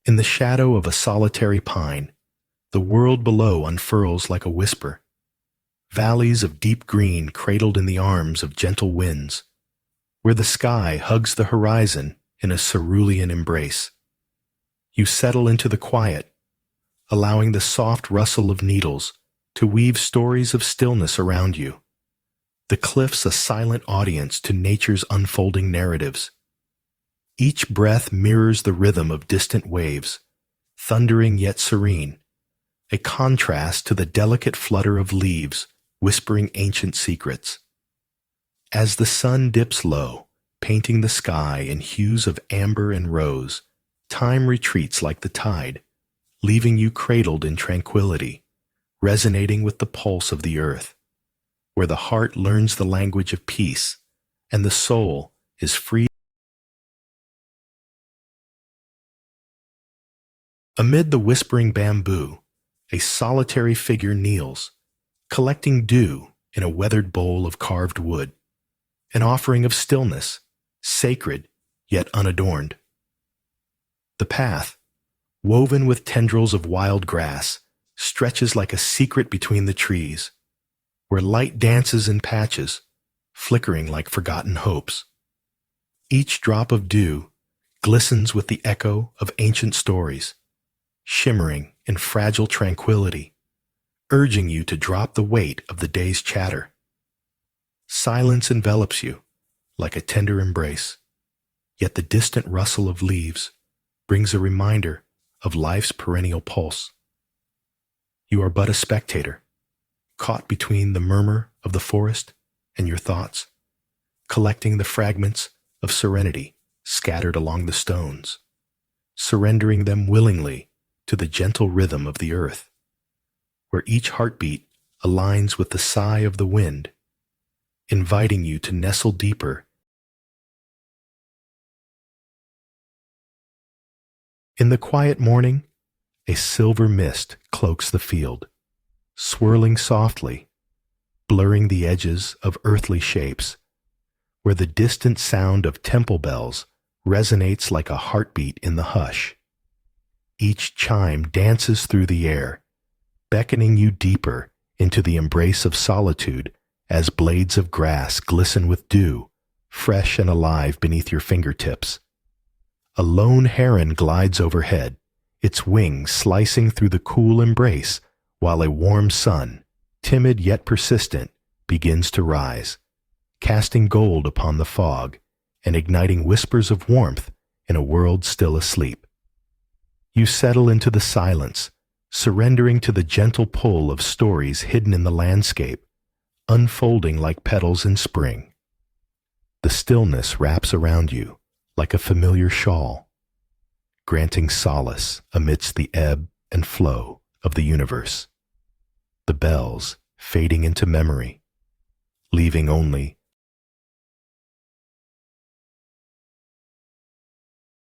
In the shadow of a solitary pine, the world below unfurls like a whisper. Valleys of deep green cradled in the arms of gentle winds, where the sky hugs the horizon in a cerulean embrace. You settle into the quiet, allowing the soft rustle of needles to weave stories of stillness around you. The cliffs a silent audience to nature's unfolding narratives. Each breath mirrors the rhythm of distant waves, thundering yet serene, a contrast to the delicate flutter of leaves whispering ancient secrets. As the sun dips low, painting the sky in hues of amber and rose, time retreats like the tide, leaving you cradled in tranquility, resonating with the pulse of the earth, where the heart learns the language of peace and the soul is free. Amid the whispering bamboo, a solitary figure kneels, collecting dew in a weathered bowl of carved wood, an offering of stillness, sacred yet unadorned. The path, woven with tendrils of wild grass, stretches like a secret between the trees, where light dances in patches, flickering like forgotten hopes. Each drop of dew glistens with the echo of ancient stories, shimmering in fragile tranquility, urging you to drop the weight of the day's chatter. Silence envelops you like a tender embrace, yet the distant rustle of leaves brings a reminder of life's perennial pulse. You are but a spectator, caught between the murmur of the forest and your thoughts, collecting the fragments of serenity scattered along the stones, surrendering them willingly to the gentle rhythm of the earth, where each heartbeat aligns with the sigh of the wind, inviting you to nestle deeper. In the quiet morning, a silver mist cloaks the field, swirling softly, blurring the edges of earthly shapes, where the distant sound of temple bells resonates like a heartbeat in the hush. Each chime dances through the air, beckoning you deeper into the embrace of solitude as blades of grass glisten with dew, fresh and alive beneath your fingertips. A lone heron glides overhead, its wings slicing through the cool embrace, while a warm sun, timid yet persistent, begins to rise, casting gold upon the fog and igniting whispers of warmth in a world still asleep. You settle into the silence, surrendering to the gentle pull of stories hidden in the landscape, unfolding like petals in spring. The stillness wraps around you like a familiar shawl, granting solace amidst the ebb and flow of the universe. The bells fading into memory, leaving only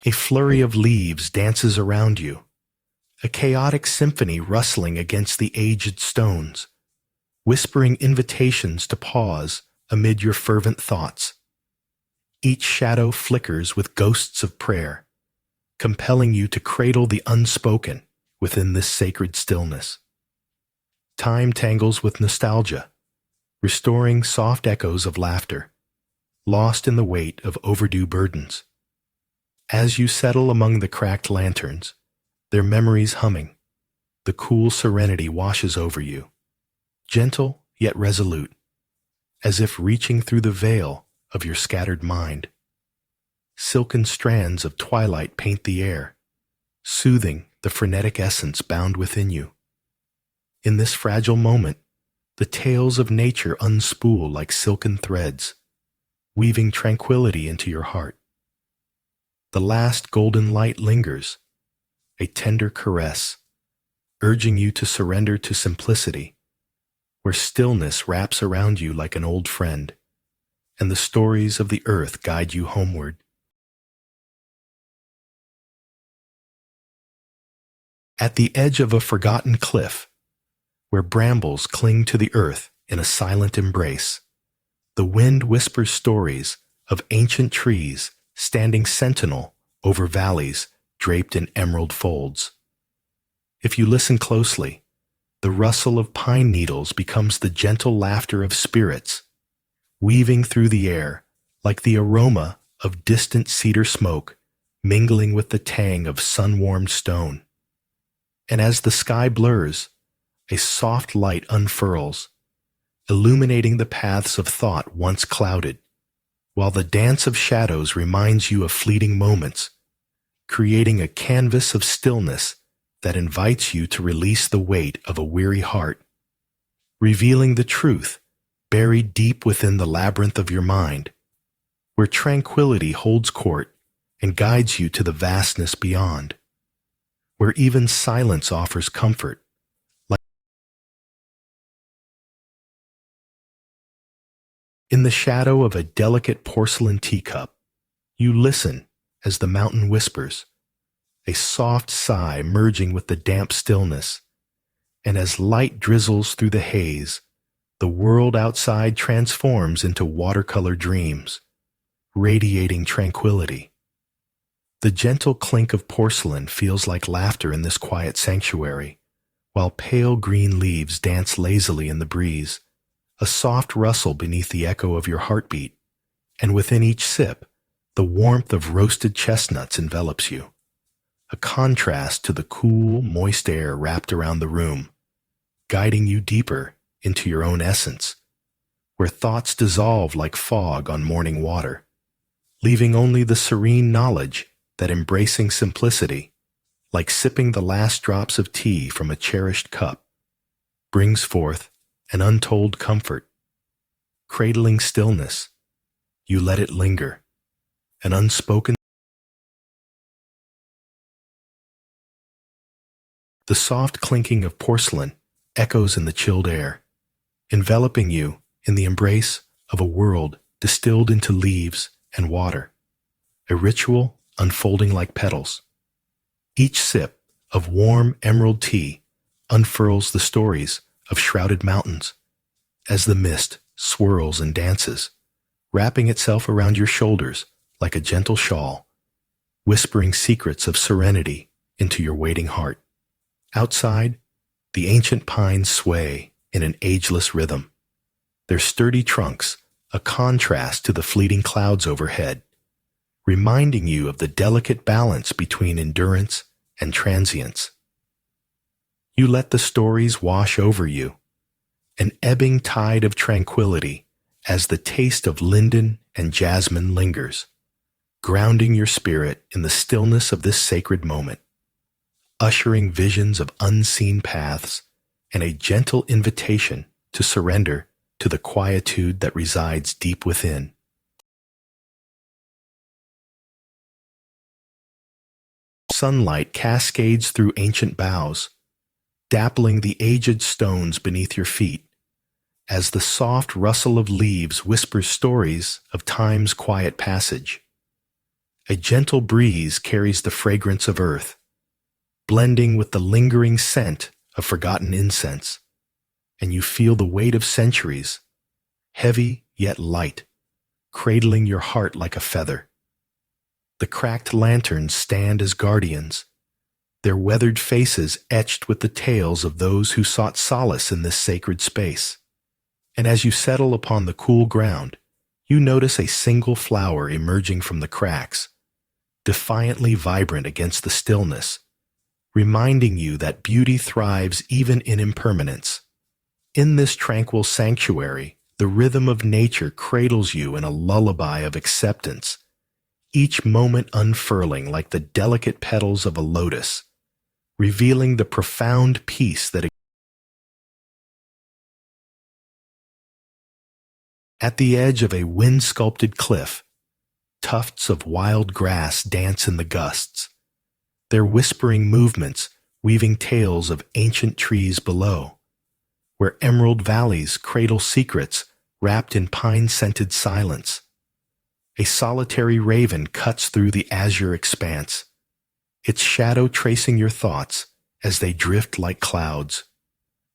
a flurry of leaves dances around you, a chaotic symphony rustling against the aged stones, whispering invitations to pause amid your fervent thoughts. Each shadow flickers with ghosts of prayer, compelling you to cradle the unspoken within this sacred stillness. Time tangles with nostalgia, restoring soft echoes of laughter, lost in the weight of overdue burdens. As you settle among the cracked lanterns, their memories humming, the cool serenity washes over you, gentle yet resolute, as if reaching through the veil of your scattered mind. Silken strands of twilight paint the air, soothing the frenetic essence bound within you. In this fragile moment, the tales of nature unspool like silken threads, weaving tranquility into your heart. The last golden light lingers, a tender caress, urging you to surrender to simplicity, where stillness wraps around you like an old friend, and the stories of the earth guide you homeward. At the edge of a forgotten cliff, where brambles cling to the earth in a silent embrace, the wind whispers stories of ancient trees standing sentinel over valleys draped in emerald folds. If you listen closely, the rustle of pine needles becomes the gentle laughter of spirits, weaving through the air like the aroma of distant cedar smoke mingling with the tang of sun-warmed stone. And as the sky blurs, a soft light unfurls, illuminating the paths of thought once clouded, while the dance of shadows reminds you of fleeting moments, creating a canvas of stillness that invites you to release the weight of a weary heart, revealing the truth buried deep within the labyrinth of your mind, where tranquility holds court and guides you to the vastness beyond, where even silence offers comfort. In the shadow of a delicate porcelain teacup, you listen as the mountain whispers, a soft sigh merging with the damp stillness, and as light drizzles through the haze, the world outside transforms into watercolor dreams, radiating tranquility. The gentle clink of porcelain feels like laughter in this quiet sanctuary, while pale green leaves dance lazily in the breeze, a soft rustle beneath the echo of your heartbeat, and within each sip, the warmth of roasted chestnuts envelops you, a contrast to the cool, moist air wrapped around the room, guiding you deeper into your own essence, where thoughts dissolve like fog on morning water, leaving only the serene knowledge that embracing simplicity, like sipping the last drops of tea from a cherished cup, brings forth an untold comfort. Cradling stillness, you let it linger, an unspoken. The soft clinking of porcelain echoes in the chilled air, enveloping you in the embrace of a world distilled into leaves and water, a ritual unfolding like petals. Each sip of warm emerald tea unfurls the stories of shrouded mountains as the mist swirls and dances, wrapping itself around your shoulders like a gentle shawl, whispering secrets of serenity into your waiting heart. Outside, the ancient pines sway in an ageless rhythm, their sturdy trunks a contrast to the fleeting clouds overhead, reminding you of the delicate balance between endurance and transience. You let the stories wash over you, an ebbing tide of tranquility as the taste of linden and jasmine lingers, grounding your spirit in the stillness of this sacred moment, ushering visions of unseen paths and a gentle invitation to surrender to the quietude that resides deep within. Sunlight cascades through ancient boughs, dappling the aged stones beneath your feet, as the soft rustle of leaves whispers stories of time's quiet passage. A gentle breeze carries the fragrance of earth, blending with the lingering scent of forgotten incense, and you feel the weight of centuries, heavy yet light, cradling your heart like a feather. The cracked lanterns stand as guardians, their weathered faces etched with the tales of those who sought solace in this sacred space. And as you settle upon the cool ground, you notice a single flower emerging from the cracks, defiantly vibrant against the stillness, reminding you that beauty thrives even in impermanence. In this tranquil sanctuary, the rhythm of nature cradles you in a lullaby of acceptance, each moment unfurling like the delicate petals of a lotus, revealing the profound peace that at the edge of a wind-sculpted cliff, tufts of wild grass dance in the gusts, their whispering movements weaving tales of ancient trees below, where emerald valleys cradle secrets wrapped in pine-scented silence. A solitary raven cuts through the azure expanse, its shadow tracing your thoughts as they drift like clouds,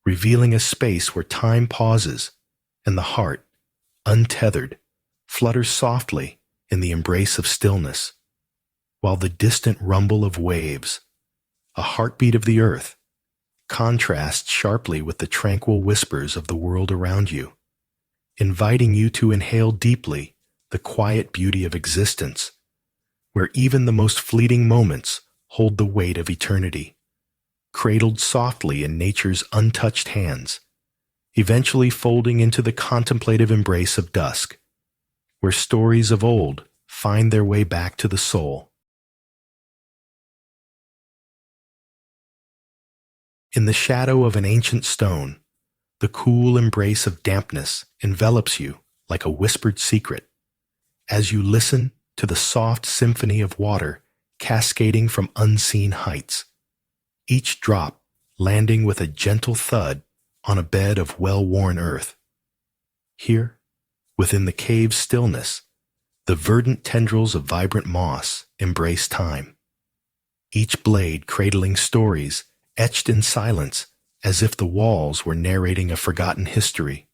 revealing a space where time pauses and the heart, untethered, flutters softly in the embrace of stillness. while the distant rumble of waves, a heartbeat of the earth, contrasts sharply with the tranquil whispers of the world around you, inviting you to inhale deeply the quiet beauty of existence, where even the most fleeting moments hold the weight of eternity, cradled softly in nature's untouched hands, eventually folding into the contemplative embrace of dusk, where stories of old find their way back to the soul. In the shadow of an ancient stone, the cool embrace of dampness envelops you like a whispered secret, as you listen to the soft symphony of water cascading from unseen heights, each drop landing with a gentle thud on a bed of well-worn earth. Here, within the cave's stillness, the verdant tendrils of vibrant moss embrace time, each blade cradling stories etched in silence as if the walls were narrating a forgotten history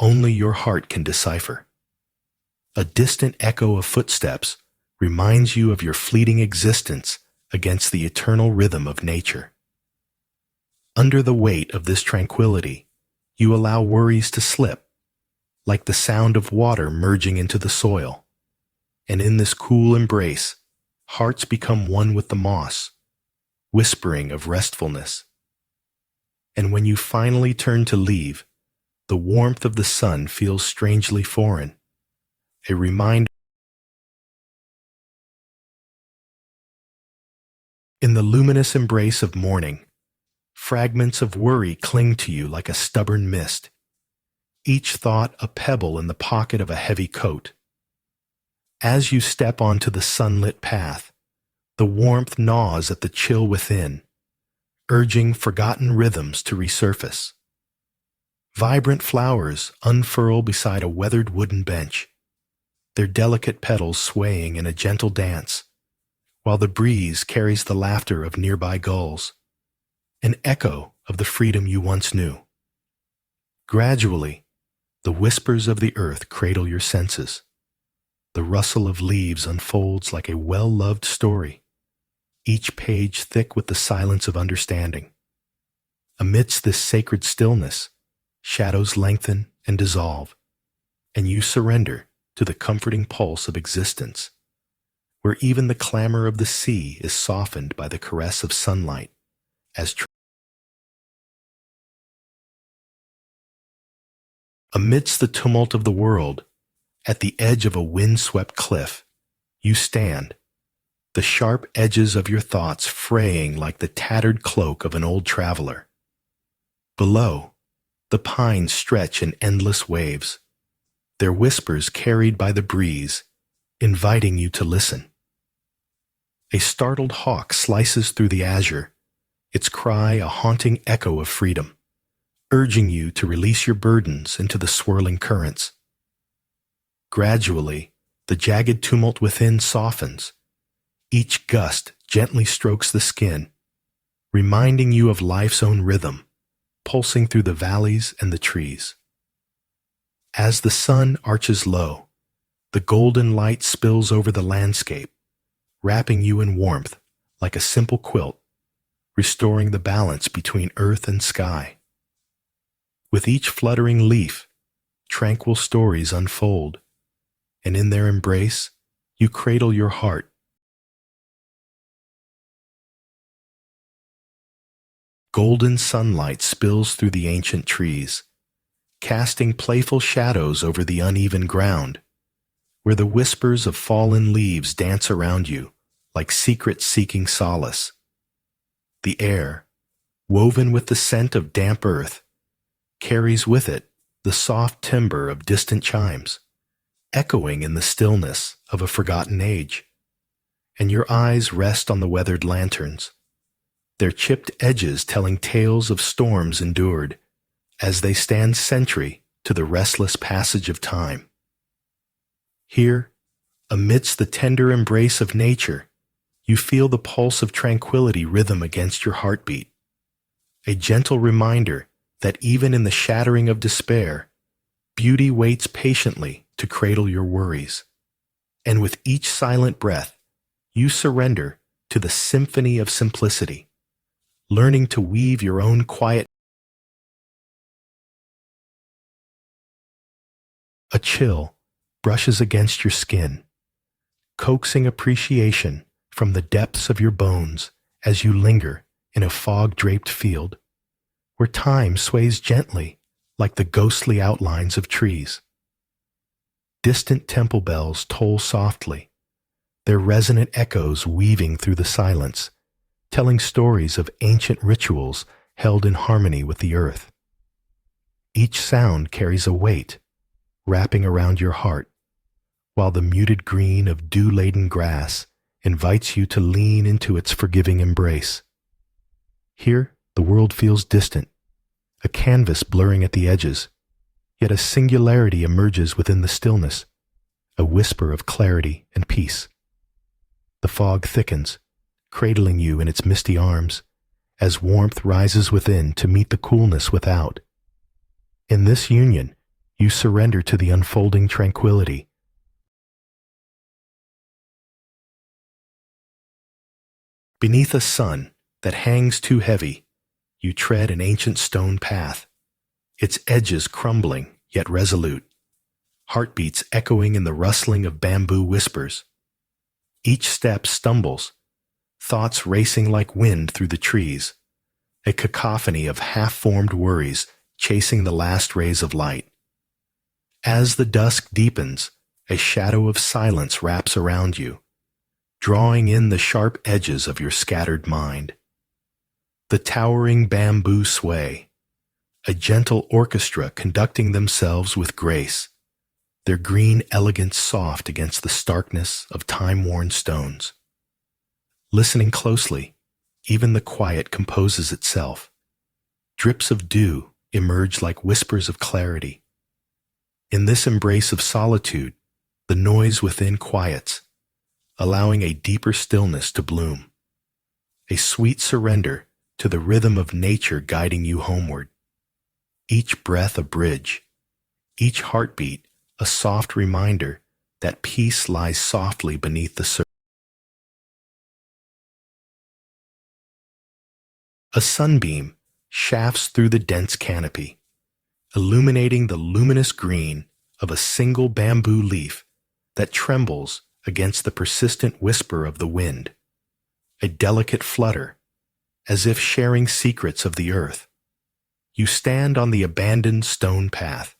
only your heart can decipher. A distant echo of footsteps reminds you of your fleeting existence against the eternal rhythm of nature. Under the weight of this tranquility, you allow worries to slip, like the sound of water merging into the soil. And in this cool embrace, hearts become one with the moss, whispering of restfulness. And when you finally turn to leave, the warmth of the sun feels strangely foreign, a reminder. In the luminous embrace of morning, fragments of worry cling to you like a stubborn mist, each thought a pebble in the pocket of a heavy coat. As you step onto the sunlit path, the warmth gnaws at the chill within, urging forgotten rhythms to resurface. Vibrant flowers unfurl beside a weathered wooden bench, their delicate petals swaying in a gentle dance, while the breeze carries the laughter of nearby gulls, an echo of the freedom you once knew. Gradually, the whispers of the earth cradle your senses. The rustle of leaves unfolds like a well-loved story, each page thick with the silence of understanding. Amidst this sacred stillness, shadows lengthen and dissolve, and you surrender to the comforting pulse of existence, where even the clamor of the sea is softened by the caress of sunlight. Amidst the tumult of the world, at the edge of a wind-swept cliff, you stand, the sharp edges of your thoughts fraying like the tattered cloak of an old traveler. Below, the pines stretch in endless waves, their whispers carried by the breeze, inviting you to listen. A startled hawk slices through the azure, its cry a haunting echo of freedom, urging you to release your burdens into the swirling currents. Gradually, the jagged tumult within softens. Each gust gently strokes the skin, reminding you of life's own rhythm, pulsing through the valleys and the trees. As the sun arches low, the golden light spills over the landscape, wrapping you in warmth like a simple quilt, restoring the balance between earth and sky. With each fluttering leaf, tranquil stories unfold, and in their embrace, you cradle your heart. Golden sunlight spills through the ancient trees, casting playful shadows over the uneven ground, where the whispers of fallen leaves dance around you like secrets seeking solace. The air, woven with the scent of damp earth, carries with it the soft timbre of distant chimes, echoing in the stillness of a forgotten age. And your eyes rest on the weathered lanterns, their chipped edges telling tales of storms endured, as they stand sentry to the restless passage of time. Here, amidst the tender embrace of nature, you feel the pulse of tranquility rhythm against your heartbeat, a gentle reminder that even in the shattering of despair, beauty waits patiently to cradle your worries. And with each silent breath, you surrender to the symphony of simplicity, learning to weave your own quiet. A chill brushes against your skin, coaxing appreciation from the depths of your bones as you linger in a fog-draped field, where time sways gently like the ghostly outlines of trees. Distant temple bells toll softly, their resonant echoes weaving through the silence, telling stories of ancient rituals held in harmony with the earth. Each sound carries a weight, wrapping around your heart, while the muted green of dew-laden grass invites you to lean into its forgiving embrace. Here, the world feels distant, a canvas blurring at the edges, yet a singularity emerges within the stillness, a whisper of clarity and peace. The fog thickens, cradling you in its misty arms, as warmth rises within to meet the coolness without. In this union, you surrender to the unfolding tranquility. Beneath a sun that hangs too heavy, you tread an ancient stone path, its edges crumbling yet resolute, heartbeats echoing in the rustling of bamboo whispers. Each step stumbles, thoughts racing like wind through the trees, a cacophony of half-formed worries chasing the last rays of light. As the dusk deepens, a shadow of silence wraps around you, drawing in the sharp edges of your scattered mind. The towering bamboo sway, a gentle orchestra conducting themselves with grace, their green elegance soft against the starkness of time-worn stones. Listening closely, even the quiet composes itself. Drips of dew emerge like whispers of clarity. In this embrace of solitude, the noise within quiets, allowing a deeper stillness to bloom. A sweet surrender to the rhythm of nature guiding you homeward. Each breath a bridge, each heartbeat a soft reminder that peace lies softly beneath the surface. A sunbeam shafts through the dense canopy, illuminating the luminous green of a single bamboo leaf that trembles against the persistent whisper of the wind, a delicate flutter, as if sharing secrets of the earth. You stand on the abandoned stone path,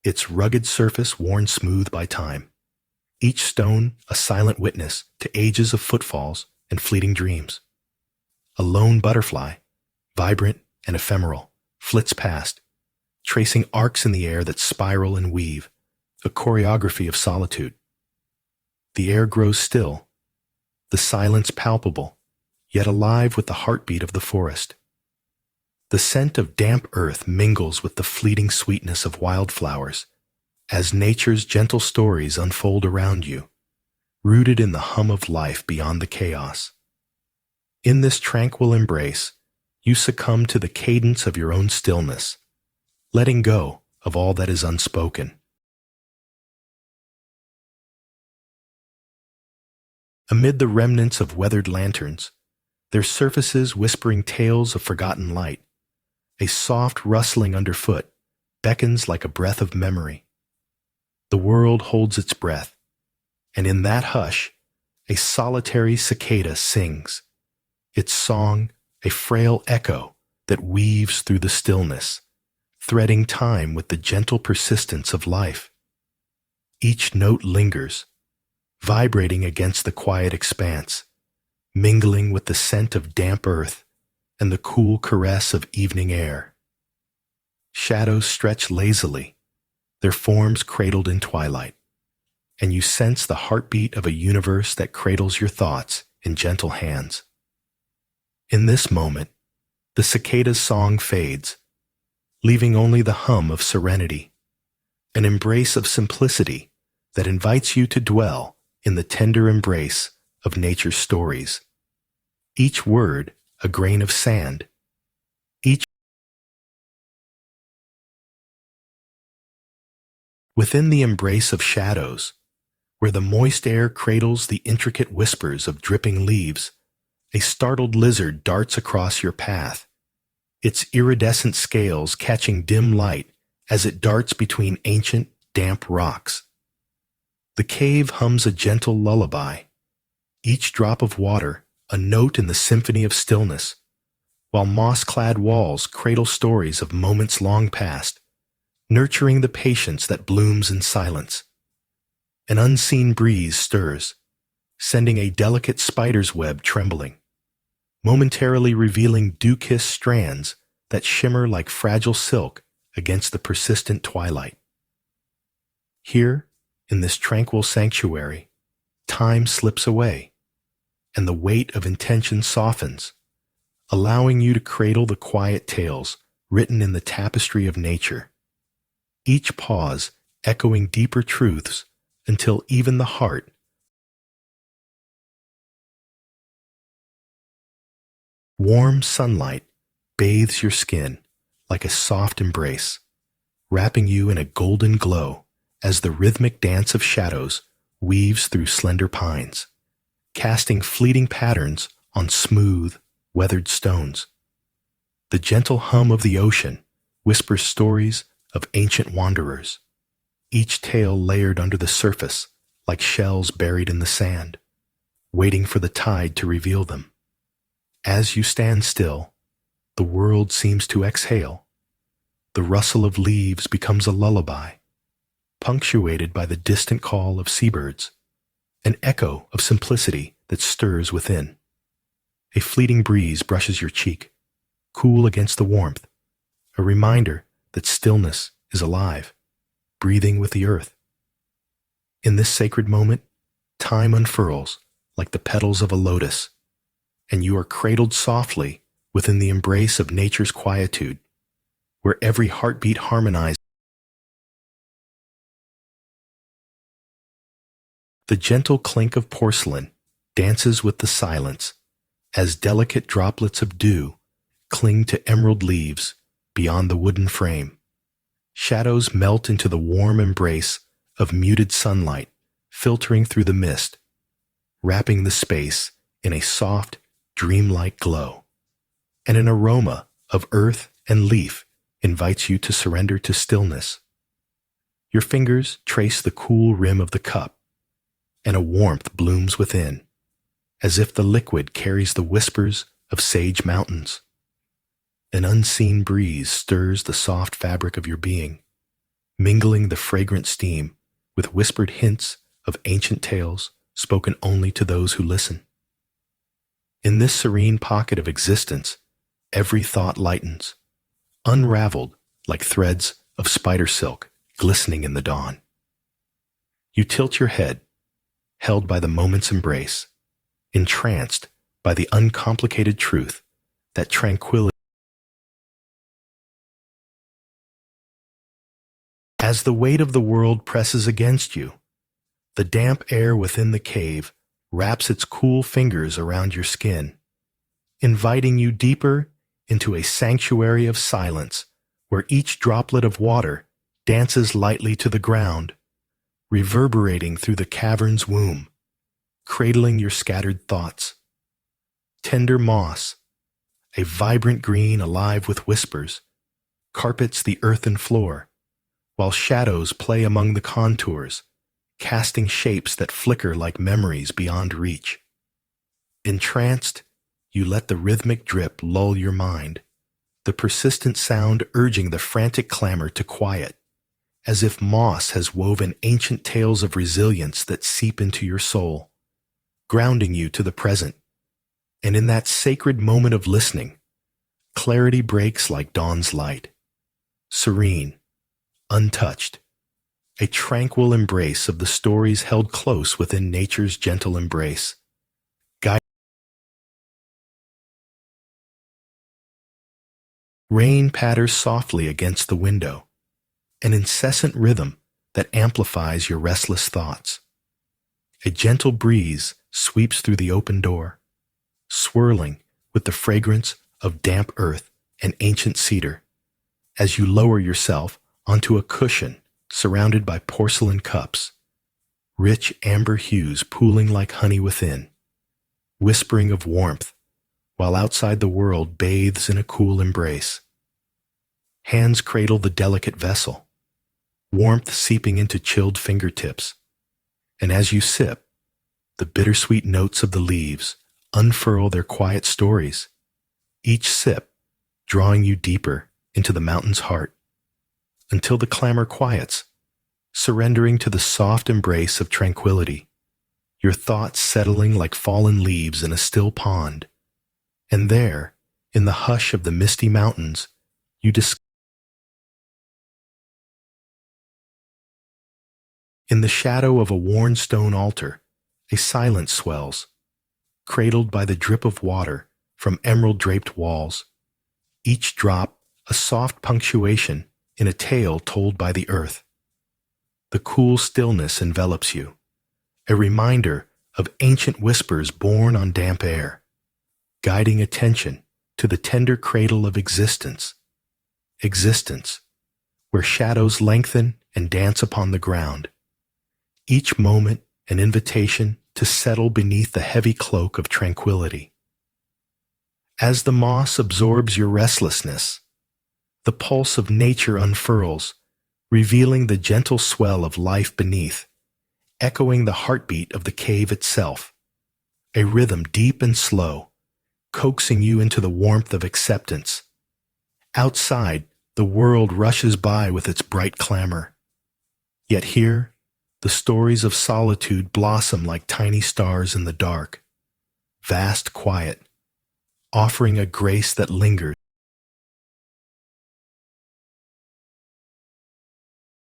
its rugged surface worn smooth by time, each stone a silent witness to ages of footfalls and fleeting dreams. A lone butterfly, vibrant and ephemeral, flits past, tracing arcs in the air that spiral and weave, a choreography of solitude. The air grows still, the silence palpable, yet alive with the heartbeat of the forest. The scent of damp earth mingles with the fleeting sweetness of wildflowers as nature's gentle stories unfold around you, rooted in the hum of life beyond the chaos. In this tranquil embrace, you succumb to the cadence of your own stillness, letting go of all that is unspoken. Amid the remnants of weathered lanterns, their surfaces whispering tales of forgotten light, a soft rustling underfoot beckons like a breath of memory. The world holds its breath, and in that hush, a solitary cicada sings, its song a frail echo that weaves through the stillness, threading time with the gentle persistence of life. Each note lingers, vibrating against the quiet expanse, mingling with the scent of damp earth and the cool caress of evening air. Shadows stretch lazily, their forms cradled in twilight, and you sense the heartbeat of a universe that cradles your thoughts in gentle hands. In this moment, the cicada's song fades, leaving only the hum of serenity, an embrace of simplicity that invites you to dwell in the tender embrace of nature's stories. Each word a grain of sand, each within the embrace of shadows, Where the moist air cradles the intricate whispers of dripping leaves, a startled lizard darts across your path, its iridescent scales catching dim light as it darts between ancient, damp rocks. The cave hums a gentle lullaby, each drop of water a note in the symphony of stillness, while moss-clad walls cradle stories of moments long past, nurturing the patience that blooms in silence. An unseen breeze stirs, sending a delicate spider's web trembling, momentarily revealing dew-kissed strands that shimmer like fragile silk against the persistent twilight. Here, in this tranquil sanctuary, time slips away, and the weight of intention softens, allowing you to cradle the quiet tales written in the tapestry of nature, each pause echoing deeper truths until even the heart warm sunlight bathes your skin like a soft embrace, wrapping you in a golden glow as the rhythmic dance of shadows weaves through slender pines, casting fleeting patterns on smooth, weathered stones. The gentle hum of the ocean whispers stories of ancient wanderers, each tale layered under the surface like shells buried in the sand, waiting for the tide to reveal them. As you stand still, the world seems to exhale. The rustle of leaves becomes a lullaby, punctuated by the distant call of seabirds, an echo of simplicity that stirs within. A fleeting breeze brushes your cheek, cool against the warmth, a reminder that stillness is alive, breathing with the earth. In this sacred moment, time unfurls like the petals of a lotus, and you are cradled softly within the embrace of nature's quietude, where every heartbeat harmonizes. The gentle clink of porcelain dances with the silence as delicate droplets of dew cling to emerald leaves beyond the wooden frame. Shadows melt into the warm embrace of muted sunlight filtering through the mist, wrapping the space in a soft, dreamlike glow. And an aroma of earth and leaf invites you to surrender to stillness. Your fingers trace the cool rim of the cup, and a warmth blooms within, as if the liquid carries the whispers of sage mountains. An unseen breeze stirs the soft fabric of your being, mingling the fragrant steam with whispered hints of ancient tales spoken only to those who listen. In this serene pocket of existence, every thought lightens, unraveled like threads of spider silk glistening in the dawn. You tilt your head, held by the moment's embrace, entranced by the uncomplicated truth that tranquility. As the weight of the world presses against you, the damp air within the cave wraps its cool fingers around your skin, inviting you deeper into a sanctuary of silence where each droplet of water dances lightly to the ground, reverberating through the cavern's womb, cradling your scattered thoughts. Tender moss, a vibrant green alive with whispers, carpets the earthen floor, while shadows play among the contours, casting shapes that flicker like memories beyond reach. Entranced, you let the rhythmic drip lull your mind, the persistent sound urging the frantic clamor to quiet, as if moss has woven ancient tales of resilience that seep into your soul, grounding you to the present. And in that sacred moment of listening, clarity breaks like dawn's light, serene, untouched, a tranquil embrace of the stories held close within nature's gentle embrace. Rain patters softly against the window, an incessant rhythm that amplifies your restless thoughts. A gentle breeze sweeps through the open door, swirling with the fragrance of damp earth and ancient cedar, as you lower yourself onto a cushion surrounded by porcelain cups, rich amber hues pooling like honey within, whispering of warmth, while outside the world bathes in a cool embrace. Hands cradle the delicate vessel, warmth seeping into chilled fingertips, and as you sip, the bittersweet notes of the leaves unfurl their quiet stories, each sip drawing you deeper into the mountain's heart, until the clamor quiets, surrendering to the soft embrace of tranquility, your thoughts settling like fallen leaves in a still pond. And there, in the hush of the misty mountains, you discover. In the shadow of a worn stone altar, a silence swells, cradled by the drip of water from emerald-draped walls, each drop a soft punctuation in a tale told by the earth. The cool stillness envelops you, a reminder of ancient whispers born on damp air, guiding attention to the tender cradle of existence, where shadows lengthen and dance upon the ground, each moment an invitation to settle beneath the heavy cloak of tranquility. As the moss absorbs your restlessness, the pulse of nature unfurls, revealing the gentle swell of life beneath, echoing the heartbeat of the cave itself, a rhythm deep and slow, coaxing you into the warmth of acceptance. Outside, the world rushes by with its bright clamor. Yet here, the stories of solitude blossom like tiny stars in the dark, vast quiet, offering a grace that lingers.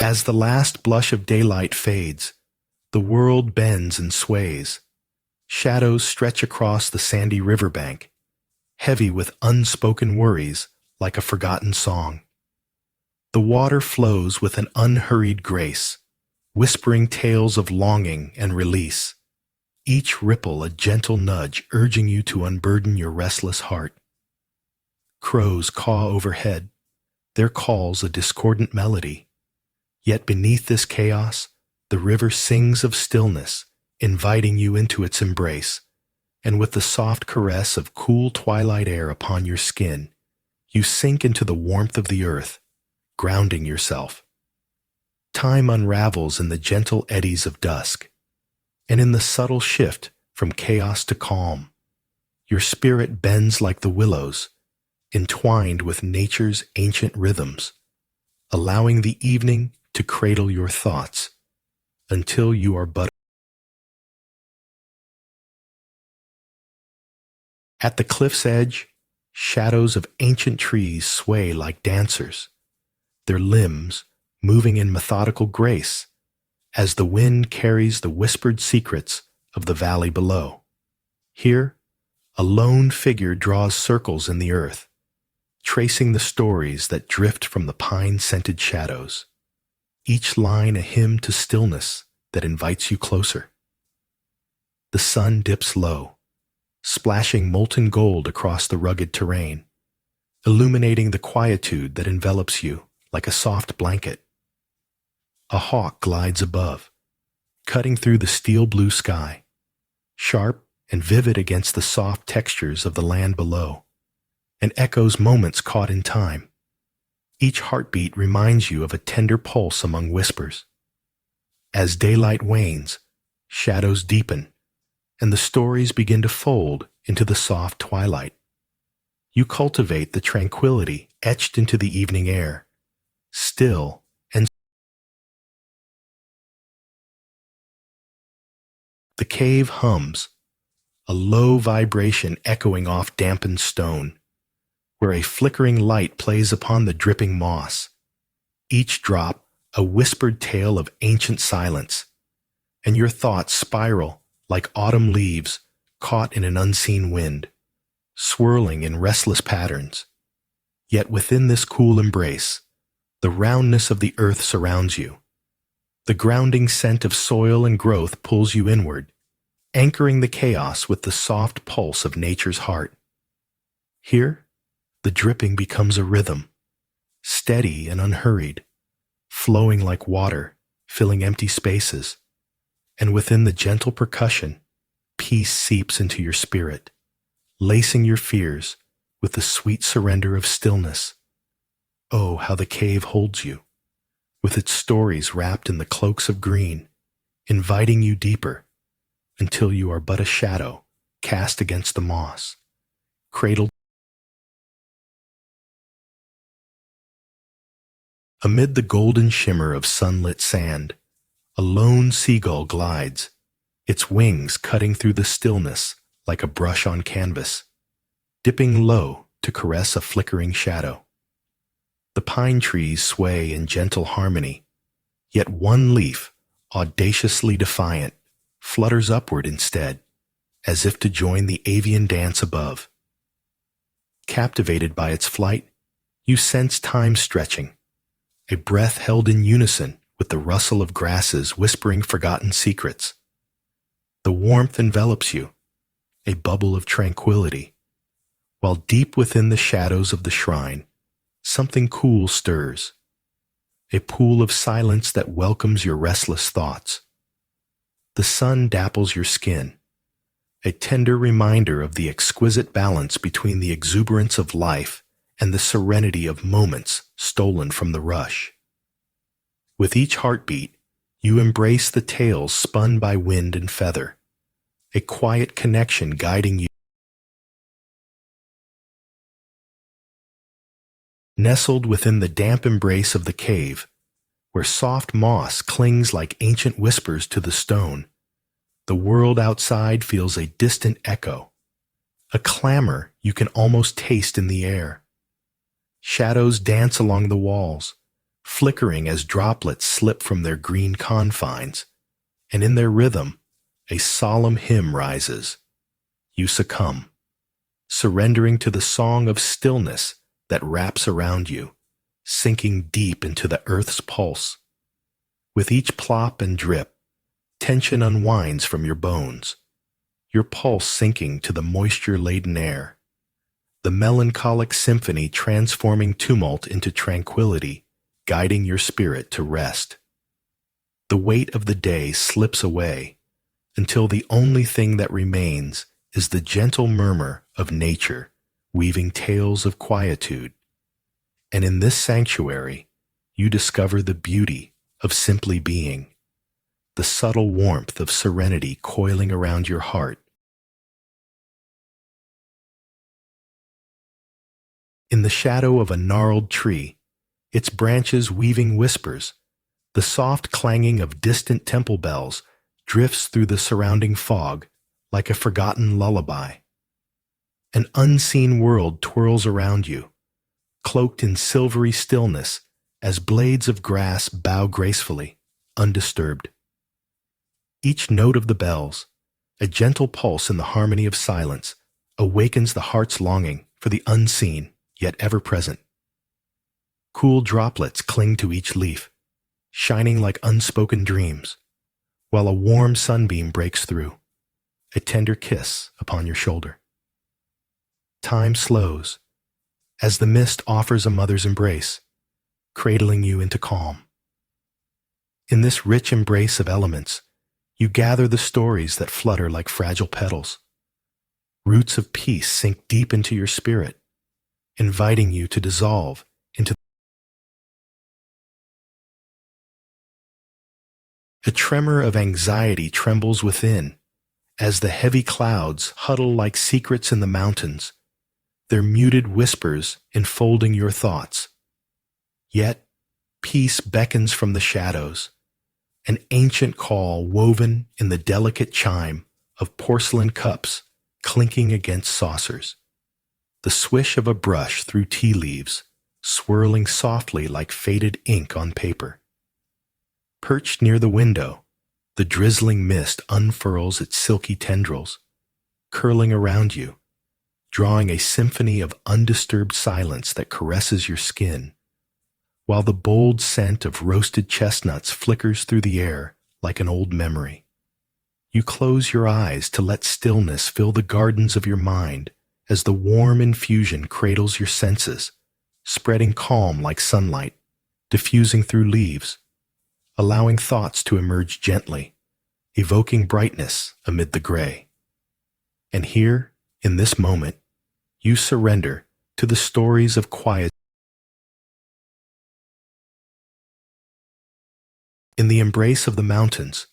As the last blush of daylight fades, the world bends and sways. Shadows stretch across the sandy riverbank, heavy with unspoken worries like a forgotten song. The water flows with an unhurried grace, whispering tales of longing and release, each ripple a gentle nudge urging you to unburden your restless heart. Crows caw overhead, their calls a discordant melody. Yet beneath this chaos, the river sings of stillness, inviting you into its embrace, and with the soft caress of cool twilight air upon your skin, you sink into the warmth of the earth, grounding yourself. Time unravels in the gentle eddies of dusk, and in the subtle shift from chaos to calm, your spirit bends like the willows, entwined with nature's ancient rhythms, allowing the evening to cradle your thoughts until you are but. At the cliff's edge, shadows of ancient trees sway like dancers, their limbs moving in methodical grace as the wind carries the whispered secrets of the valley below. Here, a lone figure draws circles in the earth, tracing the stories that drift from the pine-scented shadows, each line a hymn to stillness that invites you closer. The sun dips low, splashing molten gold across the rugged terrain, illuminating the quietude that envelops you like a soft blanket. A hawk glides above, cutting through the steel blue sky, sharp and vivid against the soft textures of the land below, and echoes moments caught in time. Each heartbeat reminds you of a tender pulse among whispers. As daylight wanes, shadows deepen, and the stories begin to fold into the soft twilight. You cultivate the tranquility etched into the evening air, still and the cave hums, a low vibration echoing off dampened stone, where a flickering light plays upon the dripping moss, each drop a whispered tale of ancient silence, and your thoughts spiral like autumn leaves caught in an unseen wind, swirling in restless patterns. Yet within this cool embrace, the roundness of the earth surrounds you. The grounding scent of soil and growth pulls you inward, anchoring the chaos with the soft pulse of nature's heart. Here, the dripping becomes a rhythm, steady and unhurried, flowing like water, filling empty spaces, and within the gentle percussion, peace seeps into your spirit, lacing your fears with the sweet surrender of stillness. Oh, how the cave holds you, with its stories wrapped in the cloaks of green, inviting you deeper until you are but a shadow cast against the moss, cradled. Amid the golden shimmer of sunlit sand, a lone seagull glides, its wings cutting through the stillness like a brush on canvas, dipping low to caress a flickering shadow. The pine trees sway in gentle harmony, yet one leaf, audaciously defiant, flutters upward instead, as if to join the avian dance above. Captivated by its flight, you sense time stretching, a breath held in unison with the rustle of grasses whispering forgotten secrets. The warmth envelops you, a bubble of tranquility, while deep within the shadows of the shrine, something cool stirs, a pool of silence that welcomes your restless thoughts. The sun dapples your skin, a tender reminder of the exquisite balance between the exuberance of life and the serenity of moments stolen from the rush. With each heartbeat, you embrace the tales spun by wind and feather, a quiet connection guiding you. Nestled within the damp embrace of the cave, where soft moss clings like ancient whispers to the stone, the world outside feels a distant echo, a clamor you can almost taste in the air. Shadows dance along the walls, flickering as droplets slip from their green confines, and in their rhythm, a solemn hymn rises. You succumb, surrendering to the song of stillness that wraps around you, sinking deep into the earth's pulse. With each plop and drip, tension unwinds from your bones, your pulse sinking to the moisture-laden air, the melancholic symphony transforming tumult into tranquility, guiding your spirit to rest. The weight of the day slips away until the only thing that remains is the gentle murmur of nature, weaving tales of quietude. And in this sanctuary, you discover the beauty of simply being, the subtle warmth of serenity coiling around your heart. In the shadow of a gnarled tree, its branches weaving whispers, the soft clanging of distant temple bells drifts through the surrounding fog like a forgotten lullaby. An unseen world twirls around you, cloaked in silvery stillness as blades of grass bow gracefully, undisturbed. Each note of the bells, a gentle pulse in the harmony of silence, awakens the heart's longing for the unseen yet ever present. Cool droplets cling to each leaf, shining like unspoken dreams, while a warm sunbeam breaks through, a tender kiss upon your shoulder. Time slows, as the mist offers a mother's embrace, cradling you into calm. In this rich embrace of elements, you gather the stories that flutter like fragile petals. Roots of peace sink deep into your spirit, inviting you to dissolve into a tremor of anxiety trembles within as the heavy clouds huddle like secrets in the mountains, their muted whispers enfolding your thoughts. Yet, peace beckons from the shadows, an ancient call woven in the delicate chime of porcelain cups clinking against saucers, the swish of a brush through tea leaves, swirling softly like faded ink on paper. Perched near the window, the drizzling mist unfurls its silky tendrils, curling around you, drawing a symphony of undisturbed silence that caresses your skin, while the bold scent of roasted chestnuts flickers through the air like an old memory. You close your eyes to let stillness fill the gardens of your mind as the warm infusion cradles your senses, spreading calm like sunlight, diffusing through leaves, allowing thoughts to emerge gently, evoking brightness amid the gray. And here, in this moment, you surrender to the stories of quiet. In the embrace of the mountains,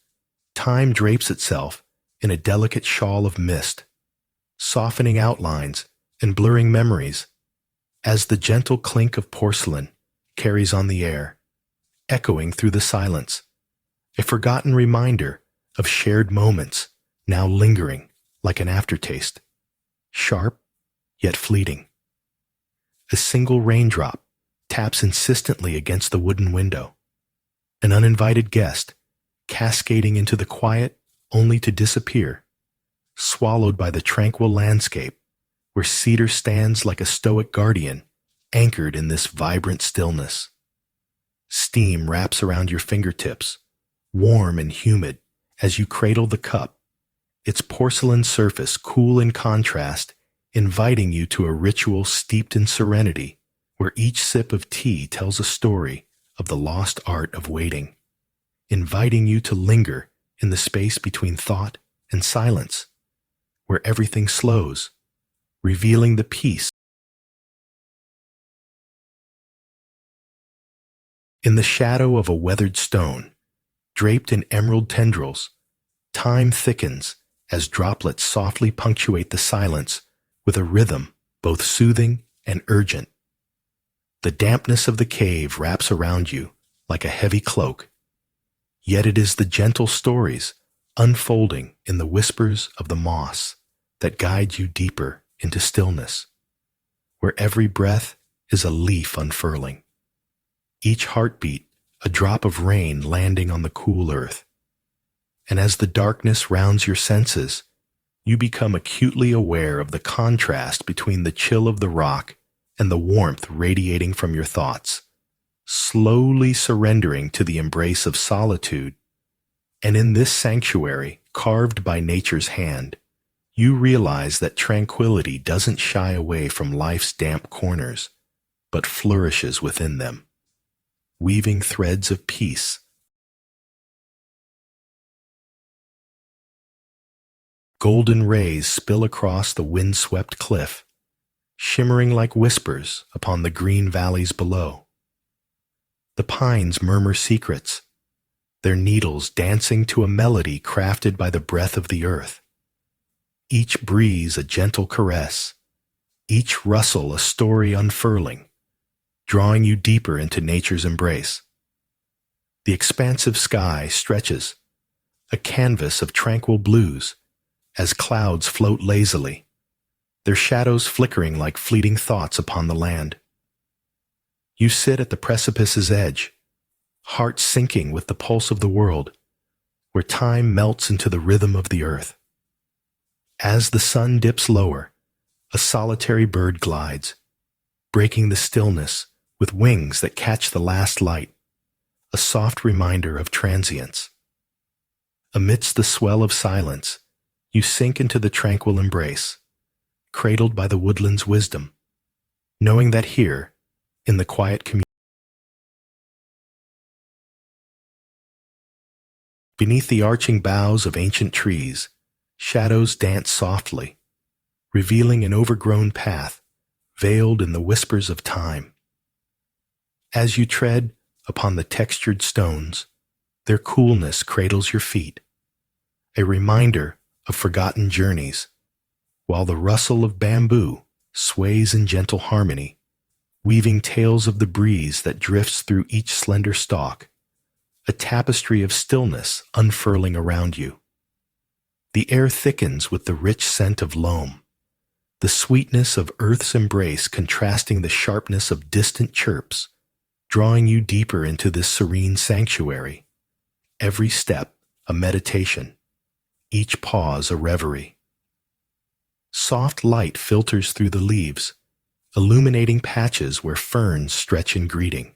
time drapes itself in a delicate shawl of mist, softening outlines and blurring memories as the gentle clink of porcelain carries on the air, echoing through the silence, a forgotten reminder of shared moments now lingering like an aftertaste, sharp yet fleeting. A single raindrop taps insistently against the wooden window, an uninvited guest cascading into the quiet only to disappear, swallowed by the tranquil landscape where cedar stands like a stoic guardian anchored in this vibrant stillness. Steam wraps around your fingertips, warm and humid as you cradle the cup, its porcelain surface cool in contrast, inviting you to a ritual steeped in serenity where each sip of tea tells a story of the lost art of waiting, inviting you to linger in the space between thought and silence, where everything slows, revealing the peace. In the shadow of a weathered stone, draped in emerald tendrils, time thickens as droplets softly punctuate the silence with a rhythm both soothing and urgent. The dampness of the cave wraps around you like a heavy cloak, yet it is the gentle stories unfolding in the whispers of the moss that guide you deeper into stillness, where every breath is a leaf unfurling, each heartbeat a drop of rain landing on the cool earth. And as the darkness rounds your senses, you become acutely aware of the contrast between the chill of the rock and the warmth radiating from your thoughts, slowly surrendering to the embrace of solitude. And in this sanctuary, carved by nature's hand, you realize that tranquility doesn't shy away from life's damp corners, but flourishes within them, weaving threads of peace. Golden rays spill across the wind-swept cliff, shimmering like whispers upon the green valleys below. The pines murmur secrets, their needles dancing to a melody crafted by the breath of the earth. Each breeze a gentle caress, each rustle a story unfurling, drawing you deeper into nature's embrace. The expansive sky stretches, a canvas of tranquil blues, as clouds float lazily, their shadows flickering like fleeting thoughts upon the land. You sit at the precipice's edge, heart sinking with the pulse of the world, where time melts into the rhythm of the earth. As the sun dips lower, a solitary bird glides, breaking the stillness with wings that catch the last light, a soft reminder of transience. Amidst the swell of silence, you sink into the tranquil embrace, cradled by the woodland's wisdom, knowing that here, in the quiet community, beneath the arching boughs of ancient trees, shadows dance softly, revealing an overgrown path veiled in the whispers of time. As you tread upon the textured stones, their coolness cradles your feet, a reminder of forgotten journeys, while the rustle of bamboo sways in gentle harmony, weaving tales of the breeze that drifts through each slender stalk, a tapestry of stillness unfurling around you. The air thickens with the rich scent of loam, the sweetness of earth's embrace contrasting the sharpness of distant chirps, drawing you deeper into this serene sanctuary, every step a meditation, each pause a reverie. Soft light filters through the leaves, illuminating patches where ferns stretch in greeting.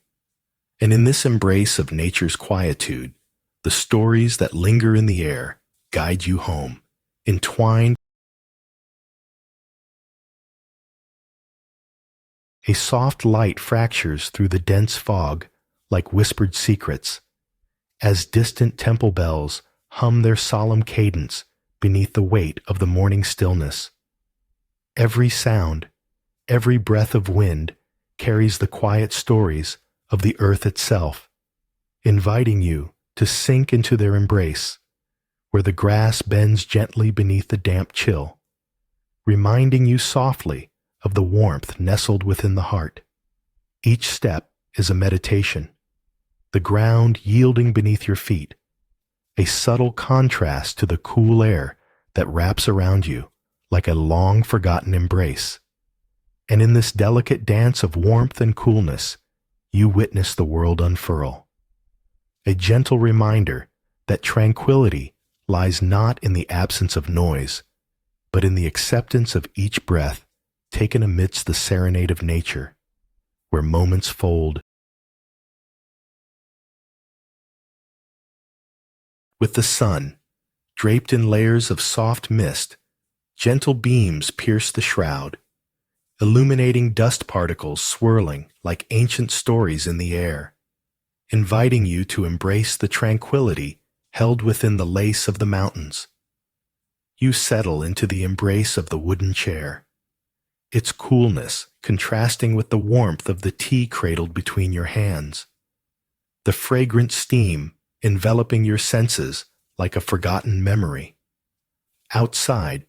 And in this embrace of nature's quietude, the stories that linger in the air guide you home, entwined. A soft light fractures through the dense fog like whispered secrets, as distant temple bells hum their solemn cadence beneath the weight of the morning stillness. Every sound, every breath of wind carries the quiet stories of the earth itself, inviting you to sink into their embrace, where the grass bends gently beneath the damp chill, reminding you softly of the warmth nestled within the heart. Each step is a meditation, the ground yielding beneath your feet, a subtle contrast to the cool air that wraps around you like a long-forgotten embrace. And in this delicate dance of warmth and coolness, you witness the world unfurl. A gentle reminder that tranquility lies not in the absence of noise, but in the acceptance of each breath taken amidst the serenade of nature, where moments fold. With the sun, draped in layers of soft mist, gentle beams pierce the shroud, illuminating dust particles swirling like ancient stories in the air, inviting you to embrace the tranquility held within the lace of the mountains. You settle into the embrace of the wooden chair, its coolness contrasting with the warmth of the tea cradled between your hands, the fragrant steam enveloping your senses like a forgotten memory. Outside,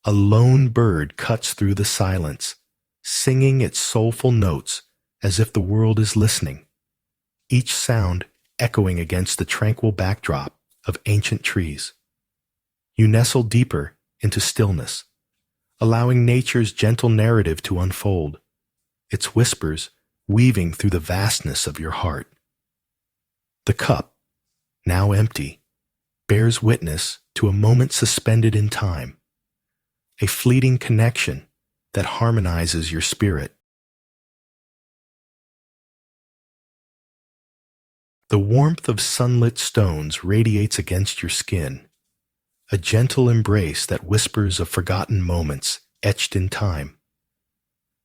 a lone bird cuts through the silence, singing its soulful notes as if the world is listening, each sound echoing against the tranquil backdrop of ancient trees. You nestle deeper into stillness, allowing nature's gentle narrative to unfold, its whispers weaving through the vastness of your heart. The cup, now empty, bears witness to a moment suspended in time, a fleeting connection that harmonizes your spirit. The warmth of sunlit stones radiates against your skin, a gentle embrace that whispers of forgotten moments etched in time.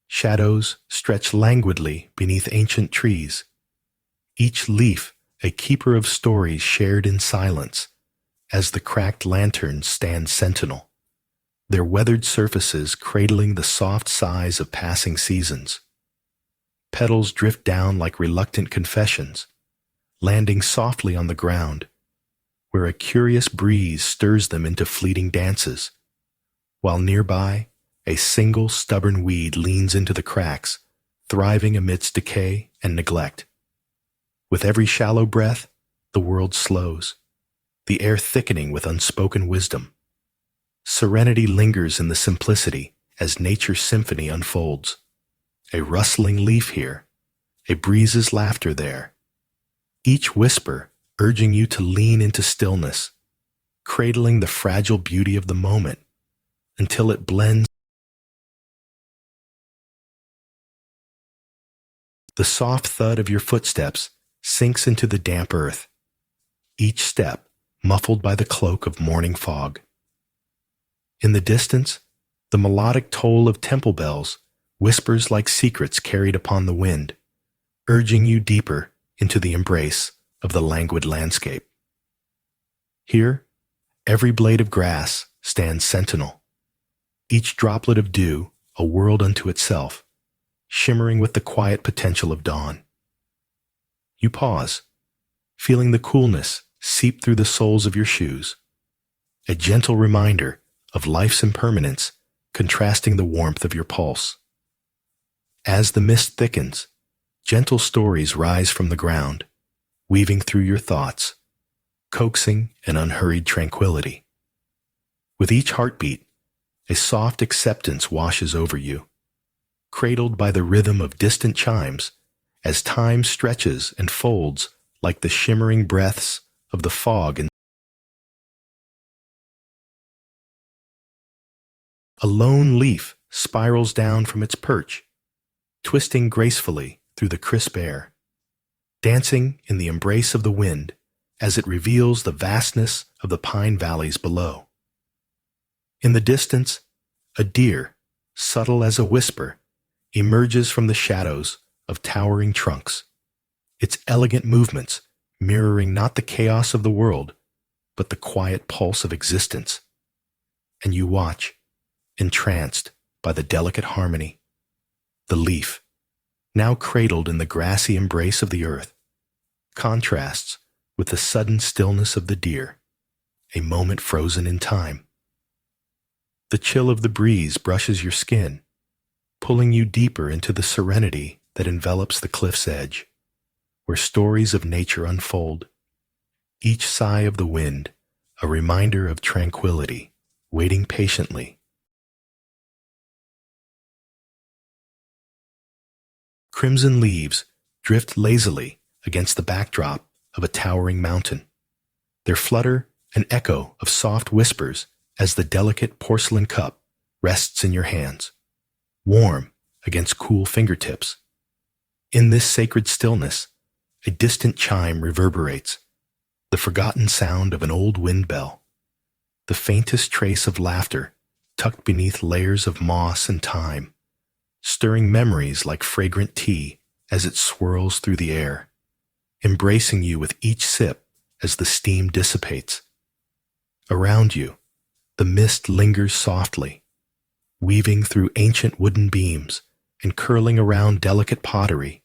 Shadows stretch languidly beneath ancient trees, each leaf a keeper of stories shared in silence, as the cracked lanterns stand sentinel, their weathered surfaces cradling the soft sighs of passing seasons. Petals drift down like reluctant confessions, landing softly on the ground, where a curious breeze stirs them into fleeting dances, while nearby, a single stubborn weed leans into the cracks, thriving amidst decay and neglect. With every shallow breath, the world slows, the air thickening with unspoken wisdom. Serenity lingers in the simplicity as nature's symphony unfolds. A rustling leaf here, a breeze's laughter there, each whisper urging you to lean into stillness, cradling the fragile beauty of the moment until it blends. The soft thud of your footsteps sinks into the damp earth, each step muffled by the cloak of morning fog. In the distance, the melodic toll of temple bells whispers like secrets carried upon the wind, urging you deeper into the embrace of the languid landscape. Here, every blade of grass stands sentinel, each droplet of dew a world unto itself, shimmering with the quiet potential of dawn. You pause, feeling the coolness seep through the soles of your shoes, a gentle reminder of life's impermanence contrasting the warmth of your pulse. As the mist thickens, gentle stories rise from the ground, weaving through your thoughts, coaxing an unhurried tranquility. With each heartbeat, a soft acceptance washes over you, cradled by the rhythm of distant chimes as time stretches and folds like the shimmering breaths of the fog. And a lone leaf spirals down from its perch, twisting gracefully through the crisp air, dancing in the embrace of the wind as it reveals the vastness of the pine valleys below. In the distance, a deer, subtle as a whisper, emerges from the shadows of towering trunks, its elegant movements mirroring not the chaos of the world, but the quiet pulse of existence, and you watch, entranced by the delicate harmony. The leaf, now cradled in the grassy embrace of the earth, contrasts with the sudden stillness of the deer, a moment frozen in time. The chill of the breeze brushes your skin, pulling you deeper into the serenity that envelops the cliff's edge, where stories of nature unfold, each sigh of the wind a reminder of tranquility waiting patiently. Crimson leaves drift lazily against the backdrop of a towering mountain, their flutter an echo of soft whispers as the delicate porcelain cup rests in your hands, warm against cool fingertips. In this sacred stillness, a distant chime reverberates, the forgotten sound of an old wind bell, the faintest trace of laughter tucked beneath layers of moss and thyme, stirring memories like fragrant tea as it swirls through the air, embracing you with each sip as the steam dissipates. Around you, the mist lingers softly, weaving through ancient wooden beams and curling around delicate pottery,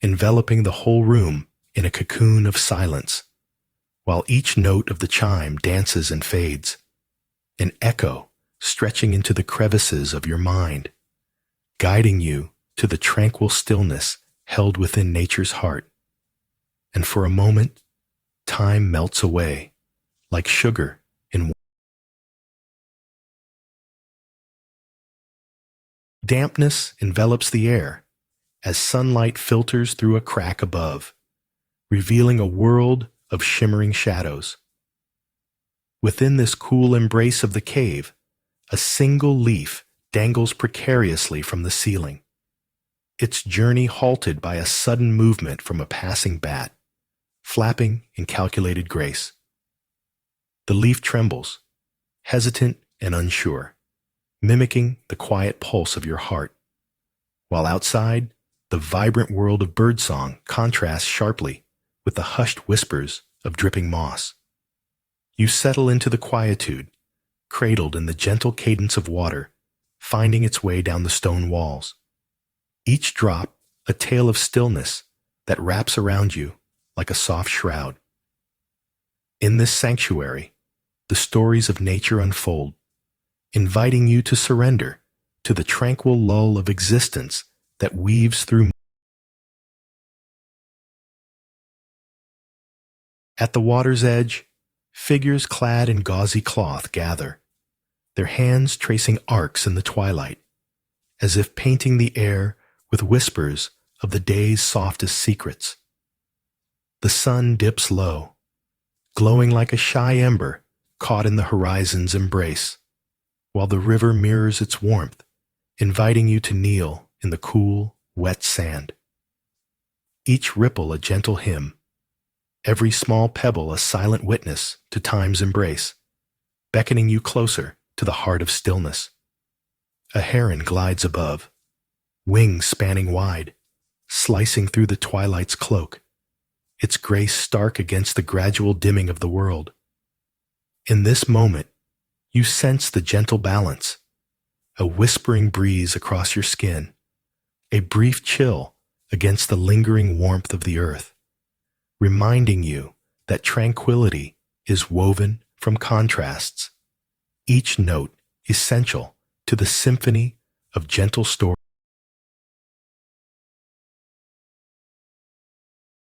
enveloping the whole room in a cocoon of silence, while each note of the chime dances and fades, an echo stretching into the crevices of your mind, guiding you to the tranquil stillness held within nature's heart. And for a moment, time melts away, like sugar in water. Dampness envelops the air as sunlight filters through a crack above, revealing a world of shimmering shadows. Within this cool embrace of the cave, a single leaf dangles precariously from the ceiling, its journey halted by a sudden movement from a passing bat, flapping in calculated grace. The leaf trembles, hesitant and unsure, mimicking the quiet pulse of your heart, while outside, the vibrant world of birdsong contrasts sharply with the hushed whispers of dripping moss. You settle into the quietude, cradled in the gentle cadence of water, finding its way down the stone walls. Each drop a tale of stillness that wraps around you like a soft shroud. In this sanctuary, the stories of nature unfold, inviting you to surrender to the tranquil lull of existence that weaves through. At the water's edge, figures clad in gauzy cloth gather, their hands tracing arcs in the twilight, as if painting the air with whispers of the day's softest secrets. The sun dips low, glowing like a shy ember caught in the horizon's embrace, while the river mirrors its warmth, inviting you to kneel in the cool, wet sand. Each ripple a gentle hymn, every small pebble a silent witness to time's embrace, beckoning you closer to the heart of stillness. A heron glides above, wings spanning wide, slicing through the twilight's cloak, its grace stark against the gradual dimming of the world. In this moment, you sense the gentle balance, a whispering breeze across your skin, a brief chill against the lingering warmth of the earth, reminding you that tranquility is woven from contrasts, each note essential to the symphony of gentle story.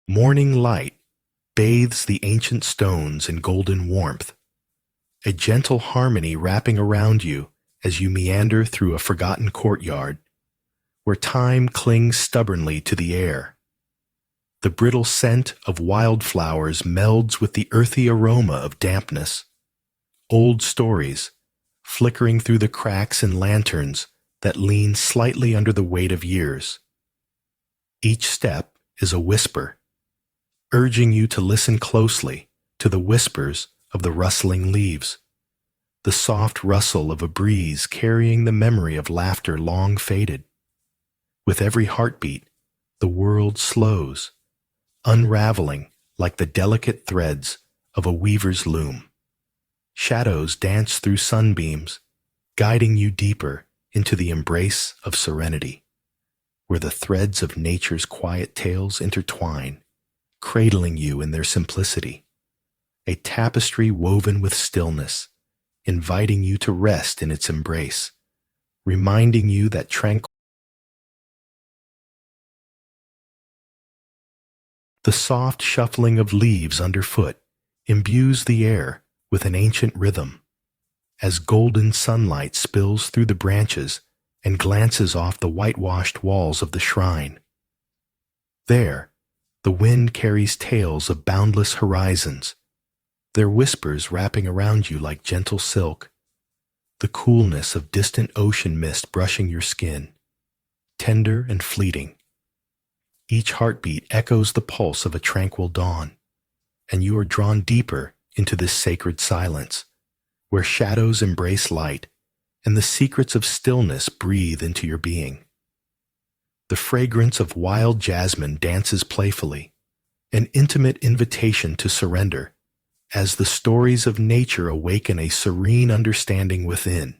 Morning light bathes the ancient stones in golden warmth, a gentle harmony wrapping around you as you meander through a forgotten courtyard, where time clings stubbornly to the air. The brittle scent of wildflowers melds with the earthy aroma of dampness. Old stories, flickering through the cracks in lanterns that lean slightly under the weight of years. Each step is a whisper, urging you to listen closely to the whispers of the rustling leaves, the soft rustle of a breeze carrying the memory of laughter long faded. With every heartbeat, the world slows, unraveling like the delicate threads of a weaver's loom. Shadows dance through sunbeams, guiding you deeper into the embrace of serenity, where the threads of nature's quiet tales intertwine, cradling you in their simplicity. A tapestry woven with stillness, inviting you to rest in its embrace, reminding you that the soft shuffling of leaves underfoot imbues the air with an ancient rhythm, as golden sunlight spills through the branches and glances off the whitewashed walls of the shrine. There, the wind carries tales of boundless horizons, their whispers wrapping around you like gentle silk, the coolness of distant ocean mist brushing your skin, tender and fleeting. Each heartbeat echoes the pulse of a tranquil dawn, and you are drawn deeper into this sacred silence, where shadows embrace light and the secrets of stillness breathe into your being. The fragrance of wild jasmine dances playfully, an intimate invitation to surrender, as the stories of nature awaken a serene understanding within,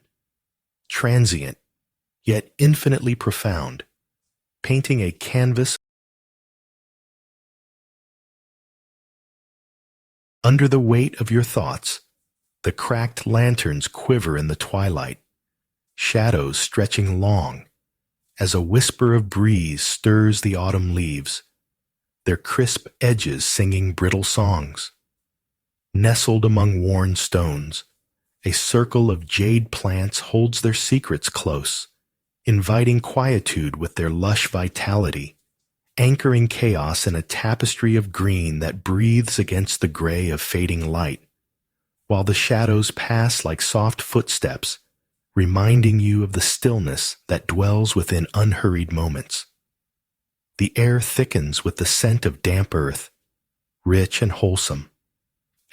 transient, yet infinitely profound, painting a canvas. Under the weight of your thoughts, the cracked lanterns quiver in the twilight, shadows stretching long, as a whisper of breeze stirs the autumn leaves, their crisp edges singing brittle songs. Nestled among worn stones, a circle of jade plants holds their secrets close, inviting quietude with their lush vitality, anchoring chaos in a tapestry of green that breathes against the gray of fading light, while the shadows pass like soft footsteps, reminding you of the stillness that dwells within unhurried moments. The air thickens with the scent of damp earth, rich and wholesome,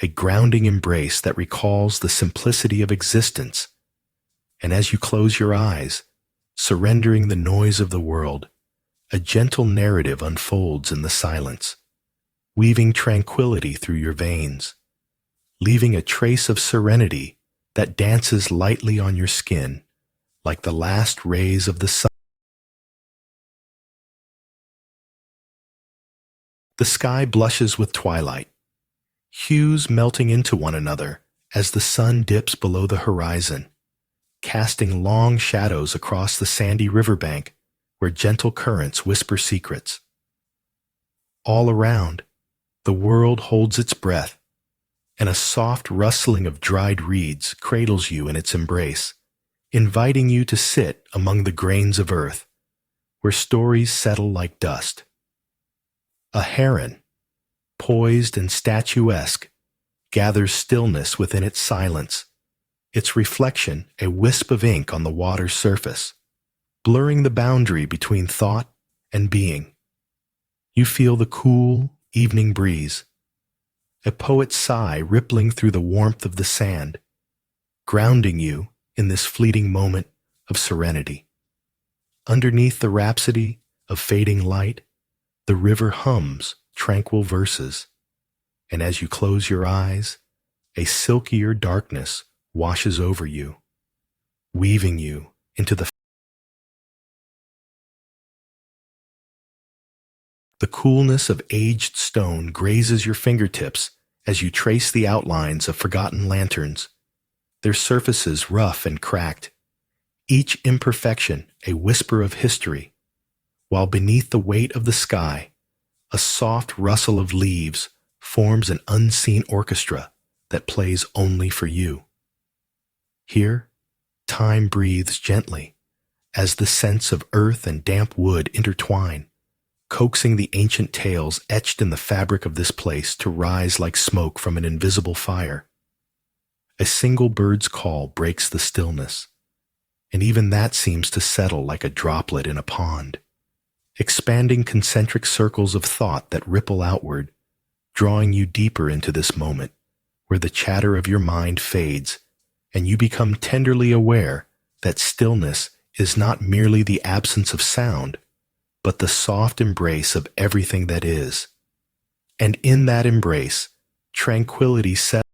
a grounding embrace that recalls the simplicity of existence. And as you close your eyes, surrendering the noise of the world, a gentle narrative unfolds in the silence, weaving tranquility through your veins, leaving a trace of serenity that dances lightly on your skin, like the last rays of the sun. The sky blushes with twilight, hues melting into one another as the sun dips below the horizon, casting long shadows across the sandy riverbank where gentle currents whisper secrets. All around, the world holds its breath, and a soft rustling of dried reeds cradles you in its embrace, inviting you to sit among the grains of earth, where stories settle like dust. A heron, poised and statuesque, gathers stillness within its silence, its reflection a wisp of ink on the water's surface, blurring the boundary between thought and being. You feel the cool, evening breeze, a poet's sigh rippling through the warmth of the sand, grounding you in this fleeting moment of serenity. Underneath the rhapsody of fading light, the river hums tranquil verses, and as you close your eyes, a silkier darkness washes over you, weaving you into the coolness of aged stone grazes your fingertips as you trace the outlines of forgotten lanterns, their surfaces rough and cracked, each imperfection a whisper of history, while beneath the weight of the sky, a soft rustle of leaves forms an unseen orchestra that plays only for you. Here, time breathes gently as the scents of earth and damp wood intertwine, coaxing the ancient tales etched in the fabric of this place to rise like smoke from an invisible fire. A single bird's call breaks the stillness, and even that seems to settle like a droplet in a pond, expanding concentric circles of thought that ripple outward, drawing you deeper into this moment where the chatter of your mind fades and you become tenderly aware that stillness is not merely the absence of sound, but the soft embrace of everything that is. And in that embrace, Tranquility settles.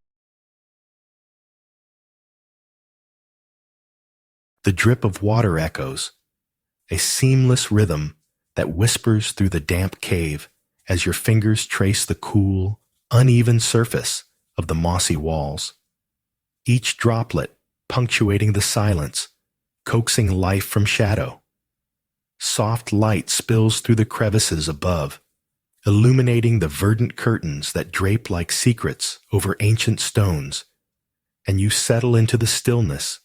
The drip of water echoes, a seamless rhythm that whispers through the damp cave as your fingers trace the cool, uneven surface of the mossy walls. Each droplet punctuating the silence, coaxing life from shadow. Soft light spills through the crevices above, illuminating the verdant curtains that drape like secrets over ancient stones, and you settle into the stillness,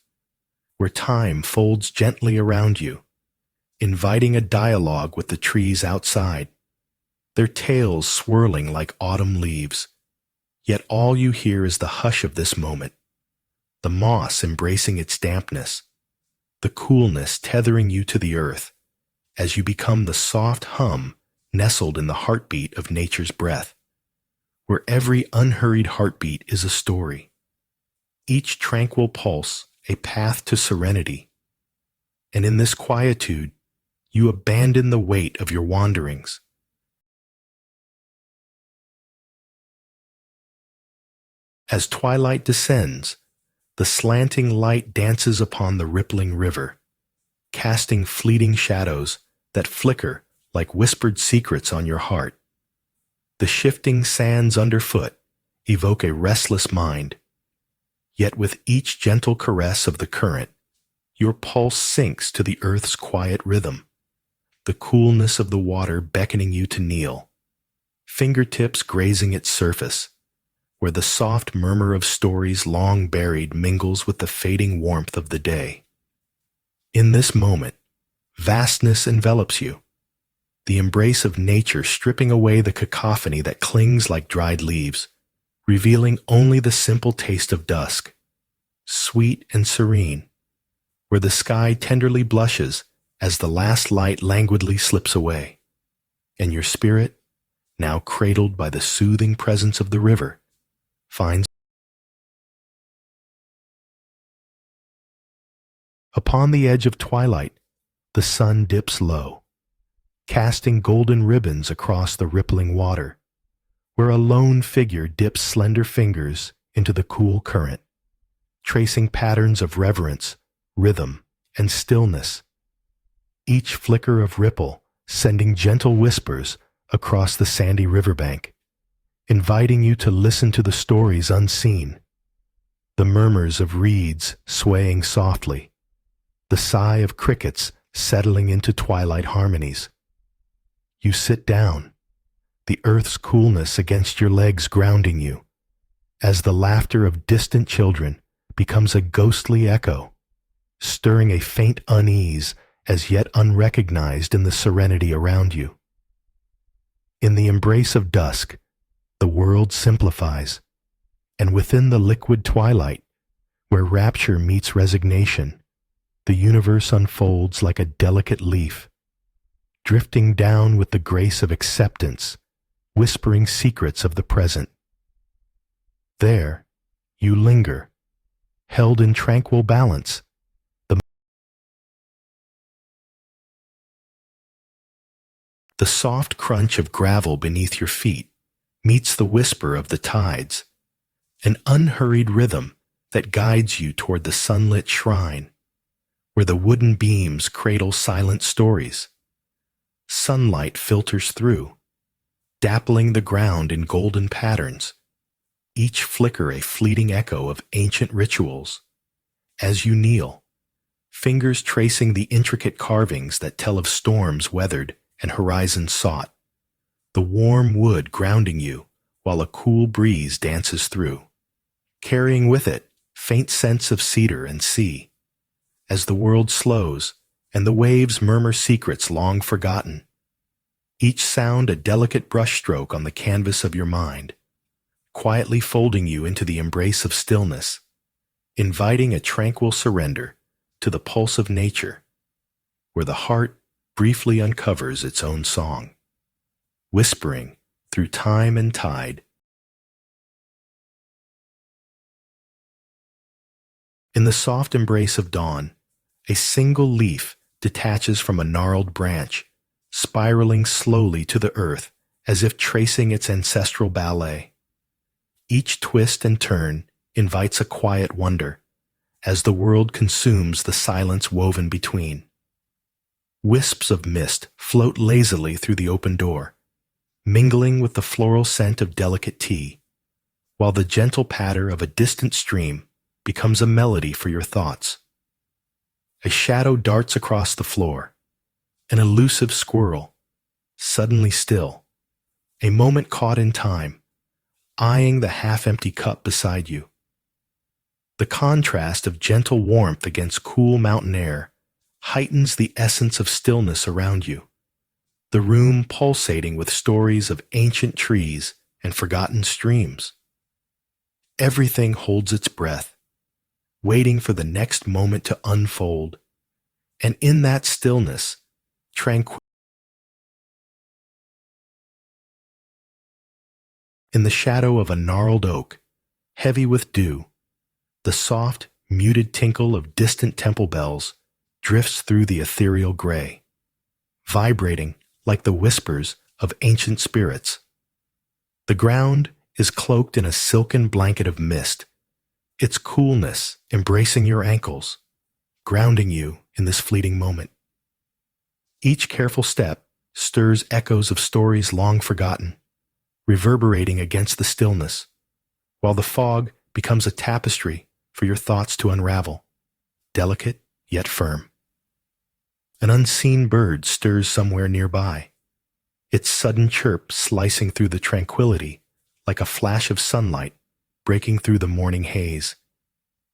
where time folds gently around you, inviting a dialogue with the trees outside, their tails swirling like autumn leaves. Yet all you hear is the hush of this moment, the moss embracing its dampness, the coolness tethering you to the earth, as you become the soft hum nestled in the heartbeat of nature's breath, where every unhurried heartbeat is a story, each tranquil pulse a path to serenity. And in this quietude, you abandon the weight of your wanderings. As twilight descends, the slanting light dances upon the rippling river, casting fleeting shadows that flicker like whispered secrets on your heart. The shifting sands underfoot evoke a restless mind, yet with each gentle caress of the current, your pulse sinks to the earth's quiet rhythm, the coolness of the water beckoning you to kneel, fingertips grazing its surface, where the soft murmur of stories long buried mingles with the fading warmth of the day. In this moment, vastness envelops you, the embrace of nature stripping away the cacophony that clings like dried leaves, revealing only the simple taste of dusk, sweet and serene, where the sky tenderly blushes as the last light languidly slips away, and your spirit, now cradled by the soothing presence of the river, finds. Upon the edge of twilight, the sun dips low, casting golden ribbons across the rippling water, where a lone figure dips slender fingers into the cool current, tracing patterns of reverence, rhythm, and stillness, each flicker of ripple sending gentle whispers across the sandy riverbank, inviting you to listen to the stories unseen, the murmurs of reeds swaying softly, the sigh of crickets settling into twilight harmonies. You sit down, the earth's coolness against your legs grounding you, as the laughter of distant children becomes a ghostly echo, stirring a faint unease as yet unrecognized in the serenity around you. In the embrace of dusk, the world simplifies, and within the liquid twilight, where rapture meets resignation, the universe unfolds like a delicate leaf, drifting down with the grace of acceptance, whispering secrets of the present. There, you linger, held in tranquil balance, the soft crunch of gravel beneath your feet meets the whisper of the tides, an unhurried rhythm that guides you toward the sunlit shrine, where the wooden beams cradle silent stories. Sunlight filters through, dappling the ground in golden patterns, each flicker a fleeting echo of ancient rituals. As you kneel, fingers tracing the intricate carvings that tell of storms weathered and horizons sought, the warm wood grounding you while a cool breeze dances through, carrying with it faint scents of cedar and sea. As the world slows and the waves murmur secrets long forgotten, each sound a delicate brushstroke on the canvas of your mind, quietly folding you into the embrace of stillness, inviting a tranquil surrender to the pulse of nature, where the heart briefly uncovers its own song, whispering through time and tide. In the soft embrace of dawn, a single leaf detaches from a gnarled branch, spiraling slowly to the earth as if tracing its ancestral ballet. Each twist and turn invites a quiet wonder, as the world consumes the silence woven between. Wisps of mist float lazily through the open door, mingling with the floral scent of delicate tea, while the gentle patter of a distant stream becomes a melody for your thoughts. A shadow darts across the floor, an elusive squirrel, suddenly still, a moment caught in time, eyeing the half-empty cup beside you. The contrast of gentle warmth against cool mountain air heightens the essence of stillness around you, the room pulsating with stories of ancient trees and forgotten streams. Everything holds its breath, waiting for the next moment to unfold, and in that stillness, tranquility. In the shadow of a gnarled oak, heavy with dew, the soft, muted tinkle of distant temple bells drifts through the ethereal gray, vibrating like the whispers of ancient spirits. The ground is cloaked in a silken blanket of mist, its coolness embracing your ankles, grounding you in this fleeting moment. Each careful step stirs echoes of stories long forgotten, reverberating against the stillness, while the fog becomes a tapestry for your thoughts to unravel, delicate yet firm. An unseen bird stirs somewhere nearby, its sudden chirp slicing through the tranquility like a flash of sunlight breaking through the morning haze.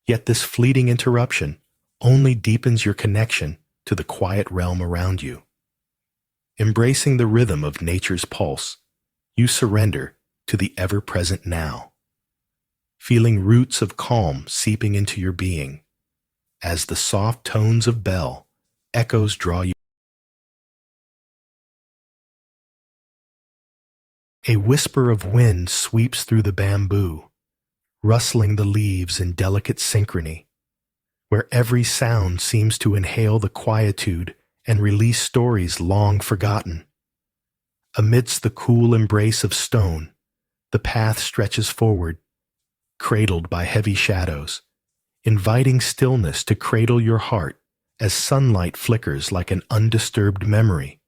Yet this fleeting interruption only deepens your connection to the quiet realm around you. Embracing the rhythm of nature's pulse, you surrender to the ever-present now, feeling roots of calm seeping into your being as the soft tones of bell echoes draw you. A whisper of wind sweeps through the bamboo, rustling the leaves in delicate synchrony, where every sound seems to inhale the quietude and release stories long forgotten. Amidst the cool embrace of stone, the path stretches forward, cradled by heavy shadows, inviting stillness to cradle your heart as sunlight flickers like an undisturbed memory,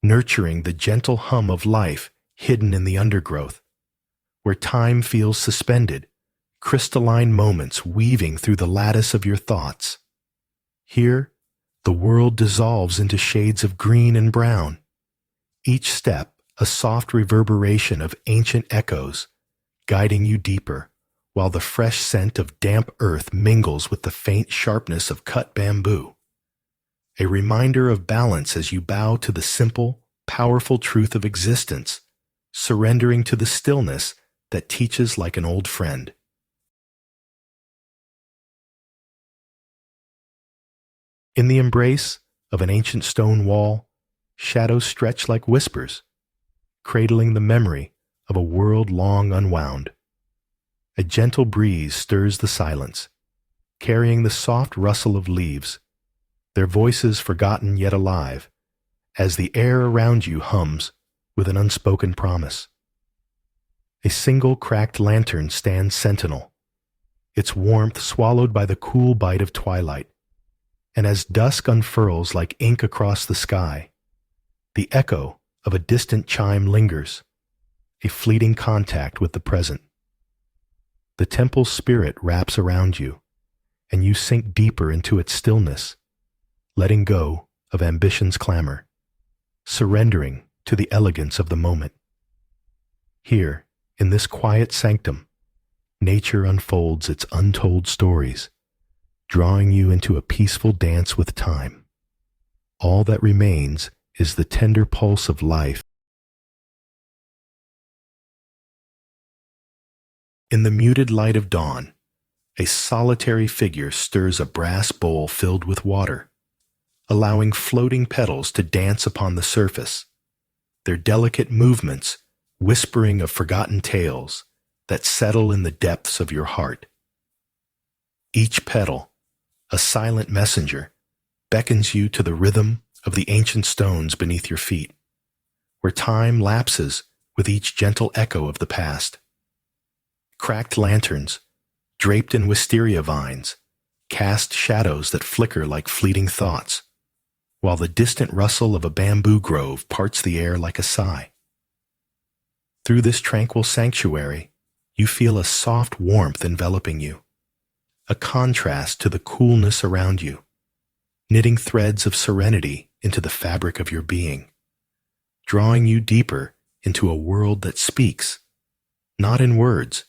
nurturing the gentle hum of life hidden in the undergrowth, where time feels suspended, crystalline moments weaving through the lattice of your thoughts. Here, the world dissolves into shades of green and brown, each step a soft reverberation of ancient echoes, guiding you deeper, while the fresh scent of damp earth mingles with the faint sharpness of cut bamboo. A reminder of balance as you bow to the simple, powerful truth of existence, surrendering to the stillness that teaches like an old friend. In the embrace of an ancient stone wall, shadows stretch like whispers, cradling the memory of a world long unwound. A gentle breeze stirs the silence, carrying the soft rustle of leaves, their voices forgotten yet alive, as the air around you hums with an unspoken promise. A single cracked lantern stands sentinel, its warmth swallowed by the cool bite of twilight, and as dusk unfurls like ink across the sky, the echo of a distant chime lingers, a fleeting contact with the present. The temple's spirit wraps around you, and you sink deeper into its stillness, letting go of ambition's clamor, surrendering to the elegance of the moment. Here, in this quiet sanctum, nature unfolds its untold stories, drawing you into a peaceful dance with time. All that remains is the tender pulse of life. In the muted light of dawn, a solitary figure stirs a brass bowl filled with water, allowing floating petals to dance upon the surface, their delicate movements whispering of forgotten tales that settle in the depths of your heart. Each petal, a silent messenger, beckons you to the rhythm of the ancient stones beneath your feet, where time lapses with each gentle echo of the past. Cracked lanterns, draped in wisteria vines, cast shadows that flicker like fleeting thoughts, while the distant rustle of a bamboo grove parts the air like a sigh. Through this tranquil sanctuary, you feel a soft warmth enveloping you, a contrast to the coolness around you, knitting threads of serenity into the fabric of your being, drawing you deeper into a world that speaks, not in words,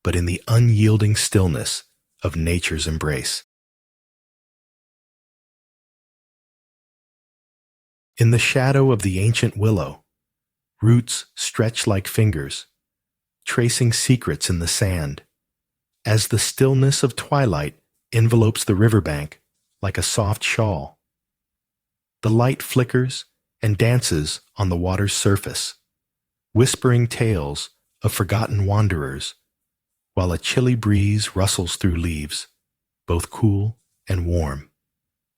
but in the unyielding stillness of nature's embrace. In the shadow of the ancient willow, roots stretch like fingers, tracing secrets in the sand, as the stillness of twilight envelopes the riverbank like a soft shawl. The light flickers and dances on the water's surface, whispering tales of forgotten wanderers, while a chilly breeze rustles through leaves, both cool and warm,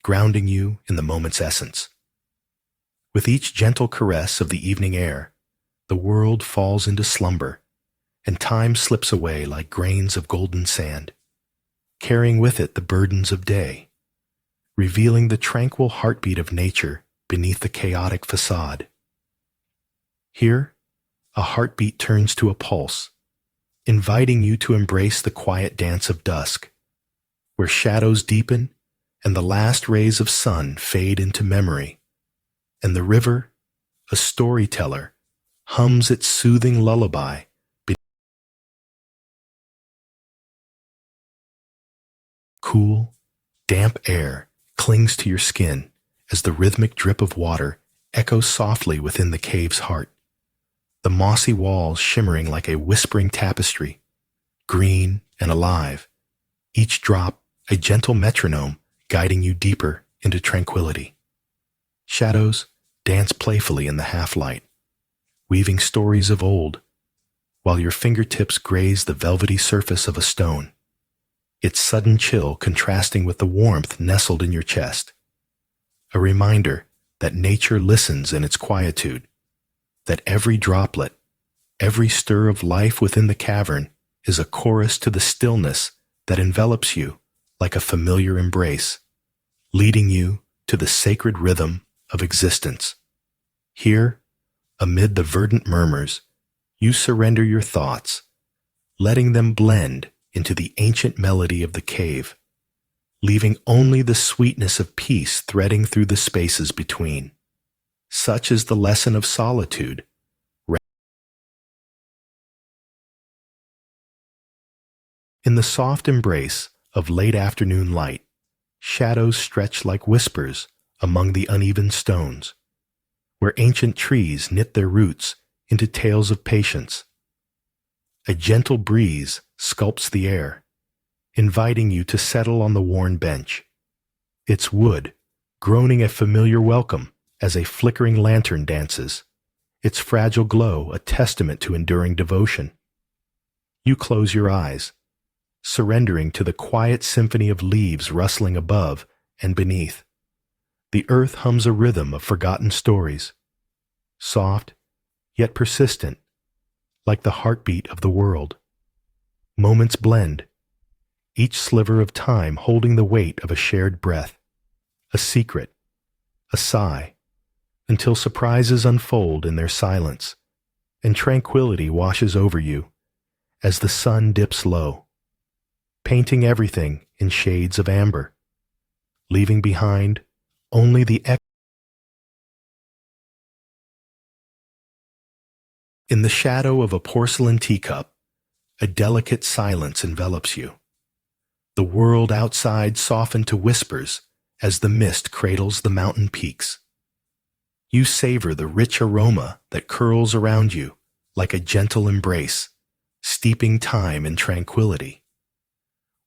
grounding you in the moment's essence. With each gentle caress of the evening air, the world falls into slumber, and time slips away like grains of golden sand, carrying with it the burdens of day, revealing the tranquil heartbeat of nature beneath the chaotic facade. Here, a heartbeat turns to a pulse, inviting you to embrace the quiet dance of dusk, where shadows deepen and the last rays of sun fade into memory, and the river, a storyteller, hums its soothing lullaby. Cool, damp air clings to your skin as the rhythmic drip of water echoes softly within the cave's heart, the mossy walls shimmering like a whispering tapestry, green and alive, each drop a gentle metronome guiding you deeper into tranquility. Shadows dance playfully in the half-light, weaving stories of old, while your fingertips graze the velvety surface of a stone, its sudden chill contrasting with the warmth nestled in your chest. A reminder that nature listens in its quietude, that every droplet, every stir of life within the cavern is a chorus to the stillness that envelops you like a familiar embrace, leading you to the sacred rhythm of existence. Here, amid the verdant murmurs, you surrender your thoughts, letting them blend into the ancient melody of the cave, leaving only the sweetness of peace threading through the spaces between. Such is the lesson of solitude. In the soft embrace of late afternoon light, shadows stretch like whispers among the uneven stones, where ancient trees knit their roots into tales of patience. A gentle breeze sculpts the air, inviting you to settle on the worn bench, its wood groaning a familiar welcome as a flickering lantern dances, its fragile glow a testament to enduring devotion. You close your eyes, surrendering to the quiet symphony of leaves rustling above and beneath. The earth hums a rhythm of forgotten stories, soft yet persistent, like the heartbeat of the world. Moments blend, each sliver of time holding the weight of a shared breath, a secret, a sigh, until surprises unfold in their silence, and tranquility washes over you as the sun dips low, painting everything in shades of amber, leaving behind only the echo. In the shadow of a porcelain teacup, a delicate silence envelops you. The world outside softened to whispers as the mist cradles the mountain peaks. You savor the rich aroma that curls around you like a gentle embrace, steeping time in tranquility.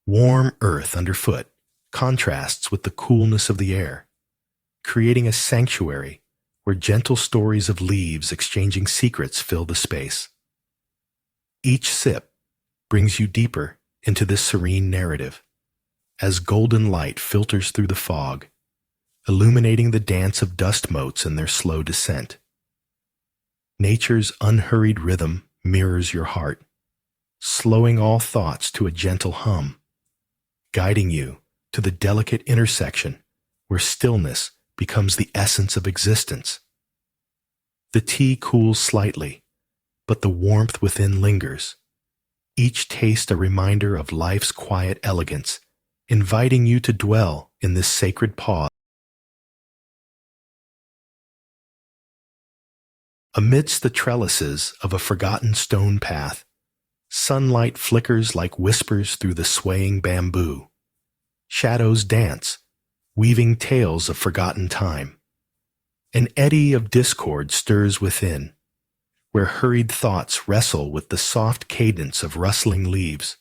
Warm earth underfoot contrasts with the coolness of the air, creating a sanctuary where gentle stories of leaves exchanging secrets fill the space. Each sip brings you deeper into this serene narrative, as golden light filters through the fog, illuminating the dance of dust motes in their slow descent. Nature's unhurried rhythm mirrors your heart, slowing all thoughts to a gentle hum, guiding you to the delicate intersection where stillness becomes the essence of existence. The tea cools slightly, but the warmth within lingers, each taste a reminder of life's quiet elegance, inviting you to dwell in this sacred pause. Amidst the trellises of a forgotten stone path, sunlight flickers like whispers through the swaying bamboo. Shadows dance, weaving tales of forgotten time. An eddy of discord stirs within, where hurried thoughts wrestle with the soft cadence of rustling leaves.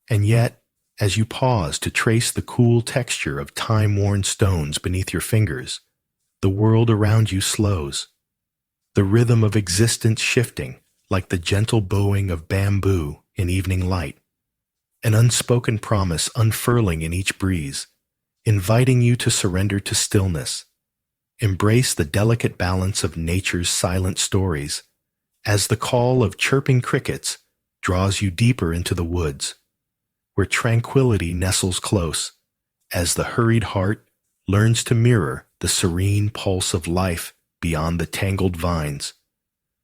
And yet, as you pause to trace the cool texture of time-worn stones beneath your fingers, the world around you slows, the rhythm of existence shifting like the gentle bowing of bamboo in evening light, an unspoken promise unfurling in each breeze, inviting you to surrender to stillness. Embrace the delicate balance of nature's silent stories, as the call of chirping crickets draws you deeper into the woods, where tranquility nestles close, as the hurried heart learns to mirror the serene pulse of life beyond the tangled vines,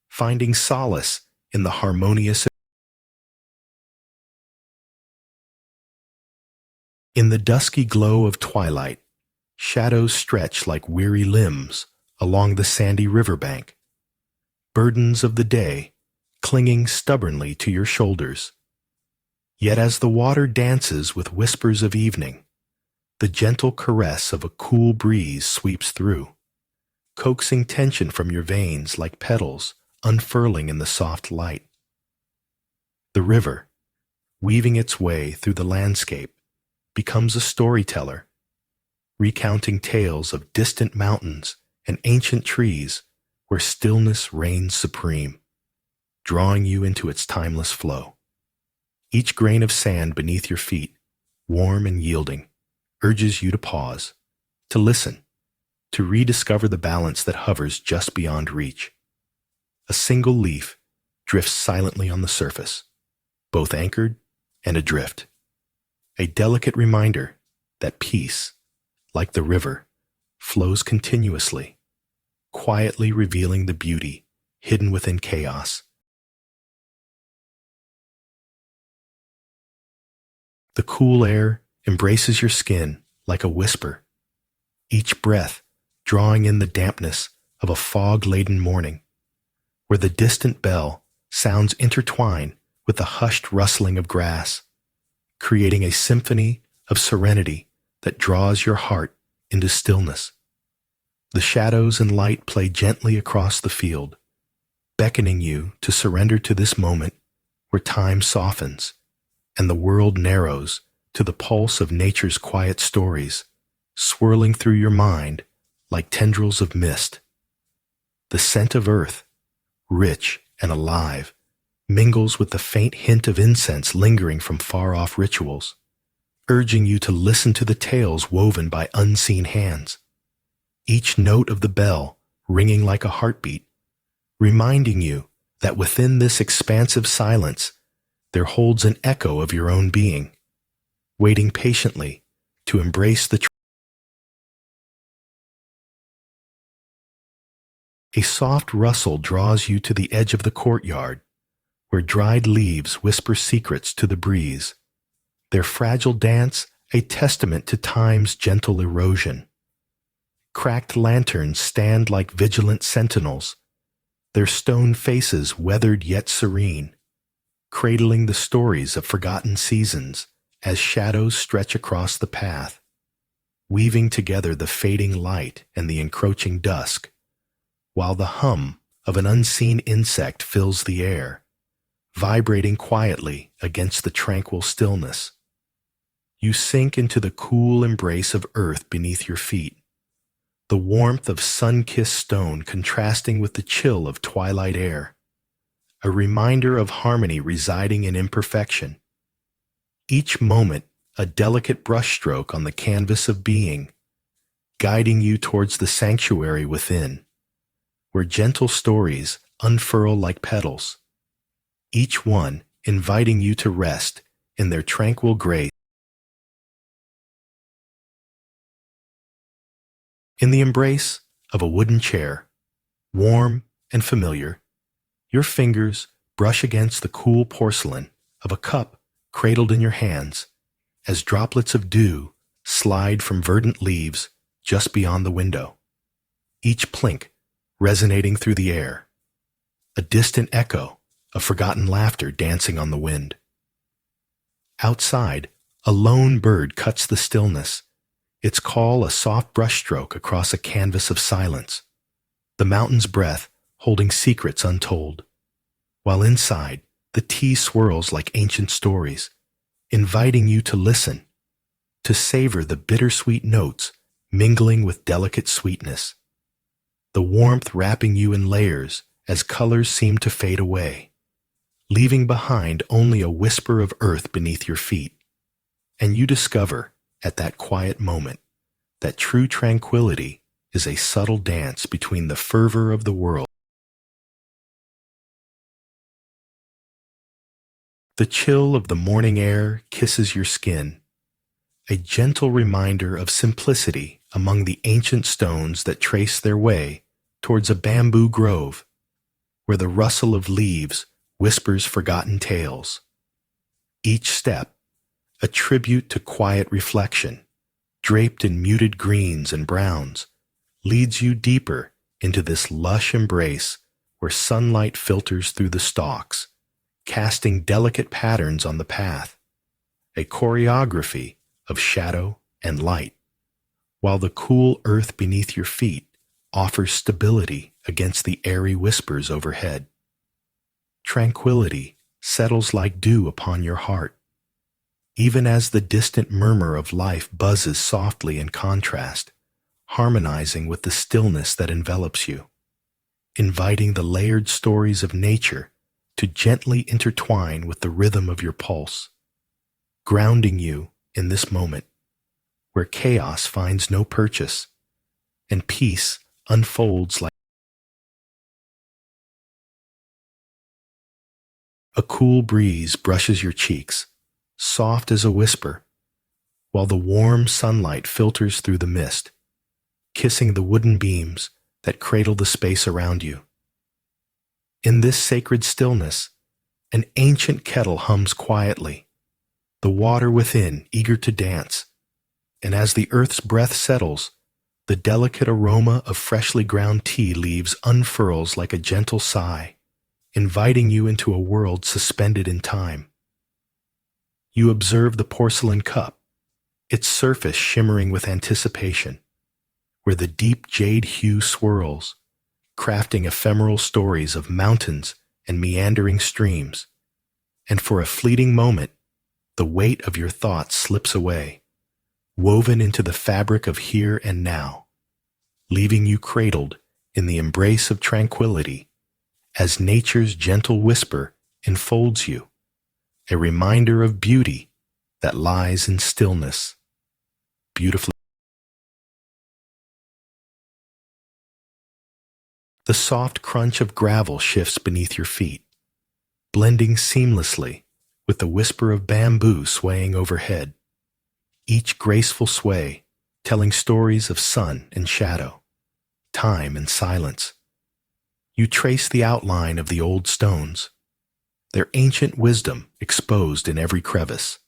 finding solace in the harmonious. In the dusky glow of twilight, shadows stretch like weary limbs along the sandy riverbank, burdens of the day clinging stubbornly to your shoulders. Yet as the water dances with whispers of evening, the gentle caress of a cool breeze sweeps through, coaxing tension from your veins like petals unfurling in the soft light. The river, weaving its way through the landscape, becomes a storyteller, recounting tales of distant mountains and ancient trees where stillness reigns supreme, drawing you into its timeless flow. Each grain of sand beneath your feet, warm and yielding, urges you to pause, to listen, to rediscover the balance that hovers just beyond reach. A single leaf drifts silently on the surface, both anchored and adrift. A delicate reminder that peace, like the river, flows continuously, quietly revealing the beauty hidden within chaos. The cool air embraces your skin like a whisper, each breath drawing in the dampness of a fog-laden morning, where the distant bell sounds intertwine with the hushed rustling of grass, creating a symphony of serenity that draws your heart into stillness. The shadows and light play gently across the field, beckoning you to surrender to this moment where time softens and the world narrows to the pulse of nature's quiet stories, swirling through your mind like tendrils of mist. The scent of earth, rich and alive, mingles with the faint hint of incense lingering from far-off rituals, urging you to listen to the tales woven by unseen hands. Each note of the bell ringing like a heartbeat, reminding you that within this expansive silence there holds an echo of your own being, waiting patiently to embrace the truth. A soft rustle draws you to the edge of the courtyard, where dried leaves whisper secrets to the breeze, their fragile dance a testament to time's gentle erosion. Cracked lanterns stand like vigilant sentinels, their stone faces weathered yet serene, cradling the stories of forgotten seasons as shadows stretch across the path, weaving together the fading light and the encroaching dusk, while the hum of an unseen insect fills the air, vibrating quietly against the tranquil stillness. You sink into the cool embrace of earth beneath your feet, the warmth of sun-kissed stone contrasting with the chill of twilight air, a reminder of harmony residing in imperfection. Each moment a delicate brushstroke on the canvas of being, guiding you towards the sanctuary within, where gentle stories unfurl like petals, each one inviting you to rest in their tranquil grace. In the embrace of a wooden chair, warm and familiar, your fingers brush against the cool porcelain of a cup cradled in your hands as droplets of dew slide from verdant leaves just beyond the window, each plink resonating through the air, a distant echo of forgotten laughter dancing on the wind. Outside, a lone bird cuts the stillness, its call a soft brushstroke across a canvas of silence, the mountain's breath holding secrets untold, while inside, the tea swirls like ancient stories, inviting you to listen, to savor the bittersweet notes mingling with delicate sweetness, the warmth wrapping you in layers as colors seem to fade away, leaving behind only a whisper of earth beneath your feet. And you discover, at that quiet moment, that true tranquility is a subtle dance between the fervor of the world. The chill of the morning air kisses your skin, a gentle reminder of simplicity among the ancient stones that trace their way towards a bamboo grove, where the rustle of leaves whispers forgotten tales. Each step, a tribute to quiet reflection, draped in muted greens and browns, leads you deeper into this lush embrace where sunlight filters through the stalks, casting delicate patterns on the path, a choreography of shadow and light, while the cool earth beneath your feet offers stability against the airy whispers overhead. Tranquility settles like dew upon your heart, even as the distant murmur of life buzzes softly in contrast, harmonizing with the stillness that envelops you, inviting the layered stories of nature to gently intertwine with the rhythm of your pulse, grounding you in this moment where chaos finds no purchase and peace unfolds like a cool breeze brushes your cheeks, soft as a whisper, while the warm sunlight filters through the mist, kissing the wooden beams that cradle the space around you. In this sacred stillness, an ancient kettle hums quietly, the water within eager to dance, and as the earth's breath settles, the delicate aroma of freshly ground tea leaves unfurls like a gentle sigh, inviting you into a world suspended in time. You observe the porcelain cup, its surface shimmering with anticipation, where the deep jade hue swirls, crafting ephemeral stories of mountains and meandering streams, and for a fleeting moment, the weight of your thoughts slips away, woven into the fabric of here and now, leaving you cradled in the embrace of tranquility as nature's gentle whisper enfolds you, a reminder of beauty that lies in stillness, beautifully. The soft crunch of gravel shifts beneath your feet, blending seamlessly with the whisper of bamboo swaying overhead, each graceful sway telling stories of sun and shadow, time and silence. You trace the outline of the old stones, their ancient wisdom exposed in every crevice,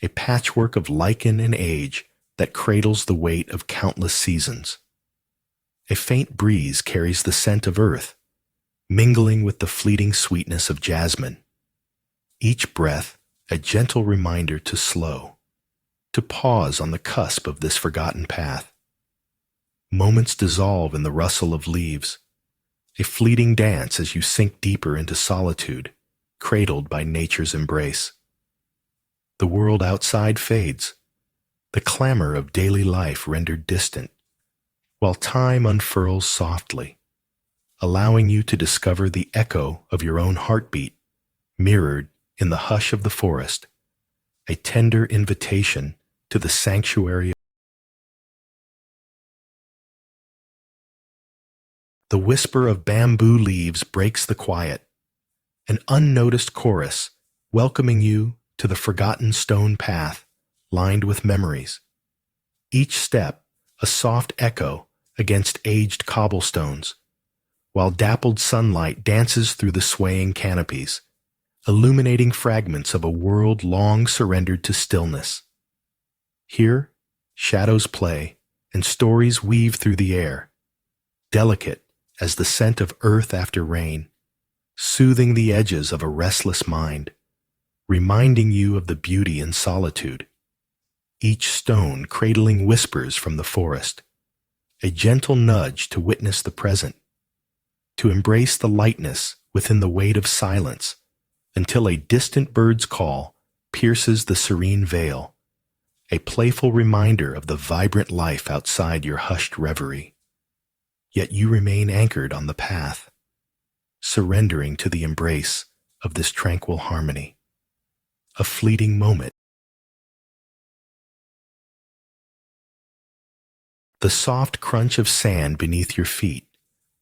a patchwork of lichen and age that cradles the weight of countless seasons. A faint breeze carries the scent of earth, mingling with the fleeting sweetness of jasmine. Each breath a gentle reminder to slow, to pause on the cusp of this forgotten path. Moments dissolve in the rustle of leaves, a fleeting dance as you sink deeper into solitude, cradled by nature's embrace. The world outside fades, the clamor of daily life rendered distant, while time unfurls softly, allowing you to discover the echo of your own heartbeat, mirrored in the hush of the forest, a tender invitation to the sanctuary. The whisper of bamboo leaves breaks the quiet, an unnoticed chorus welcoming you to the forgotten stone path lined with memories. Each step a soft echo against aged cobblestones, while dappled sunlight dances through the swaying canopies, illuminating fragments of a world long surrendered to stillness. Here, shadows play and stories weave through the air, delicate as the scent of earth after rain, soothing the edges of a restless mind, reminding you of the beauty in solitude. Each stone cradling whispers from the forest, a gentle nudge to witness the present, to embrace the lightness within the weight of silence until a distant bird's call pierces the serene veil, a playful reminder of the vibrant life outside your hushed reverie. Yet you remain anchored on the path, surrendering to the embrace of this tranquil harmony. A fleeting moment. The soft crunch of sand beneath your feet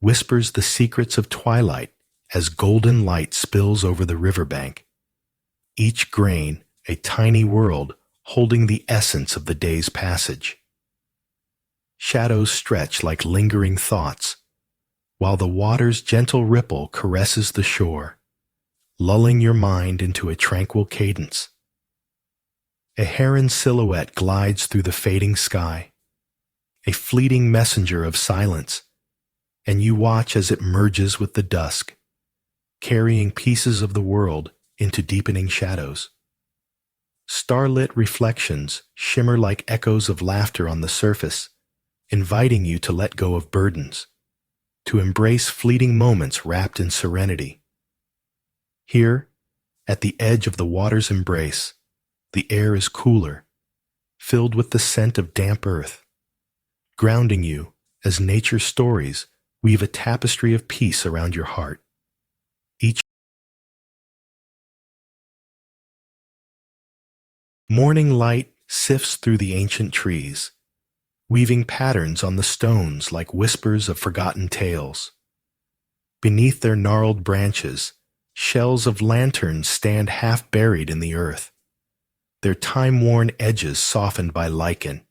whispers the secrets of twilight as golden light spills over the riverbank. Each grain a tiny world holding the essence of the day's passage. Shadows stretch like lingering thoughts, while the water's gentle ripple caresses the shore, lulling your mind into a tranquil cadence. A heron's silhouette glides through the fading sky, a fleeting messenger of silence, and you watch as it merges with the dusk, carrying pieces of the world into deepening shadows. Starlit reflections shimmer like echoes of laughter on the surface, inviting you to let go of burdens, to embrace fleeting moments wrapped in serenity. Here, at the edge of the water's embrace, the air is cooler, filled with the scent of damp earth, grounding you as nature's stories weave a tapestry of peace around your heart. Each morning light sifts through the ancient trees, weaving patterns on the stones like whispers of forgotten tales. Beneath their gnarled branches, shells of lanterns stand half buried in the earth, their time-worn edges softened by lichen,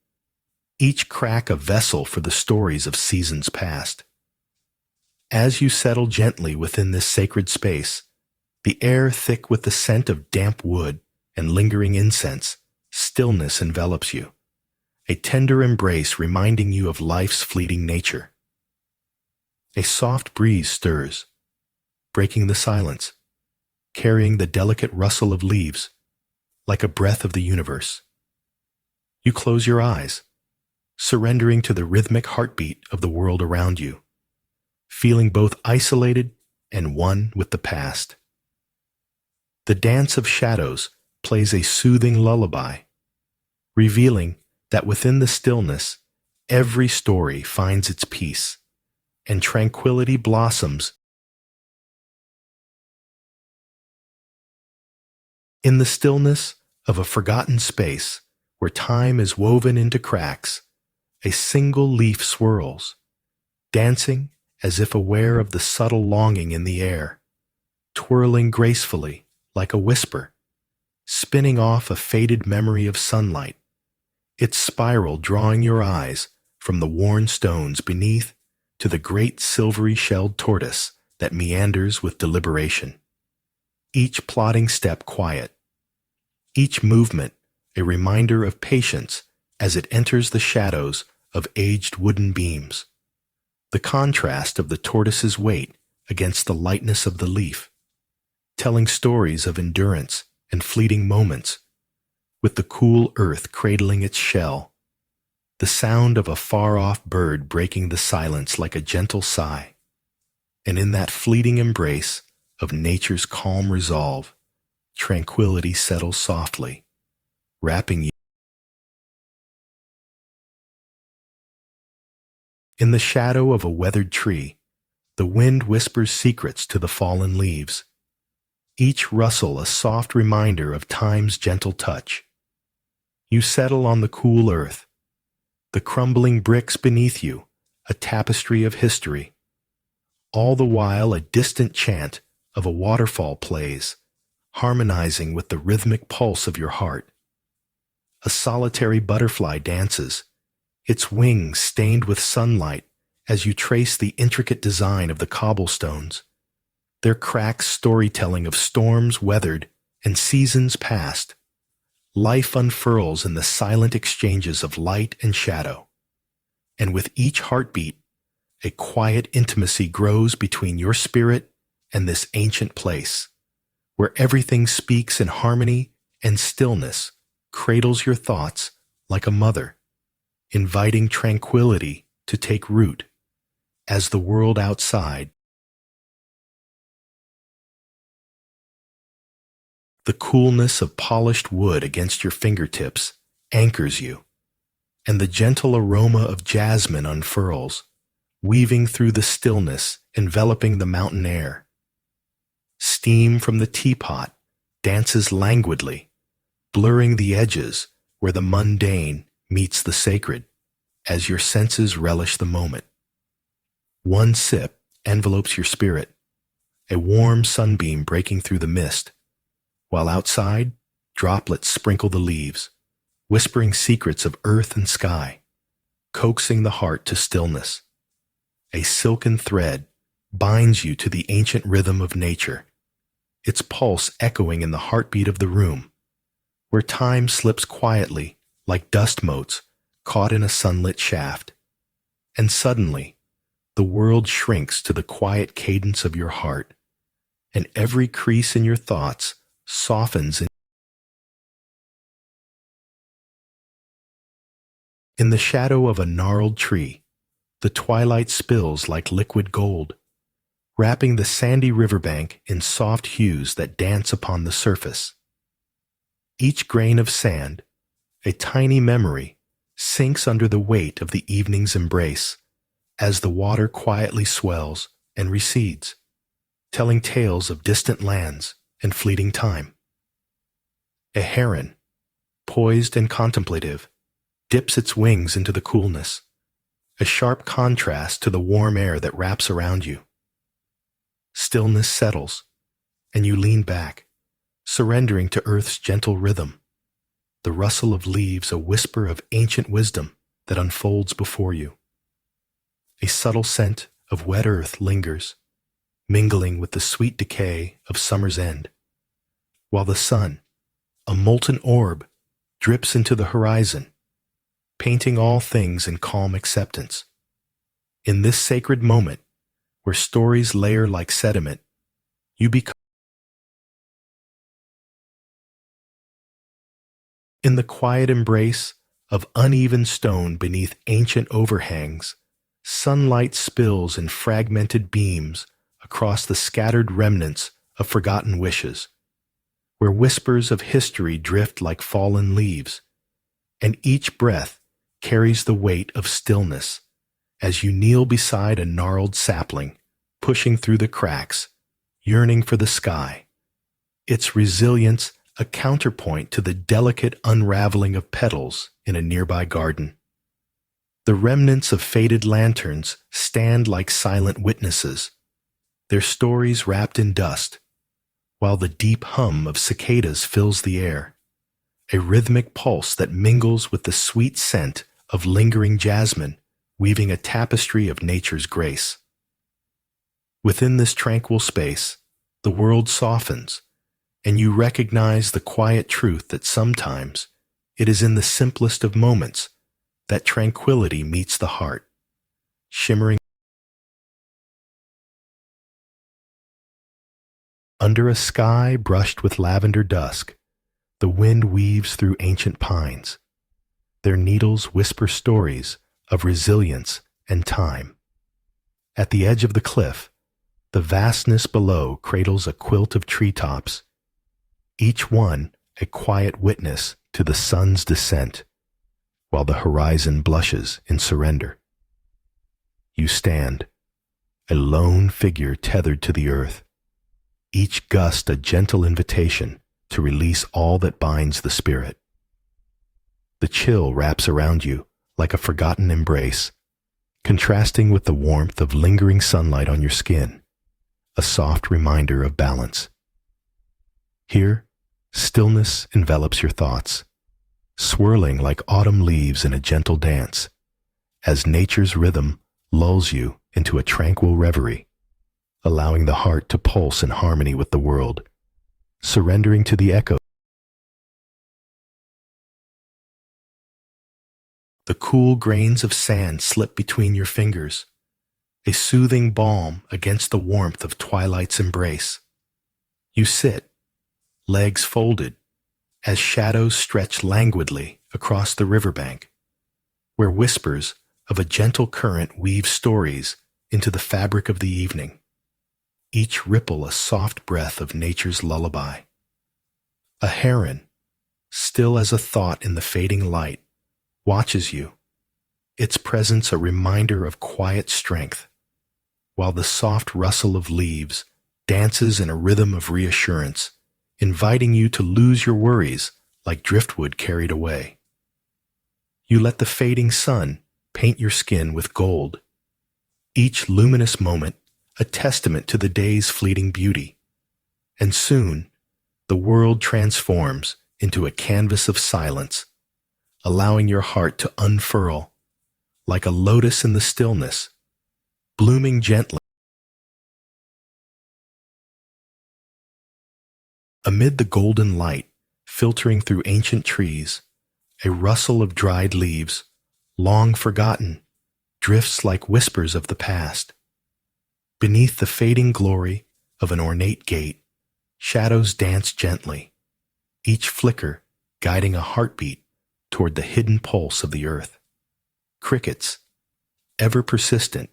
each crack a vessel for the stories of seasons past. As you settle gently within this sacred space, the air thick with the scent of damp wood and lingering incense, stillness envelops you, a tender embrace reminding you of life's fleeting nature. A soft breeze stirs, breaking the silence, carrying the delicate rustle of leaves, like a breath of the universe. You close your eyes, surrendering to the rhythmic heartbeat of the world around you, feeling both isolated and one with the past. The dance of shadows plays a soothing lullaby, revealing that within the stillness, every story finds its peace, and tranquility blossoms. In the stillness of a forgotten space, where time is woven into cracks, a single leaf swirls, dancing as if aware of the subtle longing in the air, twirling gracefully like a whisper, spinning off a faded memory of sunlight, its spiral drawing your eyes from the worn stones beneath to the great silvery-shelled tortoise that meanders with deliberation. Each plodding step quiet, each movement a reminder of patience as it enters the shadows of aged wooden beams. The contrast of the tortoise's weight against the lightness of the leaf, telling stories of endurance and fleeting moments, with the cool earth cradling its shell, the sound of a far-off bird breaking the silence like a gentle sigh, and in that fleeting embrace of nature's calm resolve, tranquility settles softly, wrapping you. In the shadow of a weathered tree, the wind whispers secrets to the fallen leaves, each rustle a soft reminder of time's gentle touch. You settle on the cool earth, the crumbling bricks beneath you, a tapestry of history. All the while a distant chant of a waterfall plays, harmonizing with the rhythmic pulse of your heart. A solitary butterfly dances, its wings stained with sunlight as you trace the intricate design of the cobblestones, their cracks storytelling of storms weathered and seasons past. Life unfurls in the silent exchanges of light and shadow, and with each heartbeat, a quiet intimacy grows between your spirit and this ancient place, where everything speaks in harmony and stillness cradles your thoughts like a mother, inviting tranquility to take root as the world outside. The coolness of polished wood against your fingertips anchors you, and the gentle aroma of jasmine unfurls, weaving through the stillness enveloping the mountain air. Steam from the teapot dances languidly, blurring the edges where the mundane meets the sacred, as your senses relish the moment. One sip envelopes your spirit, a warm sunbeam breaking through the mist, while outside, droplets sprinkle the leaves, whispering secrets of earth and sky, coaxing the heart to stillness. A silken thread binds you to the ancient rhythm of nature, its pulse echoing in the heartbeat of the room, where time slips quietly like dust motes caught in a sunlit shaft. And suddenly, the world shrinks to the quiet cadence of your heart, and every crease in your thoughts softens in the shadow of a gnarled tree. The twilight spills like liquid gold, wrapping the sandy riverbank in soft hues that dance upon the surface. Each grain of sand, a tiny memory, sinks under the weight of the evening's embrace as the water quietly swells and recedes, telling tales of distant lands and fleeting time. A heron, poised and contemplative, dips its wings into the coolness, a sharp contrast to the warm air that wraps around you. Stillness settles, and you lean back, surrendering to earth's gentle rhythm, the rustle of leaves a whisper of ancient wisdom that unfolds before you. A subtle scent of wet earth lingers, mingling with the sweet decay of summer's end, while the sun, a molten orb, drips into the horizon, painting all things in calm acceptance. In this sacred moment, where stories layer like sediment, you become in the quiet embrace of uneven stone beneath ancient overhangs. Sunlight spills in fragmented beams across the scattered remnants of forgotten wishes, where whispers of history drift like fallen leaves, and each breath carries the weight of stillness as you kneel beside a gnarled sapling, pushing through the cracks, yearning for the sky, its resilience a counterpoint to the delicate unraveling of petals in a nearby garden. The remnants of faded lanterns stand like silent witnesses, their stories wrapped in dust, while the deep hum of cicadas fills the air, a rhythmic pulse that mingles with the sweet scent of lingering jasmine, weaving a tapestry of nature's grace. Within this tranquil space, the world softens, and you recognize the quiet truth that sometimes it is in the simplest of moments that tranquility meets the heart, shimmering under a sky brushed with lavender dusk. The wind weaves through ancient pines. Their needles whisper stories of resilience and time. At the edge of the cliff, the vastness below cradles a quilt of treetops, each one a quiet witness to the sun's descent, while the horizon blushes in surrender. You stand, a lone figure tethered to the earth, each gust a gentle invitation to release all that binds the spirit. The chill wraps around you like a forgotten embrace, contrasting with the warmth of lingering sunlight on your skin, a soft reminder of balance. Here, stillness envelops your thoughts, swirling like autumn leaves in a gentle dance, as nature's rhythm lulls you into a tranquil reverie, allowing the heart to pulse in harmony with the world, surrendering to the echo. The cool grains of sand slip between your fingers, a soothing balm against the warmth of twilight's embrace. You sit, legs folded, as shadows stretch languidly across the riverbank, where whispers of a gentle current weave stories into the fabric of the evening, each ripple a soft breath of nature's lullaby. A heron, still as a thought in the fading light, watches you, its presence a reminder of quiet strength, while the soft rustle of leaves dances in a rhythm of reassurance, inviting you to lose your worries like driftwood carried away. You let the fading sun paint your skin with gold, each luminous moment a testament to the day's fleeting beauty, and soon the world transforms into a canvas of silence, allowing your heart to unfurl like a lotus in the stillness, blooming gently. Amid the golden light filtering through ancient trees, a rustle of dried leaves, long forgotten, drifts like whispers of the past. Beneath the fading glory of an ornate gate, shadows dance gently, each flicker guiding a heartbeat toward the hidden pulse of the earth. Crickets, ever persistent,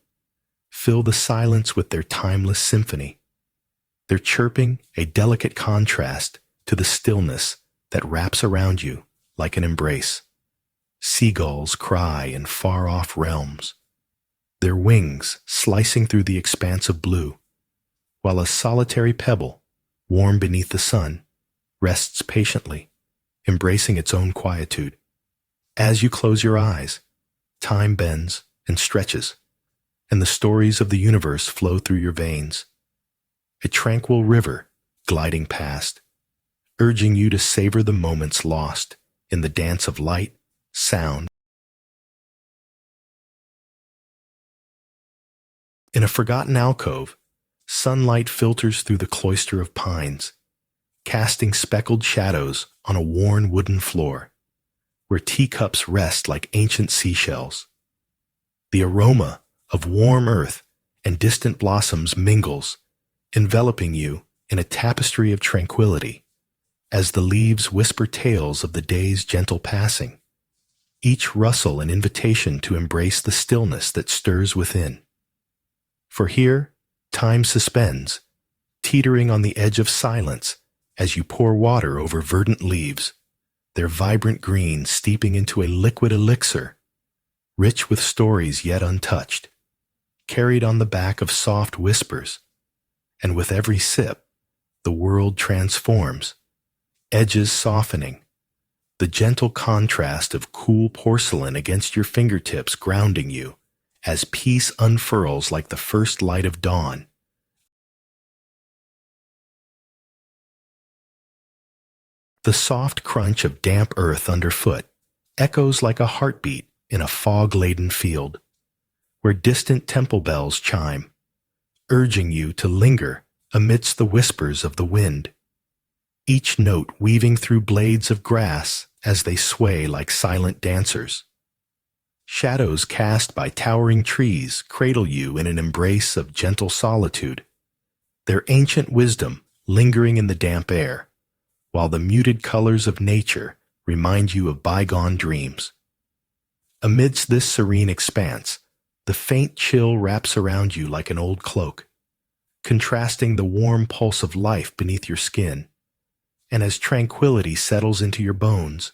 fill the silence with their timeless symphony, their chirping a delicate contrast to the stillness that wraps around you like an embrace. Seagulls cry in far-off realms, their wings slicing through the expanse of blue, while a solitary pebble, warm beneath the sun, rests patiently, embracing its own quietude. As you close your eyes, time bends and stretches, and the stories of the universe flow through your veins. A tranquil river gliding past, urging you to savor the moments lost in the dance of light, sound. In a forgotten alcove, sunlight filters through the cloister of pines, casting speckled shadows on a worn wooden floor, where teacups rest like ancient seashells. The aroma of warm earth and distant blossoms mingles, enveloping you in a tapestry of tranquility, as the leaves whisper tales of the day's gentle passing, each rustle an invitation to embrace the stillness that stirs within. For here, time suspends, teetering on the edge of silence as you pour water over verdant leaves, their vibrant green steeping into a liquid elixir, rich with stories yet untouched, carried on the back of soft whispers, and with every sip, the world transforms, edges softening, the gentle contrast of cool porcelain against your fingertips grounding you, as peace unfurls like the first light of dawn. The soft crunch of damp earth underfoot echoes like a heartbeat in a fog-laden field, where distant temple bells chime, urging you to linger amidst the whispers of the wind, each note weaving through blades of grass as they sway like silent dancers. Shadows cast by towering trees cradle you in an embrace of gentle solitude, their ancient wisdom lingering in the damp air, while the muted colors of nature remind you of bygone dreams. Amidst this serene expanse, the faint chill wraps around you like an old cloak, contrasting the warm pulse of life beneath your skin, and as tranquility settles into your bones,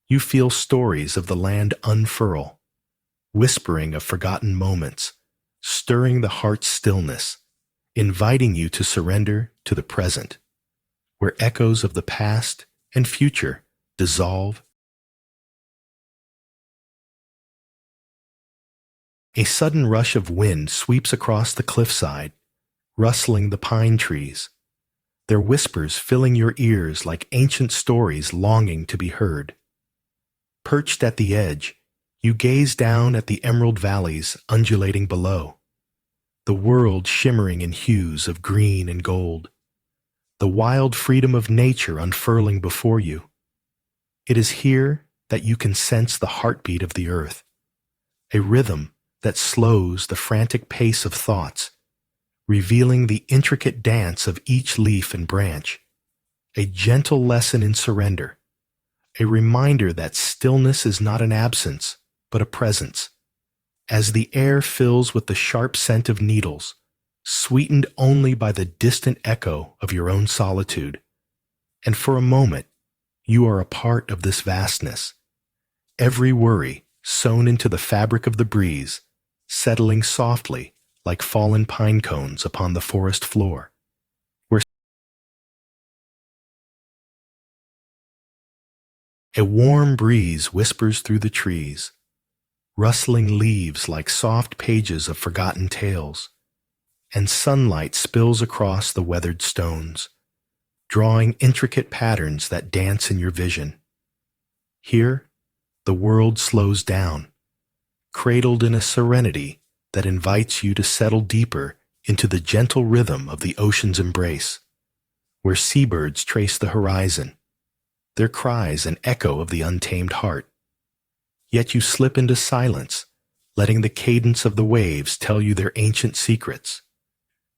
you feel stories of the land unfurl, whispering of forgotten moments, stirring the heart's stillness, inviting you to surrender to the present, where echoes of the past and future dissolve. A sudden rush of wind sweeps across the cliffside, rustling the pine trees, their whispers filling your ears like ancient stories longing to be heard. Perched at the edge, you gaze down at the emerald valleys undulating below, the world shimmering in hues of green and gold, the wild freedom of nature unfurling before you. It is here that you can sense the heartbeat of the earth, a rhythm that slows the frantic pace of thoughts, revealing the intricate dance of each leaf and branch, a gentle lesson in surrender, a reminder that stillness is not an absence, but a presence. As the air fills with the sharp scent of needles, sweetened only by the distant echo of your own solitude, and for a moment, you are a part of this vastness, every worry sewn into the fabric of the breeze, settling softly like fallen pine cones upon the forest floor, where a warm breeze whispers through the trees, rustling leaves like soft pages of forgotten tales, and sunlight spills across the weathered stones, drawing intricate patterns that dance in your vision. Here, the world slows down, cradled in a serenity that invites you to settle deeper into the gentle rhythm of the ocean's embrace, where seabirds trace the horizon, their cries an echo of the untamed heart. Yet you slip into silence, letting the cadence of the waves tell you their ancient secrets,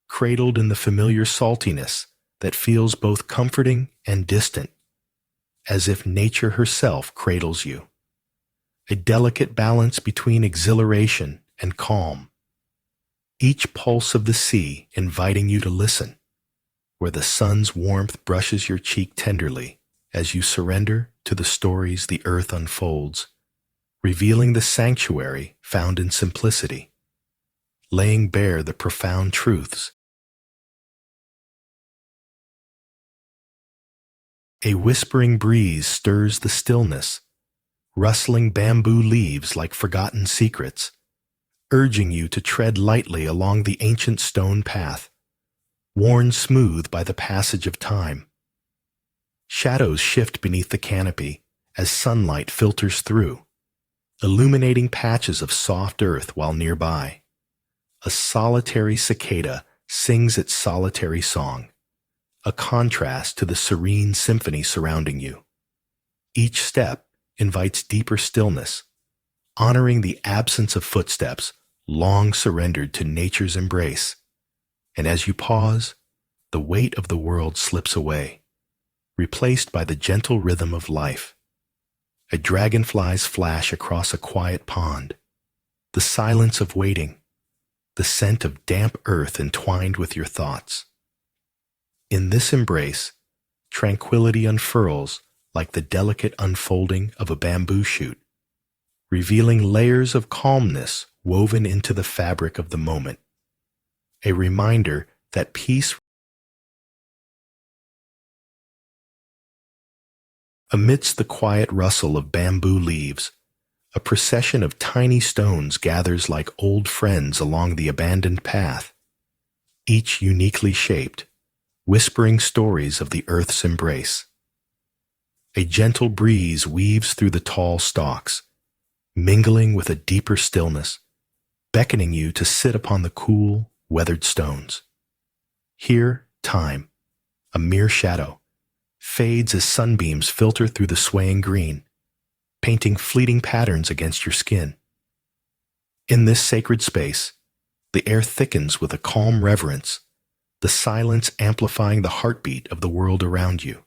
cradled in the familiar saltiness that feels both comforting and distant, as if nature herself cradles you. A delicate balance between exhilaration and calm, each pulse of the sea inviting you to listen, where the sun's warmth brushes your cheek tenderly as you surrender to the stories the earth unfolds, revealing the sanctuary found in simplicity, laying bare the profound truths. A whispering breeze stirs the stillness, rustling bamboo leaves like forgotten secrets, urging you to tread lightly along the ancient stone path, worn smooth by the passage of time. Shadows shift beneath the canopy as sunlight filters through, illuminating patches of soft earth while nearby. A solitary cicada sings its solitary song, a contrast to the serene symphony surrounding you. Each step invites deeper stillness, honoring the absence of footsteps long surrendered to nature's embrace. And as you pause, the weight of the world slips away, replaced by the gentle rhythm of life. A dragonfly's flash across a quiet pond, the silence of waiting, the scent of damp earth entwined with your thoughts. In this embrace, tranquility unfurls like the delicate unfolding of a bamboo shoot, revealing layers of calmness woven into the fabric of the moment, a reminder that peace. Amidst the quiet rustle of bamboo leaves, a procession of tiny stones gathers like old friends along the abandoned path, each uniquely shaped, whispering stories of the earth's embrace. A gentle breeze weaves through the tall stalks, mingling with a deeper stillness, beckoning you to sit upon the cool, weathered stones. Here, time, a mere shadow, fades as sunbeams filter through the swaying green, painting fleeting patterns against your skin. In this sacred space, the air thickens with a calm reverence, the silence amplifying the heartbeat of the world around you.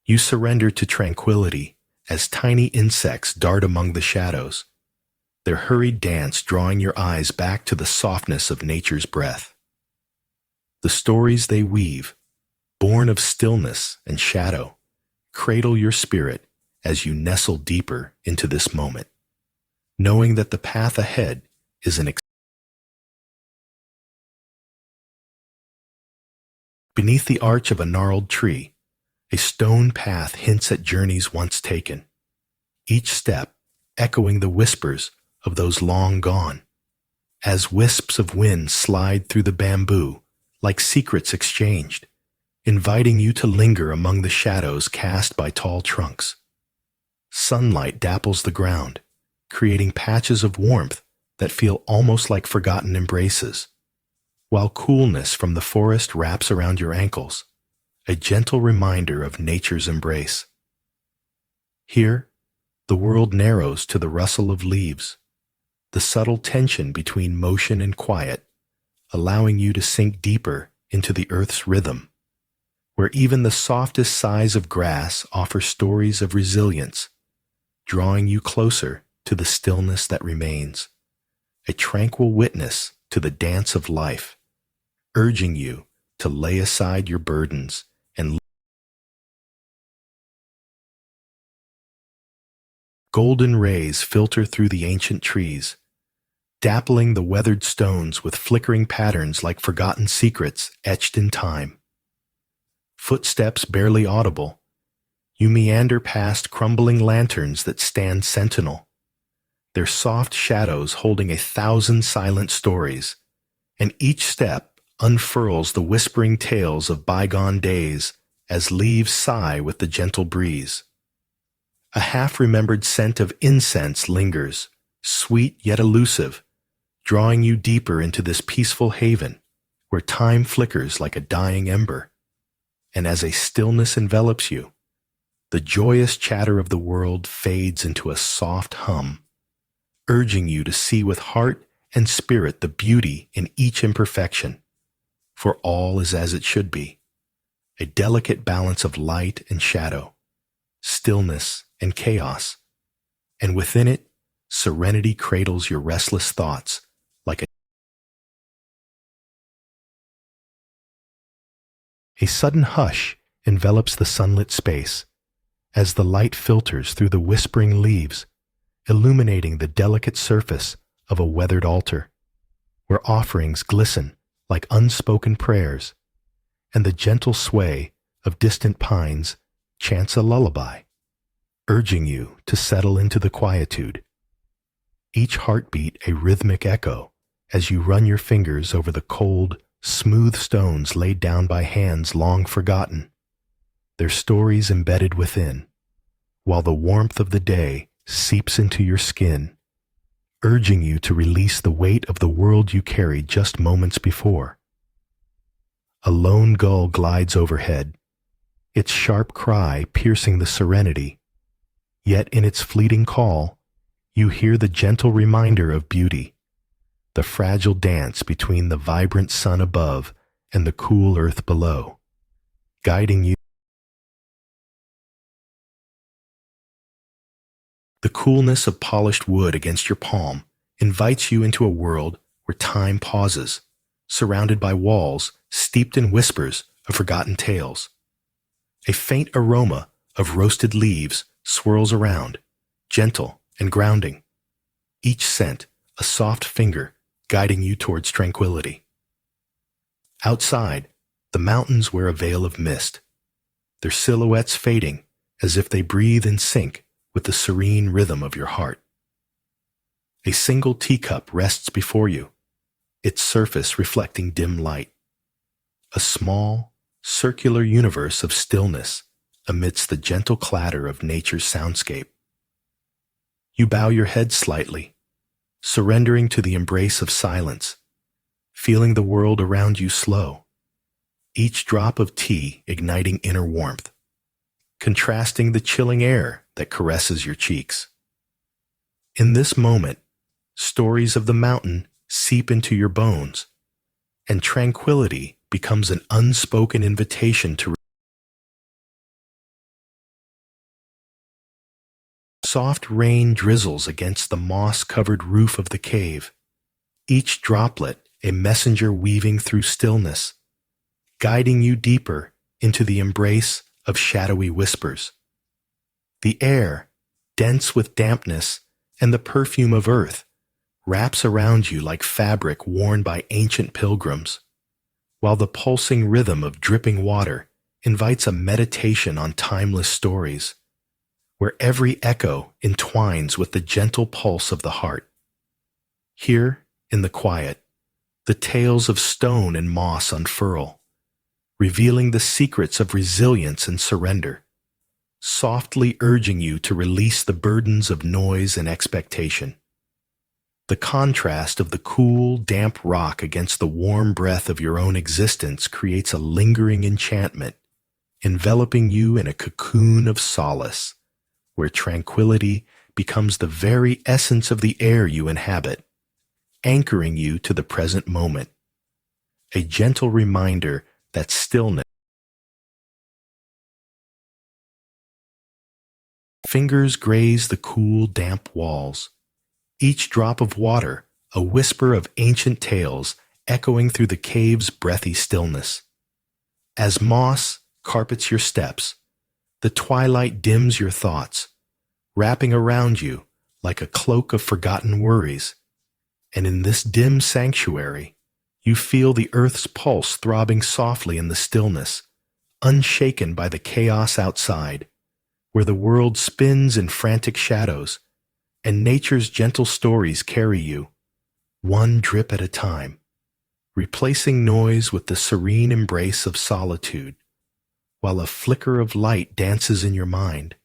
You surrender to tranquility as tiny insects dart among the shadows, their hurried dance drawing your eyes back to the softness of nature's breath. The stories they weave, born of stillness and shadow, cradle your spirit as you nestle deeper into this moment, knowing that the path ahead is beneath the arch of a gnarled tree. A stone path hints at journeys once taken, each step echoing the whispers of those long gone, as wisps of wind slide through the bamboo like secrets exchanged, inviting you to linger among the shadows cast by tall trunks. Sunlight dapples the ground, creating patches of warmth that feel almost like forgotten embraces, while coolness from the forest wraps around your ankles, a gentle reminder of nature's embrace. Here, the world narrows to the rustle of leaves, the subtle tension between motion and quiet, allowing you to sink deeper into the earth's rhythm, where even the softest sighs of grass offer stories of resilience, drawing you closer to the stillness that remains, a tranquil witness to the dance of life, urging you to lay aside your burdens and golden rays filter through the ancient trees, dappling the weathered stones with flickering patterns like forgotten secrets etched in time. Footsteps barely audible, you meander past crumbling lanterns that stand sentinel, their soft shadows holding 1,000 silent stories, and each step unfurls the whispering tales of bygone days as leaves sigh with the gentle breeze. A half-remembered scent of incense lingers, sweet yet elusive, drawing you deeper into this peaceful haven where time flickers like a dying ember. And as a stillness envelops you, the joyous chatter of the world fades into a soft hum, urging you to see with heart and spirit the beauty in each imperfection, for all is as it should be, a delicate balance of light and shadow, stillness and chaos, and within it, serenity cradles your restless thoughts like a sudden hush envelops the sunlit space as the light filters through the whispering leaves, illuminating the delicate surface of a weathered altar, where offerings glisten like unspoken prayers, and the gentle sway of distant pines chants a lullaby, urging you to settle into the quietude. Each heartbeat a rhythmic echo as you run your fingers over the cold, smooth stones laid down by hands long forgotten, their stories embedded within, while the warmth of the day seeps into your skin, urging you to release the weight of the world you carried just moments before. A lone gull glides overhead, its sharp cry piercing the serenity, yet in its fleeting call, you hear the gentle reminder of beauty, the fragile dance between the vibrant sun above and the cool earth below, guiding you. The coolness of polished wood against your palm invites you into a world where time pauses, surrounded by walls steeped in whispers of forgotten tales. A faint aroma of roasted leaves swirls around, gentle and grounding, each scent a soft finger guiding you towards tranquility. Outside, the mountains wear a veil of mist, their silhouettes fading as if they breathe in sync with the serene rhythm of your heart. A single teacup rests before you, its surface reflecting dim light. A small, circular universe of stillness amidst the gentle clatter of nature's soundscape. You bow your head slightly, surrendering to the embrace of silence, feeling the world around you slow, each drop of tea igniting inner warmth, contrasting the chilling air that caresses your cheeks. In this moment, stories of the mountain seep into your bones, and tranquility becomes an unspoken invitation to soft rain drizzles against the moss-covered roof of the cave, each droplet a messenger weaving through stillness, guiding you deeper into the embrace of shadowy whispers. The air, dense with dampness and the perfume of earth, wraps around you like fabric worn by ancient pilgrims, while the pulsing rhythm of dripping water invites a meditation on timeless stories, where every echo entwines with the gentle pulse of the heart. Here, in the quiet, the tales of stone and moss unfurl, revealing the secrets of resilience and surrender, softly urging you to release the burdens of noise and expectation. The contrast of the cool, damp rock against the warm breath of your own existence creates a lingering enchantment, enveloping you in a cocoon of solace, where tranquility becomes the very essence of the air you inhabit, anchoring you to the present moment. A gentle reminder that stillness. Fingers graze the cool, damp walls. Each drop of water, a whisper of ancient tales echoing through the cave's breathy stillness. As moss carpets your steps, the twilight dims your thoughts, wrapping around you like a cloak of forgotten worries. And in this dim sanctuary, you feel the earth's pulse throbbing softly in the stillness, unshaken by the chaos outside, where the world spins in frantic shadows, and nature's gentle stories carry you, one drip at a time, replacing noise with the serene embrace of solitude, while a flicker of light dances in your mind,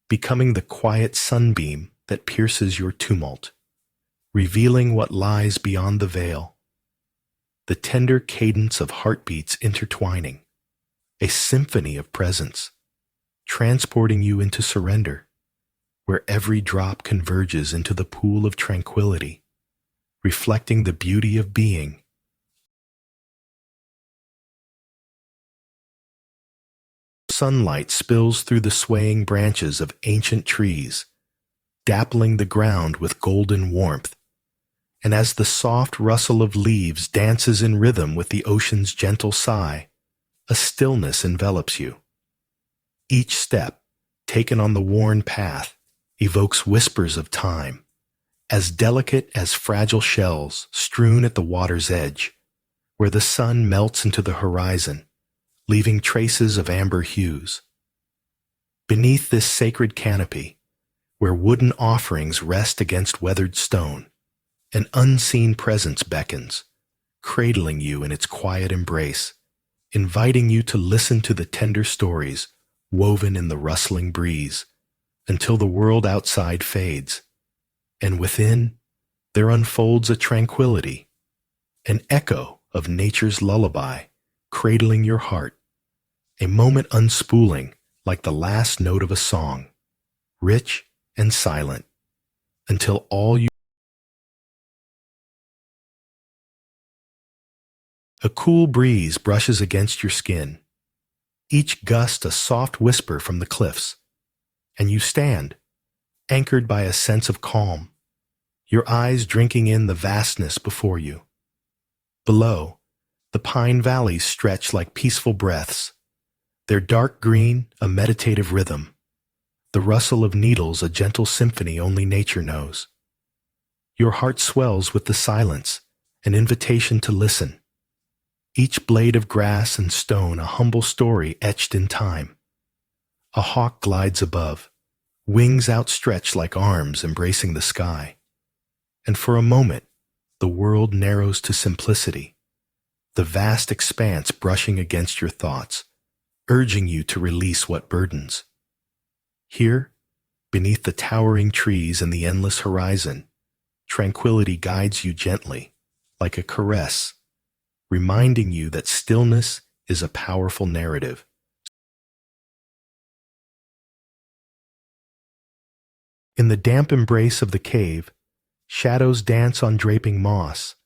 becoming the quiet sunbeam that pierces your tumult, revealing what lies beyond the veil. The tender cadence of heartbeats intertwining, a symphony of presence, transporting you into surrender, where every drop converges into the pool of tranquility, reflecting the beauty of being. Sunlight spills through the swaying branches of ancient trees, dappling the ground with golden warmth, and as the soft rustle of leaves dances in rhythm with the ocean's gentle sigh, a stillness envelops you. Each step, taken on the worn path, evokes whispers of time, as delicate as fragile shells strewn at the water's edge, where the sun melts into the horizon, leaving traces of amber hues. Beneath this sacred canopy, where wooden offerings rest against weathered stone, an unseen presence beckons, cradling you in its quiet embrace, inviting you to listen to the tender stories woven in the rustling breeze, until the world outside fades, and within there unfolds a tranquility, an echo of nature's lullaby, cradling your heart, a moment unspooling like the last note of a song, rich and silent, until all you. A cool breeze brushes against your skin, each gust a soft whisper from the cliffs, and you stand, anchored by a sense of calm, your eyes drinking in the vastness before you. Below, the pine valleys stretch like peaceful breaths, their dark green a meditative rhythm, the rustle of needles a gentle symphony only nature knows. Your heart swells with the silence, an invitation to listen. Each blade of grass and stone a humble story etched in time. A hawk glides above, wings outstretched like arms embracing the sky. And for a moment, the world narrows to simplicity, the vast expanse brushing against your thoughts, urging you to release what burdens. Here, beneath the towering trees and the endless horizon, tranquility guides you gently, like a caress, reminding you that stillness is a powerful narrative. In the damp embrace of the cave, shadows dance on draping moss,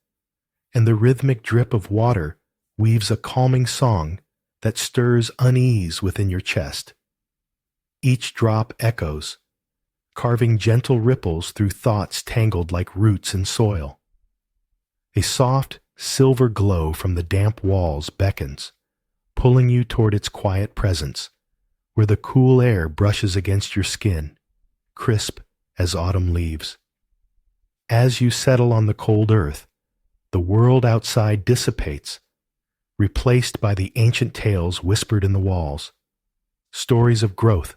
and the rhythmic drip of water weaves a calming song that stirs unease within your chest. Each drop echoes, carving gentle ripples through thoughts tangled like roots in soil. A soft, silver glow from the damp walls beckons, pulling you toward its quiet presence, where the cool air brushes against your skin, crisp as autumn leaves. As you settle on the cold earth, the world outside dissipates, replaced by the ancient tales whispered in the walls, stories of growth,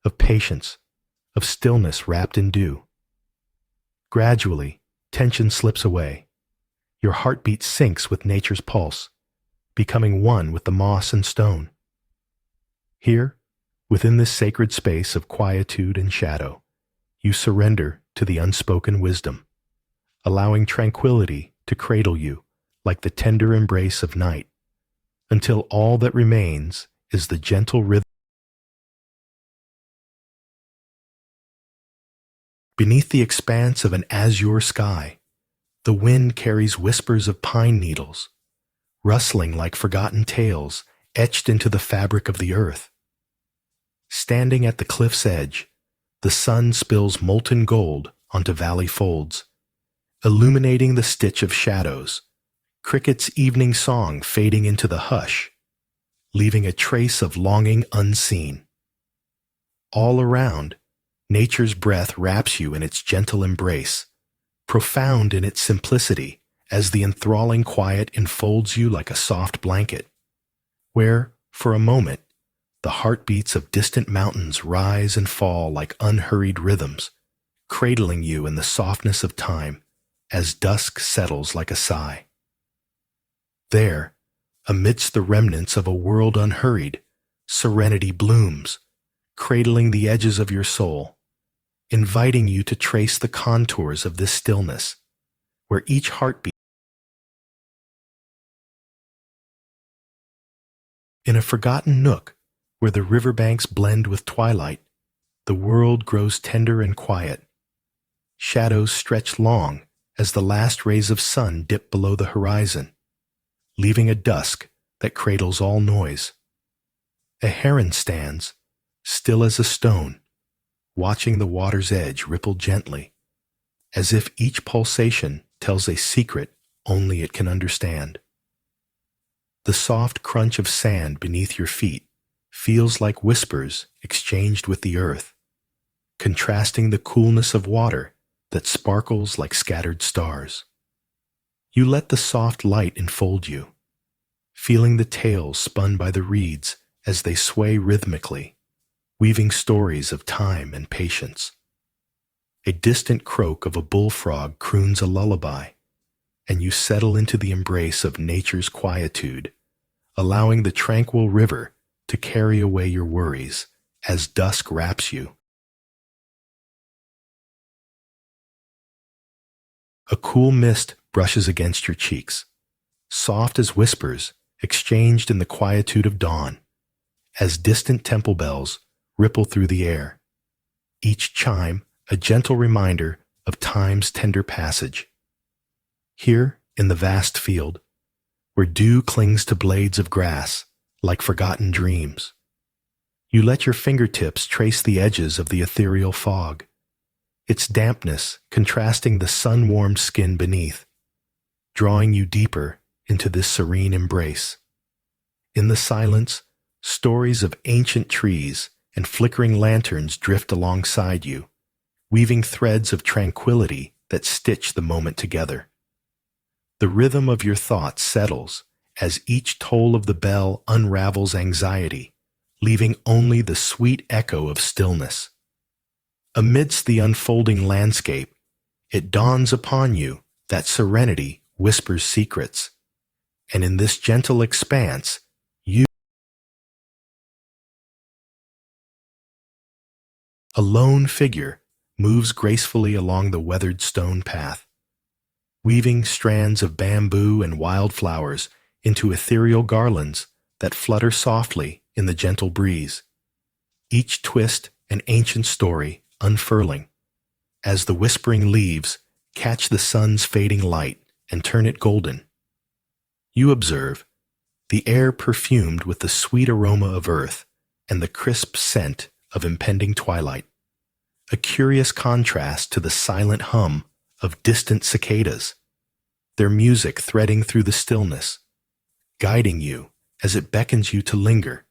of patience, of stillness wrapped in dew. Gradually, tension slips away. Your heartbeat syncs with nature's pulse, becoming one with the moss and stone. Here, within this sacred space of quietude and shadow, you surrender to the unspoken wisdom, allowing tranquility to cradle you like the tender embrace of night, until all that remains is the gentle rhythm. Beneath the expanse of an azure sky, the wind carries whispers of pine needles, rustling like forgotten tales etched into the fabric of the earth. Standing at the cliff's edge, the sun spills molten gold onto valley folds, illuminating the stitch of shadows, cricket's evening song fading into the hush, leaving a trace of longing unseen. All around, nature's breath wraps you in its gentle embrace, profound in its simplicity as the enthralling quiet enfolds you like a soft blanket, where, for a moment, the heartbeats of distant mountains rise and fall like unhurried rhythms, cradling you in the softness of time as dusk settles like a sigh. There, amidst the remnants of a world unhurried, serenity blooms, cradling the edges of your soul, inviting you to trace the contours of this stillness, where each heartbeat. In a forgotten nook, where the riverbanks blend with twilight, the world grows tender and quiet. Shadows stretch long as the last rays of sun dip below the horizon, leaving a dusk that cradles all noise. A heron stands, still as a stone, watching the water's edge ripple gently, as if each pulsation tells a secret only it can understand. The soft crunch of sand beneath your feet feels like whispers exchanged with the earth, contrasting the coolness of water that sparkles like scattered stars. You let the soft light enfold you, feeling the tails spun by the reeds as they sway rhythmically, weaving stories of time and patience. A distant croak of a bullfrog croons a lullaby, and you settle into the embrace of nature's quietude, allowing the tranquil river to carry away your worries as dusk wraps you. A cool mist brushes against your cheeks, soft as whispers exchanged in the quietude of dawn, as distant temple bells ripple through the air, each chime a gentle reminder of time's tender passage. Here, in the vast field, where dew clings to blades of grass like forgotten dreams, you let your fingertips trace the edges of the ethereal fog, its dampness contrasting the sun-warmed skin beneath, drawing you deeper into this serene embrace. In the silence, stories of ancient trees and flickering lanterns drift alongside you, weaving threads of tranquility that stitch the moment together. The rhythm of your thoughts settles as each toll of the bell unravels anxiety, leaving only the sweet echo of stillness. Amidst the unfolding landscape, it dawns upon you that serenity whispers secrets, and in this gentle expanse, a lone figure moves gracefully along the weathered stone path, weaving strands of bamboo and wildflowers into ethereal garlands that flutter softly in the gentle breeze, each twist an ancient story unfurling, as the whispering leaves catch the sun's fading light and turn it golden. You observe, the air perfumed with the sweet aroma of earth and the crisp scent of impending twilight, a curious contrast to the silent hum of distant cicadas, their music threading through the stillness, guiding you as it beckons you to linger,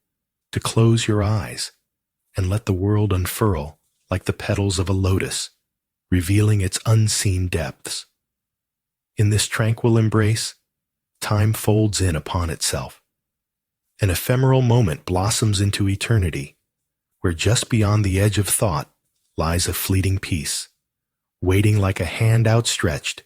to close your eyes, and let the world unfurl like the petals of a lotus, revealing its unseen depths. In this tranquil embrace, time folds in upon itself. An ephemeral moment blossoms into eternity, where just beyond the edge of thought lies a fleeting peace, waiting like a hand outstretched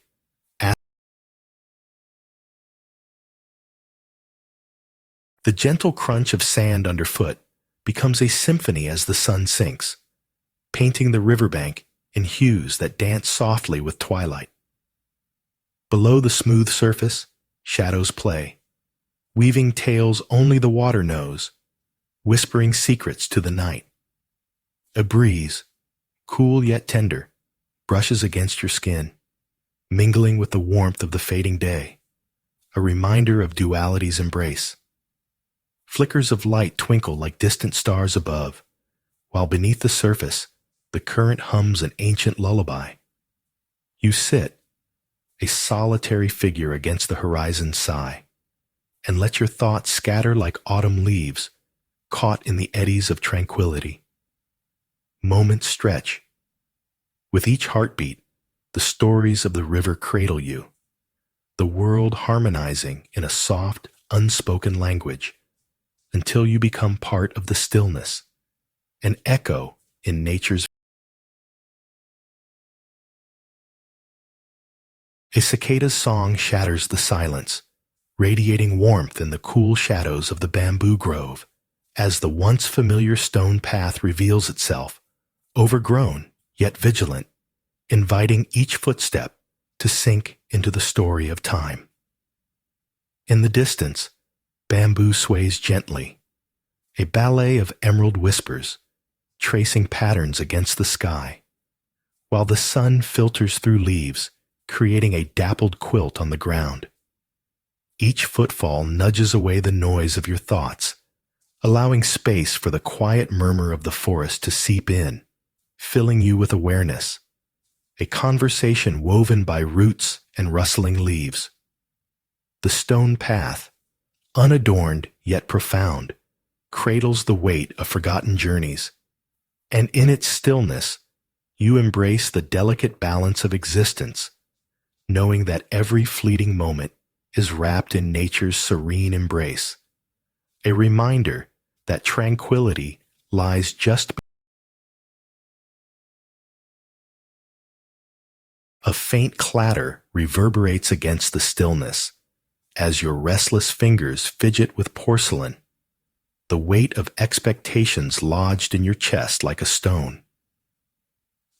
The gentle crunch of sand underfoot becomes a symphony as the sun sinks, painting the riverbank in hues that dance softly with twilight. Below the smooth surface, shadows play, weaving tales only the water knows, whispering secrets to the night. A breeze, cool yet tender, brushes against your skin, mingling with the warmth of the fading day, a reminder of duality's embrace. Flickers of light twinkle like distant stars above, while beneath the surface, the current hums an ancient lullaby. You sit, a solitary figure against the horizon's sigh, and let your thoughts scatter like autumn leaves, caught in the eddies of tranquility. Moments stretch. With each heartbeat, the stories of the river cradle you, the world harmonizing in a soft, unspoken language, until you become part of the stillness, an echo in nature's. A cicada's song shatters the silence, radiating warmth in the cool shadows of the bamboo grove, as the once familiar stone path reveals itself, overgrown yet vigilant, inviting each footstep to sink into the story of time. In the distance, bamboo sways gently, a ballet of emerald whispers, tracing patterns against the sky, while the sun filters through leaves, creating a dappled quilt on the ground. Each footfall nudges away the noise of your thoughts, allowing space for the quiet murmur of the forest to seep in, filling you with awareness, a conversation woven by roots and rustling leaves. The stone path, unadorned yet profound, cradles the weight of forgotten journeys, and in its stillness, you embrace the delicate balance of existence, knowing that every fleeting moment is wrapped in nature's serene embrace, a reminder that tranquility lies just beneath. A faint clatter reverberates against the stillness as your restless fingers fidget with porcelain, the weight of expectations lodged in your chest like a stone.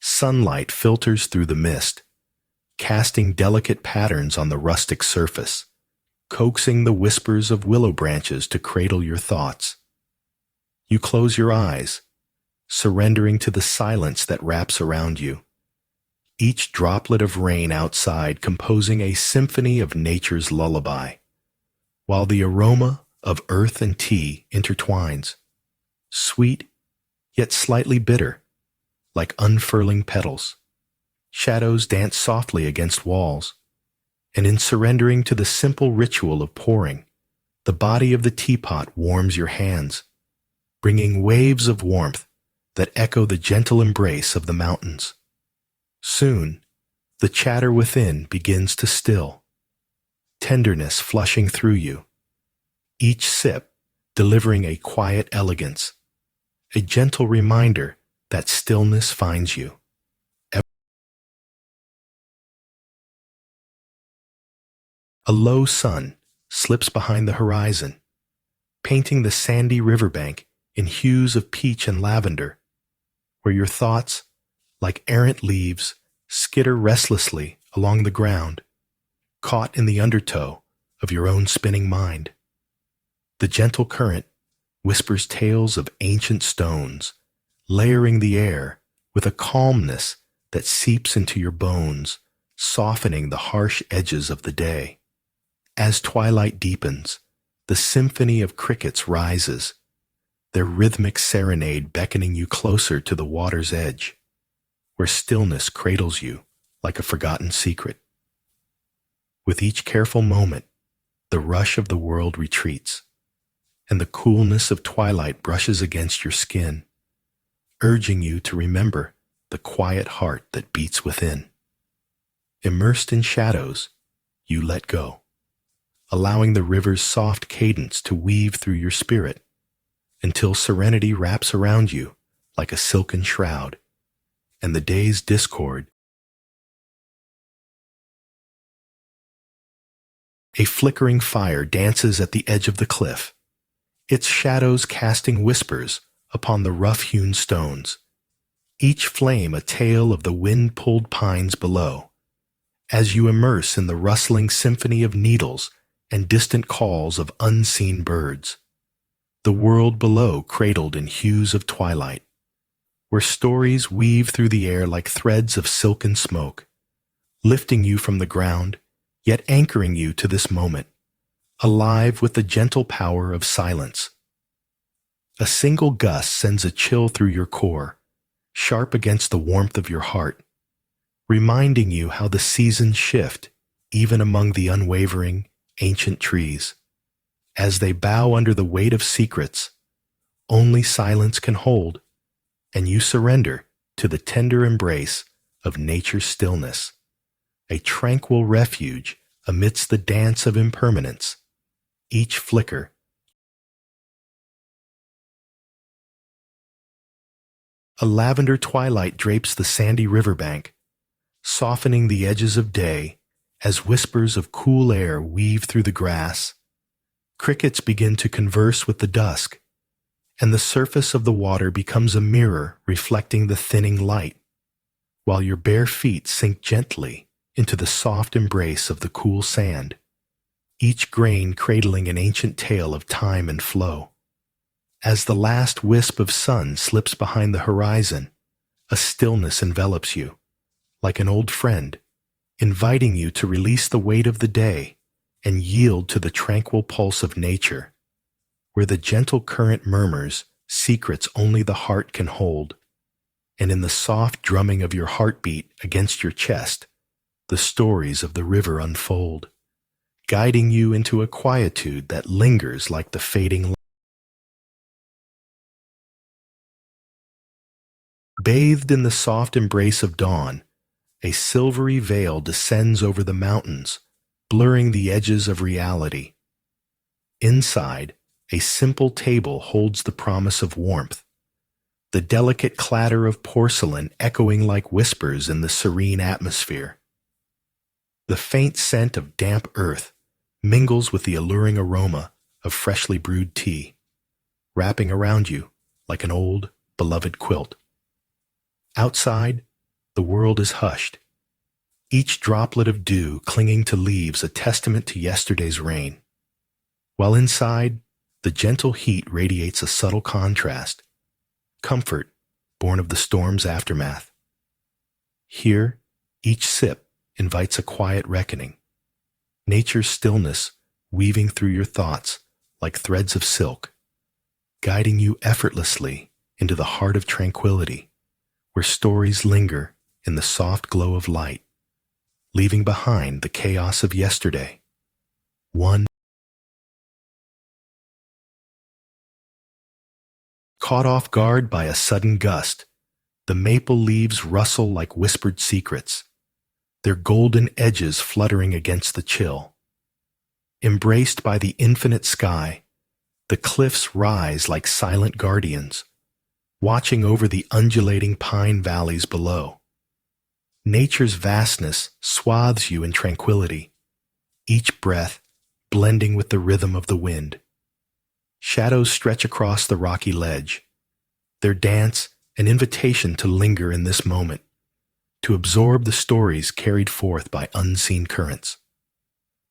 Sunlight filters through the mist, casting delicate patterns on the rustic surface, coaxing the whispers of willow branches to cradle your thoughts. You close your eyes, surrendering to the silence that wraps around you, each droplet of rain outside composing a symphony of nature's lullaby, while the aroma of earth and tea intertwines, sweet yet slightly bitter, like unfurling petals. Shadows dance softly against walls, and in surrendering to the simple ritual of pouring, the body of the teapot warms your hands, bringing waves of warmth that echo the gentle embrace of the mountains. Soon, the chatter within begins to still, tenderness flushing through you, each sip delivering a quiet elegance, a gentle reminder that stillness finds you. A low sun slips behind the horizon, painting the sandy riverbank in hues of peach and lavender, where your thoughts, like errant leaves, skitter restlessly along the ground, caught in the undertow of your own spinning mind. The gentle current whispers tales of ancient stones, layering the air with a calmness that seeps into your bones, softening the harsh edges of the day. As twilight deepens, the symphony of crickets rises, their rhythmic serenade beckoning you closer to the water's edge, where stillness cradles you like a forgotten secret. With each careful moment, the rush of the world retreats, and the coolness of twilight brushes against your skin, urging you to remember the quiet heart that beats within. Immersed in shadows, you let go, allowing the river's soft cadence to weave through your spirit, until serenity wraps around you like a silken shroud, and the day's discord. A flickering fire dances at the edge of the cliff, its shadows casting whispers upon the rough-hewn stones, each flame a tale of the wind-pulled pines below, as you immerse in the rustling symphony of needles and distant calls of unseen birds. The world below cradled in hues of twilight, where stories weave through the air like threads of silken smoke, lifting you from the ground, yet anchoring you to this moment, alive with the gentle power of silence. A single gust sends a chill through your core, sharp against the warmth of your heart, reminding you how the seasons shift even among the unwavering, ancient trees. As they bow under the weight of secrets only silence can hold, and you surrender to the tender embrace of nature's stillness, a tranquil refuge amidst the dance of impermanence, each flicker. A lavender twilight drapes the sandy riverbank, softening the edges of day as whispers of cool air weave through the grass. Crickets begin to converse with the dusk, and the surface of the water becomes a mirror reflecting the thinning light, while your bare feet sink gently into the soft embrace of the cool sand, each grain cradling an ancient tale of time and flow. As the last wisp of sun slips behind the horizon, a stillness envelops you, like an old friend, inviting you to release the weight of the day and yield to the tranquil pulse of nature, where the gentle current murmurs secrets only the heart can hold, and in the soft drumming of your heartbeat against your chest, the stories of the river unfold, guiding you into a quietude that lingers like the fading light. Bathed in the soft embrace of dawn, a silvery veil descends over the mountains, blurring the edges of reality. Inside, a simple table holds the promise of warmth, the delicate clatter of porcelain echoing like whispers in the serene atmosphere. The faint scent of damp earth mingles with the alluring aroma of freshly brewed tea, wrapping around you like an old, beloved quilt. Outside, the world is hushed, each droplet of dew clinging to leaves a testament to yesterday's rain, while inside, the gentle heat radiates a subtle contrast, comfort born of the storm's aftermath. Here, each sip invites a quiet reckoning, nature's stillness weaving through your thoughts like threads of silk, guiding you effortlessly into the heart of tranquility, where stories linger in the soft glow of light, leaving behind the chaos of yesterday. One caught off guard by a sudden gust, the maple leaves rustle like whispered secrets, their golden edges fluttering against the chill. Embraced by the infinite sky, the cliffs rise like silent guardians, watching over the undulating pine valleys below. Nature's vastness swathes you in tranquility, each breath blending with the rhythm of the wind. Shadows stretch across the rocky ledge, their dance an invitation to linger in this moment, to absorb the stories carried forth by unseen currents.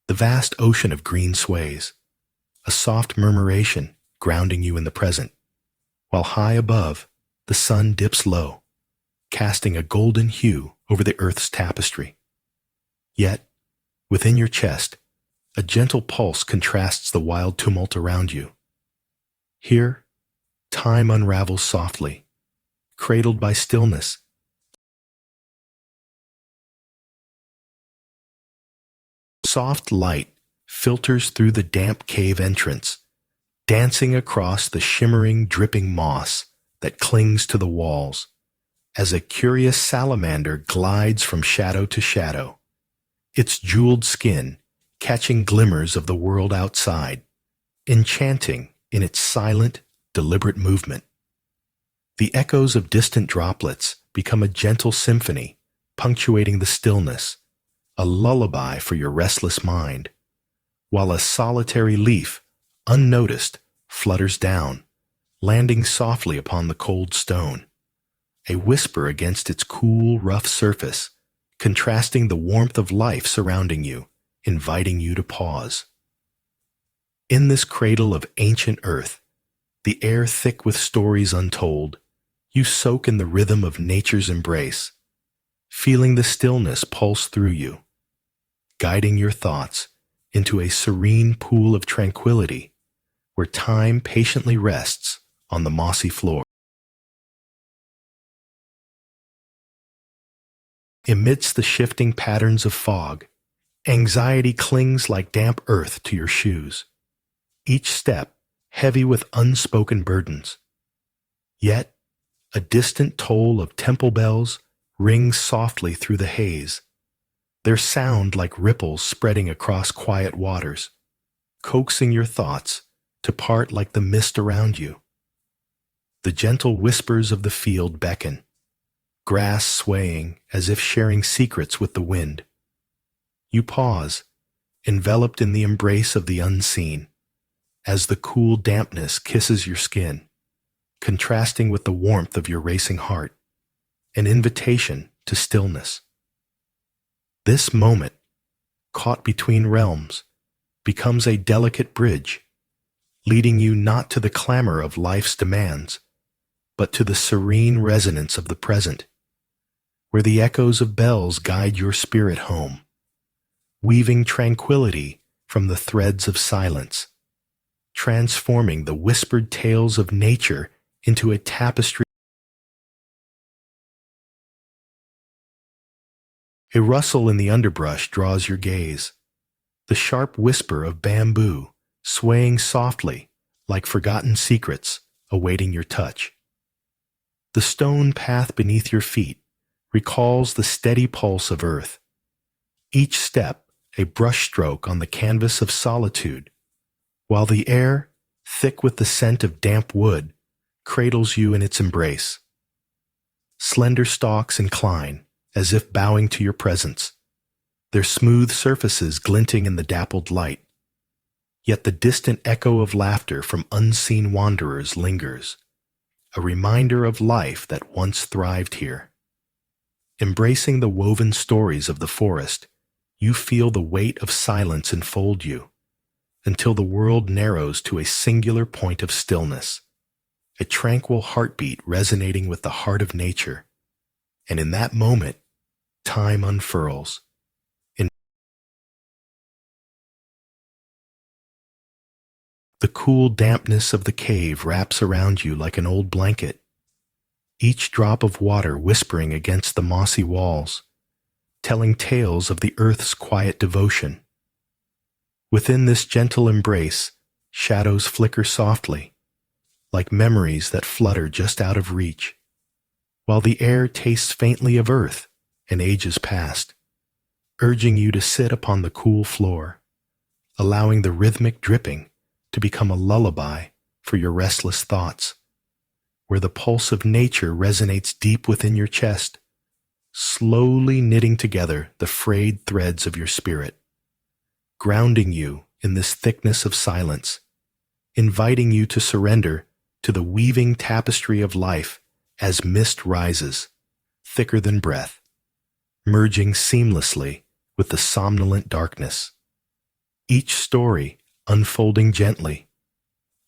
The vast ocean of green sways, a soft murmuration grounding you in the present, while high above, the sun dips low, casting a golden hue over the earth's tapestry. Yet, within your chest, a gentle pulse contrasts the wild tumult around you. Here, time unravels softly, cradled by stillness. Soft light filters through the damp cave entrance, dancing across the shimmering, dripping moss that clings to the walls, as a curious salamander glides from shadow to shadow, its jeweled skin catching glimmers of the world outside, enchanting in its silent, deliberate movement. The echoes of distant droplets become a gentle symphony, punctuating the stillness, a lullaby for your restless mind, while a solitary leaf, unnoticed, flutters down, landing softly upon the cold stone, a whisper against its cool, rough surface, contrasting the warmth of life surrounding you, inviting you to pause. In this cradle of ancient earth, the air thick with stories untold, you soak in the rhythm of nature's embrace, feeling the stillness pulse through you, guiding your thoughts into a serene pool of tranquility where time patiently rests on the mossy floor. Amidst the shifting patterns of fog, anxiety clings like damp earth to your shoes, each step heavy with unspoken burdens. Yet, a distant toll of temple bells rings softly through the haze, their sound like ripples spreading across quiet waters, coaxing your thoughts to part like the mist around you. The gentle whispers of the field beckon, grass swaying as if sharing secrets with the wind. You pause, enveloped in the embrace of the unseen, as the cool dampness kisses your skin, contrasting with the warmth of your racing heart, an invitation to stillness. This moment, caught between realms, becomes a delicate bridge, leading you not to the clamor of life's demands, but to the serene resonance of the present, where the echoes of bells guide your spirit home, weaving tranquility from the threads of silence, transforming the whispered tales of nature into a tapestry. A rustle in the underbrush draws your gaze, the sharp whisper of bamboo swaying softly like forgotten secrets awaiting your touch. The stone path beneath your feet recalls the steady pulse of earth, each step a brushstroke on the canvas of solitude, while the air, thick with the scent of damp wood, cradles you in its embrace. Slender stalks incline, as if bowing to your presence, their smooth surfaces glinting in the dappled light. Yet the distant echo of laughter from unseen wanderers lingers, a reminder of life that once thrived here. Embracing the woven stories of the forest, you feel the weight of silence enfold you, until the world narrows to a singular point of stillness, a tranquil heartbeat resonating with the heart of nature. And in that moment, time unfurls. The cool dampness of the cave wraps around you like an old blanket, each drop of water whispering against the mossy walls, telling tales of the earth's quiet devotion. Within this gentle embrace, shadows flicker softly, like memories that flutter just out of reach, while the air tastes faintly of earth and ages past, urging you to sit upon the cool floor, allowing the rhythmic dripping to become a lullaby for your restless thoughts, where the pulse of nature resonates deep within your chest, slowly knitting together the frayed threads of your spirit, grounding you in this thickness of silence, inviting you to surrender to the weaving tapestry of life as mist rises, thicker than breath, merging seamlessly with the somnolent darkness. Each story unfolding gently,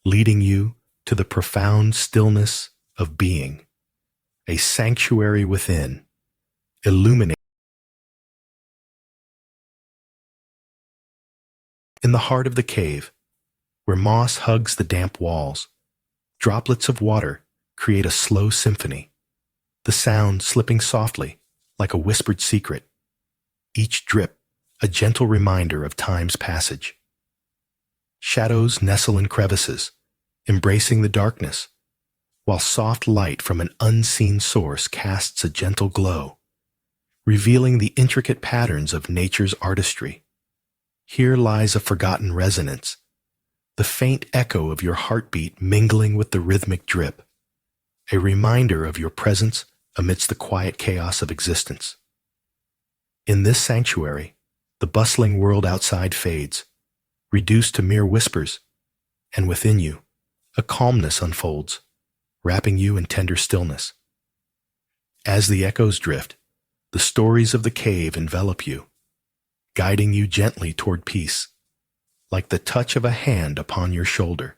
leading you to the profound stillness of being, a sanctuary within, illuminating. In the heart of the cave, where moss hugs the damp walls, droplets of water create a slow symphony, the sound slipping softly like a whispered secret, each drip a gentle reminder of time's passage. Shadows nestle in crevices, embracing the darkness, while soft light from an unseen source casts a gentle glow, revealing the intricate patterns of nature's artistry. Here lies a forgotten resonance, the faint echo of your heartbeat mingling with the rhythmic drip, a reminder of your presence amidst the quiet chaos of existence. In this sanctuary, the bustling world outside fades, reduced to mere whispers, and within you, A calmness unfolds, wrapping you in tender stillness. As the echoes drift, the stories of the cave envelop you, guiding you gently toward peace, like the touch of a hand upon your shoulder,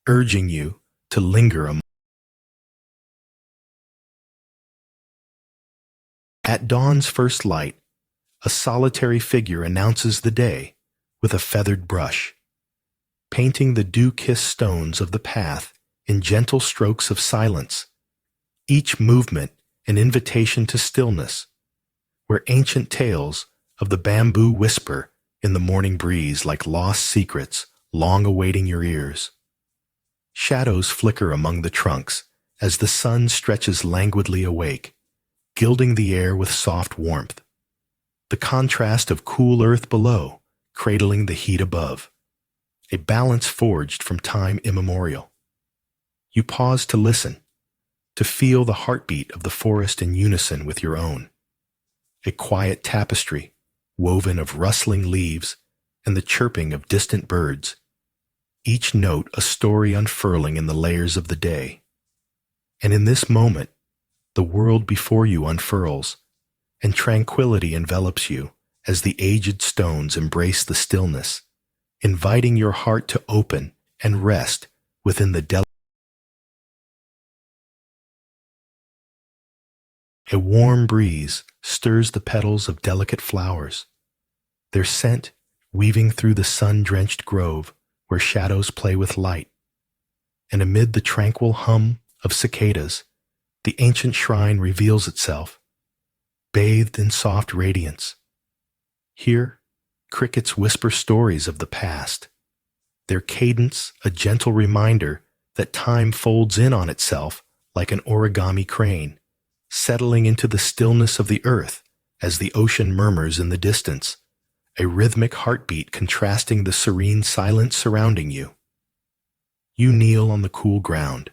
urging you to linger a moment. At dawn's first light, a solitary figure announces the day with a feathered brush, painting the dew-kissed stones of the path in gentle strokes of silence, each movement an invitation to stillness, where ancient tales of the bamboo whisper in the morning breeze like lost secrets long awaiting your ears. Shadows flicker among the trunks as the sun stretches languidly awake, gilding the air with soft warmth. The contrast of cool earth below, cradling the heat above. A balance forged from time immemorial. You pause to listen, to feel the heartbeat of the forest in unison with your own. A quiet tapestry, woven of rustling leaves and the chirping of distant birds, each note a story unfurling in the layers of the day. And in this moment, the world before you unfurls, and tranquility envelops you as the aged stones embrace the stillness, inviting your heart to open and rest within the delicate. A warm breeze stirs the petals of delicate flowers, their scent weaving through the sun-drenched grove where shadows play with light. And amid the tranquil hum of cicadas, the ancient shrine reveals itself, bathed in soft radiance. Here, crickets whisper stories of the past, their cadence a gentle reminder that time folds in on itself like an origami crane, settling into the stillness of the earth as the ocean murmurs in the distance, a rhythmic heartbeat contrasting the serene silence surrounding you. You kneel on the cool ground,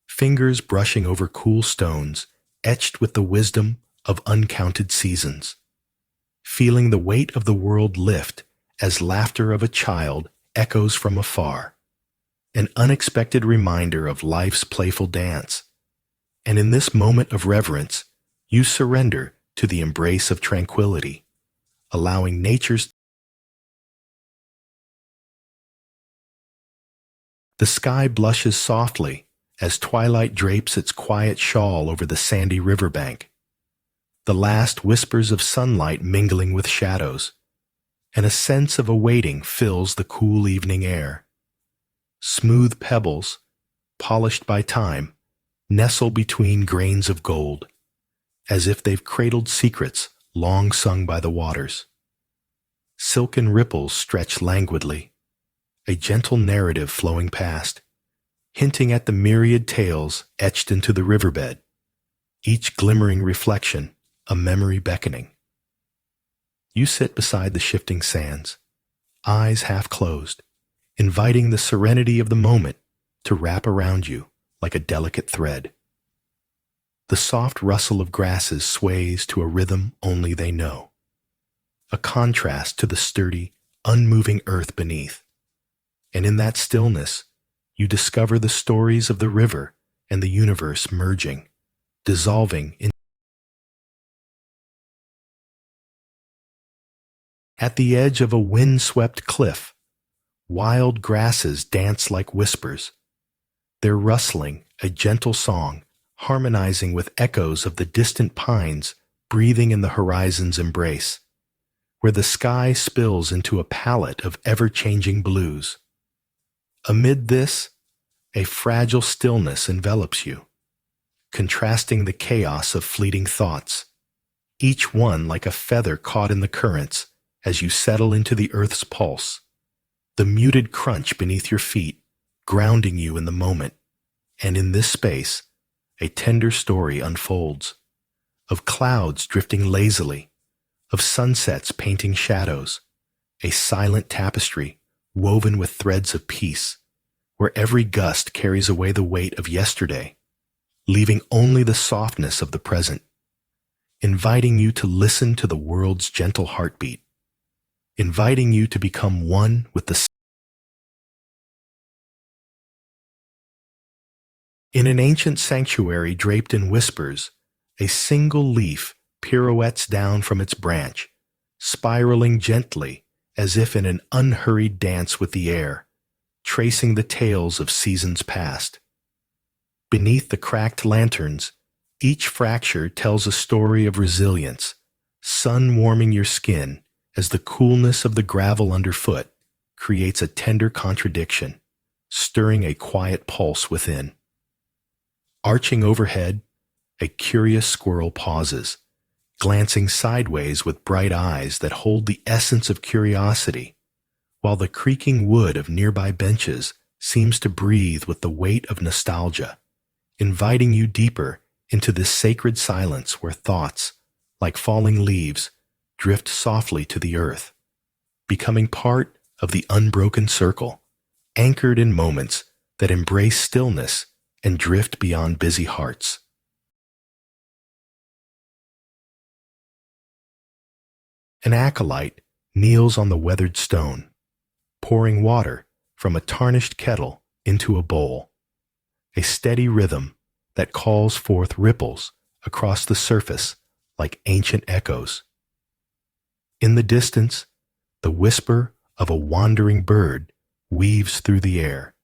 fingers brushing over cool stones etched with the wisdom of uncounted seasons, feeling the weight of the world lift as laughter of a child echoes from afar, an unexpected reminder of life's playful dance. And in this moment of reverence, you surrender to the embrace of tranquility, allowing nature's. The sky blushes softly as twilight drapes its quiet shawl over the sandy riverbank, the last whispers of sunlight mingling with shadows, and a sense of awaiting fills the cool evening air. Smooth pebbles, polished by time, nestle between grains of gold, as if they've cradled secrets long sung by the waters. Silken ripples stretch languidly, a gentle narrative flowing past, hinting at the myriad tales etched into the riverbed, each glimmering reflection a memory beckoning. You sit beside the shifting sands, eyes half closed, inviting the serenity of the moment to wrap around you like a delicate thread. The soft rustle of grasses sways to a rhythm only they know, a contrast to the sturdy, unmoving earth beneath. And in that stillness, you discover the stories of the river and the universe merging, dissolving in. At the edge of a wind-swept cliff, wild grasses dance like whispers, their rustling a gentle song, harmonizing with echoes of the distant pines breathing in the horizon's embrace, where the sky spills into a palette of ever-changing blues. Amid this, a fragile stillness envelops you, contrasting the chaos of fleeting thoughts, each one like a feather caught in the currents as you settle into the earth's pulse, the muted crunch beneath your feet, grounding you in the moment. And in this space, a tender story unfolds, of clouds drifting lazily, of sunsets painting shadows, a silent tapestry woven with threads of peace, where every gust carries away the weight of yesterday, leaving only the softness of the present, inviting you to listen to the world's gentle heartbeat, inviting you to become one with the In an ancient sanctuary draped in whispers, a single leaf pirouettes down from its branch, spiraling gently as if in an unhurried dance with the air, tracing the tales of seasons past. Beneath the cracked lanterns, each fracture tells a story of resilience, sun warming your skin as the coolness of the gravel underfoot creates a tender contradiction, stirring a quiet pulse within. Arching overhead, a curious squirrel pauses, glancing sideways with bright eyes that hold the essence of curiosity, while the creaking wood of nearby benches seems to breathe with the weight of nostalgia, inviting you deeper into this sacred silence where thoughts, like falling leaves, drift softly to the earth, becoming part of the unbroken circle, anchored in moments that embrace stillness and drift beyond busy hearts. An acolyte kneels on the weathered stone, pouring water from a tarnished kettle into a bowl, a steady rhythm that calls forth ripples across the surface like ancient echoes. In the distance, the whisper of a wandering bird weaves through the air,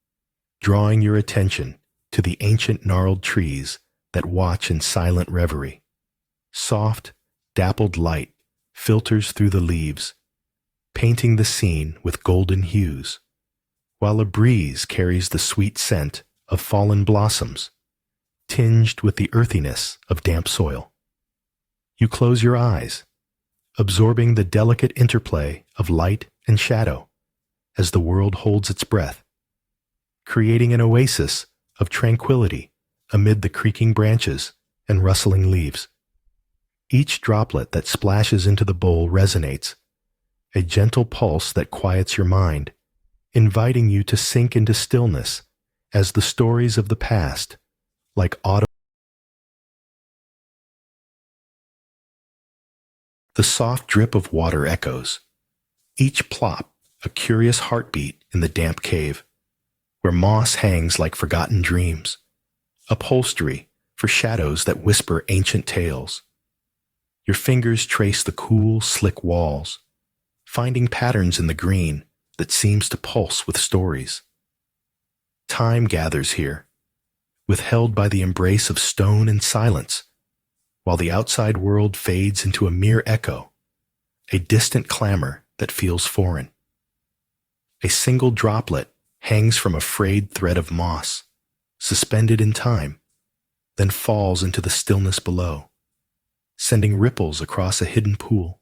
drawing your attention to the ancient gnarled trees that watch in silent reverie. Soft, dappled light filters through the leaves, painting the scene with golden hues, while a breeze carries the sweet scent of fallen blossoms, tinged with the earthiness of damp soil. You close your eyes, absorbing the delicate interplay of light and shadow as the world holds its breath, creating an oasis of tranquility amid the creaking branches and rustling leaves. Each droplet that splashes into the bowl resonates, a gentle pulse that quiets your mind, inviting you to sink into stillness as the stories of the past, like autumn. The soft drip of water echoes, each plop a curious heartbeat in the damp cave, where moss hangs like forgotten dreams, upholstery for shadows that whisper ancient tales. Your fingers trace the cool, slick walls, finding patterns in the green that seems to pulse with stories. Time gathers here, withheld by the embrace of stone and silence, while the outside world fades into a mere echo, a distant clamor that feels foreign. A single droplet hangs from a frayed thread of moss, suspended in time, then falls into the stillness below, sending ripples across a hidden pool.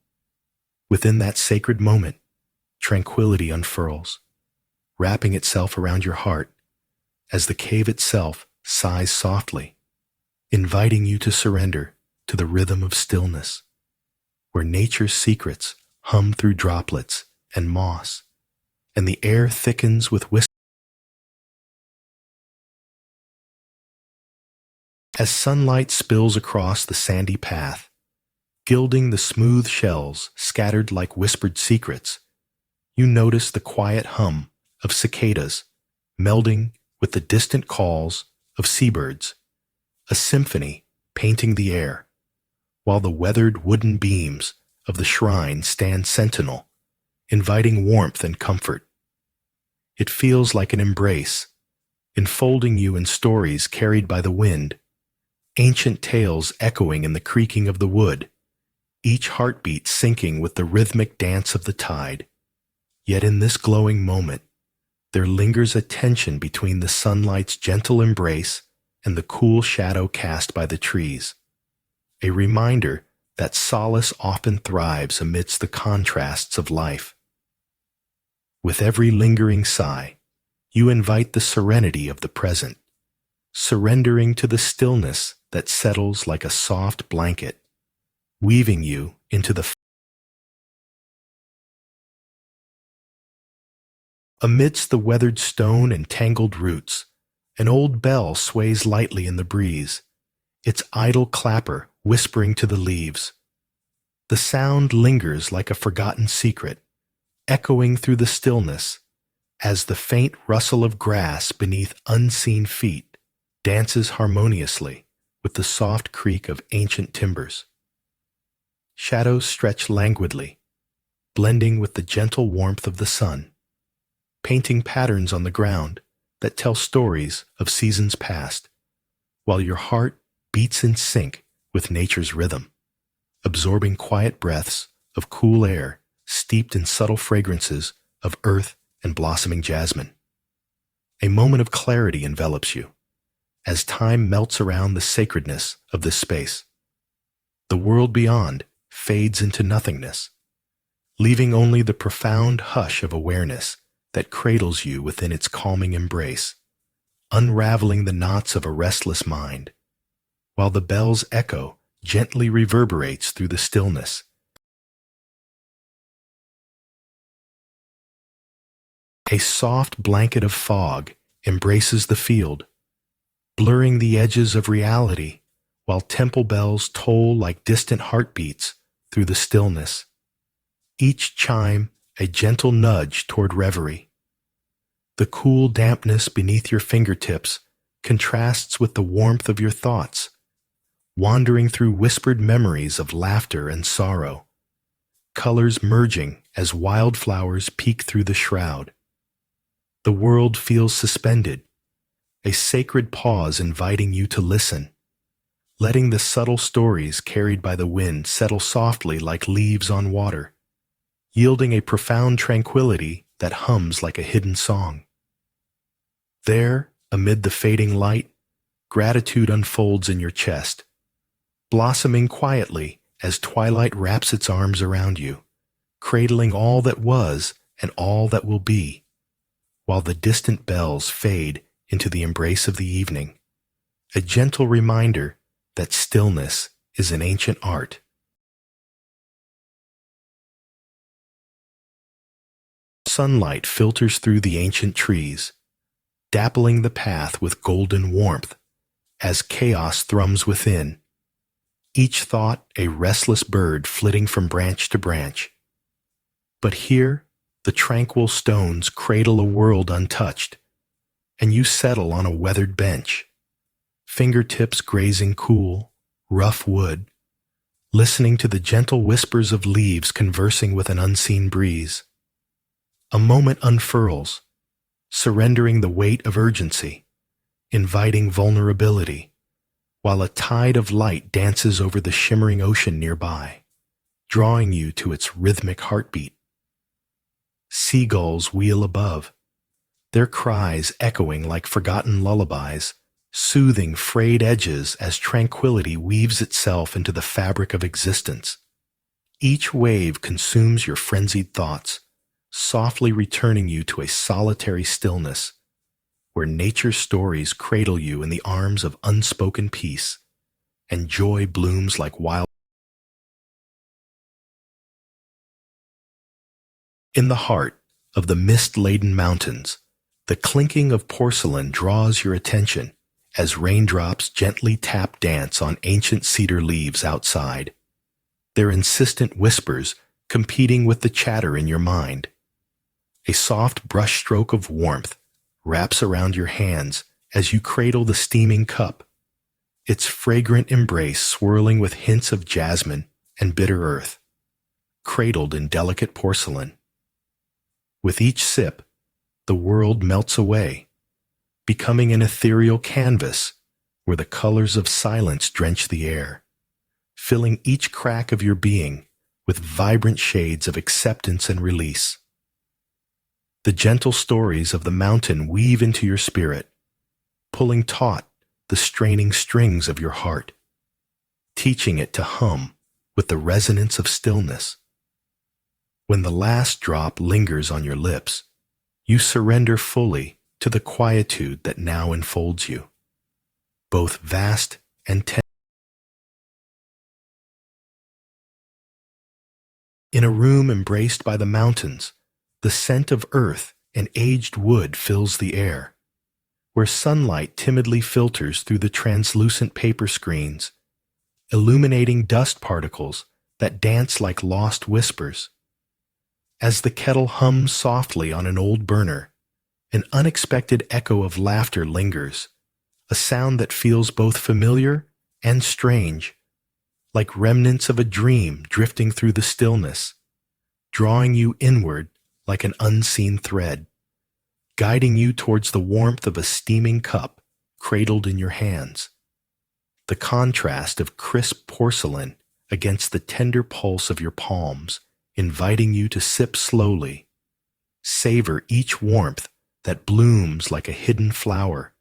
Within that sacred moment, tranquility unfurls, wrapping itself around your heart as the cave itself sighs softly, inviting you to surrender to the rhythm of stillness, where nature's secrets hum through droplets and moss, and the air thickens with whispers. As sunlight spills across the sandy path, gilding the smooth shells scattered like whispered secrets, you notice the quiet hum of cicadas melding with the distant calls of seabirds, a symphony painting the air, while the weathered wooden beams of the shrine stand sentinel, inviting warmth and comfort. It feels like an embrace, enfolding you in stories carried by the wind, ancient tales echoing in the creaking of the wood, each heartbeat syncing with the rhythmic dance of the tide. Yet in this glowing moment, there lingers a tension between the sunlight's gentle embrace and the cool shadow cast by the trees, a reminder that solace often thrives amidst the contrasts of life. With every lingering sigh, you invite the serenity of the present, surrendering to the stillness that settles like a soft blanket, weaving you into the Amidst the weathered stone and tangled roots, an old bell sways lightly in the breeze, its idle clapper whispering to the leaves. The sound lingers like a forgotten secret, echoing through the stillness as the faint rustle of grass beneath unseen feet dances harmoniously with the soft creak of ancient timbers. Shadows stretch languidly, blending with the gentle warmth of the sun, painting patterns on the ground that tell stories of seasons past, while your heart beats in sync with nature's rhythm, absorbing quiet breaths of cool air steeped in subtle fragrances of earth and blossoming jasmine. A moment of clarity envelops you, as time melts around the sacredness of this space. The world beyond fades into nothingness, leaving only the profound hush of awareness that cradles you within its calming embrace, unraveling the knots of a restless mind, while the bell's echo gently reverberates through the stillness. A soft blanket of fog embraces the field, blurring the edges of reality, while temple bells toll like distant heartbeats through the stillness, each chime a gentle nudge toward reverie. The cool dampness beneath your fingertips contrasts with the warmth of your thoughts, wandering through whispered memories of laughter and sorrow, colors merging as wildflowers peek through the shroud. The world feels suspended, a sacred pause inviting you to listen, letting the subtle stories carried by the wind settle softly like leaves on water, yielding a profound tranquility that hums like a hidden song. There, amid the fading light, gratitude unfolds in your chest, blossoming quietly as twilight wraps its arms around you, cradling all that was and all that will be, while the distant bells fade into the embrace of the evening, a gentle reminder that stillness is an ancient art. Sunlight filters through the ancient trees, dappling the path with golden warmth as chaos thrums within, each thought a restless bird flitting from branch to branch. But here, the tranquil stones cradle a world untouched, and you settle on a weathered bench, fingertips grazing cool, rough wood, listening to the gentle whispers of leaves conversing with an unseen breeze. A moment unfurls, surrendering the weight of urgency, inviting vulnerability, while a tide of light dances over the shimmering ocean nearby, drawing you to its rhythmic heartbeat. Seagulls wheel above, their cries echoing like forgotten lullabies, soothing frayed edges as tranquility weaves itself into the fabric of existence. Each wave consumes your frenzied thoughts, softly returning you to a solitary stillness, where nature's stories cradle you in the arms of unspoken peace, and joy blooms like wild. In the heart of the mist-laden mountains, the clinking of porcelain draws your attention as raindrops gently tap dance on ancient cedar leaves outside, their insistent whispers competing with the chatter in your mind. A soft brushstroke of warmth wraps around your hands as you cradle the steaming cup, its fragrant embrace swirling with hints of jasmine and bitter earth, cradled in delicate porcelain. With each sip, the world melts away, becoming an ethereal canvas where the colors of silence drench the air, filling each crack of your being with vibrant shades of acceptance and release. The gentle stories of the mountain weave into your spirit, pulling taut the straining strings of your heart, teaching it to hum with the resonance of stillness. When the last drop lingers on your lips, you surrender fully to the quietude that now enfolds you, both vast and tender. In a room embraced by the mountains, the scent of earth and aged wood fills the air, where sunlight timidly filters through the translucent paper screens, illuminating dust particles that dance like lost whispers. As the kettle hums softly on an old burner, an unexpected echo of laughter lingers, a sound that feels both familiar and strange, like remnants of a dream drifting through the stillness, drawing you inward like an unseen thread, guiding you towards the warmth of a steaming cup cradled in your hands. The contrast of crisp porcelain against the tender pulse of your palms, inviting you to sip slowly, savor each warmth that blooms like a hidden flower,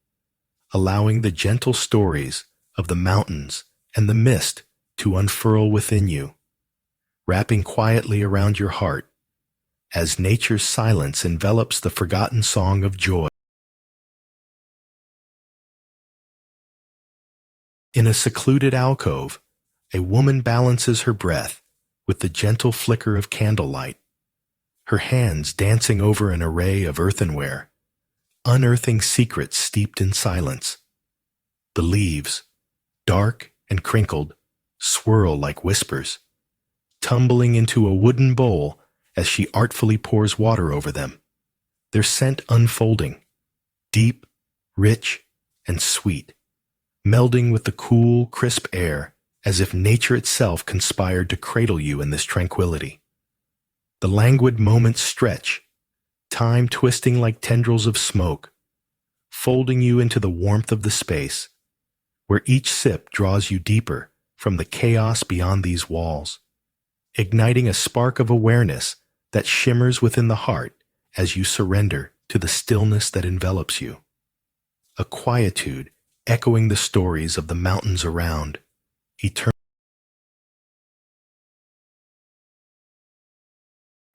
allowing the gentle stories of the mountains and the mist to unfurl within you, wrapping quietly around your heart as nature's silence envelops the forgotten song of joy. In a secluded alcove, a woman balances her breath with the gentle flicker of candlelight, her hands dancing over an array of earthenware, unearthing secrets steeped in silence. The leaves, dark and crinkled, swirl like whispers, tumbling into a wooden bowl as she artfully pours water over them, their scent unfolding, deep, rich, and sweet, melding with the cool, crisp air as if nature itself conspired to cradle you in this tranquility. The languid moments stretch, time twisting like tendrils of smoke, folding you into the warmth of the space, where each sip draws you deeper from the chaos beyond these walls, igniting a spark of awareness that shimmers within the heart as you surrender to the stillness that envelops you. A quietude echoing the stories of the mountains around, eternal.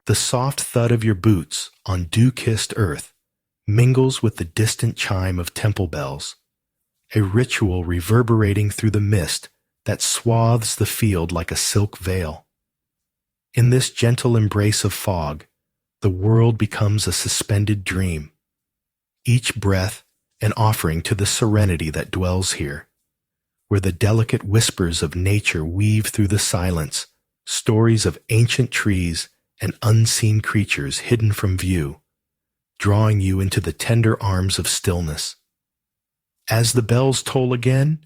The soft thud of your boots on dew-kissed earth mingles with the distant chime of temple bells, a ritual reverberating through the mist that swathes the field like a silk veil. In this gentle embrace of fog, the world becomes a suspended dream, each breath an offering to the serenity that dwells here, where the delicate whispers of nature weave through the silence, stories of ancient trees and unseen creatures hidden from view, drawing you into the tender arms of stillness. As the bells toll again,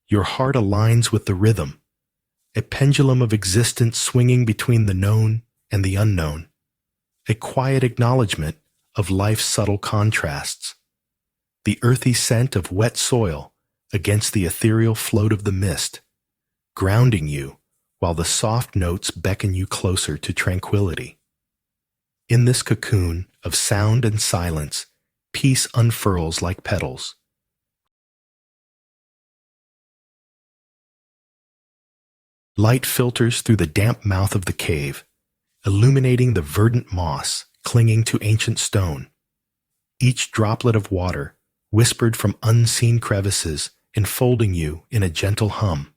your heart aligns with the rhythm, a pendulum of existence swinging between the known and the unknown, a quiet acknowledgement of life's subtle contrasts, the earthy scent of wet soil against the ethereal float of the mist, grounding you while the soft notes beckon you closer to tranquility. In this cocoon of sound and silence, peace unfurls like petals. Light filters through the damp mouth of the cave, illuminating the verdant moss clinging to ancient stone. Each droplet of water, whispered from unseen crevices, enfolding you in a gentle hum,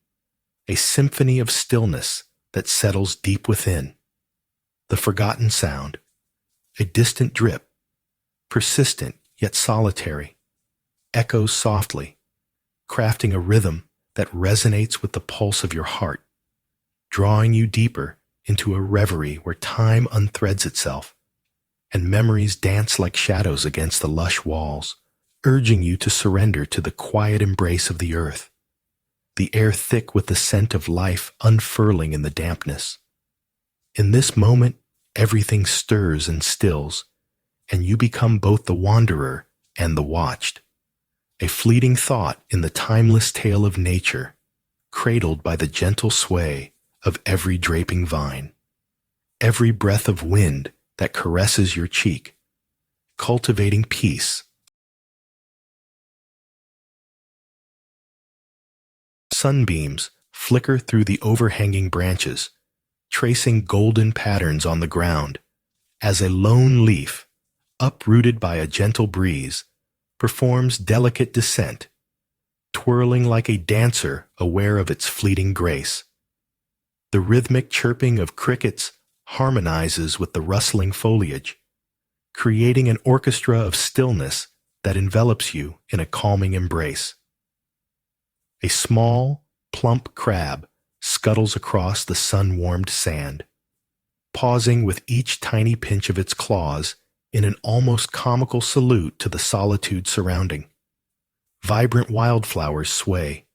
a symphony of stillness that settles deep within. The forgotten sound, a distant drip, persistent yet solitary, echoes softly, crafting a rhythm that resonates with the pulse of your heart, drawing you deeper into a reverie where time unthreads itself, and memories dance like shadows against the lush walls, urging you to surrender to the quiet embrace of the earth, the air thick with the scent of life unfurling in the dampness. In this moment, everything stirs and stills, and you become both the wanderer and the watched, a fleeting thought in the timeless tale of nature, cradled by the gentle sway of every draping vine, every breath of wind that caresses your cheek, cultivating peace. Sunbeams flicker through the overhanging branches, tracing golden patterns on the ground, as a lone leaf, uprooted by a gentle breeze, performs delicate descent, twirling like a dancer aware of its fleeting grace. The rhythmic chirping of crickets harmonizes with the rustling foliage, creating an orchestra of stillness that envelops you in a calming embrace. A small, plump crab scuttles across the sun-warmed sand, pausing with each tiny pinch of its claws in an almost comical salute to the solitude surrounding. Vibrant wildflowers sway,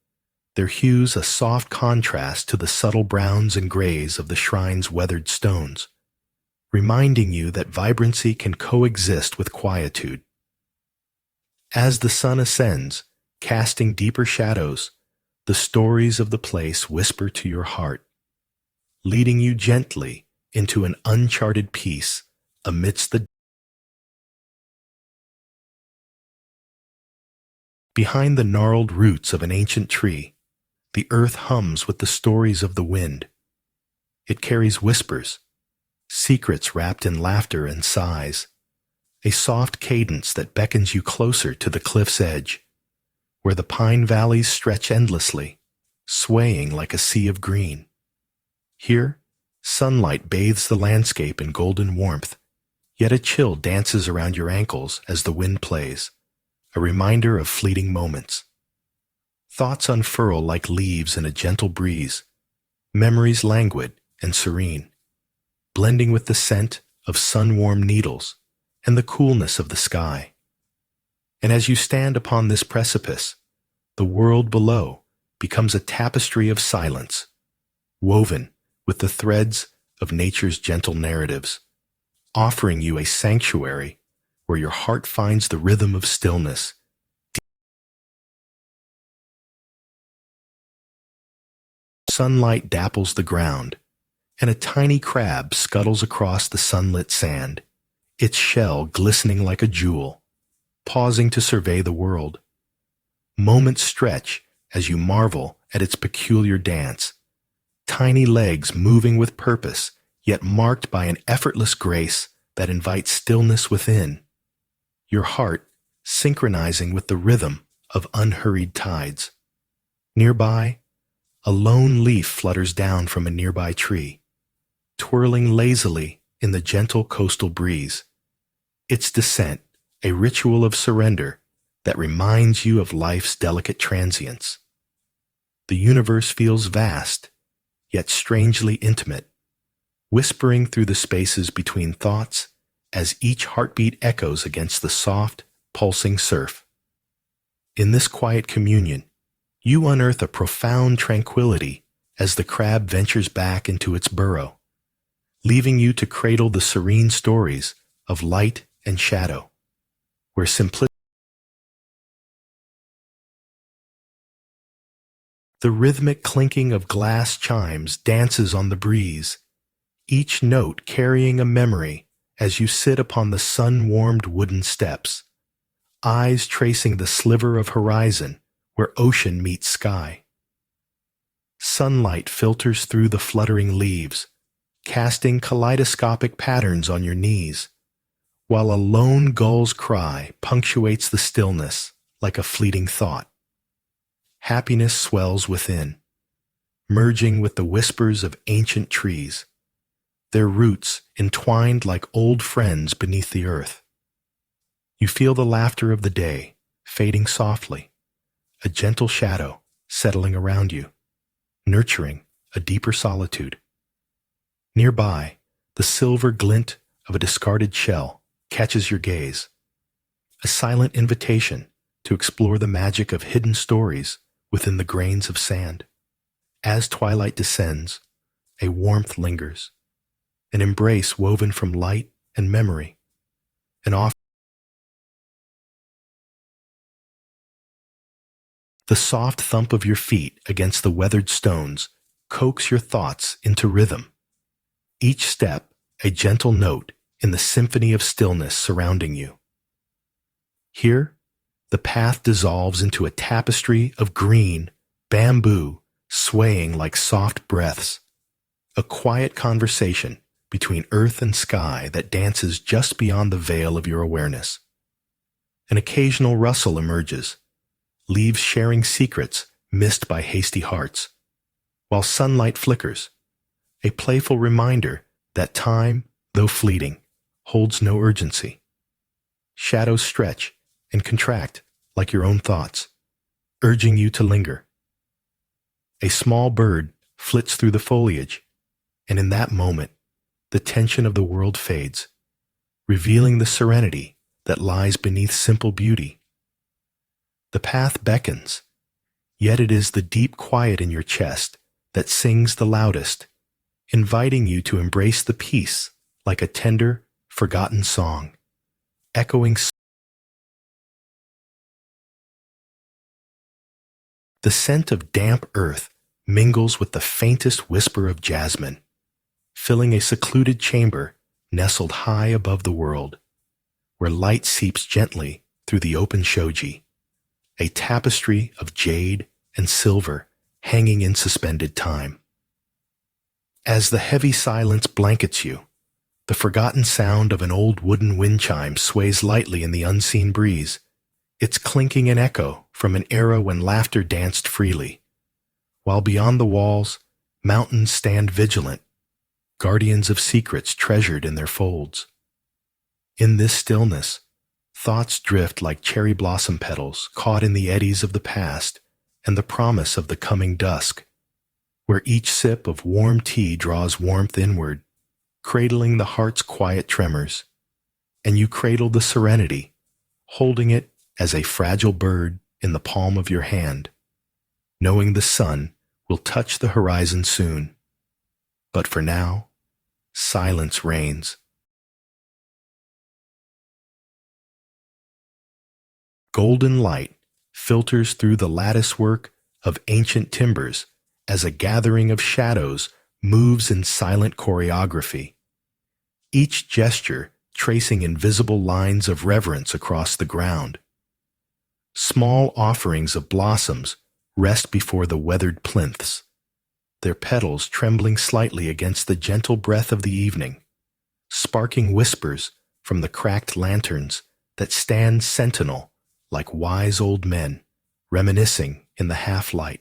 their hues a soft contrast to the subtle browns and grays of the shrine's weathered stones, reminding you that vibrancy can coexist with quietude. As the sun ascends, casting deeper shadows, the stories of the place whisper to your heart, leading you gently into an uncharted peace amidst the. Behind the gnarled roots of an ancient tree, the earth hums with the stories of the wind. It carries whispers, secrets wrapped in laughter and sighs, a soft cadence that beckons you closer to the cliff's edge, where the pine valleys stretch endlessly, swaying like a sea of green. Here, sunlight bathes the landscape in golden warmth, yet a chill dances around your ankles as the wind plays, a reminder of fleeting moments. Thoughts unfurl like leaves in a gentle breeze, memories languid and serene, blending with the scent of sun-warmed needles and the coolness of the sky. And as you stand upon this precipice, the world below becomes a tapestry of silence, woven with the threads of nature's gentle narratives, offering you a sanctuary where your heart finds the rhythm of stillness. Sunlight dapples the ground, and a tiny crab scuttles across the sunlit sand, its shell glistening like a jewel, pausing to survey the world. Moments stretch as you marvel at its peculiar dance, tiny legs moving with purpose, yet marked by an effortless grace that invites stillness within, your heart synchronizing with the rhythm of unhurried tides. Nearby, a lone leaf flutters down from a nearby tree, twirling lazily in the gentle coastal breeze, its descent a ritual of surrender that reminds you of life's delicate transience. The universe feels vast, yet strangely intimate, whispering through the spaces between thoughts as each heartbeat echoes against the soft, pulsing surf. In this quiet communion, you unearth a profound tranquility as the crab ventures back into its burrow, leaving you to cradle the serene stories of light and shadow, where simplicity. The rhythmic clinking of glass chimes dances on the breeze, each note carrying a memory as you sit upon the sun-warmed wooden steps, eyes tracing the sliver of horizon where ocean meets sky. Sunlight filters through the fluttering leaves, casting kaleidoscopic patterns on your knees, while a lone gull's cry punctuates the stillness like a fleeting thought. Happiness swells within, merging with the whispers of ancient trees, their roots entwined like old friends beneath the earth. You feel the laughter of the day fading softly, a gentle shadow settling around you, nurturing a deeper solitude. Nearby, the silver glint of a discarded shell catches your gaze, a silent invitation to explore the magic of hidden stories within the grains of sand. As twilight descends, a warmth lingers, an embrace woven from light and memory, and often the soft thump of your feet against the weathered stones coax your thoughts into rhythm, each step a gentle note in the symphony of stillness surrounding you. Here, the path dissolves into a tapestry of green, bamboo, swaying like soft breaths, a quiet conversation between earth and sky that dances just beyond the veil of your awareness. An occasional rustle emerges, leaves sharing secrets missed by hasty hearts, while sunlight flickers, a playful reminder that time, though fleeting, holds no urgency. Shadows stretch and contract like your own thoughts, urging you to linger. A small bird flits through the foliage, and in that moment, the tension of the world fades, revealing the serenity that lies beneath simple beauty. The path beckons, yet it is the deep quiet in your chest that sings the loudest, inviting you to embrace the peace like a tender, forgotten song, echoing. The scent of damp earth mingles with the faintest whisper of jasmine, filling a secluded chamber nestled high above the world, where light seeps gently through the open shoji, a tapestry of jade and silver hanging in suspended time. As the heavy silence blankets you, the forgotten sound of an old wooden wind chime sways lightly in the unseen breeze, its clinking an echo from an era when laughter danced freely, while beyond the walls, mountains stand vigilant, guardians of secrets treasured in their folds. In this stillness, thoughts drift like cherry blossom petals caught in the eddies of the past and the promise of the coming dusk, where each sip of warm tea draws warmth inward, cradling the heart's quiet tremors, and you cradle the serenity, holding it as a fragile bird in the palm of your hand, knowing the sun will touch the horizon soon. But for now, silence reigns. Golden light filters through the latticework of ancient timbers as a gathering of shadows moves in silent choreography, each gesture tracing invisible lines of reverence across the ground. Small offerings of blossoms rest before the weathered plinths, their petals trembling slightly against the gentle breath of the evening, sparking whispers from the cracked lanterns that stand sentinel like wise old men, reminiscing in the half-light,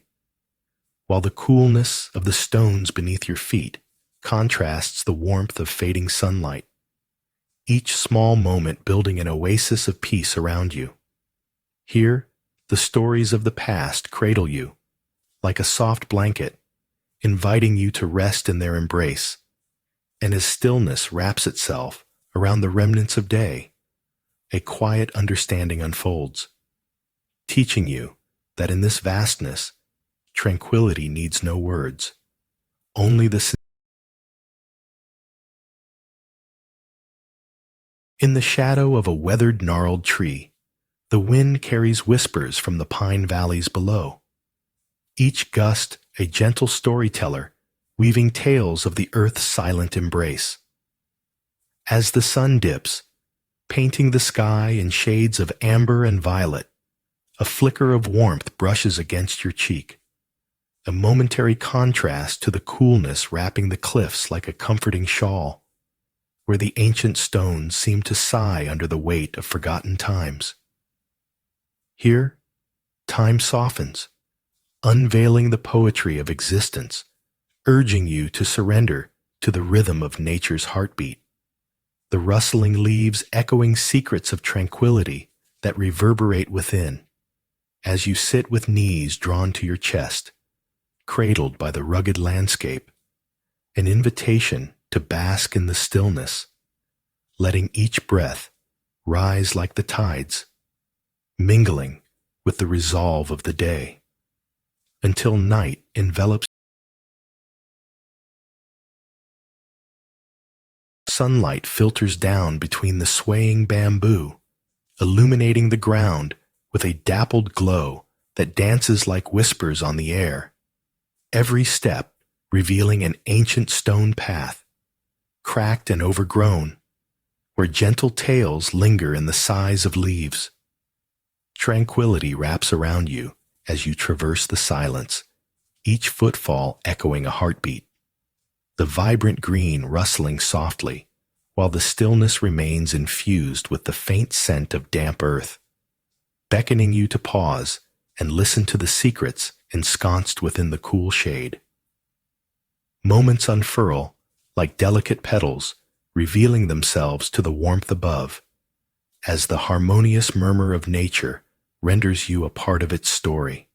while the coolness of the stones beneath your feet contrasts the warmth of fading sunlight, each small moment building an oasis of peace around you. Here, the stories of the past cradle you, like a soft blanket, inviting you to rest in their embrace, and as stillness wraps itself around the remnants of day, a quiet understanding unfolds, teaching you that in this vastness, tranquility needs no words, only the. In the shadow of a weathered, gnarled tree, the wind carries whispers from the pine valleys below, each gust a gentle storyteller weaving tales of the earth's silent embrace. As the sun dips, painting the sky in shades of amber and violet, a flicker of warmth brushes against your cheek, a momentary contrast to the coolness wrapping the cliffs like a comforting shawl, where the ancient stones seem to sigh under the weight of forgotten times. Here, time softens, unveiling the poetry of existence, urging you to surrender to the rhythm of nature's heartbeat, the rustling leaves echoing secrets of tranquility that reverberate within, as you sit with knees drawn to your chest, cradled by the rugged landscape, an invitation to bask in the stillness, letting each breath rise like the tides, mingling with the resolve of the day, until night envelops. Sunlight filters down between the swaying bamboo, illuminating the ground with a dappled glow that dances like whispers on the air, every step revealing an ancient stone path, cracked and overgrown, where gentle tales linger in the sighs of leaves. Tranquility wraps around you as you traverse the silence, each footfall echoing a heartbeat, the vibrant green rustling softly, while the stillness remains infused with the faint scent of damp earth, beckoning you to pause and listen to the secrets ensconced within the cool shade. Moments unfurl like delicate petals, revealing themselves to the warmth above, as the harmonious murmur of nature renders you a part of its story,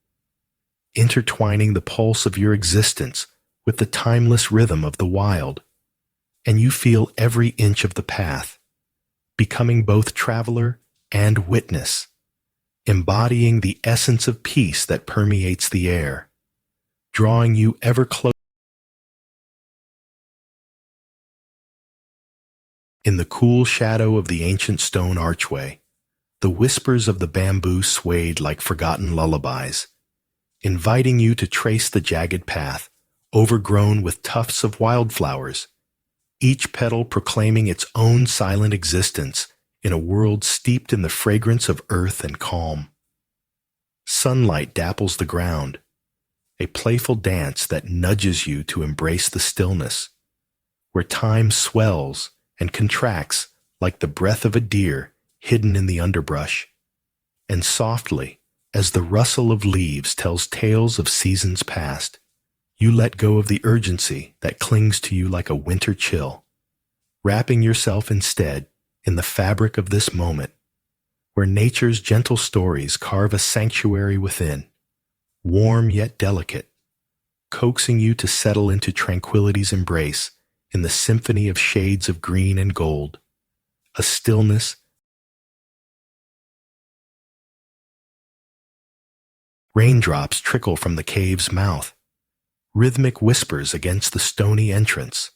intertwining the pulse of your existence with the timeless rhythm of the wild, and you feel every inch of the path, becoming both traveler and witness, embodying the essence of peace that permeates the air, drawing you ever closer. In the cool shadow of the ancient stone archway, the whispers of the bamboo swayed like forgotten lullabies, inviting you to trace the jagged path, overgrown with tufts of wildflowers, each petal proclaiming its own silent existence in a world steeped in the fragrance of earth and calm. Sunlight dapples the ground, a playful dance that nudges you to embrace the stillness, where time swells and contracts like the breath of a deer hidden in the underbrush, and softly, as the rustle of leaves tells tales of seasons past, you let go of the urgency that clings to you like a winter chill, wrapping yourself instead in the fabric of this moment, where nature's gentle stories carve a sanctuary within, warm yet delicate, coaxing you to settle into tranquility's embrace in the symphony of shades of green and gold, a stillness. Raindrops trickle from the cave's mouth, rhythmic whispers against the stony entrance,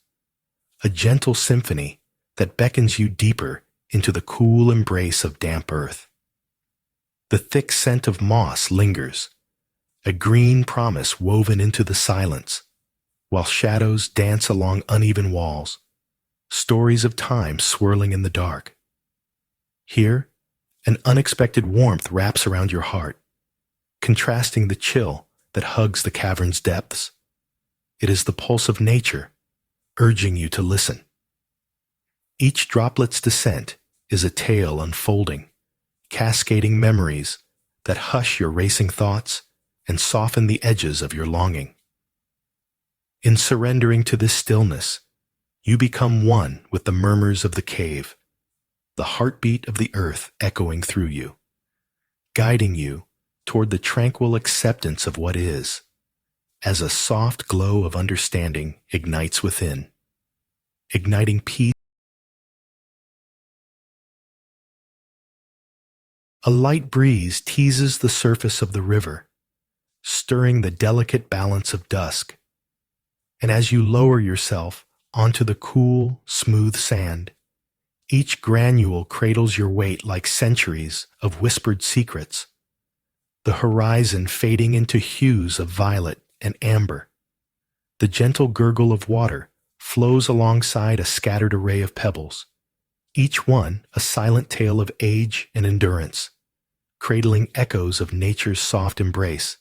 a gentle symphony that beckons you deeper into the cool embrace of damp earth. The thick scent of moss lingers, a green promise woven into the silence, while shadows dance along uneven walls, stories of time swirling in the dark. Here, an unexpected warmth wraps around your heart, contrasting the chill that hugs the cavern's depths. It is the pulse of nature, urging you to listen. Each droplet's descent is a tale unfolding, cascading memories that hush your racing thoughts and soften the edges of your longing. In surrendering to this stillness, you become one with the murmurs of the cave, the heartbeat of the earth echoing through you, guiding you toward the tranquil acceptance of what is, as a soft glow of understanding ignites within, igniting peace. A light breeze teases the surface of the river, stirring the delicate balance of dusk, and as you lower yourself onto the cool, smooth sand, each granule cradles your weight like centuries of whispered secrets, the horizon fading into hues of violet and amber. The gentle gurgle of water flows alongside a scattered array of pebbles, each one a silent tale of age and endurance, cradling echoes of nature's soft embrace,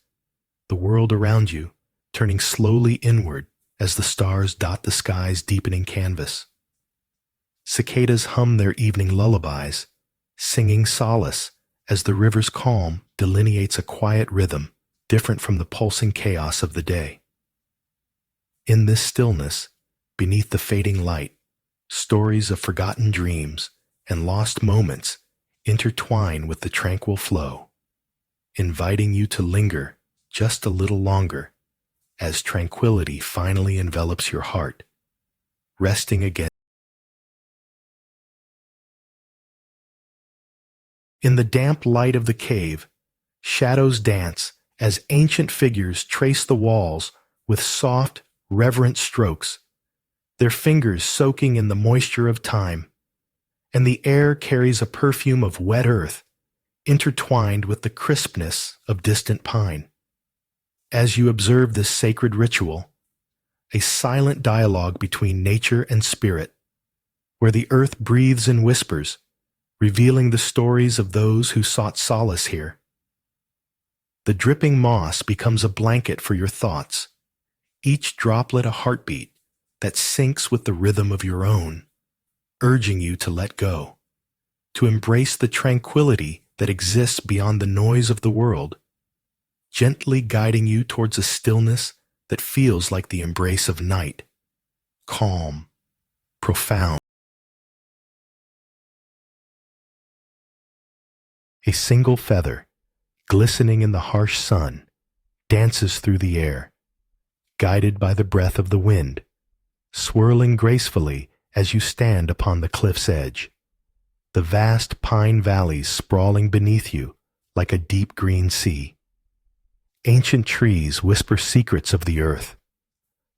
the world around you turning slowly inward as the stars dot the sky's deepening canvas. Cicadas hum their evening lullabies, singing solace as the river's calm delineates a quiet rhythm different from the pulsing chaos of the day. In this stillness, beneath the fading light, stories of forgotten dreams and lost moments intertwine with the tranquil flow, inviting you to linger just a little longer as tranquility finally envelops your heart, resting again. In the damp light of the cave, shadows dance as ancient figures trace the walls with soft, reverent strokes, their fingers soaking in the moisture of time, and the air carries a perfume of wet earth intertwined with the crispness of distant pine. As you observe this sacred ritual, a silent dialogue between nature and spirit, where the earth breathes in whispers, revealing the stories of those who sought solace here. The dripping moss becomes a blanket for your thoughts, each droplet a heartbeat that syncs with the rhythm of your own, urging you to let go, to embrace the tranquility that exists beyond the noise of the world, gently guiding you towards a stillness that feels like the embrace of night, calm, profound. A single feather, glistening in the harsh sun, dances through the air, guided by the breath of the wind, swirling gracefully as you stand upon the cliff's edge. The vast pine valleys sprawling beneath you like a deep green sea. Ancient trees whisper secrets of the earth,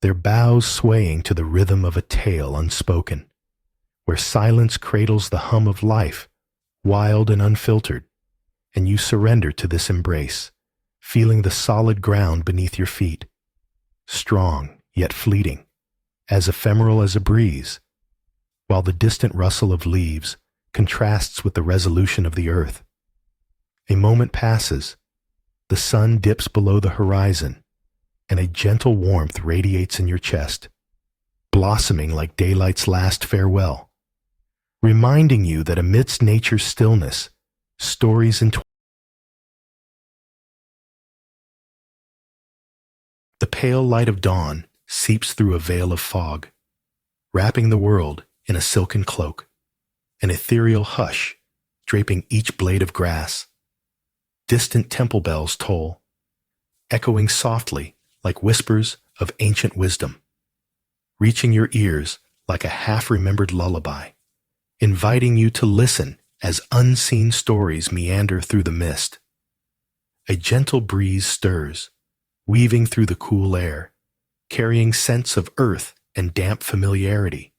their boughs swaying to the rhythm of a tale unspoken, where silence cradles the hum of life, wild and unfiltered, and you surrender to this embrace, feeling the solid ground beneath your feet, strong yet fleeting, as ephemeral as a breeze, while the distant rustle of leaves contrasts with the resolution of the earth. A moment passes, the sun dips below the horizon, and a gentle warmth radiates in your chest, blossoming like daylight's last farewell, reminding you that amidst nature's stillness, stories entwine. The pale light of dawn seeps through a veil of fog, wrapping the world in a silken cloak, an ethereal hush draping each blade of grass. Distant temple bells toll, echoing softly like whispers of ancient wisdom, reaching your ears like a half-remembered lullaby, inviting you to listen as unseen stories meander through the mist. A gentle breeze stirs, weaving through the cool air, carrying scents of earth and damp familiarity,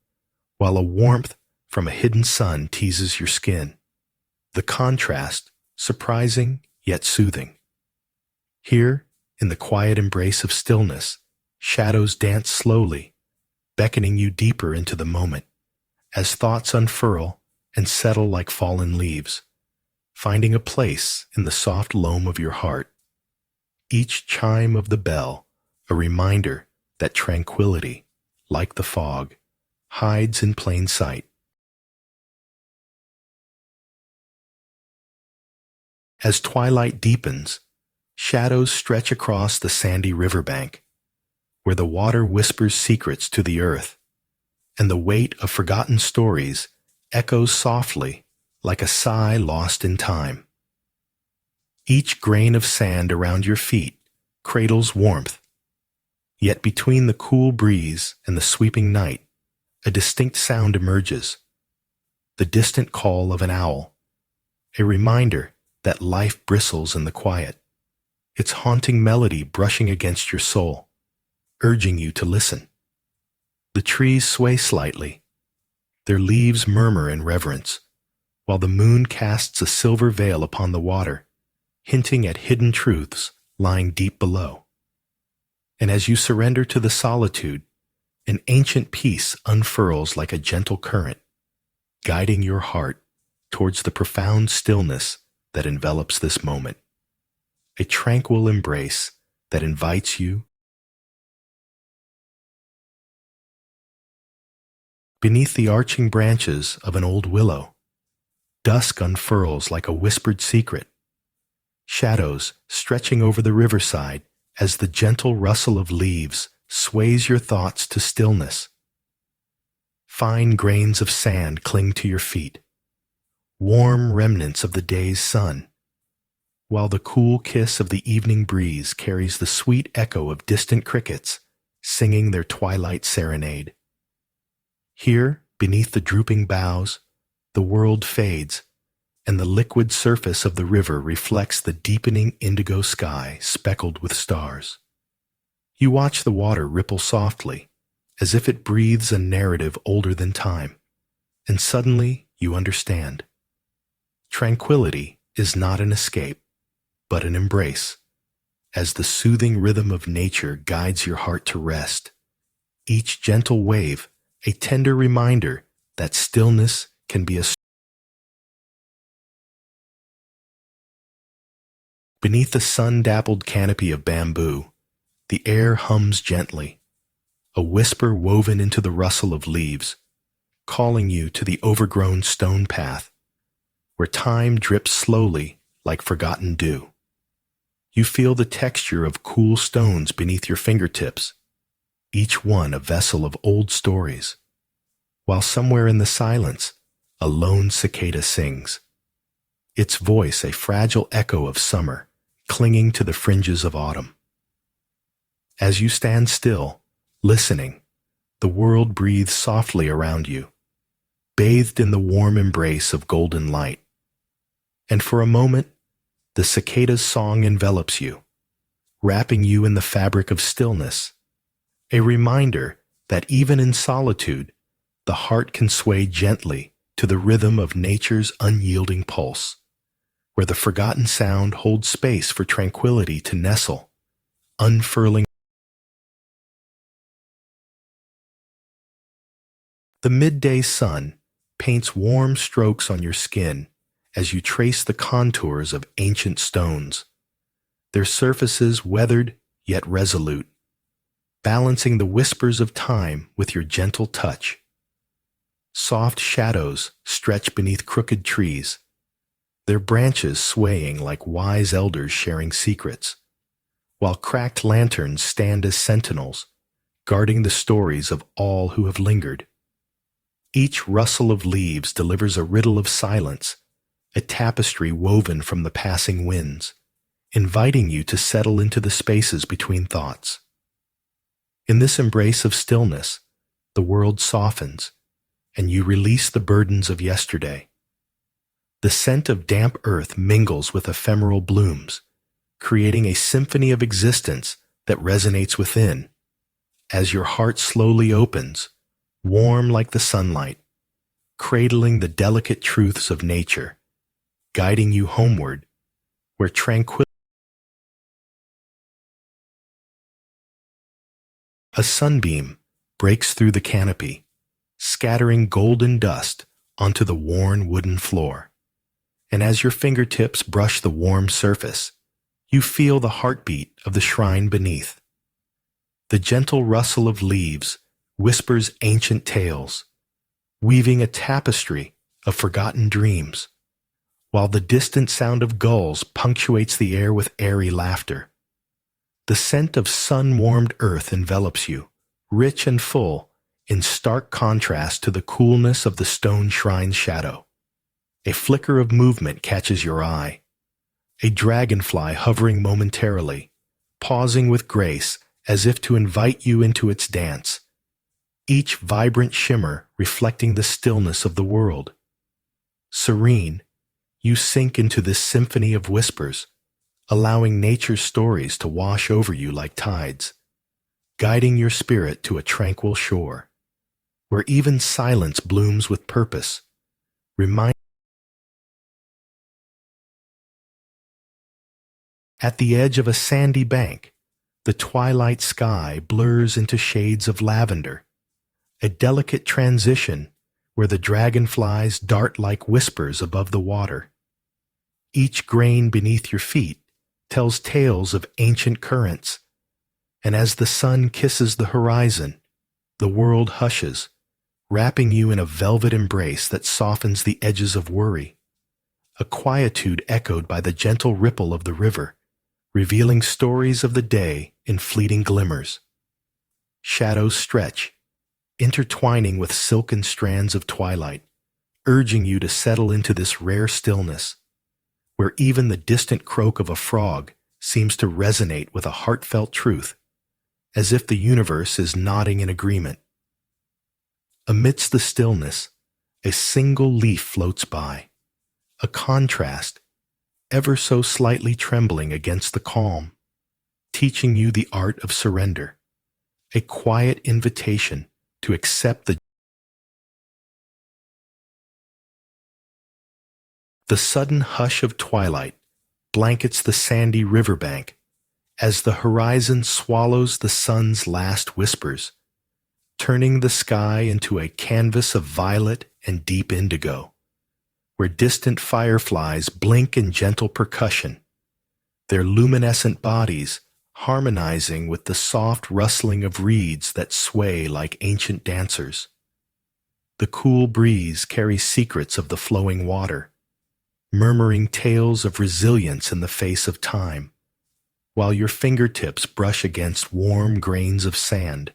while a warmth from a hidden sun teases your skin. The contrast, surprising yet soothing. Here, in the quiet embrace of stillness, shadows dance slowly, beckoning you deeper into the moment, as thoughts unfurl and settle like fallen leaves, finding a place in the soft loam of your heart. Each chime of the bell, a reminder that tranquility, like the fog, hides in plain sight. As twilight deepens, shadows stretch across the sandy riverbank, where the water whispers secrets to the earth, and the weight of forgotten stories echoes softly like a sigh lost in time. Each grain of sand around your feet cradles warmth, yet between the cool breeze and the sweeping night, a distinct sound emerges, the distant call of an owl, a reminder that life bristles in the quiet, its haunting melody brushing against your soul, urging you to listen. The trees sway slightly, their leaves murmur in reverence, while the moon casts a silver veil upon the water, hinting at hidden truths lying deep below. And as you surrender to the solitude, an ancient peace unfurls like a gentle current, guiding your heart towards the profound stillness that envelops this moment, a tranquil embrace that invites you. Beneath the arching branches of an old willow, dusk unfurls like a whispered secret, shadows stretching over the riverside as the gentle rustle of leaves sways your thoughts to stillness. Fine grains of sand cling to your feet, warm remnants of the day's sun, while the cool kiss of the evening breeze carries the sweet echo of distant crickets singing their twilight serenade. Here, beneath the drooping boughs, the world fades, and the liquid surface of the river reflects the deepening indigo sky speckled with stars. You watch the water ripple softly, as if it breathes a narrative older than time, and suddenly you understand. Tranquility is not an escape, but an embrace, as the soothing rhythm of nature guides your heart to rest, each gentle wave a tender reminder that stillness can be a. Beneath the sun-dappled canopy of bamboo, the air hums gently, a whisper woven into the rustle of leaves, calling you to the overgrown stone path, where time drips slowly like forgotten dew. You feel the texture of cool stones beneath your fingertips, each one a vessel of old stories, while somewhere in the silence, a lone cicada sings, its voice a fragile echo of summer, clinging to the fringes of autumn. As you stand still, listening, the world breathes softly around you, bathed in the warm embrace of golden light. And for a moment, The cicada's song envelops you, wrapping you in the fabric of stillness, a reminder that even in solitude, the heart can sway gently to the rhythm of nature's unyielding pulse, where the forgotten sound holds space for tranquility to nestle, unfurling. The midday sun paints warm strokes on your skin as you trace the contours of ancient stones, their surfaces weathered yet resolute, balancing the whispers of time with your gentle touch. Soft shadows stretch beneath crooked trees, their branches swaying like wise elders sharing secrets, while cracked lanterns stand as sentinels, guarding the stories of all who have lingered. Each rustle of leaves delivers a riddle of silence, a tapestry woven from the passing winds, inviting you to settle into the spaces between thoughts. In this embrace of stillness, the world softens, and you release the burdens of yesterday. The scent of damp earth mingles with ephemeral blooms, creating a symphony of existence that resonates within. As your heart slowly opens, warm like the sunlight, cradling the delicate truths of nature, guiding you homeward, where tranquility. A sunbeam breaks through the canopy, scattering golden dust onto the worn wooden floor. And as your fingertips brush the warm surface, you feel the heartbeat of the shrine beneath. The gentle rustle of leaves whispers ancient tales, weaving a tapestry of forgotten dreams, while the distant sound of gulls punctuates the air with airy laughter. The scent of sun-warmed earth envelops you, rich and full, in stark contrast to the coolness of the stone shrine's shadow. A flicker of movement catches your eye, a dragonfly hovering momentarily, pausing with grace as if to invite you into its dance, each vibrant shimmer reflecting the stillness of the world. Serene, you sink into this symphony of whispers, allowing nature's stories to wash over you like tides, guiding your spirit to a tranquil shore, where even silence blooms with purpose. At the edge of a sandy bank, the twilight sky blurs into shades of lavender, a delicate transition where the dragonflies dart like whispers above the water. Each grain beneath your feet tells tales of ancient currents, and as the sun kisses the horizon, the world hushes, wrapping you in a velvet embrace that softens the edges of worry, a quietude echoed by the gentle ripple of the river, revealing stories of the day in fleeting glimmers. Shadows stretch, intertwining with silken strands of twilight, urging you to settle into this rare stillness, where even the distant croak of a frog seems to resonate with a heartfelt truth, as if the universe is nodding in agreement. Amidst the stillness, a single leaf floats by, a contrast, ever so slightly trembling against the calm, teaching you the art of surrender, a quiet invitation to accept the sudden hush of twilight blankets the sandy riverbank as the horizon swallows the sun's last whispers, turning the sky into a canvas of violet and deep indigo, where distant fireflies blink in gentle percussion, their luminescent bodies harmonizing with the soft rustling of reeds that sway like ancient dancers. The cool breeze carries secrets of the flowing water, murmuring tales of resilience in the face of time, while your fingertips brush against warm grains of sand,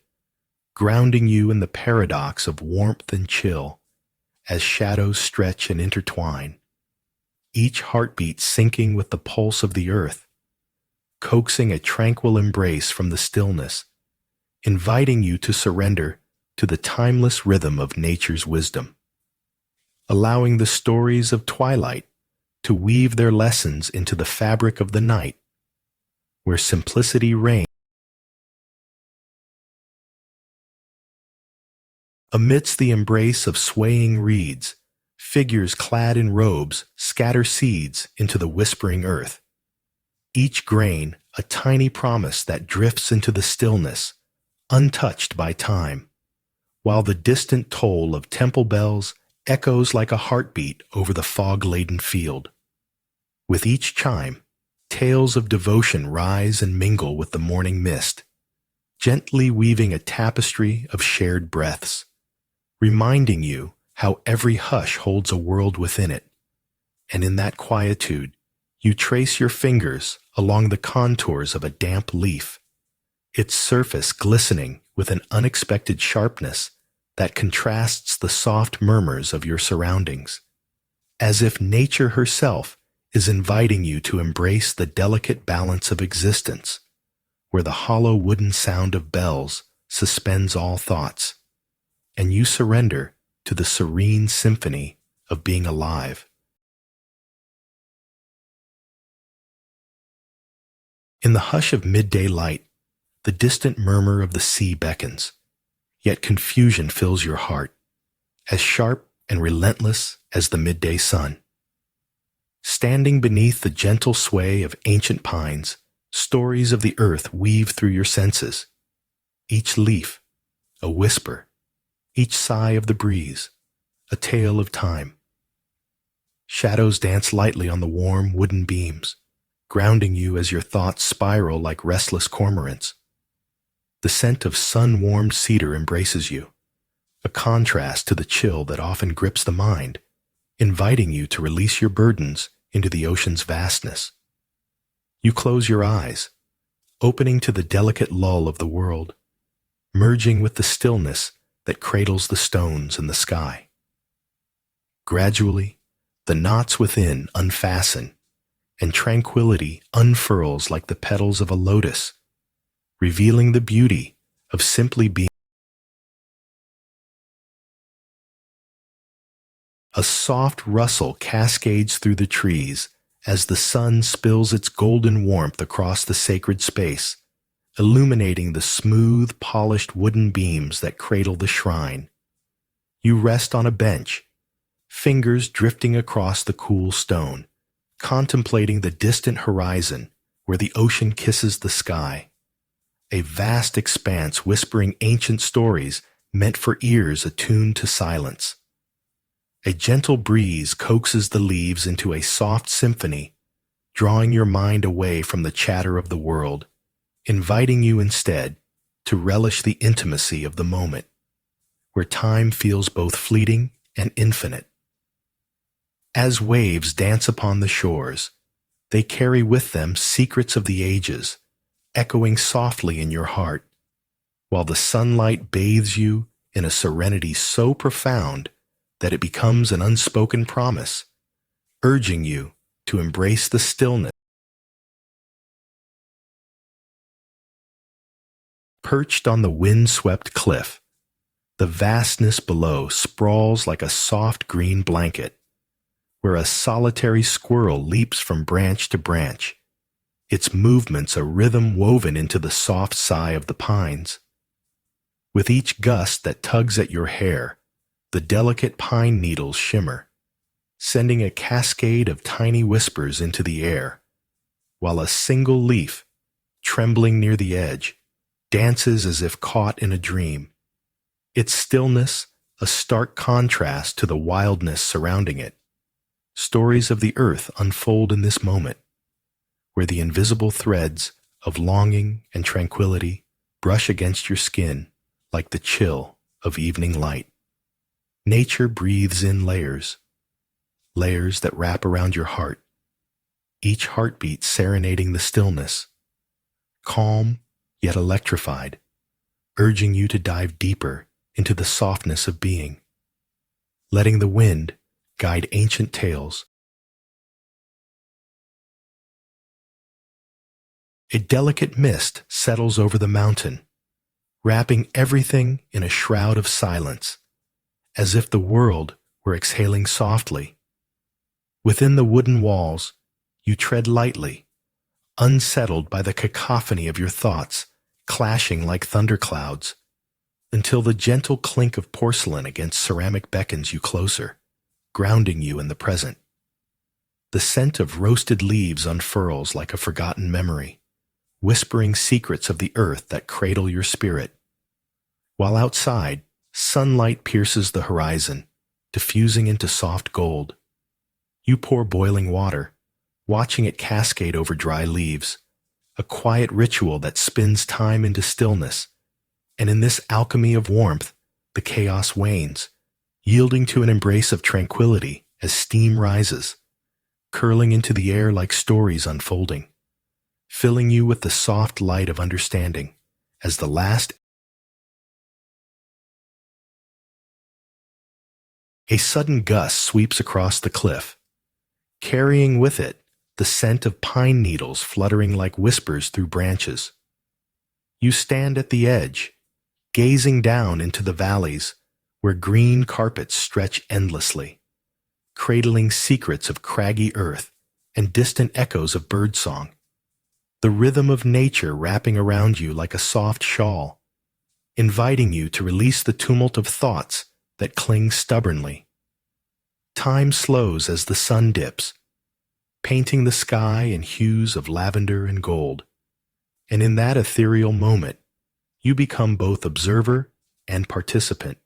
grounding you in the paradox of warmth and chill as shadows stretch and intertwine, each heartbeat syncing with the pulse of the earth, coaxing a tranquil embrace from the stillness, inviting you to surrender to the timeless rhythm of nature's wisdom. Allowing the stories of twilight to weave their lessons into the fabric of the night, where simplicity reigns. Amidst the embrace of swaying reeds, figures clad in robes scatter seeds into the whispering earth. Each grain a tiny promise that drifts into the stillness, untouched by time, while the distant toll of temple bells echoes like a heartbeat over the fog-laden field. With each chime, tales of devotion rise and mingle with the morning mist, gently weaving a tapestry of shared breaths, reminding you how every hush holds a world within it. And in that quietude, you trace your fingers along the contours of a damp leaf, its surface glistening with an unexpected sharpness that contrasts the soft murmurs of your surroundings, as if nature herself is inviting you to embrace the delicate balance of existence, where the hollow wooden sound of bells suspends all thoughts, and you surrender to the serene symphony of being alive. In the hush of midday light, the distant murmur of the sea beckons, yet confusion fills your heart, as sharp and relentless as the midday sun. Standing beneath the gentle sway of ancient pines, stories of the earth weave through your senses. Each leaf, a whisper, each sigh of the breeze, a tale of time. Shadows dance lightly on the warm wooden beams, grounding you as your thoughts spiral like restless cormorants. The scent of sun-warmed cedar embraces you, a contrast to the chill that often grips the mind, inviting you to release your burdens into the ocean's vastness. You close your eyes, opening to the delicate lull of the world, merging with the stillness that cradles the stones and the sky. Gradually, the knots within unfasten, and tranquility unfurls like the petals of a lotus, revealing the beauty of simply being. A soft rustle cascades through the trees as the sun spills its golden warmth across the sacred space, illuminating the smooth, polished wooden beams that cradle the shrine. You rest on a bench, fingers drifting across the cool stone, contemplating the distant horizon where the ocean kisses the sky. A vast expanse whispering ancient stories meant for ears attuned to silence. A gentle breeze coaxes the leaves into a soft symphony, drawing your mind away from the chatter of the world, inviting you instead to relish the intimacy of the moment, where time feels both fleeting and infinite. As waves dance upon the shores, they carry with them secrets of the ages, echoing softly in your heart, while the sunlight bathes you in a serenity so profound that it becomes an unspoken promise, urging you to embrace the stillness. Perched on the wind-swept cliff, the vastness below sprawls like a soft green blanket, where a solitary squirrel leaps from branch to branch, its movements a rhythm woven into the soft sigh of the pines. With each gust that tugs at your hair, the delicate pine needles shimmer, sending a cascade of tiny whispers into the air, while a single leaf, trembling near the edge, dances as if caught in a dream, its stillness a stark contrast to the wildness surrounding it. Stories of the earth unfold in this moment, where the invisible threads of longing and tranquility brush against your skin like the chill of evening light. Nature breathes in layers, layers that wrap around your heart, each heartbeat serenading the stillness, calm yet electrified, urging you to dive deeper into the softness of being, letting the wind guide ancient tales. A delicate mist settles over the mountain, wrapping everything in a shroud of silence, as if the world were exhaling softly. Within the wooden walls, you tread lightly, unsettled by the cacophony of your thoughts, clashing like thunderclouds, until the gentle clink of porcelain against ceramic beckons you closer, grounding you in the present. The scent of roasted leaves unfurls like a forgotten memory, whispering secrets of the earth that cradle your spirit. While outside, sunlight pierces the horizon, diffusing into soft gold. You pour boiling water, watching it cascade over dry leaves, a quiet ritual that spins time into stillness. And in this alchemy of warmth, the chaos wanes, yielding to an embrace of tranquility as steam rises, curling into the air like stories unfolding, filling you with the soft light of understanding as the last. A sudden gust sweeps across the cliff, carrying with it the scent of pine needles fluttering like whispers through branches. You stand at the edge, gazing down into the valleys where green carpets stretch endlessly, cradling secrets of craggy earth and distant echoes of birdsong, the rhythm of nature wrapping around you like a soft shawl, inviting you to release the tumult of thoughts that cling stubbornly. Time slows as the sun dips, painting the sky in hues of lavender and gold, and in that ethereal moment, you become both observer and participant,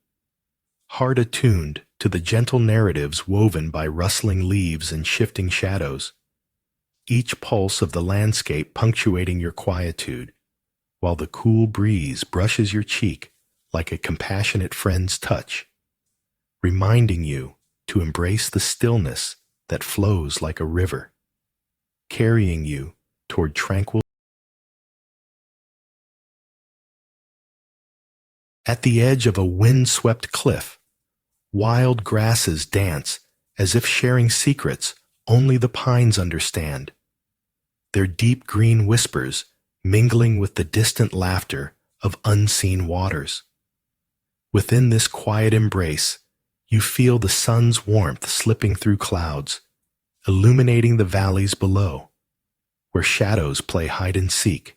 heart attuned to the gentle narratives woven by rustling leaves and shifting shadows, each pulse of the landscape punctuating your quietude, while the cool breeze brushes your cheek like a compassionate friend's touch, reminding you to embrace the stillness that flows like a river, carrying you toward tranquil. At the edge of a wind-swept cliff, wild grasses dance as if sharing secrets only the pines understand, their deep green whispers mingling with the distant laughter of unseen waters. Within this quiet embrace, you feel the sun's warmth slipping through clouds, illuminating the valleys below, where shadows play hide and seek,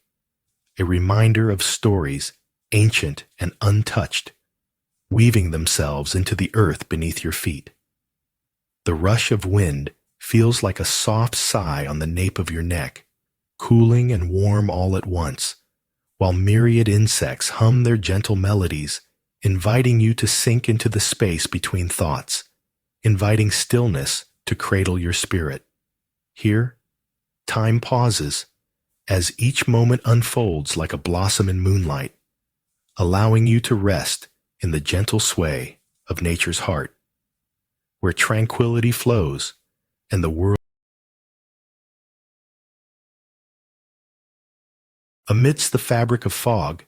a reminder of stories ancient and untouched, weaving themselves into the earth beneath your feet. The rush of wind feels like a soft sigh on the nape of your neck, cooling and warm all at once, while myriad insects hum their gentle melodies, inviting you to sink into the space between thoughts, inviting stillness to cradle your spirit. Here, time pauses as each moment unfolds like a blossom in moonlight, allowing you to rest in the gentle sway of nature's heart, where tranquility flows and the world. Amidst the fabric of fog,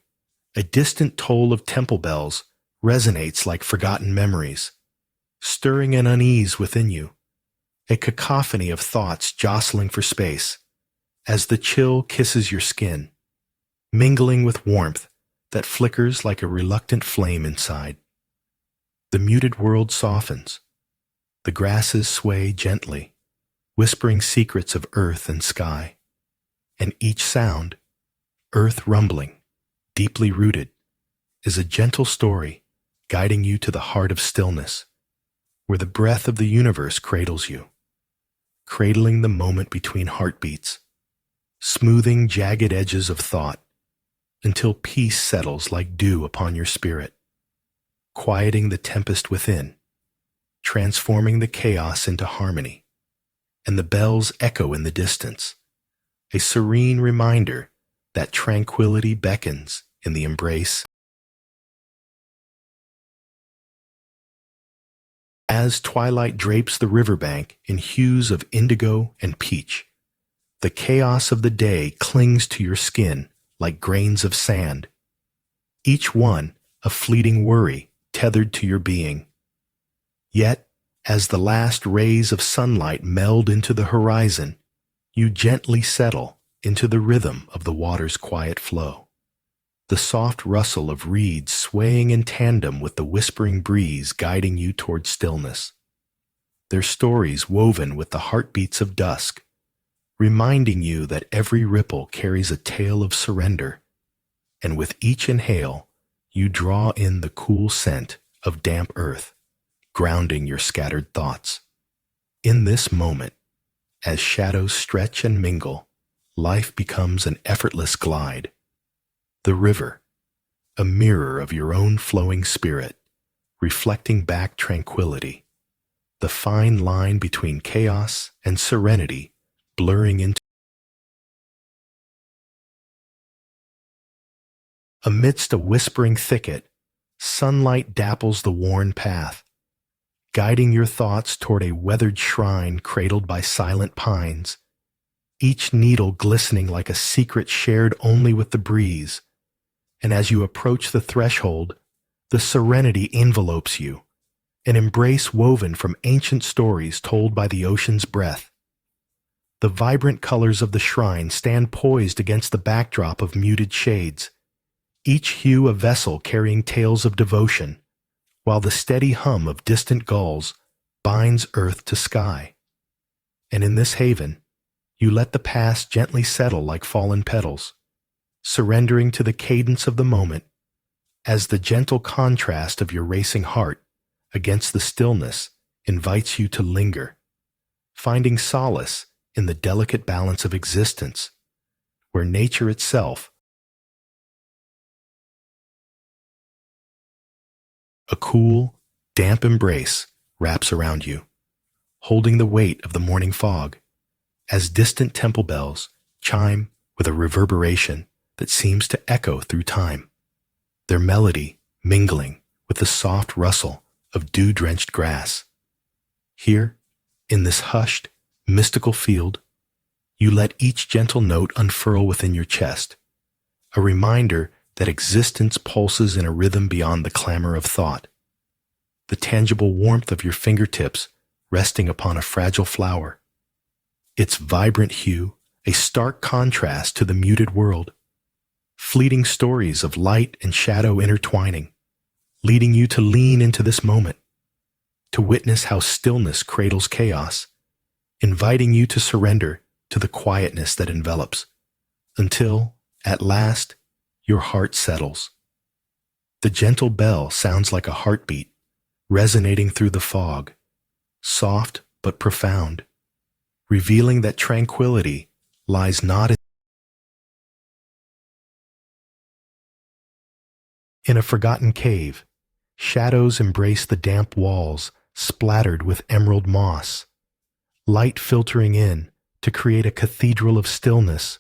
a distant toll of temple bells resonates like forgotten memories, stirring an unease within you, a cacophony of thoughts jostling for space, as the chill kisses your skin, mingling with warmth that flickers like a reluctant flame inside. The muted world softens. The grasses sway gently, whispering secrets of earth and sky, and each sound, earth rumbling, deeply rooted, is a gentle story guiding you to the heart of stillness, where the breath of the universe cradles you, cradling the moment between heartbeats, smoothing jagged edges of thought, until peace settles like dew upon your spirit, quieting the tempest within, transforming the chaos into harmony, and the bells echo in the distance, a serene reminder that tranquility beckons in the embrace. As twilight drapes the riverbank in hues of indigo and peach, the chaos of the day clings to your skin like grains of sand, each one a fleeting worry tethered to your being. Yet, as the last rays of sunlight meld into the horizon, you gently settle into the rhythm of the water's quiet flow, the soft rustle of reeds swaying in tandem with the whispering breeze guiding you toward stillness. their stories woven with the heartbeats of dusk, reminding you that every ripple carries a tale of surrender, and with each inhale, you draw in the cool scent of damp earth, grounding your scattered thoughts. In this moment, as shadows stretch and mingle, life becomes an effortless glide. The river, a mirror of your own flowing spirit, reflecting back tranquility. The fine line between chaos and serenity blurring into. Amidst a whispering thicket, sunlight dapples the worn path, guiding your thoughts toward a weathered shrine cradled by silent pines, each needle glistening like a secret shared only with the breeze. And as you approach the threshold, the serenity envelopes you, an embrace woven from ancient stories told by the ocean's breath. The vibrant colors of the shrine stand poised against the backdrop of muted shades, each hue a vessel carrying tales of devotion, while the steady hum of distant gulls binds earth to sky. And in this haven, you let the past gently settle like fallen petals, surrendering to the cadence of the moment, as the gentle contrast of your racing heart against the stillness invites you to linger, finding solace in the delicate balance of existence, where nature itself. A cool, damp embrace wraps around you, holding the weight of the morning fog, as distant temple bells chime with a reverberation that seems to echo through time, their melody mingling with the soft rustle of dew-drenched grass. Here, in this hushed, mystical field, you let each gentle note unfurl within your chest, a reminder that existence pulses in a rhythm beyond the clamor of thought. The tangible warmth of your fingertips resting upon a fragile flower, its vibrant hue a stark contrast to the muted world, fleeting stories of light and shadow intertwining, leading you to lean into this moment, to witness how stillness cradles chaos, inviting you to surrender to the quietness that envelops, until, at last, your heart settles. The gentle bell sounds like a heartbeat, resonating through the fog, soft but profound, revealing that tranquility lies not in a forgotten cave. Shadows embrace the damp walls, splattered with emerald moss, light filtering in to create a cathedral of stillness,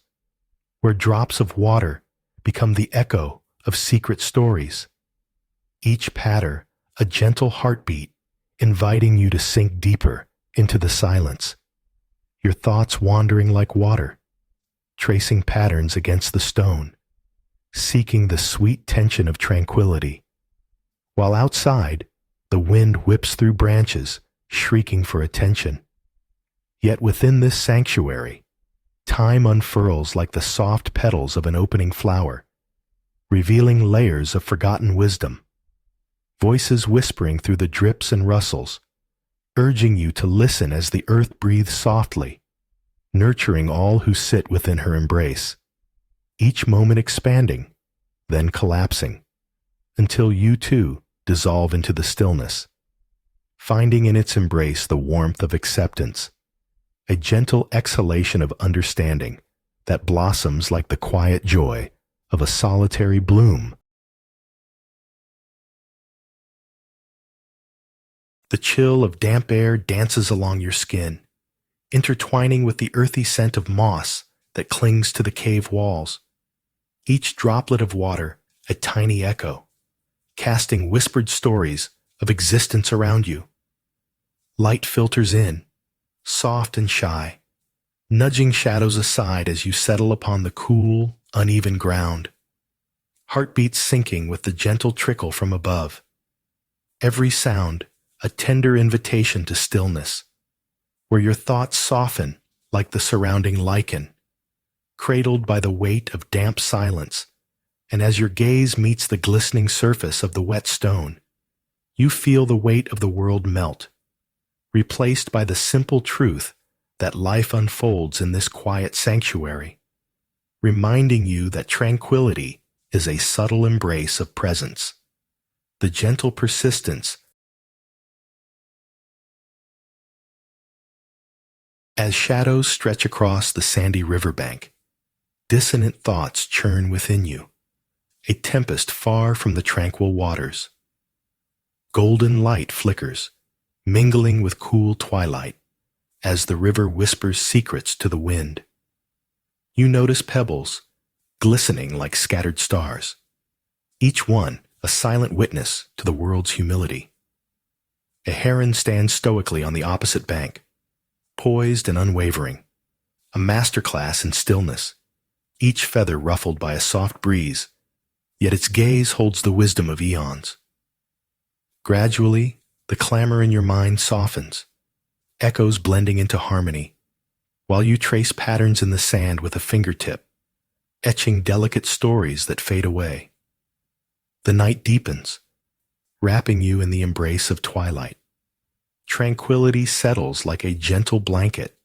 where drops of water become the echo of secret stories, each patter a gentle heartbeat inviting you to sink deeper into the silence, your thoughts wandering like water, tracing patterns against the stone, seeking the sweet tension of tranquility, while outside the wind whips through branches, shrieking for attention. Yet within this sanctuary, time unfurls like the soft petals of an opening flower, revealing layers of forgotten wisdom, voices whispering through the drips and rustles, urging you to listen as the earth breathes softly, nurturing all who sit within her embrace, each moment expanding, then collapsing, until you too dissolve into the stillness, finding in its embrace the warmth of acceptance, a gentle exhalation of understanding that blossoms like the quiet joy of a solitary bloom. The chill of damp air dances along your skin, intertwining with the earthy scent of moss that clings to the cave walls. Each droplet of water a tiny echo, casting whispered stories of existence around you. Light filters in, soft and shy, nudging shadows aside as you settle upon the cool, uneven ground. Heartbeats syncing with the gentle trickle from above. Every sound a tender invitation to stillness, where your thoughts soften like the surrounding lichen, cradled by the weight of damp silence, and as your gaze meets the glistening surface of the wet stone, you feel the weight of the world melt, replaced by the simple truth that life unfolds in this quiet sanctuary, reminding you that tranquility is a subtle embrace of presence, the gentle persistence. As shadows stretch across the sandy riverbank, dissonant thoughts churn within you, a tempest far from the tranquil waters. Golden light flickers, mingling with cool twilight, as the river whispers secrets to the wind. You notice pebbles, glistening like scattered stars, each one a silent witness to the world's humility. A heron stands stoically on the opposite bank, poised and unwavering, a masterclass in stillness, each feather ruffled by a soft breeze, yet its gaze holds the wisdom of eons. Gradually, the clamor in your mind softens, echoes blending into harmony, while you trace patterns in the sand with a fingertip, etching delicate stories that fade away. The night deepens, wrapping you in the embrace of twilight. Tranquility settles like a gentle blanket,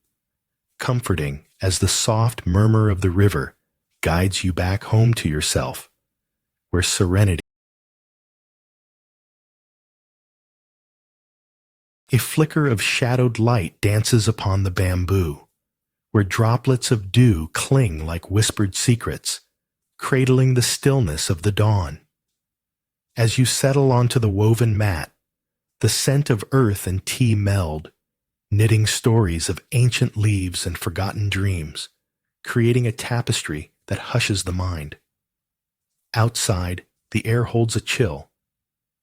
comforting as the soft murmur of the river guides you back home to yourself, where serenity. A flicker of shadowed light dances upon the bamboo, where droplets of dew cling like whispered secrets, cradling the stillness of the dawn. As you settle onto the woven mat, the scent of earth and tea meld, knitting stories of ancient leaves and forgotten dreams, creating a tapestry that hushes the mind. Outside, the air holds a chill,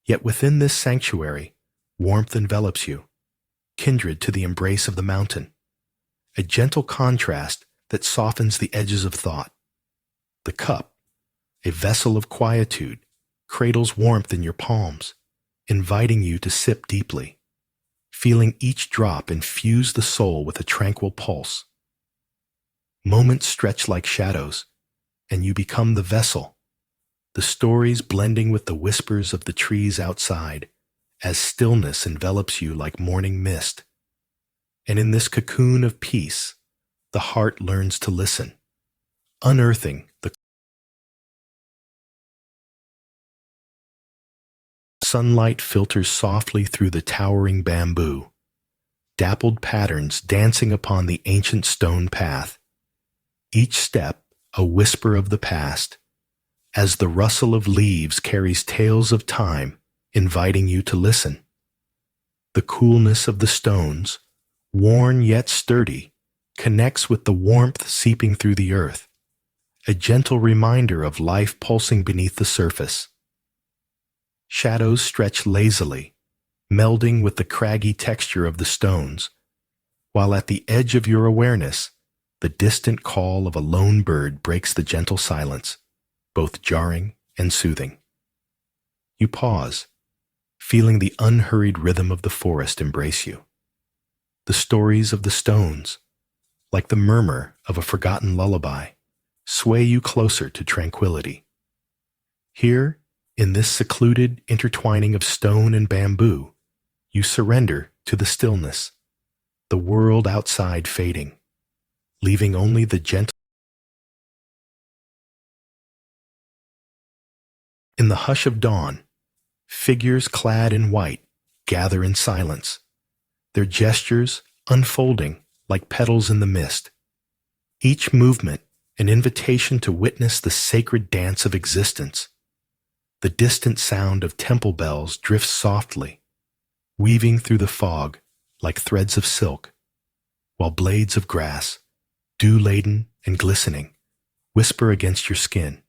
yet within this sanctuary, warmth envelops you, kindred to the embrace of the mountain, a gentle contrast that softens the edges of thought. The cup, a vessel of quietude, cradles warmth in your palms, inviting you to sip deeply, feeling each drop infuse the soul with a tranquil pulse. Moments stretch like shadows, and you become the vessel, the stories blending with the whispers of the trees outside, as stillness envelops you like morning mist. And in this cocoon of peace, the heart learns to listen, unearthing the sunlight filters softly through the towering bamboo, dappled patterns dancing upon the ancient stone path, each step a whisper of the past, as the rustle of leaves carries tales of time, inviting you to listen. The coolness of the stones, worn yet sturdy, connects with the warmth seeping through the earth, a gentle reminder of life pulsing beneath the surface. Shadows stretch lazily, melding with the craggy texture of the stones, while at the edge of your awareness, the distant call of a lone bird breaks the gentle silence, both jarring and soothing. You pause, feeling the unhurried rhythm of the forest embrace you. The stories of the stones, like the murmur of a forgotten lullaby, sway you closer to tranquility. Here, in this secluded intertwining of stone and bamboo, you surrender to the stillness, the world outside fading, leaving only the gentle. In the hush of dawn, figures clad in white gather in silence, their gestures unfolding like petals in the mist. Each movement an invitation to witness the sacred dance of existence. The distant sound of temple bells drifts softly, weaving through the fog like threads of silk, while blades of grass, dew-laden and glistening, whisper against your skin,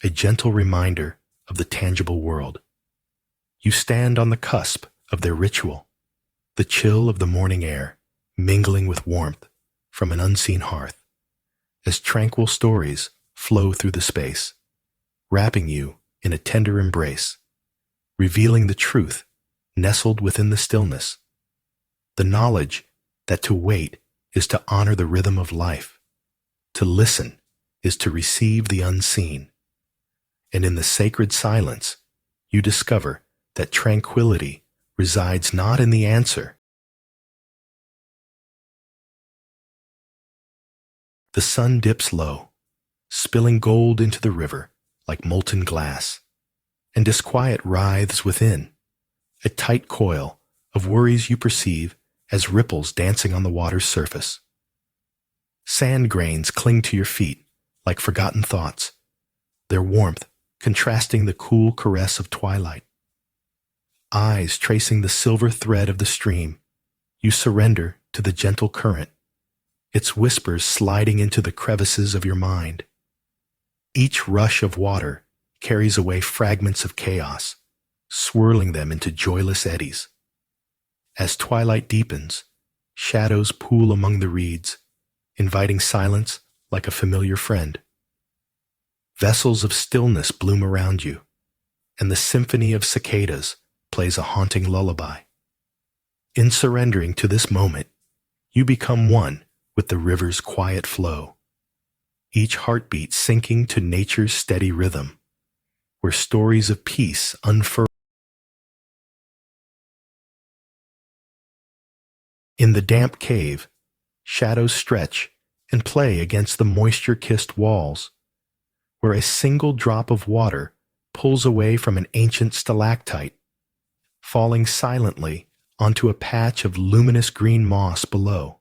a gentle reminder of the tangible world. You stand on the cusp of their ritual, the chill of the morning air mingling with warmth from an unseen hearth, as tranquil stories flow through the space, wrapping you in a tender embrace, revealing the truth nestled within the stillness, the knowledge that to wait is to honor the rhythm of life, to listen is to receive the unseen, and in the sacred silence you discover that tranquility resides not in the answer, The sun dips low, spilling gold into the river like molten glass, and disquiet writhes within, a tight coil of worries you perceive as ripples dancing on the water's surface. Sand grains cling to your feet like forgotten thoughts, their warmth contrasting the cool caress of twilight. Eyes tracing the silver thread of the stream, you surrender to the gentle current, its whispers sliding into the crevices of your mind. Each rush of water carries away fragments of chaos, swirling them into joyless eddies. As twilight deepens, shadows pool among the reeds, inviting silence like a familiar friend. Vessels of stillness bloom around you, and the symphony of cicadas plays a haunting lullaby. In surrendering to this moment, you become one with the river's quiet flow, each heartbeat sinking to nature's steady rhythm, where stories of peace unfurl. In the damp cave, shadows stretch and play against the moisture-kissed walls, where a single drop of water pulls away from an ancient stalactite, falling silently onto a patch of luminous green moss below,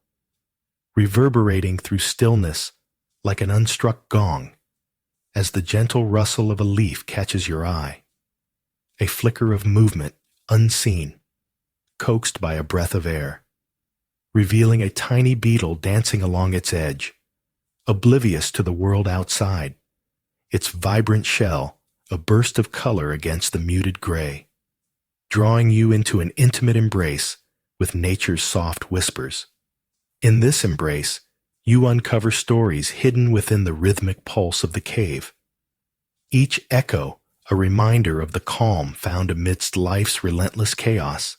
reverberating through stillness like an unstruck gong, as the gentle rustle of a leaf catches your eye, a flicker of movement unseen, coaxed by a breath of air, revealing a tiny beetle dancing along its edge, oblivious to the world outside, its vibrant shell a burst of color against the muted gray, drawing you into an intimate embrace with nature's soft whispers. In this embrace, you uncover stories hidden within the rhythmic pulse of the cave, each echo a reminder of the calm found amidst life's relentless chaos.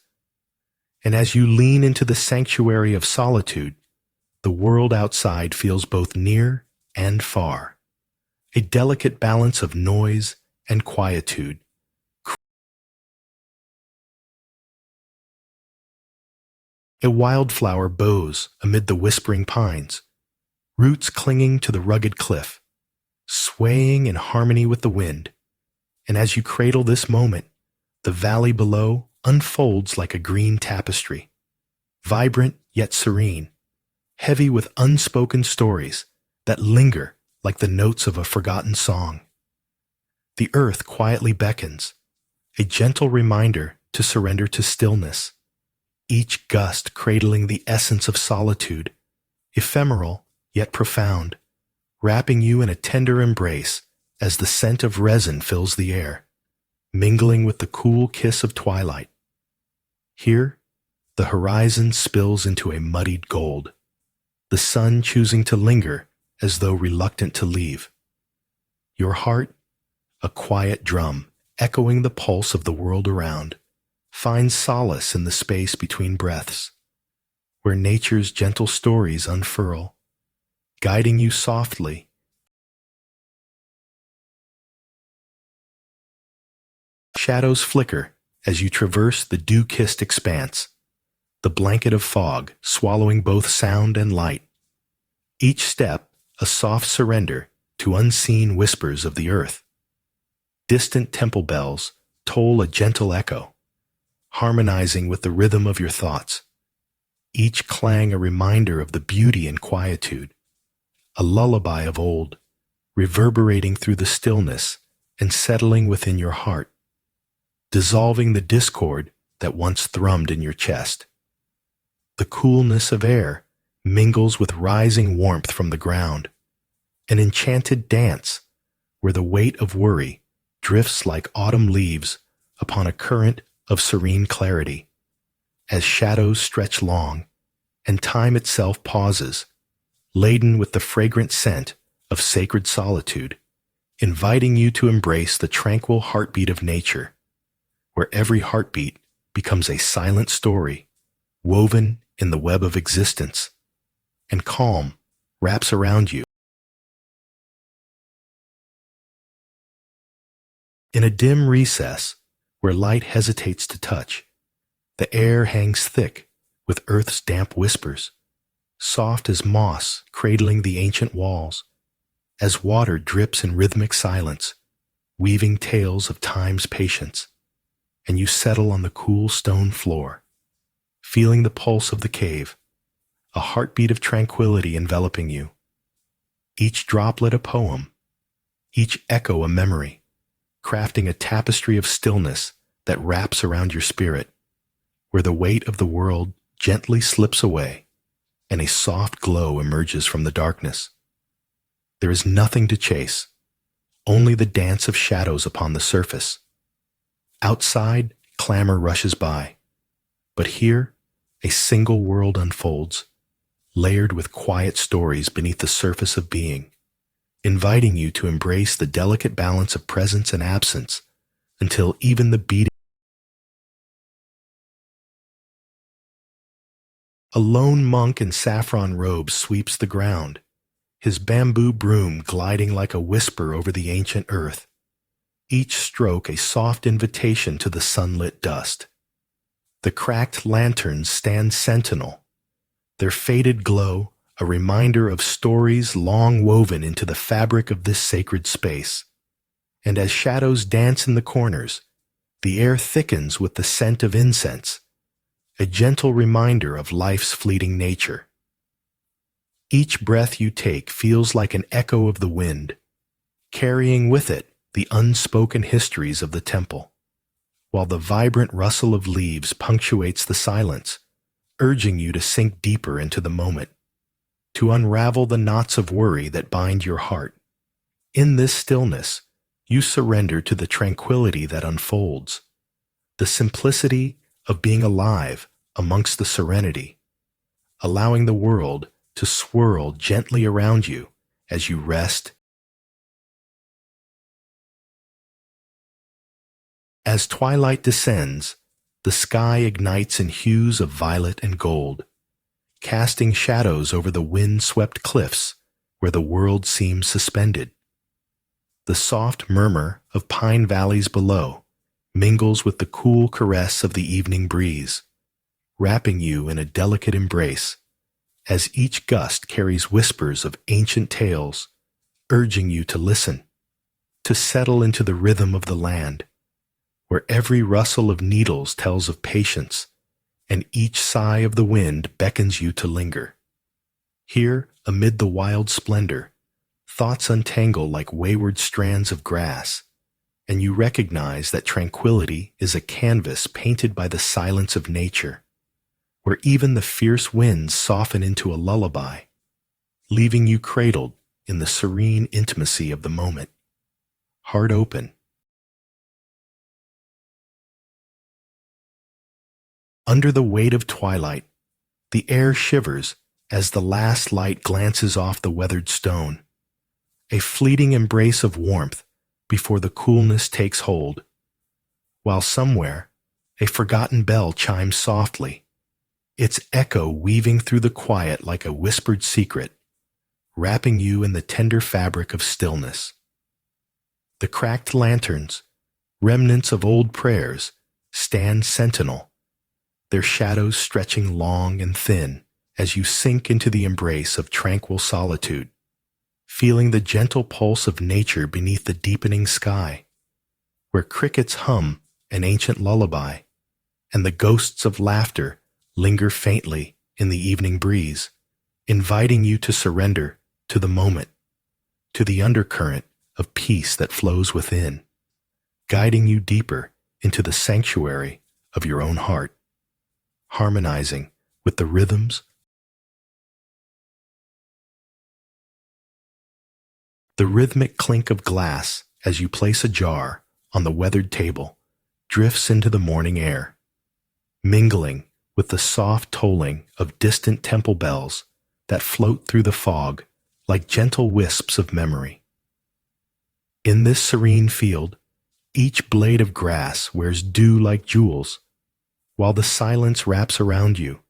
And as you lean into the sanctuary of solitude, the world outside feels both near and far, a delicate balance of noise and quietude. A wildflower bows amid the whispering pines, roots clinging to the rugged cliff, swaying in harmony with the wind. And as you cradle this moment, the valley below unfolds like a green tapestry, vibrant yet serene, heavy with unspoken stories that linger like the notes of a forgotten song. The earth quietly beckons, a gentle reminder to surrender to stillness, each gust cradling the essence of solitude, ephemeral yet profound, wrapping you in a tender embrace as the scent of resin fills the air, mingling with the cool kiss of twilight. Here, the horizon spills into a muddied gold, the sun choosing to linger as though reluctant to leave. Your heart, a quiet drum echoing the pulse of the world around, finds solace in the space between breaths, where nature's gentle stories unfurl, guiding you softly. Shadows flicker as you traverse the dew-kissed expanse, the blanket of fog swallowing both sound and light. Each step a soft surrender to unseen whispers of the earth. Distant temple bells toll a gentle echo, harmonizing with the rhythm of your thoughts, each clang a reminder of the beauty and quietude, a lullaby of old, reverberating through the stillness and settling within your heart, dissolving the discord that once thrummed in your chest. The coolness of air mingles with rising warmth from the ground, an enchanted dance where the weight of worry drifts like autumn leaves upon a current of serene clarity, as shadows stretch long and time itself pauses, laden with the fragrant scent of sacred solitude, inviting you to embrace the tranquil heartbeat of nature, where every heartbeat becomes a silent story woven in the web of existence, and calm wraps around you. In a dim recess where light hesitates to touch, the air hangs thick with earth's damp whispers, soft as moss cradling the ancient walls, as water drips in rhythmic silence, weaving tales of time's patience, and you settle on the cool stone floor, feeling the pulse of the cave, a heartbeat of tranquility enveloping you, each droplet a poem, each echo a memory, crafting a tapestry of stillness that wraps around your spirit, where the weight of the world gently slips away and a soft glow emerges from the darkness. There is nothing to chase, only the dance of shadows upon the surface. Outside, clamor rushes by, but here, a single world unfolds, layered with quiet stories beneath the surface of being, inviting you to embrace the delicate balance of presence and absence until even the beating. A lone monk in saffron robes sweeps the ground, his bamboo broom gliding like a whisper over the ancient earth, each stroke a soft invitation to the sunlit dust. The cracked lanterns stand sentinel, their faded glow a reminder of stories long woven into the fabric of this sacred space. And as shadows dance in the corners, the air thickens with the scent of incense, a gentle reminder of life's fleeting nature. Each breath you take feels like an echo of the wind, carrying with it the unspoken histories of the temple, while the vibrant rustle of leaves punctuates the silence, urging you to sink deeper into the moment, to unravel the knots of worry that bind your heart. In this stillness, you surrender to the tranquility that unfolds, the simplicity of being alive amongst the serenity, allowing the world to swirl gently around you as you rest. As twilight descends, the sky ignites in hues of violet and gold, casting shadows over the wind-swept cliffs where the world seems suspended. The soft murmur of pine valleys below mingles with the cool caress of the evening breeze, wrapping you in a delicate embrace, as each gust carries whispers of ancient tales, urging you to listen, to settle into the rhythm of the land, where every rustle of needles tells of patience, and each sigh of the wind beckons you to linger. Here, amid the wild splendor, thoughts untangle like wayward strands of grass, and you recognize that tranquility is a canvas painted by the silence of nature, where even the fierce winds soften into a lullaby, leaving you cradled in the serene intimacy of the moment, heart open. Under the weight of twilight, the air shivers as the last light glances off the weathered stone, a fleeting embrace of warmth before the coolness takes hold, while somewhere a forgotten bell chimes softly, its echo weaving through the quiet like a whispered secret, wrapping you in the tender fabric of stillness. The cracked lanterns, remnants of old prayers, stand sentinel, their shadows stretching long and thin as you sink into the embrace of tranquil solitude, feeling the gentle pulse of nature beneath the deepening sky, where crickets hum an ancient lullaby, and the ghosts of laughter linger faintly in the evening breeze, inviting you to surrender to the moment, to the undercurrent of peace that flows within, guiding you deeper into the sanctuary of your own heart, harmonizing with the rhythms. The rhythmic clink of glass as you place a jar on the weathered table drifts into the morning air, mingling with the soft tolling of distant temple bells that float through the fog like gentle wisps of memory. In this serene field, each blade of grass wears dew like jewels, while the silence wraps around you,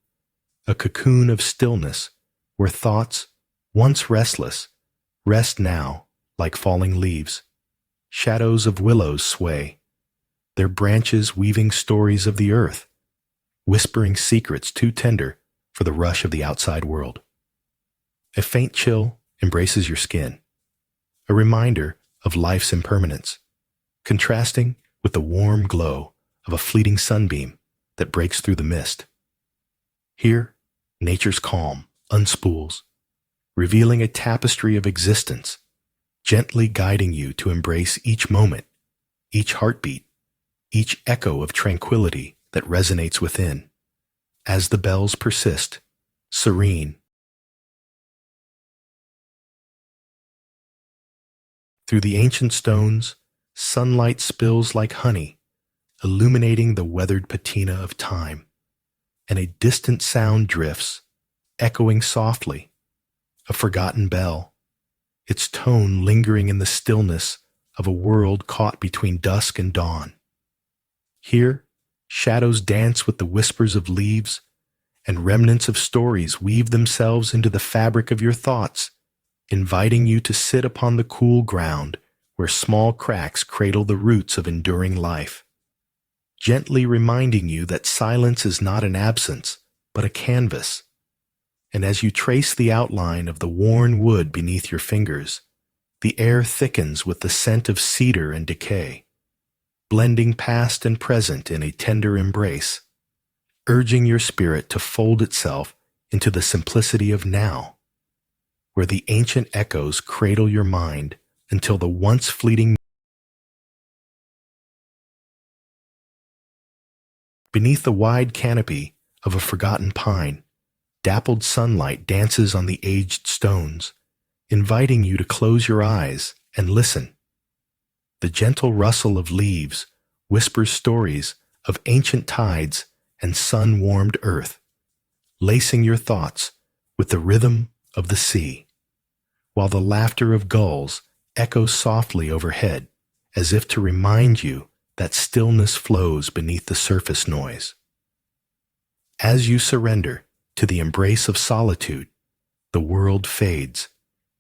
a cocoon of stillness where thoughts, once restless, rest now like falling leaves. Shadows of willows sway, their branches weaving stories of the earth, whispering secrets too tender for the rush of the outside world. A faint chill embraces your skin, a reminder of life's impermanence, contrasting with the warm glow of a fleeting sunbeam that breaks through the mist. Here, nature's calm unspools, revealing a tapestry of existence, gently guiding you to embrace each moment, each heartbeat, each echo of tranquility that resonates within, as the bells persist, serene. Through the ancient stones, sunlight spills like honey, illuminating the weathered patina of time, and a distant sound drifts, echoing softly, a forgotten bell, its tone lingering in the stillness of a world caught between dusk and dawn. Here, shadows dance with the whispers of leaves, and remnants of stories weave themselves into the fabric of your thoughts, inviting you to sit upon the cool ground where small cracks cradle the roots of enduring life, gently reminding you that silence is not an absence, but a canvas. And as you trace the outline of the worn wood beneath your fingers, the air thickens with the scent of cedar and decay, blending past and present in a tender embrace, urging your spirit to fold itself into the simplicity of now, where the ancient echoes cradle your mind until the once fleeting. Beneath the wide canopy of a forgotten pine, dappled sunlight dances on the aged stones, inviting you to close your eyes and listen. The gentle rustle of leaves whispers stories of ancient tides and sun-warmed earth, lacing your thoughts with the rhythm of the sea, while the laughter of gulls echoes softly overhead, as if to remind you that stillness flows beneath the surface noise. As you surrender to the embrace of solitude, the world fades,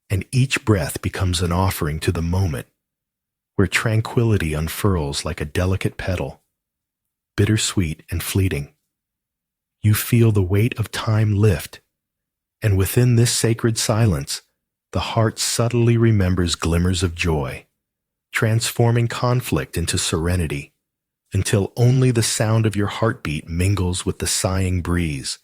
and each breath becomes an offering to the moment, where tranquility unfurls like a delicate petal, bittersweet and fleeting. You feel the weight of time lift, and within this sacred silence, the heart subtly remembers glimmers of joy, transforming conflict into serenity, until only the sound of your heartbeat mingles with the sighing breeze.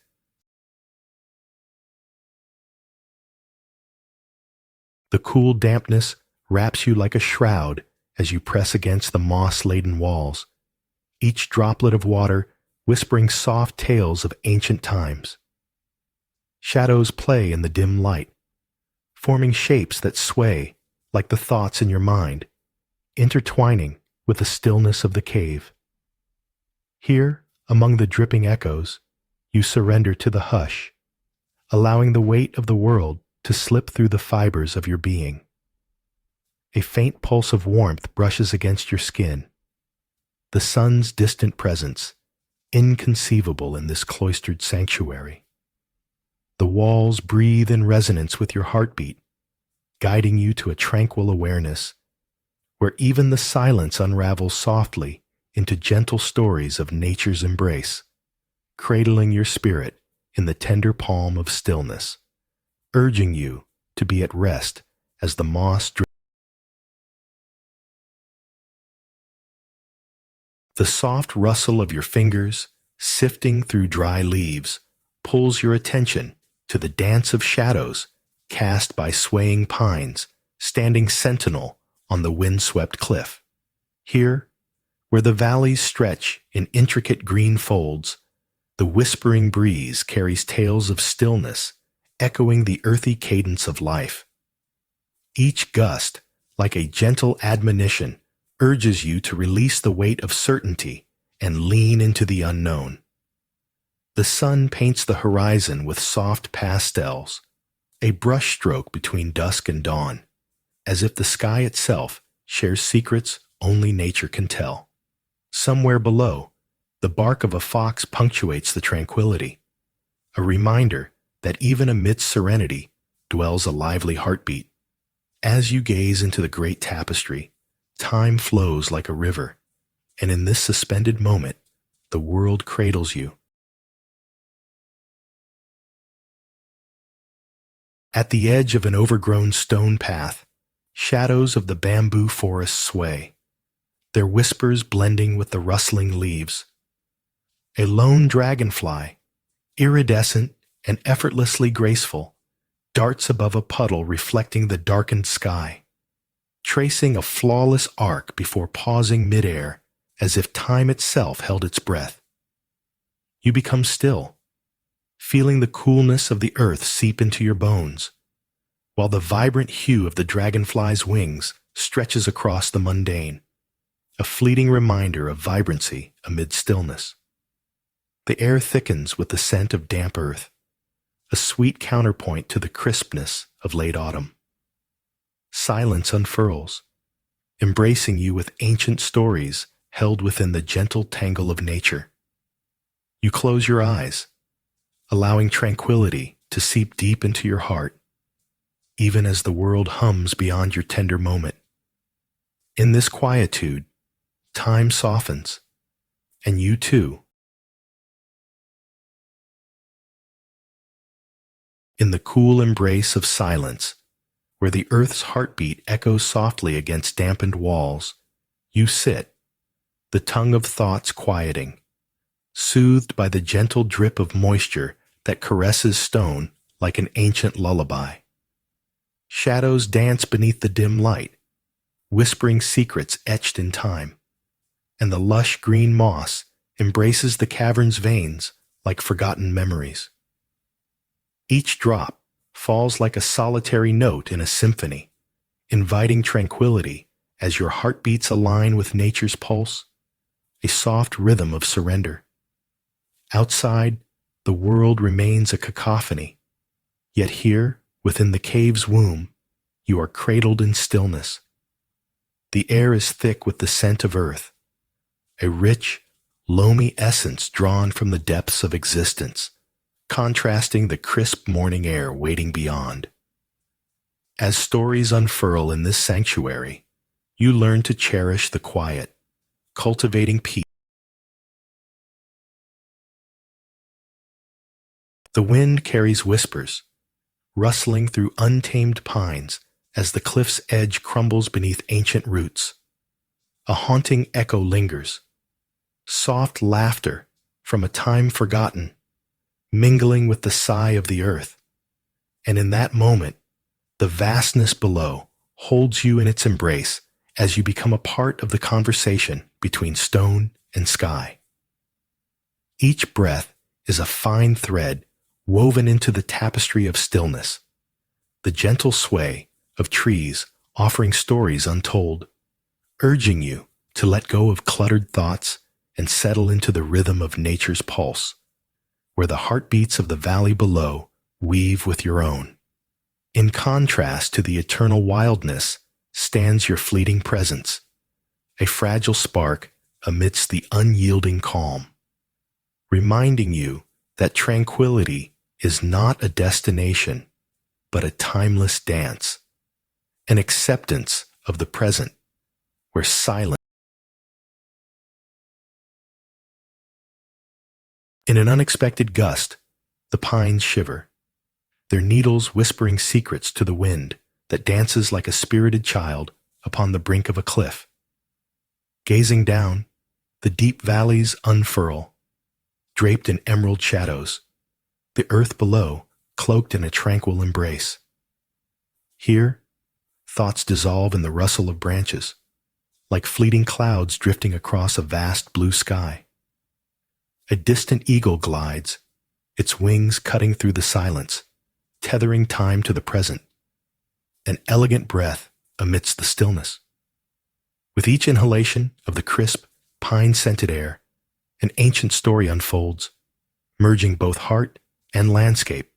The cool dampness wraps you like a shroud as you press against the moss-laden walls, each droplet of water whispering soft tales of ancient times. Shadows play in the dim light, forming shapes that sway like the thoughts in your mind, intertwining with the stillness of the cave. Here, among the dripping echoes, you surrender to the hush, allowing the weight of the world to slip through the fibers of your being. A faint pulse of warmth brushes against your skin, the sun's distant presence, inconceivable in this cloistered sanctuary. The walls breathe in resonance with your heartbeat, guiding you to a tranquil awareness, where even the silence unravels softly into gentle stories of nature's embrace, cradling your spirit in the tender palm of stillness, urging you to be at rest as the moss drips. The soft rustle of your fingers, sifting through dry leaves, pulls your attention to the dance of shadows cast by swaying pines standing sentinel on the windswept cliff. Here, where the valleys stretch in intricate green folds, the whispering breeze carries tales of stillness, echoing the earthy cadence of life. Each gust, like a gentle admonition, urges you to release the weight of certainty and lean into the unknown. The sun paints the horizon with soft pastels, a brushstroke between dusk and dawn, as if the sky itself shares secrets only nature can tell. Somewhere below, the bark of a fox punctuates the tranquility, a reminder that even amidst serenity dwells a lively heartbeat. As you gaze into the great tapestry, time flows like a river, and in this suspended moment, the world cradles you. At the edge of an overgrown stone path, shadows of the bamboo forest sway, their whispers blending with the rustling leaves. A lone dragonfly, iridescent and effortlessly graceful, darts above a puddle reflecting the darkened sky, tracing a flawless arc before pausing midair as if time itself held its breath. You become still, feeling the coolness of the earth seep into your bones, while the vibrant hue of the dragonfly's wings stretches across the mundane, a fleeting reminder of vibrancy amid stillness. The air thickens with the scent of damp earth, a sweet counterpoint to the crispness of late autumn. Silence unfurls, embracing you with ancient stories held within the gentle tangle of nature. You close your eyes, allowing tranquility to seep deep into your heart, even as the world hums beyond your tender moment. In this quietude, time softens, and you too, in the cool embrace of silence, where the earth's heartbeat echoes softly against dampened walls, you sit, the tongue of thoughts quieting, soothed by the gentle drip of moisture that caresses stone like an ancient lullaby. Shadows dance beneath the dim light, whispering secrets etched in time, and the lush green moss embraces the cavern's veins like forgotten memories. Each drop falls like a solitary note in a symphony, inviting tranquility as your heartbeats align with nature's pulse, a soft rhythm of surrender. Outside, the world remains a cacophony, yet here, within the cave's womb, you are cradled in stillness. The air is thick with the scent of earth, a rich, loamy essence drawn from the depths of existence, contrasting the crisp morning air waiting beyond. As stories unfurl in this sanctuary, you learn to cherish the quiet, cultivating peace. The wind carries whispers, rustling through untamed pines as the cliff's edge crumbles beneath ancient roots. A haunting echo lingers, soft laughter from a time forgotten, mingling with the sigh of the earth. And in that moment, the vastness below holds you in its embrace as you become a part of the conversation between stone and sky. Each breath is a fine thread woven into the tapestry of stillness, the gentle sway of trees offering stories untold, urging you to let go of cluttered thoughts and settle into the rhythm of nature's pulse, where the heartbeats of the valley below weave with your own. In contrast to the eternal wildness stands your fleeting presence, a fragile spark amidst the unyielding calm, reminding you that tranquility is not a destination, but a timeless dance, an acceptance of the present, where silence. In an unexpected gust, the pines shiver, their needles whispering secrets to the wind that dances like a spirited child upon the brink of a cliff. Gazing down, the deep valleys unfurl, draped in emerald shadows, the earth below cloaked in a tranquil embrace. Here, thoughts dissolve in the rustle of branches, like fleeting clouds drifting across a vast blue sky. A distant eagle glides, its wings cutting through the silence, tethering time to the present, an elegant breath amidst the stillness. With each inhalation of the crisp, pine-scented air, an ancient story unfolds, merging both heart and landscape,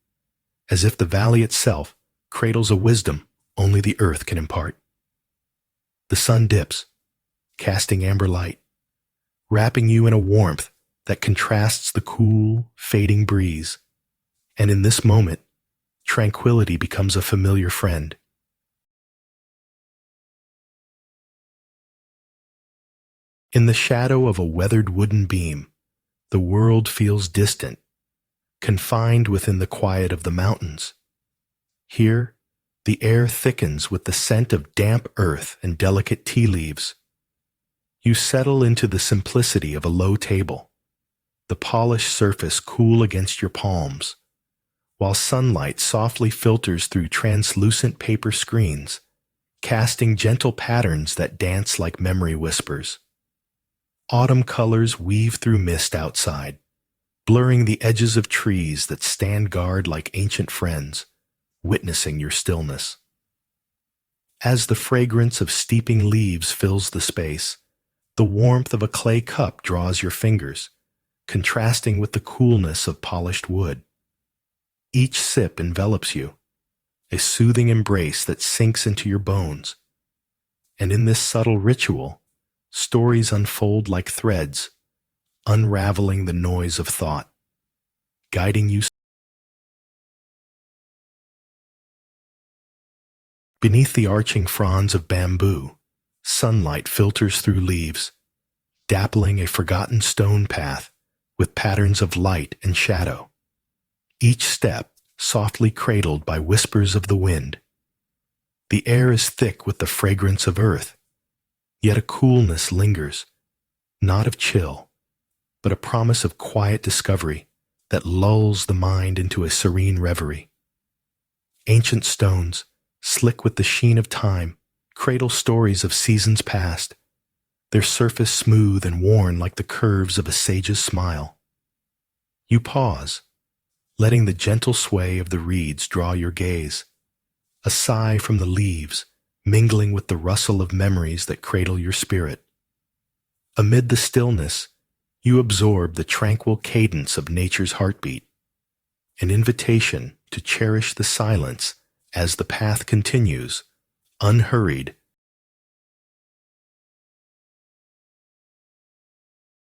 as if the valley itself cradles a wisdom only the earth can impart. The sun dips, casting amber light, wrapping you in a warmth that contrasts the cool, fading breeze, and in this moment, tranquility becomes a familiar friend. In the shadow of a weathered wooden beam, the world feels distant, confined within the quiet of the mountains. Here, the air thickens with the scent of damp earth and delicate tea leaves. You settle into the simplicity of a low table, the polished surface cool against your palms, while sunlight softly filters through translucent paper screens, casting gentle patterns that dance like memory whispers. Autumn colors weave through mist outside, blurring the edges of trees that stand guard like ancient friends, witnessing your stillness. As the fragrance of steeping leaves fills the space, the warmth of a clay cup draws your fingers, contrasting with the coolness of polished wood. Each sip envelops you, a soothing embrace that sinks into your bones. And in this subtle ritual, stories unfold like threads, unraveling the noise of thought, guiding you. Beneath the arching fronds of bamboo, sunlight filters through leaves, dappling a forgotten stone path with patterns of light and shadow. Each step softly cradled by whispers of the wind. The air is thick with the fragrance of earth, yet a coolness lingers, not of chill, but a promise of quiet discovery that lulls the mind into a serene reverie. Ancient stones, slick with the sheen of time, cradle stories of seasons past, their surface smooth and worn like the curves of a sage's smile. You pause, letting the gentle sway of the reeds draw your gaze, a sigh from the leaves mingling with the rustle of memories that cradle your spirit. Amid the stillness, you absorb the tranquil cadence of nature's heartbeat, an invitation to cherish the silence as the path continues, unhurried.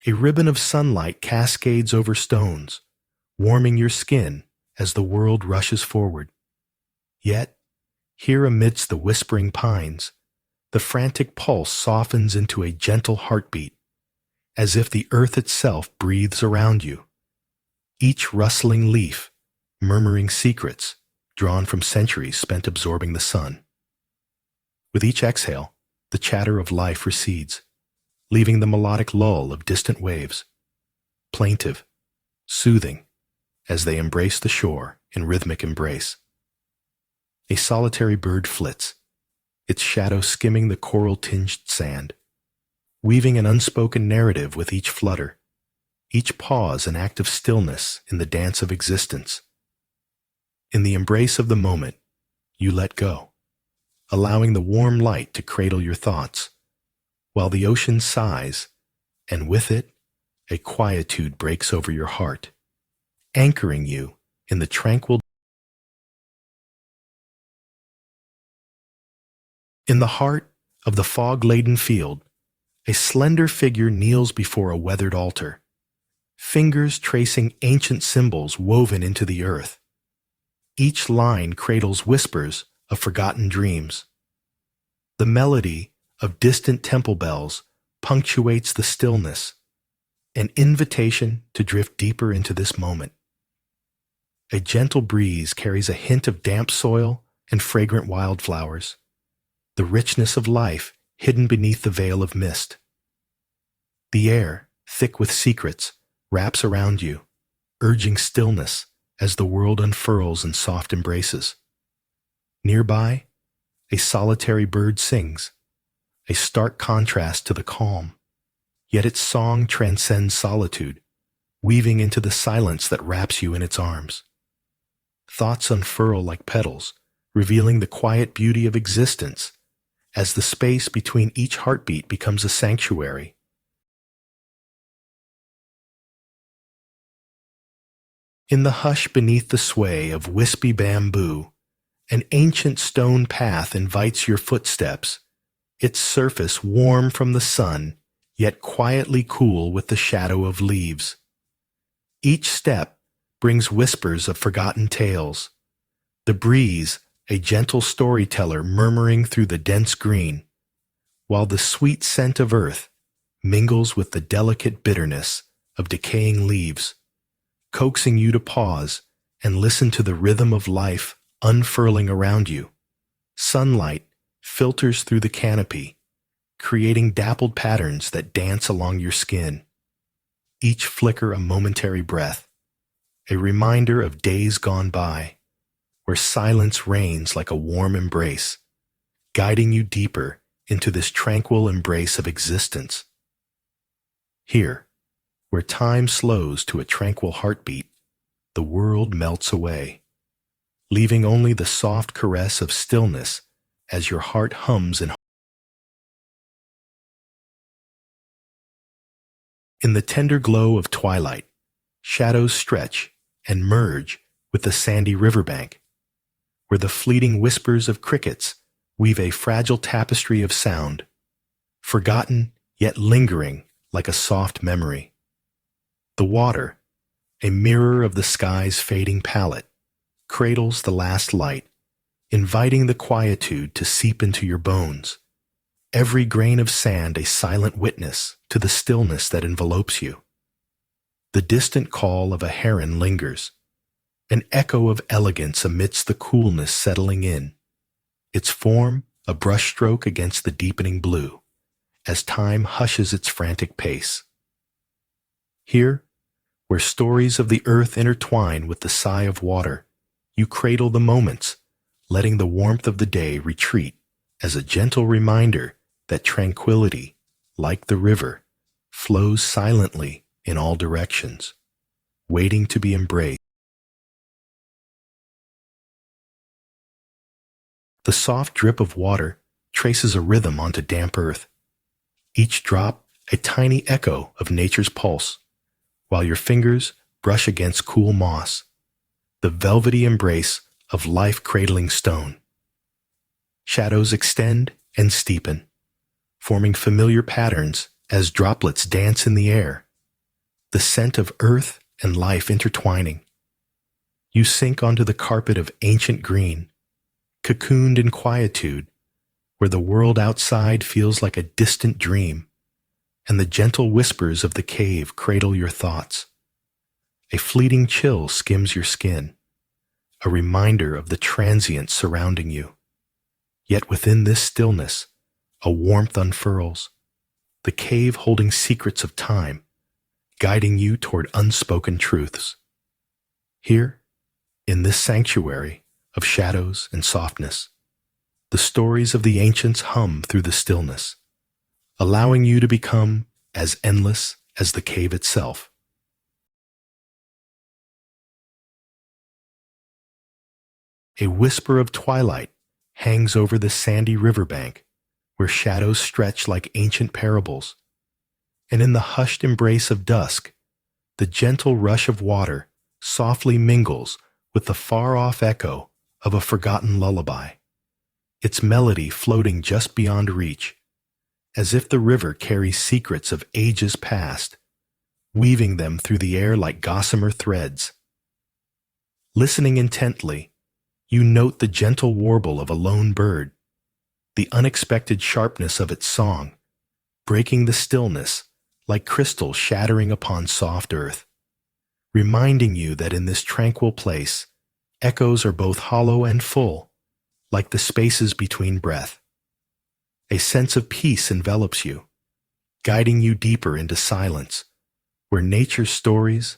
A ribbon of sunlight cascades over stones, warming your skin as the world rushes forward. Yet, here amidst the whispering pines, the frantic pulse softens into a gentle heartbeat, as if the earth itself breathes around you. Each rustling leaf, murmuring secrets, drawn from centuries spent absorbing the sun. With each exhale, the chatter of life recedes, leaving the melodic lull of distant waves, plaintive, soothing, as they embrace the shore in rhythmic embrace. A solitary bird flits, its shadow skimming the coral-tinged sand, weaving an unspoken narrative with each flutter, each pause an act of stillness in the dance of existence. In the embrace of the moment, you let go, allowing the warm light to cradle your thoughts, while the ocean sighs, and with it, a quietude breaks over your heart, anchoring you in the tranquil. In the heart of the fog-laden field, a slender figure kneels before a weathered altar, fingers tracing ancient symbols woven into the earth. Each line cradles whispers of forgotten dreams. The melody of distant temple bells punctuates the stillness, an invitation to drift deeper into this moment. A gentle breeze carries a hint of damp soil and fragrant wildflowers, the richness of life hidden beneath the veil of mist. The air, thick with secrets, wraps around you, urging stillness as the world unfurls in soft embraces. Nearby, a solitary bird sings, a stark contrast to the calm, yet its song transcends solitude, weaving into the silence that wraps you in its arms. Thoughts unfurl like petals, revealing the quiet beauty of existence, as the space between each heartbeat becomes a sanctuary. In the hush beneath the sway of wispy bamboo, an ancient stone path invites your footsteps, its surface warm from the sun, yet quietly cool with the shadow of leaves. Each step brings whispers of forgotten tales, the breeze a gentle storyteller murmuring through the dense green, while the sweet scent of earth mingles with the delicate bitterness of decaying leaves, coaxing you to pause and listen to the rhythm of life unfurling around you. Sunlight filters through the canopy, creating dappled patterns that dance along your skin, each flicker a momentary breath, a reminder of days gone by, where silence reigns like a warm embrace, guiding you deeper into this tranquil embrace of existence. Here, where time slows to a tranquil heartbeat, the world melts away, leaving only the soft caress of stillness as your heart hums in the tender glow of twilight. Shadows stretch and merge with the sandy riverbank, where the fleeting whispers of crickets weave a fragile tapestry of sound, forgotten yet lingering like a soft memory. The water, a mirror of the sky's fading palette, cradles the last light, inviting the quietude to seep into your bones, every grain of sand a silent witness to the stillness that envelopes you. The distant call of a heron lingers, an echo of elegance amidst the coolness settling in, its form a brushstroke against the deepening blue, as time hushes its frantic pace. Here, where stories of the earth intertwine with the sigh of water, you cradle the moments, letting the warmth of the day retreat as a gentle reminder that tranquility, like the river, flows silently in all directions, waiting to be embraced. The soft drip of water traces a rhythm onto damp earth, each drop a tiny echo of nature's pulse, while your fingers brush against cool moss, the velvety embrace of life-cradling stone. Shadows extend and steepen, forming familiar patterns as droplets dance in the air, the scent of earth and life intertwining. You sink onto the carpet of ancient green, cocooned in quietude, where the world outside feels like a distant dream, and the gentle whispers of the cave cradle your thoughts. A fleeting chill skims your skin, a reminder of the transient surrounding you. Yet within this stillness, a warmth unfurls, the cave holding secrets of time, guiding you toward unspoken truths. Here, in this sanctuary of shadows and softness, the stories of the ancients hum through the stillness, allowing you to become as endless as the cave itself. A whisper of twilight hangs over the sandy riverbank, where shadows stretch like ancient parables, and in the hushed embrace of dusk, the gentle rush of water softly mingles with the far-off echo of a forgotten lullaby, its melody floating just beyond reach, as if the river carries secrets of ages past, weaving them through the air like gossamer threads. Listening intently, you note the gentle warble of a lone bird, the unexpected sharpness of its song, breaking the stillness like crystal shattering upon soft earth, reminding you that in this tranquil place, echoes are both hollow and full, like the spaces between breath. A sense of peace envelops you, guiding you deeper into silence, where nature's stories,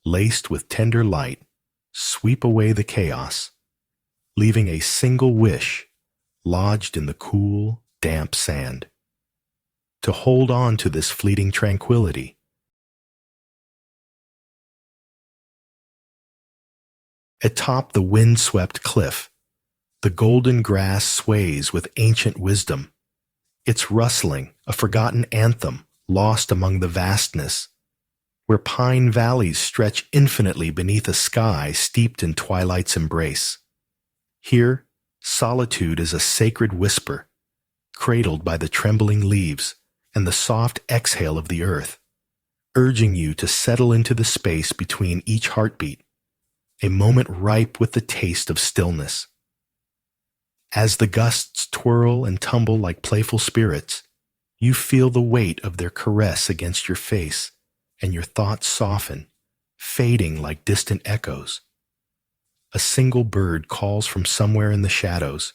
laced with tender light, sweep away the chaos, leaving a single wish lodged in the cool, damp sand. To hold on to this fleeting tranquility. Atop the wind-swept cliff, the golden grass sways with ancient wisdom, its rustling a forgotten anthem lost among the vastness, where pine valleys stretch infinitely beneath a sky steeped in twilight's embrace. Here, solitude is a sacred whisper, cradled by the trembling leaves and the soft exhale of the earth, urging you to settle into the space between each heartbeat, a moment ripe with the taste of stillness. As the gusts twirl and tumble like playful spirits, you feel the weight of their caress against your face, and your thoughts soften, fading like distant echoes. A single bird calls from somewhere in the shadows,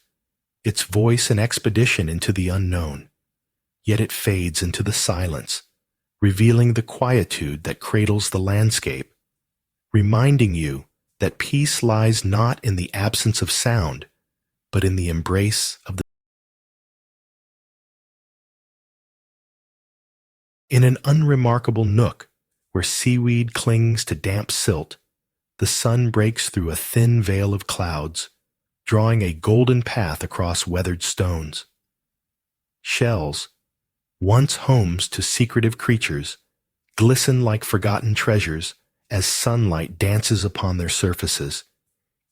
its voice an expedition into the unknown. Yet it fades into the silence, revealing the quietude that cradles the landscape, reminding you that peace lies not in the absence of sound, but in the embrace of the. In an unremarkable nook where seaweed clings to damp silt, the sun breaks through a thin veil of clouds, drawing a golden path across weathered stones. Shells, once homes to secretive creatures, glisten like forgotten treasures as sunlight dances upon their surfaces,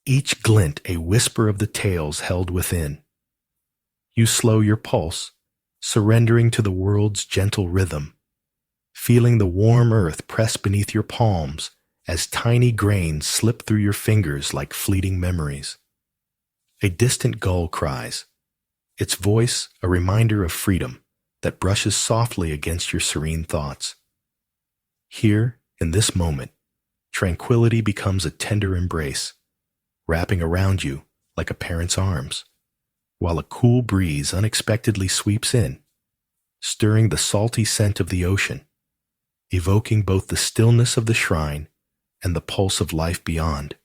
each glint a whisper of the tales held within. You slow your pulse, surrendering to the world's gentle rhythm, feeling the warm earth press beneath your palms as tiny grains slip through your fingers like fleeting memories. A distant gull cries, its voice a reminder of freedom that brushes softly against your serene thoughts. Here, in this moment, tranquility becomes a tender embrace, wrapping around you like a parent's arms, while a cool breeze unexpectedly sweeps in, stirring the salty scent of the ocean, evoking both the stillness of the shrine and the pulse of life beyond,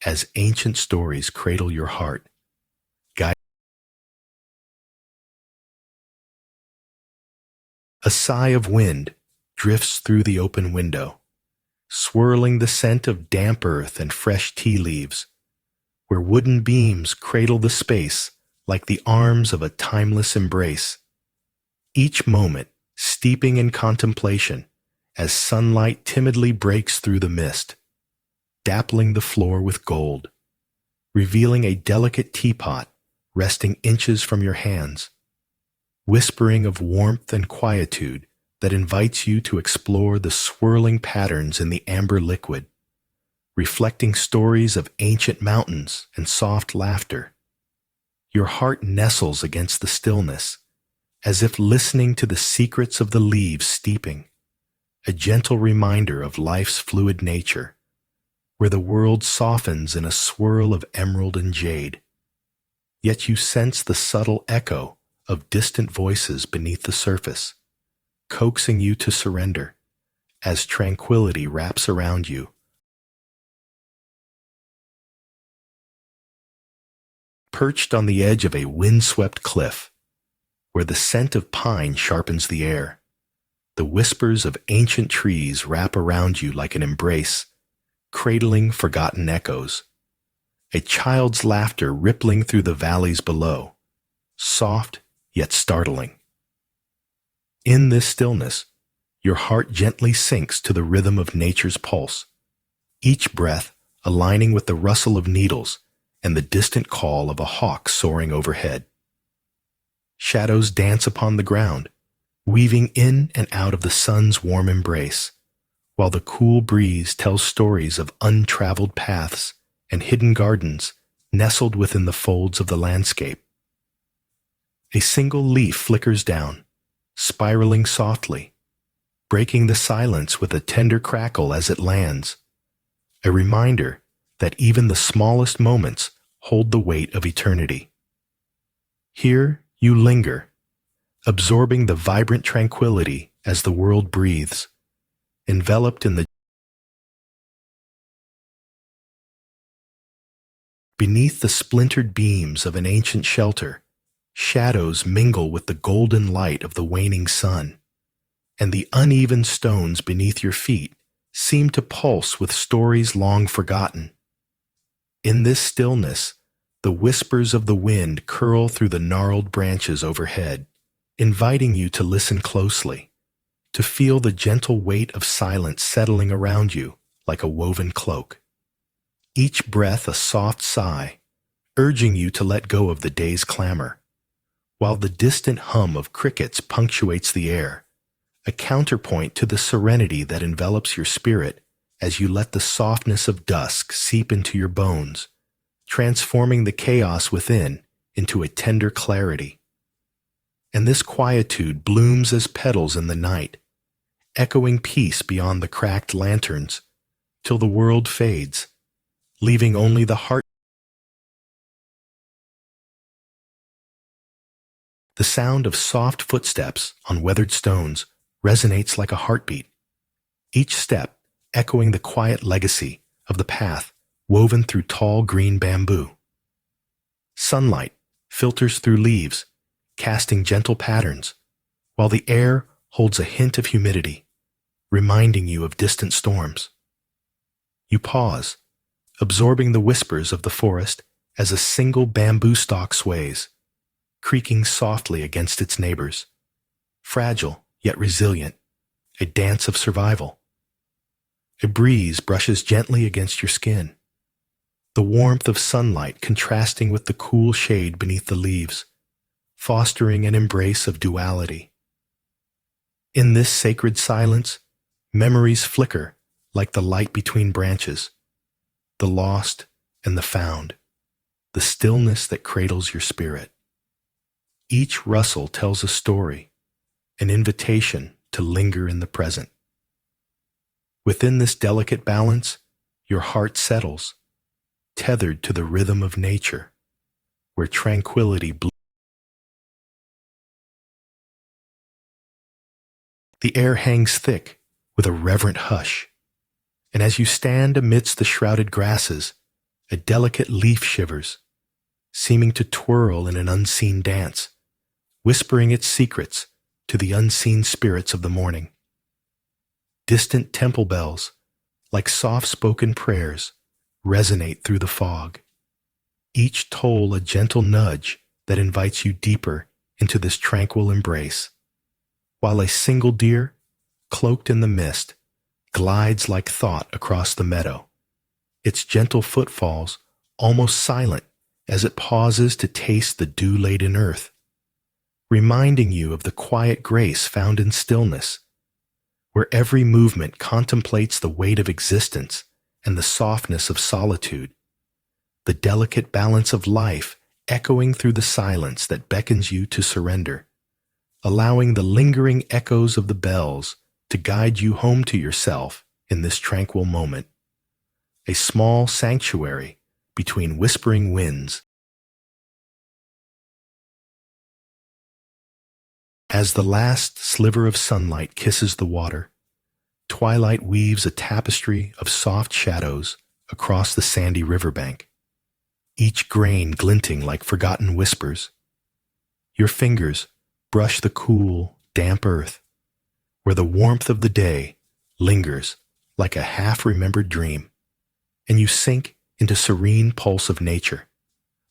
as ancient stories cradle your heart. A sigh of wind drifts through the open window, swirling the scent of damp earth and fresh tea leaves, where wooden beams cradle the space like the arms of a timeless embrace, each moment steeping in contemplation as sunlight timidly breaks through the mist, dappling the floor with gold, revealing a delicate teapot resting inches from your hands, whispering of warmth and quietude that invites you to explore the swirling patterns in the amber liquid, reflecting stories of ancient mountains and soft laughter. Your heart nestles against the stillness, as if listening to the secrets of the leaves steeping, a gentle reminder of life's fluid nature, where the world softens in a swirl of emerald and jade. Yet you sense the subtle echo of distant voices beneath the surface, coaxing you to surrender as tranquility wraps around you. Perched on the edge of a windswept cliff, where the scent of pine sharpens the air, the whispers of ancient trees wrap around you like an embrace, cradling forgotten echoes. A child's laughter rippling through the valleys below, soft yet startling. In this stillness, your heart gently sinks to the rhythm of nature's pulse, each breath aligning with the rustle of needles and the distant call of a hawk soaring overhead. Shadows dance upon the ground, weaving in and out of the sun's warm embrace, while the cool breeze tells stories of untraveled paths and hidden gardens nestled within the folds of the landscape. A single leaf flickers down, spiraling softly, breaking the silence with a tender crackle as it lands, a reminder that even the smallest moments hold the weight of eternity. Here you linger, absorbing the vibrant tranquility as the world breathes, enveloped in the. Beneath the splintered beams of an ancient shelter, shadows mingle with the golden light of the waning sun, and the uneven stones beneath your feet seem to pulse with stories long forgotten. In this stillness, the whispers of the wind curl through the gnarled branches overhead, inviting you to listen closely, to feel the gentle weight of silence settling around you like a woven cloak. Each breath a soft sigh, urging you to let go of the day's clamor, while the distant hum of crickets punctuates the air, a counterpoint to the serenity that envelops your spirit as you let the softness of dusk seep into your bones, transforming the chaos within into a tender clarity. And this quietude blooms as petals in the night, echoing peace beyond the cracked lanterns, till the world fades, leaving only the heart. The sound of soft footsteps on weathered stones resonates like a heartbeat, each step echoing the quiet legacy of the path woven through tall green bamboo. Sunlight filters through leaves, casting gentle patterns, while the air holds a hint of humidity, reminding you of distant storms. You pause, absorbing the whispers of the forest as a single bamboo stalk sways, creaking softly against its neighbors, fragile yet resilient, a dance of survival. A breeze brushes gently against your skin, the warmth of sunlight contrasting with the cool shade beneath the leaves, fostering an embrace of duality. In this sacred silence, memories flicker like the light between branches, the lost and the found, the stillness that cradles your spirit. Each rustle tells a story, an invitation to linger in the present. Within this delicate balance, your heart settles, tethered to the rhythm of nature, where tranquility blooms. The air hangs thick with a reverent hush, and as you stand amidst the shrouded grasses, a delicate leaf shivers, seeming to twirl in an unseen dance, whispering its secrets to the unseen spirits of the morning. Distant temple bells, like soft-spoken prayers, resonate through the fog, each toll a gentle nudge that invites you deeper into this tranquil embrace, while a single deer, cloaked in the mist, glides like thought across the meadow, its gentle footfalls almost silent as it pauses to taste the dew-laden earth, reminding you of the quiet grace found in stillness, where every movement contemplates the weight of existence and the softness of solitude, the delicate balance of life echoing through the silence that beckons you to surrender, allowing the lingering echoes of the bells to guide you home to yourself in this tranquil moment, a small sanctuary between whispering winds. As the last sliver of sunlight kisses the water, twilight weaves a tapestry of soft shadows across the sandy riverbank, each grain glinting like forgotten whispers. Your fingers brush the cool, damp earth, where the warmth of the day lingers like a half-remembered dream, and you sink into serene pulse of nature,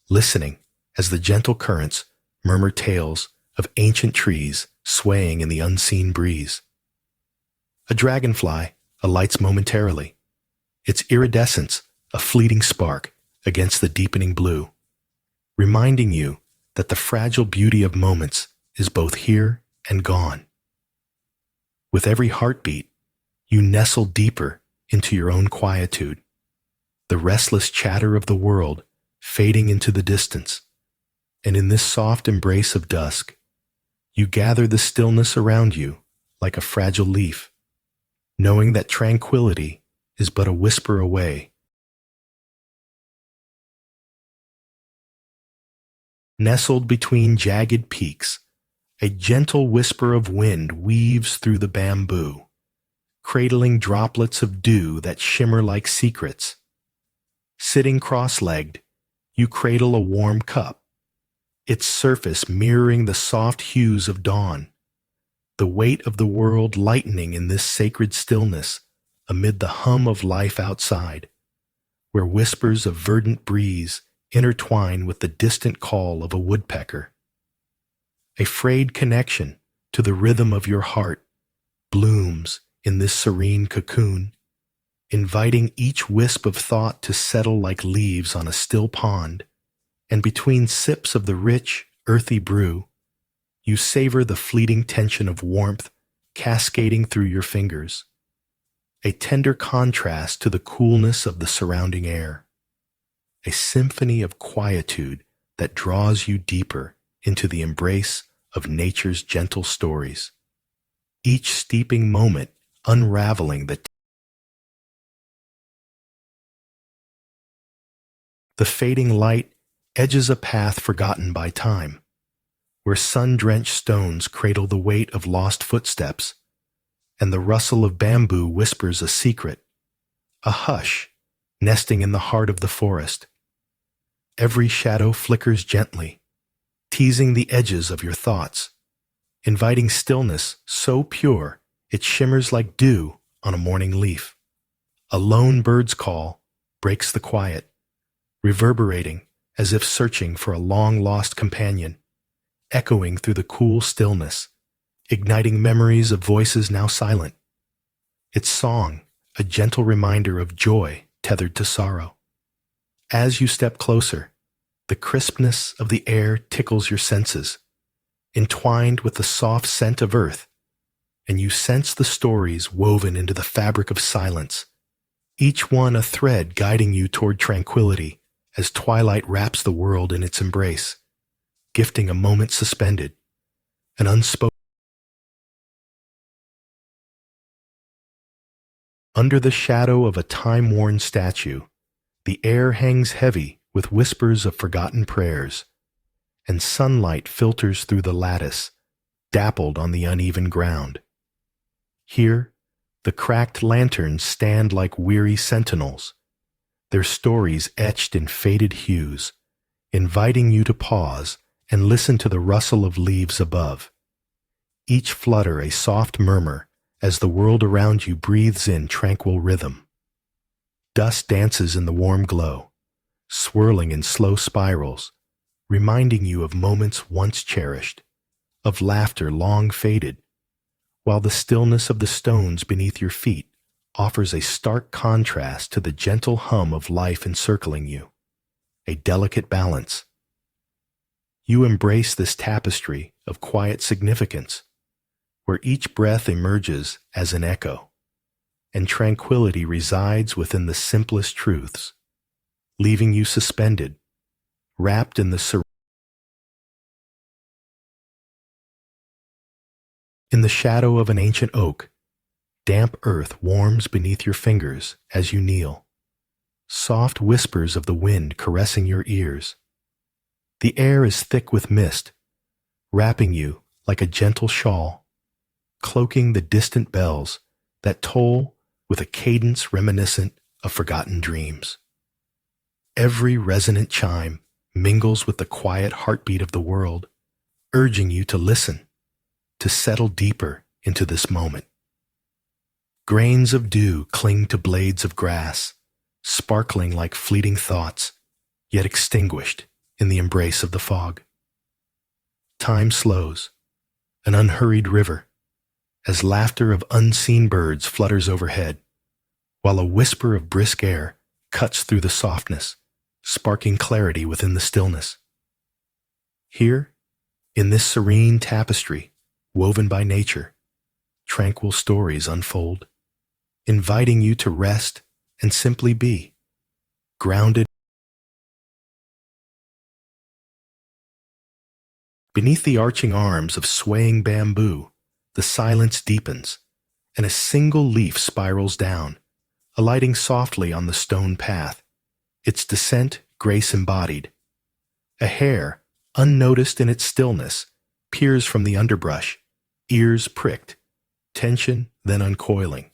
listening as the gentle currents murmur tales of ancient trees swaying in the unseen breeze. A dragonfly alights momentarily, its iridescence a fleeting spark against the deepening blue, reminding you that the fragile beauty of moments is both here and gone. With every heartbeat, you nestle deeper into your own quietude, the restless chatter of the world fading into the distance, and in this soft embrace of dusk, you gather the stillness around you like a fragile leaf, knowing that tranquility is but a whisper away. Nestled between jagged peaks, a gentle whisper of wind weaves through the bamboo, cradling droplets of dew that shimmer like secrets. Sitting cross-legged, you cradle a warm cup, its surface mirroring the soft hues of dawn, the weight of the world lightening in this sacred stillness amid the hum of life outside, where whispers of verdant breeze intertwine with the distant call of a woodpecker. A frayed connection to the rhythm of your heart blooms in this serene cocoon, inviting each wisp of thought to settle like leaves on a still pond, and between sips of the rich, earthy brew, you savor the fleeting tension of warmth cascading through your fingers, a tender contrast to the coolness of the surrounding air, a symphony of quietude that draws you deeper into the embrace of nature's gentle stories, each steeping moment unraveling the The fading light edges a path forgotten by time, where sun-drenched stones cradle the weight of lost footsteps, and the rustle of bamboo whispers a secret, a hush nesting in the heart of the forest. Every shadow flickers gently, teasing the edges of your thoughts, inviting stillness so pure it shimmers like dew on a morning leaf. A lone bird's call breaks the quiet, reverberating as if searching for a long-lost companion, echoing through the cool stillness, igniting memories of voices now silent. Its song, a gentle reminder of joy tethered to sorrow. As you step closer, the crispness of the air tickles your senses, entwined with the soft scent of earth, and you sense the stories woven into the fabric of silence, each one a thread guiding you toward tranquility as twilight wraps the world in its embrace, gifting a moment suspended, an unspoken. Under the shadow of a time-worn statue, the air hangs heavy with whispers of forgotten prayers, and sunlight filters through the lattice, dappled on the uneven ground. Here, the cracked lanterns stand like weary sentinels, their stories etched in faded hues, inviting you to pause and listen to the rustle of leaves above. Each flutter a soft murmur as the world around you breathes in tranquil rhythm. Dust dances in the warm glow, swirling in slow spirals, reminding you of moments once cherished, of laughter long faded, while the stillness of the stones beneath your feet offers a stark contrast to the gentle hum of life encircling you, a delicate balance. You embrace this tapestry of quiet significance, where each breath emerges as an echo, and tranquility resides within the simplest truths, leaving you suspended, wrapped in the In the shadow of an ancient oak, damp earth warms beneath your fingers as you kneel, soft whispers of the wind caressing your ears. The air is thick with mist, wrapping you like a gentle shawl, cloaking the distant bells that toll with a cadence reminiscent of forgotten dreams. Every resonant chime mingles with the quiet heartbeat of the world, urging you to listen, to settle deeper into this moment. Grains of dew cling to blades of grass, sparkling like fleeting thoughts, yet extinguished in the embrace of the fog. Time slows, an unhurried river, as laughter of unseen birds flutters overhead, while a whisper of brisk air cuts through the softness, sparking clarity within the stillness. Here, in this serene tapestry, woven by nature, tranquil stories unfold, inviting you to rest and simply be, grounded. Beneath the arching arms of swaying bamboo, the silence deepens, and a single leaf spirals down, alighting softly on the stone path, its descent grace embodied. A hare, unnoticed in its stillness, peers from the underbrush, ears pricked, tension then uncoiling,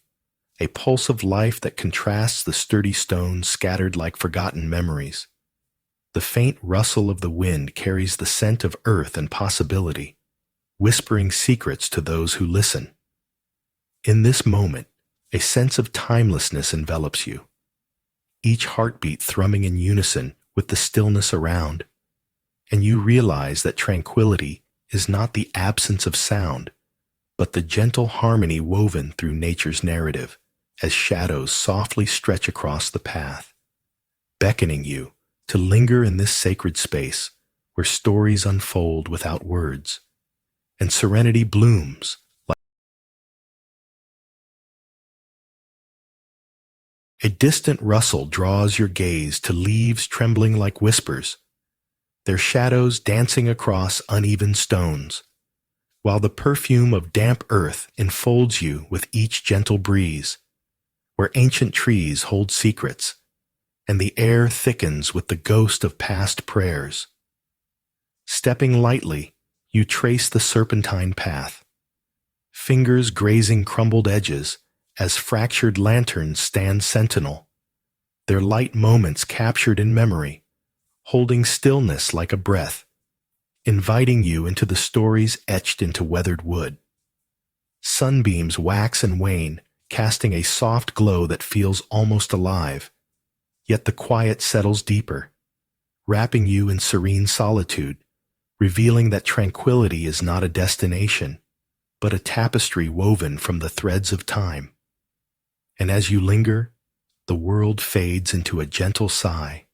a pulse of life that contrasts the sturdy stones scattered like forgotten memories. The faint rustle of the wind carries the scent of earth and possibility, whispering secrets to those who listen. In this moment, a sense of timelessness envelops you, each heartbeat thrumming in unison with the stillness around, and you realize that tranquility is not the absence of sound, but the gentle harmony woven through nature's narrative as shadows softly stretch across the path, beckoning you to linger in this sacred space where stories unfold without words, and serenity blooms like a distant rustle draws your gaze to leaves trembling like whispers, their shadows dancing across uneven stones, while the perfume of damp earth enfolds you with each gentle breeze, where ancient trees hold secrets, and the air thickens with the ghost of past prayers. Stepping lightly, you trace the serpentine path, fingers grazing crumbled edges as fractured lanterns stand sentinel, their light moments captured in memory, holding stillness like a breath, inviting you into the stories etched into weathered wood. Sunbeams wax and wane, casting a soft glow that feels almost alive, yet the quiet settles deeper, wrapping you in serene solitude, revealing that tranquility is not a destination, but a tapestry woven from the threads of time. And as you linger, the world fades into a gentle sigh,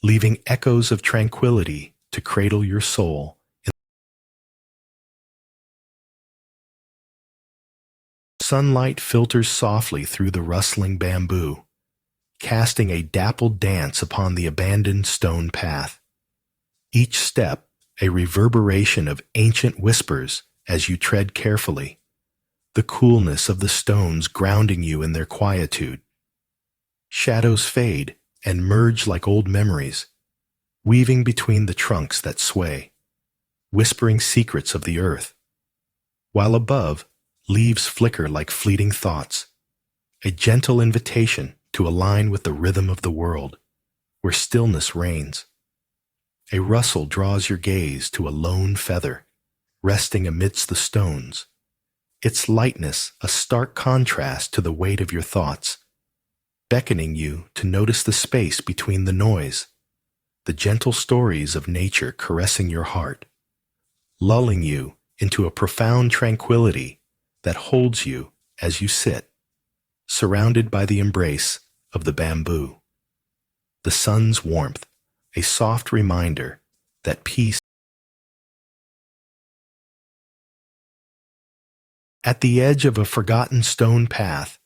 leaving echoes of tranquility to cradle your soul. Sunlight filters softly through the rustling bamboo, casting a dappled dance upon the abandoned stone path. Each step a reverberation of ancient whispers as you tread carefully, the coolness of the stones grounding you in their quietude. Shadows fade and merge like old memories, weaving between the trunks that sway, whispering secrets of the earth, while above, leaves flicker like fleeting thoughts, a gentle invitation to align with the rhythm of the world, where stillness reigns. A rustle draws your gaze to a lone feather, resting amidst the stones, its lightness a stark contrast to the weight of your thoughts, beckoning you to notice the space between the noise, the gentle stories of nature caressing your heart, lulling you into a profound tranquility that holds you as you sit, surrounded by the embrace of the bamboo. The sun's warmth, a soft reminder that peace. At the edge of a forgotten stone path,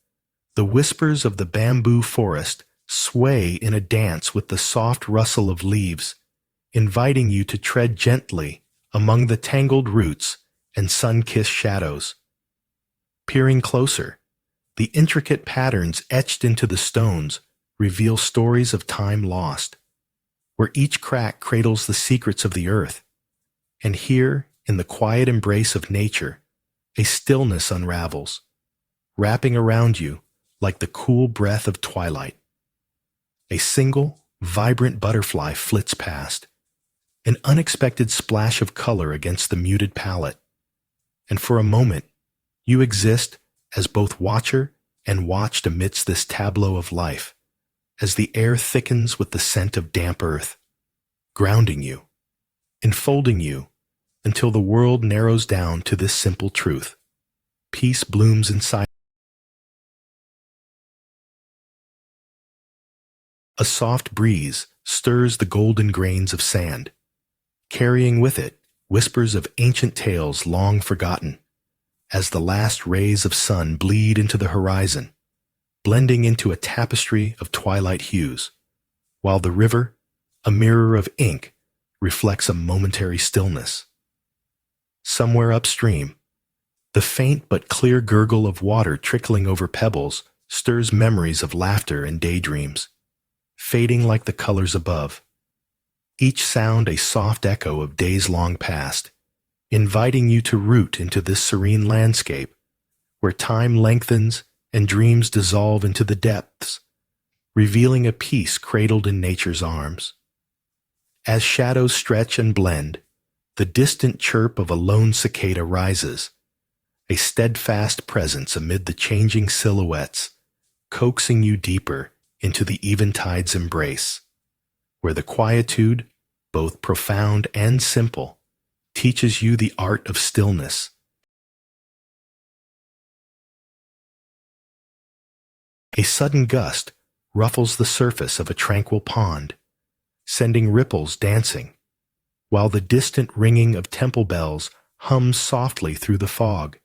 the whispers of the bamboo forest sway in a dance with the soft rustle of leaves, inviting you to tread gently among the tangled roots and sun-kissed shadows. Peering closer, the intricate patterns etched into the stones reveal stories of time lost, where each crack cradles the secrets of the earth, and here, in the quiet embrace of nature, a stillness unravels, wrapping around you like the cool breath of twilight. A single, vibrant butterfly flits past, an unexpected splash of color against the muted palette, and for a moment, you exist as both watcher and watched amidst this tableau of life, as the air thickens with the scent of damp earth, grounding you, enfolding you, until the world narrows down to this simple truth. Peace blooms inside. A soft breeze stirs the golden grains of sand, carrying with it whispers of ancient tales long forgotten, as the last rays of sun bleed into the horizon, blending into a tapestry of twilight hues, while the river, a mirror of ink, reflects a momentary stillness. Somewhere upstream, the faint but clear gurgle of water trickling over pebbles stirs memories of laughter and daydreams, fading like the colors above. Each sound a soft echo of days long past, inviting you to root into this serene landscape, where time lengthens and dreams dissolve into the depths, revealing a peace cradled in nature's arms. As shadows stretch and blend, the distant chirp of a lone cicada rises, a steadfast presence amid the changing silhouettes, coaxing you deeper into the eventide's embrace, where the quietude, both profound and simple, teaches you the art of stillness. A sudden gust ruffles the surface of a tranquil pond, sending ripples dancing, while the distant ringing of temple bells hums softly through the fog,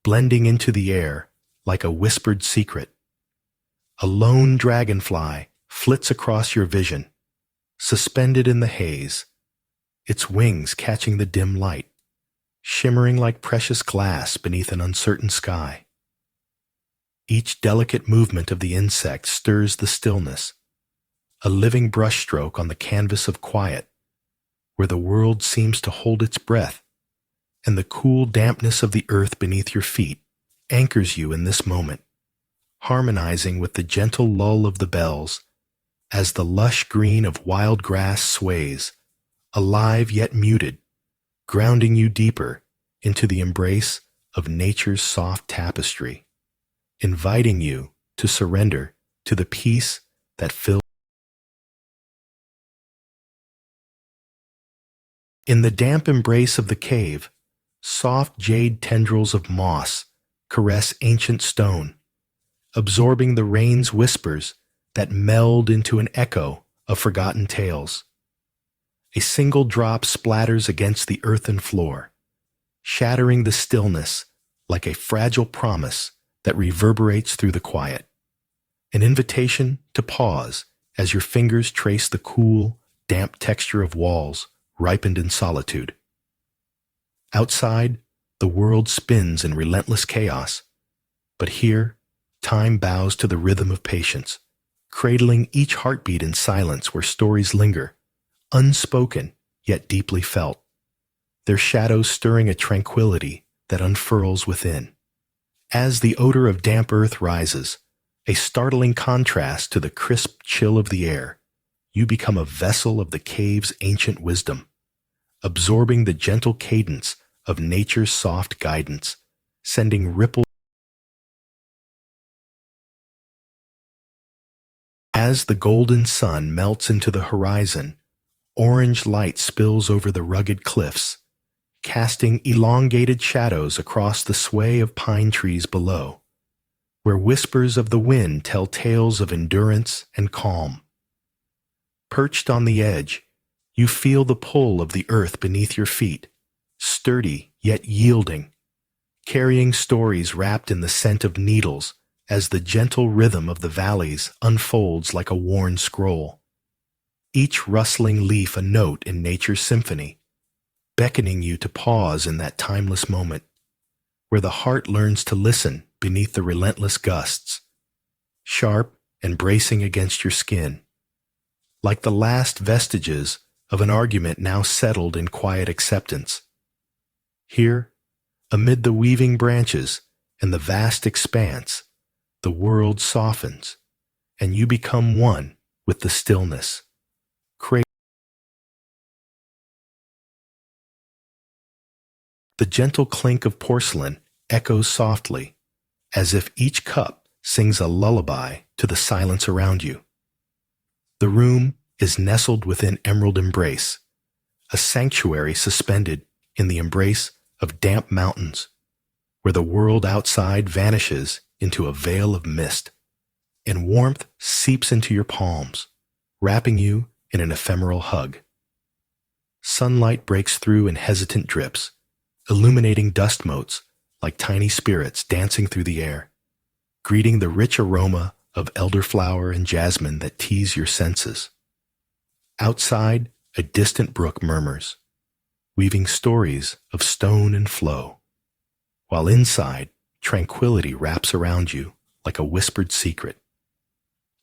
blending into the air like a whispered secret. A lone dragonfly flits across your vision, suspended in the haze, its wings catching the dim light, shimmering like precious glass beneath an uncertain sky. Each delicate movement of the insect stirs the stillness, a living brushstroke on the canvas of quiet, where the world seems to hold its breath, and the cool dampness of the earth beneath your feet anchors you in this moment, harmonizing with the gentle lull of the bells as the lush green of wild grass sways, alive yet muted, grounding you deeper into the embrace of nature's soft tapestry, inviting you to surrender to the peace that fills. In the damp embrace of the cave, soft jade tendrils of moss caress ancient stone, absorbing the rain's whispers that meld into an echo of forgotten tales. A single drop splatters against the earthen floor, shattering the stillness like a fragile promise that reverberates through the quiet. An invitation to pause as your fingers trace the cool, damp texture of walls ripened in solitude. Outside, the world spins in relentless chaos, but here, time bows to the rhythm of patience, cradling each heartbeat in silence where stories linger, unspoken yet deeply felt, their shadows stirring a tranquility that unfurls within. As the odor of damp earth rises, a startling contrast to the crisp chill of the air, you become a vessel of the cave's ancient wisdom, absorbing the gentle cadence of nature's soft guidance, sending ripples. As the golden sun melts into the horizon, orange light spills over the rugged cliffs, casting elongated shadows across the sway of pine trees below, where whispers of the wind tell tales of endurance and calm. Perched on the edge, you feel the pull of the earth beneath your feet, sturdy yet yielding, carrying stories wrapped in the scent of needles as the gentle rhythm of the valleys unfolds like a worn scroll. Each rustling leaf a note in nature's symphony, beckoning you to pause in that timeless moment, where the heart learns to listen beneath the relentless gusts, sharp and bracing against your skin, like the last vestiges of an argument now settled in quiet acceptance. Here, amid the weaving branches and the vast expanse, the world softens, and you become one with the stillness. The gentle clink of porcelain echoes softly, as if each cup sings a lullaby to the silence around you. The room is nestled within emerald embrace, a sanctuary suspended in the embrace of damp mountains, where the world outside vanishes into a veil of mist, and warmth seeps into your palms, wrapping you in an ephemeral hug. Sunlight breaks through in hesitant drips, illuminating dust motes like tiny spirits dancing through the air, greeting the rich aroma of elderflower and jasmine that tease your senses. Outside, a distant brook murmurs, weaving stories of stone and flow, while inside, tranquility wraps around you like a whispered secret.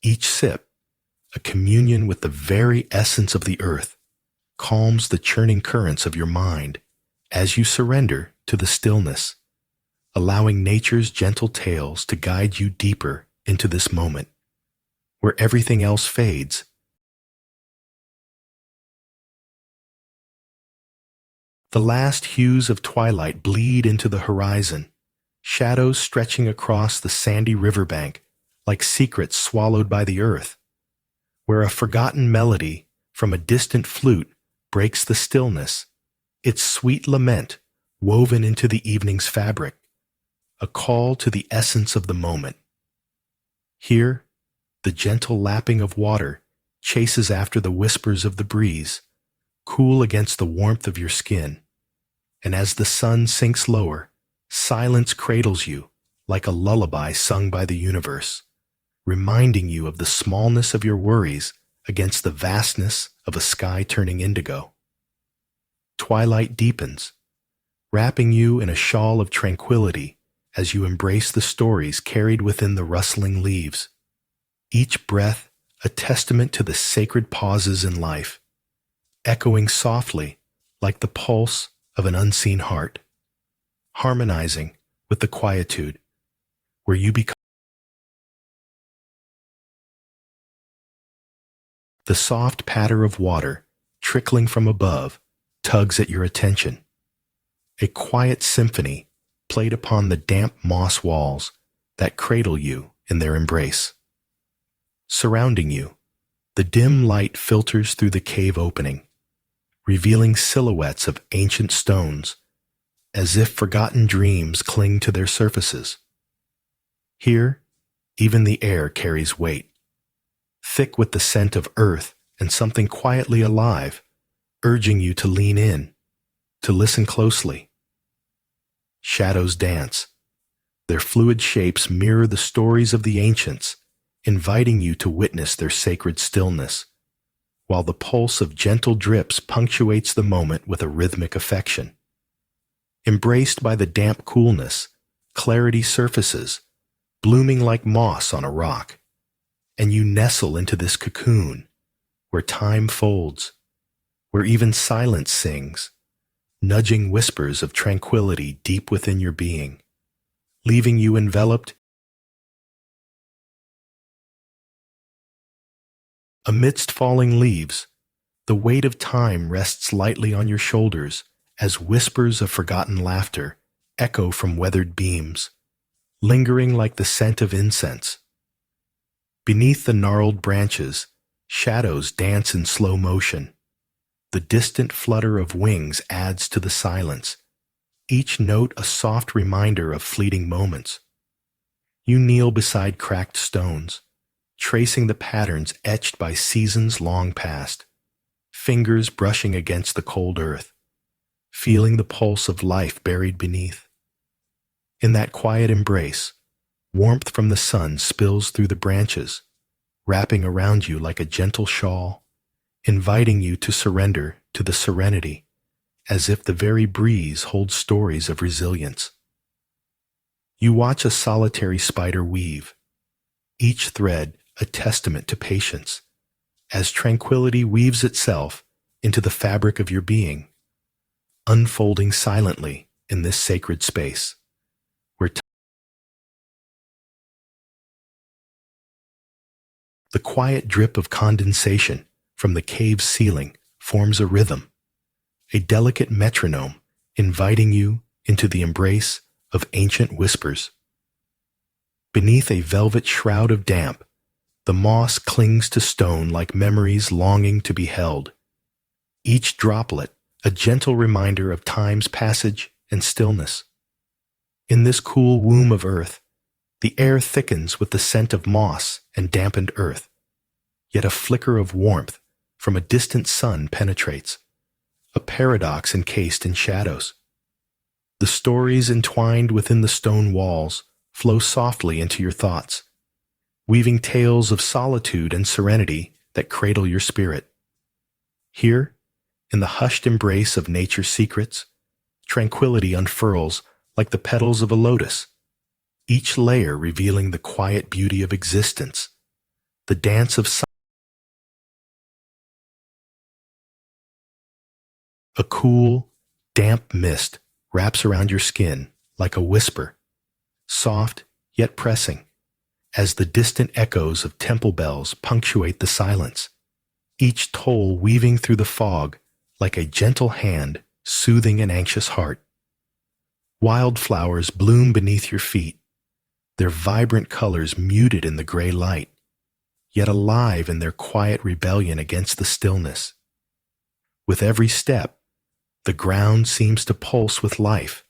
Each sip, a communion with the very essence of the earth, calms the churning currents of your mind as you surrender to the stillness, allowing nature's gentle tales to guide you deeper into this moment, where everything else fades. The last hues of twilight bleed into the horizon, shadows stretching across the sandy riverbank like secrets swallowed by the earth, where a forgotten melody from a distant flute breaks the stillness, its sweet lament woven into the evening's fabric, a call to the essence of the moment. Here, the gentle lapping of water chases after the whispers of the breeze, cool against the warmth of your skin, and as the sun sinks lower, silence cradles you like a lullaby sung by the universe, reminding you of the smallness of your worries against the vastness of a sky turning indigo. Twilight deepens, wrapping you in a shawl of tranquility as you embrace the stories carried within the rustling leaves, each breath a testament to the sacred pauses in life, echoing softly like the pulse of an unseen heart, harmonizing with the quietude where you become. The soft patter of water trickling from above tugs at your attention, a quiet symphony played upon the damp moss walls that cradle you in their embrace. Surrounding you, the dim light filters through the cave opening, revealing silhouettes of ancient stones, as if forgotten dreams cling to their surfaces. Here, even the air carries weight, thick with the scent of earth and something quietly alive, urging you to lean in, to listen closely. Shadows dance. Their fluid shapes mirror the stories of the ancients, inviting you to witness their sacred stillness, while the pulse of gentle drips punctuates the moment with a rhythmic affection. Embraced by the damp coolness, clarity surfaces, blooming like moss on a rock, and you nestle into this cocoon where time folds, where even silence sings, nudging whispers of tranquility deep within your being, leaving you enveloped. Amidst falling leaves, the weight of time rests lightly on your shoulders as whispers of forgotten laughter echo from weathered beams, lingering like the scent of incense. Beneath the gnarled branches, shadows dance in slow motion. The distant flutter of wings adds to the silence, each note a soft reminder of fleeting moments. You kneel beside cracked stones, tracing the patterns etched by seasons long past, fingers brushing against the cold earth, feeling the pulse of life buried beneath. In that quiet embrace, warmth from the sun spills through the branches, wrapping around you like a gentle shawl, inviting you to surrender to the serenity, as if the very breeze holds stories of resilience. You watch a solitary spider weave, each thread a testament to patience, as tranquility weaves itself into the fabric of your being, unfolding silently in this sacred space, where the quiet drip of condensation from the cave's ceiling forms a rhythm, a delicate metronome inviting you into the embrace of ancient whispers. Beneath a velvet shroud of damp, the moss clings to stone like memories longing to be held, each droplet a gentle reminder of time's passage and stillness. In this cool womb of earth, the air thickens with the scent of moss and dampened earth, yet a flicker of warmth from a distant sun penetrates, a paradox encased in shadows. The stories entwined within the stone walls flow softly into your thoughts, weaving tales of solitude and serenity that cradle your spirit. Here, in the hushed embrace of nature's secrets, tranquility unfurls like the petals of a lotus, each layer revealing the quiet beauty of existence, the dance of silence. A cool, damp mist wraps around your skin like a whisper, soft yet pressing, as the distant echoes of temple bells punctuate the silence, each toll weaving through the fog like a gentle hand soothing an anxious heart. Wildflowers bloom beneath your feet, their vibrant colors muted in the gray light, yet alive in their quiet rebellion against the stillness. With every step, the ground seems to pulse with life,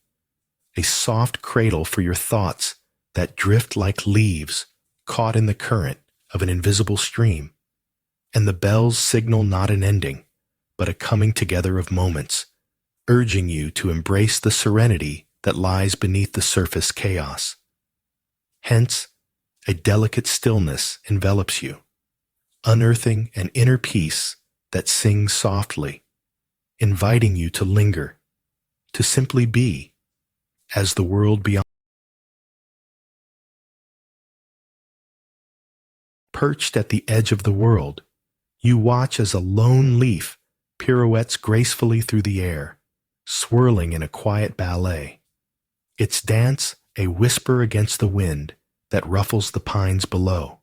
a soft cradle for your thoughts that drift like leaves caught in the current of an invisible stream, and the bells signal not an ending, but a coming together of moments, urging you to embrace the serenity that lies beneath the surface chaos. Hence, a delicate stillness envelops you, unearthing an inner peace that sings softly, inviting you to linger, to simply be, as the world beyond. Perched at the edge of the world, you watch as a lone leaf pirouettes gracefully through the air, swirling in a quiet ballet. Its dance a whisper against the wind that ruffles the pines below.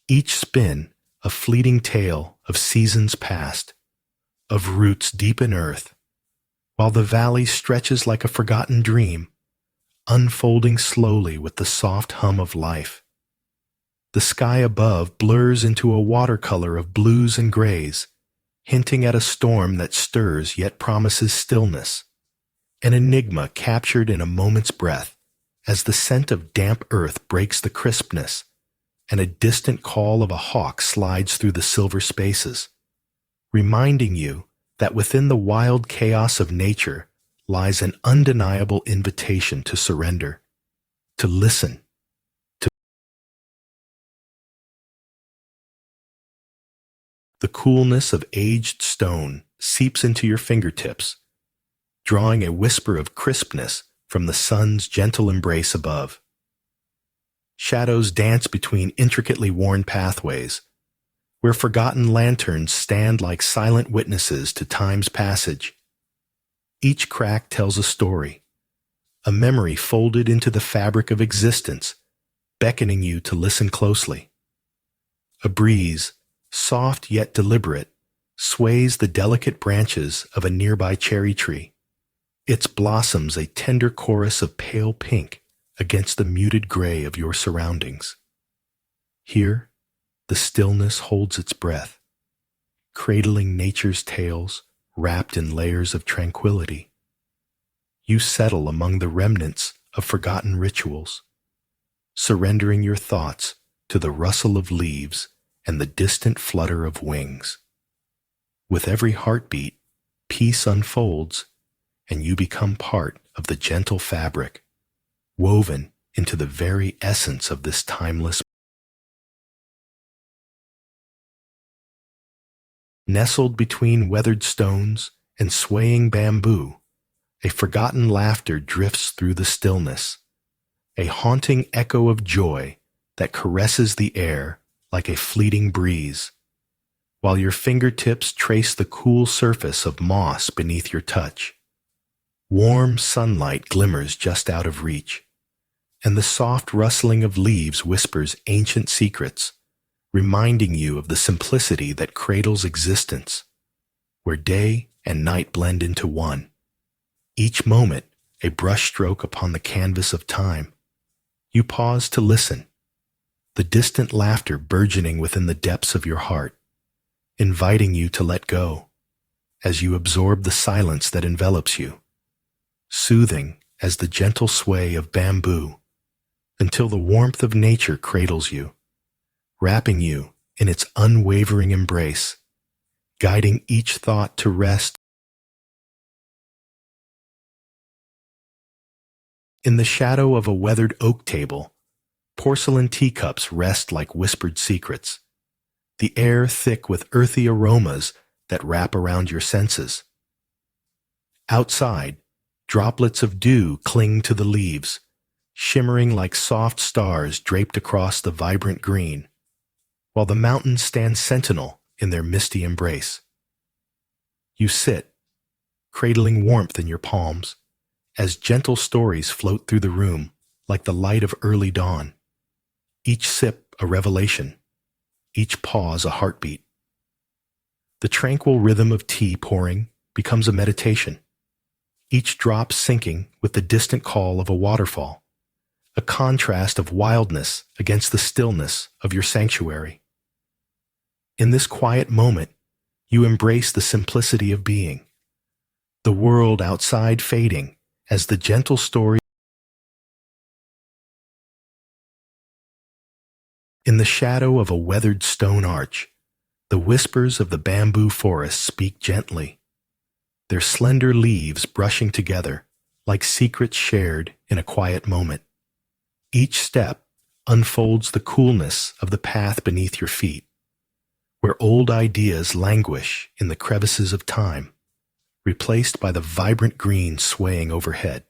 Each spin a fleeting tale of seasons past, of roots deep in earth, while the valley stretches like a forgotten dream, unfolding slowly with the soft hum of life. The sky above blurs into a watercolor of blues and grays, hinting at a storm that stirs yet promises stillness, an enigma captured in a moment's breath as the scent of damp earth breaks the crispness and a distant call of a hawk slides through the silver spaces, reminding you that within the wild chaos of nature lies an undeniable invitation to surrender, to listen, to the coolness of aged stone seeps into your fingertips, drawing a whisper of crispness from the sun's gentle embrace above. Shadows dance between intricately worn pathways, where forgotten lanterns stand like silent witnesses to time's passage. Each crack tells a story, a memory folded into the fabric of existence, beckoning you to listen closely. A breeze, soft yet deliberate, sways the delicate branches of a nearby cherry tree, its blossoms a tender chorus of pale pink against the muted gray of your surroundings. Here, the stillness holds its breath, cradling nature's tales wrapped in layers of tranquility. You settle among the remnants of forgotten rituals, surrendering your thoughts to the rustle of leaves and the distant flutter of wings. With every heartbeat, peace unfolds, and you become part of the gentle fabric, woven into the very essence of this timeless. Nestled between weathered stones and swaying bamboo, a forgotten laughter drifts through the stillness, a haunting echo of joy that caresses the air like a fleeting breeze, while your fingertips trace the cool surface of moss beneath your touch. Warm sunlight glimmers just out of reach, and the soft rustling of leaves whispers ancient secrets, reminding you of the simplicity that cradles existence, where day and night blend into one, each moment a brushstroke upon the canvas of time. You pause to listen, the distant laughter burgeoning within the depths of your heart, inviting you to let go as you absorb the silence that envelops you, soothing as the gentle sway of bamboo, until the warmth of nature cradles you, wrapping you in its unwavering embrace, guiding each thought to rest. In the shadow of a weathered oak table, porcelain teacups rest like whispered secrets, the air thick with earthy aromas that wrap around your senses. Outside, droplets of dew cling to the leaves, shimmering like soft stars draped across the vibrant green, while the mountains stand sentinel in their misty embrace. You sit, cradling warmth in your palms, as gentle stories float through the room like the light of early dawn, each sip a revelation, each pause a heartbeat. The tranquil rhythm of tea pouring becomes a meditation, each drop sinking with the distant call of a waterfall, a contrast of wildness against the stillness of your sanctuary. In this quiet moment, you embrace the simplicity of being, the world outside fading as the gentle story. In the shadow of a weathered stone arch, the whispers of the bamboo forest speak gently, their slender leaves brushing together like secrets shared in a quiet moment. Each step unfolds the coolness of the path beneath your feet, where old ideas languish in the crevices of time, replaced by the vibrant green swaying overhead.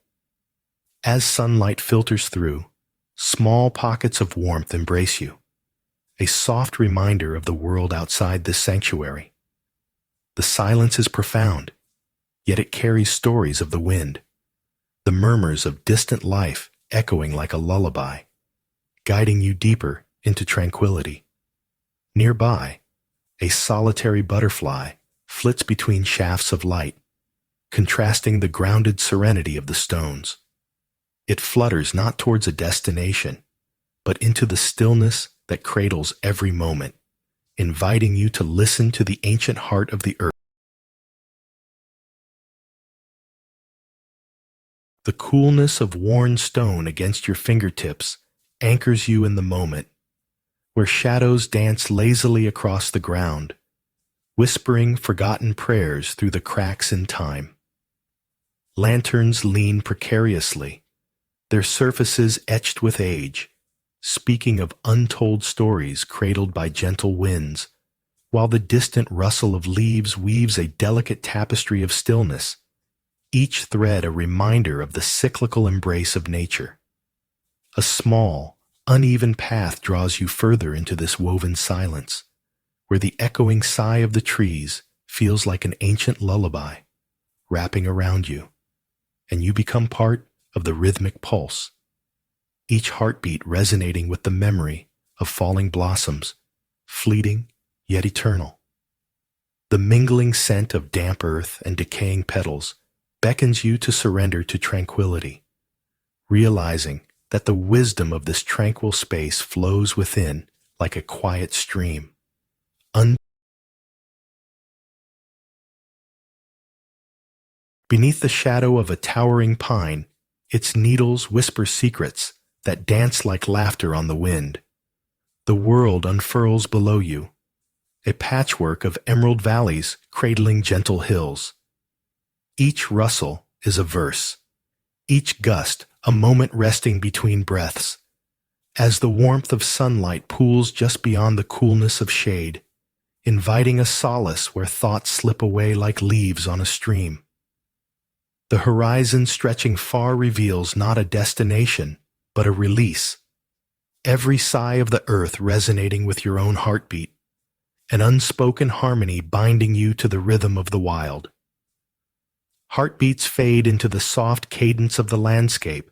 As sunlight filters through, small pockets of warmth embrace you, a soft reminder of the world outside this sanctuary. The silence is profound, yet it carries stories of the wind, the murmurs of distant life echoing like a lullaby, guiding you deeper into tranquility. Nearby, a solitary butterfly flits between shafts of light, contrasting the grounded serenity of the stones. It flutters not towards a destination, but into the stillness that cradles every moment, inviting you to listen to the ancient heart of the earth. The coolness of worn stone against your fingertips anchors you in the moment, where shadows dance lazily across the ground, whispering forgotten prayers through the cracks in time. Lanterns lean precariously, their surfaces etched with age, speaking of untold stories cradled by gentle winds, while the distant rustle of leaves weaves a delicate tapestry of stillness, each thread a reminder of the cyclical embrace of nature. A small, uneven path draws you further into this woven silence, where the echoing sigh of the trees feels like an ancient lullaby, wrapping around you, and you become part of the rhythmic pulse, each heartbeat resonating with the memory of falling blossoms, fleeting yet eternal. The mingling scent of damp earth and decaying petals beckons you to surrender to tranquility, realizing that the wisdom of this tranquil space flows within like a quiet stream. Beneath the shadow of a towering pine, its needles whisper secrets that dance like laughter on the wind. The world unfurls below you, a patchwork of emerald valleys cradling gentle hills. Each rustle is a verse, each gust a moment resting between breaths, as the warmth of sunlight pools just beyond the coolness of shade, inviting a solace where thoughts slip away like leaves on a stream. The horizon stretching far reveals not a destination, but a release. Every sigh of the earth resonating with your own heartbeat, an unspoken harmony binding you to the rhythm of the wild. Heartbeats fade into the soft cadence of the landscape,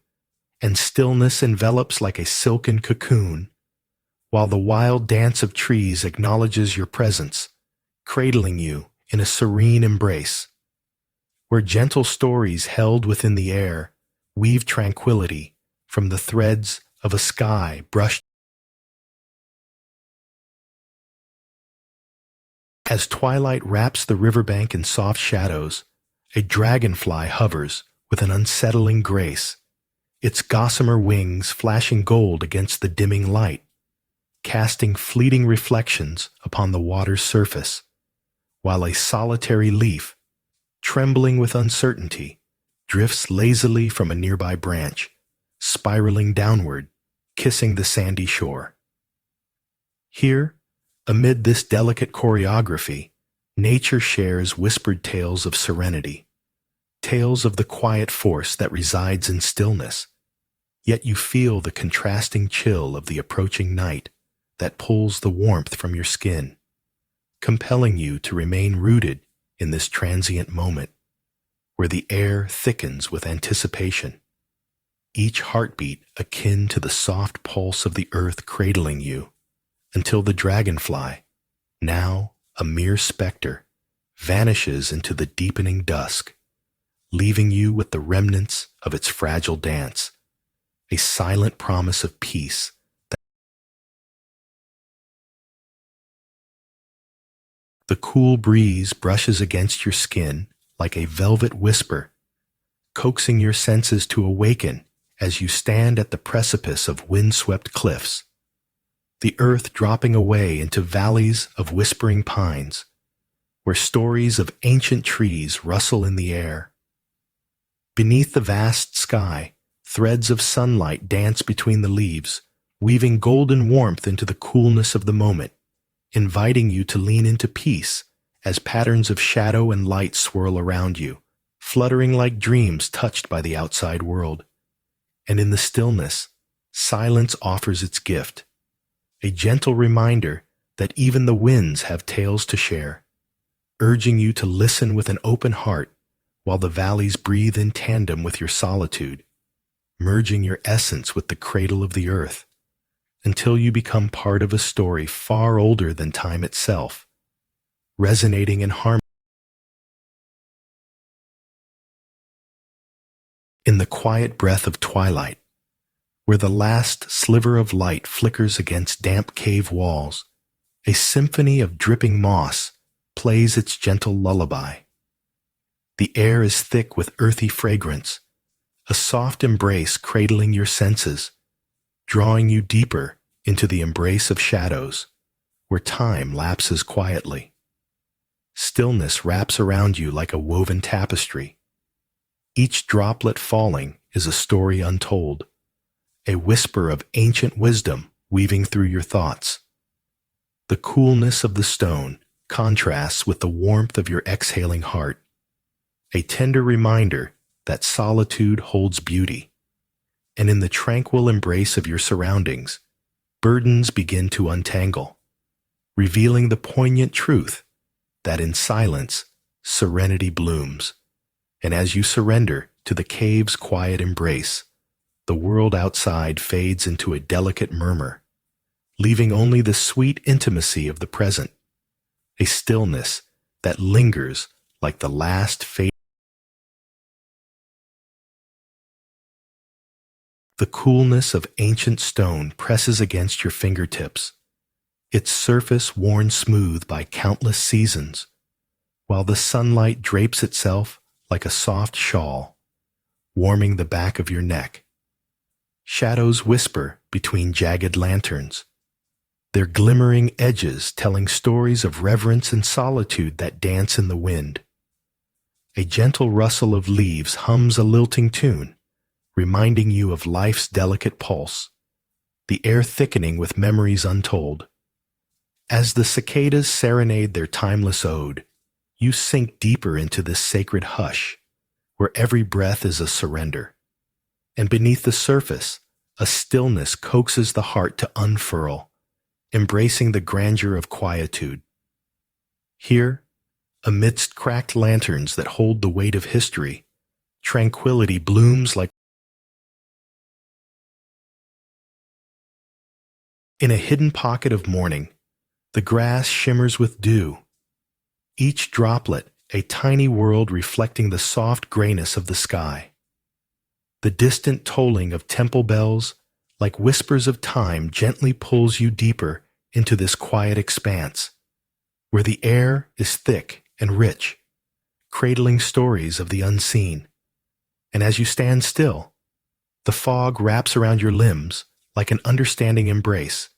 and stillness envelops like a silken cocoon, while the wild dance of trees acknowledges your presence, cradling you in a serene embrace, where gentle stories held within the air weave tranquility from the threads of a sky brushed. As twilight wraps the riverbank in soft shadows, a dragonfly hovers with an unsettling grace, its gossamer wings flashing gold against the dimming light, casting fleeting reflections upon the water's surface, while a solitary leaf, trembling with uncertainty, drifts lazily from a nearby branch, spiraling downward, kissing the sandy shore. Here, amid this delicate choreography, nature shares whispered tales of serenity, tales of the quiet force that resides in stillness, yet you feel the contrasting chill of the approaching night that pulls the warmth from your skin, compelling you to remain rooted in this transient moment, where the air thickens with anticipation, each heartbeat akin to the soft pulse of the earth cradling you, until the dragonfly, now a mere specter, vanishes into the deepening dusk, leaving you with the remnants of its fragile dance, a silent promise of peace. The cool breeze brushes against your skin like a velvet whisper, coaxing your senses to awaken as you stand at the precipice of windswept cliffs, the earth dropping away into valleys of whispering pines, where stories of ancient trees rustle in the air. Beneath the vast sky, threads of sunlight dance between the leaves, weaving golden warmth into the coolness of the moment, inviting you to lean into peace as patterns of shadow and light swirl around you, fluttering like dreams touched by the outside world. And in the stillness, silence offers its gift, a gentle reminder that even the winds have tales to share, urging you to listen with an open heart while the valleys breathe in tandem with your solitude, merging your essence with the cradle of the earth, until you become part of a story far older than time itself, resonating in harmony. In the quiet breath of twilight, where the last sliver of light flickers against damp cave walls, a symphony of dripping moss plays its gentle lullaby. The air is thick with earthy fragrance, a soft embrace cradling your senses, drawing you deeper into the embrace of shadows, where time lapses quietly. Stillness wraps around you like a woven tapestry. Each droplet falling is a story untold, a whisper of ancient wisdom weaving through your thoughts. The coolness of the stone contrasts with the warmth of your exhaling heart, a tender reminder that solitude holds beauty, and in the tranquil embrace of your surroundings, burdens begin to untangle, revealing the poignant truth that in silence, serenity blooms, and as you surrender to the cave's quiet embrace, the world outside fades into a delicate murmur, leaving only the sweet intimacy of the present, a stillness that lingers like the last fade. The coolness of ancient stone presses against your fingertips, its surface worn smooth by countless seasons, while the sunlight drapes itself like a soft shawl, warming the back of your neck. Shadows whisper between jagged lanterns, their glimmering edges telling stories of reverence and solitude that dance in the wind. A gentle rustle of leaves hums a lilting tune, reminding you of life's delicate pulse, the air thickening with memories untold. As the cicadas serenade their timeless ode, you sink deeper into this sacred hush, where every breath is a surrender. And beneath the surface, a stillness coaxes the heart to unfurl, embracing the grandeur of quietude. Here, amidst cracked lanterns that hold the weight of history, tranquility blooms like in a hidden pocket of morning. The grass shimmers with dew, each droplet a tiny world reflecting the soft grayness of the sky. The distant tolling of temple bells, like whispers of time, gently pulls you deeper into this quiet expanse, where the air is thick and rich, cradling stories of the unseen. And as you stand still, the fog wraps around your limbs like an understanding embrace,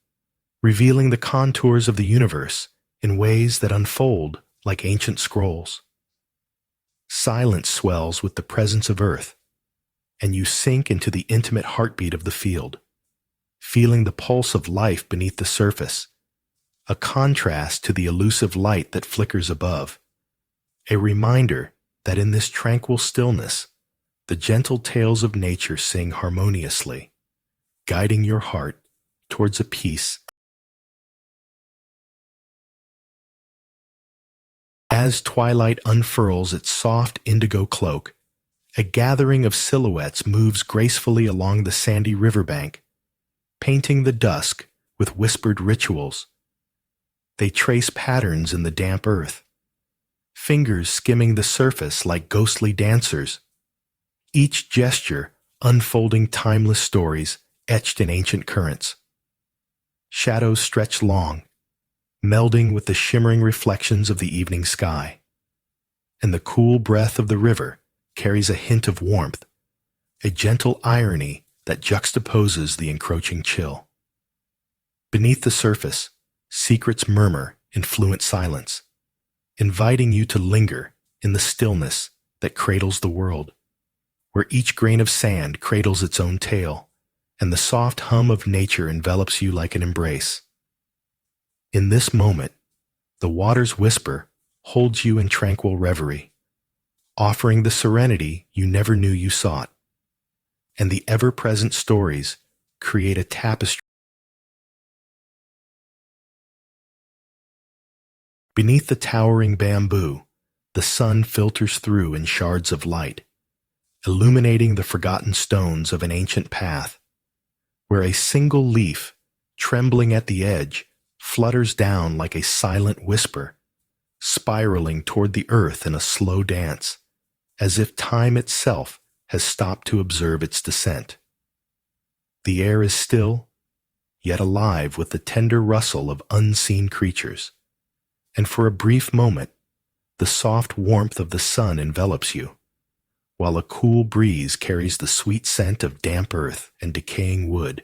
revealing the contours of the universe in ways that unfold like ancient scrolls. Silence swells with the presence of earth, and you sink into the intimate heartbeat of the field, feeling the pulse of life beneath the surface, a contrast to the elusive light that flickers above, a reminder that in this tranquil stillness, the gentle tales of nature sing harmoniously, guiding your heart towards a peace. As twilight unfurls its soft indigo cloak, a gathering of silhouettes moves gracefully along the sandy riverbank, painting the dusk with whispered rituals. They trace patterns in the damp earth, fingers skimming the surface like ghostly dancers, each gesture unfolding timeless stories etched in ancient currents. Shadows stretch long, melding with the shimmering reflections of the evening sky, and the cool breath of the river carries a hint of warmth, a gentle irony that juxtaposes the encroaching chill. Beneath the surface, secrets murmur in fluent silence, inviting you to linger in the stillness that cradles the world, where each grain of sand cradles its own tale, and the soft hum of nature envelops you like an embrace. In this moment, the water's whisper holds you in tranquil reverie, offering the serenity you never knew you sought, and the ever-present stories create a tapestry Beneath the towering bamboo, the sun filters through in shards of light, illuminating the forgotten stones of an ancient path, where a single leaf, trembling at the edge, flutters down like a silent whisper, spiraling toward the earth in a slow dance, as if time itself has stopped to observe its descent. The air is still, yet alive with the tender rustle of unseen creatures, and for a brief moment, the soft warmth of the sun envelops you, while a cool breeze carries the sweet scent of damp earth and decaying wood,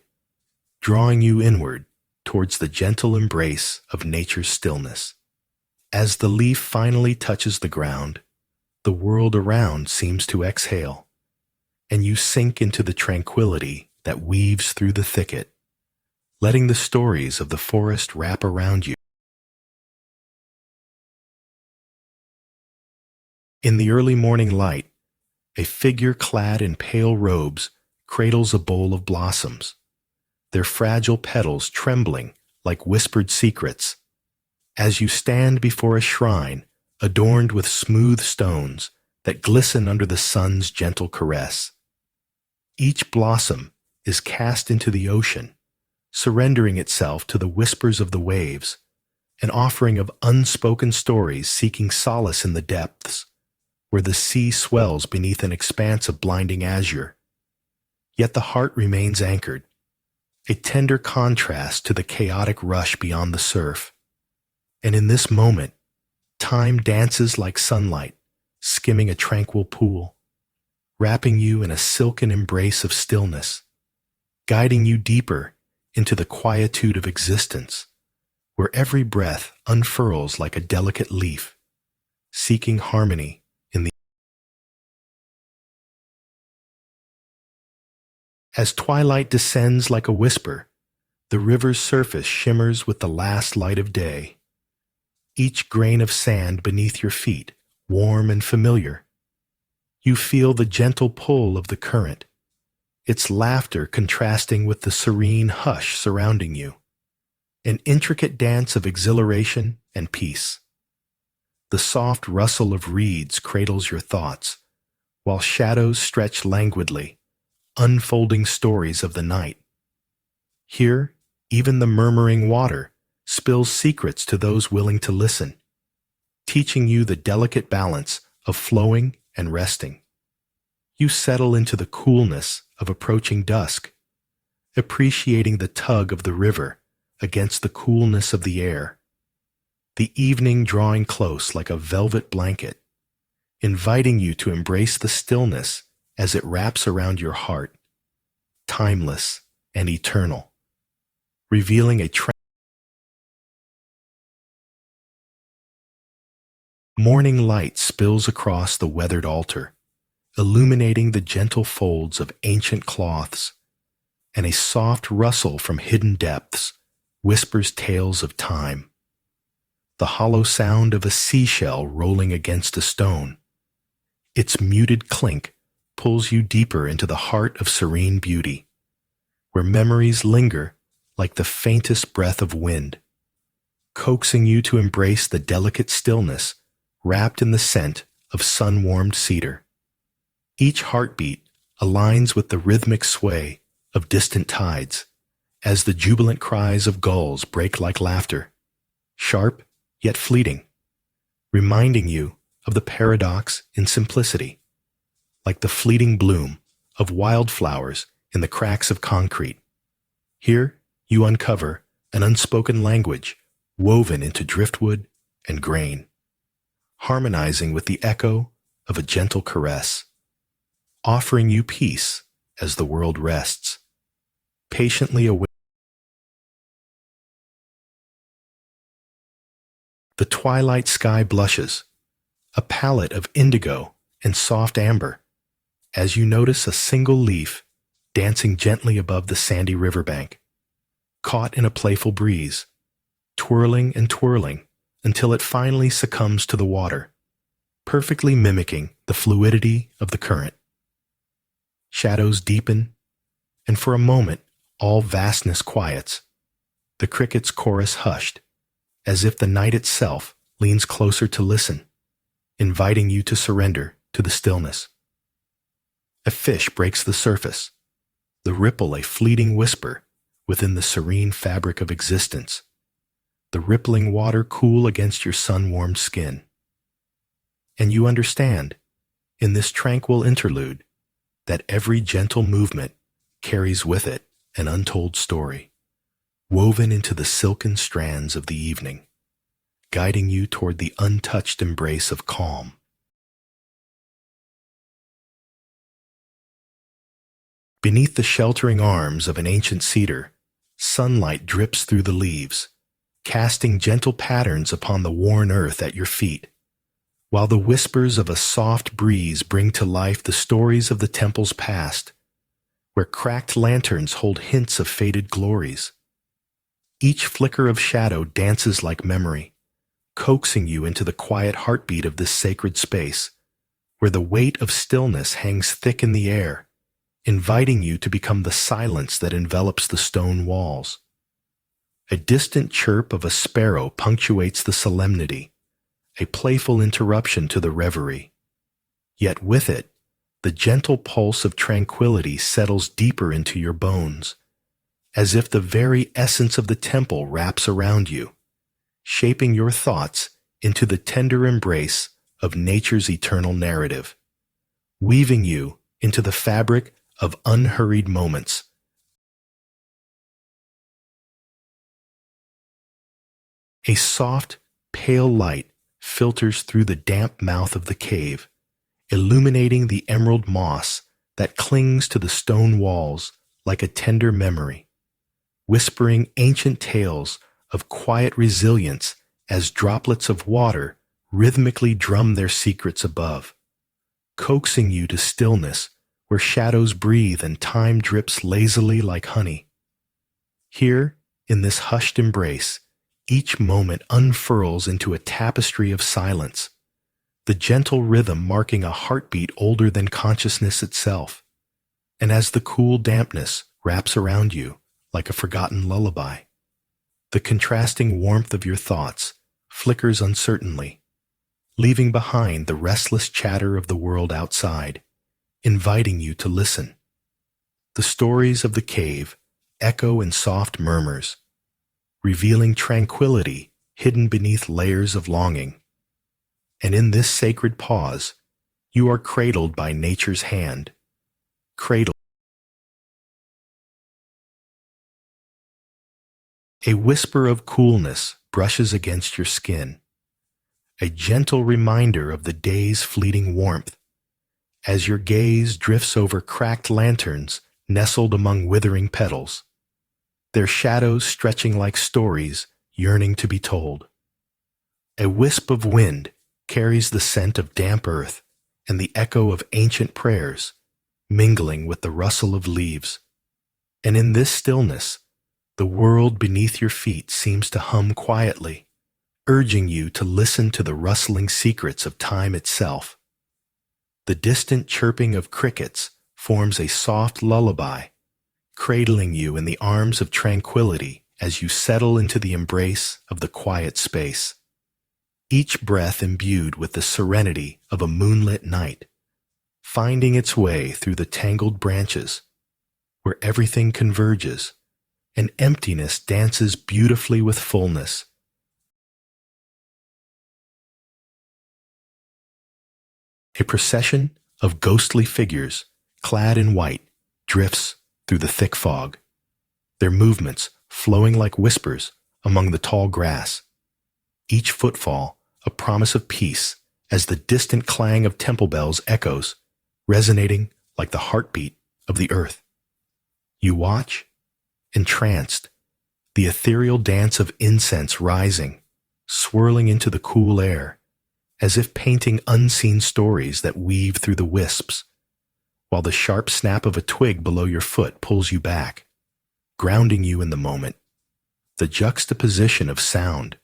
drawing you inward towards the gentle embrace of nature's stillness. As the leaf finally touches the ground, the world around seems to exhale, and you sink into the tranquility that weaves through the thicket, letting the stories of the forest wrap around you. In the early morning light, a figure clad in pale robes cradles a bowl of blossoms, their fragile petals trembling like whispered secrets. As you stand before a shrine adorned with smooth stones that glisten under the sun's gentle caress, each blossom is cast into the ocean, surrendering itself to the whispers of the waves, an offering of unspoken stories seeking solace in the depths, where the sea swells beneath an expanse of blinding azure. Yet the heart remains anchored, a tender contrast to the chaotic rush beyond the surf. And in this moment, time dances like sunlight, skimming a tranquil pool, wrapping you in a silken embrace of stillness, guiding you deeper into the quietude of existence, where every breath unfurls like a delicate leaf, seeking harmony in the. As twilight descends like a whisper, the river's surface shimmers with the last light of day, each grain of sand beneath your feet warm and familiar. You feel the gentle pull of the current, its laughter contrasting with the serene hush surrounding you, an intricate dance of exhilaration and peace. The soft rustle of reeds cradles your thoughts, while shadows stretch languidly, unfolding stories of the night. Here, even the murmuring water spills secrets to those willing to listen, teaching you the delicate balance of flowing and resting. You settle into the coolness of approaching dusk, appreciating the tug of the river against the coolness of the air, the evening drawing close like a velvet blanket, inviting you to embrace the stillness as it wraps around your heart, timeless and eternal, revealing a morning light spills across the weathered altar, illuminating the gentle folds of ancient cloths, and a soft rustle from hidden depths whispers tales of time. The hollow sound of a seashell rolling against a stone, its muted clink pulls you deeper into the heart of serene beauty, where memories linger like the faintest breath of wind, coaxing you to embrace the delicate stillness wrapped in the scent of sun-warmed cedar. Each heartbeat aligns with the rhythmic sway of distant tides, as the jubilant cries of gulls break like laughter, sharp yet fleeting, reminding you of the paradox in simplicity, like the fleeting bloom of wildflowers in the cracks of concrete. Here you uncover an unspoken language woven into driftwood and grain, harmonizing with the echo of a gentle caress, offering you peace as the world rests, patiently awaiting. The twilight sky blushes, a palette of indigo and soft amber, as you notice a single leaf dancing gently above the sandy riverbank, caught in a playful breeze, twirling and twirling until it finally succumbs to the water, perfectly mimicking the fluidity of the current. Shadows deepen, and for a moment all vastness quiets, the crickets' chorus hushed, as if the night itself leans closer to listen, inviting you to surrender to the stillness. A fish breaks the surface, the ripple a fleeting whisper within the serene fabric of existence, the rippling water cool against your sun-warmed skin. And you understand, in this tranquil interlude, that every gentle movement carries with it an untold story, woven into the silken strands of the evening, guiding you toward the untouched embrace of calm. Beneath the sheltering arms of an ancient cedar, sunlight drips through the leaves, casting gentle patterns upon the worn earth at your feet, while the whispers of a soft breeze bring to life the stories of the temple's past, where cracked lanterns hold hints of faded glories. Each flicker of shadow dances like memory, coaxing you into the quiet heartbeat of this sacred space, where the weight of stillness hangs thick in the air, inviting you to become the silence that envelops the stone walls. A distant chirp of a sparrow punctuates the solemnity, a playful interruption to the reverie. Yet with it, the gentle pulse of tranquility settles deeper into your bones, as if the very essence of the temple wraps around you, shaping your thoughts into the tender embrace of nature's eternal narrative, weaving you into the fabric of unhurried moments. A soft, pale light filters through the damp mouth of the cave, illuminating the emerald moss that clings to the stone walls like a tender memory, whispering ancient tales of quiet resilience as droplets of water rhythmically drum their secrets above, coaxing you to stillness where shadows breathe and time drips lazily like honey. Here, in this hushed embrace, each moment unfurls into a tapestry of silence, the gentle rhythm marking a heartbeat older than consciousness itself. And as the cool dampness wraps around you like a forgotten lullaby, the contrasting warmth of your thoughts flickers uncertainly, leaving behind the restless chatter of the world outside, inviting you to listen. The stories of the cave echo in soft murmurs, revealing tranquility hidden beneath layers of longing. And in this sacred pause, you are cradled by nature's hand, cradled. A whisper of coolness brushes against your skin, a gentle reminder of the day's fleeting warmth, as your gaze drifts over cracked lanterns nestled among withering petals, their shadows stretching like stories yearning to be told. A wisp of wind carries the scent of damp earth and the echo of ancient prayers, mingling with the rustle of leaves. And in this stillness, the world beneath your feet seems to hum quietly, urging you to listen to the rustling secrets of time itself. The distant chirping of crickets forms a soft lullaby, cradling you in the arms of tranquility as you settle into the embrace of the quiet space, each breath imbued with the serenity of a moonlit night, finding its way through the tangled branches, where everything converges and emptiness dances beautifully with fullness. A procession of ghostly figures, clad in white, drifts through the thick fog, their movements flowing like whispers among the tall grass, each footfall a promise of peace as the distant clang of temple bells echoes, resonating like the heartbeat of the earth. You watch, entranced, the ethereal dance of incense rising, swirling into the cool air, as if painting unseen stories that weave through the wisps, while the sharp snap of a twig below your foot pulls you back, grounding you in the moment. The juxtaposition of sound,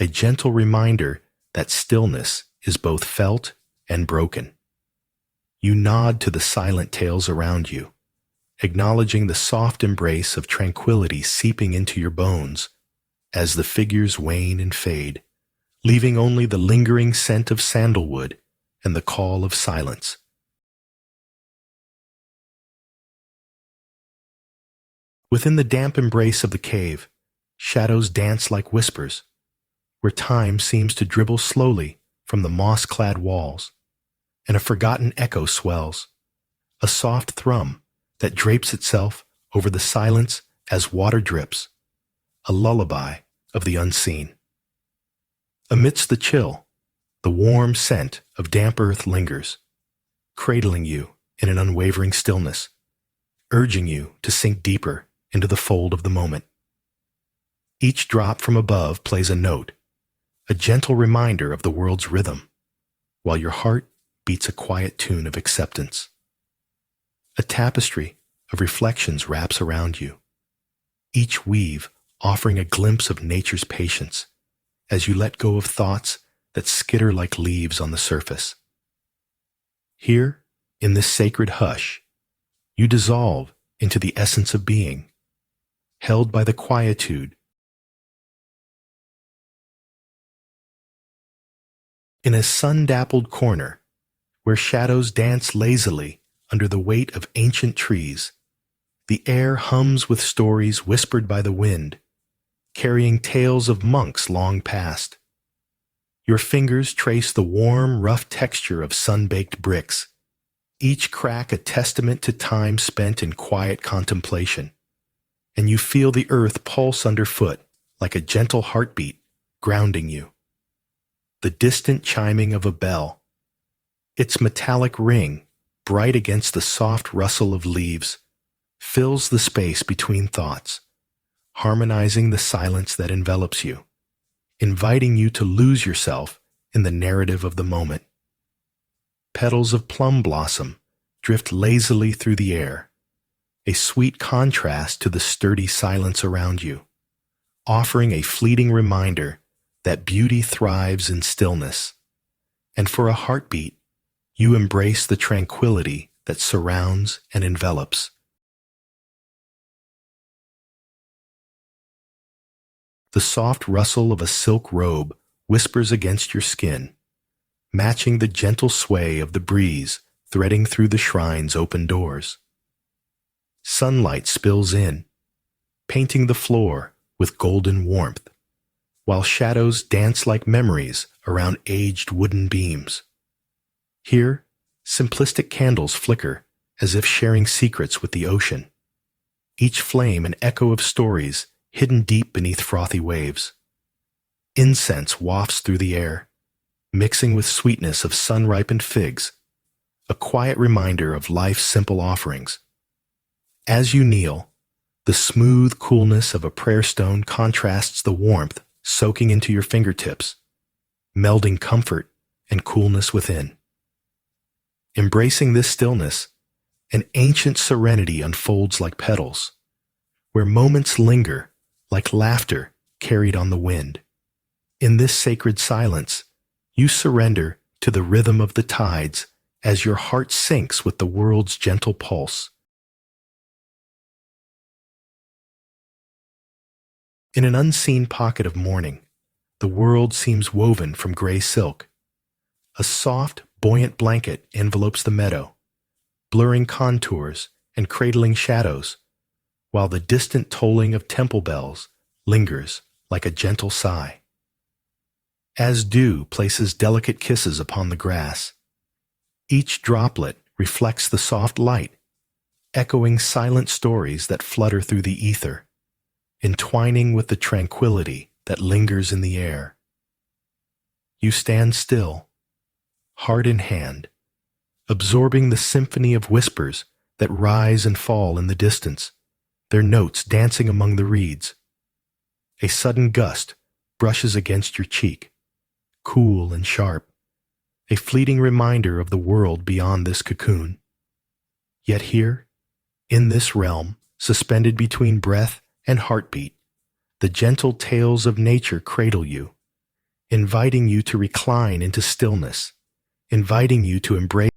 a gentle reminder that stillness is both felt and broken. You nod to the silent tales around you, acknowledging the soft embrace of tranquility seeping into your bones as the figures wane and fade, leaving only the lingering scent of sandalwood and the call of silence. Within the damp embrace of the cave, shadows dance like whispers, where time seems to dribble slowly from the moss-clad walls, and a forgotten echo swells, a soft thrum that drapes itself over the silence as water drips, a lullaby of the unseen. Amidst the chill, the warm scent of damp earth lingers, cradling you in an unwavering stillness, urging you to sink deeper into the fold of the moment. Each drop from above plays a note, a gentle reminder of the world's rhythm, while your heart beats a quiet tune of acceptance. A tapestry of reflections wraps around you, each weave offering a glimpse of nature's patience as you let go of thoughts that skitter like leaves on the surface. Here, in this sacred hush, you dissolve into the essence of being, held by the quietude. In a sun-dappled corner, where shadows dance lazily under the weight of ancient trees, the air hums with stories whispered by the wind, carrying tales of monks long past. Your fingers trace the warm, rough texture of sun-baked bricks, each crack a testament to time spent in quiet contemplation, and you feel the earth pulse underfoot like a gentle heartbeat, grounding you. The distant chiming of a bell, its metallic ring, bright against the soft rustle of leaves, fills the space between thoughts, harmonizing the silence that envelops you, inviting you to lose yourself in the narrative of the moment. Petals of plum blossom drift lazily through the air, a sweet contrast to the sturdy silence around you, offering a fleeting reminder that beauty thrives in stillness, and for a heartbeat, you embrace the tranquility that surrounds and envelops. The soft rustle of a silk robe whispers against your skin, matching the gentle sway of the breeze threading through the shrine's open doors. Sunlight spills in, painting the floor with golden warmth, while shadows dance like memories around aged wooden beams. Here, simplistic candles flicker as if sharing secrets with the ocean, each flame an echo of stories hidden deep beneath frothy waves. Incense wafts through the air, mixing with sweetness of sun-ripened figs, a quiet reminder of life's simple offerings. As you kneel, the smooth coolness of a prayer stone contrasts the warmth soaking into your fingertips, melding comfort and coolness within. Embracing this stillness, an ancient serenity unfolds like petals, where moments linger like laughter carried on the wind. In this sacred silence, you surrender to the rhythm of the tides as your heart sinks with the world's gentle pulse. In an unseen pocket of morning, the world seems woven from gray silk. A soft, buoyant blanket envelopes the meadow, blurring contours and cradling shadows, while the distant tolling of temple bells lingers like a gentle sigh. As dew places delicate kisses upon the grass, each droplet reflects the soft light, echoing silent stories that flutter through the ether, entwining with the tranquility that lingers in the air. You stand still, heart in hand, absorbing the symphony of whispers that rise and fall in the distance, their notes dancing among the reeds. A sudden gust brushes against your cheek, cool and sharp, a fleeting reminder of the world beyond this cocoon. Yet here, in this realm, suspended between breath and heartbeat, the gentle tales of nature cradle you, inviting you to recline into stillness, inviting you to embrace.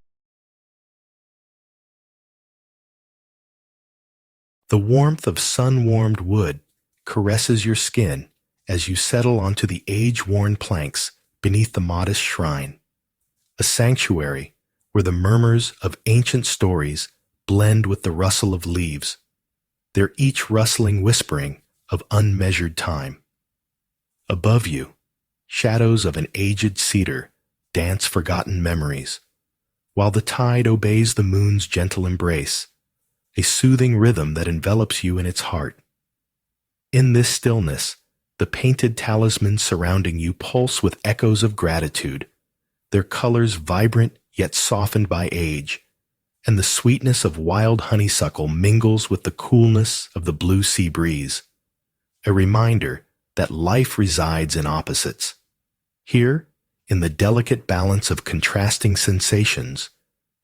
The warmth of sun-warmed wood caresses your skin as you settle onto the age-worn planks beneath the modest shrine, a sanctuary where the murmurs of ancient stories blend with the rustle of leaves, their each rustling whispering of unmeasured time. Above you, shadows of an aged cedar dance forgotten memories, while the tide obeys the moon's gentle embrace, a soothing rhythm that envelops you in its heart. In this stillness, the painted talismans surrounding you pulse with echoes of gratitude, their colors vibrant yet softened by age, and the sweetness of wild honeysuckle mingles with the coolness of the blue sea breeze, a reminder that life resides in opposites. Here, in the delicate balance of contrasting sensations,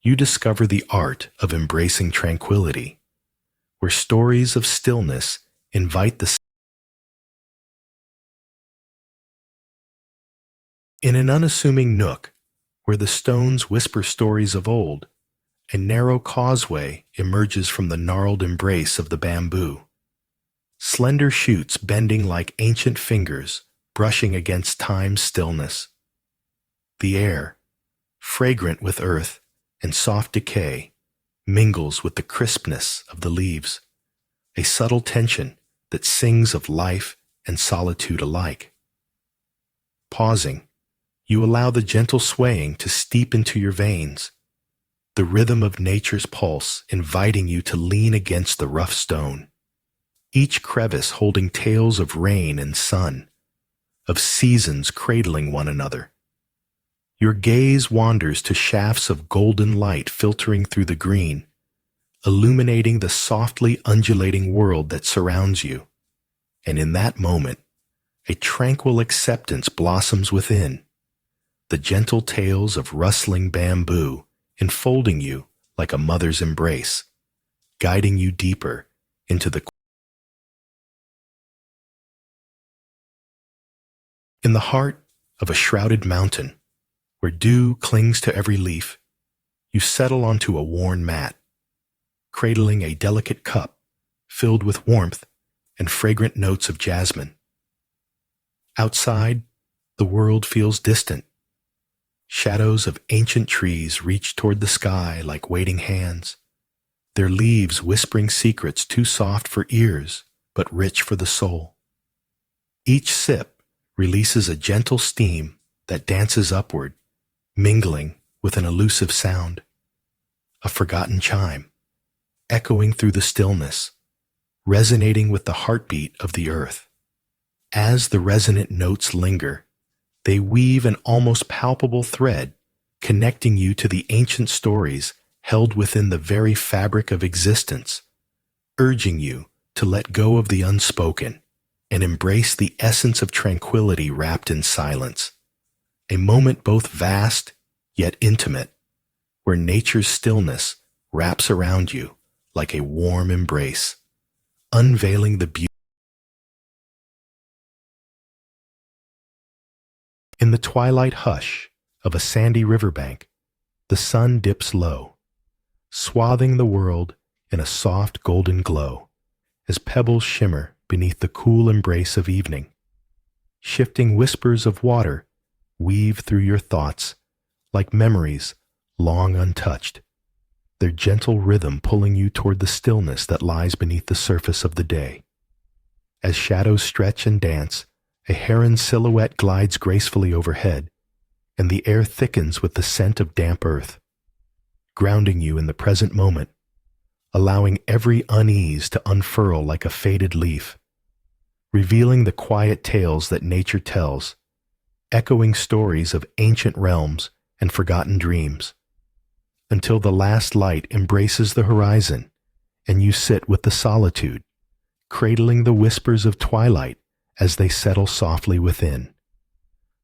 you discover the art of embracing tranquility, where stories of stillness invite the in an unassuming nook where the stones whisper stories of old, a narrow causeway emerges from the gnarled embrace of the bamboo. Slender shoots bending like ancient fingers, brushing against time's stillness. The air, fragrant with earth and soft decay, mingles with the crispness of the leaves, a subtle tension that sings of life and solitude alike. Pausing, you allow the gentle swaying to steep into your veins, the rhythm of nature's pulse inviting you to lean against the rough stone, each crevice holding tales of rain and sun, of seasons cradling one another. Your gaze wanders to shafts of golden light filtering through the green, illuminating the softly undulating world that surrounds you. And in that moment, a tranquil acceptance blossoms within, the gentle tales of rustling bamboo enfolding you like a mother's embrace, guiding you deeper into the in the heart of a shrouded mountain, where dew clings to every leaf, you settle onto a worn mat, cradling a delicate cup filled with warmth and fragrant notes of jasmine. Outside, the world feels distant. Shadows of ancient trees reach toward the sky like waiting hands, their leaves whispering secrets too soft for ears but rich for the soul. Each sip releases a gentle steam that dances upward, mingling with an elusive sound, a forgotten chime, echoing through the stillness, resonating with the heartbeat of the earth. As the resonant notes linger, they weave an almost palpable thread, connecting you to the ancient stories held within the very fabric of existence, urging you to let go of the unspoken and embrace the essence of tranquility wrapped in silence, a moment both vast yet intimate, where nature's stillness wraps around you like a warm embrace, unveiling the beauty. In the twilight hush of a sandy riverbank, the sun dips low, swathing the world in a soft golden glow, as pebbles shimmer beneath the cool embrace of evening. Shifting whispers of water weave through your thoughts like memories long untouched, their gentle rhythm pulling you toward the stillness that lies beneath the surface of the day. As shadows stretch and dance, a heron's silhouette glides gracefully overhead, and the air thickens with the scent of damp earth, grounding you in the present moment, allowing every unease to unfurl like a faded leaf, revealing the quiet tales that nature tells, echoing stories of ancient realms and forgotten dreams, until the last light embraces the horizon, and you sit with the solitude, cradling the whispers of twilight as they settle softly within,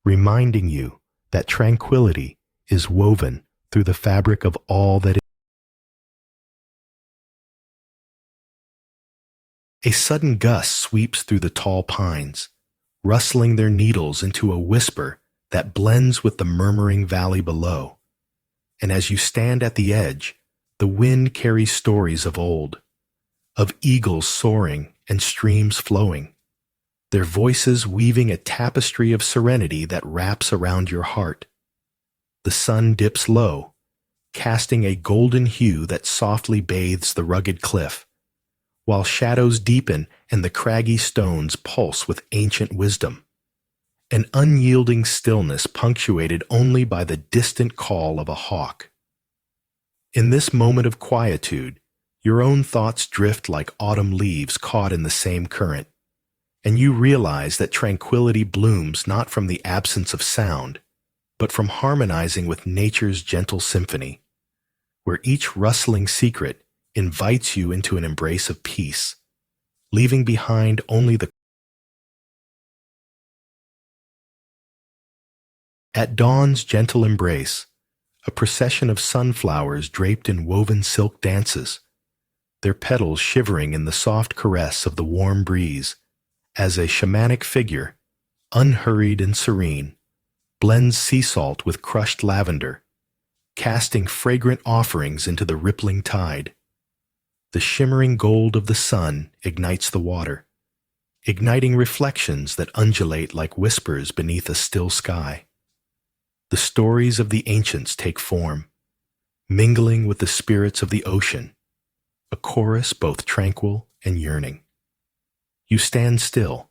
reminding you that tranquility is woven through the fabric of all that is. A sudden gust sweeps through the tall pines, rustling their needles into a whisper that blends with the murmuring valley below. And as you stand at the edge, the wind carries stories of old, of eagles soaring and streams flowing, their voices weaving a tapestry of serenity that wraps around your heart. The sun dips low, casting a golden hue that softly bathes the rugged cliff, while shadows deepen and the craggy stones pulse with ancient wisdom. An unyielding stillness punctuated only by the distant call of a hawk. In this moment of quietude, your own thoughts drift like autumn leaves caught in the same current, and you realize that tranquility blooms not from the absence of sound, but from harmonizing with nature's gentle symphony, where each rustling secret invites you into an embrace of peace, leaving behind only the. At dawn's gentle embrace, a procession of sunflowers draped in woven silk dances, their petals shivering in the soft caress of the warm breeze, as a shamanic figure, unhurried and serene, blends sea salt with crushed lavender, casting fragrant offerings into the rippling tide. The shimmering gold of the sun ignites the water, igniting reflections that undulate like whispers beneath a still sky. The stories of the ancients take form, mingling with the spirits of the ocean, a chorus both tranquil and yearning. You stand still,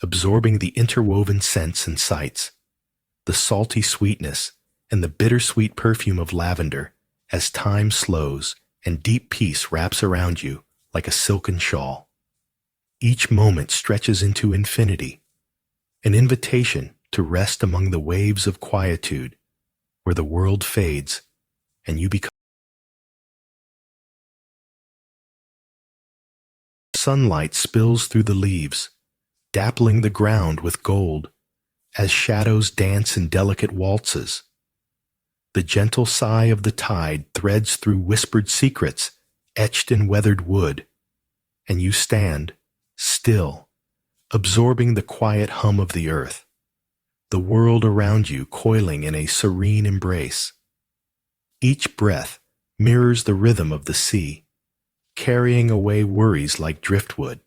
absorbing the interwoven scents and sights, the salty sweetness and the bittersweet perfume of lavender as time slows and deep peace wraps around you like a silken shawl. Each moment stretches into infinity, an invitation to rest among the waves of quietude, where the world fades and you become. Sunlight spills through the leaves, dappling the ground with gold, as shadows dance in delicate waltzes. The gentle sigh of the tide threads through whispered secrets etched in weathered wood, and you stand, still, absorbing the quiet hum of the earth, the world around you coiling in a serene embrace. Each breath mirrors the rhythm of the sea, carrying away worries like driftwood,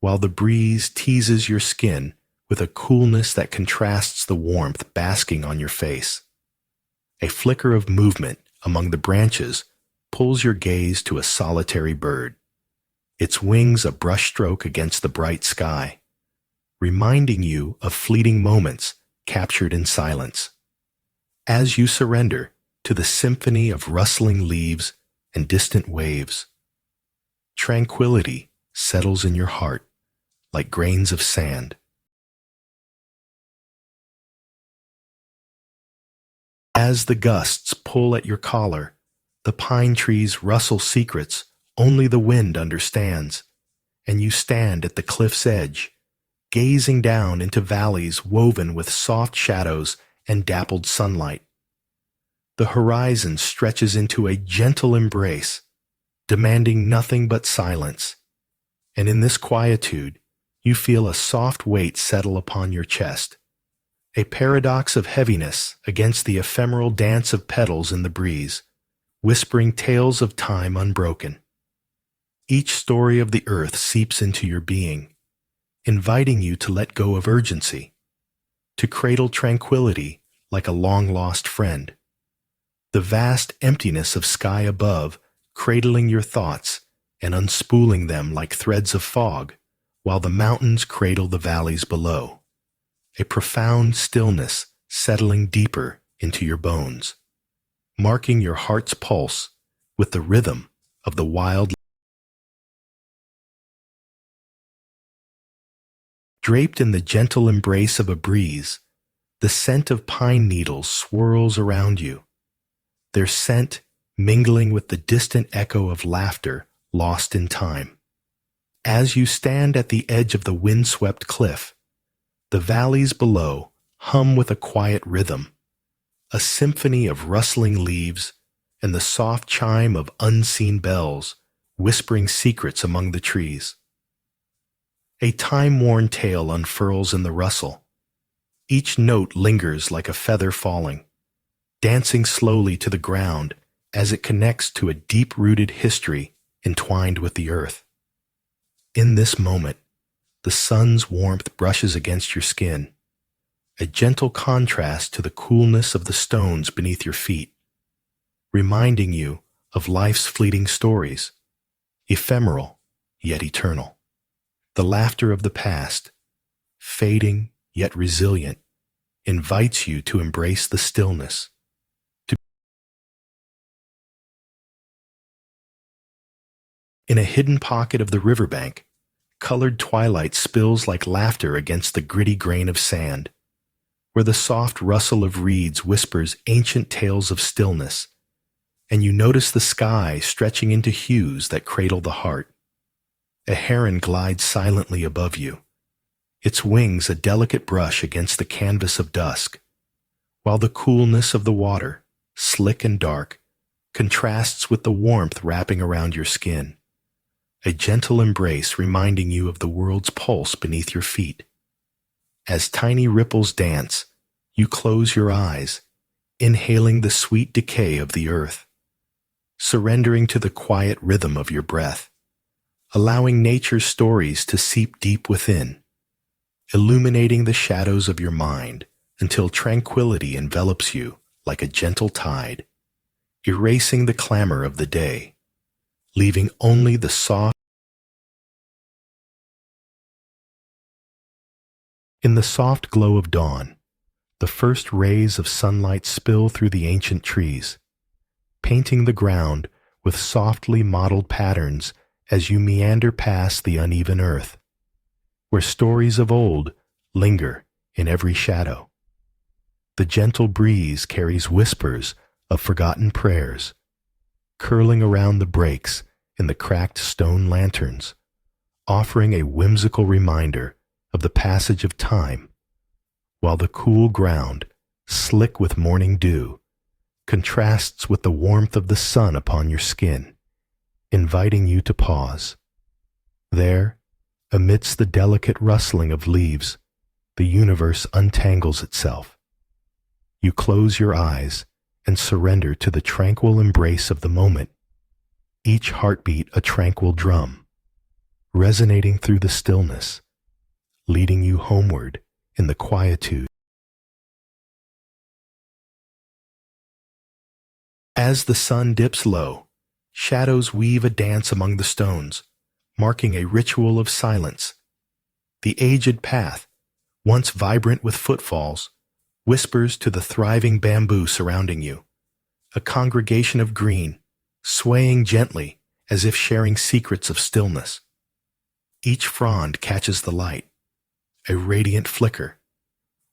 while the breeze teases your skin with a coolness that contrasts the warmth basking on your face. A flicker of movement among the branches pulls your gaze to a solitary bird, its wings a brushstroke against the bright sky, reminding you of fleeting moments captured in silence. As you surrender to the symphony of rustling leaves and distant waves, tranquility settles in your heart like grains of sand. As the gusts pull at your collar, the pine trees rustle secrets only the wind understands, and you stand at the cliff's edge, gazing down into valleys woven with soft shadows and dappled sunlight. The horizon stretches into a gentle embrace, demanding nothing but silence, and in this quietude, you feel a soft weight settle upon your chest, a paradox of heaviness against the ephemeral dance of petals in the breeze, whispering tales of time unbroken. Each story of the earth seeps into your being, inviting you to let go of urgency, to cradle tranquility like a long-lost friend. The vast emptiness of sky above cradling your thoughts and unspooling them like threads of fog, while the mountains cradle the valleys below. A profound stillness settling deeper into your bones, marking your heart's pulse with the rhythm of the wild. Draped in the gentle embrace of a breeze, the scent of pine needles swirls around you, their scent mingling with the distant echo of laughter lost in time. As you stand at the edge of the windswept cliff, the valleys below hum with a quiet rhythm, a symphony of rustling leaves and the soft chime of unseen bells whispering secrets among the trees. A time-worn tale unfurls in the rustle. Each note lingers like a feather falling, dancing slowly to the ground as it connects to a deep-rooted history entwined with the earth. In this moment, the sun's warmth brushes against your skin, a gentle contrast to the coolness of the stones beneath your feet, reminding you of life's fleeting stories, ephemeral yet eternal. The laughter of the past, fading yet resilient, invites you to embrace the stillness. In a hidden pocket of the riverbank, colored twilight spills like laughter against the gritty grain of sand, where the soft rustle of reeds whispers ancient tales of stillness, and you notice the sky stretching into hues that cradle the heart. A heron glides silently above you, its wings a delicate brush against the canvas of dusk, while the coolness of the water, slick and dark, contrasts with the warmth wrapping around your skin, a gentle embrace reminding you of the world's pulse beneath your feet. As tiny ripples dance, you close your eyes, inhaling the sweet decay of the earth, surrendering to the quiet rhythm of your breath, allowing nature's stories to seep deep within, illuminating the shadows of your mind until tranquility envelops you like a gentle tide, erasing the clamor of the day, leaving only the soft. In the soft glow of dawn, the first rays of sunlight spill through the ancient trees, painting the ground with softly modeled patterns as you meander past the uneven earth, where stories of old linger in every shadow. The gentle breeze carries whispers of forgotten prayers, curling around the breaks in the cracked stone lanterns, offering a whimsical reminder of the passage of time, while the cool ground, slick with morning dew, contrasts with the warmth of the sun upon your skin, inviting you to pause. There, amidst the delicate rustling of leaves, the universe untangles itself. You close your eyes and surrender to the tranquil embrace of the moment, each heartbeat a tranquil drum, resonating through the stillness, leading you homeward in the quietude. As the sun dips low, shadows weave a dance among the stones, marking a ritual of silence. The aged path, once vibrant with footfalls, whispers to the thriving bamboo surrounding you, a congregation of green, swaying gently as if sharing secrets of stillness. Each frond catches the light, a radiant flicker,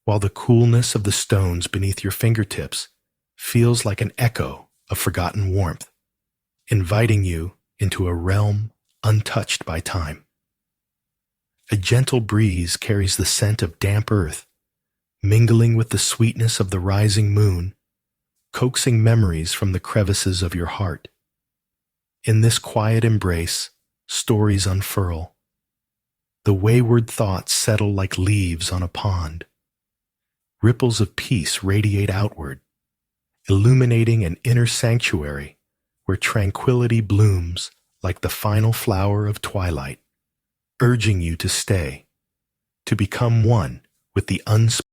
while the coolness of the stones beneath your fingertips feels like an echo of forgotten warmth, inviting you into a realm untouched by time. A gentle breeze carries the scent of damp earth, mingling with the sweetness of the rising moon, coaxing memories from the crevices of your heart. In this quiet embrace, stories unfurl. The wayward thoughts settle like leaves on a pond. Ripples of peace radiate outward, illuminating an inner sanctuary where tranquility blooms like the final flower of twilight, urging you to stay, to become one with the unspoken.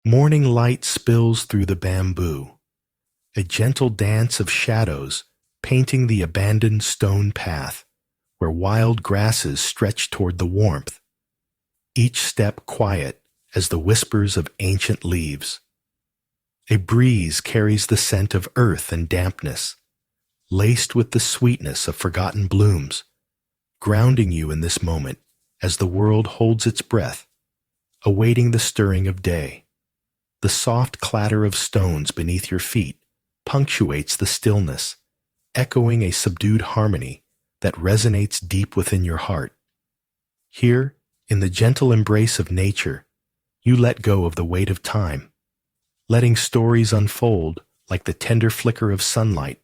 Morning light spills through the bamboo, a gentle dance of shadows painting the abandoned stone path where wild grasses stretch toward the warmth, each step quiet as the whispers of ancient leaves. A breeze carries the scent of earth and dampness, laced with the sweetness of forgotten blooms, grounding you in this moment as the world holds its breath, awaiting the stirring of day. The soft clatter of stones beneath your feet punctuates the stillness, echoing a subdued harmony that resonates deep within your heart. Here, in the gentle embrace of nature, you let go of the weight of time, letting stories unfold like the tender flicker of sunlight,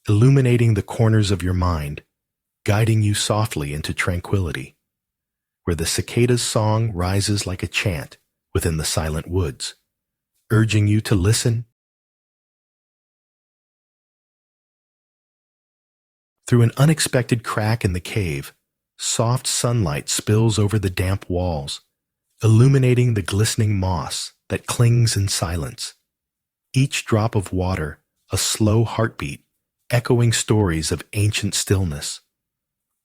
illuminating the corners of your mind, guiding you softly into tranquility, where the cicada's song rises like a chant within the silent woods, urging you to listen. Through an unexpected crack in the cave, soft sunlight spills over the damp walls, illuminating the glistening moss that clings in silence. Each drop of water, a slow heartbeat, echoing stories of ancient stillness.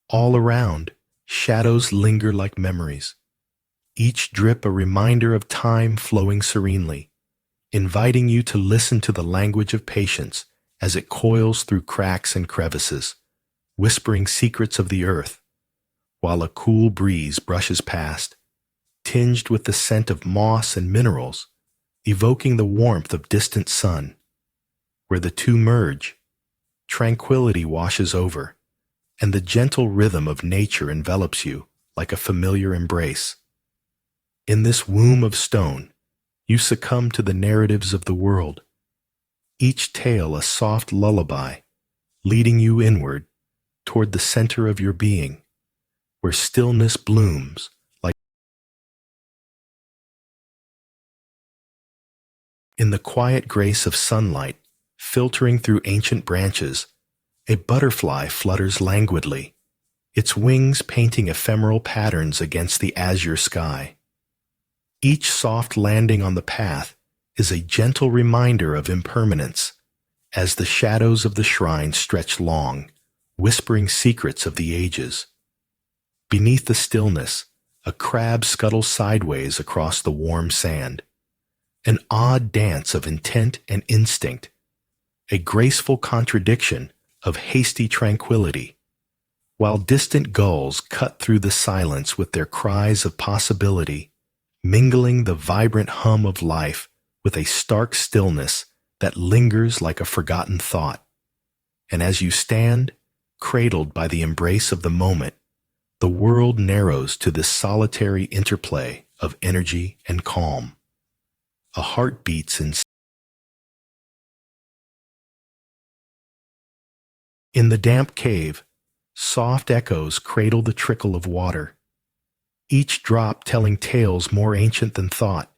All around, shadows linger like memories, each drip a reminder of time flowing serenely, inviting you to listen to the language of patience as it coils through cracks and crevices, whispering secrets of the earth, while a cool breeze brushes past, tinged with the scent of moss and minerals, evoking the warmth of distant sun. Where the two merge, tranquility washes over, and the gentle rhythm of nature envelops you like a familiar embrace. In this womb of stone, you succumb to the narratives of the world, each tale a soft lullaby, leading you inward toward the center of your being, where stillness blooms like in the quiet grace of sunlight filtering through ancient branches. A butterfly flutters languidly, its wings painting ephemeral patterns against the azure sky. Each soft landing on the path is a gentle reminder of impermanence, as the shadows of the shrine stretch long, whispering secrets of the ages. Beneath the stillness, a crab scuttles sideways across the warm sand, an odd dance of intent and instinct, a graceful contradiction of hasty tranquility, while distant gulls cut through the silence with their cries of possibility, mingling the vibrant hum of life with a stark stillness that lingers like a forgotten thought. And as you stand, cradled by the embrace of the moment, the world narrows to this solitary interplay of energy and calm. A heart beats in the damp cave, soft echoes cradle the trickle of water, each drop telling tales more ancient than thought.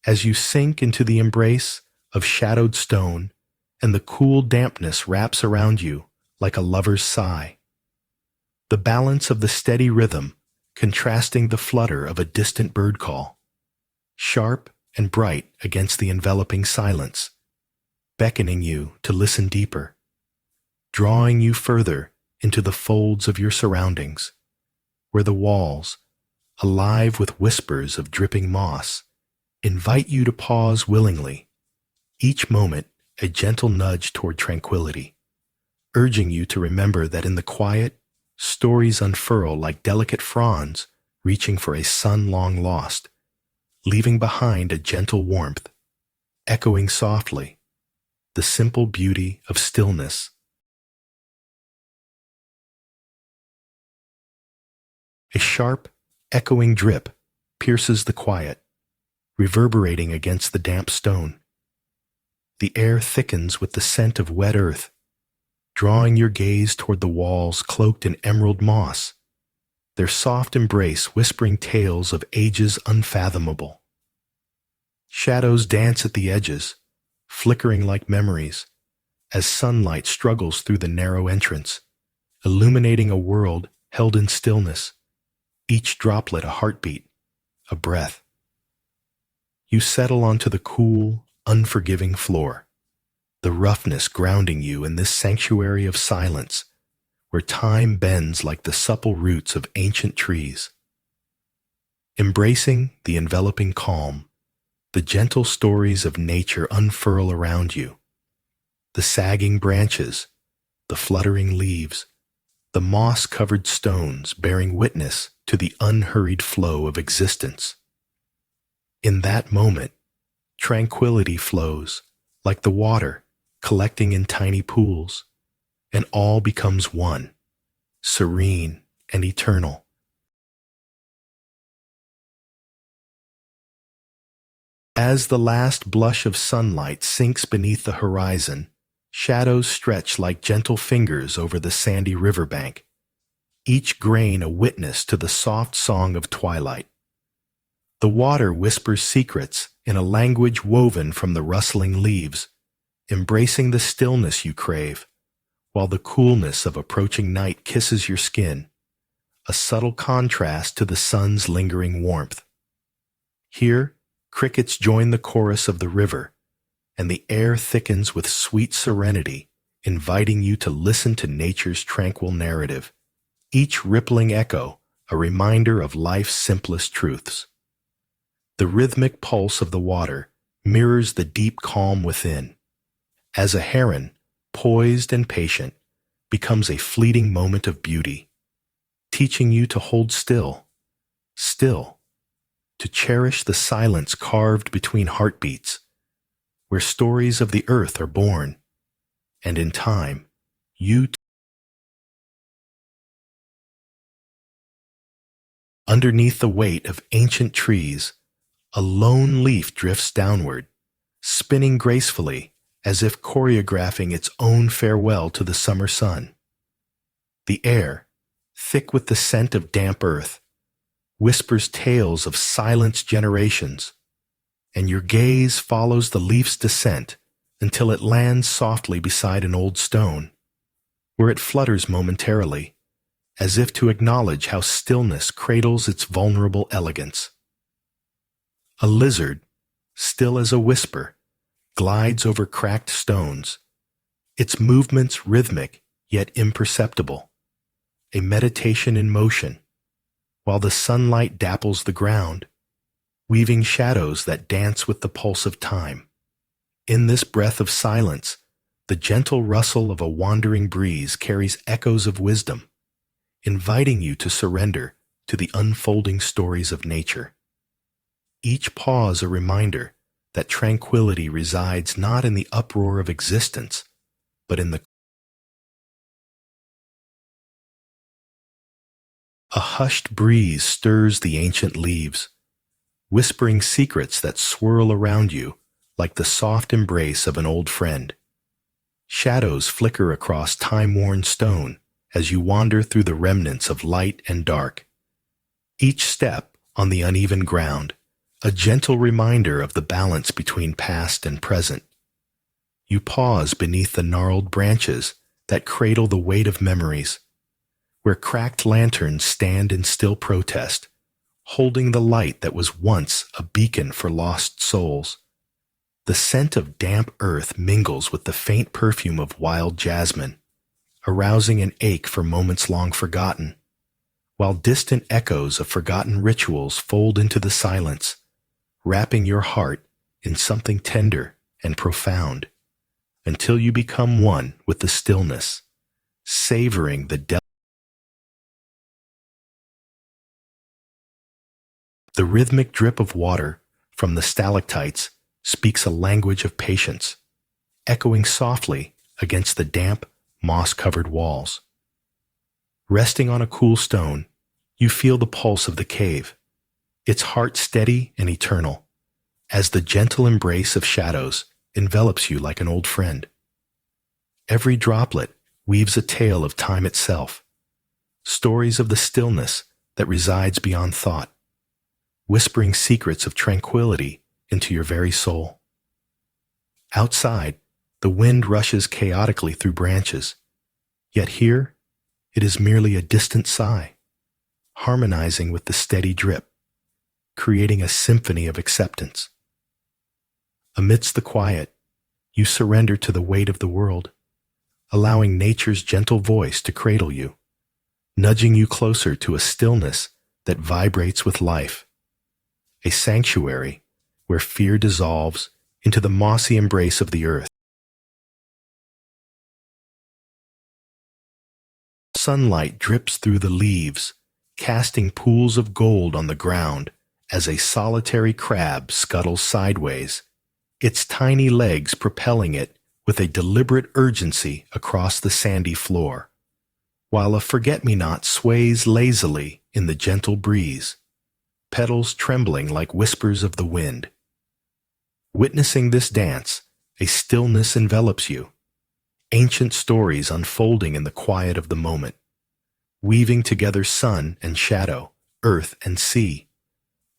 As you sink into the embrace of shadowed stone, and the cool dampness wraps around you like a lover's sigh. The balance of the steady rhythm contrasting the flutter of a distant bird call, sharp and bright against the enveloping silence, beckoning you to listen deeper, drawing you further into the folds of your surroundings, where the walls, alive with whispers of dripping moss, invite you to pause willingly, each moment a gentle nudge toward tranquility, urging you to remember that in the quiet, stories unfurl like delicate fronds reaching for a sun long lost, leaving behind a gentle warmth, echoing softly, the simple beauty of stillness. A sharp, echoing drip pierces the quiet, reverberating against the damp stone. The air thickens with the scent of wet earth, drawing your gaze toward the walls cloaked in emerald moss, their soft embrace whispering tales of ages unfathomable. Shadows dance at the edges, flickering like memories, as sunlight struggles through the narrow entrance, illuminating a world held in stillness, each droplet a heartbeat, a breath. You settle onto the cool, unforgiving floor, the roughness grounding you in this sanctuary of silence, where time bends like the supple roots of ancient trees. Embracing the enveloping calm, the gentle stories of nature unfurl around you. The sagging branches, the fluttering leaves, the moss-covered stones bearing witness to the unhurried flow of existence. In that moment, tranquility flows, like the water collecting in tiny pools, and all becomes one, serene and eternal. As the last blush of sunlight sinks beneath the horizon, shadows stretch like gentle fingers over the sandy riverbank, each grain a witness to the soft song of twilight. The water whispers secrets in a language woven from the rustling leaves, embracing the stillness you crave, while the coolness of approaching night kisses your skin, a subtle contrast to the sun's lingering warmth. Here, crickets join the chorus of the river, and the air thickens with sweet serenity, inviting you to listen to nature's tranquil narrative, each rippling echo a reminder of life's simplest truths. The rhythmic pulse of the water mirrors the deep calm within, as a heron, poised and patient, becomes a fleeting moment of beauty, teaching you to hold still, to cherish the silence carved between heartbeats, where stories of the earth are born, and in time, you underneath the weight of ancient trees, a lone leaf drifts downward, spinning gracefully as if choreographing its own farewell to the summer sun. The air, thick with the scent of damp earth, whispers tales of silenced generations, and your gaze follows the leaf's descent until it lands softly beside an old stone, where it flutters momentarily, as if to acknowledge how stillness cradles its vulnerable elegance. A lizard, still as a whisper, glides over cracked stones, its movements rhythmic yet imperceptible, a meditation in motion, while the sunlight dapples the ground, weaving shadows that dance with the pulse of time. In this breath of silence, the gentle rustle of a wandering breeze carries echoes of wisdom, inviting you to surrender to the unfolding stories of nature. Each pause a reminder that tranquility resides not in the uproar of existence, but in the A hushed breeze stirs the ancient leaves, whispering secrets that swirl around you like the soft embrace of an old friend. Shadows flicker across time-worn stone as you wander through the remnants of light and dark. Each step on the uneven ground, a gentle reminder of the balance between past and present. You pause beneath the gnarled branches that cradle the weight of memories, where cracked lanterns stand in still protest, holding the light that was once a beacon for lost souls. The scent of damp earth mingles with the faint perfume of wild jasmine, arousing an ache for moments long forgotten, while distant echoes of forgotten rituals fold into the silence, wrapping your heart in something tender and profound, until you become one with the stillness, savoring the depth. The rhythmic drip of water from the stalactites speaks a language of patience, echoing softly against the damp, moss-covered walls. Resting on a cool stone, you feel the pulse of the cave, its heart steady and eternal, as the gentle embrace of shadows envelops you like an old friend. Every droplet weaves a tale of time itself, stories of the stillness that resides beyond thought, whispering secrets of tranquility into your very soul. Outside, the wind rushes chaotically through branches, yet here it is merely a distant sigh, harmonizing with the steady drip, creating a symphony of acceptance. Amidst the quiet, you surrender to the weight of the world, allowing nature's gentle voice to cradle you, nudging you closer to a stillness that vibrates with life, a sanctuary where fear dissolves into the mossy embrace of the earth. Sunlight drips through the leaves, casting pools of gold on the ground as a solitary crab scuttles sideways, its tiny legs propelling it with a deliberate urgency across the sandy floor, while a forget-me-not sways lazily in the gentle breeze, petals trembling like whispers of the wind. Witnessing this dance, a stillness envelops you, ancient stories unfolding in the quiet of the moment, weaving together sun and shadow, earth and sea,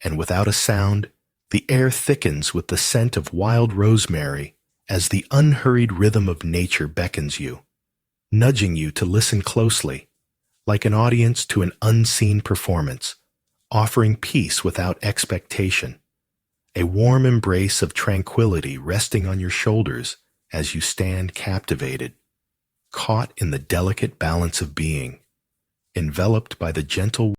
and without a sound, the air thickens with the scent of wild rosemary as the unhurried rhythm of nature beckons you. nudging you to listen closely, like an audience to an unseen performance, offering peace without expectation, a warm embrace of tranquility resting on your shoulders as you stand captivated, caught in the delicate balance of being, enveloped by the gentle.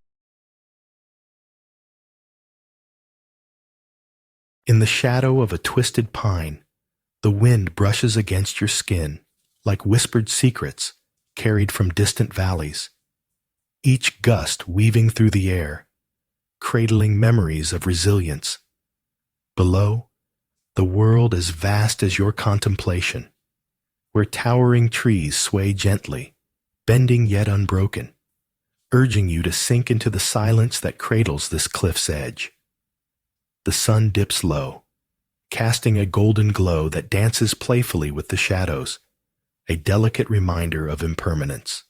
In the shadow of a twisted pine, the wind brushes against your skin like whispered secrets carried from distant valleys, each gust weaving through the air, cradling memories of resilience. Below, the world as vast as your contemplation, where towering trees sway gently, bending yet unbroken, urging you to sink into the silence that cradles this cliff's edge. The sun dips low, casting a golden glow that dances playfully with the shadows, a delicate reminder of impermanence.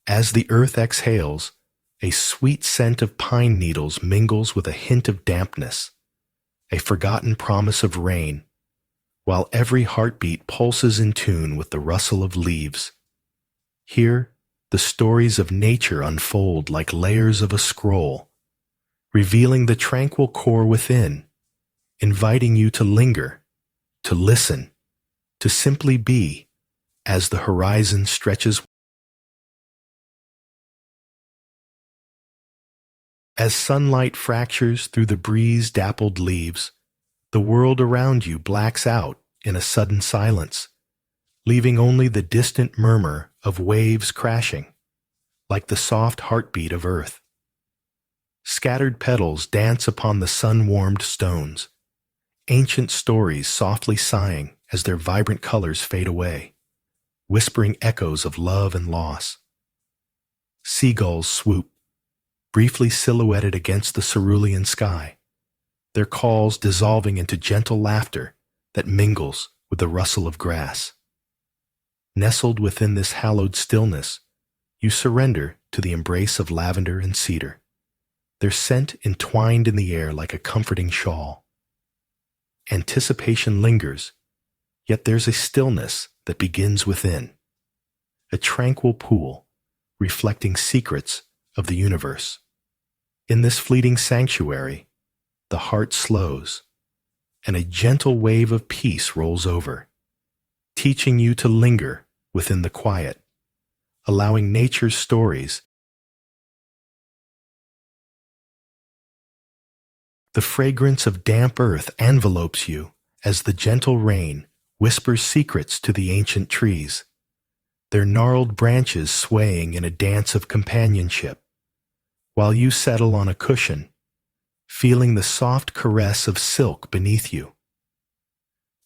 As the earth exhales, a sweet scent of pine needles mingles with a hint of dampness, a forgotten promise of rain, while every heartbeat pulses in tune with the rustle of leaves. Here, the stories of nature unfold like layers of a scroll, revealing the tranquil core within, inviting you to linger, to listen, to simply be, as the horizon stretches. As sunlight fractures through the breeze-dappled leaves, the world around you blacks out in a sudden silence, leaving only the distant murmur of waves crashing, like the soft heartbeat of earth. Scattered petals dance upon the sun-warmed stones, ancient stories softly sighing as their vibrant colors fade away, whispering echoes of love and loss. Seagulls swoop, briefly silhouetted against the cerulean sky, their calls dissolving into gentle laughter that mingles with the rustle of grass. Nestled within this hallowed stillness, you surrender to the embrace of lavender and cedar, their scent entwined in the air like a comforting shawl. Anticipation lingers, yet there's a stillness that begins within, a tranquil pool reflecting secrets of the universe. In this fleeting sanctuary, the heart slows, and a gentle wave of peace rolls over, teaching you to linger within the quiet, allowing nature's stories. The fragrance of damp earth envelopes you as the gentle rain whispers secrets to the ancient trees, their gnarled branches swaying in a dance of companionship, while you settle on a cushion, feeling the soft caress of silk beneath you.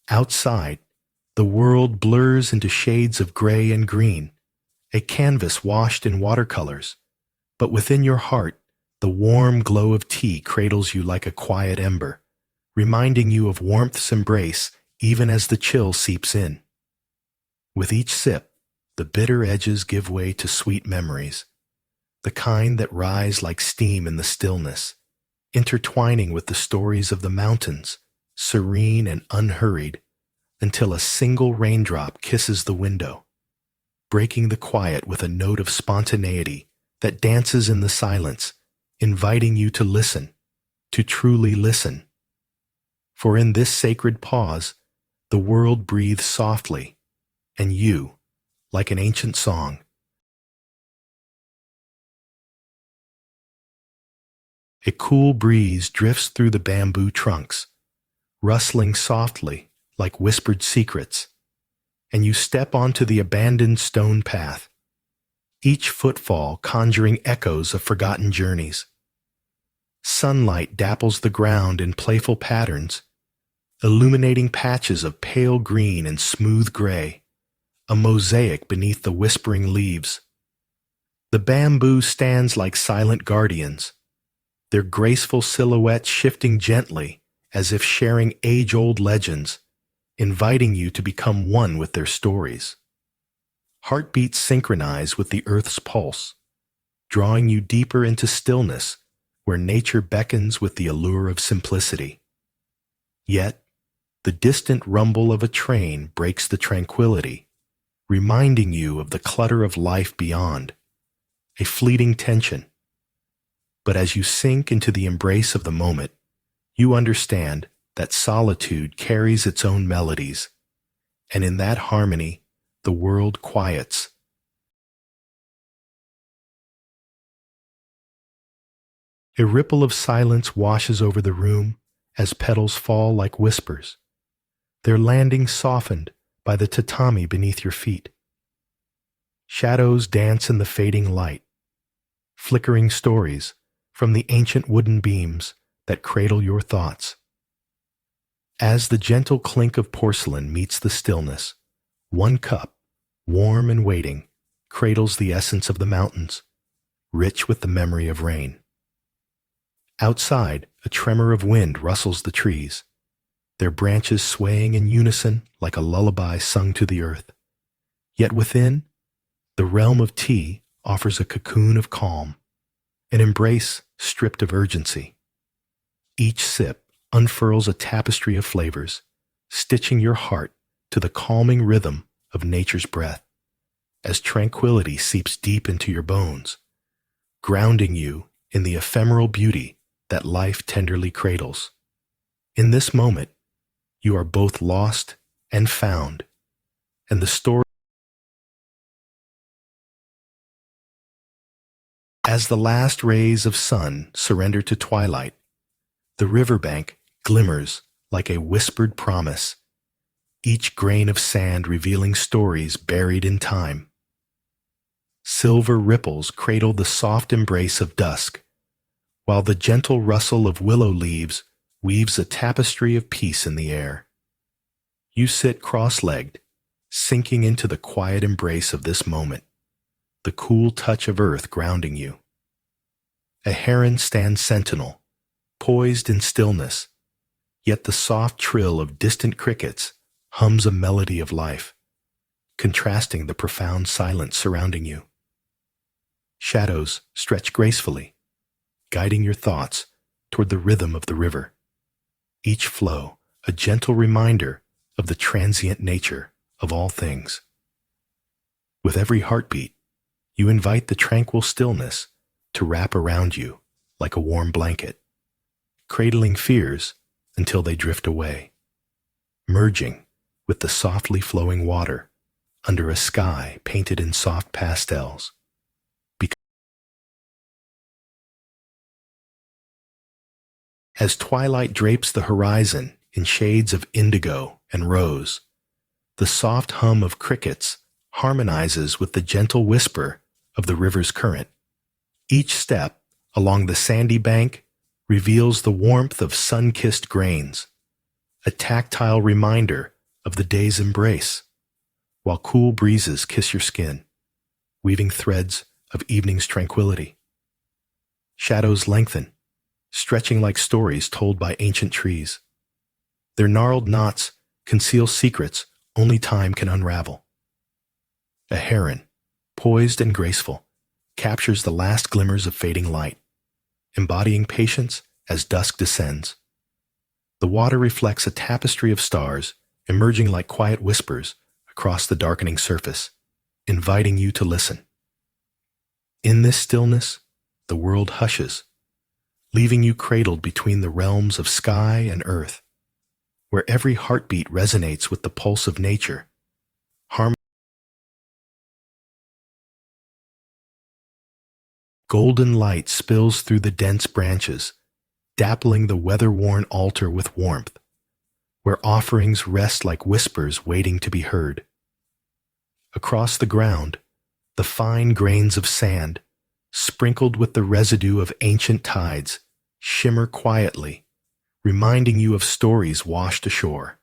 Outside, the world blurs into shades of gray and green, a canvas washed in watercolors, but within your heart, the warm glow of tea cradles you like a quiet ember, reminding you of warmth's embrace even as the chill seeps in. With each sip, the bitter edges give way to sweet memories, the kind that rise like steam in the stillness, intertwining with the stories of the mountains, serene and unhurried, until a single raindrop kisses the window, breaking the quiet with a note of spontaneity that dances in the silence, inviting you to listen, to truly listen. For in this sacred pause, the world breathes softly, and you, like an ancient song, a cool breeze drifts through the bamboo trunks, rustling softly like whispered secrets, and you step onto the abandoned stone path, each footfall conjuring echoes of forgotten journeys. Sunlight dapples the ground in playful patterns, illuminating patches of pale green and smooth gray, a mosaic beneath the whispering leaves. The bamboo stands like silent guardians, their graceful silhouettes shifting gently as if sharing age-old legends, inviting you to become one with their stories. Heartbeats synchronize with the earth's pulse, drawing you deeper into stillness where nature beckons with the allure of simplicity. Yet, the distant rumble of a train breaks the tranquility, reminding you of the clutter of life beyond, a fleeting tension. But as you sink into the embrace of the moment, you understand that solitude carries its own melodies, and in that harmony, the world quiets. A ripple of silence washes over the room as petals fall like whispers, their landing softened by the tatami beneath your feet. Shadows dance in the fading light, flickering stories from the ancient wooden beams that cradle your thoughts. As the gentle clink of porcelain meets the stillness, one cup, warm and waiting, cradles the essence of the mountains, rich with the memory of rain. Outside, a tremor of wind rustles the trees, their branches swaying in unison like a lullaby sung to the earth. Yet within, the realm of tea offers a cocoon of calm, an embrace stripped of urgency. Each sip unfurls a tapestry of flavors, stitching your heart to the calming rhythm of nature's breath, as tranquility seeps deep into your bones, grounding you in the ephemeral beauty that life tenderly cradles. In this moment, you are both lost and found, and the story. As the last rays of sun surrender to twilight, the riverbank glimmers like a whispered promise, each grain of sand revealing stories buried in time. Silver ripples cradle the soft embrace of dusk, while the gentle rustle of willow leaves weaves a tapestry of peace in the air. You sit cross-legged, sinking into the quiet embrace of this moment, the cool touch of earth grounding you. A heron stands sentinel, poised in stillness, yet the soft trill of distant crickets hums a melody of life, contrasting the profound silence surrounding you. Shadows stretch gracefully, guiding your thoughts toward the rhythm of the river, each flow a gentle reminder of the transient nature of all things. With every heartbeat, you invite the tranquil stillness to wrap around you like a warm blanket, cradling fears until they drift away, merging with the softly flowing water under a sky painted in soft pastels. As twilight drapes the horizon in shades of indigo and rose, the soft hum of crickets harmonizes with the gentle whisper of the river's current. Each step along the sandy bank reveals the warmth of sun-kissed grains, a tactile reminder of the day's embrace, while cool breezes kiss your skin, weaving threads of evening's tranquility. Shadows lengthen, stretching like stories told by ancient trees. Their gnarled knots conceal secrets only time can unravel. A heron, poised and graceful, captures the last glimmers of fading light, embodying patience as dusk descends. The water reflects a tapestry of stars emerging like quiet whispers across the darkening surface, inviting you to listen. In this stillness, the world hushes, leaving you cradled between the realms of sky and earth, where every heartbeat resonates with the pulse of nature. Golden light spills through the dense branches, dappling the weather-worn altar with warmth, where offerings rest like whispers waiting to be heard. Across the ground, the fine grains of sand, sprinkled with the residue of ancient tides, shimmer quietly, reminding you of stories washed ashore.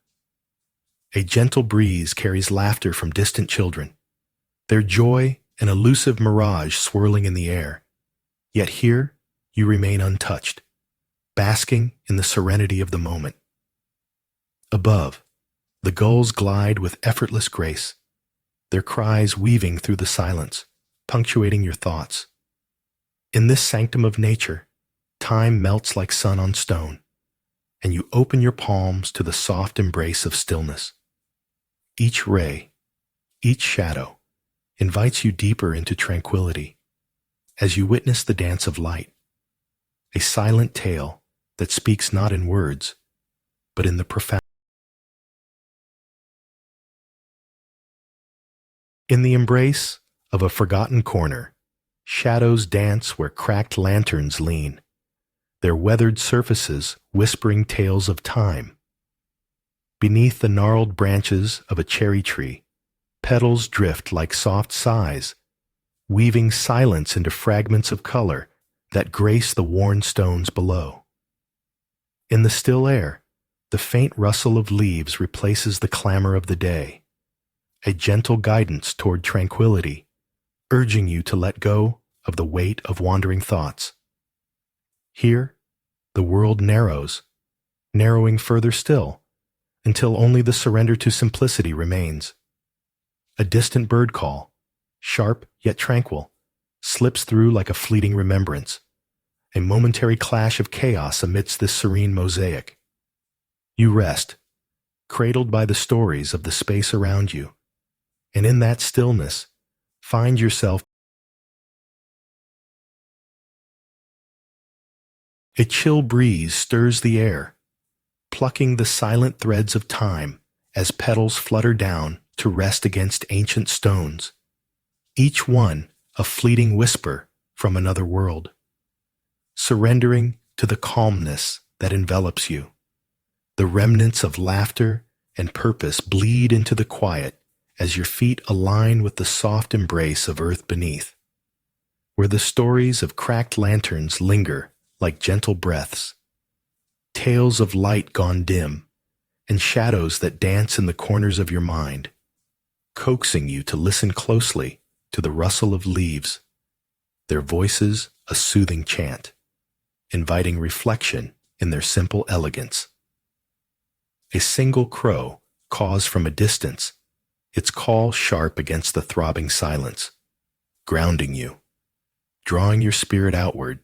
A gentle breeze carries laughter from distant children, their joy an elusive mirage swirling in the air. Yet here, you remain untouched, basking in the serenity of the moment. Above, the gulls glide with effortless grace, their cries weaving through the silence, punctuating your thoughts. In this sanctum of nature, time melts like sun on stone, and you open your palms to the soft embrace of stillness. Each ray, Each shadow invites you deeper into tranquility as you witness the dance of light, a silent tale that speaks not in words, but in the profound. In the embrace of a forgotten corner, shadows dance where cracked lanterns lean, their weathered surfaces whispering tales of time. Beneath the gnarled branches of a cherry tree, petals drift like soft sighs, weaving silence into fragments of color that grace the worn stones below. In the still air, the faint rustle of leaves replaces the clamor of the day, a gentle guidance toward tranquility, urging you to let go of the weight of wandering thoughts. Here, the world narrows, narrowing further still, until only the surrender to simplicity remains. A distant bird call, sharp yet tranquil, slips through like a fleeting remembrance, a momentary clash of chaos amidst this serene mosaic. You rest, cradled by the stories of the space around you, and in that stillness, find yourself. A chill breeze stirs the air, plucking the silent threads of time as petals flutter down to rest against ancient stones, each one a fleeting whisper from another world. Surrendering to the calmness that envelops you, the remnants of laughter and purpose bleed into the quiet as your feet align with the soft embrace of earth beneath, where the stories of cracked lanterns linger like gentle breaths, tales of light gone dim, and shadows that dance in the corners of your mind, coaxing you to listen closely to the rustle of leaves, their voices a soothing chant, inviting reflection in their simple elegance. A single crow caws from a distance, its call sharp against the throbbing silence, grounding you, drawing your spirit outward,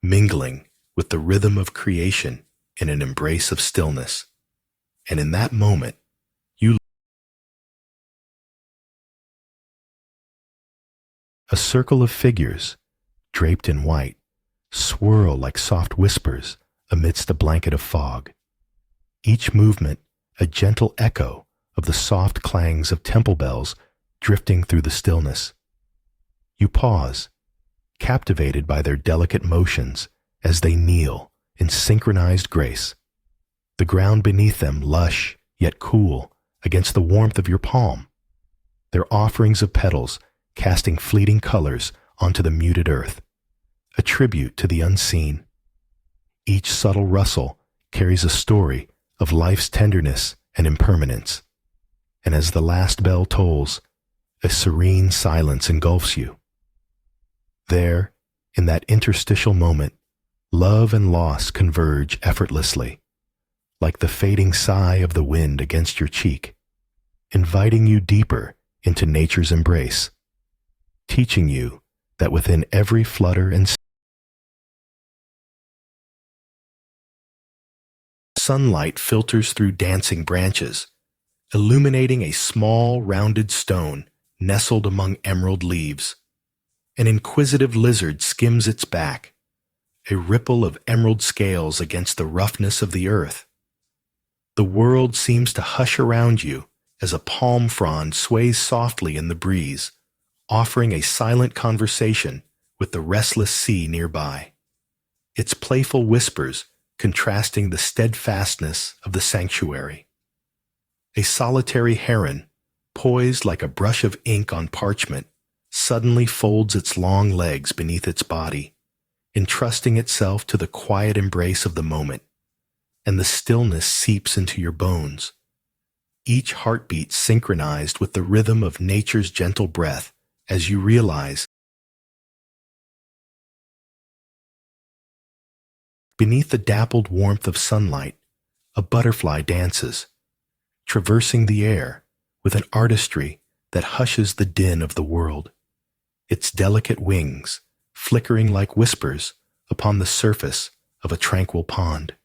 mingling with the rhythm of creation in an embrace of stillness. And in that moment, a circle of figures, draped in white, swirl like soft whispers amidst a blanket of fog. Each movement a gentle echo of the soft clangs of temple bells drifting through the stillness. You pause, captivated by their delicate motions as they kneel in synchronized grace, the ground beneath them lush yet cool against the warmth of your palm, their offerings of petals casting fleeting colors onto the muted earth, a tribute to the unseen. Each subtle rustle carries a story of life's tenderness and impermanence, and as the last bell tolls, a serene silence engulfs you. There, in that interstitial moment, love and loss converge effortlessly, like the fading sigh of the wind against your cheek, inviting you deeper into nature's embrace, teaching you that within every flutter and sunlight filters through dancing branches, illuminating a small, rounded stone nestled among emerald leaves. An inquisitive lizard skims its back, a ripple of emerald scales against the roughness of the earth. The world seems to hush around you as a palm frond sways softly in the breeze, offering a silent conversation with the restless sea nearby, its playful whispers contrasting the steadfastness of the sanctuary. A solitary heron, poised like a brush of ink on parchment, suddenly folds its long legs beneath its body, entrusting itself to the quiet embrace of the moment, and the stillness seeps into your bones, each heartbeat synchronized with the rhythm of nature's gentle breath as you realize beneath the dappled warmth of sunlight, a butterfly dances, traversing the air with an artistry that hushes the din of the world, its delicate wings flickering like whispers upon the surface of a tranquil pond.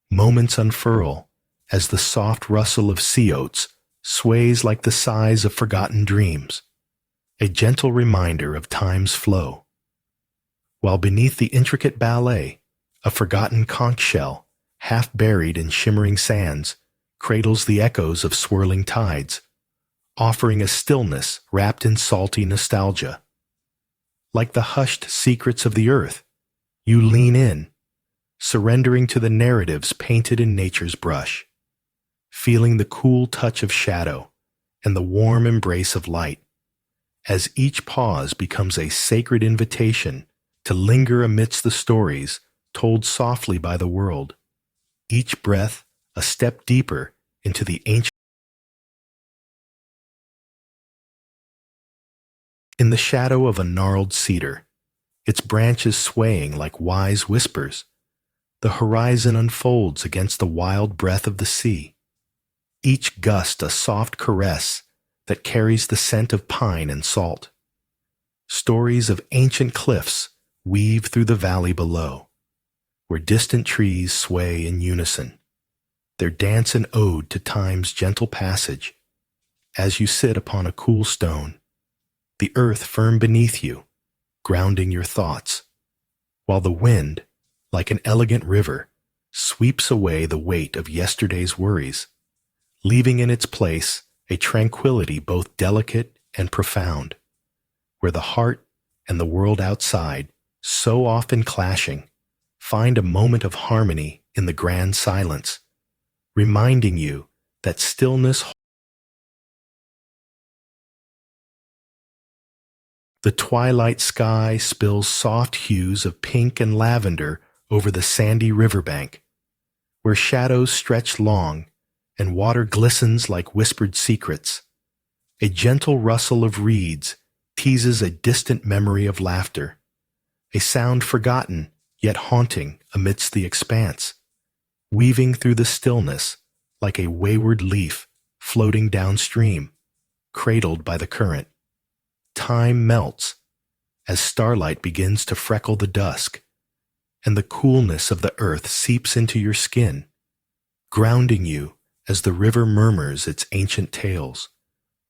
Moments unfurl as the soft rustle of sea oats sways like the sighs of forgotten dreams, a gentle reminder of time's flow. While beneath the intricate ballet, a forgotten conch shell, half buried in shimmering sands, cradles the echoes of swirling tides, offering a stillness wrapped in salty nostalgia. Like the hushed secrets of the earth, you lean in, surrendering to the narratives painted in nature's brush, feeling the cool touch of shadow and the warm embrace of light, as each pause becomes a sacred invitation to linger amidst the stories told softly by the world, each breath a step deeper into the ancient. In the shadow of a gnarled cedar, its branches swaying like wise whispers, the horizon unfolds against the wild breath of the sea, each gust a soft caress that carries the scent of pine and salt. Stories of ancient cliffs weave through the valley below, where distant trees sway in unison, their dance an ode to time's gentle passage. As you sit upon a cool stone, the earth firm beneath you, grounding your thoughts, while the wind, like an elegant river, sweeps away the weight of yesterday's worries, leaving in its place a tranquility both delicate and profound, where the heart and the world outside, so often clashing, find a moment of harmony in the grand silence, reminding you that stillness. The twilight sky spills soft hues of pink and lavender over the sandy riverbank, where shadows stretch long and water glistens like whispered secrets. A gentle rustle of reeds teases a distant memory of laughter, a sound forgotten yet haunting amidst the expanse, weaving through the stillness like a wayward leaf floating downstream, cradled by the current. Time melts as starlight begins to freckle the dusk, and the coolness of the earth seeps into your skin, grounding you as the river murmurs its ancient tales,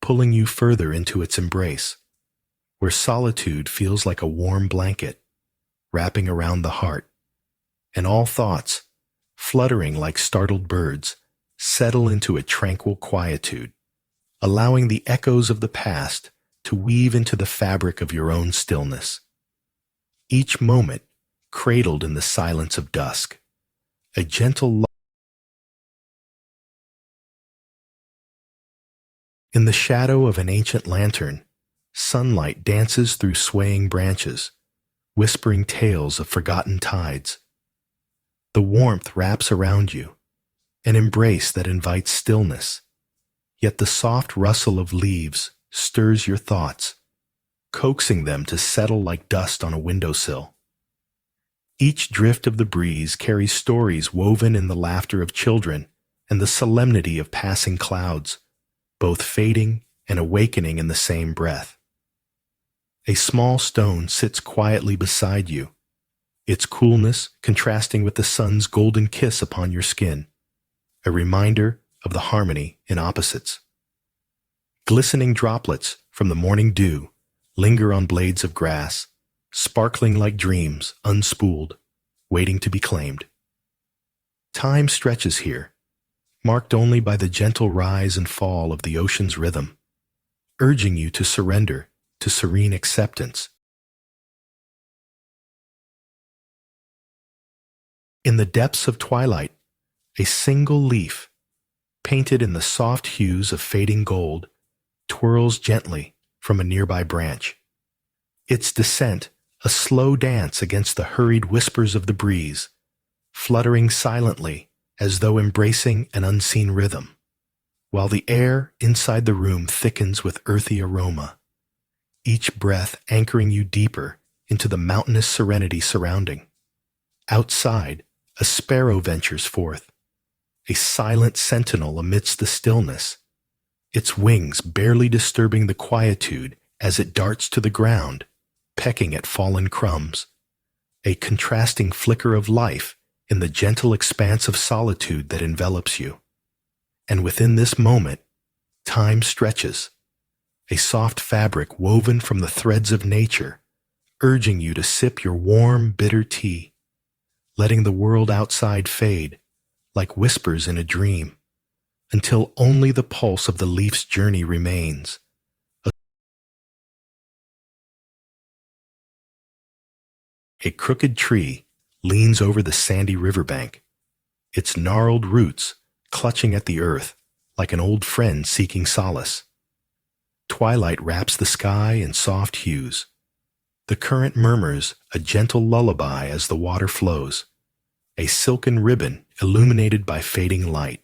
pulling you further into its embrace, where solitude feels like a warm blanket, wrapping around the heart, and all thoughts, fluttering like startled birds, settle into a tranquil quietude, allowing the echoes of the past to weave into the fabric of your own stillness. Each moment cradled in the silence of dusk, a gentle light. In the shadow of an ancient lantern, sunlight dances through swaying branches, whispering tales of forgotten tides. The warmth wraps around you, an embrace that invites stillness, yet the soft rustle of leaves stirs your thoughts, coaxing them to settle like dust on a windowsill. Each drift of the breeze carries stories woven in the laughter of children and the solemnity of passing clouds, both fading and awakening in the same breath. A small stone sits quietly beside you, its coolness contrasting with the sun's golden kiss upon your skin, a reminder of the harmony in opposites. Glistening droplets from the morning dew linger on blades of grass, sparkling like dreams unspooled, waiting to be claimed. Time stretches here, marked only by the gentle rise and fall of the ocean's rhythm, urging you to surrender to serene acceptance. In the depths of twilight, a single leaf, painted in the soft hues of fading gold, twirls gently from a nearby branch, its descent a slow dance against the hurried whispers of the breeze, fluttering silently as though embracing an unseen rhythm, while the air inside the room thickens with earthy aroma, each breath anchoring you deeper into the mountainous serenity surrounding. Outside, a sparrow ventures forth, a silent sentinel amidst the stillness, its wings barely disturbing the quietude as it darts to the ground, pecking at fallen crumbs, a contrasting flicker of life in the gentle expanse of solitude that envelops you. And within this moment, Time stretches, a soft fabric woven from the threads of nature, urging you to sip your warm, bitter tea, letting the world outside fade like whispers in a dream, until only the pulse of the leaf's journey remains. A crooked tree leans over the sandy riverbank, its gnarled roots clutching at the earth like an old friend seeking solace. Twilight wraps the sky in soft hues. The current murmurs a gentle lullaby as the water flows, a silken ribbon illuminated by fading light.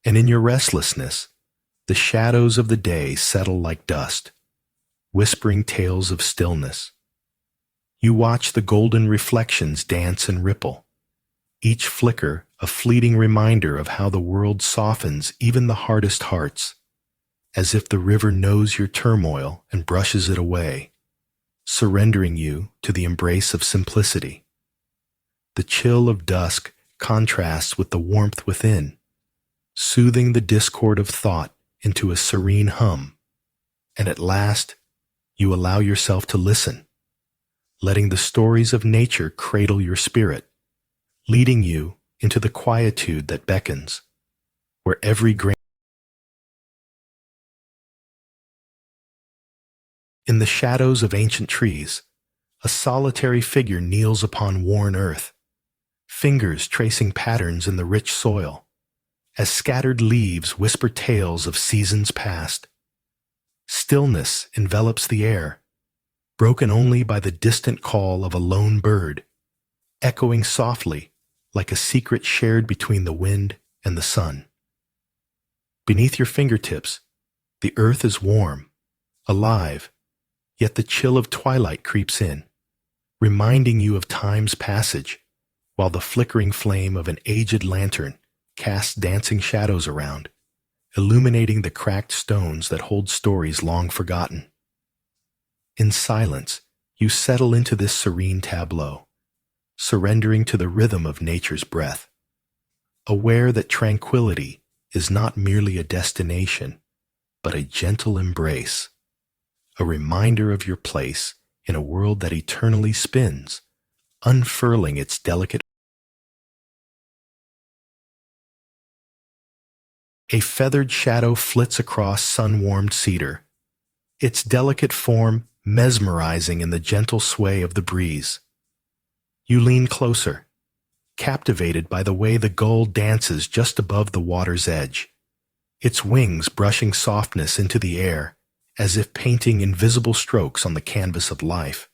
And in your restlessness, the shadows of the day settle like dust, whispering tales of stillness. You watch the golden reflections dance and ripple, each flicker a fleeting reminder of how the world softens even the hardest hearts, as if the river knows your turmoil and brushes it away, surrendering you to the embrace of simplicity. The chill of dusk contrasts with the warmth within, soothing the discord of thought into a serene hum, and at last you allow yourself to listen, letting the stories of nature cradle your spirit, leading you into the quietude that beckons, where every grain. In the shadows of ancient trees, a solitary figure kneels upon worn earth, fingers tracing patterns in the rich soil, as scattered leaves whisper tales of seasons past. Stillness envelops the air, broken only by the distant call of a lone bird, echoing softly like a secret shared between the wind and the sun. Beneath your fingertips, the earth is warm, alive, yet the chill of twilight creeps in, reminding you of time's passage, while the flickering flame of an aged lantern casts dancing shadows around, illuminating the cracked stones that hold stories long forgotten. In silence, you settle into this serene tableau, surrendering to the rhythm of nature's breath, aware that tranquility is not merely a destination, but a gentle embrace, a reminder of your place in a world that eternally spins, unfurling its delicate. A feathered shadow flits across sun-warmed cedar, its delicate form mesmerizing in the gentle sway of the breeze. You lean closer, captivated by the way the gull dances just above the water's edge, its wings brushing softness into the air as if painting invisible strokes on the canvas of life.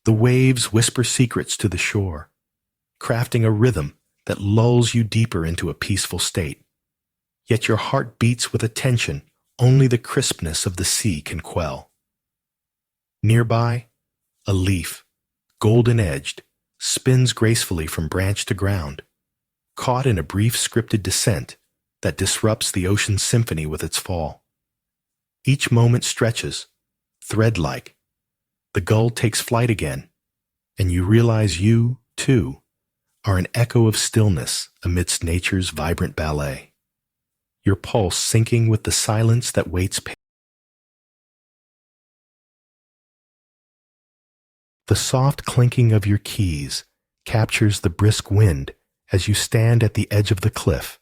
The waves whisper secrets to the shore, crafting a rhythm that lulls you deeper into a peaceful state. Yet your heart beats with a tension only the crispness of the sea can quell. Nearby, a leaf, golden-edged, spins gracefully from branch to ground, caught in a brief scripted descent that disrupts the ocean's symphony with its fall. Each moment stretches, thread-like. The gull takes flight again, and you realize you, too, are an echo of stillness amidst nature's vibrant ballet, your pulse syncing with the silence that waits patiently. The soft clinking of your keys captures the brisk wind as you stand at the edge of the cliff,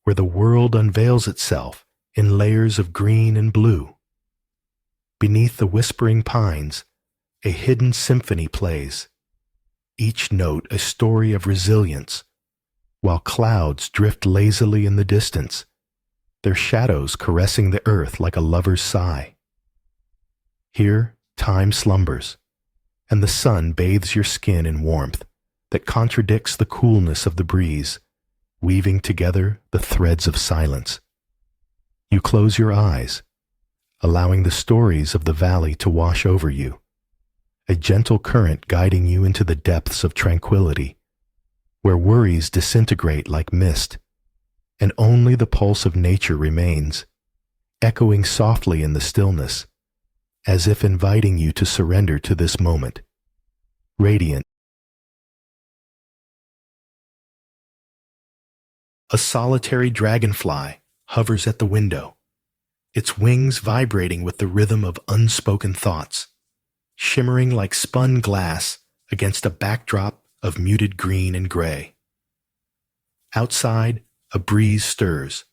where the world unveils itself in layers of green and blue. Beneath the whispering pines, a hidden symphony plays, each note a story of resilience, while clouds drift lazily in the distance, their shadows caressing the earth like a lover's sigh. Here, time slumbers, and the sun bathes your skin in warmth that contradicts the coolness of the breeze, weaving together the threads of silence. You close your eyes, allowing the stories of the valley to wash over you, a gentle current guiding you into the depths of tranquility, where worries disintegrate like mist, and only the pulse of nature remains, echoing softly in the stillness, as if inviting you to surrender to this moment. Radiant. A solitary dragonfly hovers at the window, its wings vibrating with the rhythm of unspoken thoughts, shimmering like spun glass against a backdrop of muted green and gray. Outside, a breeze stirs,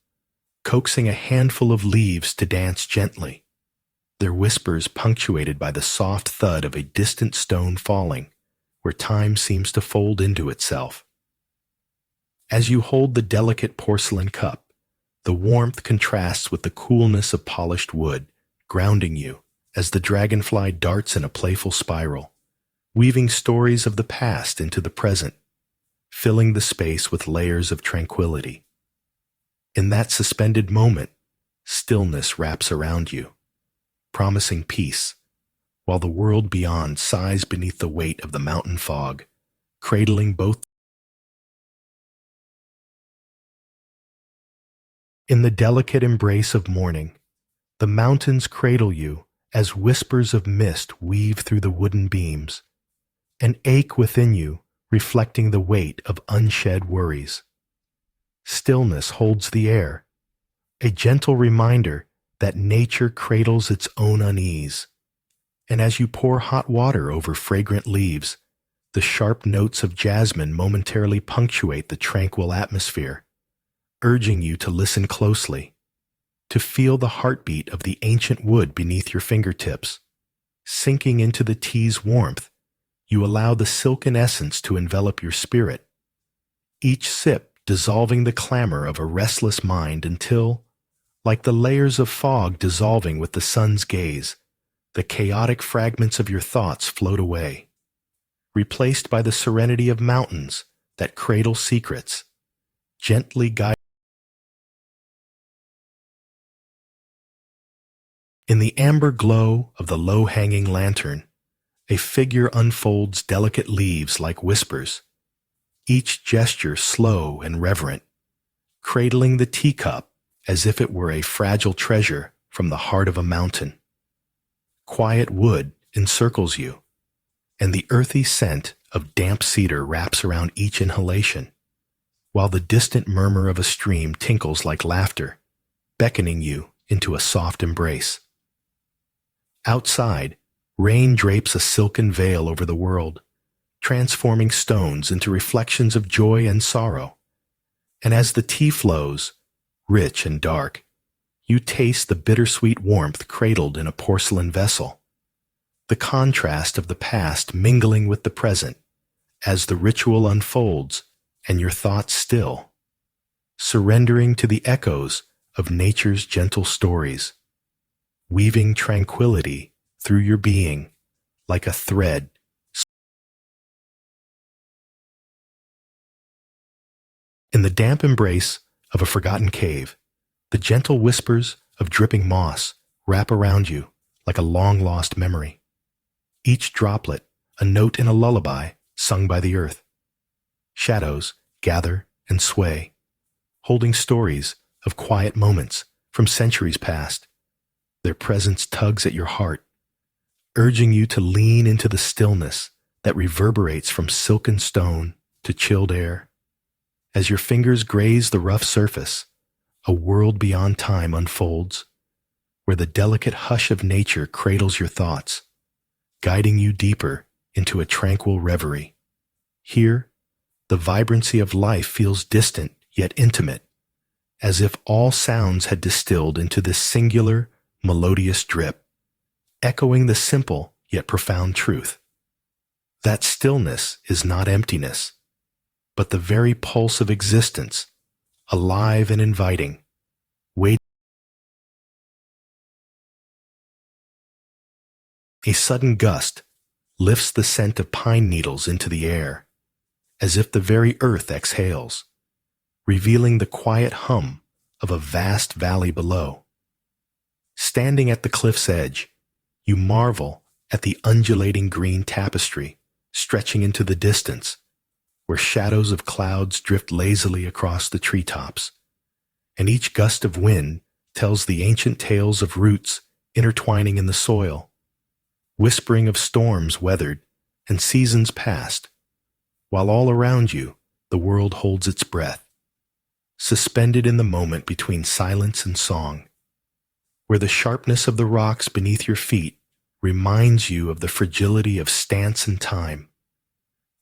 coaxing a handful of leaves to dance gently, their whispers punctuated by the soft thud of a distant stone falling, where time seems to fold into itself. As you hold the delicate porcelain cup, the warmth contrasts with the coolness of polished wood, grounding you as the dragonfly darts in a playful spiral, weaving stories of the past into the present, filling the space with layers of tranquility. In that suspended moment, stillness wraps around you, promising peace, while the world beyond sighs beneath the weight of the mountain fog, cradling both. In the delicate embrace of morning, the mountains cradle you as whispers of mist weave through the wooden beams, an ache within you reflecting the weight of unshed worries. Stillness holds the air, a gentle reminder that nature cradles its own unease. And as you pour hot water over fragrant leaves, the sharp notes of jasmine momentarily punctuate the tranquil atmosphere, urging you to listen closely, to feel the heartbeat of the ancient wood beneath your fingertips. Sinking into the tea's warmth, you allow the silken essence to envelop your spirit, each sip dissolving the clamor of a restless mind until, like the layers of fog dissolving with the sun's gaze, the chaotic fragments of your thoughts float away, replaced by the serenity of mountains that cradle secrets, gently guide. In the amber glow of the low-hanging lantern, a figure unfolds delicate leaves like whispers, each gesture slow and reverent, cradling the teacup as if it were a fragile treasure from the heart of a mountain. Quiet wood encircles you, and the earthy scent of damp cedar wraps around each inhalation, while the distant murmur of a stream tinkles like laughter, beckoning you into a soft embrace. Outside, rain drapes a silken veil over the world, transforming stones into reflections of joy and sorrow. And as the tea flows, rich and dark, you taste the bittersweet warmth cradled in a porcelain vessel, the contrast of the past mingling with the present as the ritual unfolds and your thoughts still, surrendering to the echoes of nature's gentle stories, weaving tranquility through your being like a thread. In the damp embrace of a forgotten cave, the gentle whispers of dripping moss wrap around you like a long-lost memory, each droplet a note in a lullaby sung by the earth. Shadows gather and sway, holding stories of quiet moments from centuries past. Their presence tugs at your heart, urging you to lean into the stillness that reverberates from silken stone to chilled air. As your fingers graze the rough surface, a world beyond time unfolds, where the delicate hush of nature cradles your thoughts, guiding you deeper into a tranquil reverie. Here, the vibrancy of life feels distant yet intimate, as if all sounds had distilled into this singular, melodious drip, echoing the simple yet profound truth. That stillness is not emptiness, but the very pulse of existence, alive and inviting, waiting. A sudden gust lifts the scent of pine needles into the air, as if the very earth exhales, revealing the quiet hum of a vast valley below. Standing at the cliff's edge, you marvel at the undulating green tapestry stretching into the distance, where shadows of clouds drift lazily across the treetops, and each gust of wind tells the ancient tales of roots intertwining in the soil, whispering of storms weathered and seasons past, while all around you the world holds its breath, suspended in the moment between silence and song, where the sharpness of the rocks beneath your feet reminds you of the fragility of stance and time,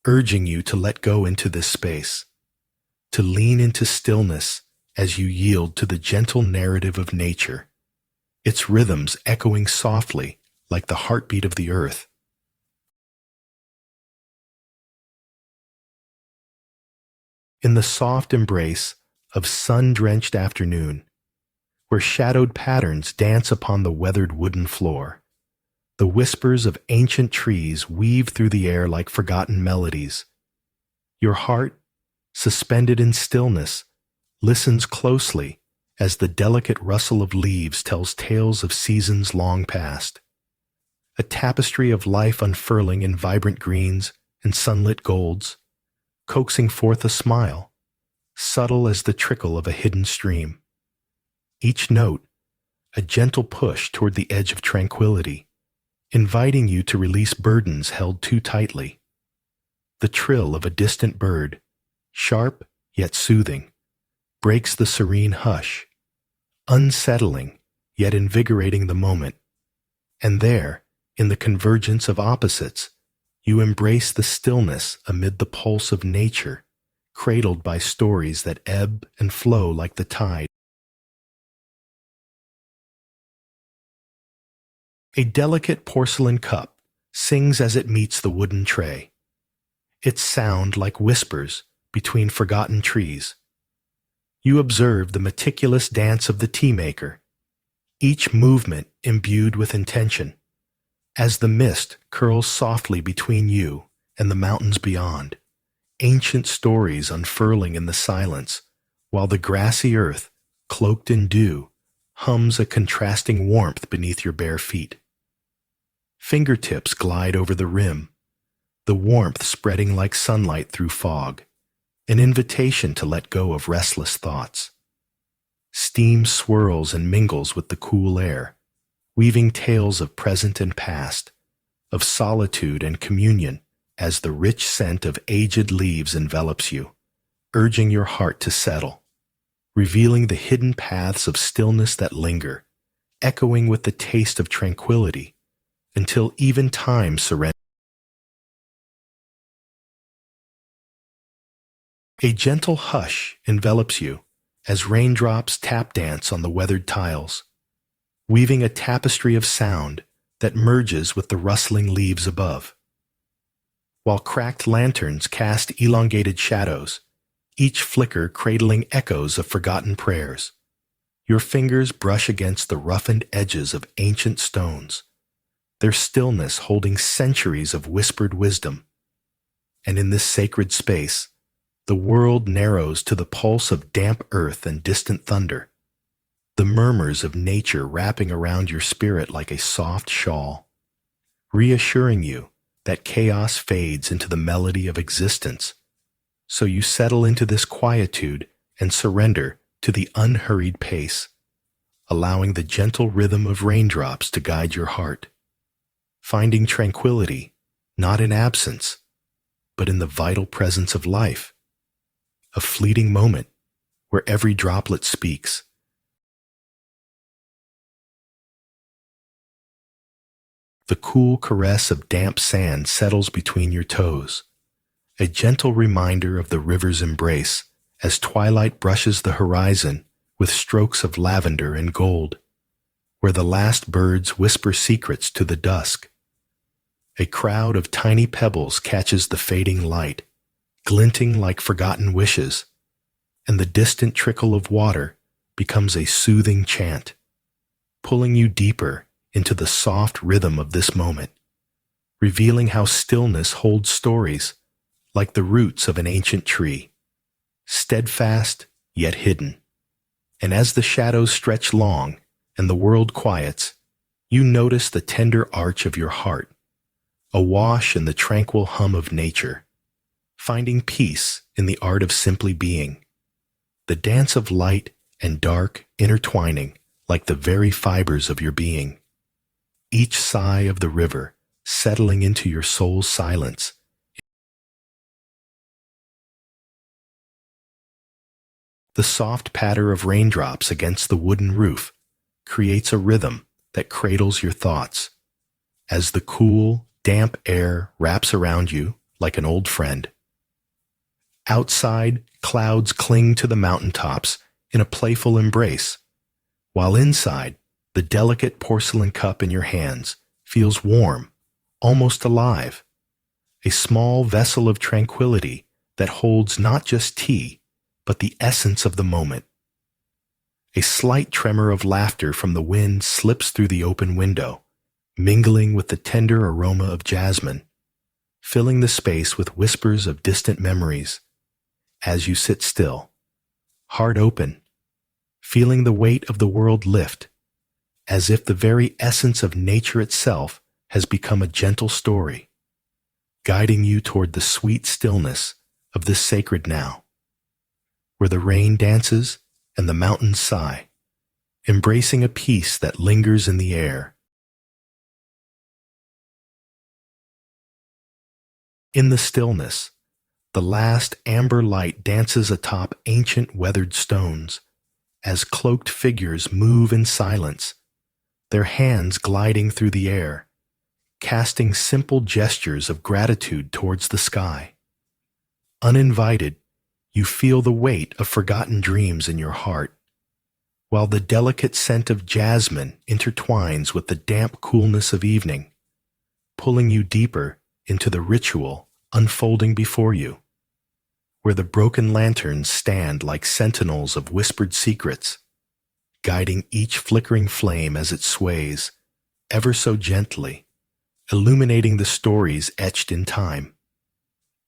urging you to let go into this space, to lean into stillness as you yield to the gentle narrative of nature, its rhythms echoing softly like the heartbeat of the earth. In the soft embrace of sun-drenched afternoon, where shadowed patterns dance upon the weathered wooden floor, the whispers of ancient trees weave through the air like forgotten melodies. Your heart, suspended in stillness, listens closely as the delicate rustle of leaves tells tales of seasons long past. A tapestry of life unfurling in vibrant greens and sunlit golds, coaxing forth a smile, subtle as the trickle of a hidden stream. Each note, a gentle push toward the edge of tranquility, inviting you to release burdens held too tightly. The trill of a distant bird, sharp yet soothing, breaks the serene hush, unsettling yet invigorating the moment. And there, in the convergence of opposites, you embrace the stillness amid the pulse of nature, cradled by stories that ebb and flow like the tide. A delicate porcelain cup sings as it meets the wooden tray, its sound like whispers between forgotten trees. You observe the meticulous dance of the tea maker, each movement imbued with intention, as the mist curls softly between you and the mountains beyond, ancient stories unfurling in the silence, while the grassy earth, cloaked in dew, hums a contrasting warmth beneath your bare feet. Fingertips glide over the rim, the warmth spreading like sunlight through fog, an invitation to let go of restless thoughts. Steam swirls and mingles with the cool air, weaving tales of present and past, of solitude and communion as the rich scent of aged leaves envelops you, urging your heart to settle, revealing the hidden paths of stillness that linger, echoing with the taste of tranquility, until even time surrenders. A gentle hush envelops you as raindrops tap dance on the weathered tiles, weaving a tapestry of sound that merges with the rustling leaves above. While cracked lanterns cast elongated shadows, each flicker cradling echoes of forgotten prayers, your fingers brush against the roughened edges of ancient stones, their stillness holding centuries of whispered wisdom. And in this sacred space, the world narrows to the pulse of damp earth and distant thunder, the murmurs of nature wrapping around your spirit like a soft shawl, reassuring you that chaos fades into the melody of existence. So you settle into this quietude and surrender to the unhurried pace, allowing the gentle rhythm of raindrops to guide your heart, finding tranquility not in absence, but in the vital presence of life, a fleeting moment where every droplet speaks. The cool caress of damp sand settles between your toes, a gentle reminder of the river's embrace as twilight brushes the horizon with strokes of lavender and gold, where the last birds whisper secrets to the dusk. A crowd of tiny pebbles catches the fading light, glinting like forgotten wishes, and the distant trickle of water becomes a soothing chant, pulling you deeper into the soft rhythm of this moment, revealing how stillness holds stories like the roots of an ancient tree, steadfast yet hidden. And as the shadows stretch long and the world quiets, you notice the tender arch of your heart, awash in the tranquil hum of nature, finding peace in the art of simply being, the dance of light and dark intertwining like the very fibers of your being. Each sigh of the river settling into your soul's silence, The soft patter of raindrops against the wooden roof creates a rhythm that cradles your thoughts. As the cool, damp air wraps around you like an old friend. Outside, clouds cling to the mountaintops in a playful embrace, while inside, the delicate porcelain cup in your hands feels warm, almost alive, a small vessel of tranquility that holds not just tea, but the essence of the moment. A slight tremor of laughter from the wind slips through the open window, mingling with the tender aroma of jasmine, filling the space with whispers of distant memories. As you sit still, heart open, feeling the weight of the world lift, as if the very essence of nature itself has become a gentle story, guiding you toward the sweet stillness of this sacred now, where the rain dances and the mountains sigh, embracing a peace that lingers in the air. In the stillness, the last amber light dances atop ancient weathered stones, as cloaked figures move in silence, their hands gliding through the air, casting simple gestures of gratitude towards the sky. Uninvited, you feel the weight of forgotten dreams in your heart, while the delicate scent of jasmine intertwines with the damp coolness of evening, pulling you deeper into the ritual unfolding before you, where the broken lanterns stand like sentinels of whispered secrets, guiding each flickering flame as it sways, ever so gently, illuminating the stories etched in time.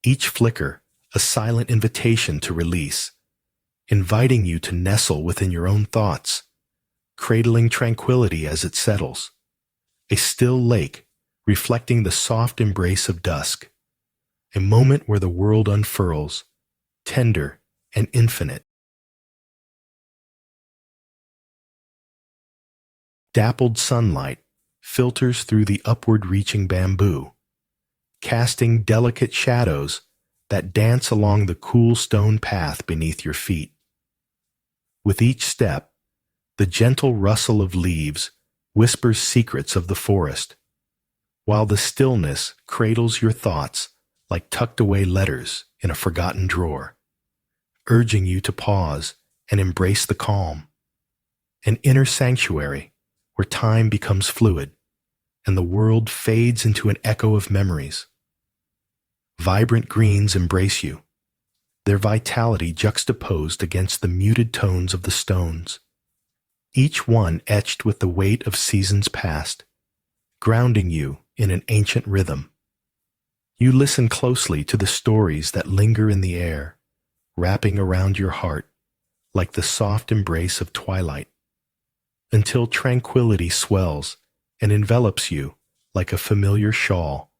Each flicker, a silent invitation to release, inviting you to nestle within your own thoughts, cradling tranquility as it settles, a still lake reflecting the soft embrace of dusk, a moment where the world unfurls, tender and infinite. Dappled sunlight filters through the upward-reaching bamboo, casting delicate shadows that dance along the cool stone path beneath your feet. With each step, the gentle rustle of leaves whispers secrets of the forest, while the stillness cradles your thoughts like tucked-away letters in a forgotten drawer, urging you to pause and embrace the calm, an inner sanctuary where time becomes fluid and the world fades into an echo of memories. Vibrant greens embrace you, their vitality juxtaposed against the muted tones of the stones, each one etched with the weight of seasons past, grounding you in an ancient rhythm. You listen closely to the stories that linger in the air, wrapping around your heart like the soft embrace of twilight, until tranquility swells and envelops you like a familiar shawl,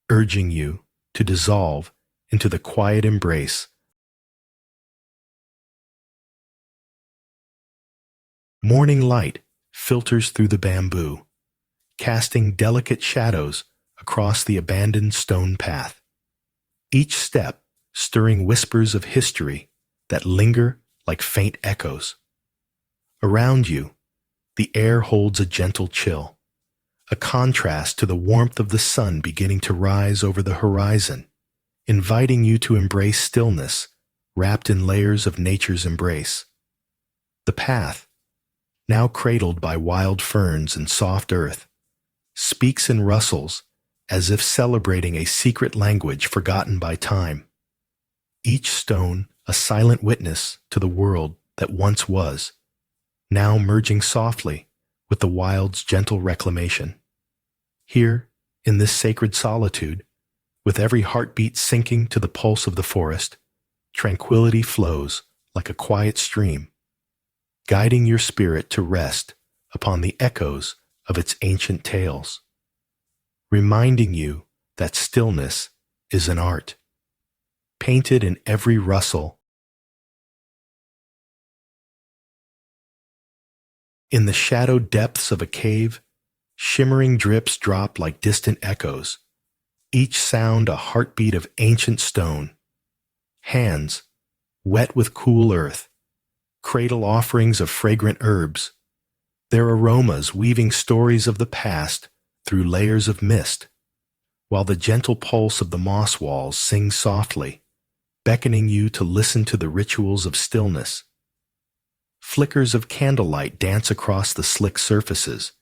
urging you to dissolve into the quiet embrace. Morning light filters through the bamboo, casting delicate shadows across the abandoned stone path, each step stirring whispers of history that linger like faint echoes. Around you, the air holds a gentle chill, a contrast to the warmth of the sun beginning to rise over the horizon, inviting you to embrace stillness wrapped in layers of nature's embrace. The path, now cradled by wild ferns and soft earth, speaks and rustles as if celebrating a secret language forgotten by time. Each stone a silent witness to the world that once was, now merging softly with the wild's gentle reclamation. Here, in this sacred solitude, with every heartbeat sinking to the pulse of the forest, tranquility flows like a quiet stream, guiding your spirit to rest upon the echoes of its ancient tales, reminding you that stillness is an art, painted in every rustle. In the shadowed depths of a cave, shimmering drips drop like distant echoes, each sound a heartbeat of ancient stone. Hands, wet with cool earth, cradle offerings of fragrant herbs, their aromas weaving stories of the past through layers of mist, while the gentle pulse of the moss walls sings softly, beckoning you to listen to the rituals of stillness. Flickers of candlelight dance across the slick surfaces,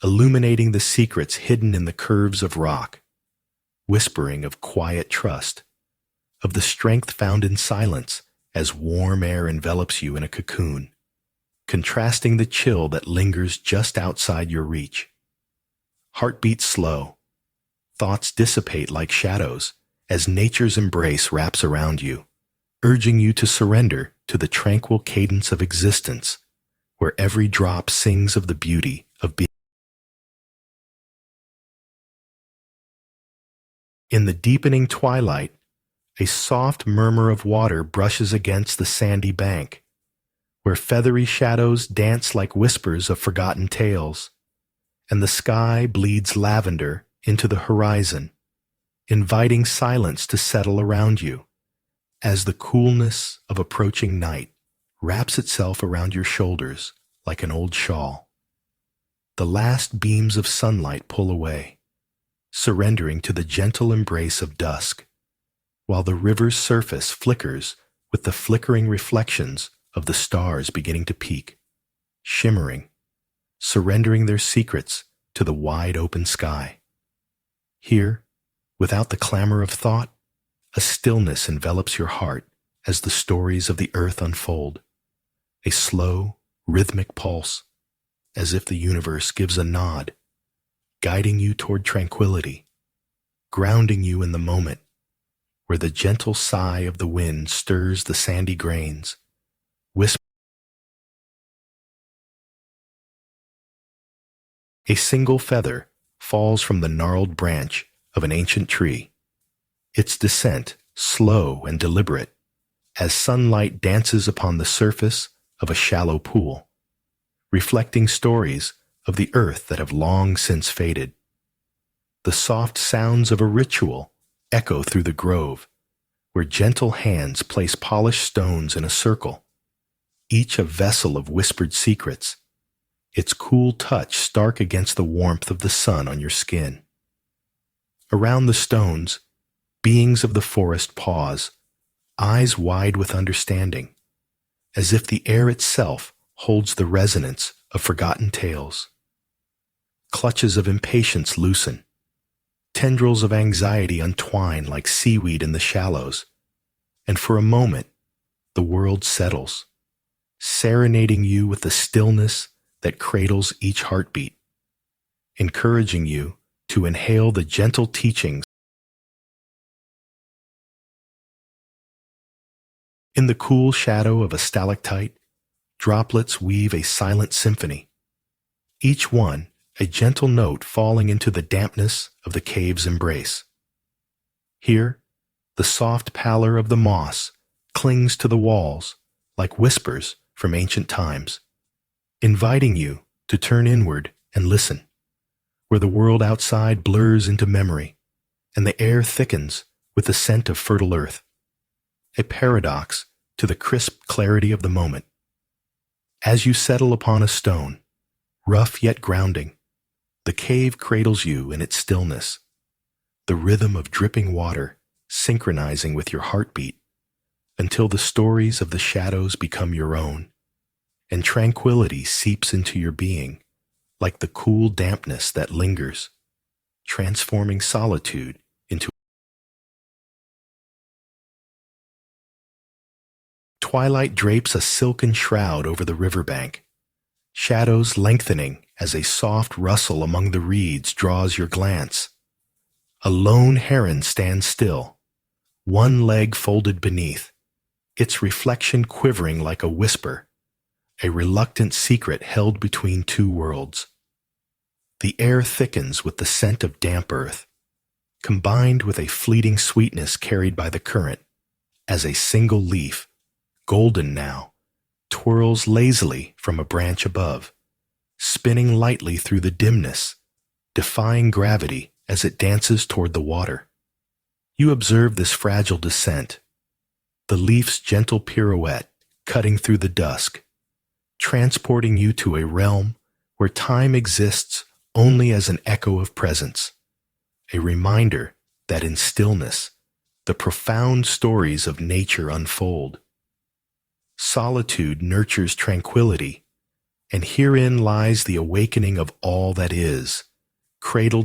illuminating the secrets hidden in the curves of rock, whispering of quiet trust, of the strength found in silence as warm air envelops you in a cocoon, contrasting the chill that lingers just outside your reach. Heartbeat slow, thoughts dissipate like shadows as nature's embrace wraps around you, urging you to surrender to the tranquil cadence of existence, where every drop sings of the beauty of being. In the deepening twilight, a soft murmur of water brushes against the sandy bank, where feathery shadows dance like whispers of forgotten tales, and the sky bleeds lavender into the horizon, inviting silence to settle around you, as the coolness of approaching night wraps itself around your shoulders like an old shawl. The last beams of sunlight pull away, surrendering to the gentle embrace of dusk, while the river's surface flickers with the flickering reflections of the stars beginning to peak, shimmering, surrendering their secrets to the wide open sky. Here, without the clamor of thought, a stillness envelops your heart as the stories of the earth unfold, a slow, rhythmic pulse, as if the universe gives a nod, guiding you toward tranquility, grounding you in the moment, where the gentle sigh of the wind stirs the sandy grains, whispering. A single feather falls from the gnarled branch of an ancient tree, its descent slow and deliberate, as sunlight dances upon the surface of a shallow pool, reflecting stories of the earth that have long since faded. The soft sounds of a ritual echo through the grove, where gentle hands place polished stones in a circle, each a vessel of whispered secrets, its cool touch stark against the warmth of the sun on your skin. Around the stones, beings of the forest pause, eyes wide with understanding, as if the air itself holds the resonance of forgotten tales. Clutches of impatience loosen, tendrils of anxiety untwine like seaweed in the shallows, and for a moment, the world settles, serenading you with the stillness that cradles each heartbeat, encouraging you to inhale the gentle teachings. In the cool shadow of a stalactite, droplets weave a silent symphony, each one a gentle note falling into the dampness of the cave's embrace. Here, the soft pallor of the moss clings to the walls like whispers from ancient times, inviting you to turn inward and listen, where the world outside blurs into memory and the air thickens with the scent of fertile earth, a paradox to the crisp clarity of the moment. As you settle upon a stone, rough yet grounding, the cave cradles you in its stillness, the rhythm of dripping water synchronizing with your heartbeat, until the stories of the shadows become your own, and tranquility seeps into your being like the cool dampness that lingers, transforming solitude into. Twilight drapes a silken shroud over the riverbank, shadows lengthening as a soft rustle among the reeds draws your glance. A lone heron stands still, one leg folded beneath, its reflection quivering like a whisper, a reluctant secret held between two worlds. The air thickens with the scent of damp earth, combined with a fleeting sweetness carried by the current, as a single leaf, golden now, twirls lazily from a branch above, spinning lightly through the dimness, defying gravity as it dances toward the water. You observe this fragile descent, the leaf's gentle pirouette cutting through the dusk, transporting you to a realm where time exists only as an echo of presence, a reminder that in stillness, the profound stories of nature unfold. Solitude nurtures tranquility, and herein lies the awakening of all that is, cradled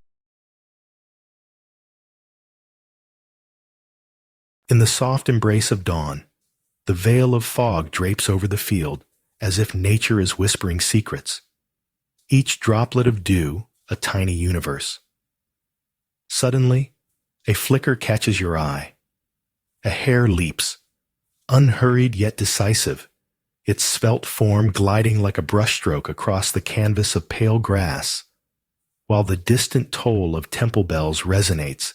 in the soft embrace of dawn. The veil of fog drapes over the field, as if nature is whispering secrets. Each droplet of dew, a tiny universe. Suddenly, a flicker catches your eye. A hare leaps, unhurried yet decisive, its svelte form gliding like a brushstroke across the canvas of pale grass, while the distant toll of temple bells resonates,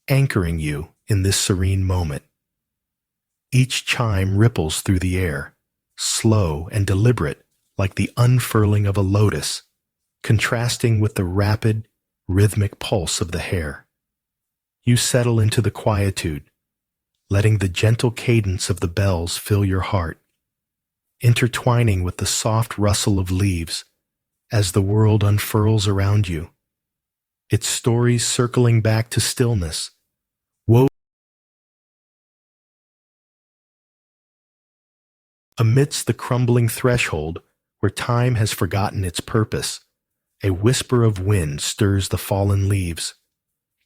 anchoring you in this serene moment. Each chime ripples through the air, slow and deliberate like the unfurling of a lotus, contrasting with the rapid, rhythmic pulse of the hare. You settle into the quietude, letting the gentle cadence of the bells fill your heart, intertwining with the soft rustle of leaves as the world unfurls around you, its stories circling back to stillness, woven amidst the crumbling threshold where time has forgotten its purpose. A whisper of wind stirs the fallen leaves,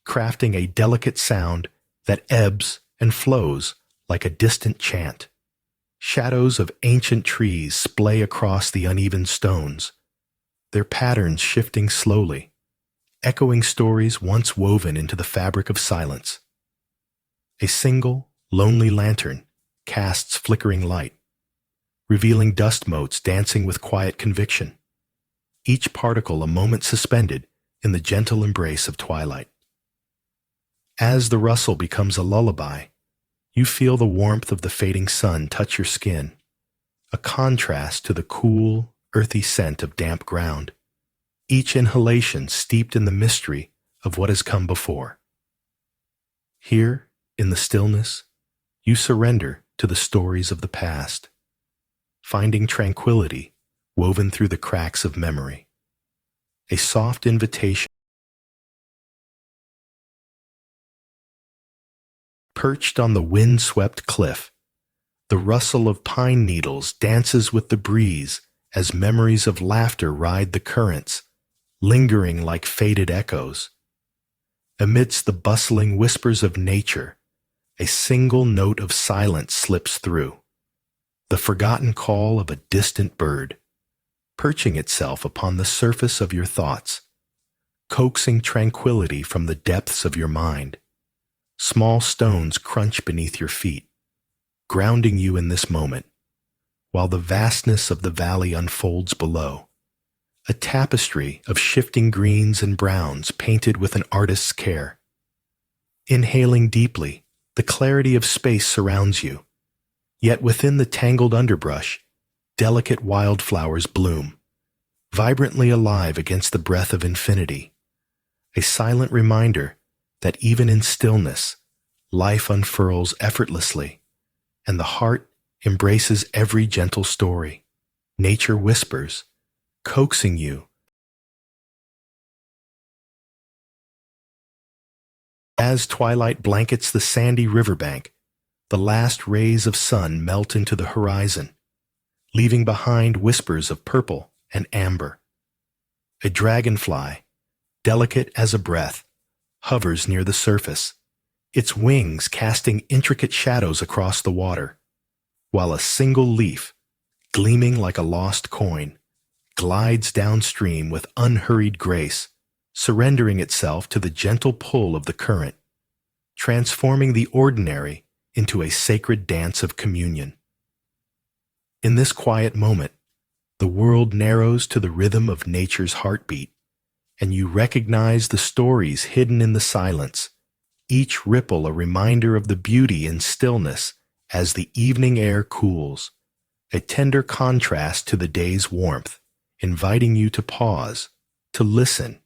crafting a delicate sound that ebbs and flows like a distant chant. Shadows of ancient trees splay across the uneven stones, their patterns shifting slowly, echoing stories once woven into the fabric of silence. A single, lonely lantern casts flickering light, revealing dust motes dancing with quiet conviction, each particle a moment suspended in the gentle embrace of twilight. As the rustle becomes a lullaby, you feel the warmth of the fading sun touch your skin, a contrast to the cool, earthy scent of damp ground, each inhalation steeped in the mystery of what has come before. Here, in the stillness, you surrender to the stories of the past, finding tranquility woven through the cracks of memory, a soft invitation. Perched on the wind-swept cliff, the rustle of pine needles dances with the breeze as memories of laughter ride the currents, lingering like faded echoes. Amidst the bustling whispers of nature, a single note of silence slips through, the forgotten call of a distant bird, perching itself upon the surface of your thoughts, coaxing tranquility from the depths of your mind. Small stones crunch beneath your feet, grounding you in this moment, while the vastness of the valley unfolds below, a tapestry of shifting greens and browns painted with an artist's care. Inhaling deeply, the clarity of space surrounds you, yet within the tangled underbrush, delicate wildflowers bloom, vibrantly alive against the breath of infinity, a silent reminder that even in stillness, life unfurls effortlessly, and the heart embraces every gentle story. Nature whispers, coaxing you. As twilight blankets the sandy riverbank, the last rays of sun melt into the horizon, leaving behind whispers of purple and amber. A dragonfly, delicate as a breath, hovers near the surface, its wings casting intricate shadows across the water, while a single leaf, gleaming like a lost coin, glides downstream with unhurried grace, surrendering itself to the gentle pull of the current, transforming the ordinary into a sacred dance of communion. In this quiet moment, the world narrows to the rhythm of nature's heartbeat, and you recognize the stories hidden in the silence, each ripple a reminder of the beauty in stillness as the evening air cools, a tender contrast to the day's warmth, inviting you to pause, to listen,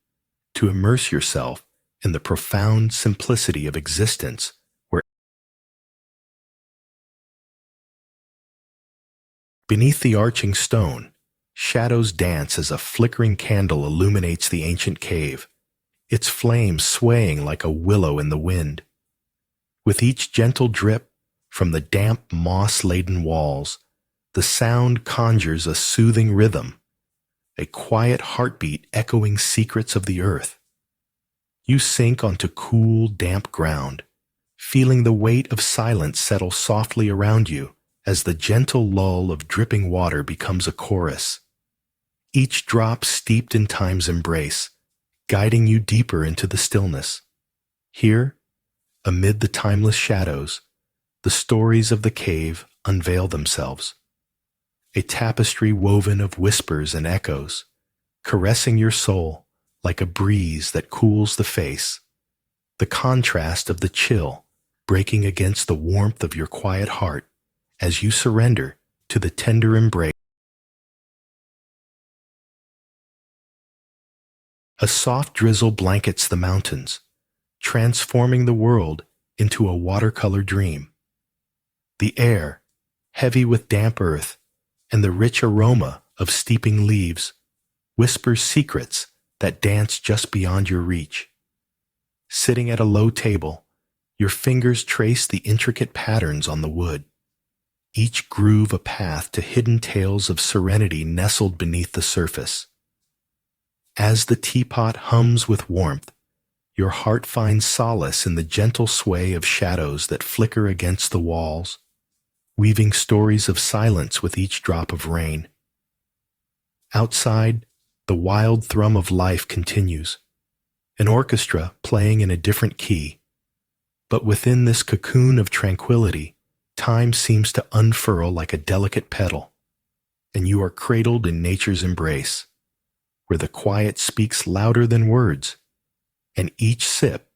to immerse yourself in the profound simplicity of existence Beneath the arching stone, shadows dance as a flickering candle illuminates the ancient cave, its flame swaying like a willow in the wind. With each gentle drip from the damp moss-laden walls, the sound conjures a soothing rhythm, a quiet heartbeat echoing secrets of the earth. You sink onto cool, damp ground, feeling the weight of silence settle softly around you as the gentle lull of dripping water becomes a chorus. Each drop steeped in time's embrace, guiding you deeper into the stillness. Here, amid the timeless shadows, the stories of the cave unveil themselves. A tapestry woven of whispers and echoes, caressing your soul like a breeze that cools the face. The contrast of the chill breaking against the warmth of your quiet heart as you surrender to the tender embrace. A soft drizzle blankets the mountains, transforming the world into a watercolor dream. The air, heavy with damp earth, and the rich aroma of steeping leaves, whispers secrets that dance just beyond your reach. Sitting at a low table, your fingers trace the intricate patterns on the wood, each groove a path to hidden tales of serenity nestled beneath the surface. As the teapot hums with warmth, your heart finds solace in the gentle sway of shadows that flicker against the walls, weaving stories of silence with each drop of rain. Outside, the wild thrum of life continues, an orchestra playing in a different key. But within this cocoon of tranquility, time seems to unfurl like a delicate petal, and you are cradled in nature's embrace, where the quiet speaks louder than words, and each sip.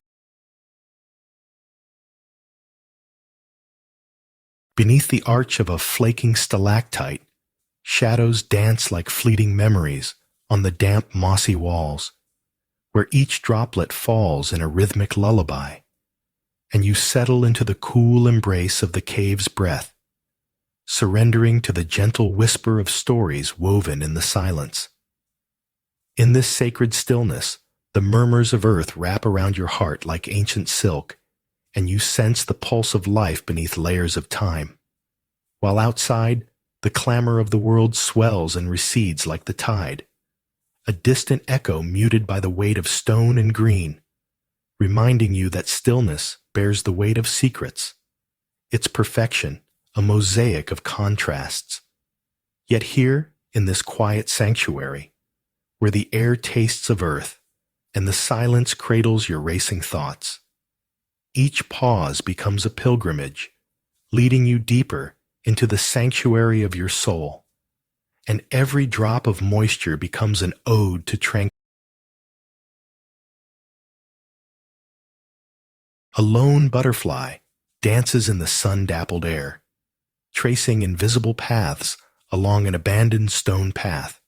Beneath the arch of a flaking stalactite, shadows dance like fleeting memories on the damp mossy walls, where each droplet falls in a rhythmic lullaby, and you settle into the cool embrace of the cave's breath, surrendering to the gentle whisper of stories woven in the silence. In this sacred stillness, the murmurs of earth wrap around your heart like ancient silk, and you sense the pulse of life beneath layers of time. While outside, the clamor of the world swells and recedes like the tide, a distant echo muted by the weight of stone and green, reminding you that stillness bears the weight of secrets, its perfection a mosaic of contrasts. Yet here, in this quiet sanctuary, where the air tastes of earth and the silence cradles your racing thoughts, each pause becomes a pilgrimage, leading you deeper into the sanctuary of your soul, and every drop of moisture becomes an ode to tranquility. A lone butterfly dances in the sun-dappled air, tracing invisible paths along an abandoned stone path,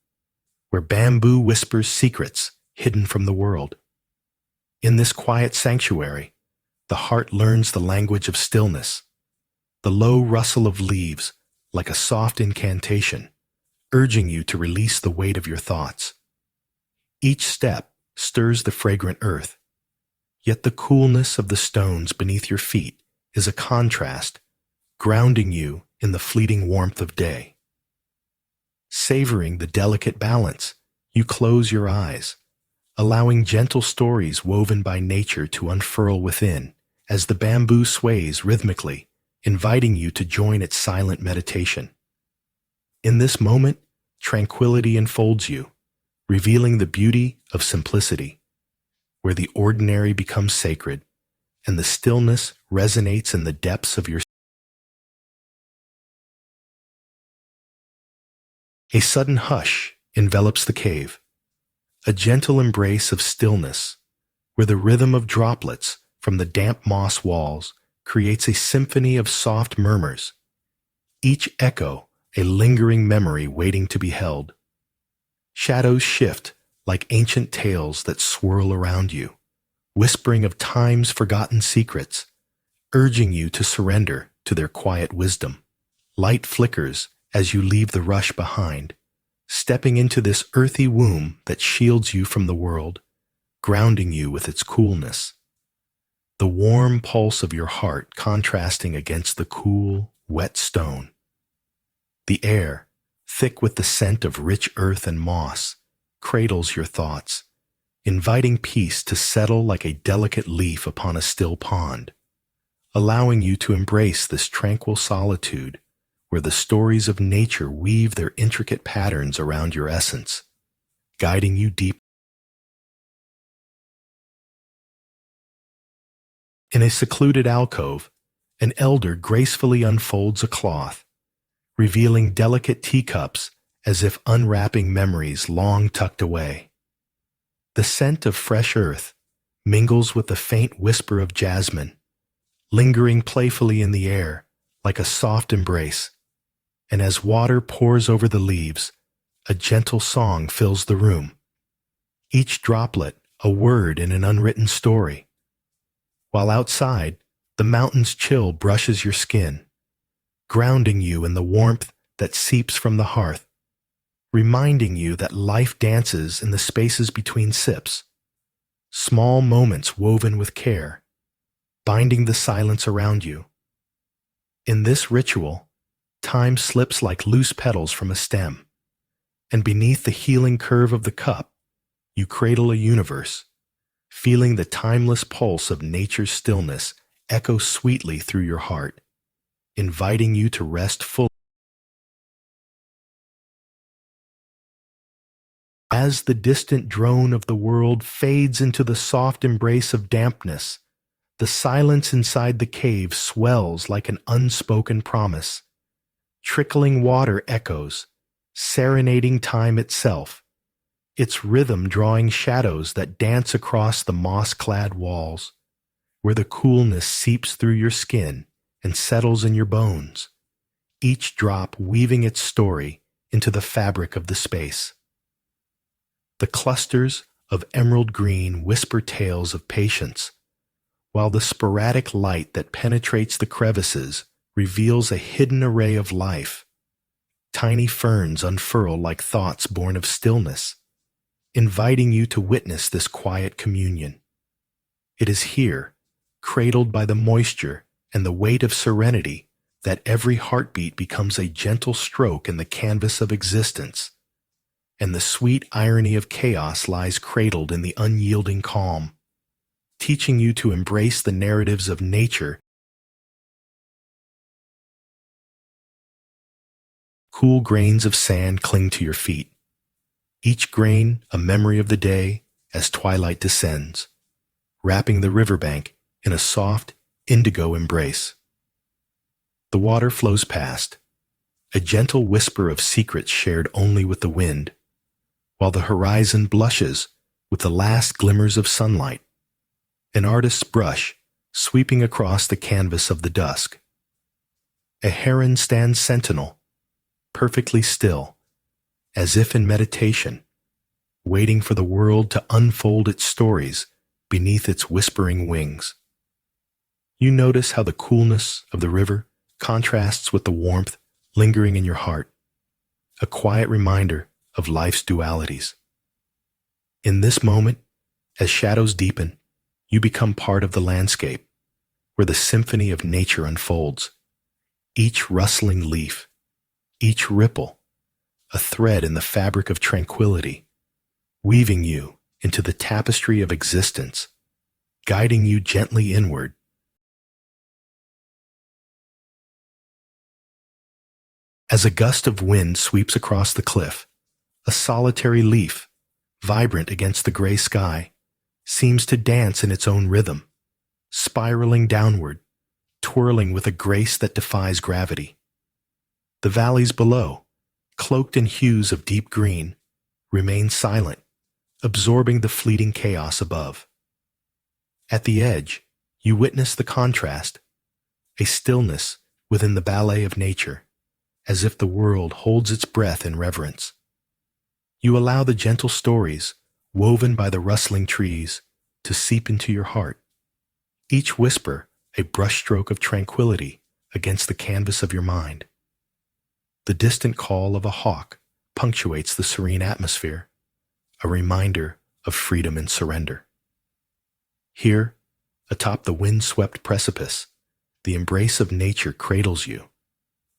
where bamboo whispers secrets hidden from the world. In this quiet sanctuary, the heart learns the language of stillness, the low rustle of leaves like a soft incantation, urging you to release the weight of your thoughts. Each step stirs the fragrant earth, yet the coolness of the stones beneath your feet is a contrast, grounding you in the fleeting warmth of day. Savoring the delicate balance, you close your eyes, allowing gentle stories woven by nature to unfurl within as the bamboo sways rhythmically, inviting you to join its silent meditation. In this moment, tranquility enfolds you, revealing the beauty of simplicity, where the ordinary becomes sacred and the stillness resonates in the depths of your. A sudden hush envelops the cave, a gentle embrace of stillness, where the rhythm of droplets from the damp moss walls creates a symphony of soft murmurs, each echo a lingering memory waiting to be held. Shadows shift like ancient tales that swirl around you, whispering of time's forgotten secrets, urging you to surrender to their quiet wisdom. Light flickers as you leave the rush behind, stepping into this earthy womb that shields you from the world, grounding you with its coolness. The warm pulse of your heart contrasting against the cool, wet stone. The air, thick with the scent of rich earth and moss, cradles your thoughts, inviting peace to settle like a delicate leaf upon a still pond, allowing you to embrace this tranquil solitude where the stories of nature weave their intricate patterns around your essence, guiding you deep. In a secluded alcove, an elder gracefully unfolds a cloth, revealing delicate teacups as if unwrapping memories long tucked away. The scent of fresh earth mingles with the faint whisper of jasmine, lingering playfully in the air like a soft embrace, and as water pours over the leaves, a gentle song fills the room, each droplet a word in an unwritten story. While outside, the mountain's chill brushes your skin, grounding you in the warmth that seeps from the hearth, reminding you that life dances in the spaces between sips, small moments woven with care, binding the silence around you. In this ritual, time slips like loose petals from a stem, and beneath the healing curve of the cup, you cradle a universe, feeling the timeless pulse of nature's stillness echo sweetly through your heart, inviting you to rest fully. As the distant drone of the world fades into the soft embrace of dampness, the silence inside the cave swells like an unspoken promise. Trickling water echoes, serenading time itself, its rhythm drawing shadows that dance across the moss-clad walls, where the coolness seeps through your skin and settles in your bones, each drop weaving its story into the fabric of the space. The clusters of emerald green whisper tales of patience, while the sporadic light that penetrates the crevices reveals a hidden array of life. Tiny ferns unfurl like thoughts born of stillness, inviting you to witness this quiet communion. It is here, cradled by the moisture and the weight of serenity, that every heartbeat becomes a gentle stroke in the canvas of existence, and the sweet irony of chaos lies cradled in the unyielding calm, teaching you to embrace the narratives of nature. Cool grains of sand cling to your feet, each grain a memory of the day as twilight descends, wrapping the riverbank in a soft, indigo embrace. The water flows past, a gentle whisper of secrets shared only with the wind, while the horizon blushes with the last glimmers of sunlight, an artist's brush sweeping across the canvas of the dusk. A heron stands sentinel, perfectly still, as if in meditation, waiting for the world to unfold its stories beneath its whispering wings. You notice how the coolness of the river contrasts with the warmth lingering in your heart, a quiet reminder of life's dualities. In this moment, as shadows deepen, you become part of the landscape, where the symphony of nature unfolds, each rustling leaf, each ripple, a thread in the fabric of tranquility, weaving you into the tapestry of existence, guiding you gently inward. As a gust of wind sweeps across the cliff, a solitary leaf, vibrant against the gray sky, seems to dance in its own rhythm, spiraling downward, twirling with a grace that defies gravity. The valleys below, cloaked in hues of deep green, remain silent, absorbing the fleeting chaos above. At the edge, you witness the contrast, a stillness within the ballet of nature, as if the world holds its breath in reverence. You allow the gentle stories, woven by the rustling trees, to seep into your heart, each whisper a brushstroke of tranquility against the canvas of your mind. The distant call of a hawk punctuates the serene atmosphere, a reminder of freedom and surrender. Here, atop the wind-swept precipice, the embrace of nature cradles you,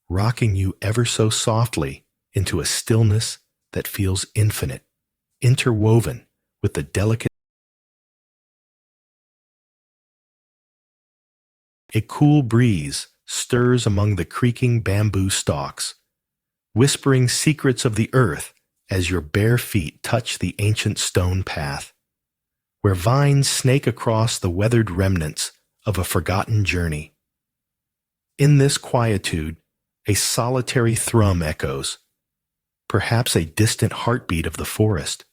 rocking you ever so softly into a stillness that feels infinite, interwoven with the delicate. A cool breeze stirs among the creaking bamboo stalks, whispering secrets of the earth as your bare feet touch the ancient stone path, where vines snake across the weathered remnants of a forgotten journey. In this quietude, a solitary thrum echoes, perhaps a distant heartbeat of the forest,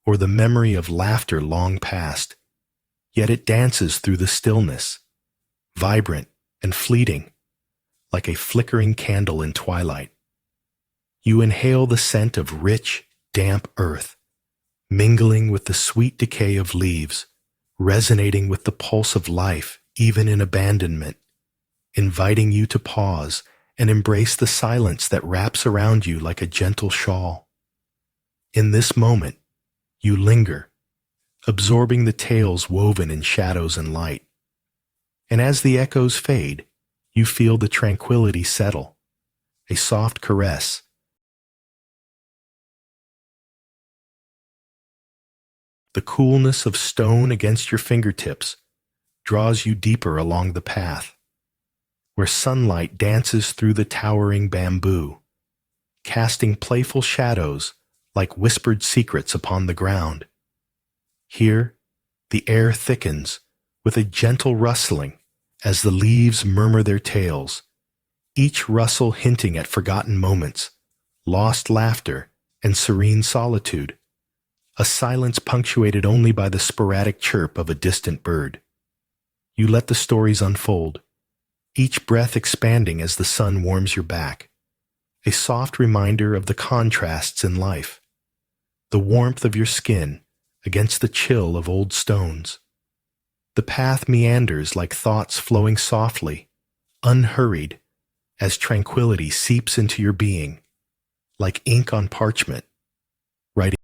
or the memory of laughter long past, yet it dances through the stillness, vibrant and fleeting, like a flickering candle in twilight. You inhale the scent of rich, damp earth, mingling with the sweet decay of leaves, resonating with the pulse of life even in abandonment, inviting you to pause and embrace the silence that wraps around you like a gentle shawl. In this moment, you linger, absorbing the tales woven in shadows and light. And as the echoes fade, you feel the tranquility settle, a soft caress. The coolness of stone against your fingertips draws you deeper along the path, where sunlight dances through the towering bamboo, casting playful shadows like whispered secrets upon the ground. Here, the air thickens with a gentle rustling as the leaves murmur their tales, each rustle hinting at forgotten moments, lost laughter, and serene solitude, a silence punctuated only by the sporadic chirp of a distant bird. You let the stories unfold, each breath expanding as the sun warms your back, a soft reminder of the contrasts in life, the warmth of your skin against the chill of old stones. The path meanders like thoughts flowing softly, unhurried, as tranquility seeps into your being, like ink on parchment, writing.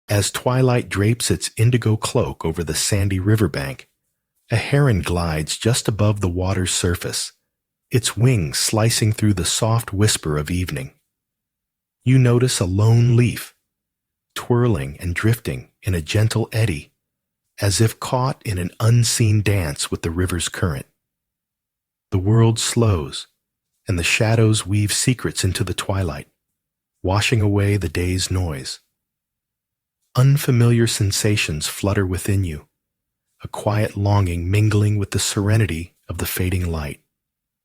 As twilight drapes its indigo cloak over the sandy riverbank, a heron glides just above the water's surface, its wings slicing through the soft whisper of evening. You notice a lone leaf, twirling and drifting in a gentle eddy, as if caught in an unseen dance with the river's current. The world slows, and the shadows weave secrets into the twilight, washing away the day's noise. Unfamiliar sensations flutter within you, a quiet longing mingling with the serenity of the fading light.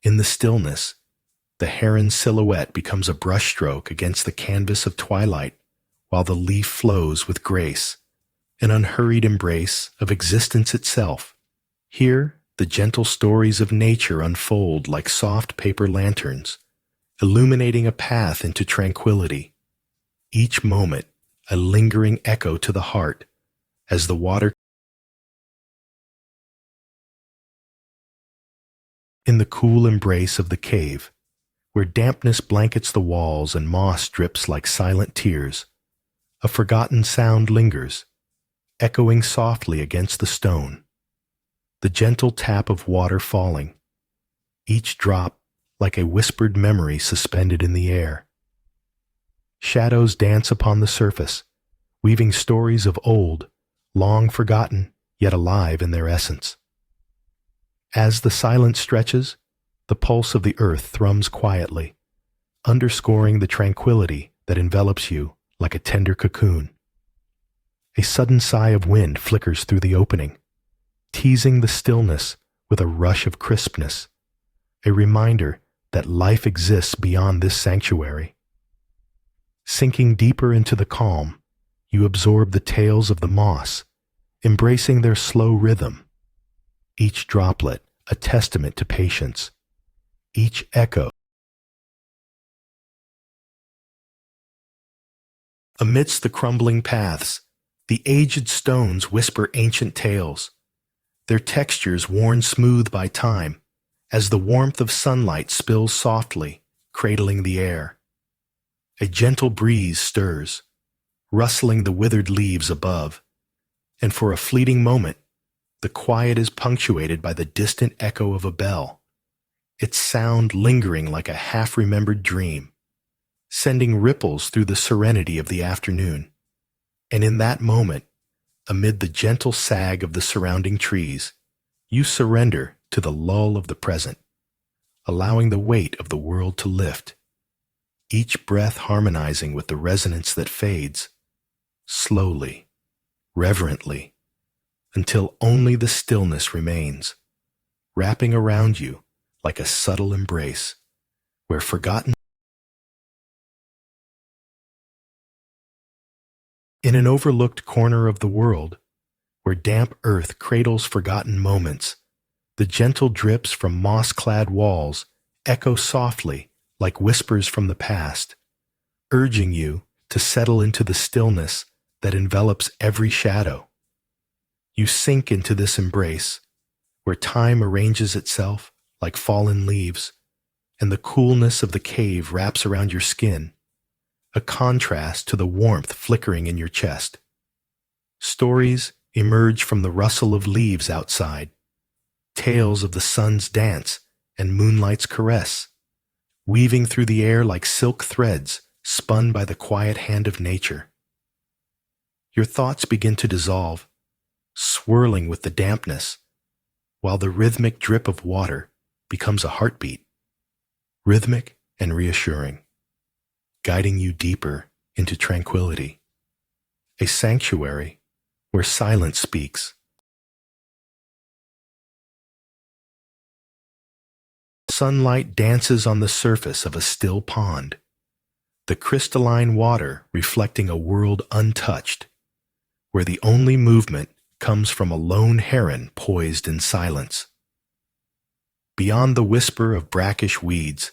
In the stillness, the heron's silhouette becomes a brushstroke against the canvas of twilight, while the leaf flows with grace, an unhurried embrace of existence itself. Here, the gentle stories of nature unfold like soft paper lanterns, illuminating a path into tranquility. Each moment, a lingering echo to the heart, as the water. In the cool embrace of the cave, where dampness blankets the walls and moss drips like silent tears, a forgotten sound lingers, echoing softly against the stone. The gentle tap of water falling, each drop like a whispered memory suspended in the air. Shadows dance upon the surface, weaving stories of old, long forgotten, yet alive in their essence. As the silence stretches, the pulse of the earth thrums quietly, underscoring the tranquility that envelops you like a tender cocoon. A sudden sigh of wind flickers through the opening, teasing the stillness with a rush of crispness, a reminder that life exists beyond this sanctuary. Sinking deeper into the calm, you absorb the tales of the moss, embracing their slow rhythm, each droplet a testament to patience, each echo. Amidst the crumbling paths, the aged stones whisper ancient tales, their textures worn smooth by time, as the warmth of sunlight spills softly, cradling the air. A gentle breeze stirs, rustling the withered leaves above, and for a fleeting moment, the quiet is punctuated by the distant echo of a bell, its sound lingering like a half-remembered dream, sending ripples through the serenity of the afternoon. And in that moment, amid the gentle sag of the surrounding trees, you surrender to the lull of the present, allowing the weight of the world to lift, each breath harmonizing with the resonance that fades, slowly, reverently, until only the stillness remains, wrapping around you like a subtle embrace, where forgotten. In an overlooked corner of the world, where damp earth cradles forgotten moments, the gentle drips from moss-clad walls echo softly like whispers from the past, urging you to settle into the stillness that envelops every shadow. You sink into this embrace, where time arranges itself like fallen leaves, and the coolness of the cave wraps around your skin, a contrast to the warmth flickering in your chest. Stories emerge from the rustle of leaves outside, tales of the sun's dance and moonlight's caress, weaving through the air like silk threads spun by the quiet hand of nature. Your thoughts begin to dissolve, swirling with the dampness, while the rhythmic drip of water becomes a heartbeat, rhythmic and reassuring, guiding you deeper into tranquility, a sanctuary where silence speaks. Sunlight dances on the surface of a still pond, the crystalline water reflecting a world untouched, where the only movement comes from a lone heron poised in silence. Beyond the whisper of brackish weeds,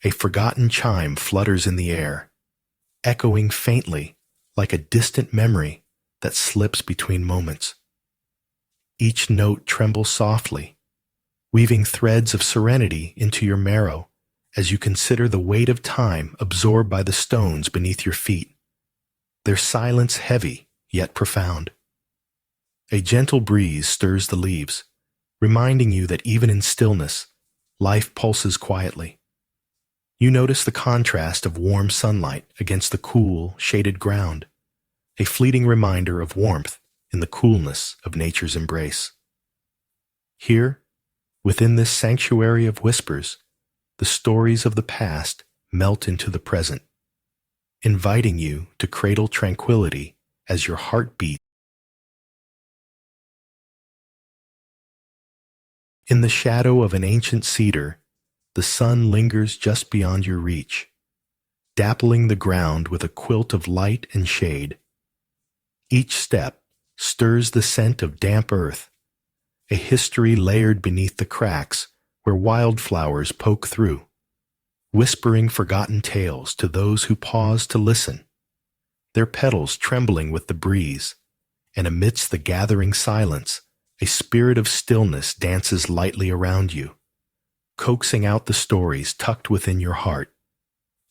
a forgotten chime flutters in the air, echoing faintly like a distant memory that slips between moments. Each note trembles softly, weaving threads of serenity into your marrow as you consider the weight of time absorbed by the stones beneath your feet, their silence heavy yet profound. A gentle breeze stirs the leaves, reminding you that even in stillness, life pulses quietly. You notice the contrast of warm sunlight against the cool, shaded ground, a fleeting reminder of warmth in the coolness of nature's embrace. Here, within this sanctuary of whispers, the stories of the past melt into the present, inviting you to cradle tranquility as your heart beats. In the shadow of an ancient cedar, the sun lingers just beyond your reach, dappling the ground with a quilt of light and shade. Each step stirs the scent of damp earth, a history layered beneath the cracks where wildflowers poke through, whispering forgotten tales to those who pause to listen, their petals trembling with the breeze, and amidst the gathering silence, a spirit of stillness dances lightly around you, coaxing out the stories tucked within your heart,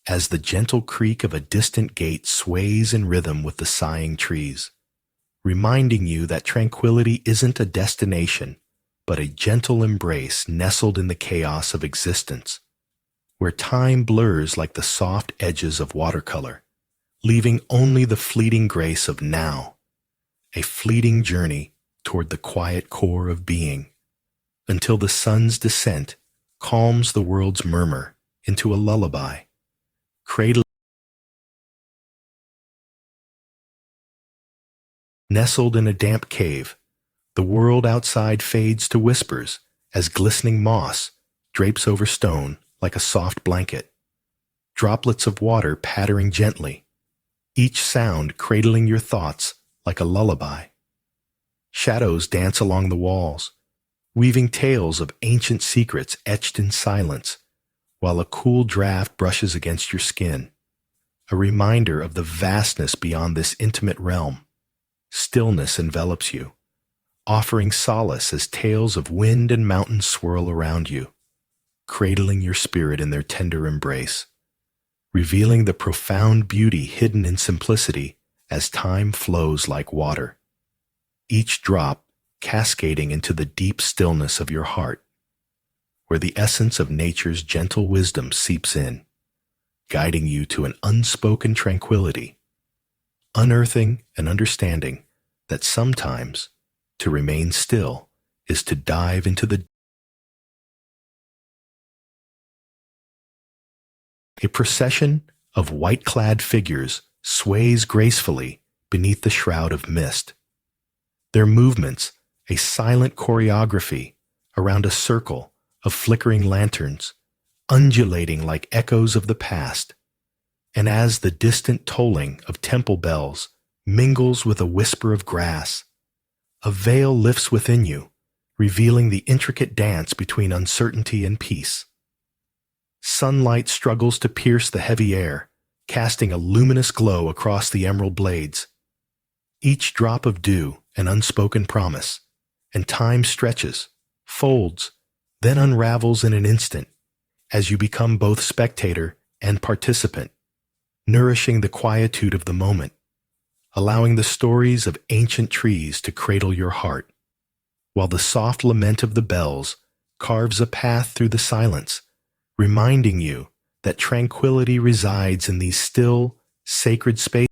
as the gentle creak of a distant gate sways in rhythm with the sighing trees, reminding you that tranquility isn't a destination, but a gentle embrace nestled in the chaos of existence, where time blurs like the soft edges of watercolor, leaving only the fleeting grace of now, a fleeting journey toward the quiet core of being, until the sun's descent calms the world's murmur into a lullaby, cradling. Nestled in a damp cave, the world outside fades to whispers as glistening moss drapes over stone like a soft blanket, droplets of water pattering gently, each sound cradling your thoughts like a lullaby. Shadows dance along the walls, weaving tales of ancient secrets etched in silence, while a cool draft brushes against your skin, a reminder of the vastness beyond this intimate realm. Stillness envelops you, offering solace as tales of wind and mountain swirl around you, cradling your spirit in their tender embrace, revealing the profound beauty hidden in simplicity as time flows like water, each drop cascading into the deep stillness of your heart, where the essence of nature's gentle wisdom seeps in, guiding you to an unspoken tranquility, unearthing an understanding that sometimes to remain still is to dive into the A procession of white-clad figures sways gracefully beneath the shroud of mist. Their movements, a silent choreography around a circle of flickering lanterns, undulating like echoes of the past. And as the distant tolling of temple bells mingles with a whisper of grass, a veil lifts within you, revealing the intricate dance between uncertainty and peace. Sunlight struggles to pierce the heavy air, casting a luminous glow across the emerald blades. Each drop of dew an unspoken promise, and time stretches, folds, then unravels in an instant as you become both spectator and participant, nourishing the quietude of the moment, allowing the stories of ancient trees to cradle your heart, while the soft lament of the bells carves a path through the silence, reminding you that tranquility resides in these still, sacred spaces.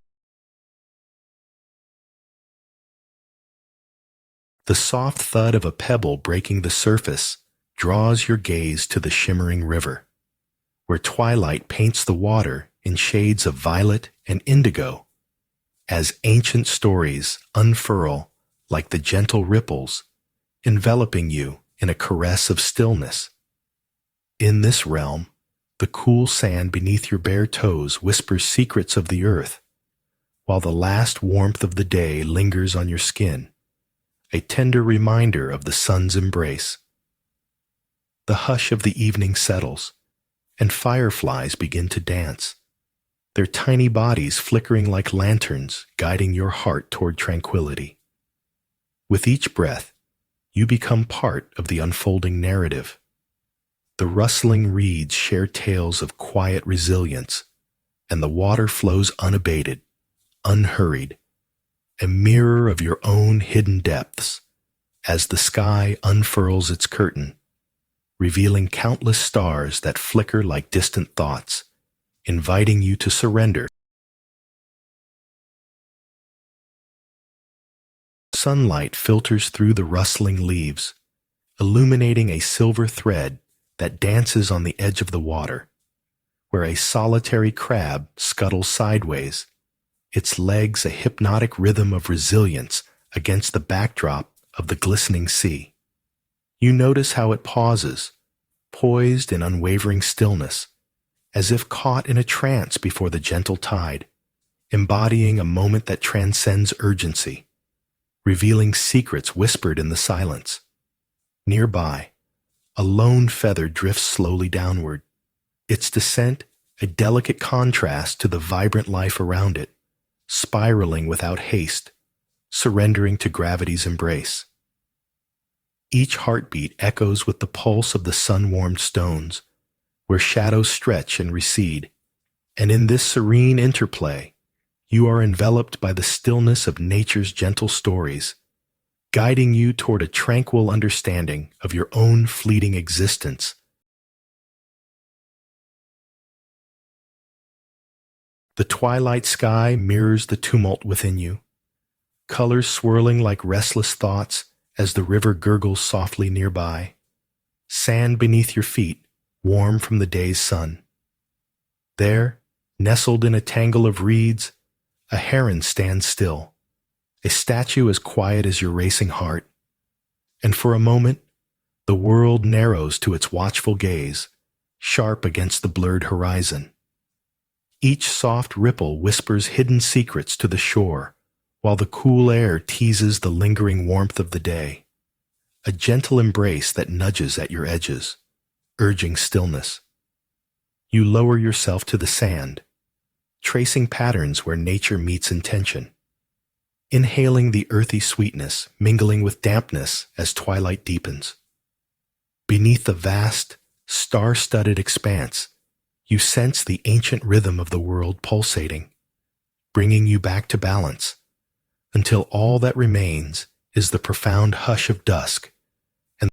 The soft thud of a pebble breaking the surface draws your gaze to the shimmering river, where twilight paints the water in shades of violet and indigo, as ancient stories unfurl like the gentle ripples, enveloping you in a caress of stillness. In this realm, the cool sand beneath your bare toes whispers secrets of the earth, while the last warmth of the day lingers on your skin, a tender reminder of the sun's embrace. The hush of the evening settles, and fireflies begin to dance, their tiny bodies flickering like lanterns guiding your heart toward tranquility. With each breath, you become part of the unfolding narrative. The rustling reeds share tales of quiet resilience, and the water flows unabated, unhurried, a mirror of your own hidden depths, as the sky unfurls its curtain, revealing countless stars that flicker like distant thoughts, inviting you to surrender. Sunlight filters through the rustling leaves, illuminating a silver thread that dances on the edge of the water, where a solitary crab scuttles sideways, its legs a hypnotic rhythm of resilience against the backdrop of the glistening sea. You notice how it pauses, poised in unwavering stillness, as if caught in a trance before the gentle tide, embodying a moment that transcends urgency, revealing secrets whispered in the silence. Nearby, a lone feather drifts slowly downward, its descent a delicate contrast to the vibrant life around it, spiraling without haste, surrendering to gravity's embrace. Each heartbeat echoes with the pulse of the sun-warmed stones, where shadows stretch and recede, and in this serene interplay, you are enveloped by the stillness of nature's gentle stories, guiding you toward a tranquil understanding of your own fleeting existence. The twilight sky mirrors the tumult within you, colors swirling like restless thoughts as the river gurgles softly nearby, sand beneath your feet, warm from the day's sun. There, nestled in a tangle of reeds, a heron stands still, a statue as quiet as your racing heart, and for a moment, the world narrows to its watchful gaze, sharp against the blurred horizon. Each soft ripple whispers hidden secrets to the shore, while the cool air teases the lingering warmth of the day, a gentle embrace that nudges at your edges, urging stillness. You lower yourself to the sand, tracing patterns where nature meets intention, inhaling the earthy sweetness mingling with dampness as twilight deepens. Beneath the vast, star-studded expanse, you sense the ancient rhythm of the world pulsating, bringing you back to balance, until all that remains is the profound hush of dusk. And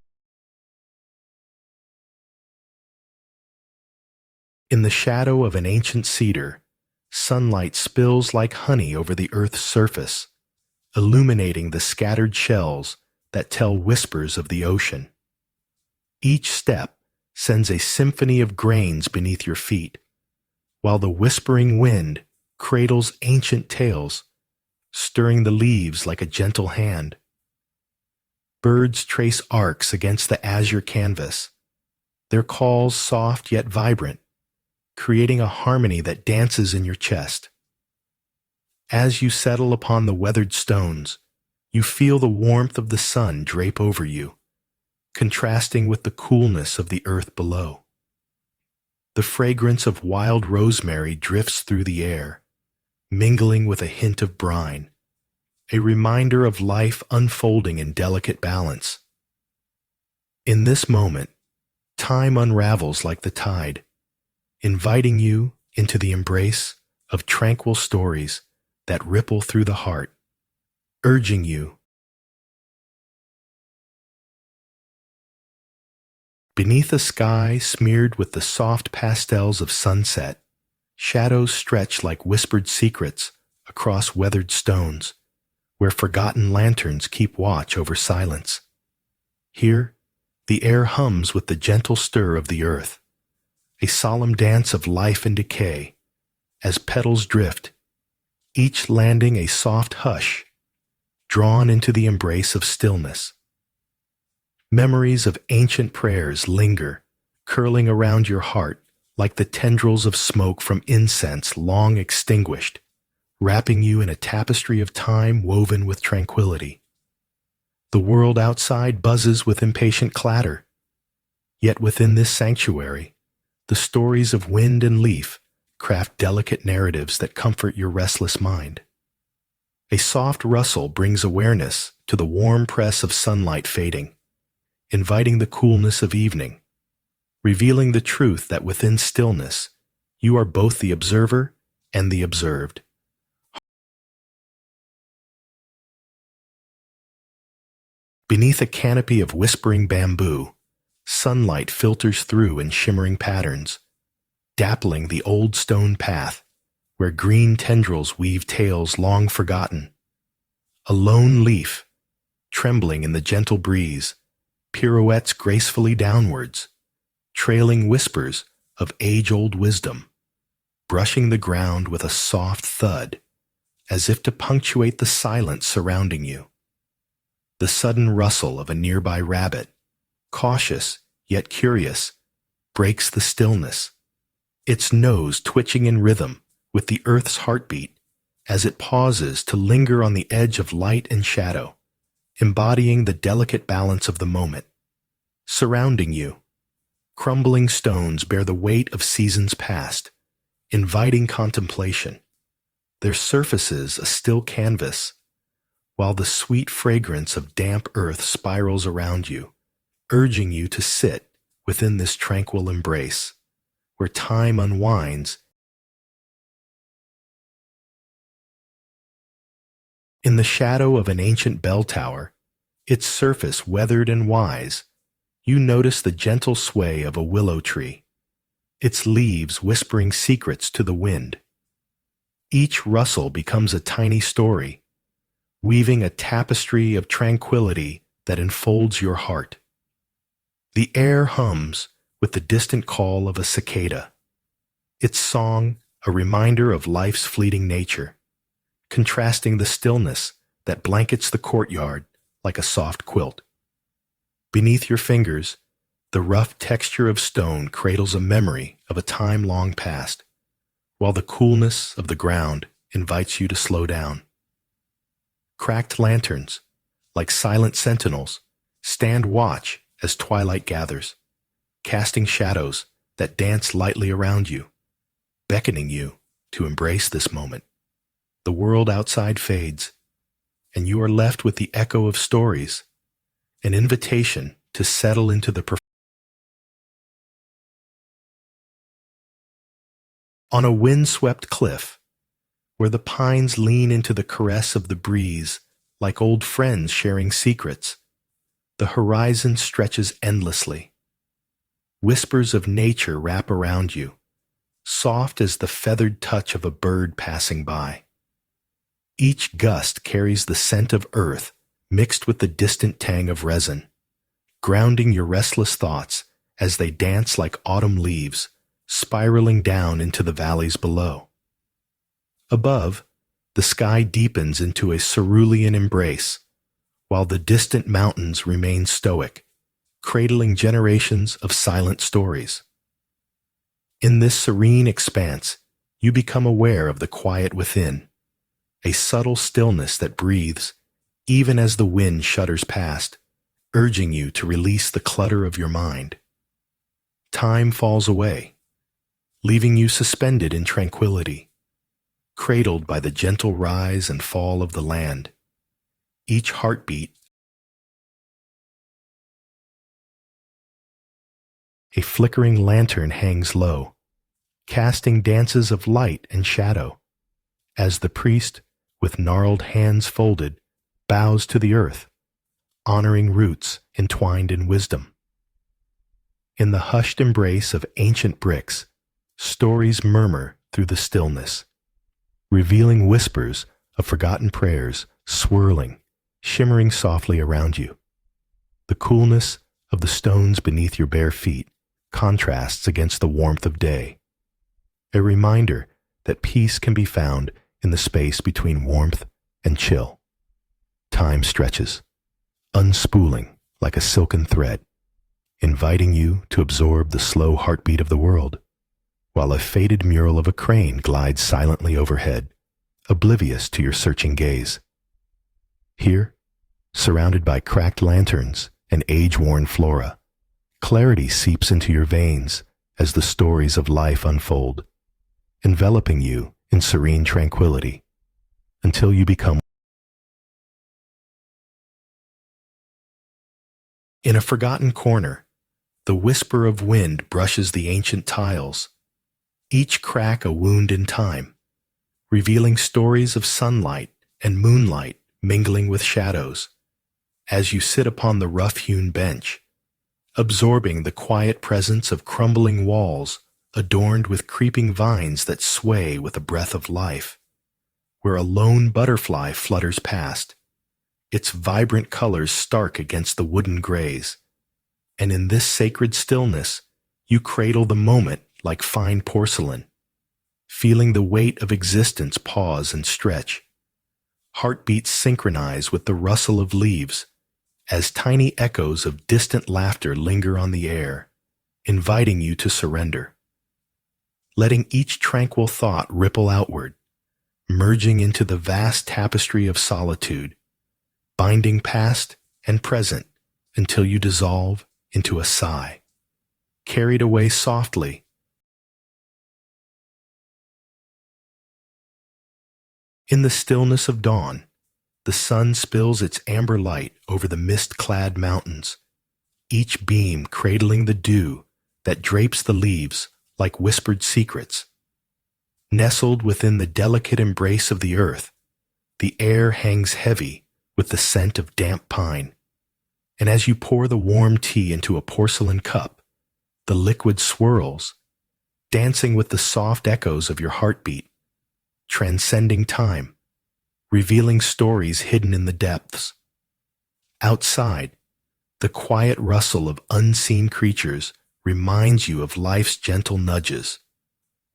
in the shadow of an ancient cedar, sunlight spills like honey over the earth's surface, illuminating the scattered shells that tell whispers of the ocean. Each step sends a symphony of grains beneath your feet, while the whispering wind cradles ancient tales, stirring the leaves like a gentle hand. Birds trace arcs against the azure canvas, their calls soft yet vibrant, creating a harmony that dances in your chest. As you settle upon the weathered stones, you feel the warmth of the sun drape over you, contrasting with the coolness of the earth below. The fragrance of wild rosemary drifts through the air, mingling with a hint of brine, a reminder of life unfolding in delicate balance. In this moment, time unravels like the tide, inviting you into the embrace of tranquil stories that ripple through the heart, urging you. Beneath a sky smeared with the soft pastels of sunset, shadows stretch like whispered secrets across weathered stones, where forgotten lanterns keep watch over silence. Here, the air hums with the gentle stir of the earth, a solemn dance of life and decay, as petals drift, each landing a soft hush, drawn into the embrace of stillness. Memories of ancient prayers linger, curling around your heart like the tendrils of smoke from incense long extinguished, wrapping you in a tapestry of time woven with tranquility. The world outside buzzes with impatient clatter, yet within this sanctuary, the stories of wind and leaf craft delicate narratives that comfort your restless mind. A soft rustle brings awareness to the warm press of sunlight fading, inviting the coolness of evening, revealing the truth that within stillness, you are both the observer and the observed. Beneath a canopy of whispering bamboo, sunlight filters through in shimmering patterns, dappling the old stone path where green tendrils weave tales long forgotten. A lone leaf, trembling in the gentle breeze, pirouettes gracefully downwards, trailing whispers of age-old wisdom, brushing the ground with a soft thud, as if to punctuate the silence surrounding you. The sudden rustle of a nearby rabbit, cautious yet curious, breaks the stillness, its nose twitching in rhythm with the earth's heartbeat as it pauses to linger on the edge of light and shadow, embodying the delicate balance of the moment. Surrounding you, crumbling stones bear the weight of seasons past, inviting contemplation, their surfaces a still canvas, while the sweet fragrance of damp earth spirals around you, urging you to sit within this tranquil embrace, where time unwinds. In the shadow of an ancient bell tower, its surface weathered and wise, you notice the gentle sway of a willow tree, its leaves whispering secrets to the wind. Each rustle becomes a tiny story, weaving a tapestry of tranquility that enfolds your heart. The air hums with the distant call of a cicada, its song a reminder of life's fleeting nature, contrasting the stillness that blankets the courtyard like a soft quilt. Beneath your fingers, the rough texture of stone cradles a memory of a time long past, while the coolness of the ground invites you to slow down. Cracked lanterns, like silent sentinels, stand watch as twilight gathers, casting shadows that dance lightly around you, beckoning you to embrace this moment. The world outside fades, and you are left with the echo of stories, an invitation to settle into the On a wind-swept cliff, where the pines lean into the caress of the breeze like old friends sharing secrets, the horizon stretches endlessly. Whispers of nature wrap around you, soft as the feathered touch of a bird passing by. Each gust carries the scent of earth mixed with the distant tang of resin, grounding your restless thoughts as they dance like autumn leaves, spiraling down into the valleys below. Above, the sky deepens into a cerulean embrace, while the distant mountains remain stoic, cradling generations of silent stories. In this serene expanse, you become aware of the quiet within, a subtle stillness that breathes, even as the wind shudders past, urging you to release the clutter of your mind. Time falls away, leaving you suspended in tranquility, cradled by the gentle rise and fall of the land. Each heartbeat a flickering lantern hangs low, casting dances of light and shadow, as the priest, with gnarled hands folded, bows to the earth, honoring roots entwined in wisdom. In the hushed embrace of ancient bricks, stories murmur through the stillness, revealing whispers of forgotten prayers swirling, shimmering softly around you. The coolness of the stones beneath your bare feet contrasts against the warmth of day, a reminder that peace can be found in the space between warmth and chill. Time stretches, unspooling like a silken thread, inviting you to absorb the slow heartbeat of the world, while a faded mural of a crane glides silently overhead, oblivious to your searching gaze. Here, surrounded by cracked lanterns and age-worn flora, clarity seeps into your veins as the stories of life unfold, enveloping you in serene tranquility, until you become in a forgotten corner. The whisper of wind brushes the ancient tiles, each crack a wound in time, revealing stories of sunlight and moonlight mingling with shadows. As you sit upon the rough-hewn bench, absorbing the quiet presence of crumbling walls adorned with creeping vines that sway with a breath of life, where a lone butterfly flutters past, its vibrant colors stark against the wooden grays. And in this sacred stillness, you cradle the moment like fine porcelain, feeling the weight of existence pause and stretch. Heartbeats synchronize with the rustle of leaves, as tiny echoes of distant laughter linger on the air, inviting you to surrender. Letting each tranquil thought ripple outward, merging into the vast tapestry of solitude, binding past and present until you dissolve into a sigh, carried away softly. In the stillness of dawn, the sun spills its amber light over the mist-clad mountains, each beam cradling the dew that drapes the leaves like whispered secrets. Nestled within the delicate embrace of the earth, the air hangs heavy with the scent of damp pine, and as you pour the warm tea into a porcelain cup, the liquid swirls, dancing with the soft echoes of your heartbeat, transcending time, revealing stories hidden in the depths. Outside, the quiet rustle of unseen creatures reminds you of life's gentle nudges,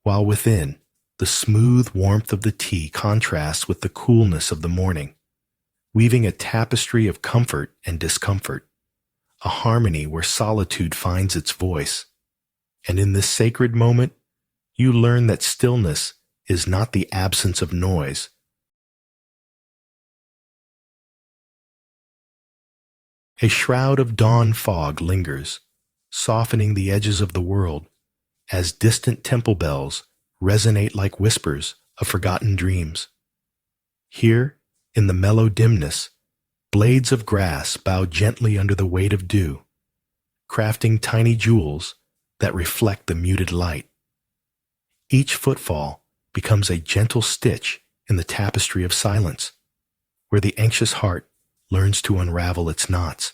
while within, the smooth warmth of the tea contrasts with the coolness of the morning, weaving a tapestry of comfort and discomfort, a harmony where solitude finds its voice. And in this sacred moment, you learn that stillness is not the absence of noise. A shroud of dawn fog lingers, softening the edges of the world, as distant temple bells resonate like whispers of forgotten dreams. Here, in the mellow dimness, blades of grass bow gently under the weight of dew, crafting tiny jewels that reflect the muted light. Each footfall becomes a gentle stitch in the tapestry of silence, where the anxious heart learns to unravel its knots.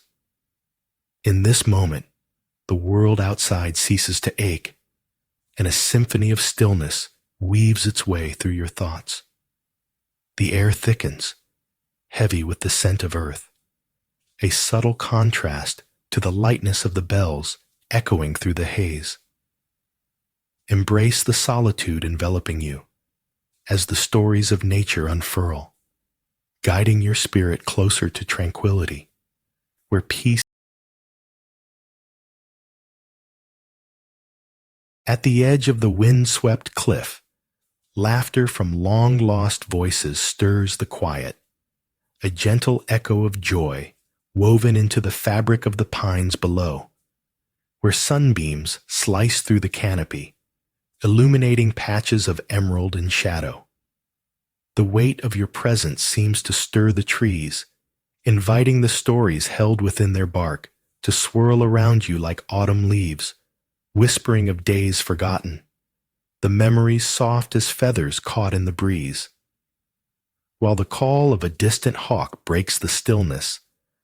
In this moment, the world outside ceases to ache, and a symphony of stillness weaves its way through your thoughts. The air thickens, heavy with the scent of earth, a subtle contrast to the lightness of the bells echoing through the haze. Embrace the solitude enveloping you as the stories of nature unfurl, guiding your spirit closer to tranquility, where peace. At the edge of the wind-swept cliff, laughter from long-lost voices stirs the quiet, a gentle echo of joy woven into the fabric of the pines below, where sunbeams slice through the canopy, illuminating patches of emerald in shadow. The weight of your presence seems to stir the trees, inviting the stories held within their bark to swirl around you like autumn leaves, whispering of days forgotten, the memories soft as feathers caught in the breeze. While the call of a distant hawk breaks the stillness,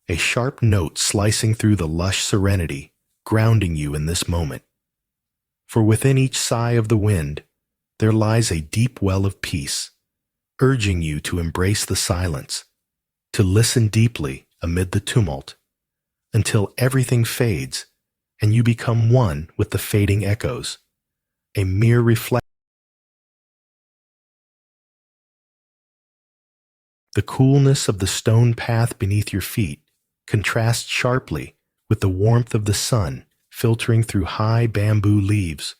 a sharp note slicing through the lush serenity, grounding you in this moment. For within each sigh of the wind, there lies a deep well of peace, urging you to embrace the silence, to listen deeply amid the tumult, until everything fades and you become one with the fading echoes, a mere reflection. The coolness of the stone path beneath your feet contrasts sharply with the warmth of the sun filtering through high bamboo leaves,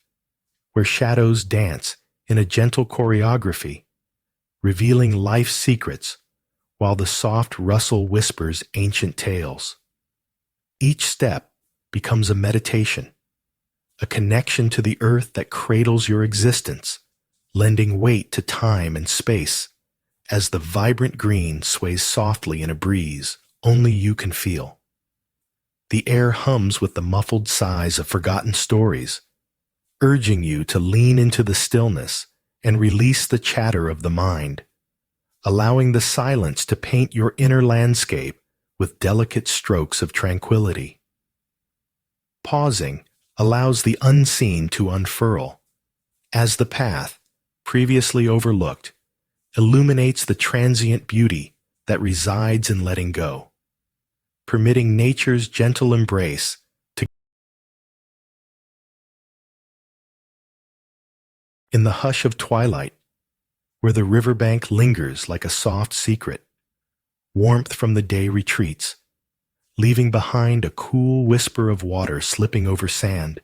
where shadows dance in a gentle choreography, revealing life's secrets while the soft rustle whispers ancient tales. Each step becomes a meditation, a connection to the earth that cradles your existence, lending weight to time and space as the vibrant green sways softly in a breeze only you can feel. The air hums with the muffled sighs of forgotten stories, urging you to lean into the stillness and release the chatter of the mind, allowing the silence to paint your inner landscape with delicate strokes of tranquility. Pausing allows the unseen to unfurl, as the path, previously overlooked, illuminates the transient beauty that resides in letting go, permitting nature's gentle embrace to. In the hush of twilight, where the riverbank lingers like a soft secret, warmth from the day retreats, leaving behind a cool whisper of water slipping over sand.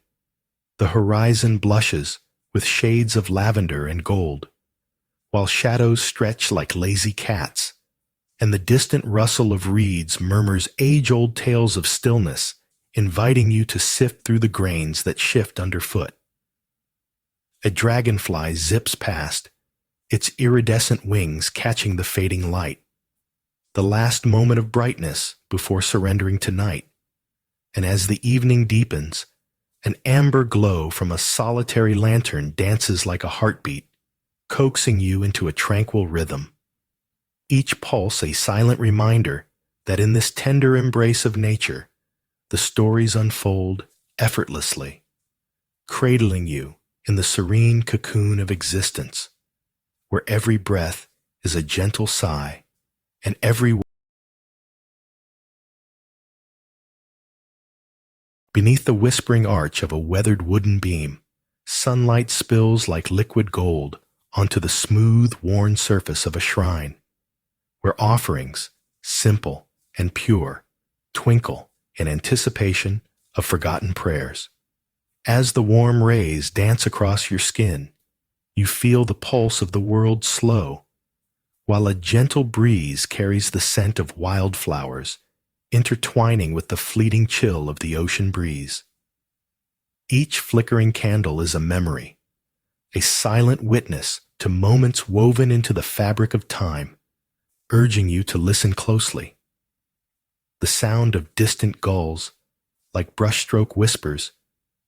The horizon blushes with shades of lavender and gold, while shadows stretch like lazy cats, and the distant rustle of reeds murmurs age-old tales of stillness, inviting you to sift through the grains that shift underfoot. A dragonfly zips past, its iridescent wings catching the fading light, the last moment of brightness before surrendering to night. And as the evening deepens, an amber glow from a solitary lantern dances like a heartbeat, coaxing you into a tranquil rhythm. Each pulse a silent reminder that in this tender embrace of nature, the stories unfold effortlessly, cradling you in the serene cocoon of existence, where every breath is a gentle sigh, and every. Beneath the whispering arch of a weathered wooden beam, sunlight spills like liquid gold onto the smooth, worn surface of a shrine, where offerings, simple and pure, twinkle in anticipation of forgotten prayers. As the warm rays dance across your skin, you feel the pulse of the world slow, while a gentle breeze carries the scent of wildflowers, intertwining with the fleeting chill of the ocean breeze. Each flickering candle is a memory, a silent witness to moments woven into the fabric of time, urging you to listen closely. The sound of distant gulls, like brushstroke whispers,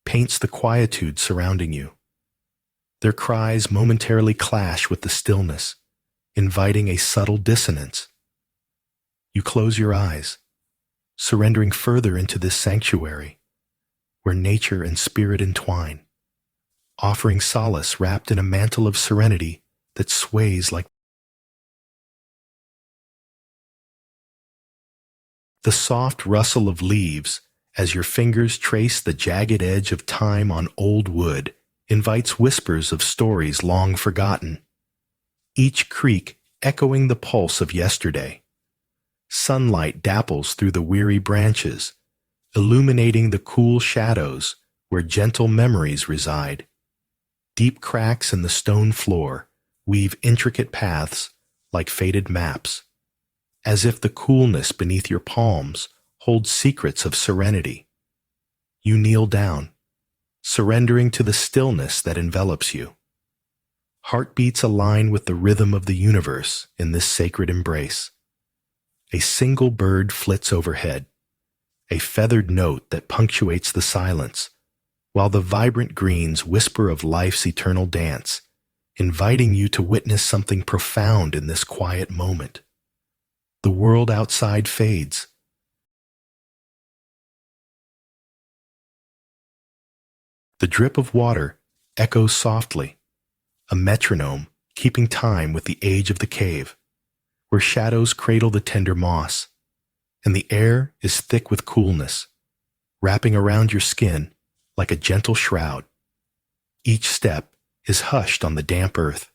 paints the quietude surrounding you. Their cries momentarily clash with the stillness, inviting a subtle dissonance. You close your eyes, surrendering further into this sanctuary, where nature and spirit entwine, offering solace wrapped in a mantle of serenity that sways like the soft rustle of leaves as your fingers trace the jagged edge of time on old wood invites whispers of stories long forgotten, each creak echoing the pulse of yesterday. Sunlight dapples through the weary branches, illuminating the cool shadows where gentle memories reside. Deep cracks in the stone floor weave intricate paths like faded maps, as if the coolness beneath your palms holds secrets of serenity. You kneel down, surrendering to the stillness that envelops you. Heartbeats align with the rhythm of the universe in this sacred embrace. A single bird flits overhead, a feathered note that punctuates the silence, while the vibrant greens whisper of life's eternal dance, inviting you to witness something profound in this quiet moment. The world outside fades. The drip of water echoes softly, a metronome keeping time with the age of the cave, where shadows cradle the tender moss, and the air is thick with coolness, wrapping around your skin like a gentle shroud. Each step is hushed on the damp earth,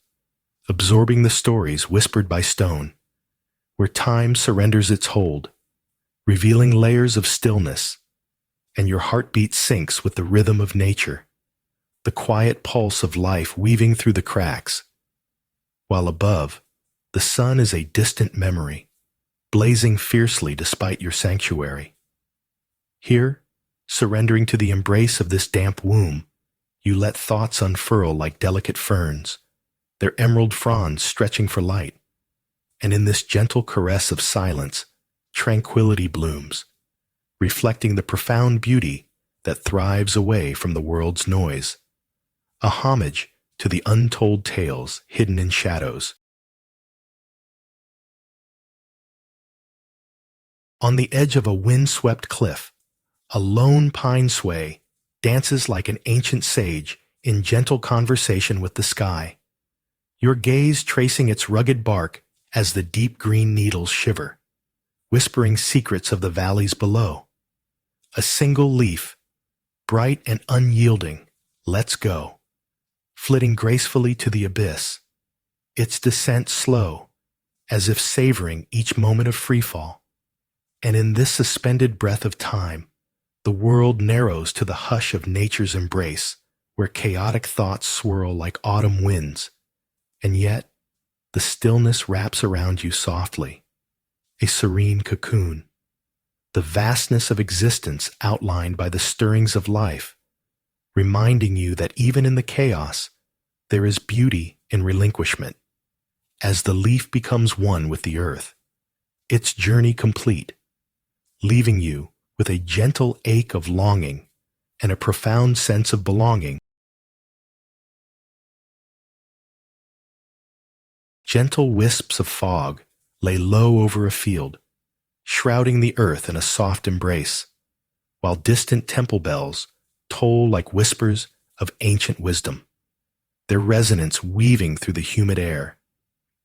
absorbing the stories whispered by stone, where time surrenders its hold, revealing layers of stillness, and your heartbeat syncs with the rhythm of nature, the quiet pulse of life weaving through the cracks. While above, the sun is a distant memory, blazing fiercely despite your sanctuary. Here, surrendering to the embrace of this damp womb, you let thoughts unfurl like delicate ferns, their emerald fronds stretching for light. And in this gentle caress of silence, tranquility blooms, reflecting the profound beauty that thrives away from the world's noise, a homage to the untold tales hidden in shadows. On the edge of a wind-swept cliff, a lone pine sway dances like an ancient sage in gentle conversation with the sky, your gaze tracing its rugged bark as the deep green needles shiver, whispering secrets of the valleys below. A single leaf, bright and unyielding, lets go, flitting gracefully to the abyss, its descent slow, as if savoring each moment of freefall. And in this suspended breath of time, the world narrows to the hush of nature's embrace, where chaotic thoughts swirl like autumn winds, and yet the stillness wraps around you softly, a serene cocoon, the vastness of existence outlined by the stirrings of life, reminding you that even in the chaos, there is beauty in relinquishment. As the leaf becomes one with the earth, its journey complete, leaving you with a gentle ache of longing and a profound sense of belonging. Gentle wisps of fog lay low over a field, shrouding the earth in a soft embrace, while distant temple bells toll like whispers of ancient wisdom, their resonance weaving through the humid air,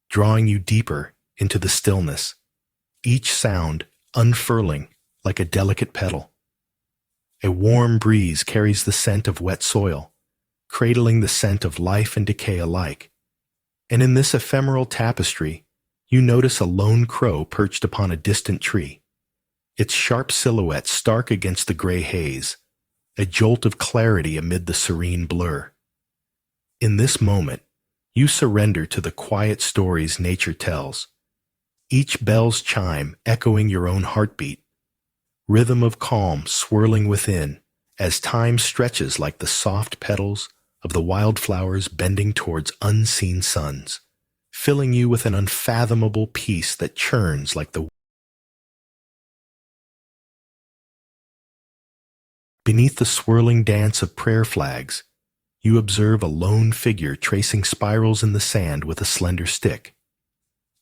drawing you deeper into the stillness, each sound unfurling like a delicate petal. A warm breeze carries the scent of wet soil, cradling the scent of life and decay alike. And in this ephemeral tapestry, you notice a lone crow perched upon a distant tree, its sharp silhouette stark against the gray haze, a jolt of clarity amid the serene blur. In this moment, you surrender to the quiet stories nature tells, each bell's chime echoing your own heartbeat, rhythm of calm swirling within as time stretches like the soft petals of the wildflowers bending towards unseen suns, filling you with an unfathomable peace that churns like the beneath the swirling dance of prayer flags. You observe a lone figure tracing spirals in the sand with a slender stick,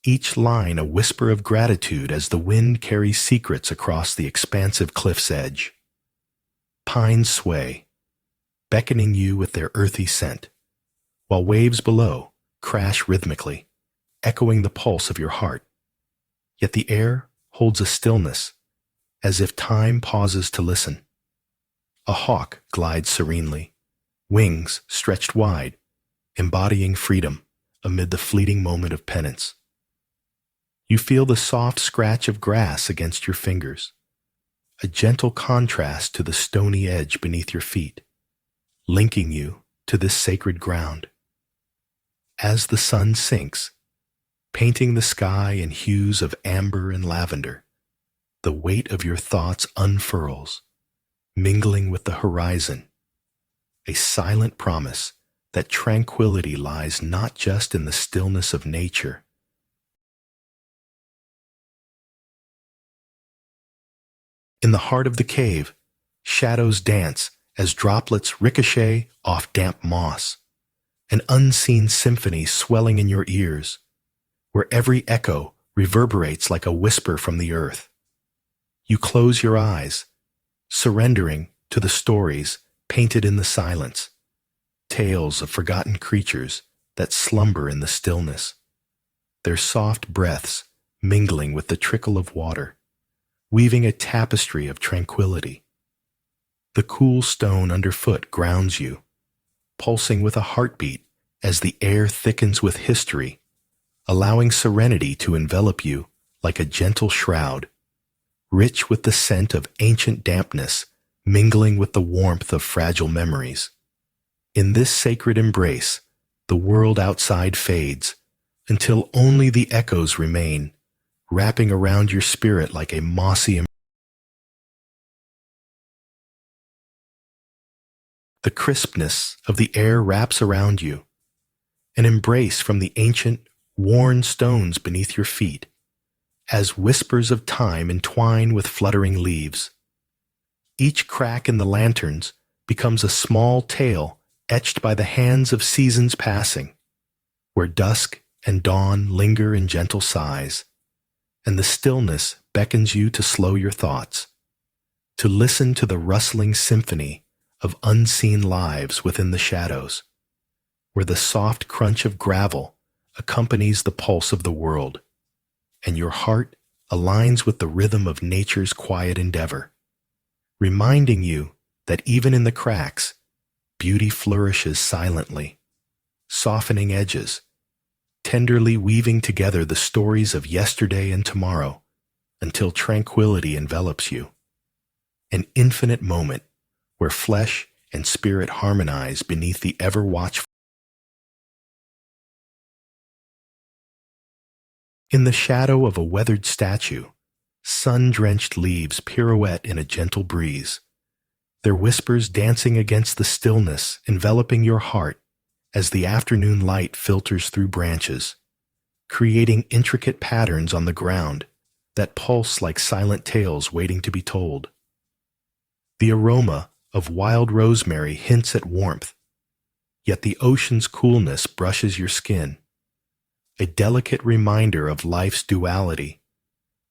each line a whisper of gratitude as the wind carries secrets across the expansive cliff's edge. Pines sway, beckoning you with their earthy scent, while waves below crash rhythmically, echoing the pulse of your heart. Yet the air holds a stillness, as if time pauses to listen. A hawk glides serenely, wings stretched wide, embodying freedom amid the fleeting moment of penance. You feel the soft scratch of grass against your fingers, a gentle contrast to the stony edge beneath your feet, linking you to this sacred ground. As the sun sinks, painting the sky in hues of amber and lavender, the weight of your thoughts unfurls, mingling with the horizon, a silent promise that tranquility lies not just in the stillness of nature. In the heart of the cave, shadows dance as droplets ricochet off damp moss, an unseen symphony swelling in your ears, where every echo reverberates like a whisper from the earth. You close your eyes, surrendering to the stories painted in the silence, tales of forgotten creatures that slumber in the stillness, their soft breaths mingling with the trickle of water, weaving a tapestry of tranquility. The cool stone underfoot grounds you, pulsing with a heartbeat as the air thickens with history, allowing serenity to envelop you like a gentle shroud, rich with the scent of ancient dampness mingling with the warmth of fragile memories. In this sacred embrace, the world outside fades until only the echoes remain, wrapping around your spirit like a mossy. The crispness of the air wraps around you, an embrace from the ancient, worn stones beneath your feet, as whispers of time entwine with fluttering leaves. Each crack in the lanterns becomes a small tale etched by the hands of seasons passing, where dusk and dawn linger in gentle sighs, and the stillness beckons you to slow your thoughts, to listen to the rustling symphony of unseen lives within the shadows, where the soft crunch of gravel accompanies the pulse of the world, and your heart aligns with the rhythm of nature's quiet endeavor, reminding you that even in the cracks, beauty flourishes silently, softening edges, tenderly weaving together the stories of yesterday and tomorrow until tranquility envelops you. An infinite moment where flesh and spirit harmonize beneath the ever-watchful. In the shadow of a weathered statue, sun-drenched leaves pirouette in a gentle breeze, their whispers dancing against the stillness enveloping your heart as the afternoon light filters through branches, creating intricate patterns on the ground that pulse like silent tales waiting to be told. The aroma of wild rosemary hints at warmth, yet the ocean's coolness brushes your skin, a delicate reminder of life's duality,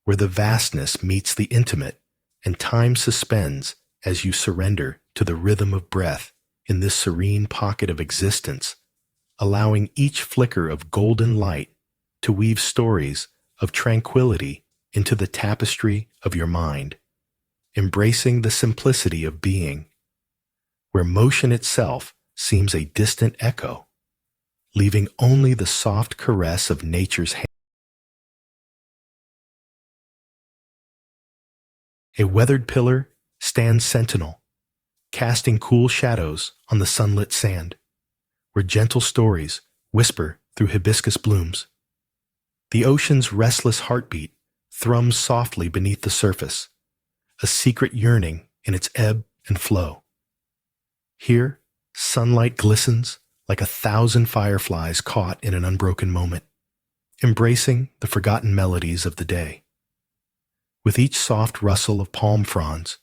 where the vastness meets the intimate and time suspends as you surrender to the rhythm of breath in this serene pocket of existence, allowing each flicker of golden light to weave stories of tranquility into the tapestry of your mind, embracing the simplicity of being, where motion itself seems a distant echo, leaving only the soft caress of nature's hand. A weathered pillar stands sentinel, casting cool shadows on the sunlit sand, where gentle stories whisper through hibiscus blooms. The ocean's restless heartbeat thrums softly beneath the surface, a secret yearning in its ebb and flow. Here, sunlight glistens like 1,000 fireflies caught in an unbroken moment, embracing the forgotten melodies of the day. With each soft rustle of palm fronds,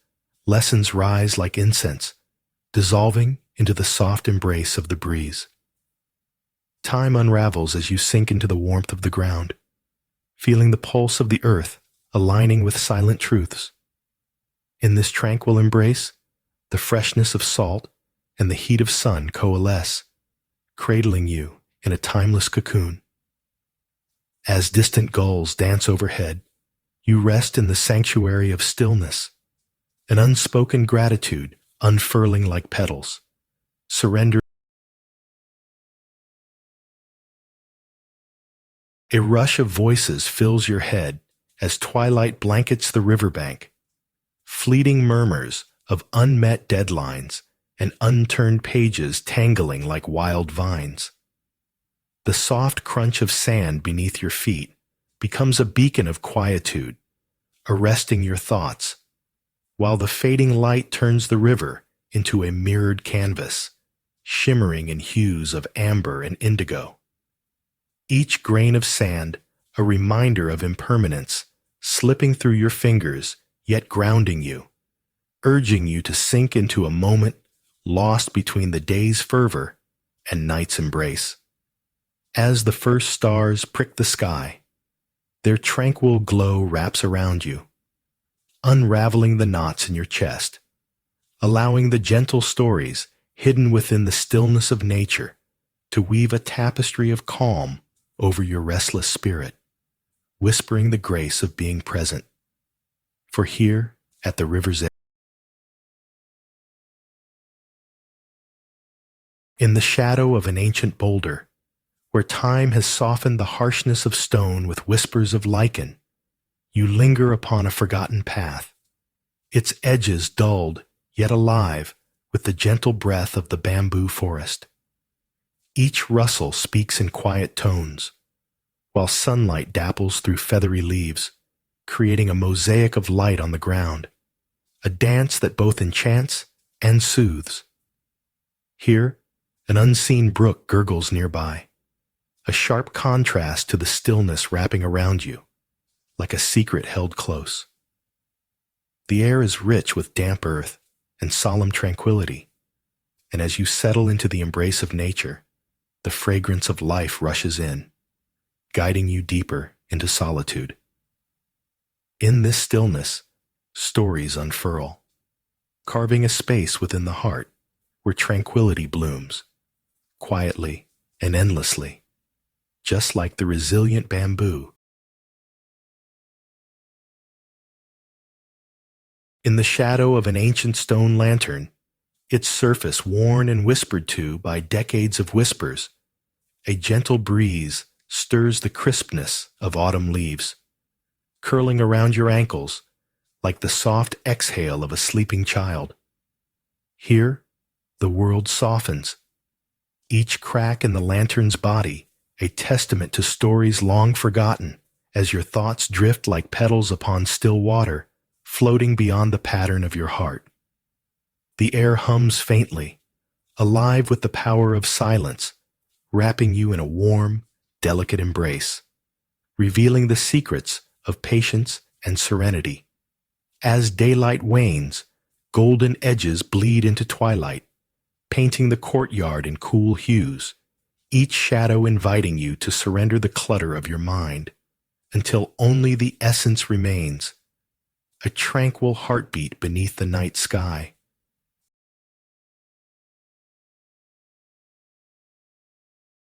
lessons rise like incense, dissolving into the soft embrace of the breeze. Time unravels as you sink into the warmth of the ground, feeling the pulse of the earth aligning with silent truths. In this tranquil embrace, the freshness of salt and the heat of sun coalesce, cradling you in a timeless cocoon. As distant gulls dance overhead, you rest in the sanctuary of stillness, an unspoken gratitude unfurling like petals, surrender. A rush of voices fills your head as twilight blankets the riverbank, fleeting murmurs of unmet deadlines and unturned pages tangling like wild vines. The soft crunch of sand beneath your feet becomes a beacon of quietude, arresting your thoughts, while the fading light turns the river into a mirrored canvas, shimmering in hues of amber and indigo. Each grain of sand a reminder of impermanence, slipping through your fingers, yet grounding you, urging you to sink into a moment lost between the day's fervor and night's embrace. As the first stars prick the sky, their tranquil glow wraps around you, unraveling the knots in your chest, allowing the gentle stories hidden within the stillness of nature to weave a tapestry of calm over your restless spirit, whispering the grace of being present. For here, at the river's edge, in the shadow of an ancient boulder, where time has softened the harshness of stone with whispers of lichen, you linger upon a forgotten path, its edges dulled yet alive with the gentle breath of the bamboo forest. Each rustle speaks in quiet tones, while sunlight dapples through feathery leaves, creating a mosaic of light on the ground, a dance that both enchants and soothes. Here, an unseen brook gurgles nearby, a sharp contrast to the stillness wrapping around you, like a secret held close. The air is rich with damp earth and solemn tranquility, and as you settle into the embrace of nature, the fragrance of life rushes in, guiding you deeper into solitude. In this stillness, stories unfurl, carving a space within the heart where tranquility blooms, quietly and endlessly, just like the resilient bamboo. In the shadow of an ancient stone lantern, its surface worn and whispered to by decades of whispers, a gentle breeze stirs the crispness of autumn leaves, curling around your ankles like the soft exhale of a sleeping child. Here, the world softens, each crack in the lantern's body a testament to stories long forgotten, as your thoughts drift like petals upon still water, floating beyond the pattern of your heart. The air hums faintly, alive with the power of silence, wrapping you in a warm, delicate embrace, revealing the secrets of patience and serenity. As daylight wanes, golden edges bleed into twilight, painting the courtyard in cool hues, each shadow inviting you to surrender the clutter of your mind, until only the essence remains, a tranquil heartbeat beneath the night sky.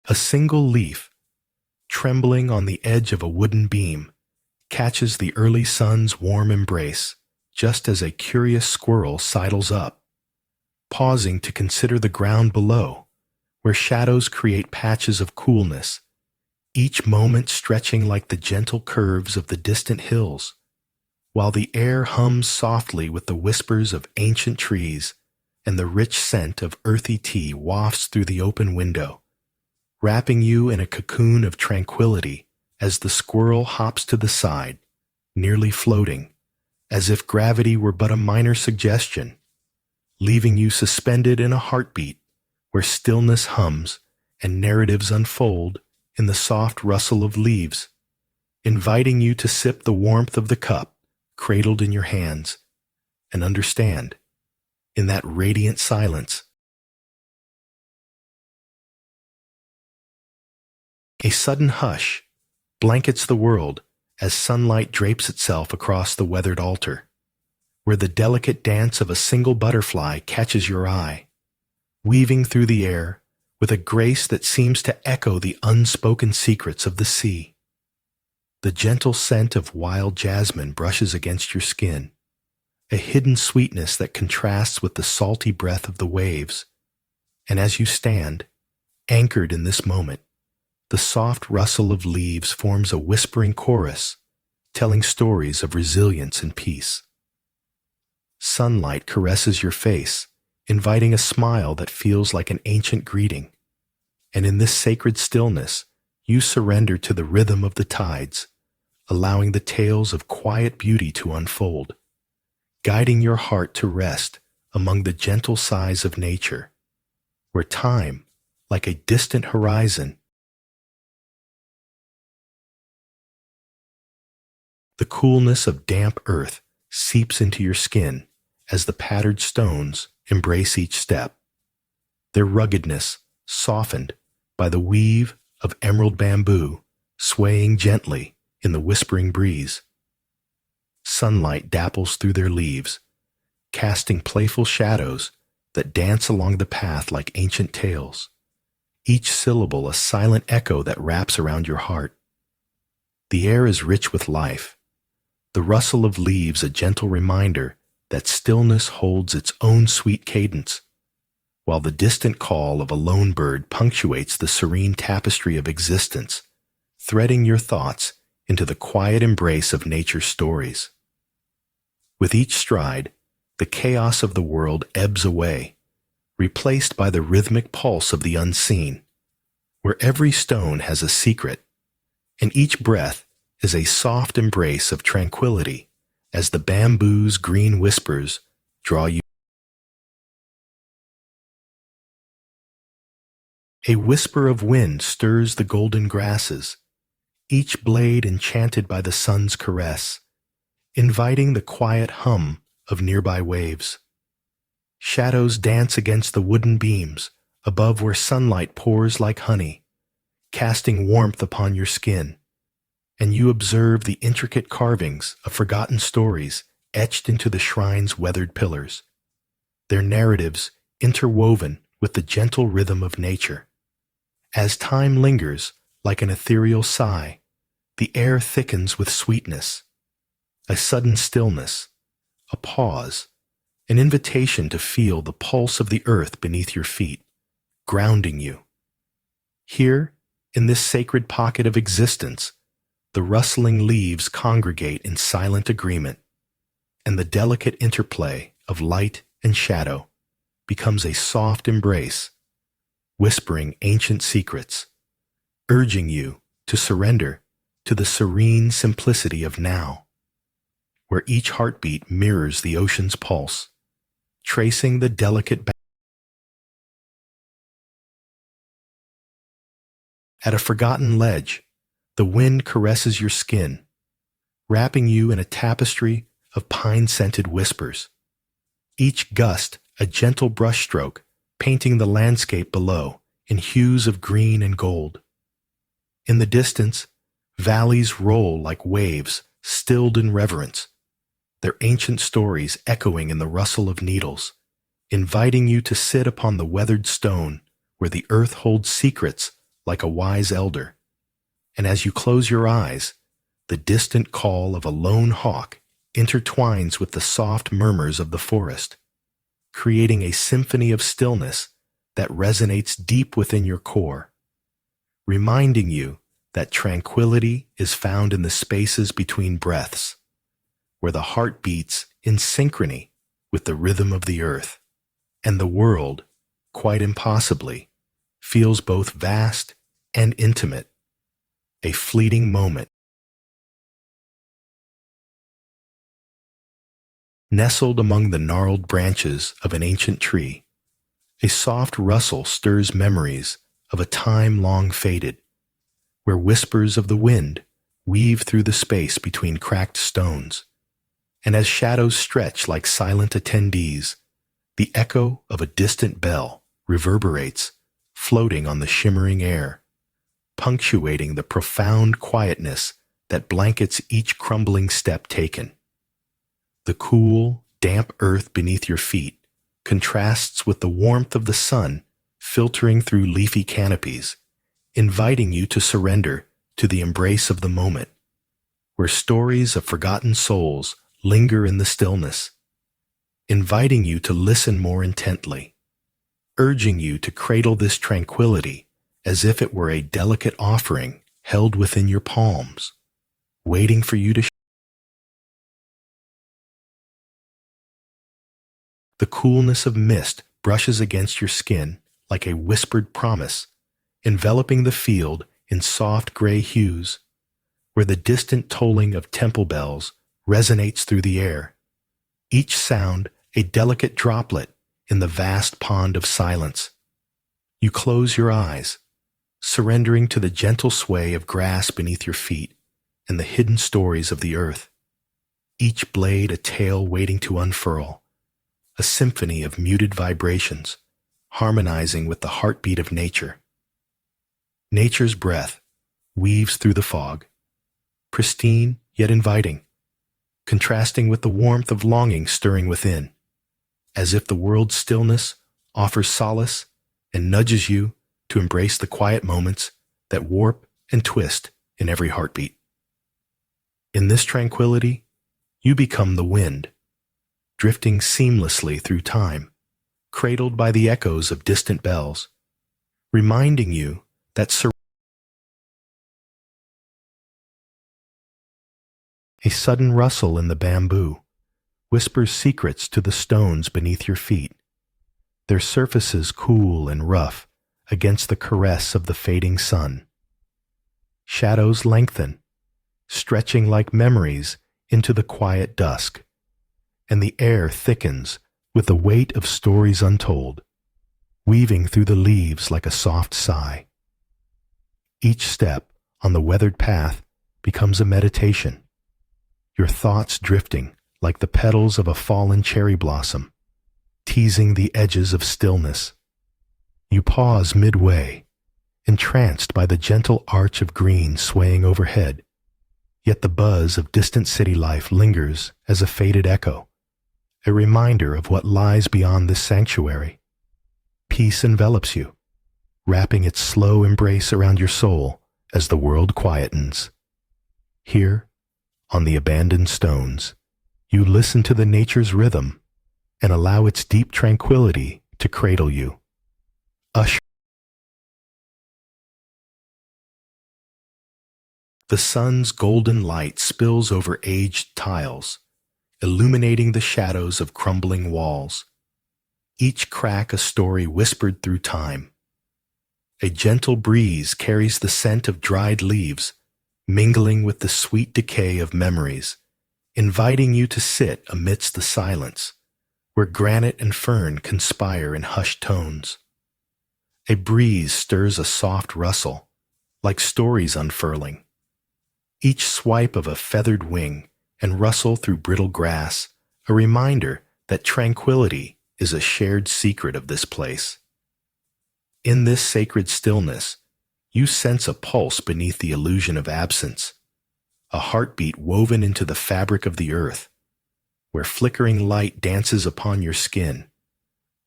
A single leaf, trembling on the edge of a wooden beam, catches the early sun's warm embrace, just as a curious squirrel sidles up, pausing to consider the ground below, where shadows create patches of coolness, each moment stretching like the gentle curves of the distant hills, while the air hums softly with the whispers of ancient trees and the rich scent of earthy tea wafts through the open window, wrapping you in a cocoon of tranquility as the squirrel hops to the side, nearly floating, as if gravity were but a minor suggestion, leaving you suspended in a heartbeat where stillness hums and narratives unfold in the soft rustle of leaves, inviting you to sip the warmth of the cup cradled in your hands and understand, in that radiant silence, A sudden hush blankets the world as sunlight drapes itself across the weathered altar, where the delicate dance of a single butterfly catches your eye, weaving through the air with a grace that seems to echo the unspoken secrets of the sea. The gentle scent of wild jasmine brushes against your skin, a hidden sweetness that contrasts with the salty breath of the waves. And as you stand, anchored in this moment, the soft rustle of leaves forms a whispering chorus, telling stories of resilience and peace. Sunlight caresses your face, inviting a smile that feels like an ancient greeting. And in this sacred stillness, you surrender to the rhythm of the tides, allowing the tales of quiet beauty to unfold, guiding your heart to rest among the gentle sighs of nature, where time, like a distant horizon, the coolness of damp earth seeps into your skin as the pattered stones embrace each step, their ruggedness softened by the weave of emerald bamboo swaying gently in the whispering breeze. Sunlight dapples through their leaves, casting playful shadows that dance along the path like ancient tales, each syllable a silent echo that wraps around your heart. The air is rich with life, the rustle of leaves a gentle reminder that stillness holds its own sweet cadence, while the distant call of a lone bird punctuates the serene tapestry of existence, threading your thoughts into the quiet embrace of nature's stories. With each stride, the chaos of the world ebbs away, replaced by the rhythmic pulse of the unseen, where every stone has a secret, and each breath is a soft embrace of tranquility as the bamboo's green whispers draw you. A whisper of wind stirs the golden grasses, each blade enchanted by the sun's caress, inviting the quiet hum of nearby waves. Shadows dance against the wooden beams above where sunlight pours like honey, casting warmth upon your skin, and you observe the intricate carvings of forgotten stories etched into the shrine's weathered pillars, their narratives interwoven with the gentle rhythm of nature. As time lingers like an ethereal sigh, the air thickens with sweetness, a sudden stillness, a pause, an invitation to feel the pulse of the earth beneath your feet, grounding you. Here, in this sacred pocket of existence, the rustling leaves congregate in silent agreement, and the delicate interplay of light and shadow becomes a soft embrace, whispering ancient secrets, urging you to surrender to the serene simplicity of now, where each heartbeat mirrors the ocean's pulse, tracing the delicate At a forgotten ledge, the wind caresses your skin, wrapping you in a tapestry of pine-scented whispers, each gust a gentle brushstroke painting the landscape below in hues of green and gold. In the distance, valleys roll like waves stilled in reverence, their ancient stories echoing in the rustle of needles, inviting you to sit upon the weathered stone where the earth holds secrets like a wise elder. And as you close your eyes, the distant call of a lone hawk intertwines with the soft murmurs of the forest, creating a symphony of stillness that resonates deep within your core, reminding you that tranquility is found in the spaces between breaths, where the heart beats in synchrony with the rhythm of the earth, and the world, quite impossibly, feels both vast and intimate, a fleeting moment. Nestled among the gnarled branches of an ancient tree, a soft rustle stirs memories of a time long faded, where whispers of the wind weave through the space between cracked stones, and as shadows stretch like silent attendees, the echo of a distant bell reverberates, floating on the shimmering air, punctuating the profound quietness that blankets each crumbling step taken. The cool, damp earth beneath your feet contrasts with the warmth of the sun filtering through leafy canopies, inviting you to surrender to the embrace of the moment, where stories of forgotten souls linger in the stillness, inviting you to listen more intently, urging you to cradle this tranquility as if it were a delicate offering held within your palms, waiting for you to The coolness of mist brushes against your skin like a whispered promise, enveloping the field in soft gray hues, where the distant tolling of temple bells resonates through the air, each sound a delicate droplet in the vast pond of silence. You close your eyes, surrendering to the gentle sway of grass beneath your feet and the hidden stories of the earth, each blade a tale waiting to unfurl, a symphony of muted vibrations, harmonizing with the heartbeat of nature. Nature's breath weaves through the fog, pristine yet inviting, contrasting with the warmth of longing stirring within, as if the world's stillness offers solace and nudges you to embrace the quiet moments that warp and twist in every heartbeat. In this tranquility, you become the wind, drifting seamlessly through time, cradled by the echoes of distant bells, reminding you that a sudden rustle in the bamboo whispers secrets to the stones beneath your feet, their surfaces cool and rough against the caress of the fading sun. Shadows lengthen, stretching like memories into the quiet dusk, and the air thickens with the weight of stories untold, weaving through the leaves like a soft sigh. Each step on the weathered path becomes a meditation, your thoughts drifting like the petals of a fallen cherry blossom, teasing the edges of stillness. You pause midway, entranced by the gentle arch of green swaying overhead, yet the buzz of distant city life lingers as a faded echo, a reminder of what lies beyond this sanctuary. Peace envelops you, wrapping its slow embrace around your soul as the world quietens. Here, on the abandoned stones, you listen to the nature's rhythm and allow its deep tranquility to cradle you. The sun's golden light spills over aged tiles, illuminating the shadows of crumbling walls, each crack a story whispered through time. A gentle breeze carries the scent of dried leaves, mingling with the sweet decay of memories, inviting you to sit amidst the silence, where granite and fern conspire in hushed tones. A breeze stirs a soft rustle, like stories unfurling. Each swipe of a feathered wing and rustle through brittle grass, a reminder that tranquility is a shared secret of this place. In this sacred stillness, you sense a pulse beneath the illusion of absence, a heartbeat woven into the fabric of the earth, where flickering light dances upon your skin,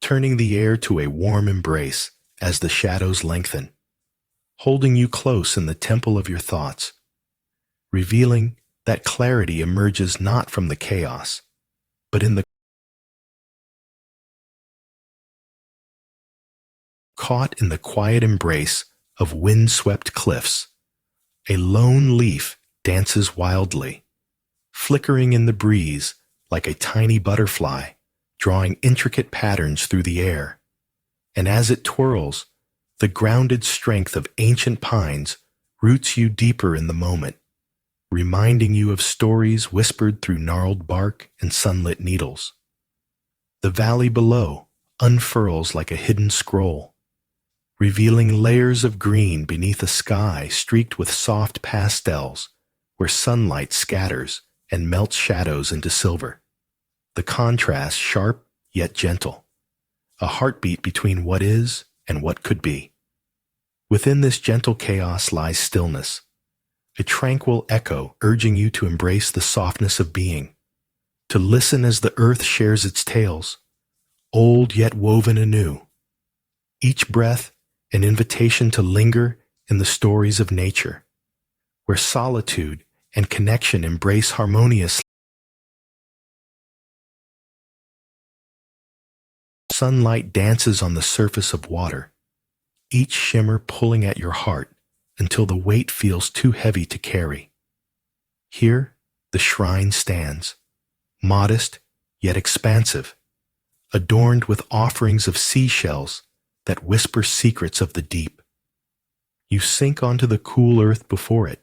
turning the air to a warm embrace as the shadows lengthen, holding you close in the temple of your thoughts, revealing that clarity emerges not from the chaos, but in the caught in the quiet embrace of wind-swept cliffs. A lone leaf dances wildly, flickering in the breeze like a tiny butterfly, drawing intricate patterns through the air. And as it twirls, the grounded strength of ancient pines roots you deeper in the moment, reminding you of stories whispered through gnarled bark and sunlit needles. The valley below unfurls like a hidden scroll, revealing layers of green beneath a sky streaked with soft pastels, where sunlight scatters and melts shadows into silver. The contrast sharp yet gentle, a heartbeat between what is and what could be. Within this gentle chaos lies stillness, a tranquil echo urging you to embrace the softness of being, to listen as the earth shares its tales, old yet woven anew. Each breath an invitation to linger in the stories of nature, where solitude and connection embrace harmoniously. Sunlight dances on the surface of water, each shimmer pulling at your heart until the weight feels too heavy to carry. Here, the shrine stands, modest yet expansive, adorned with offerings of seashells that whisper secrets of the deep. You sink onto the cool earth before it,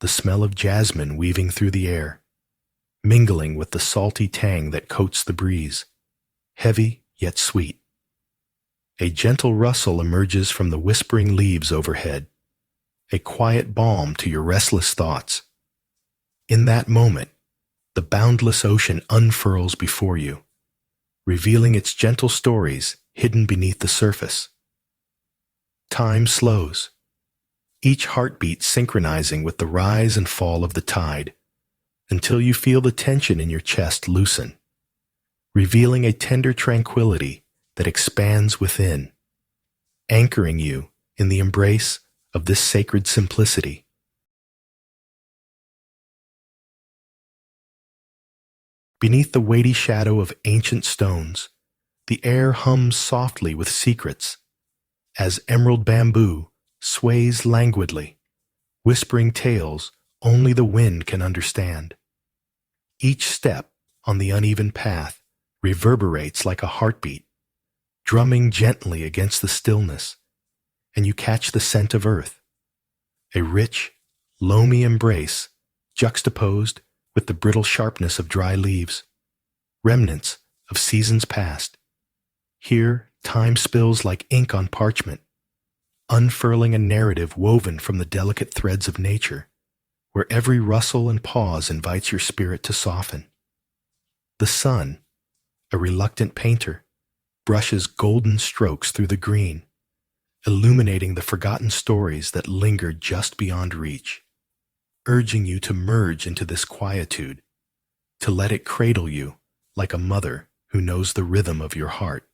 the smell of jasmine weaving through the air, mingling with the salty tang that coats the breeze, heavy yet sweet. A gentle rustle emerges from the whispering leaves overhead, a quiet balm to your restless thoughts. In that moment, the boundless ocean unfurls before you, revealing its gentle stories hidden beneath the surface. Time slows, each heartbeat synchronizing with the rise and fall of the tide, until you feel the tension in your chest loosen, revealing a tender tranquility that expands within, anchoring you in the embrace of this sacred simplicity. Beneath the weighty shadow of ancient stones, the air hums softly with secrets, as emerald bamboo sways languidly, whispering tales only the wind can understand. Each step on the uneven path reverberates like a heartbeat, drumming gently against the stillness, and you catch the scent of earth, a rich, loamy embrace juxtaposed with the brittle sharpness of dry leaves, remnants of seasons past. Here, time spills like ink on parchment, unfurling a narrative woven from the delicate threads of nature, where every rustle and pause invites your spirit to soften. The sun, a reluctant painter, brushes golden strokes through the green, illuminating the forgotten stories that linger just beyond reach, urging you to merge into this quietude, to let it cradle you like a mother who knows the rhythm of your heart.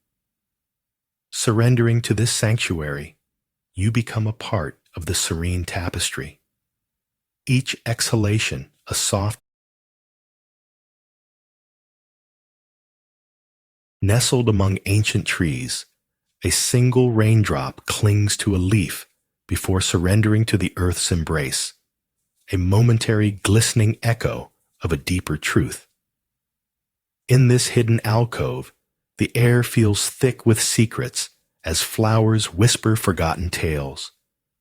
Surrendering to this sanctuary, you become a part of the serene tapestry. Each exhalation a soft. Nestled among ancient trees, a single raindrop clings to a leaf before surrendering to the earth's embrace, a momentary glistening echo of a deeper truth. In this hidden alcove, the air feels thick with secrets as flowers whisper forgotten tales,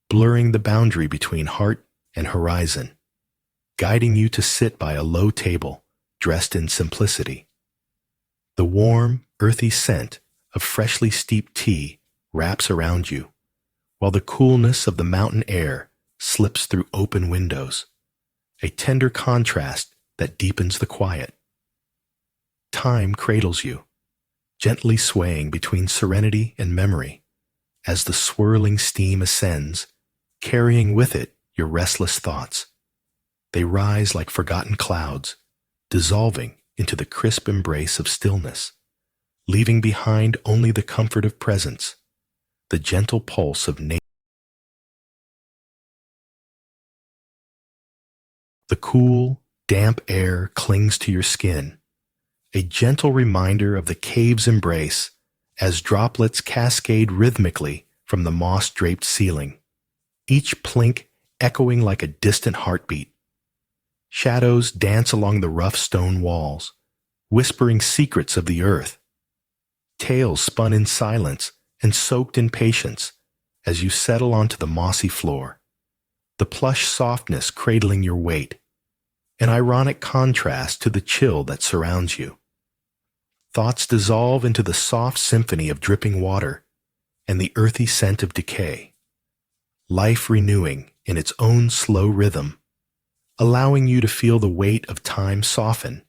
blurring the boundary between heart and horizon, guiding you to sit by a low table dressed in simplicity. The warm, earthy scent of freshly steeped tea wraps around you, while the coolness of the mountain air slips through open windows, a tender contrast that deepens the quiet. Time cradles you, gently swaying between serenity and memory, as the swirling steam ascends, carrying with it your restless thoughts. They rise like forgotten clouds, dissolving into the crisp embrace of stillness, leaving behind only the comfort of presence, the gentle pulse of nature. The cool, damp air clings to your skin, a gentle reminder of the cave's embrace as droplets cascade rhythmically from the moss-draped ceiling, each plink echoing like a distant heartbeat. Shadows dance along the rough stone walls, whispering secrets of the earth. Tales spun in silence and soaked in patience as you settle onto the mossy floor, the plush softness cradling your weight, an ironic contrast to the chill that surrounds you. Thoughts dissolve into the soft symphony of dripping water and the earthy scent of decay, life renewing in its own slow rhythm, allowing you to feel the weight of time soften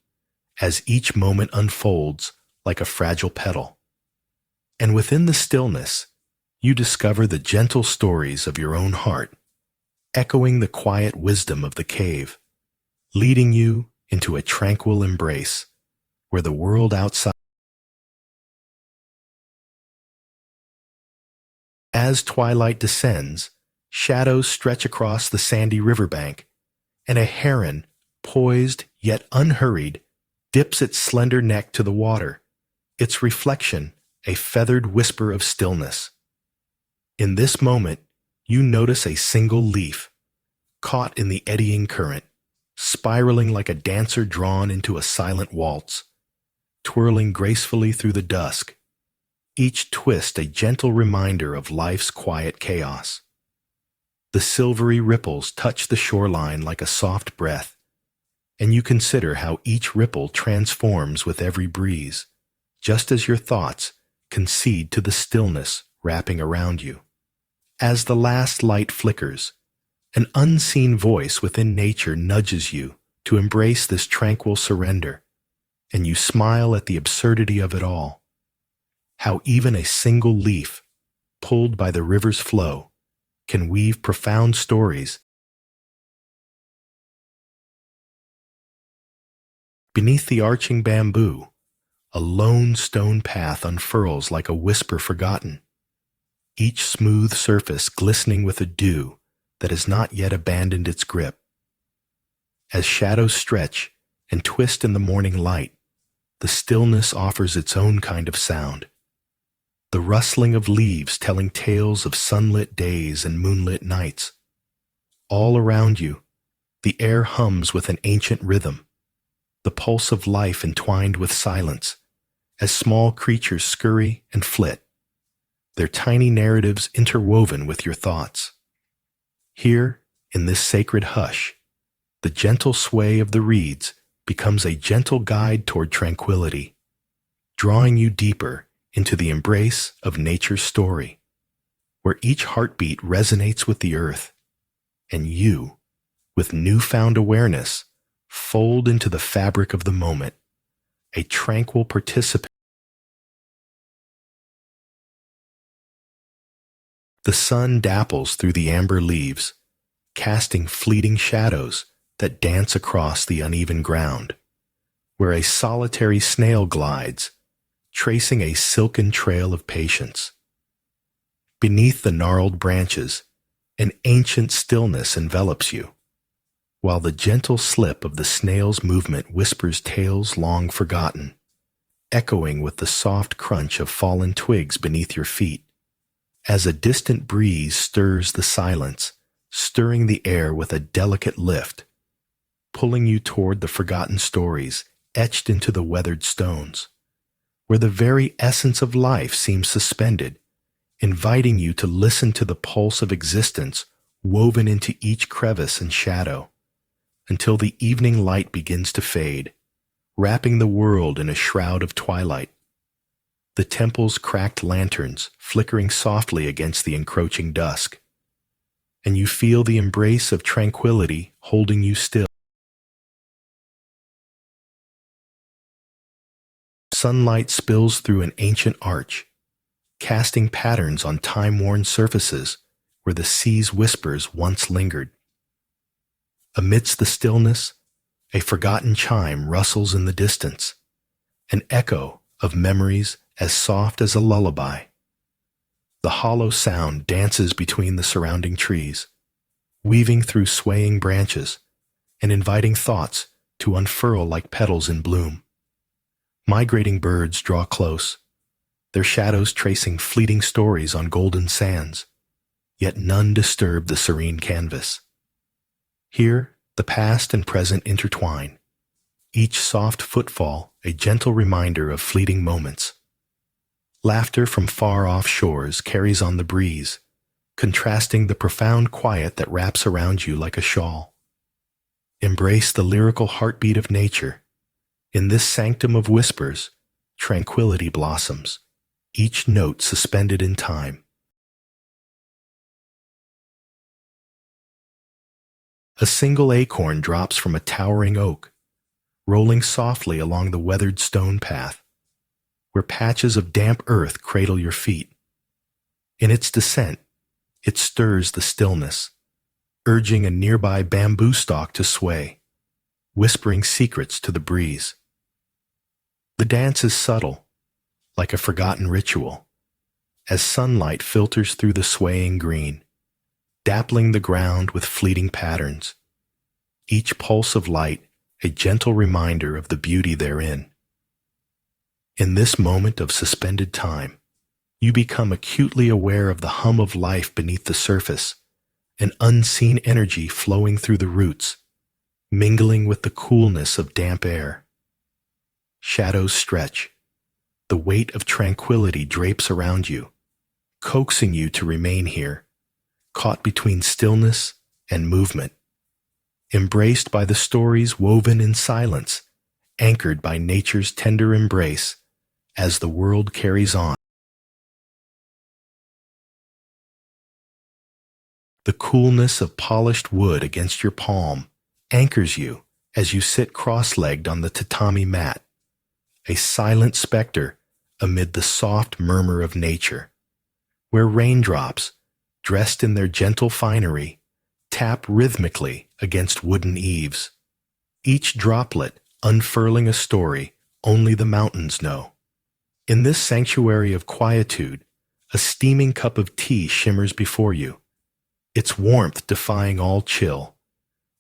as each moment unfolds like a fragile petal. And within the stillness, you discover the gentle stories of your own heart, echoing the quiet wisdom of the cave, leading you into a tranquil embrace where the world outside. As twilight descends, shadows stretch across the sandy riverbank, and a heron, poised yet unhurried, dips its slender neck to the water, its reflection a feathered whisper of stillness. In this moment, you notice a single leaf, caught in the eddying current, spiraling like a dancer drawn into a silent waltz, twirling gracefully through the dusk, each twist a gentle reminder of life's quiet chaos. The silvery ripples touch the shoreline like a soft breath, and you consider how each ripple transforms with every breeze, just as your thoughts concede to the stillness wrapping around you. As the last light flickers, an unseen voice within nature nudges you to embrace this tranquil surrender, and you smile at the absurdity of it all. How even a single leaf, pulled by the river's flow, can weave profound stories. Beneath the arching bamboo, a lone stone path unfurls like a whisper forgotten, each smooth surface glistening with a dew that has not yet abandoned its grip. As shadows stretch and twist in the morning light, the stillness offers its own kind of sound. The rustling of leaves telling tales of sunlit days and moonlit nights. All around you, the air hums with an ancient rhythm, the pulse of life entwined with silence, as small creatures scurry and flit, their tiny narratives interwoven with your thoughts. Here, in this sacred hush, the gentle sway of the reeds becomes a gentle guide toward tranquility, drawing you deeper into the embrace of nature's story, where each heartbeat resonates with the earth, and you, with newfound awareness, fold into the fabric of the moment, a tranquil participant. The sun dapples through the amber leaves, casting fleeting shadows that dance across the uneven ground, where a solitary snail glides, tracing a silken trail of patience. Beneath the gnarled branches, an ancient stillness envelops you, while the gentle slip of the snail's movement whispers tales long forgotten, echoing with the soft crunch of fallen twigs beneath your feet, as a distant breeze stirs the silence, stirring the air with a delicate lift, pulling you toward the forgotten stories etched into the weathered stones, where the very essence of life seems suspended, inviting you to listen to the pulse of existence woven into each crevice and shadow, until the evening light begins to fade, wrapping the world in a shroud of twilight. The temple's cracked lanterns flickering softly against the encroaching dusk, and you feel the embrace of tranquility holding you still. Sunlight spills through an ancient arch, casting patterns on time-worn surfaces where the sea's whispers once lingered. Amidst the stillness, a forgotten chime rustles in the distance, an echo of memories as soft as a lullaby. The hollow sound dances between the surrounding trees, weaving through swaying branches and inviting thoughts to unfurl like petals in bloom. Migrating birds draw close, their shadows tracing fleeting stories on golden sands, yet none disturb the serene canvas. Here, the past and present intertwine, each soft footfall a gentle reminder of fleeting moments. Laughter from far-off shores carries on the breeze, contrasting the profound quiet that wraps around you like a shawl. Embrace the lyrical heartbeat of nature. In this sanctum of whispers, tranquility blossoms, each note suspended in time. A single acorn drops from a towering oak, rolling softly along the weathered stone path, where patches of damp earth cradle your feet. In its descent, it stirs the stillness, urging a nearby bamboo stalk to sway, whispering secrets to the breeze. The dance is subtle, like a forgotten ritual, as sunlight filters through the swaying green, dappling the ground with fleeting patterns, each pulse of light a gentle reminder of the beauty therein. In this moment of suspended time, you become acutely aware of the hum of life beneath the surface, an unseen energy flowing through the roots, mingling with the coolness of damp air. Shadows stretch. The weight of tranquility drapes around you, coaxing you to remain here, caught between stillness and movement, embraced by the stories woven in silence, anchored by nature's tender embrace as the world carries on. The coolness of polished wood against your palm anchors you as you sit cross-legged on the tatami mat, a silent specter amid the soft murmur of nature, where raindrops, dressed in their gentle finery, tap rhythmically against wooden eaves, each droplet unfurling a story only the mountains know. In this sanctuary of quietude, a steaming cup of tea shimmers before you, its warmth defying all chill,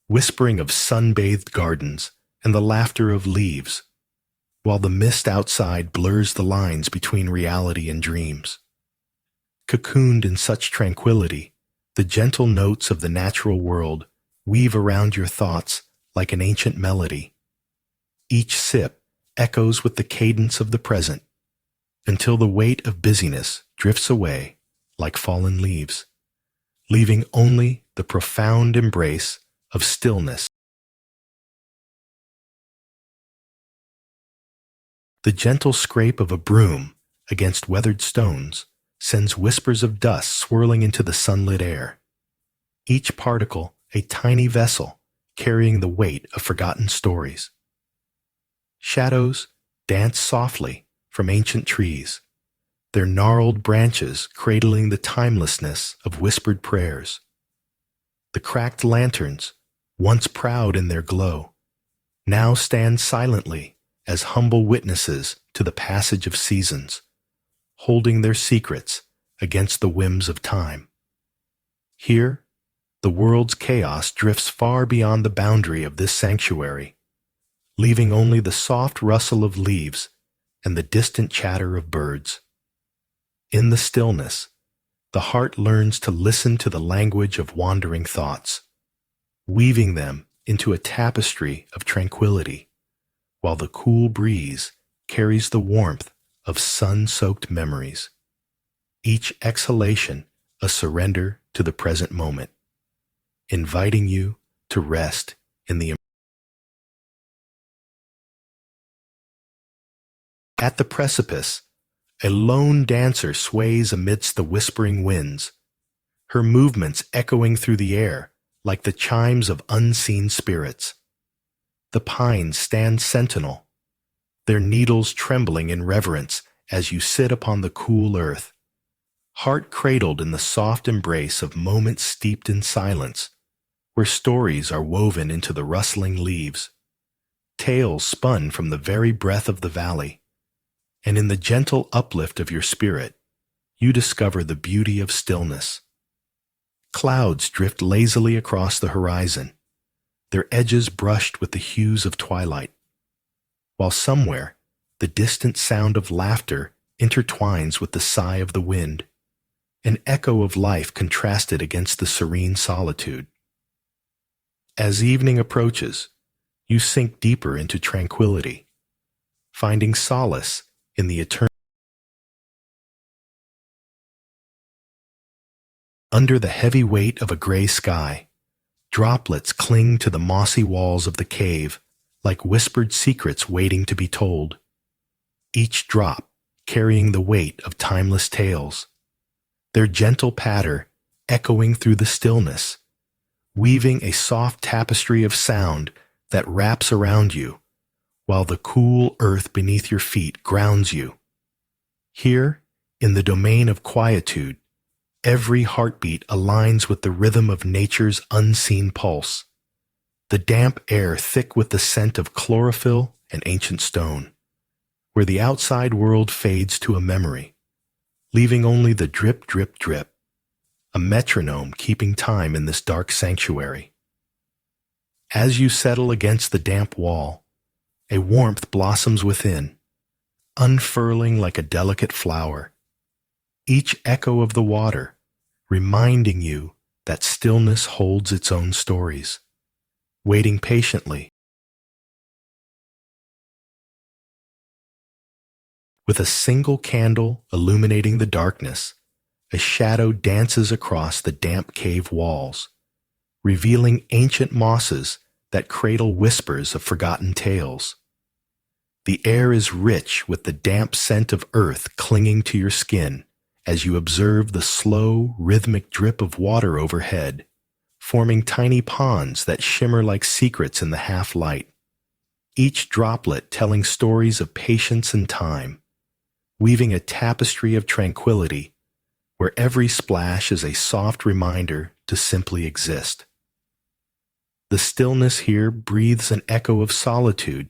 whispering of sun-bathed gardens and the laughter of leaves, while the mist outside blurs the lines between reality and dreams. Cocooned in such tranquility, the gentle notes of the natural world weave around your thoughts like an ancient melody. Each sip echoes with the cadence of the present, until the weight of busyness drifts away like fallen leaves, leaving only the profound embrace of stillness. The gentle scrape of a broom against weathered stones sends whispers of dust swirling into the sunlit air, each particle a tiny vessel carrying the weight of forgotten stories. Shadows dance softly from ancient trees, their gnarled branches cradling the timelessness of whispered prayers. The cracked lanterns, once proud in their glow, now stand silently as humble witnesses to the passage of seasons, holding their secrets against the whims of time. Here, the world's chaos drifts far beyond the boundary of this sanctuary, leaving only the soft rustle of leaves and the distant chatter of birds. In the stillness, the heart learns to listen to the language of wandering thoughts, weaving them into a tapestry of tranquility, while the cool breeze carries the warmth of sun-soaked memories, each exhalation a surrender to the present moment, inviting you to rest in the At the precipice, a lone dancer sways amidst the whispering winds, her movements echoing through the air like the chimes of unseen spirits. The pines stand sentinel, their needles trembling in reverence as you sit upon the cool earth, heart cradled in the soft embrace of moments steeped in silence, where stories are woven into the rustling leaves, tales spun from the very breath of the valley. And in the gentle uplift of your spirit, you discover the beauty of stillness. Clouds drift lazily across the horizon, their edges brushed with the hues of twilight, while somewhere the distant sound of laughter intertwines with the sigh of the wind, an echo of life contrasted against the serene solitude. As evening approaches, you sink deeper into tranquility, finding solace in the eternal. Under the heavy weight of a gray sky, droplets cling to the mossy walls of the cave like whispered secrets waiting to be told, each drop carrying the weight of timeless tales, their gentle patter echoing through the stillness, weaving a soft tapestry of sound that wraps around you, while the cool earth beneath your feet grounds you. Here, in the domain of quietude, Every heartbeat aligns with the rhythm of nature's unseen pulse, the damp air thick with the scent of chlorophyll and ancient stone, where the outside world fades to a memory, leaving only the drip, drip, drip, a metronome keeping time in this dark sanctuary. As you settle against the damp wall, a warmth blossoms within, unfurling like a delicate flower, each echo of the water reminding you that stillness holds its own stories, waiting patiently. With a single candle illuminating the darkness, a shadow dances across the damp cave walls, revealing ancient mosses that cradle whispers of forgotten tales. The air is rich with the damp scent of earth clinging to your skin as you observe the slow, rhythmic drip of water overhead, forming tiny ponds that shimmer like secrets in the half-light, each droplet telling stories of patience and time, weaving a tapestry of tranquility where every splash is a soft reminder to simply exist. The stillness here breathes an echo of solitude,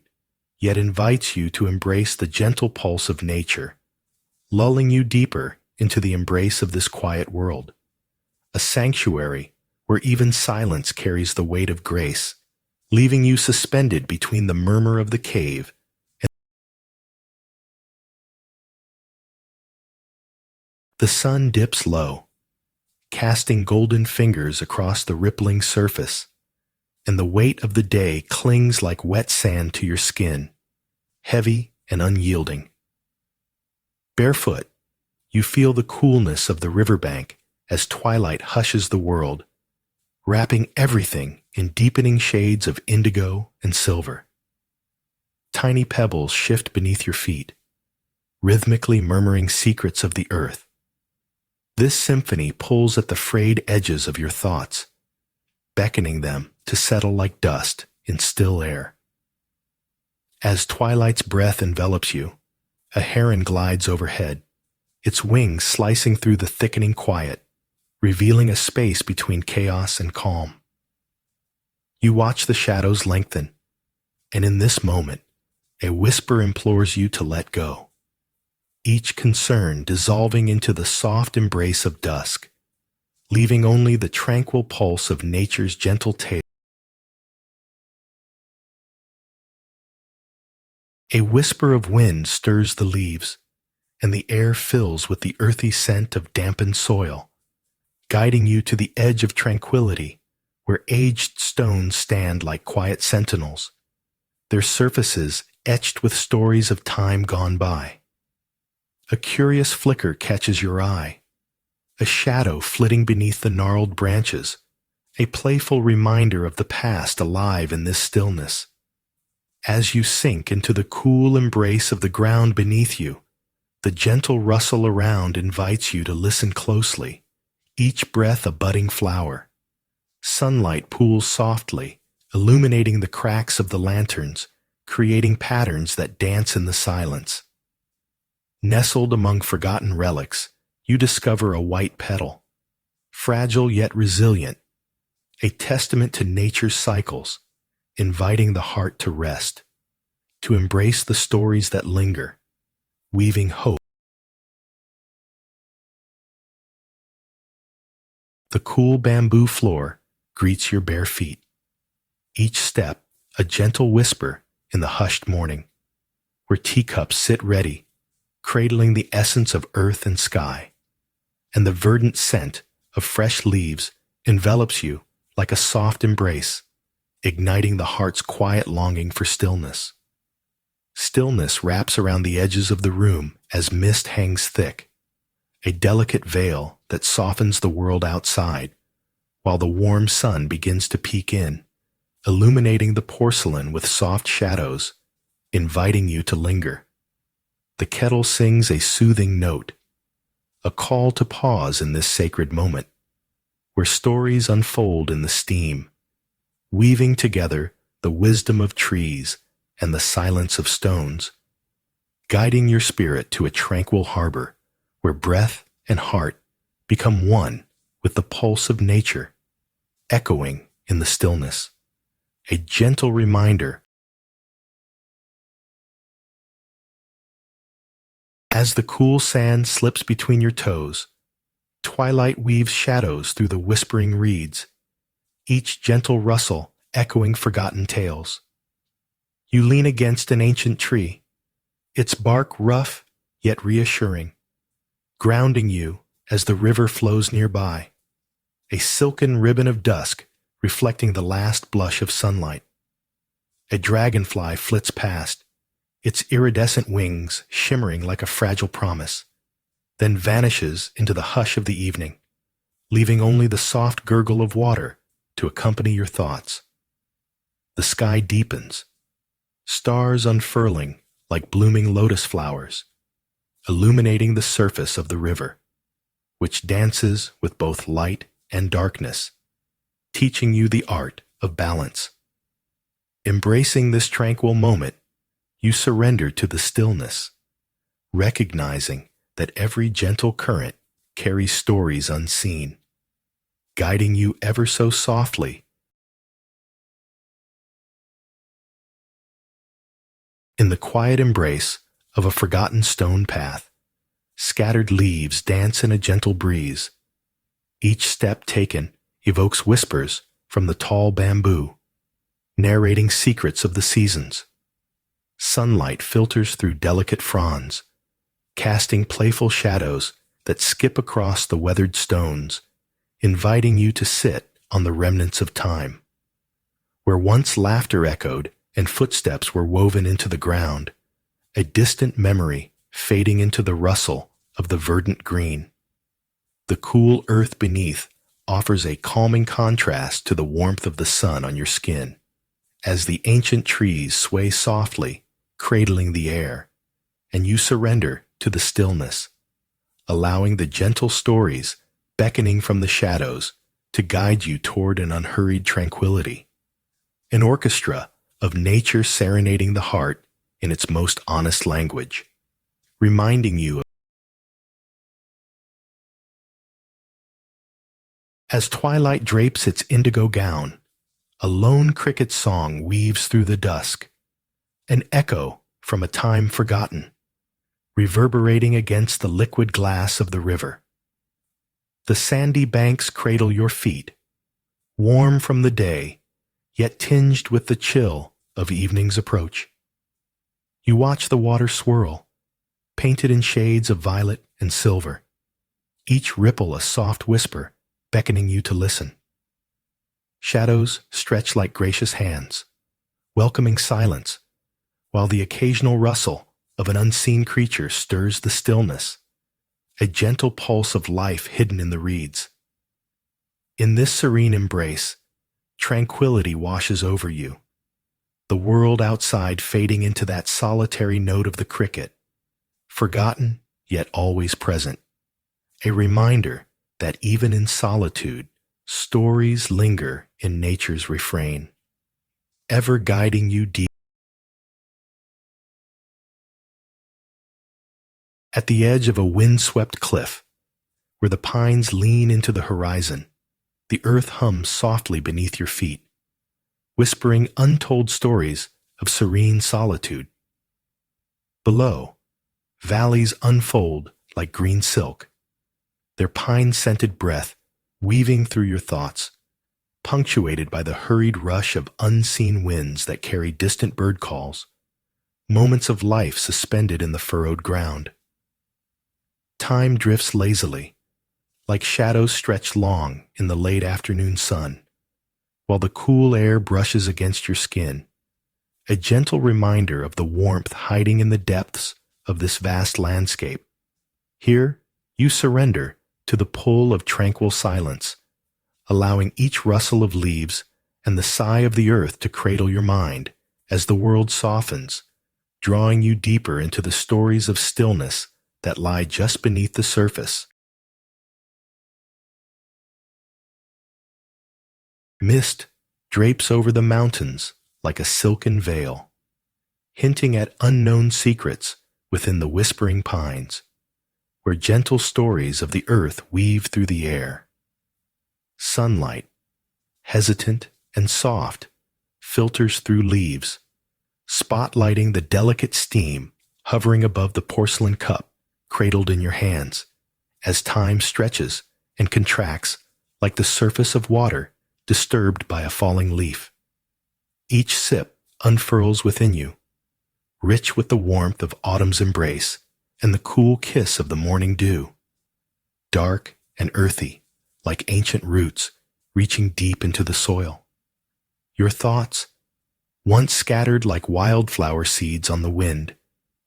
yet invites you to embrace the gentle pulse of nature, lulling you deeper into the embrace of this quiet world, a sanctuary where even silence carries the weight of grace, leaving you suspended between the murmur of the cave and the sun dips low, casting golden fingers across the rippling surface, and the weight of the day clings like wet sand to your skin, heavy and unyielding. Barefoot, you feel the coolness of the riverbank as twilight hushes the world, wrapping everything in deepening shades of indigo and silver. Tiny pebbles shift beneath your feet, rhythmically murmuring secrets of the earth. This symphony pulls at the frayed edges of your thoughts, beckoning them to settle like dust in still air. As twilight's breath envelops you, a heron glides overhead, its wings slicing through the thickening quiet, revealing a space between chaos and calm. You watch the shadows lengthen, and in this moment, a whisper implores you to let go, each concern dissolving into the soft embrace of dusk, leaving only the tranquil pulse of nature's gentle tale. A whisper of wind stirs the leaves, and the air fills with the earthy scent of dampened soil, guiding you to the edge of tranquility where aged stones stand like quiet sentinels, their surfaces etched with stories of time gone by. A curious flicker catches your eye, a shadow flitting beneath the gnarled branches, a playful reminder of the past alive in this stillness. As you sink into the cool embrace of the ground beneath you, the gentle rustle around invites you to listen closely, each breath a budding flower. Sunlight pools softly, illuminating the cracks of the lanterns, creating patterns that dance in the silence. Nestled among forgotten relics, you discover a white petal, fragile yet resilient, a testament to nature's cycles, inviting the heart to rest, to embrace the stories that linger, weaving hope. The cool bamboo floor greets your bare feet, each step a gentle whisper in the hushed morning, where teacups sit ready, cradling the essence of earth and sky, and the verdant scent of fresh leaves envelops you like a soft embrace, igniting the heart's quiet longing for stillness. Stillness wraps around the edges of the room as mist hangs thick, a delicate veil that softens the world outside, while the warm sun begins to peek in, illuminating the porcelain with soft shadows, inviting you to linger. The kettle sings a soothing note, a call to pause in this sacred moment, where stories unfold in the steam, weaving together the wisdom of trees and the silence of stones, guiding your spirit to a tranquil harbor where breath and heart Become one with the pulse of nature, echoing in the stillness. A gentle reminder as the cool sand slips between your toes. Twilight weaves shadows through the whispering reeds, each gentle rustle echoing forgotten tales. You lean against an ancient tree, its bark rough yet reassuring, grounding you as the river flows nearby, a silken ribbon of dusk reflecting the last blush of sunlight. A dragonfly flits past, its iridescent wings shimmering like a fragile promise, then vanishes into the hush of the evening, leaving only the soft gurgle of water to accompany your thoughts. The sky deepens, stars unfurling like blooming lotus flowers, illuminating the surface of the river, which dances with both light and darkness, teaching you the art of balance. Embracing this tranquil moment, you surrender to the stillness, recognizing that every gentle current carries stories unseen, guiding you ever so softly. In the quiet embrace of a forgotten stone path, scattered leaves dance in a gentle breeze. Each step taken evokes whispers from the tall bamboo, narrating secrets of the seasons. Sunlight filters through delicate fronds, casting playful shadows that skip across the weathered stones, inviting you to sit on the remnants of time. Where once laughter echoed and footsteps were woven into the ground, a distant memory fading into the rustle of the verdant green. The cool earth beneath offers a calming contrast to the warmth of the sun on your skin, as the ancient trees sway softly, cradling the air, and you surrender to the stillness, allowing the gentle stories beckoning from the shadows to guide you toward an unhurried tranquility. An orchestra of nature serenading the heart in its most honest language, reminding you as twilight drapes its indigo gown, a lone cricket song weaves through the dusk, an echo from a time forgotten, reverberating against the liquid glass of the river. The sandy banks cradle your feet, warm from the day, yet tinged with the chill of evening's approach. You watch the water swirl, painted in shades of violet and silver, each ripple a soft whisper beckoning you to listen. Shadows stretch like gracious hands, welcoming silence, while the occasional rustle of an unseen creature stirs the stillness, a gentle pulse of life hidden in the reeds. In this serene embrace, tranquility washes over you, the world outside fading into that solitary note of the cricket, forgotten yet always present, a reminder that even in solitude, stories linger in nature's refrain, ever guiding you deep. At the edge of a wind-swept cliff, where the pines lean into the horizon, the earth hums softly beneath your feet, whispering untold stories of serene solitude. Below, valleys unfold like green silk, their pine-scented breath weaving through your thoughts, punctuated by the hurried rush of unseen winds that carry distant bird calls, moments of life suspended in the furrowed ground. Time drifts lazily, like shadows stretched long in the late afternoon sun, while the cool air brushes against your skin, a gentle reminder of the warmth hiding in the depths of this vast landscape. Here, you surrender to the pull of tranquil silence, allowing each rustle of leaves and the sigh of the earth to cradle your mind as the world softens, drawing you deeper into the stories of stillness that lie just beneath the surface. Mist drapes over the mountains like a silken veil, hinting at unknown secrets within the whispering pines, where gentle stories of the earth weave through the air. Sunlight, hesitant and soft, filters through leaves, spotlighting the delicate steam hovering above the porcelain cup cradled in your hands, as time stretches and contracts like the surface of water disturbed by a falling leaf. Each sip unfurls within you, rich with the warmth of autumn's embrace and the cool kiss of the morning dew, dark and earthy like ancient roots reaching deep into the soil. Your thoughts, once scattered like wildflower seeds on the wind,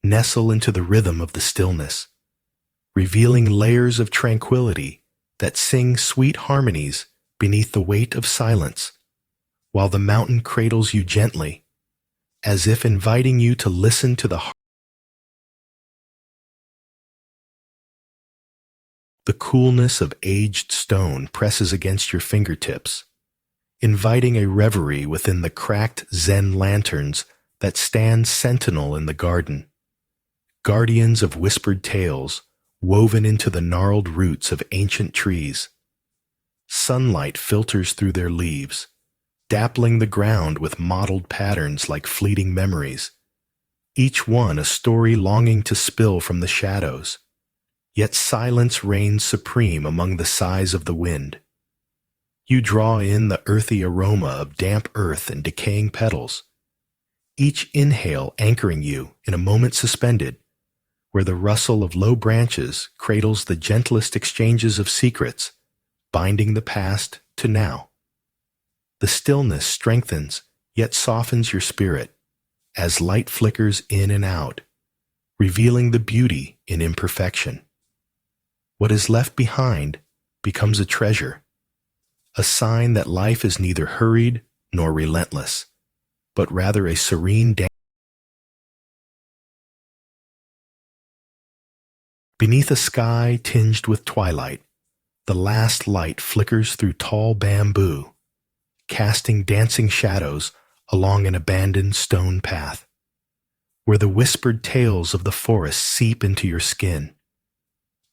nestle into the rhythm of the stillness, revealing layers of tranquility that sing sweet harmonies beneath the weight of silence, while the mountain cradles you gently, as if inviting you to listen to the heart. The coolness of aged stone presses against your fingertips, inviting a reverie within the cracked Zen lanterns that stand sentinel in the garden, guardians of whispered tales woven into the gnarled roots of ancient trees. Sunlight filters through their leaves, dappling the ground with mottled patterns like fleeting memories, each one a story longing to spill from the shadows. Yet silence reigns supreme among the sighs of the wind. You draw in the earthy aroma of damp earth and decaying petals, each inhale anchoring you in a moment suspended, where the rustle of low branches cradles the gentlest exchanges of secrets, binding the past to now. The stillness strengthens yet softens your spirit as light flickers in and out, revealing the beauty in imperfection. What is left behind becomes a treasure, a sign that life is neither hurried nor relentless, but rather a serene dance. Beneath a sky tinged with twilight, the last light flickers through tall bamboo, casting dancing shadows along an abandoned stone path, where the whispered tales of the forest seep into your skin.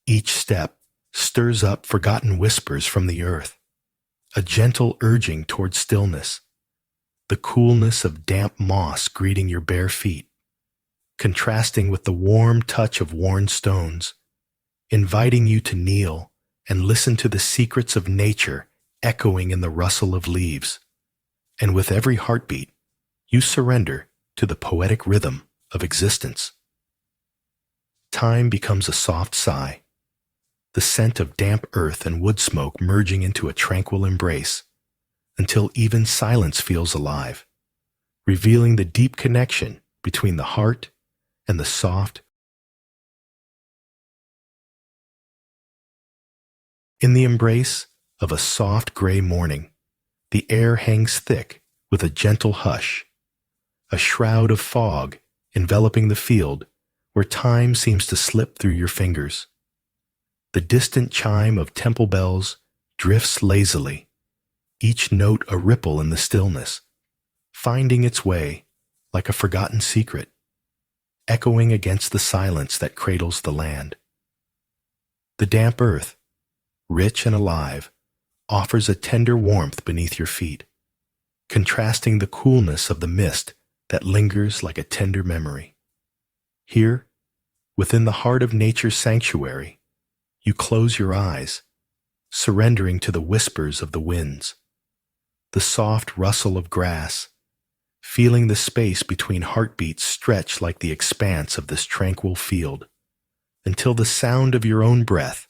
Each step stirs up forgotten whispers from the earth, a gentle urging toward stillness, the coolness of damp moss greeting your bare feet, contrasting with the warm touch of worn stones, inviting you to kneel and listen to the secrets of nature echoing in the rustle of leaves. And with every heartbeat, you surrender to the poetic rhythm of existence. Time becomes a soft sigh, the scent of damp earth and wood smoke merging into a tranquil embrace, until even silence feels alive, revealing the deep connection between the heart and the soft. In the embrace of a soft gray morning, the air hangs thick with a gentle hush, a shroud of fog enveloping the field where time seems to slip through your fingers. The distant chime of temple bells drifts lazily, each note a ripple in the stillness, finding its way like a forgotten secret, echoing against the silence that cradles the land. The damp earth, rich and alive, offers a tender warmth beneath your feet, contrasting the coolness of the mist that lingers like a tender memory. Here, within the heart of nature's sanctuary, you close your eyes, surrendering to the whispers of the winds, the soft rustle of grass, feeling the space between heartbeats stretch like the expanse of this tranquil field, until the sound of your own breath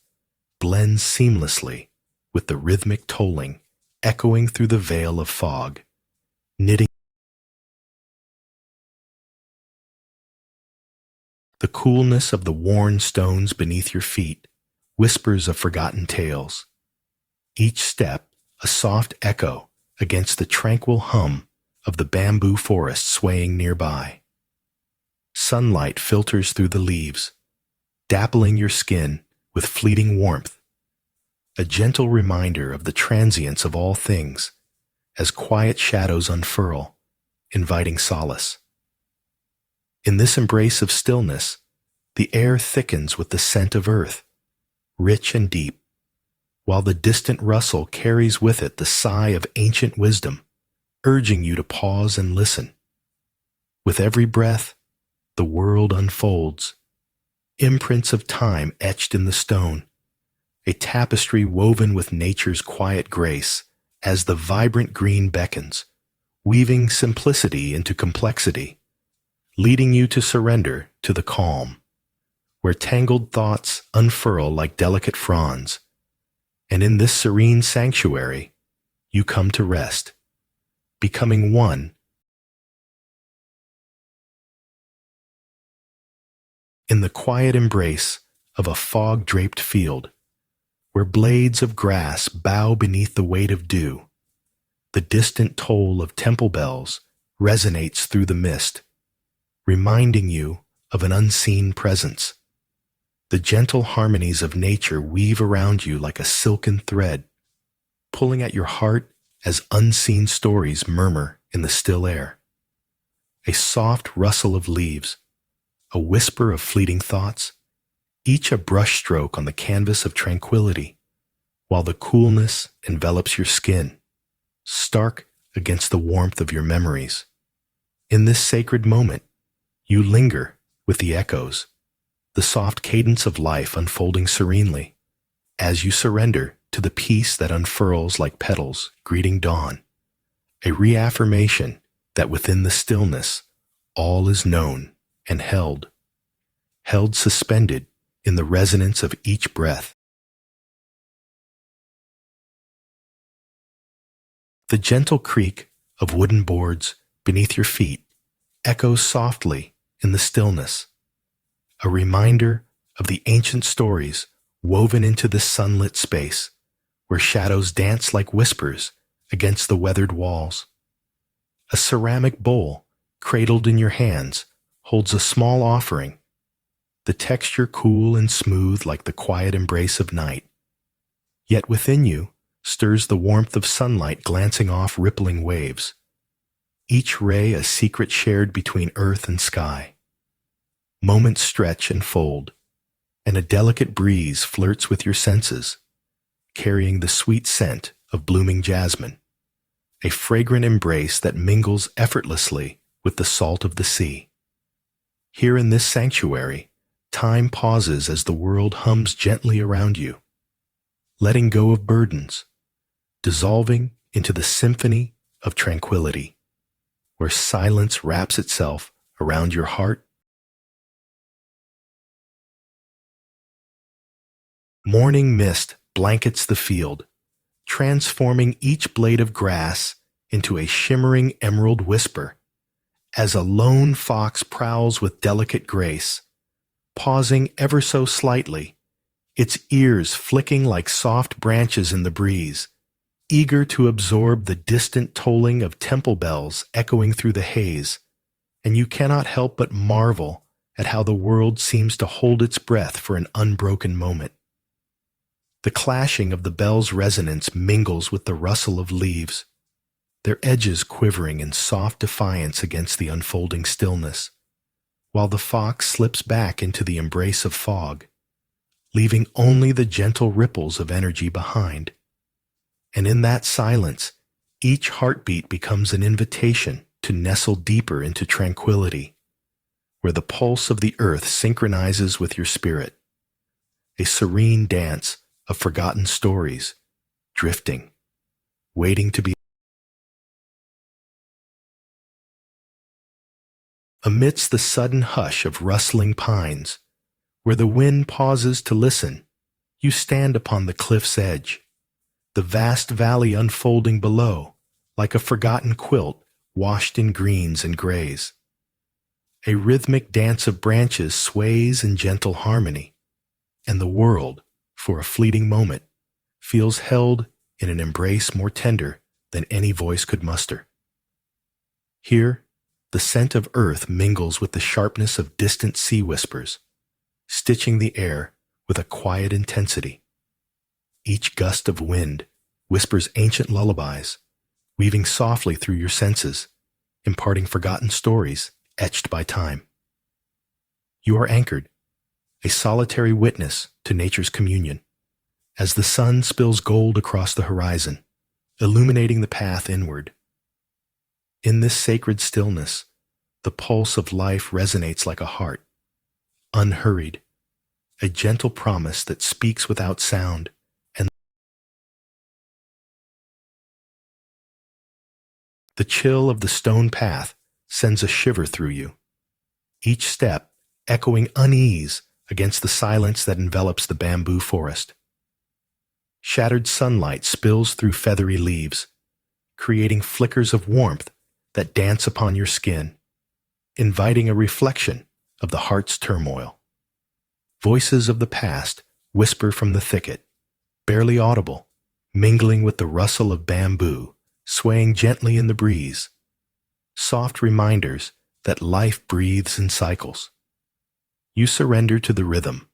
blends seamlessly with the rhythmic tolling echoing through the veil of fog, knitting the coolness of the worn stones beneath your feet, whispers of forgotten tales, each step a soft echo against the tranquil hum of the bamboo forest swaying nearby. Sunlight filters through the leaves, dappling your skin with fleeting warmth, a gentle reminder of the transience of all things as quiet shadows unfurl, inviting solace. In this embrace of stillness, The air thickens with the scent of earth, rich and deep, while the distant rustle carries with it the sigh of ancient wisdom, urging you to pause and listen. With every breath, the world unfolds, imprints of time etched in the stone, a tapestry woven with nature's quiet grace as the vibrant green beckons, weaving simplicity into complexity, leading you to surrender to the calm, where tangled thoughts unfurl like delicate fronds. And in this serene sanctuary, you come to rest, becoming one in the quiet embrace of a fog-draped field, where blades of grass bow beneath the weight of dew. The distant toll of temple bells resonates through the mist, reminding you of an unseen presence. The gentle harmonies of nature weave around you like a silken thread, pulling at your heart as unseen stories murmur in the still air. A soft rustle of leaves, a whisper of fleeting thoughts, each a brushstroke on the canvas of tranquility, while the coolness envelops your skin, stark against the warmth of your memories. In this sacred moment, you linger with the echoes, the soft cadence of life unfolding serenely, as you surrender to the peace that unfurls like petals greeting dawn, a reaffirmation that within the stillness all is known and held suspended in the resonance of each breath. The gentle creak of wooden boards beneath your feet echoes softly in the stillness, a reminder of the ancient stories woven into this sunlit space, where shadows dance like whispers against the weathered walls. A ceramic bowl, cradled in your hands, holds a small offering, the texture cool and smooth like the quiet embrace of night. Yet within you stirs the warmth of sunlight glancing off rippling waves, each ray a secret shared between earth and sky. Moments stretch and fold, and a delicate breeze flirts with your senses, carrying the sweet scent of blooming jasmine, a fragrant embrace that mingles effortlessly with the salt of the sea. Here in this sanctuary, time pauses as the world hums gently around you, letting go of burdens, dissolving into the symphony of tranquility, where silence wraps itself around your heart. Morning mist blankets the field, transforming each blade of grass into a shimmering emerald whisper, as a lone fox prowls with delicate grace, pausing ever so slightly, its ears flicking like soft branches in the breeze, eager to absorb the distant tolling of temple bells echoing through the haze, and you cannot help but marvel at how the world seems to hold its breath for an unbroken moment. The clashing of the bell's resonance mingles with the rustle of leaves, their edges quivering in soft defiance against the unfolding stillness, while the fox slips back into the embrace of fog, leaving only the gentle ripples of energy behind. And in that silence, each heartbeat becomes an invitation to nestle deeper into tranquility, where the pulse of the earth synchronizes with your spirit, a serene dance of forgotten stories, drifting, waiting to be. Amidst the sudden hush of rustling pines, where the wind pauses to listen, you stand upon the cliff's edge, the vast valley unfolding below like a forgotten quilt washed in greens and grays. A rhythmic dance of branches sways in gentle harmony, and the world, for a fleeting moment, feels held in an embrace more tender than any voice could muster. Here, the scent of earth mingles with the sharpness of distant sea whispers, stitching the air with a quiet intensity. Each gust of wind whispers ancient lullabies, weaving softly through your senses, imparting forgotten stories etched by time. You are anchored, a solitary witness to nature's communion. As the sun spills gold across the horizon, illuminating the path inward. In this sacred stillness, the pulse of life resonates like a heart, unhurried, a gentle promise that speaks without sound, and the chill of the stone path sends a shiver through you, each step echoing unease against the silence that envelops the bamboo forest. Shattered sunlight spills through feathery leaves, creating flickers of warmth that dance upon your skin, inviting a reflection of the heart's turmoil. Voices of the past whisper from the thicket, barely audible, mingling with the rustle of bamboo, swaying gently in the breeze. Soft reminders that life breathes in cycles. You surrender to the rhythm,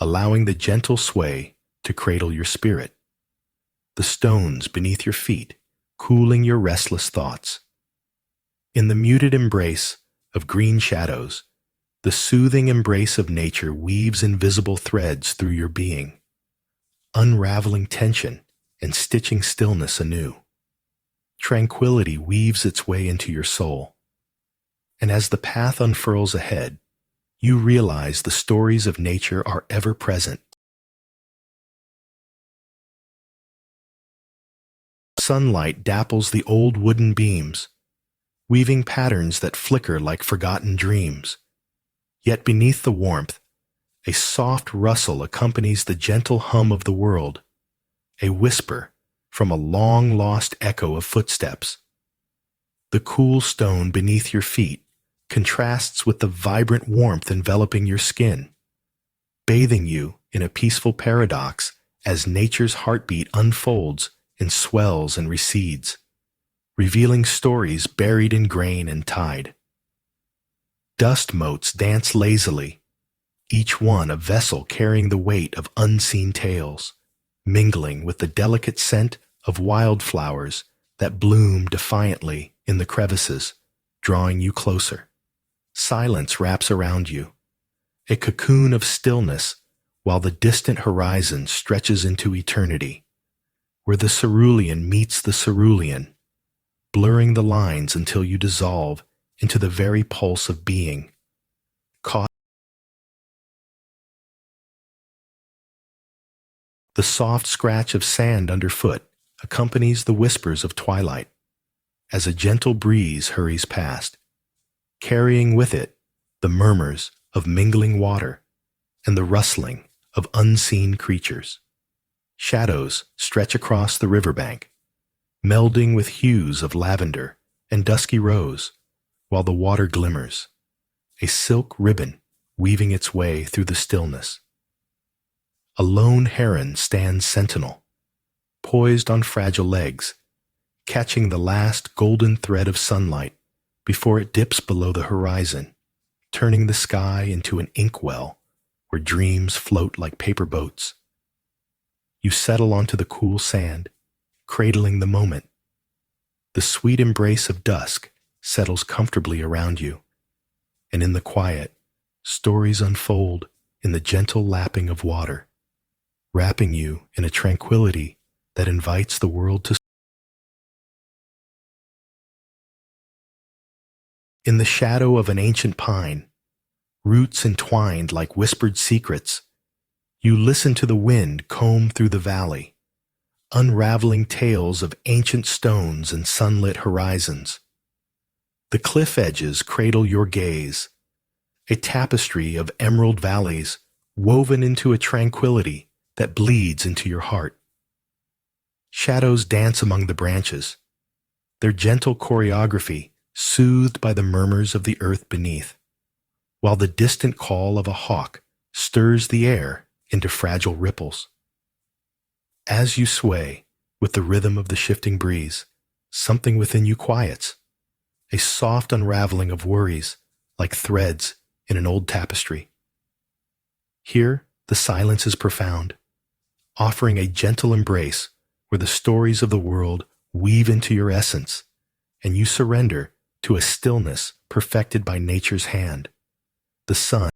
allowing the gentle sway to cradle your spirit. The stones beneath your feet, cooling your restless thoughts. In the muted embrace of green shadows, the soothing embrace of nature weaves invisible threads through your being, unraveling tension and stitching stillness anew. Tranquility weaves its way into your soul, and as the path unfurls ahead, you realize the stories of nature are ever present. Sunlight dapples the old wooden beams, weaving patterns that flicker like forgotten dreams. Yet beneath the warmth, a soft rustle accompanies the gentle hum of the world, a whisper from a long-lost echo of footsteps. The cool stone beneath your feet contrasts with the vibrant warmth enveloping your skin, bathing you in a peaceful paradox as nature's heartbeat unfolds and swells and recedes, revealing stories buried in grain and tide. Dust motes dance lazily, each one a vessel carrying the weight of unseen tales, mingling with the delicate scent of wildflowers that bloom defiantly in the crevices, drawing you closer. Silence wraps around you, a cocoon of stillness, while the distant horizon stretches into eternity, where the cerulean meets the cerulean, blurring the lines until you dissolve into the very pulse of being. Caught. The soft scratch of sand underfoot accompanies the whispers of twilight, as a gentle breeze hurries past, carrying with it the murmurs of mingling water and the rustling of unseen creatures. Shadows stretch across the riverbank, melding with hues of lavender and dusky rose, while the water glimmers, a silk ribbon weaving its way through the stillness. A lone heron stands sentinel, poised on fragile legs, catching the last golden thread of sunlight before it dips below the horizon, turning the sky into an inkwell where dreams float like paper boats. You settle onto the cool sand, cradling the moment. The sweet embrace of dusk settles comfortably around you, and in the quiet, stories unfold in the gentle lapping of water, wrapping you in a tranquility that invites the world to. In the shadow of an ancient pine, roots entwined like whispered secrets, you listen to the wind comb through the valley, unraveling tales of ancient stones and sunlit horizons. The cliff edges cradle your gaze, a tapestry of emerald valleys woven into a tranquility that bleeds into your heart. Shadows dance among the branches, their gentle choreography soothed by the murmurs of the earth beneath, while the distant call of a hawk stirs the air into fragile ripples. As you sway with the rhythm of the shifting breeze, something within you quiets, a soft unraveling of worries like threads in an old tapestry. Here, the silence is profound, offering a gentle embrace where the stories of the world weave into your essence, and you surrender to a stillness perfected by nature's hand. The sun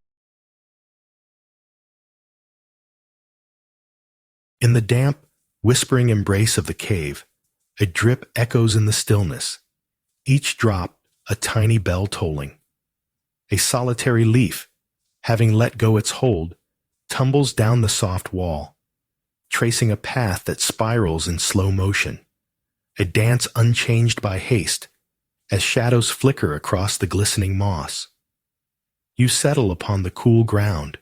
In the damp, whispering embrace of the cave, a drip echoes in the stillness, each drop a tiny bell tolling. A solitary leaf, having let go its hold, tumbles down the soft wall, tracing a path that spirals in slow motion, a dance unchanged by haste, as shadows flicker across the glistening moss. You settle upon the cool ground,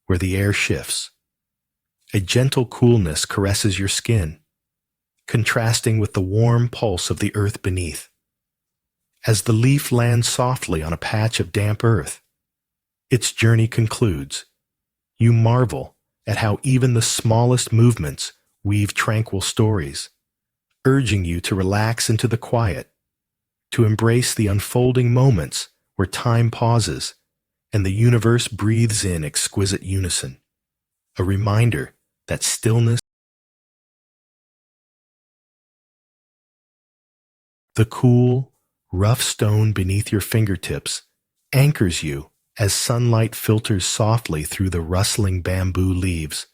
where the air shifts. A gentle coolness caresses your skin, contrasting with the warm pulse of the earth beneath. As the leaf lands softly on a patch of damp earth, its journey concludes. You marvel at how even the smallest movements weave tranquil stories, urging you to relax into the quiet, to embrace the unfolding moments where time pauses and the universe breathes in exquisite unison. A reminder that stillness. The cool, rough stone beneath your fingertips anchors you as sunlight filters softly through the rustling bamboo leaves,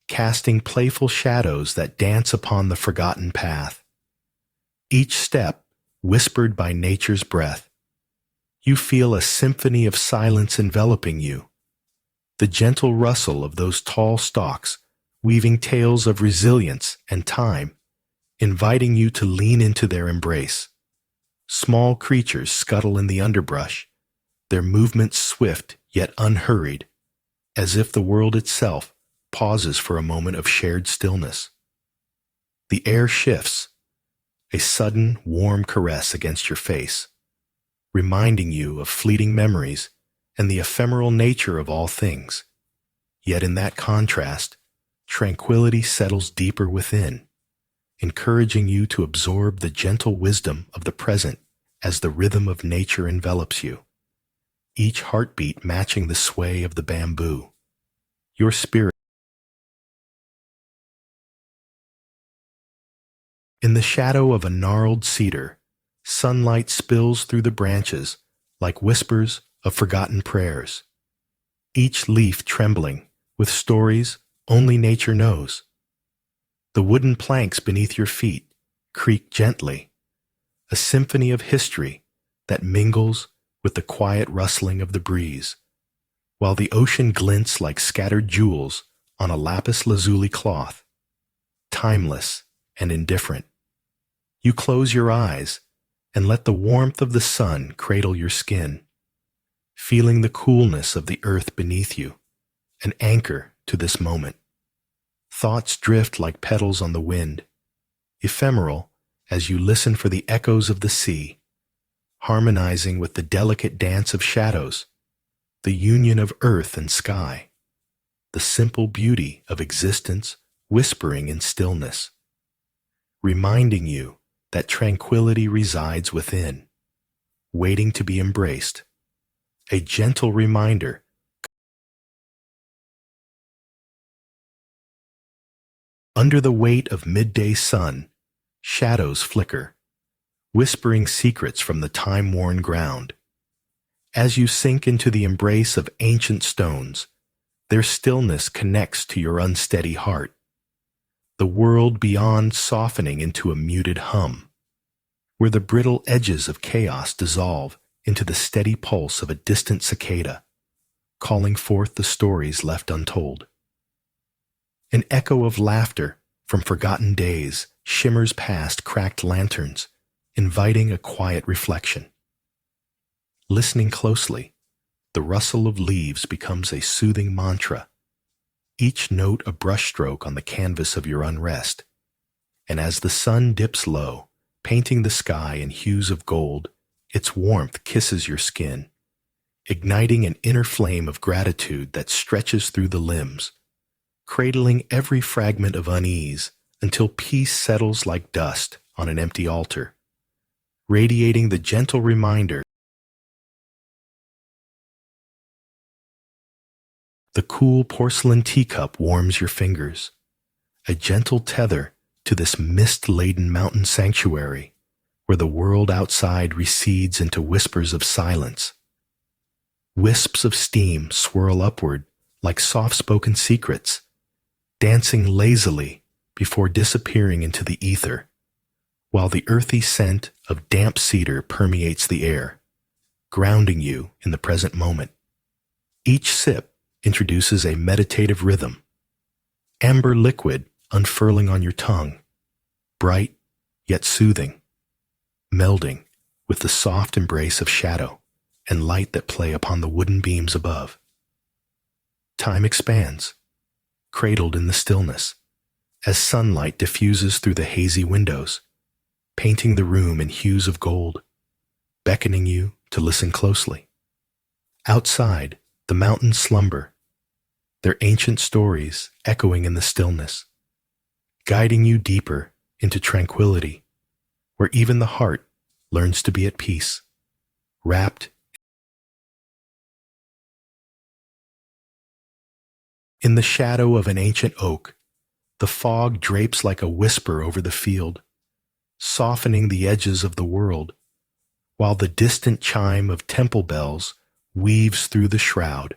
casting playful shadows that dance upon the forgotten path. Each step whispered by nature's breath. You feel a symphony of silence enveloping you, the gentle rustle of those tall stalks weaving tales of resilience and time, inviting you to lean into their embrace. Small creatures scuttle in the underbrush, their movements swift yet unhurried, as if the world itself pauses for a moment of shared stillness. The air shifts, a sudden, warm caress against your face, reminding you of fleeting memories and the ephemeral nature of all things. Yet in that contrast, tranquility settles deeper within, encouraging you to absorb the gentle wisdom of the present as the rhythm of nature envelops you, each heartbeat matching the sway of the bamboo. Your spirit. In the shadow of a gnarled cedar, sunlight spills through the branches like whispers of forgotten prayers, each leaf trembling with stories only nature knows. The wooden planks beneath your feet creak gently, a symphony of history that mingles with the quiet rustling of the breeze, while the ocean glints like scattered jewels on a lapis lazuli cloth, timeless and indifferent. You close your eyes and let the warmth of the sun cradle your skin, feeling the coolness of the earth beneath you, an anchor to this moment. Thoughts drift like petals on the wind, ephemeral as you listen for the echoes of the sea, harmonizing with the delicate dance of shadows, the union of earth and sky, the simple beauty of existence whispering in stillness, reminding you that tranquility resides within, waiting to be embraced, a gentle reminder. Under the weight of midday sun, shadows flicker, whispering secrets from the time-worn ground. As you sink into the embrace of ancient stones, their stillness connects to your unsteady heart, the world beyond softening into a muted hum, where the brittle edges of chaos dissolve into the steady pulse of a distant cicada, calling forth the stories left untold. An echo of laughter from forgotten days shimmers past cracked lanterns, inviting a quiet reflection. Listening closely, the rustle of leaves becomes a soothing mantra, each note a brushstroke on the canvas of your unrest. And as the sun dips low, painting the sky in hues of gold, its warmth kisses your skin, igniting an inner flame of gratitude that stretches through the limbs, cradling every fragment of unease until peace settles like dust on an empty altar, radiating the gentle reminder. The cool porcelain teacup warms your fingers, a gentle tether to this mist-laden mountain sanctuary where the world outside recedes into whispers of silence. Wisps of steam swirl upward like soft-spoken secrets, dancing lazily before disappearing into the ether, while the earthy scent of damp cedar permeates the air, grounding you in the present moment. Each sip introduces a meditative rhythm, amber liquid unfurling on your tongue, bright yet soothing, melding with the soft embrace of shadow and light that play upon the wooden beams above. Time expands, cradled in the stillness, as sunlight diffuses through the hazy windows, painting the room in hues of gold, beckoning you to listen closely. Outside, the mountains slumber, their ancient stories echoing in the stillness, guiding you deeper into tranquility, where even the heart learns to be at peace, wrapped in the shadow of an ancient oak. The fog drapes like a whisper over the field, softening the edges of the world, while the distant chime of temple bells weaves through the shroud,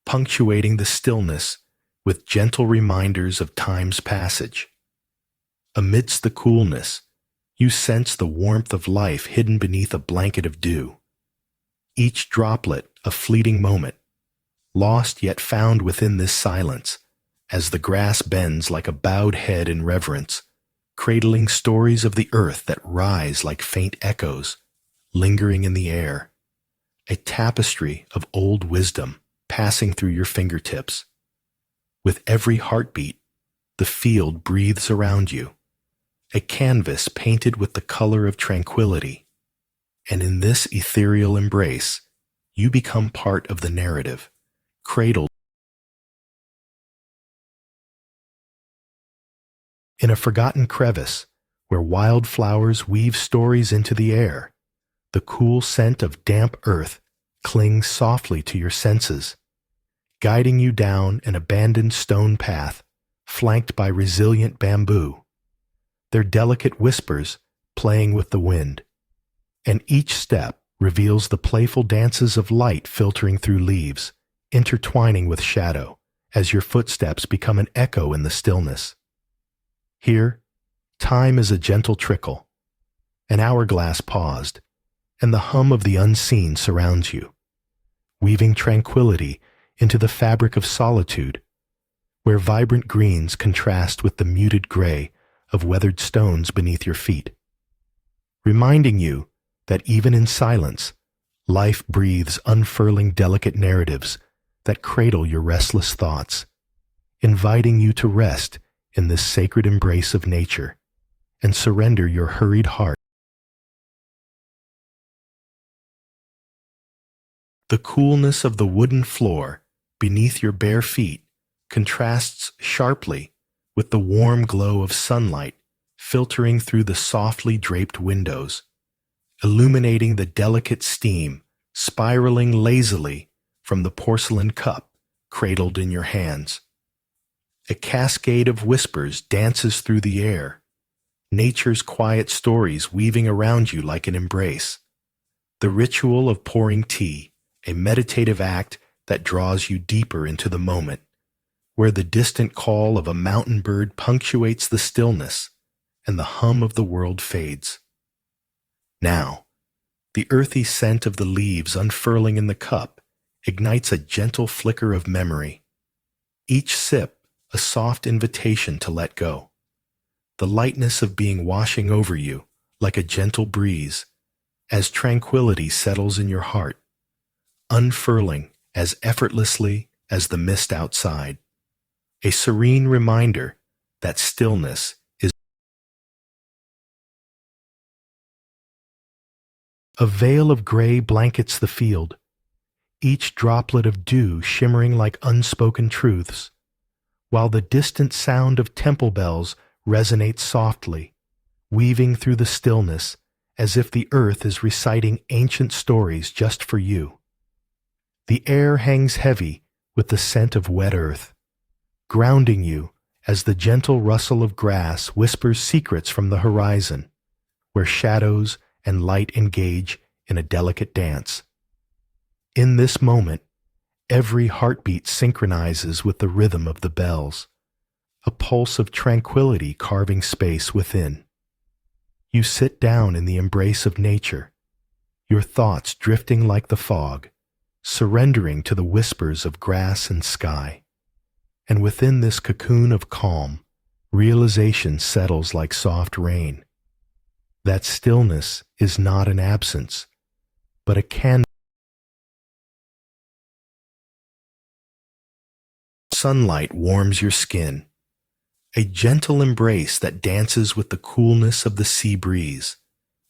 punctuating the stillness with gentle reminders of time's passage. Amidst the coolness, you sense the warmth of life hidden beneath a blanket of dew. Each droplet a fleeting moment, lost yet found within this silence, as the grass bends like a bowed head in reverence, cradling stories of the earth that rise like faint echoes, lingering in the air, a tapestry of old wisdom passing through your fingertips. With every heartbeat, the field breathes around you, a canvas painted with the color of tranquility, and in this ethereal embrace, you become part of the narrative, cradled in a forgotten crevice where wildflowers weave stories into the air. The cool scent of damp earth clings softly to your senses, guiding you down an abandoned stone path flanked by resilient bamboo, their delicate whispers playing with the wind, and each step reveals the playful dances of light filtering through leaves, intertwining with shadow as your footsteps become an echo in the stillness. Here, time is a gentle trickle, an hourglass paused, and the hum of the unseen surrounds you, weaving tranquility into the fabric of solitude, where vibrant greens contrast with the muted gray of weathered stones beneath your feet, reminding you that even in silence, life breathes unfurling delicate narratives that cradle your restless thoughts, inviting you to rest in this sacred embrace of nature and surrender your hurried heart. The coolness of the wooden floor beneath your bare feet contrasts sharply with the warm glow of sunlight filtering through the softly draped windows, illuminating the delicate steam spiraling lazily from the porcelain cup cradled in your hands. A cascade of whispers dances through the air, nature's quiet stories weaving around you like an embrace. The ritual of pouring tea, a meditative act that draws you deeper into the moment, where the distant call of a mountain bird punctuates the stillness and the hum of the world fades. Now, the earthy scent of the leaves unfurling in the cup ignites a gentle flicker of memory. Each sip a soft invitation to let go, the lightness of being washing over you like a gentle breeze as tranquility settles in your heart, unfurling as effortlessly as the mist outside, a serene reminder that stillness is a veil of gray blankets the field, each droplet of dew shimmering like unspoken truths, while the distant sound of temple bells resonates softly, weaving through the stillness as if the earth is reciting ancient stories just for you. The air hangs heavy with the scent of wet earth, grounding you as the gentle rustle of grass whispers secrets from the horizon, where shadows and light engage in a delicate dance. In this moment, every heartbeat synchronizes with the rhythm of the bells, a pulse of tranquility carving space within. You sit down in the embrace of nature, your thoughts drifting like the fog, surrendering to the whispers of grass and sky. And within this cocoon of calm, realization settles like soft rain. That stillness is not an absence, but a canvas. Sunlight warms your skin, a gentle embrace that dances with the coolness of the sea breeze,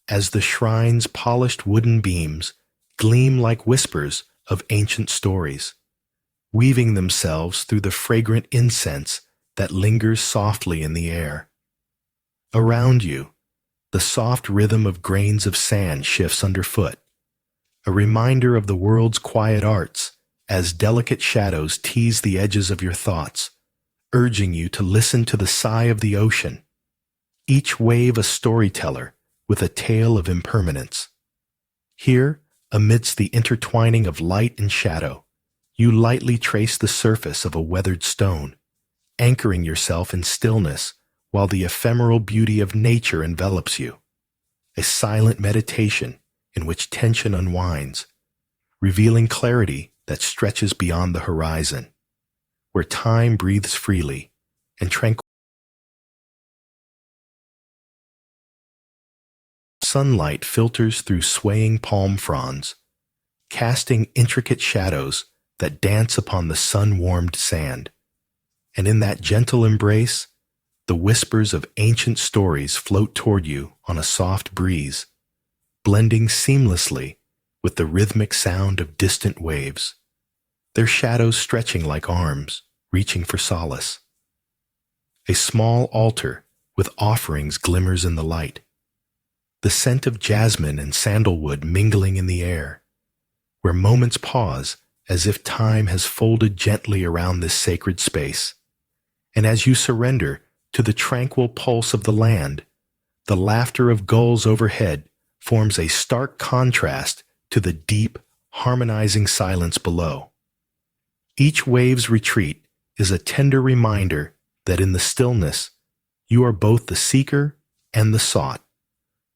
as the shrine's polished wooden beams gleam like whispers of ancient stories, weaving themselves through the fragrant incense that lingers softly in the air. Around you, the soft rhythm of grains of sand shifts underfoot, a reminder of the world's quiet arts as delicate shadows tease the edges of your thoughts, urging you to listen to the sigh of the ocean, each wave a storyteller with a tale of impermanence. Here, amidst the intertwining of light and shadow, you lightly trace the surface of a weathered stone, anchoring yourself in stillness while the ephemeral beauty of nature envelops you. A silent meditation in which tension unwinds, revealing clarity that stretches beyond the horizon, where time breathes freely and tranquility. Sunlight filters through swaying palm fronds, casting intricate shadows that dance upon the sun-warmed sand. And in that gentle embrace, the whispers of ancient stories float toward you on a soft breeze, blending seamlessly with the rhythmic sound of distant waves, their shadows stretching like arms, reaching for solace. A small altar with offerings glimmers in the light, the scent of jasmine and sandalwood mingling in the air, where moments pause as if time has folded gently around this sacred space. And as you surrender to the tranquil pulse of the land, the laughter of gulls overhead forms a stark contrast to the deep, harmonizing silence below. Each wave's retreat is a tender reminder that in the stillness, you are both the seeker and the sought,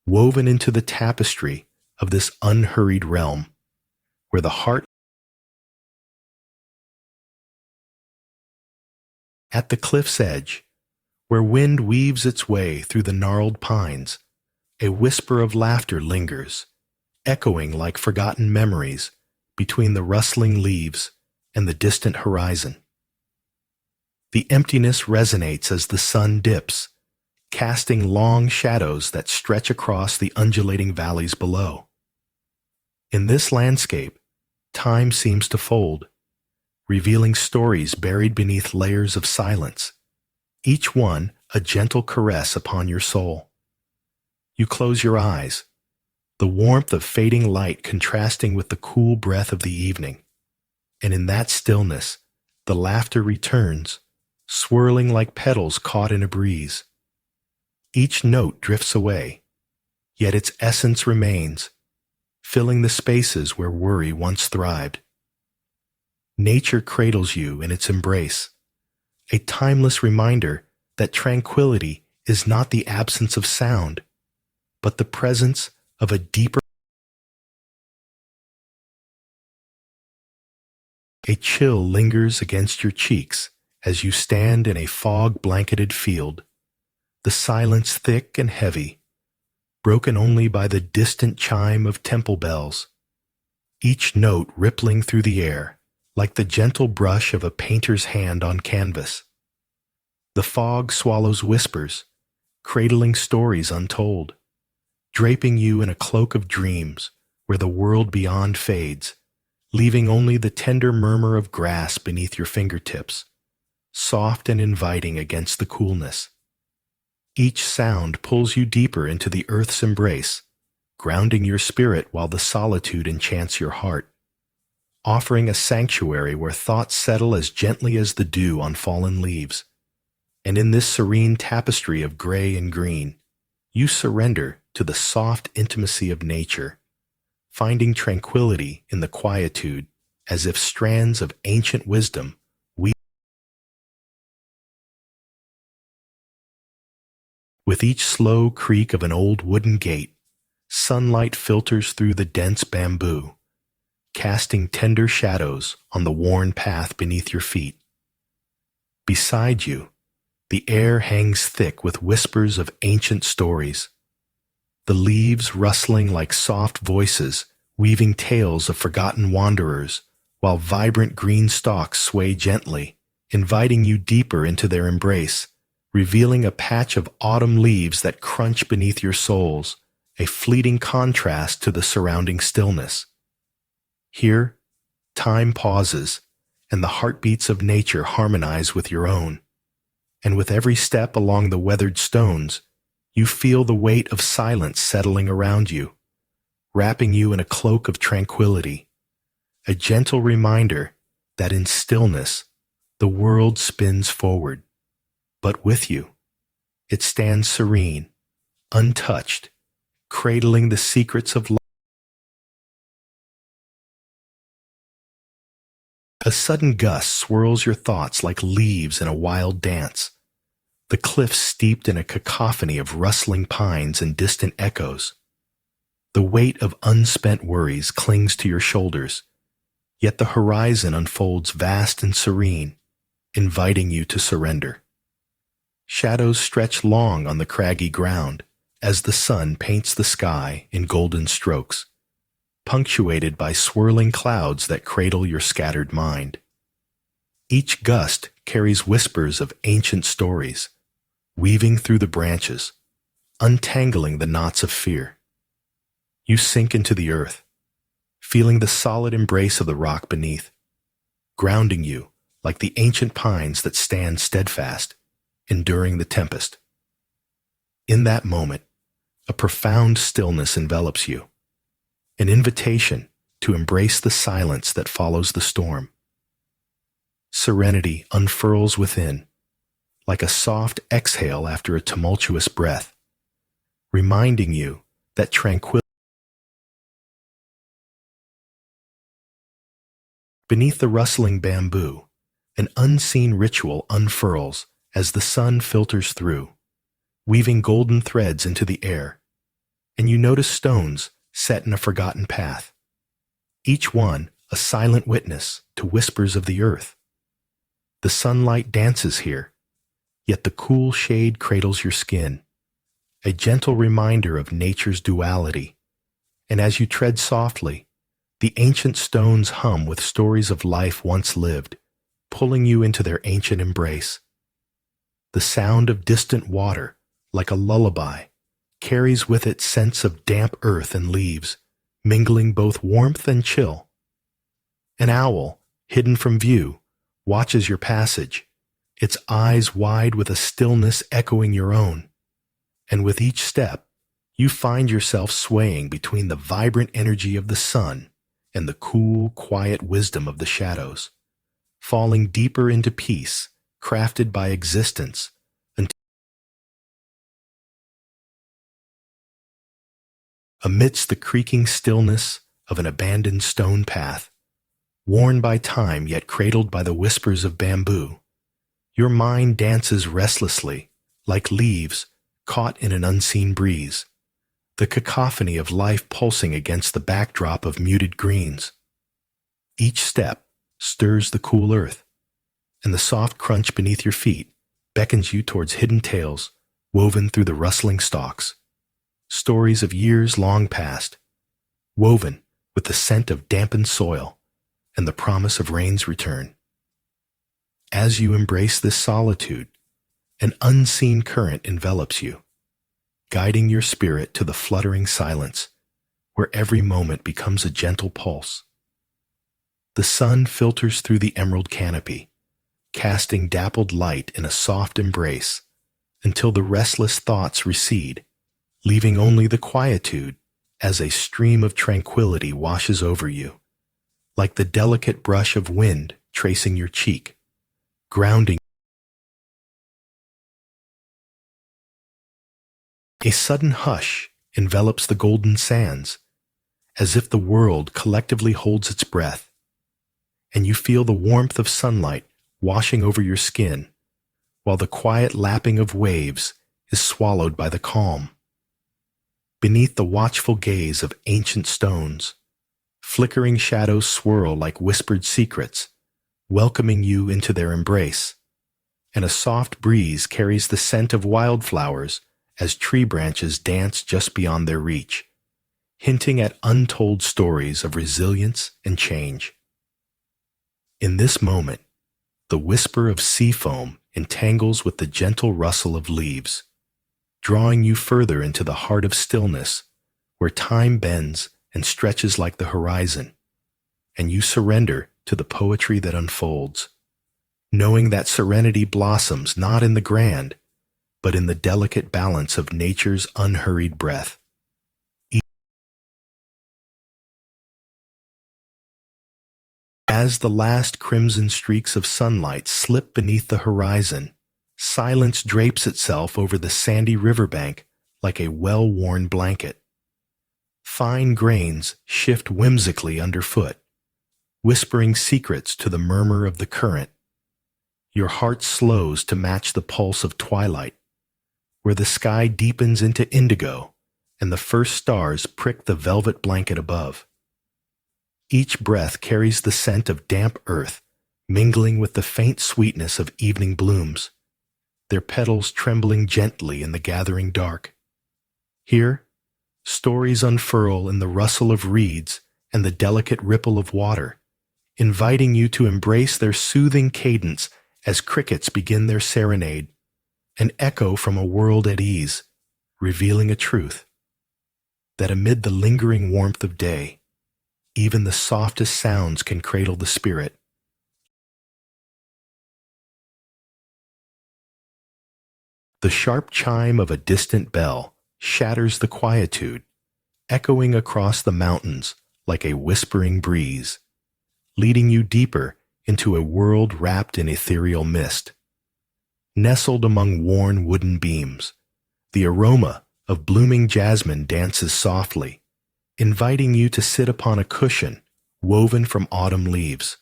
woven into the tapestry of this unhurried realm, where the heart. At the cliff's edge, where wind weaves its way through the gnarled pines, a whisper of laughter lingers, echoing like forgotten memories between the rustling leaves and the distant horizon. The emptiness resonates as the sun dips, casting long shadows that stretch across the undulating valleys below. In this landscape, time seems to fold, revealing stories buried beneath layers of silence, each one a gentle caress upon your soul. You close your eyes, the warmth of fading light contrasting with the cool breath of the evening, and in that stillness, the laughter returns, swirling like petals caught in a breeze. Each note drifts away, yet its essence remains, filling the spaces where worry once thrived. Nature cradles you in its embrace, a timeless reminder that tranquility is not the absence of sound, but the presence of a deeper. A chill lingers against your cheeks as you stand in a fog-blanketed field, the silence thick and heavy, broken only by the distant chime of temple bells, each note rippling through the air like the gentle brush of a painter's hand on canvas. The fog swallows whispers, cradling stories untold, draping you in a cloak of dreams where the world beyond fades, leaving only the tender murmur of grass beneath your fingertips, soft and inviting against the coolness. Each sound pulls you deeper into the earth's embrace, grounding your spirit while the solitude enchants your heart, offering a sanctuary where thoughts settle as gently as the dew on fallen leaves. And in this serene tapestry of gray and green, you surrender to the soft intimacy of nature, finding tranquility in the quietude as if strands of ancient wisdom With each slow creak of an old wooden gate, sunlight filters through the dense bamboo, casting tender shadows on the worn path beneath your feet. Beside you, the air hangs thick with whispers of ancient stories, the leaves rustling like soft voices, weaving tales of forgotten wanderers, while vibrant green stalks sway gently, inviting you deeper into their embrace, revealing a patch of autumn leaves that crunch beneath your soles, a fleeting contrast to the surrounding stillness. Here, time pauses, and the heartbeats of nature harmonize with your own. And with every step along the weathered stones, you feel the weight of silence settling around you, wrapping you in a cloak of tranquility, a gentle reminder that in stillness, the world spins forward. But with you, it stands serene, untouched, cradling the secrets of life. A sudden gust swirls your thoughts like leaves in a wild dance, the cliffs steeped in a cacophony of rustling pines and distant echoes. The weight of unspent worries clings to your shoulders, yet the horizon unfolds vast and serene, inviting you to surrender. Shadows stretch long on the craggy ground as the sun paints the sky in golden strokes, punctuated by swirling clouds that cradle your scattered mind. Each gust carries whispers of ancient stories, weaving through the branches, untangling the knots of fear. You sink into the earth, feeling the solid embrace of the rock beneath, grounding you like the ancient pines that stand steadfast, enduring the tempest. In that moment, a profound stillness envelops you, an invitation to embrace the silence that follows the storm. Serenity unfurls within, like a soft exhale after a tumultuous breath, reminding you that tranquility. Beneath the rustling bamboo, an unseen ritual unfurls as the sun filters through, weaving golden threads into the air, and you notice stones set in a forgotten path, each one a silent witness to whispers of the earth. The sunlight dances here, yet the cool shade cradles your skin, a gentle reminder of nature's duality, and as you tread softly, the ancient stones hum with stories of life once lived, pulling you into their ancient embrace. The sound of distant water, like a lullaby, carries with it scents of damp earth and leaves, mingling both warmth and chill. An owl, hidden from view, watches your passage, its eyes wide with a stillness echoing your own. And with each step, you find yourself swaying between the vibrant energy of the sun and the cool, quiet wisdom of the shadows, falling deeper into peace, crafted by existence, until amidst the creaking stillness of an abandoned stone path, worn by time yet cradled by the whispers of bamboo, your mind dances restlessly, like leaves caught in an unseen breeze, the cacophony of life pulsing against the backdrop of muted greens. Each step stirs the cool earth, and the soft crunch beneath your feet beckons you towards hidden tales woven through the rustling stalks, stories of years long past, woven with the scent of dampened soil and the promise of rain's return. As you embrace this solitude, an unseen current envelops you, guiding your spirit to the fluttering silence, where every moment becomes a gentle pulse. The sun filters through the emerald canopy, casting dappled light in a soft embrace, until the restless thoughts recede, leaving only the quietude as a stream of tranquility washes over you, like the delicate brush of wind tracing your cheek, grounding. A sudden hush envelops the golden sands, as if the world collectively holds its breath, and you feel the warmth of sunlight washing over your skin, while the quiet lapping of waves is swallowed by the calm. Beneath the watchful gaze of ancient stones, flickering shadows swirl like whispered secrets, welcoming you into their embrace, and a soft breeze carries the scent of wildflowers as tree branches dance just beyond their reach, hinting at untold stories of resilience and change. In this moment, the whisper of sea foam entangles with the gentle rustle of leaves, drawing you further into the heart of stillness, where time bends and stretches like the horizon, and you surrender to the poetry that unfolds, knowing that serenity blossoms not in the grand, but in the delicate balance of nature's unhurried breath. As the last crimson streaks of sunlight slip beneath the horizon, silence drapes itself over the sandy riverbank like a well-worn blanket. Fine grains shift whimsically underfoot, whispering secrets to the murmur of the current. Your heart slows to match the pulse of twilight, where the sky deepens into indigo and the first stars prick the velvet blanket above. Each breath carries the scent of damp earth, mingling with the faint sweetness of evening blooms, their petals trembling gently in the gathering dark. Here, stories unfurl in the rustle of reeds and the delicate ripple of water, inviting you to embrace their soothing cadence as crickets begin their serenade, an echo from a world at ease, revealing a truth, that amid the lingering warmth of day, even the softest sounds can cradle the spirit. The sharp chime of a distant bell shatters the quietude, echoing across the mountains like a whispering breeze, leading you deeper into a world wrapped in ethereal mist. Nestled among worn wooden beams, the aroma of blooming jasmine dances softly, inviting you to sit upon a cushion woven from autumn leaves,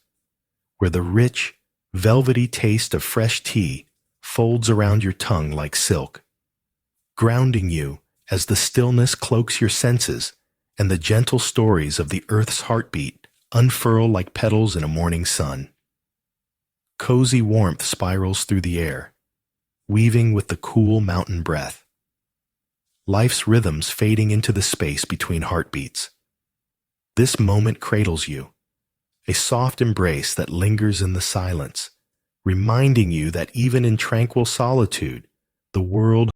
where the rich, velvety taste of fresh tea folds around your tongue like silk, grounding you as the stillness cloaks your senses and the gentle stories of the earth's heartbeat unfurl like petals in a morning sun. Cozy warmth spirals through the air, weaving with the cool mountain breath. Life's rhythms fading into the space between heartbeats. This moment cradles you, a soft embrace that lingers in the silence, reminding you that even in tranquil solitude, the world.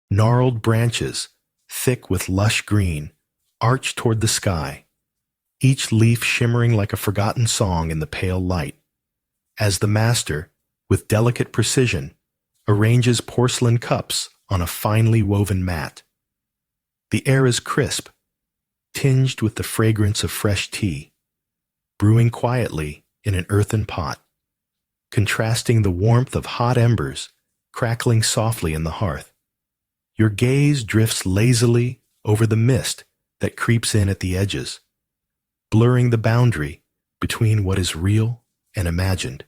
Gnarled branches, thick with lush green, arch toward the sky, each leaf shimmering like a forgotten song in the pale light, as the master, with delicate precision, arranges porcelain cups on a finely woven mat. The air is crisp, tinged with the fragrance of fresh tea, brewing quietly in an earthen pot, contrasting the warmth of hot embers crackling softly in the hearth. Your gaze drifts lazily over the mist that creeps in at the edges, blurring the boundary between what is real and imagined.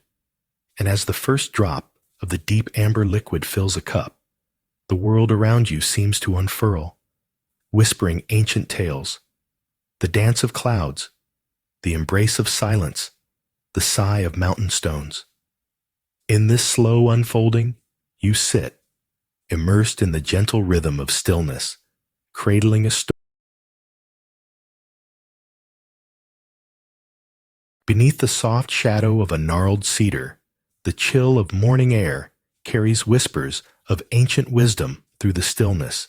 And as the first drop of the deep amber liquid fills a cup, the world around you seems to unfurl, whispering ancient tales, the dance of clouds, the embrace of silence, the sigh of mountain stones. In this slow unfolding, you sit, immersed in the gentle rhythm of stillness, cradling a story. Beneath the soft shadow of a gnarled cedar, the chill of morning air carries whispers of ancient wisdom through the stillness,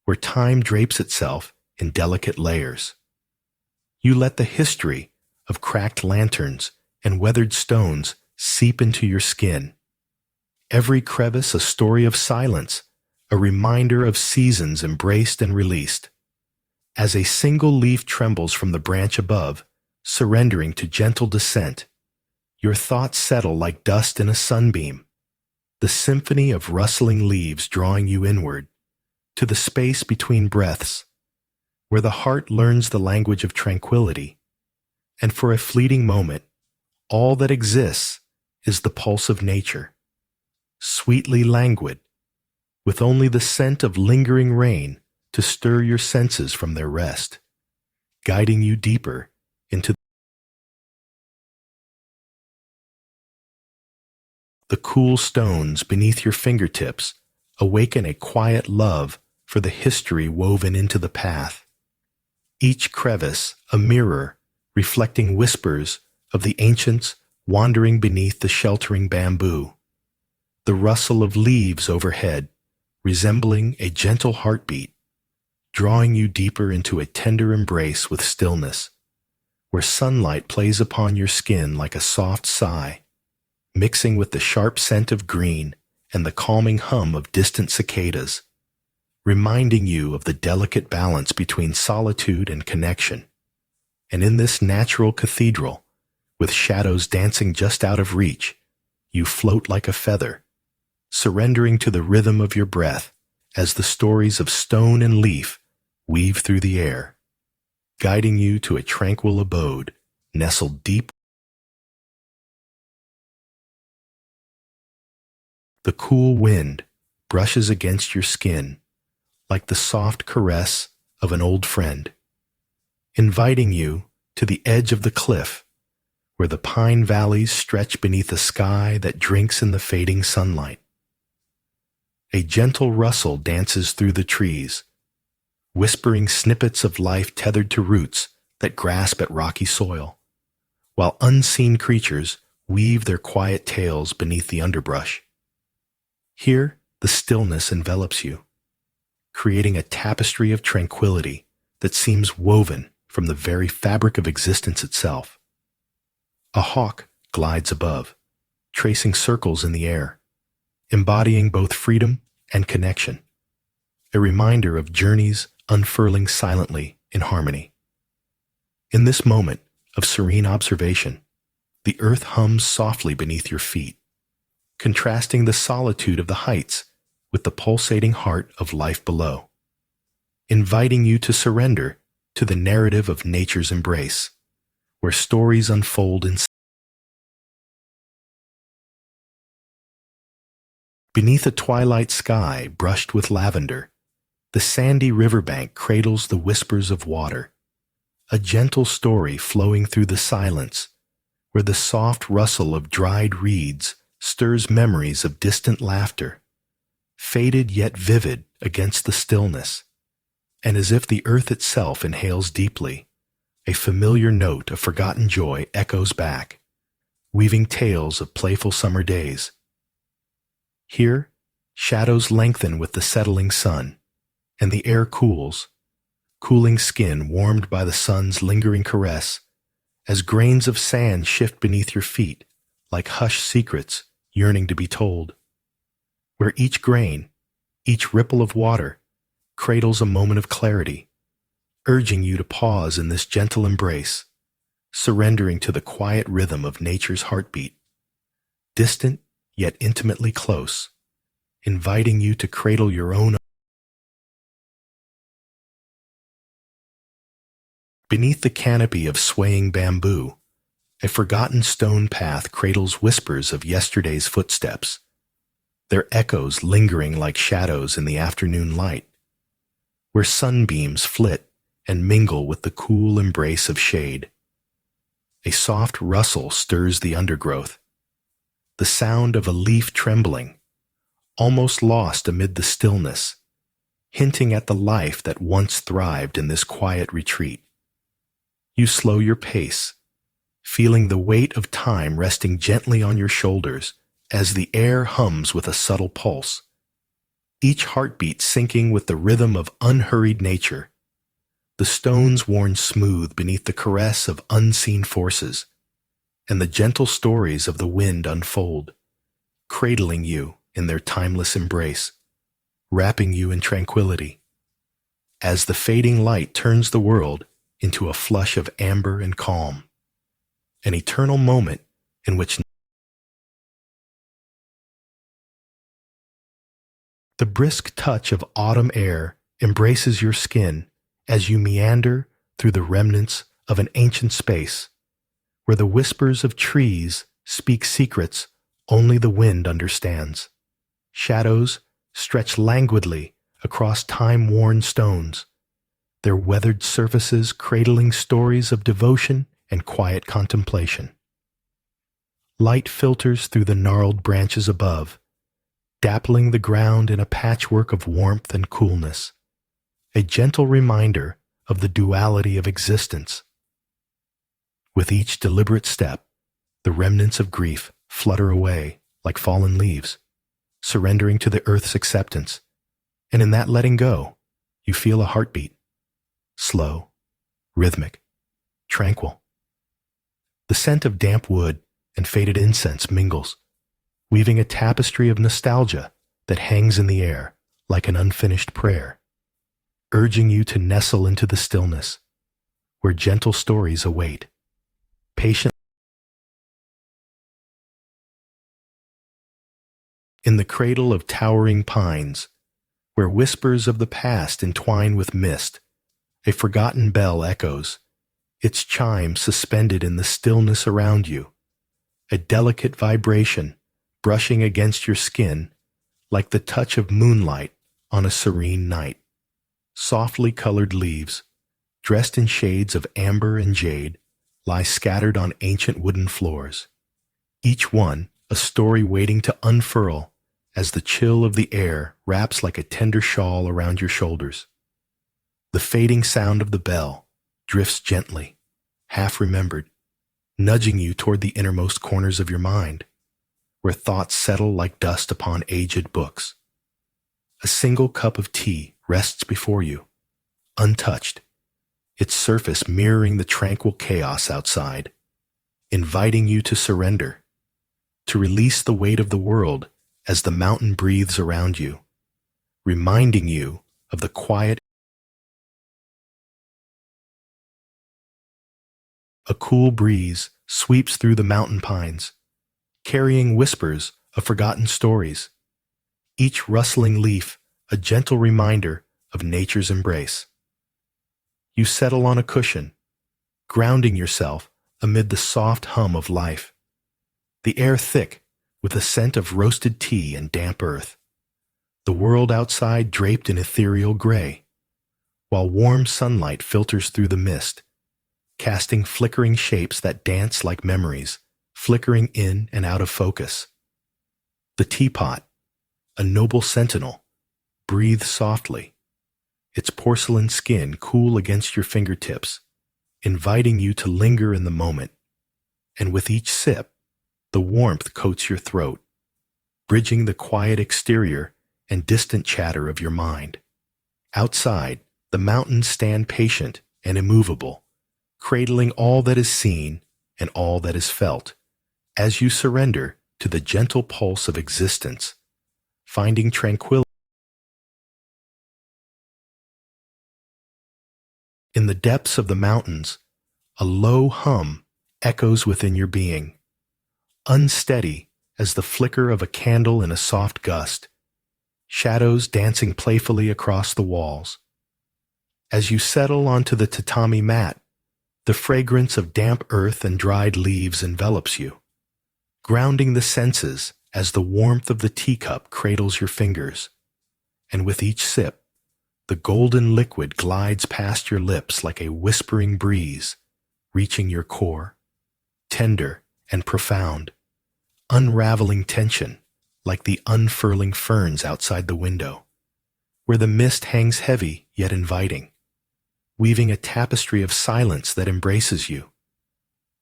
where time drapes itself in delicate layers. You let the history of cracked lanterns and weathered stones seep into your skin. Every crevice a story of silence, a reminder of seasons embraced and released. As a single leaf trembles from the branch above, surrendering to gentle descent, your thoughts settle like dust in a sunbeam, the symphony of rustling leaves drawing you inward, to the space between breaths, where the heart learns the language of tranquility, and for a fleeting moment, all that exists is the pulse of nature, sweetly languid, with only the scent of lingering rain to stir your senses from their rest, guiding you deeper into the cool stones beneath your fingertips. Awaken a quiet love for the history woven into the path. Each crevice a mirror reflecting whispers of the ancients wandering beneath the sheltering bamboo. The rustle of leaves overhead resembling a gentle heartbeat, drawing you deeper into a tender embrace with stillness, where sunlight plays upon your skin like a soft sigh, mixing with the sharp scent of green and the calming hum of distant cicadas, reminding you of the delicate balance between solitude and connection. And in this natural cathedral, with shadows dancing just out of reach, you float like a feather, surrendering to the rhythm of your breath as the stories of stone and leaf weave through the air, guiding you to a tranquil abode nestled deep. The cool wind brushes against your skin like the soft caress of an old friend, inviting you to the edge of the cliff where the pine valleys stretch beneath a sky that drinks in the fading sunlight. A gentle rustle dances through the trees, whispering snippets of life tethered to roots that grasp at rocky soil, while unseen creatures weave their quiet tales beneath the underbrush. Here, the stillness envelops you, creating a tapestry of tranquility that seems woven from the very fabric of existence itself. A hawk glides above, tracing circles in the air, embodying both freedom and connection, a reminder of journeys unfurling silently in harmony. In this moment of serene observation, the earth hums softly beneath your feet, contrasting the solitude of the heights with the pulsating heart of life below, inviting you to surrender to the narrative of nature's embrace, where stories unfold in beneath a twilight sky brushed with lavender. The sandy riverbank cradles the whispers of water, a gentle story flowing through the silence, where the soft rustle of dried reeds stirs memories of distant laughter, faded yet vivid against the stillness, and as if the earth itself inhales deeply, a familiar note of forgotten joy echoes back, weaving tales of playful summer days. Here, shadows lengthen with the settling sun, and the air cools, cooling skin warmed by the sun's lingering caress, as grains of sand shift beneath your feet like hushed secrets yearning to be told, where each grain, each ripple of water, cradles a moment of clarity, urging you to pause in this gentle embrace, surrendering to the quiet rhythm of nature's heartbeat, distant yet intimately close, inviting you to cradle your own. Beneath the canopy of swaying bamboo, a forgotten stone path cradles whispers of yesterday's footsteps, their echoes lingering like shadows in the afternoon light, where sunbeams flit and mingle with the cool embrace of shade. A soft rustle stirs the undergrowth, the sound of a leaf trembling, almost lost amid the stillness, hinting at the life that once thrived in this quiet retreat. You slow your pace, feeling the weight of time resting gently on your shoulders as the air hums with a subtle pulse, each heartbeat syncing with the rhythm of unhurried nature, the stones worn smooth beneath the caress of unseen forces, and the gentle stories of the wind unfold, cradling you in their timeless embrace, wrapping you in tranquility. As the fading light turns the world into a flush of amber and calm, an eternal moment in which the brisk touch of autumn air embraces your skin as you meander through the remnants of an ancient space, where the whispers of trees speak secrets Only the wind understands. Shadows stretch languidly across time-worn stones, their weathered surfaces cradling stories of devotion and quiet contemplation. Light filters through the gnarled branches above, dappling the ground in a patchwork of warmth and coolness, a gentle reminder of the duality of existence. With each deliberate step, the remnants of grief flutter away like fallen leaves, surrendering to the earth's acceptance. And in that letting go, you feel a heartbeat, slow, rhythmic, tranquil. The scent of damp wood and faded incense mingles, weaving a tapestry of nostalgia that hangs in the air like an unfinished prayer, urging you to nestle into the stillness where gentle stories await, patient. In the cradle of towering pines, where whispers of the past entwine with mist, a forgotten bell echoes, its chime suspended in the stillness around you, a delicate vibration brushing against your skin like the touch of moonlight on a serene night. Softly colored leaves, dressed in shades of amber and jade, lie scattered on ancient wooden floors, each one a story waiting to unfurl as the chill of the air wraps like a tender shawl around your shoulders. The fading sound of the bell drifts gently, half remembered, nudging you toward the innermost corners of your mind, where thoughts settle like dust upon aged books. A single cup of tea rests before you, untouched, its surface mirroring the tranquil chaos outside, inviting you to surrender, to release the weight of the world as the mountain breathes around you, reminding you of the quiet. A cool breeze sweeps through the mountain pines, carrying whispers of forgotten stories, each rustling leaf a gentle reminder of nature's embrace. You settle on a cushion, grounding yourself amid the soft hum of life, the air thick with a scent of roasted tea and damp earth, the world outside draped in ethereal gray, while warm sunlight filters through the mist, casting flickering shapes that dance like memories, flickering in and out of focus. The teapot, a noble sentinel, breathes softly, its porcelain skin cool against your fingertips, inviting you to linger in the moment. And with each sip, the warmth coats your throat, bridging the quiet exterior and distant chatter of your mind. Outside, the mountains stand patient and immovable, cradling all that is seen and all that is felt, as you surrender to the gentle pulse of existence, finding tranquility. In the depths of the mountains, a low hum echoes within your being, unsteady as the flicker of a candle in a soft gust, shadows dancing playfully across the walls. As you settle onto the tatami mat, the fragrance of damp earth and dried leaves envelops you, grounding the senses as the warmth of the teacup cradles your fingers. And with each sip, the golden liquid glides past your lips like a whispering breeze, reaching your core, tender and profound, unraveling tension like the unfurling ferns outside the window, where the mist hangs heavy yet inviting, weaving a tapestry of silence that embraces you,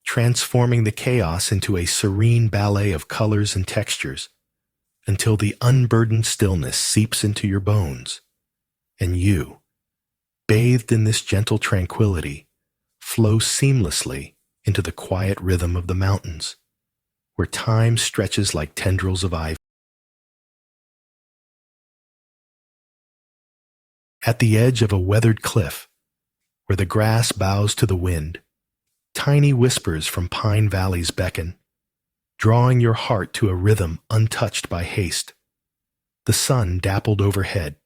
transforming the chaos into a serene ballet of colors and textures, until the unburdened stillness seeps into your bones, and you, bathed in this gentle tranquility, flow seamlessly into the quiet rhythm of the mountains, where time stretches like tendrils of ivy. At the edge of a weathered cliff, where the grass bows to the wind, tiny whispers from pine valleys beckon, drawing your heart to a rhythm untouched by haste. The sun dappled overhead,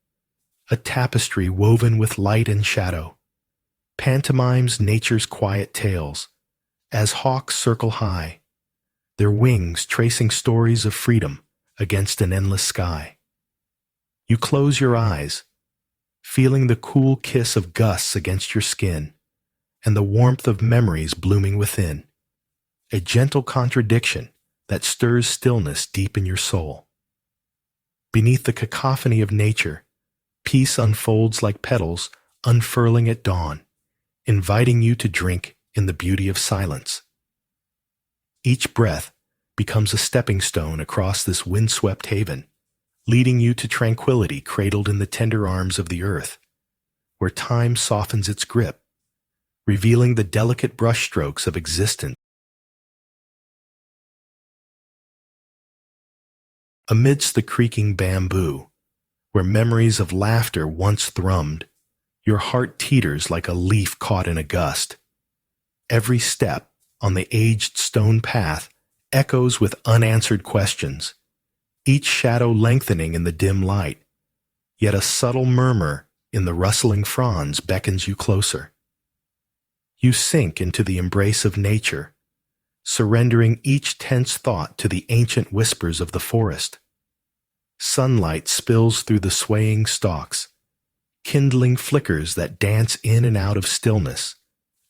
a tapestry woven with light and shadow, pantomimes nature's quiet tales, as hawks circle high, their wings tracing stories of freedom against an endless sky. You close your eyes, feeling the cool kiss of gusts against your skin and the warmth of memories blooming within, a gentle contradiction that stirs stillness deep in your soul. Beneath the cacophony of nature, peace unfolds like petals unfurling at dawn, inviting you to drink in the beauty of silence. Each breath becomes a stepping stone across this windswept haven, leading you to tranquility cradled in the tender arms of the earth, where time softens its grip, revealing the delicate brushstrokes of existence. Amidst the creaking bamboo, where memories of laughter once thrummed, your heart teeters like a leaf caught in a gust. Every step on the aged stone path echoes with unanswered questions, each shadow lengthening in the dim light, yet a subtle murmur in the rustling fronds beckons you closer. You sink into the embrace of nature, surrendering each tense thought to the ancient whispers of the forest. Sunlight spills through the swaying stalks, kindling flickers that dance in and out of stillness,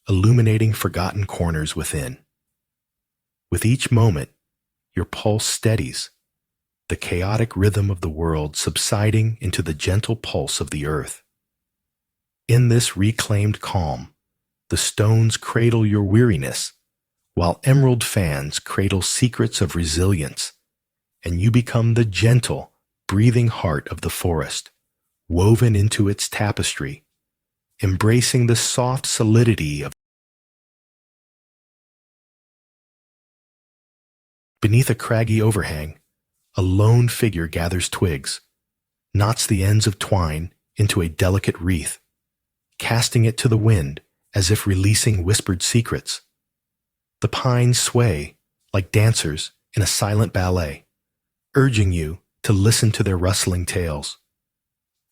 illuminating forgotten corners within. With each moment, your pulse steadies, the chaotic rhythm of the world subsiding into the gentle pulse of the earth. In this reclaimed calm, the stones cradle your weariness, while emerald fans cradle secrets of resilience, and you become the gentle, breathing heart of the forest, woven into its tapestry, embracing the soft solidity of. Beneath a craggy overhang, a lone figure gathers twigs, knots the ends of twine into a delicate wreath, casting it to the wind as if releasing whispered secrets. The pines sway like dancers in a silent ballet, urging you to listen to their rustling tales.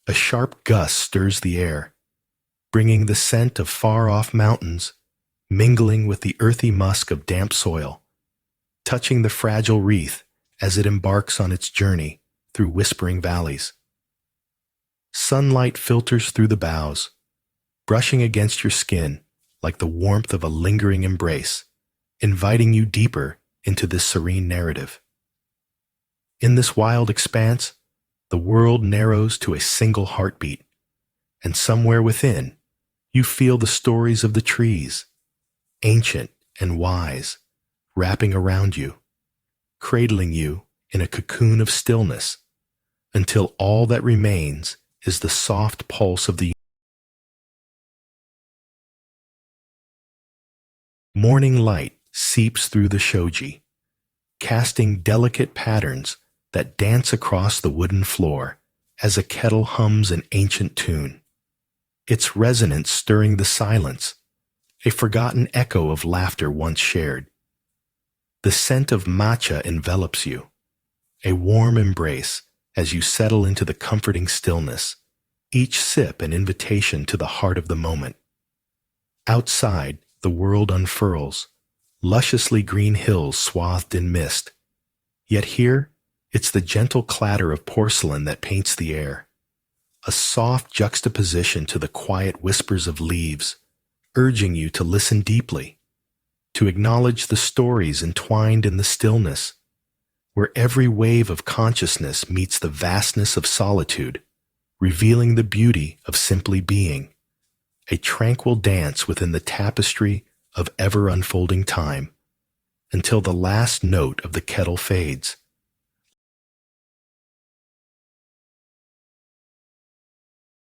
A sharp gust stirs the air, bringing the scent of far-off mountains, mingling with the earthy musk of damp soil, touching the fragile wreath as it embarks on its journey through whispering valleys. Sunlight filters through the boughs, brushing against your skin like the warmth of a lingering embrace, inviting you deeper into this serene narrative. In this wild expanse, the world narrows to a single heartbeat, and somewhere within, you feel the stories of the trees, ancient and wise, wrapping around you, cradling you in a cocoon of stillness, until all that remains is the soft pulse of the morning light seeps through the shoji, casting delicate patterns that dance across the wooden floor as a kettle hums an ancient tune, its resonance stirring the silence, a forgotten echo of laughter once shared. The scent of matcha envelops you, a warm embrace as you settle into the comforting stillness, each sip an invitation to the heart of the moment. Outside, the world unfurls, lusciously green hills swathed in mist. Yet here, it's the gentle clatter of porcelain that paints the air, a soft juxtaposition to the quiet whispers of leaves, urging you to listen deeply, to acknowledge the stories entwined in the stillness, where every wave of consciousness meets the vastness of solitude, revealing the beauty of simply being, a tranquil dance within the tapestry of ever-unfolding time, until the last note of the kettle fades.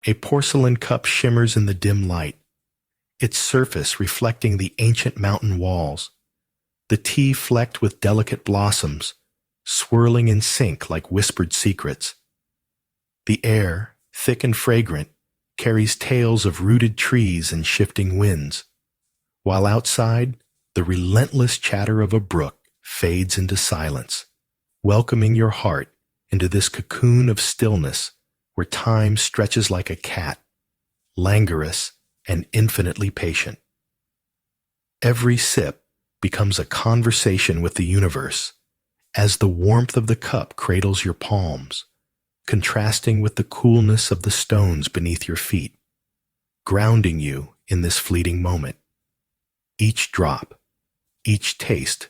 A porcelain cup shimmers in the dim light, its surface reflecting the ancient mountain walls, the tea flecked with delicate blossoms, swirling in sync like whispered secrets. The air, thick and fragrant, carries tales of rooted trees and shifting winds, while outside, the relentless chatter of a brook fades into silence, welcoming your heart into this cocoon of stillness where time stretches like a cat, languorous and infinitely patient. Every sip becomes a conversation with the universe as the warmth of the cup cradles your palms, contrasting with the coolness of the stones beneath your feet, grounding you in this fleeting moment. Each drop, each taste,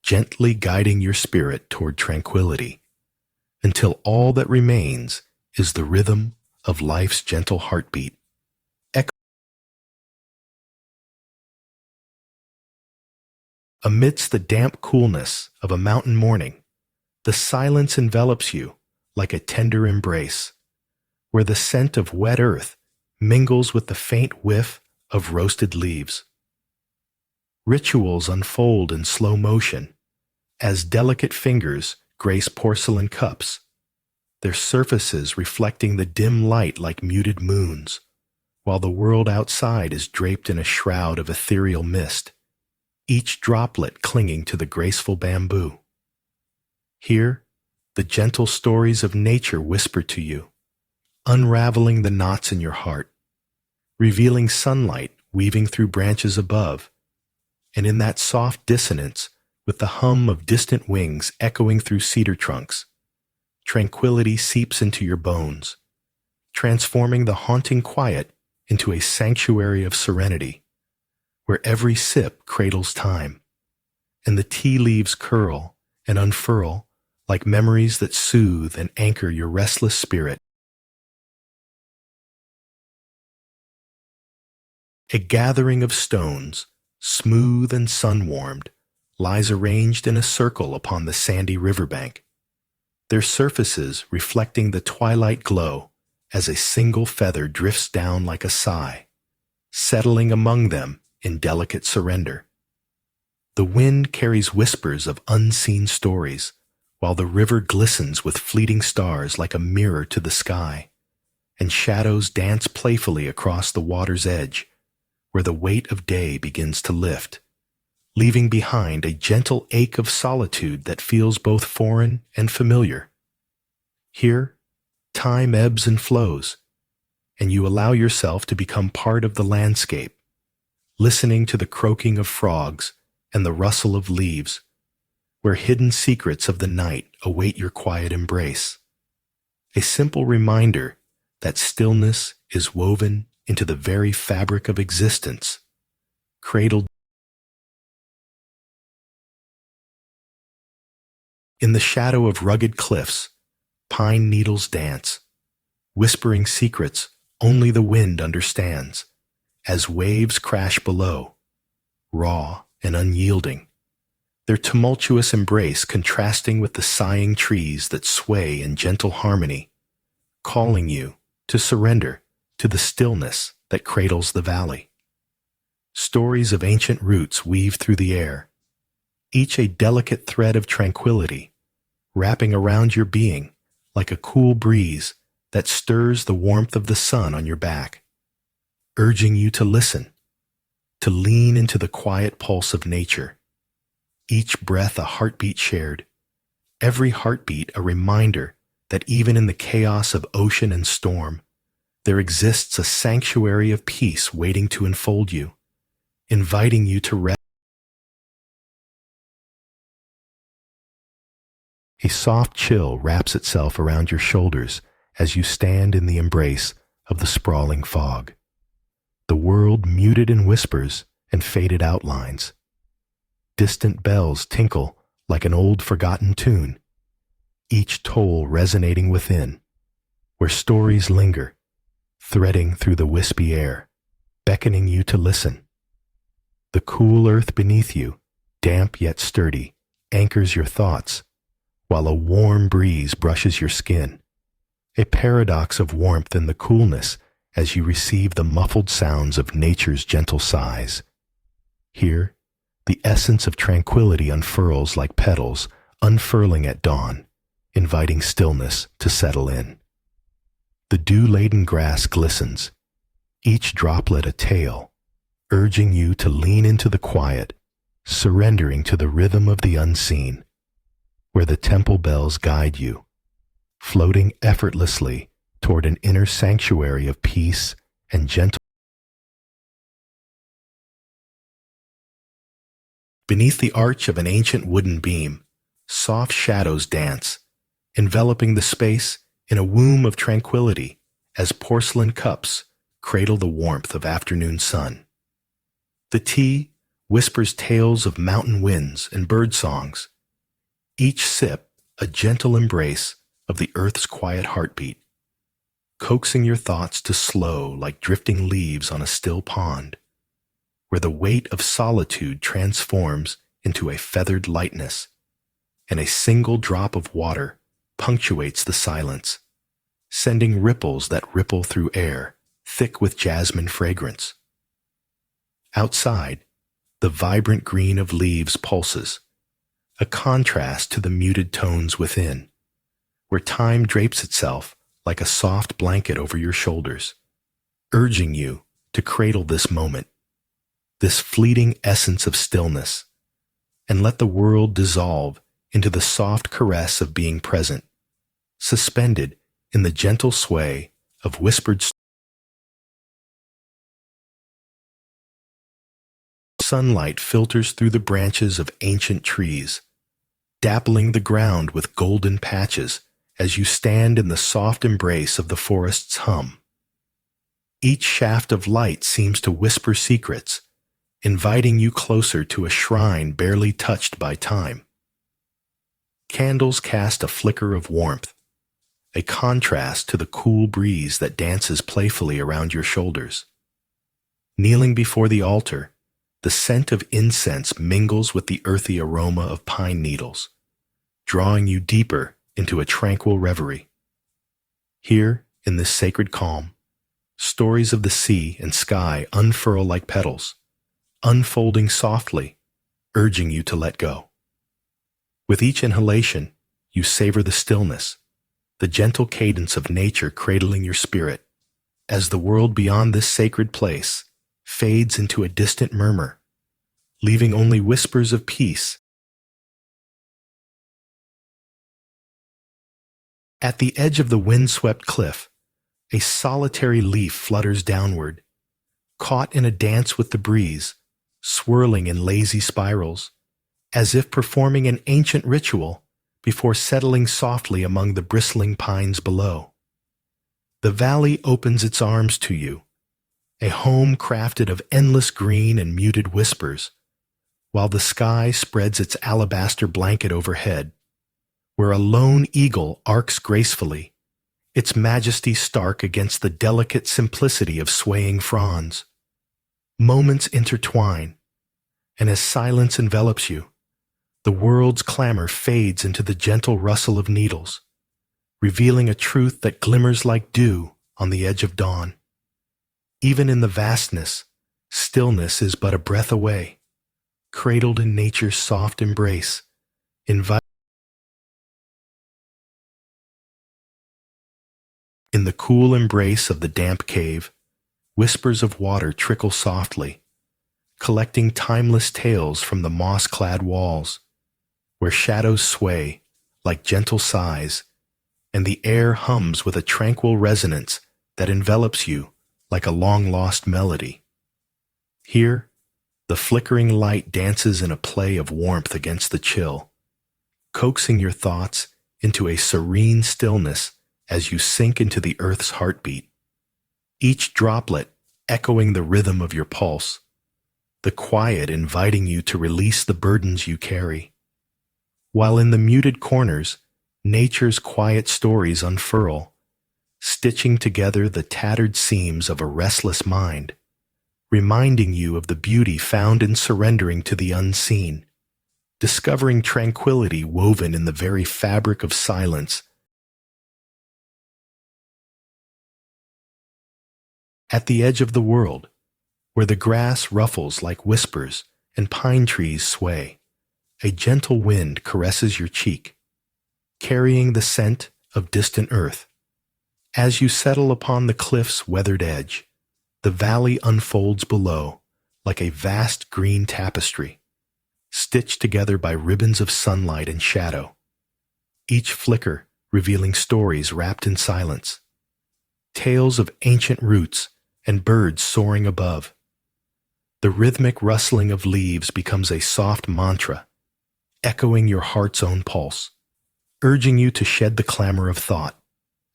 gently guiding your spirit toward tranquility, until all that remains is the rhythm of life's gentle heartbeat. Amidst the damp coolness of a mountain morning, the silence envelops you like a tender embrace, where the scent of wet earth mingles with the faint whiff of roasted leaves. Rituals unfold in slow motion as delicate fingers grace porcelain cups, their surfaces reflecting the dim light like muted moons, while the world outside is draped in a shroud of ethereal mist, each droplet clinging to the graceful bamboo. Here, the gentle stories of nature whisper to you, unraveling the knots in your heart, revealing sunlight weaving through branches above, and in that soft dissonance, with the hum of distant wings echoing through cedar trunks, tranquility seeps into your bones, transforming the haunting quiet into a sanctuary of serenity, where every sip cradles time, and the tea leaves curl and unfurl like memories that soothe and anchor your restless spirit. A gathering of stones, smooth and sun-warmed, lies arranged in a circle upon the sandy riverbank, their surfaces reflecting the twilight glow as a single feather drifts down like a sigh, settling among them in delicate surrender. The wind carries whispers of unseen stories, while the river glistens with fleeting stars like a mirror to the sky, and shadows dance playfully across the water's edge, where the weight of day begins to lift, leaving behind a gentle ache of solitude that feels both foreign and familiar. Here, time ebbs and flows, and you allow yourself to become part of the landscape, listening to the croaking of frogs and the rustle of leaves, where hidden secrets of the night await your quiet embrace. A simple reminder that stillness is woven into the very fabric of existence, cradled in the shadow of rugged cliffs. Pine needles dance, whispering secrets only the wind understands, as waves crash below, raw and unyielding, their tumultuous embrace contrasting with the sighing trees that sway in gentle harmony, calling you to surrender to the stillness that cradles the valley. Stories of ancient roots weave through the air, each a delicate thread of tranquility, wrapping around your being like a cool breeze that stirs the warmth of the sun on your back, urging you to listen, to lean into the quiet pulse of nature, each breath a heartbeat shared, every heartbeat a reminder that even in the chaos of ocean and storm, there exists a sanctuary of peace waiting to enfold you, inviting you to rest. A soft chill wraps itself around your shoulders as you stand in the embrace of the sprawling fog, the world muted in whispers and faded outlines. Distant bells tinkle like an old forgotten tune, each toll resonating within, where stories linger, threading through the wispy air, beckoning you to listen. The cool earth beneath you, damp yet sturdy, anchors your thoughts, while a warm breeze brushes your skin, a paradox of warmth in the coolness as you receive the muffled sounds of nature's gentle sighs. Here, the essence of tranquility unfurls like petals unfurling at dawn, inviting stillness to settle in. The dew-laden grass glistens, each droplet a tale, urging you to lean into the quiet, surrendering to the rhythm of the unseen, where the temple bells guide you, floating effortlessly toward an inner sanctuary of peace and gentle. Beneath the arch of an ancient wooden beam, soft shadows dance, enveloping the space in a womb of tranquility as porcelain cups cradle the warmth of afternoon sun. The tea whispers tales of mountain winds and bird songs, each sip a gentle embrace of the earth's quiet heartbeat, coaxing your thoughts to slow like drifting leaves on a still pond, where the weight of solitude transforms into a feathered lightness, and a single drop of water punctuates the silence, sending ripples that ripple through air thick with jasmine fragrance. Outside, the vibrant green of leaves pulses, a contrast to the muted tones within, where time drapes itself like a soft blanket over your shoulders, urging you to cradle this moment, this fleeting essence of stillness, and let the world dissolve into the soft caress of being present, suspended in the gentle sway of whispered sunlight filters through the branches of ancient trees, dappling the ground with golden patches as you stand in the soft embrace of the forest's hum. Each shaft of light seems to whisper secrets, inviting you closer to a shrine barely touched by time. Candles cast a flicker of warmth, a contrast to the cool breeze that dances playfully around your shoulders. Kneeling before the altar, the scent of incense mingles with the earthy aroma of pine needles, drawing you deeper into a tranquil reverie. Here, in this sacred calm, stories of the sea and sky unfurl like petals, unfolding softly, urging you to let go. With each inhalation, you savor the stillness, the gentle cadence of nature cradling your spirit, as the world beyond this sacred place fades into a distant murmur, leaving only whispers of peace. At the edge of the windswept cliff, a solitary leaf flutters downward, caught in a dance with the breeze, swirling in lazy spirals, as if performing an ancient ritual before settling softly among the bristling pines below. The valley opens its arms to you, a home crafted of endless green and muted whispers, while the sky spreads its alabaster blanket overhead, where a lone eagle arcs gracefully, its majesty stark against the delicate simplicity of swaying fronds. Moments intertwine, and as silence envelops you, the world's clamor fades into the gentle rustle of needles, revealing a truth that glimmers like dew on the edge of dawn. Even in the vastness, stillness is but a breath away, cradled in nature's soft embrace, inviting. In the cool embrace of the damp cave, whispers of water trickle softly, collecting timeless tales from the moss-clad walls, where shadows sway like gentle sighs, and the air hums with a tranquil resonance that envelops you like a long-lost melody. Here, the flickering light dances in a play of warmth against the chill, coaxing your thoughts into a serene stillness as you sink into the earth's heartbeat, each droplet echoing the rhythm of your pulse, the quiet inviting you to release the burdens you carry. While in the muted corners, nature's quiet stories unfurl, stitching together the tattered seams of a restless mind, reminding you of the beauty found in surrendering to the unseen, discovering tranquility woven in the very fabric of silence. At the edge of the world, where the grass ruffles like whispers and pine trees sway, a gentle wind caresses your cheek, carrying the scent of distant earth. As you settle upon the cliff's weathered edge, the valley unfolds below like a vast green tapestry, stitched together by ribbons of sunlight and shadow, each flicker revealing stories wrapped in silence, tales of ancient roots and birds soaring above. The rhythmic rustling of leaves becomes a soft mantra, echoing your heart's own pulse, urging you to shed the clamor of thought,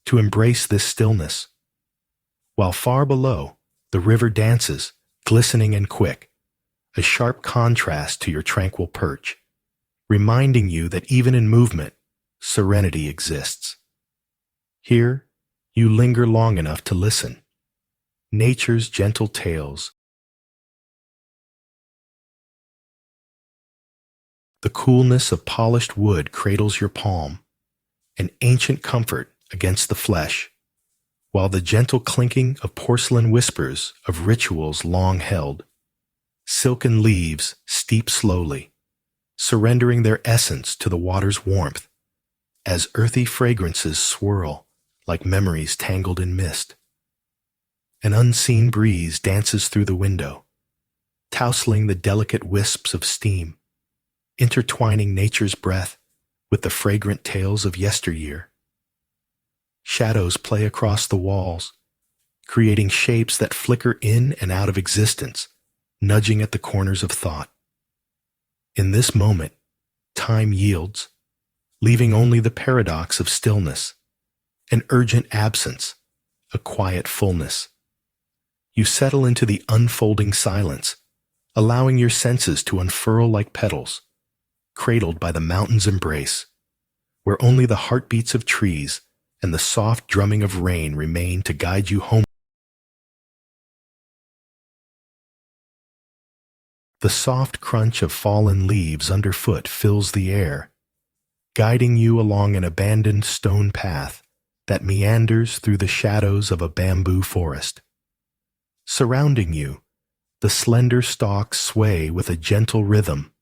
to embrace this stillness. While far below, the river dances, glistening and quick, a sharp contrast to your tranquil perch, reminding you that even in movement, serenity exists. Here, you linger long enough to listen. Nature's gentle tales. The coolness of polished wood cradles your palm, an ancient comfort against the flesh, while the gentle clinking of porcelain whispers of rituals long held. Silken leaves steep slowly, surrendering their essence to the water's warmth, as earthy fragrances swirl like memories tangled in mist. An unseen breeze dances through the window, tousling the delicate wisps of steam, intertwining nature's breath with the fragrant tales of yesteryear. Shadows play across the walls, creating shapes that flicker in and out of existence, nudging at the corners of thought. In this moment, time yields, leaving only the paradox of stillness, an urgent absence, a quiet fullness. You settle into the unfolding silence, allowing your senses to unfurl like petals, cradled by the mountain's embrace, where only the heartbeats of trees and the soft drumming of rain remain to guide you home. The soft crunch of fallen leaves underfoot fills the air, guiding you along an abandoned stone path that meanders through the shadows of a bamboo forest. Surrounding you, the slender stalks sway with a gentle rhythm,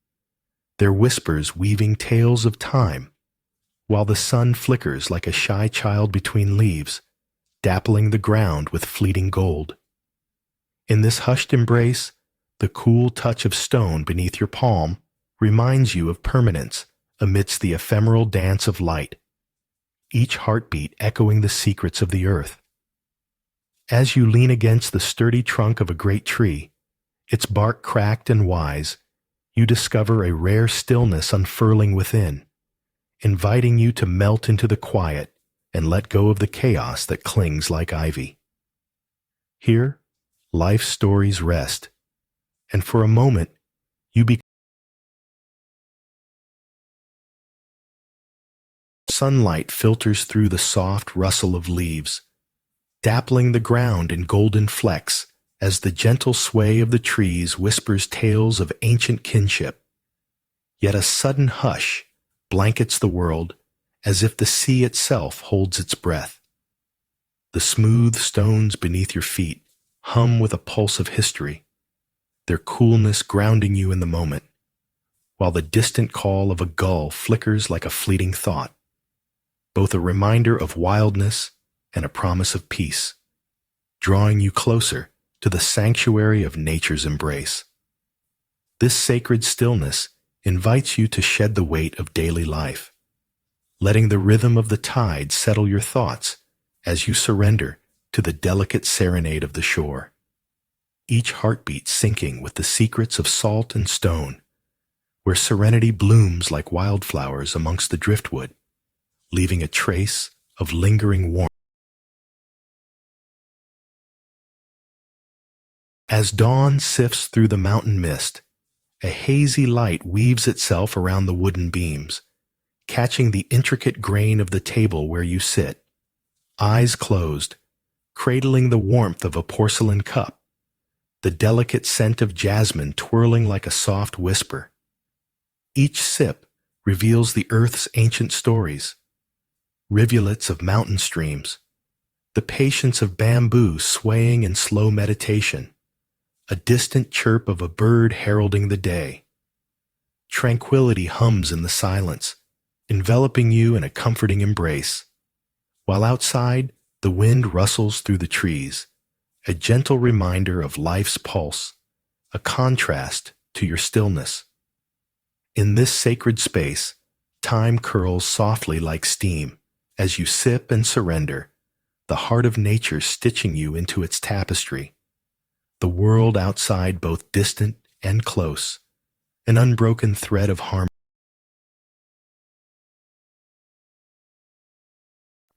their whispers weaving tales of time, while the sun flickers like a shy child between leaves, dappling the ground with fleeting gold. In this hushed embrace, the cool touch of stone beneath your palm reminds you of permanence amidst the ephemeral dance of light, each heartbeat echoing the secrets of the earth. As you lean against the sturdy trunk of a great tree, its bark cracked and wise, you discover a rare stillness unfurling within, inviting you to melt into the quiet and let go of the chaos that clings like ivy. Here, life's stories rest, and for a moment, you become. Sunlight filters through the soft rustle of leaves, dappling the ground in golden flecks as the gentle sway of the trees whispers tales of ancient kinship. Yet a sudden hush blankets the world as if the sea itself holds its breath. The smooth stones beneath your feet hum with a pulse of history, their coolness grounding you in the moment, while the distant call of a gull flickers like a fleeting thought, both a reminder of wildness and a promise of peace, drawing you closer to the sanctuary of nature's embrace. This sacred stillness invites you to shed the weight of daily life, letting the rhythm of the tide settle your thoughts as you surrender to the delicate serenade of the shore, each heartbeat syncing with the secrets of salt and stone, where serenity blooms like wildflowers amongst the driftwood, leaving a trace of lingering warmth. As dawn sifts through the mountain mist, a hazy light weaves itself around the wooden beams, catching the intricate grain of the table where you sit, eyes closed, cradling the warmth of a porcelain cup, the delicate scent of jasmine twirling like a soft whisper. Each sip reveals the earth's ancient stories, rivulets of mountain streams, the patience of bamboo swaying in slow meditation, a distant chirp of a bird heralding the day. Tranquility hums in the silence, enveloping you in a comforting embrace, while outside the wind rustles through the trees, a gentle reminder of life's pulse, a contrast to your stillness. In this sacred space, time curls softly like steam as you sip and surrender, the heart of nature stitching you into its tapestry. the world outside both distant and close, an unbroken thread of harmony.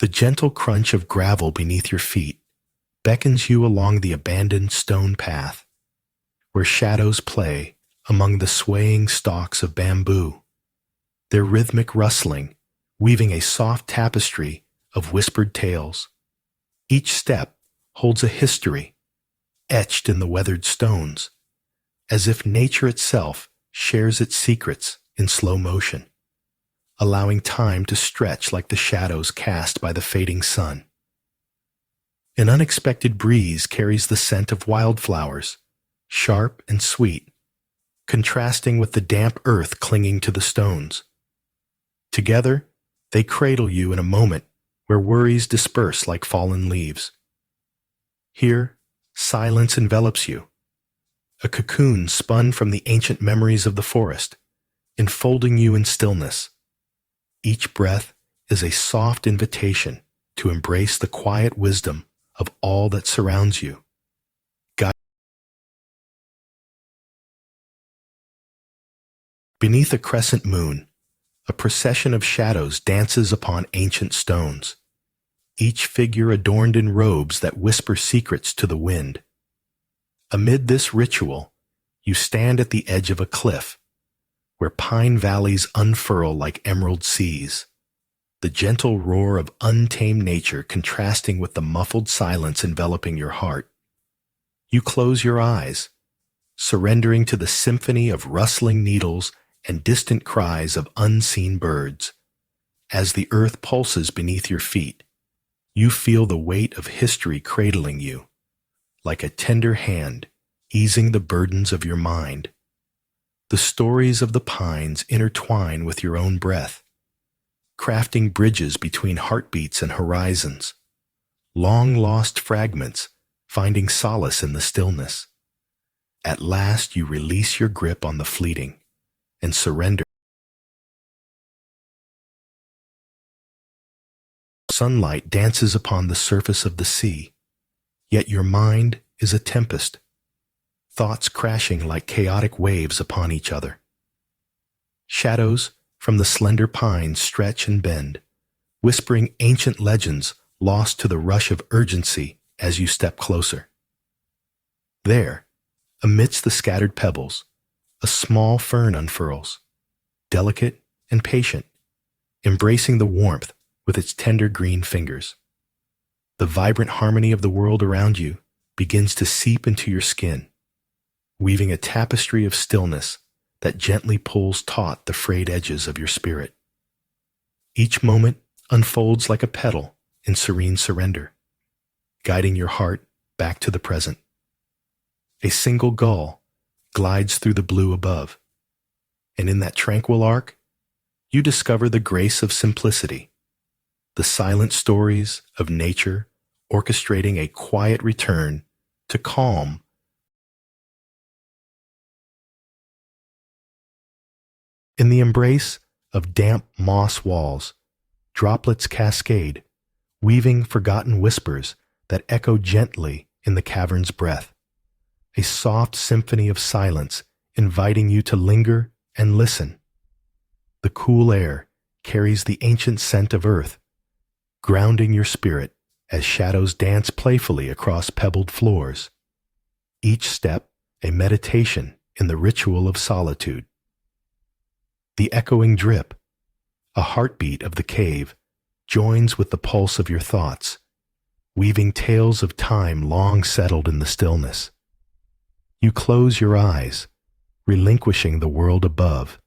The gentle crunch of gravel beneath your feet beckons you along the abandoned stone path, where shadows play among the swaying stalks of bamboo, their rhythmic rustling weaving a soft tapestry of whispered tales. Each step holds a history etched in the weathered stones, as if nature itself shares its secrets in slow motion, allowing time to stretch like the shadows cast by the fading sun. An unexpected breeze carries the scent of wildflowers, sharp and sweet, contrasting with the damp earth clinging to the stones. Together, they cradle you in a moment where worries disperse like fallen leaves. Here, silence envelops you, a cocoon spun from the ancient memories of the forest, enfolding you in stillness. Each breath is a soft invitation to embrace the quiet wisdom of all that surrounds you. Beneath a crescent moon, a procession of shadows dances upon ancient stones, each figure adorned in robes that whisper secrets to the wind. Amid this ritual, you stand at the edge of a cliff, where pine valleys unfurl like emerald seas, the gentle roar of untamed nature contrasting with the muffled silence enveloping your heart. You close your eyes, surrendering to the symphony of rustling needles and distant cries of unseen birds. As the earth pulses beneath your feet, you feel the weight of history cradling you, like a tender hand easing the burdens of your mind. The stories of the pines intertwine with your own breath, crafting bridges between heartbeats and horizons, long-lost fragments finding solace in the stillness. At last you release your grip on the fleeting and surrender. Sunlight dances upon the surface of the sea, yet your mind is a tempest, thoughts crashing like chaotic waves upon each other. Shadows from the slender pines stretch and bend, whispering ancient legends lost to the rush of urgency as you step closer. There, amidst the scattered pebbles, a small fern unfurls, delicate and patient, embracing the warmth with its tender green fingers. The vibrant harmony of the world around you begins to seep into your skin, weaving a tapestry of stillness that gently pulls taut the frayed edges of your spirit. Each moment unfolds like a petal in serene surrender, guiding your heart back to the present. A single gull glides through the blue above, and in that tranquil arc, you discover the grace of simplicity, the silent stories of nature orchestrating a quiet return to calm. In the embrace of damp moss walls, droplets cascade, weaving forgotten whispers that echo gently in the cavern's breath. A soft symphony of silence inviting you to linger and listen. The cool air carries the ancient scent of earth, grounding your spirit as shadows dance playfully across pebbled floors. Each step a meditation in the ritual of solitude. The echoing drip, a heartbeat of the cave, joins with the pulse of your thoughts, weaving tales of time long settled in the stillness. You close your eyes, relinquishing the world above,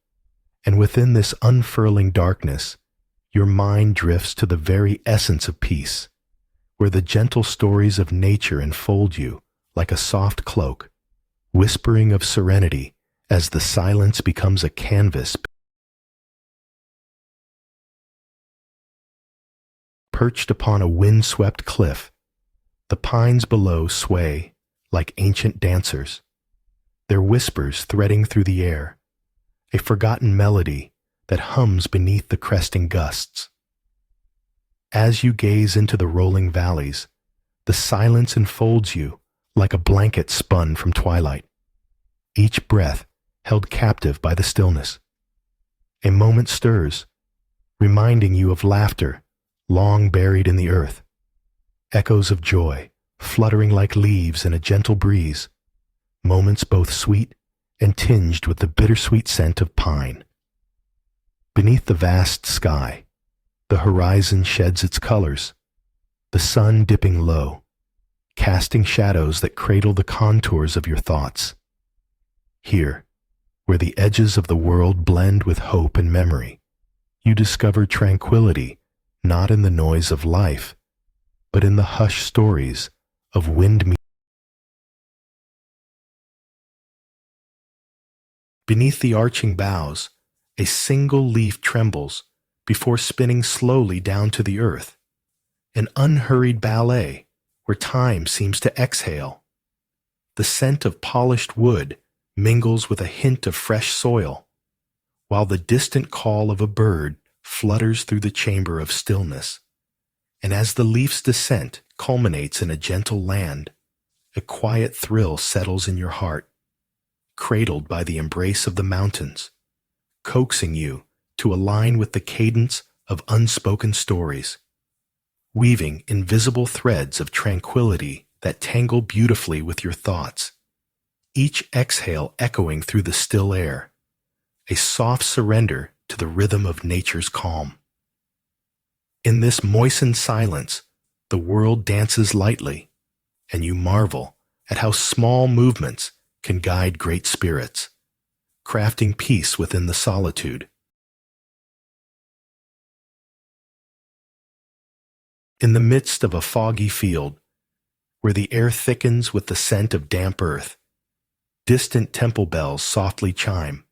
and within this unfurling darkness, your mind drifts to the very essence of peace, where the gentle stories of nature enfold you like a soft cloak, whispering of serenity as the silence becomes a canvas. Perched upon a wind-swept cliff, the pines below sway like ancient dancers, their whispers threading through the air, a forgotten melody that hums beneath the cresting gusts. As you gaze into the rolling valleys, the silence enfolds you like a blanket spun from twilight, each breath held captive by the stillness. A moment stirs, reminding you of laughter long buried in the earth, echoes of joy fluttering like leaves in a gentle breeze, moments both sweet and tinged with the bittersweet scent of pine. Beneath the vast sky, the horizon sheds its colors, the sun dipping low, casting shadows that cradle the contours of your thoughts. Here, where the edges of the world blend with hope and memory, you discover tranquility not in the noise of life, but in the hushed stories of wind. Beneath the arching boughs, a single leaf trembles before spinning slowly down to the earth, an unhurried ballet where time seems to exhale. The scent of polished wood mingles with a hint of fresh soil, while the distant call of a bird flutters through the chamber of stillness. And as the leaf's descent culminates in a gentle land, a quiet thrill settles in your heart, cradled by the embrace of the mountains, coaxing you to align with the cadence of unspoken stories, weaving invisible threads of tranquility that tangle beautifully with your thoughts, each exhale echoing through the still air, a soft surrender to the rhythm of nature's calm. In this moistened silence, the world dances lightly, and you marvel at how small movements can guide great spirits, crafting peace within the solitude. In the midst of a foggy field, where the air thickens with the scent of damp earth, distant temple bells softly chime,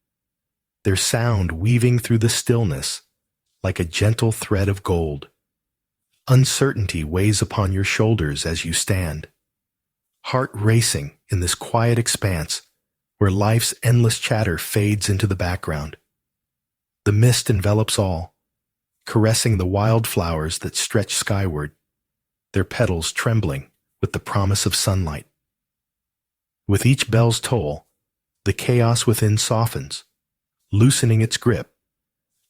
their sound weaving through the stillness like a gentle thread of gold. Uncertainty weighs upon your shoulders as you stand, heart racing in this quiet expanse where life's endless chatter fades into the background. The mist envelops all, caressing the wildflowers that stretch skyward, their petals trembling with the promise of sunlight. With each bell's toll, the chaos within softens, loosening its grip,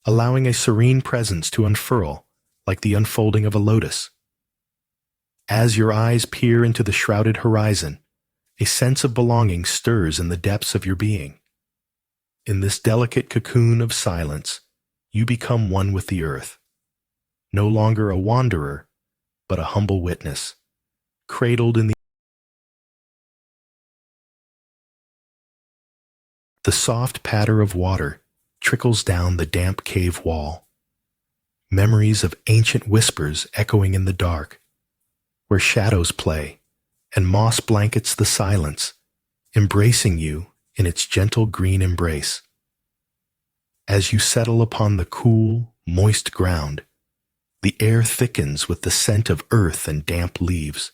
allowing a serene presence to unfurl like the unfolding of a lotus. As your eyes peer into the shrouded horizon, a sense of belonging stirs in the depths of your being. In this delicate cocoon of silence, you become one with the earth, no longer a wanderer, but a humble witness, cradled in the soft patter of water trickles down the damp cave wall. Memories of ancient whispers echoing in the dark, where shadows play and moss blankets the silence, embracing you in its gentle green embrace. As you settle upon the cool, moist ground, the air thickens with the scent of earth and damp leaves,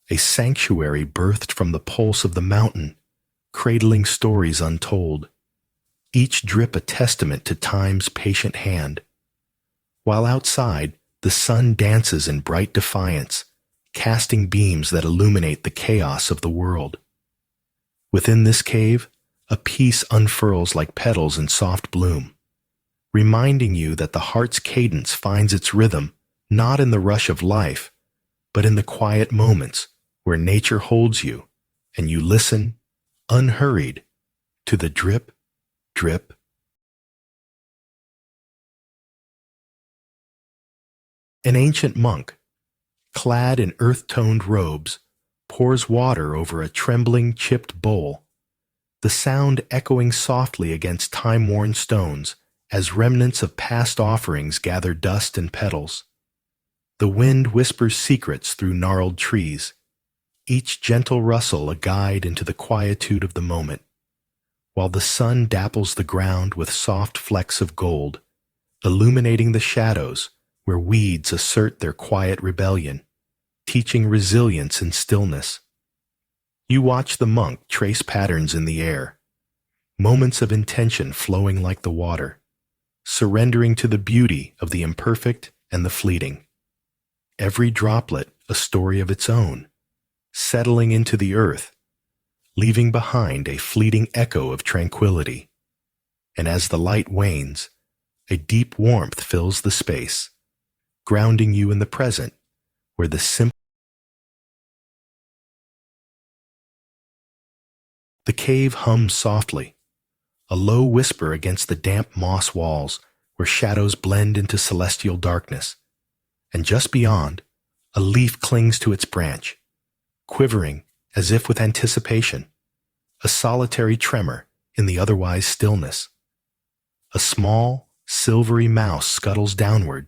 a sanctuary birthed from the pulse of the mountain, cradling stories untold, each drip a testament to time's patient hand. While outside, the sun dances in bright defiance, casting beams that illuminate the chaos of the world. Within this cave, a peace unfurls like petals in soft bloom, reminding you that the heart's cadence finds its rhythm not in the rush of life, but in the quiet moments where nature holds you and you listen, unhurried, to the drip, drip. An ancient monk, clad in earth-toned robes, pours water over a trembling, chipped bowl, the sound echoing softly against time-worn stones as remnants of past offerings gather dust and petals. The wind whispers secrets through gnarled trees, each gentle rustle a guide into the quietude of the moment, while the sun dapples the ground with soft flecks of gold, illuminating the shadows where weeds assert their quiet rebellion, teaching resilience in stillness. You watch the monk trace patterns in the air, moments of intention flowing like the water, surrendering to the beauty of the imperfect and the fleeting. Every droplet a story of its own, settling into the earth, leaving behind a fleeting echo of tranquility. And as the light wanes, a deep warmth fills the space, grounding you in the present, where the cave hums softly, a low whisper against the damp moss walls where shadows blend into celestial darkness. And just beyond, a leaf clings to its branch, quivering as if with anticipation, a solitary tremor in the otherwise stillness. A small, silvery mouse scuttles downward,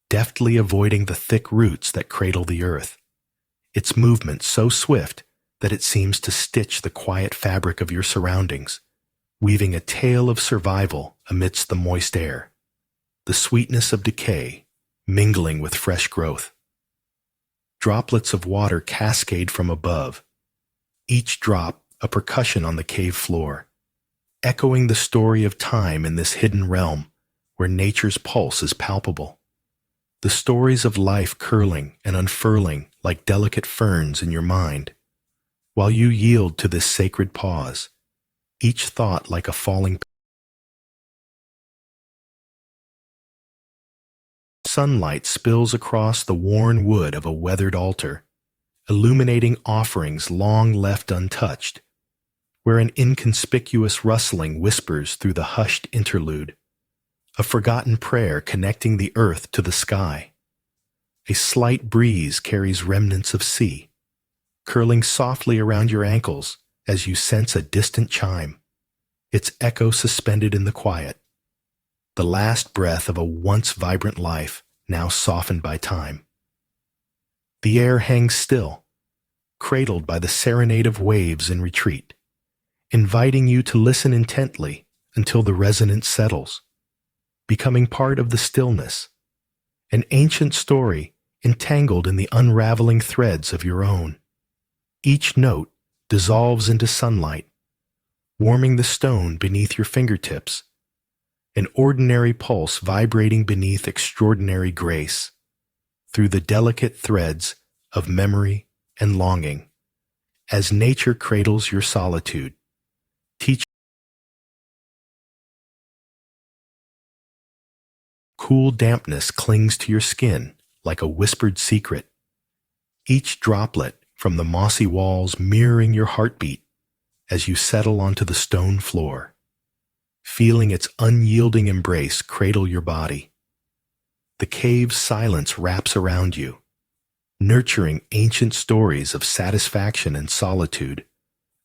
deftly avoiding the thick roots that cradle the earth, its movement so swift that it seems to stitch the quiet fabric of your surroundings, weaving a tale of survival amidst the moist air, the sweetness of decay mingling with fresh growth. Droplets of water cascade from above, each drop a percussion on the cave floor, echoing the story of time in this hidden realm where nature's pulse is palpable. The stories of life curling and unfurling like delicate ferns in your mind, while you yield to this sacred pause, each thought like a falling sunlight spills across the worn wood of a weathered altar, illuminating offerings long left untouched, where an inconspicuous rustling whispers through the hushed interlude, a forgotten prayer connecting the earth to the sky. A slight breeze carries remnants of sea, curling softly around your ankles as you sense a distant chime, its echo suspended in the quiet, the last breath of a once vibrant life now softened by time. The air hangs still, cradled by the serenade of waves in retreat, inviting you to listen intently until the resonance settles, becoming part of the stillness, an ancient story entangled in the unraveling threads of your own. Each note dissolves into sunlight, warming the stone beneath your fingertips, an ordinary pulse vibrating beneath extraordinary grace, through the delicate threads of memory and longing, as nature cradles your solitude, teach. Cool dampness clings to your skin like a whispered secret, each droplet from the mossy walls mirroring your heartbeat as you settle onto the stone floor, feeling its unyielding embrace cradle your body. The cave's silence wraps around you, nurturing ancient stories of satisfaction and solitude,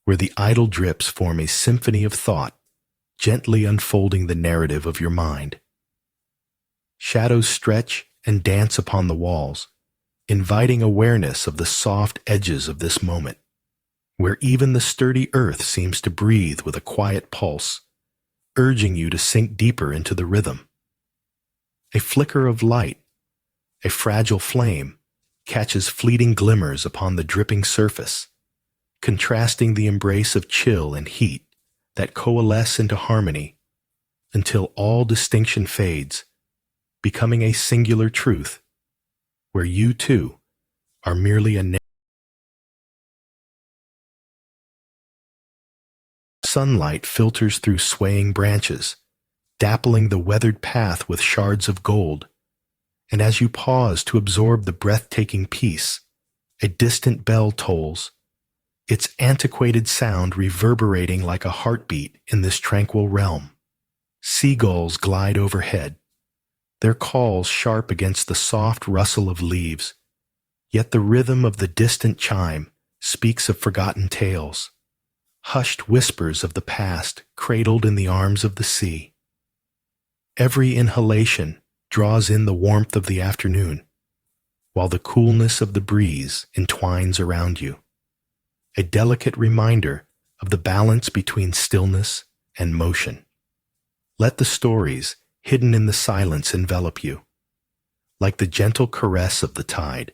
where the idle drips form a symphony of thought, gently unfolding the narrative of your mind. Shadows stretch and dance upon the walls, inviting awareness of the soft edges of this moment, where even the sturdy earth seems to breathe with a quiet pulse, urging you to sink deeper into the rhythm. A flicker of light, a fragile flame, catches fleeting glimmers upon the dripping surface, contrasting the embrace of chill and heat that coalesce into harmony until all distinction fades, becoming a singular truth, where you too are merely a sunlight filters through swaying branches, dappling the weathered path with shards of gold, and as you pause to absorb the breathtaking peace, a distant bell tolls, its antiquated sound reverberating like a heartbeat in this tranquil realm. Seagulls glide overhead, their calls sharp against the soft rustle of leaves, yet the rhythm of the distant chime speaks of forgotten tales, hushed whispers of the past cradled in the arms of the sea. Every inhalation draws in the warmth of the afternoon, while the coolness of the breeze entwines around you, a delicate reminder of the balance between stillness and motion. Let the stories hidden in the silence envelop you, like the gentle caress of the tide,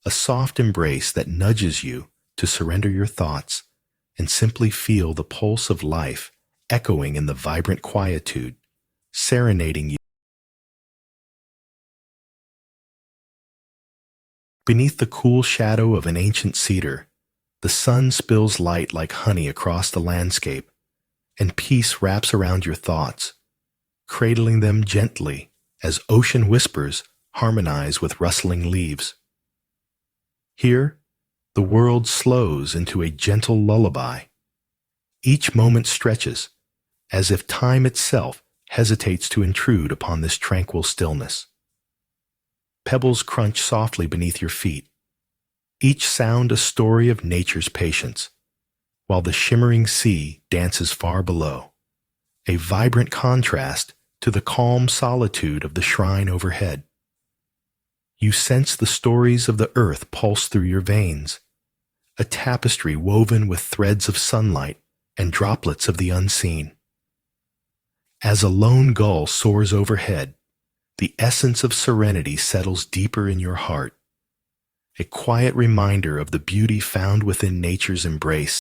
a soft embrace that nudges you to surrender your thoughts and simply feel the pulse of life echoing in the vibrant quietude, serenading you. Beneath the cool shadow of an ancient cedar, the sun spills light like honey across the landscape, and peace wraps around your thoughts, cradling them gently as ocean whispers harmonize with rustling leaves. Here, the world slows into a gentle lullaby. Each moment stretches, as if time itself hesitates to intrude upon this tranquil stillness. Pebbles crunch softly beneath your feet, each sound a story of nature's patience, while the shimmering sea dances far below, a vibrant contrast to the calm solitude of the shrine overhead. You sense the stories of the earth pulse through your veins, a tapestry woven with threads of sunlight and droplets of the unseen. As a lone gull soars overhead, the essence of serenity settles deeper in your heart, a quiet reminder of the beauty found within nature's embrace.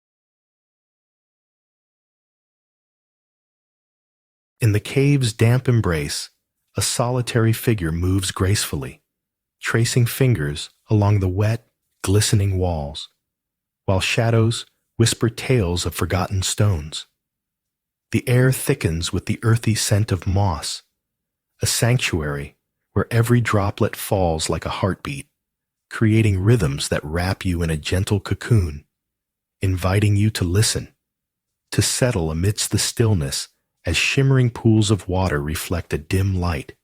In the cave's damp embrace, a solitary figure moves gracefully, tracing fingers along the wet, glistening walls, while shadows whisper tales of forgotten stones. The air thickens with the earthy scent of moss, a sanctuary where every droplet falls like a heartbeat, creating rhythms that wrap you in a gentle cocoon, inviting you to listen, to settle amidst the stillness as shimmering pools of water reflect a dim light,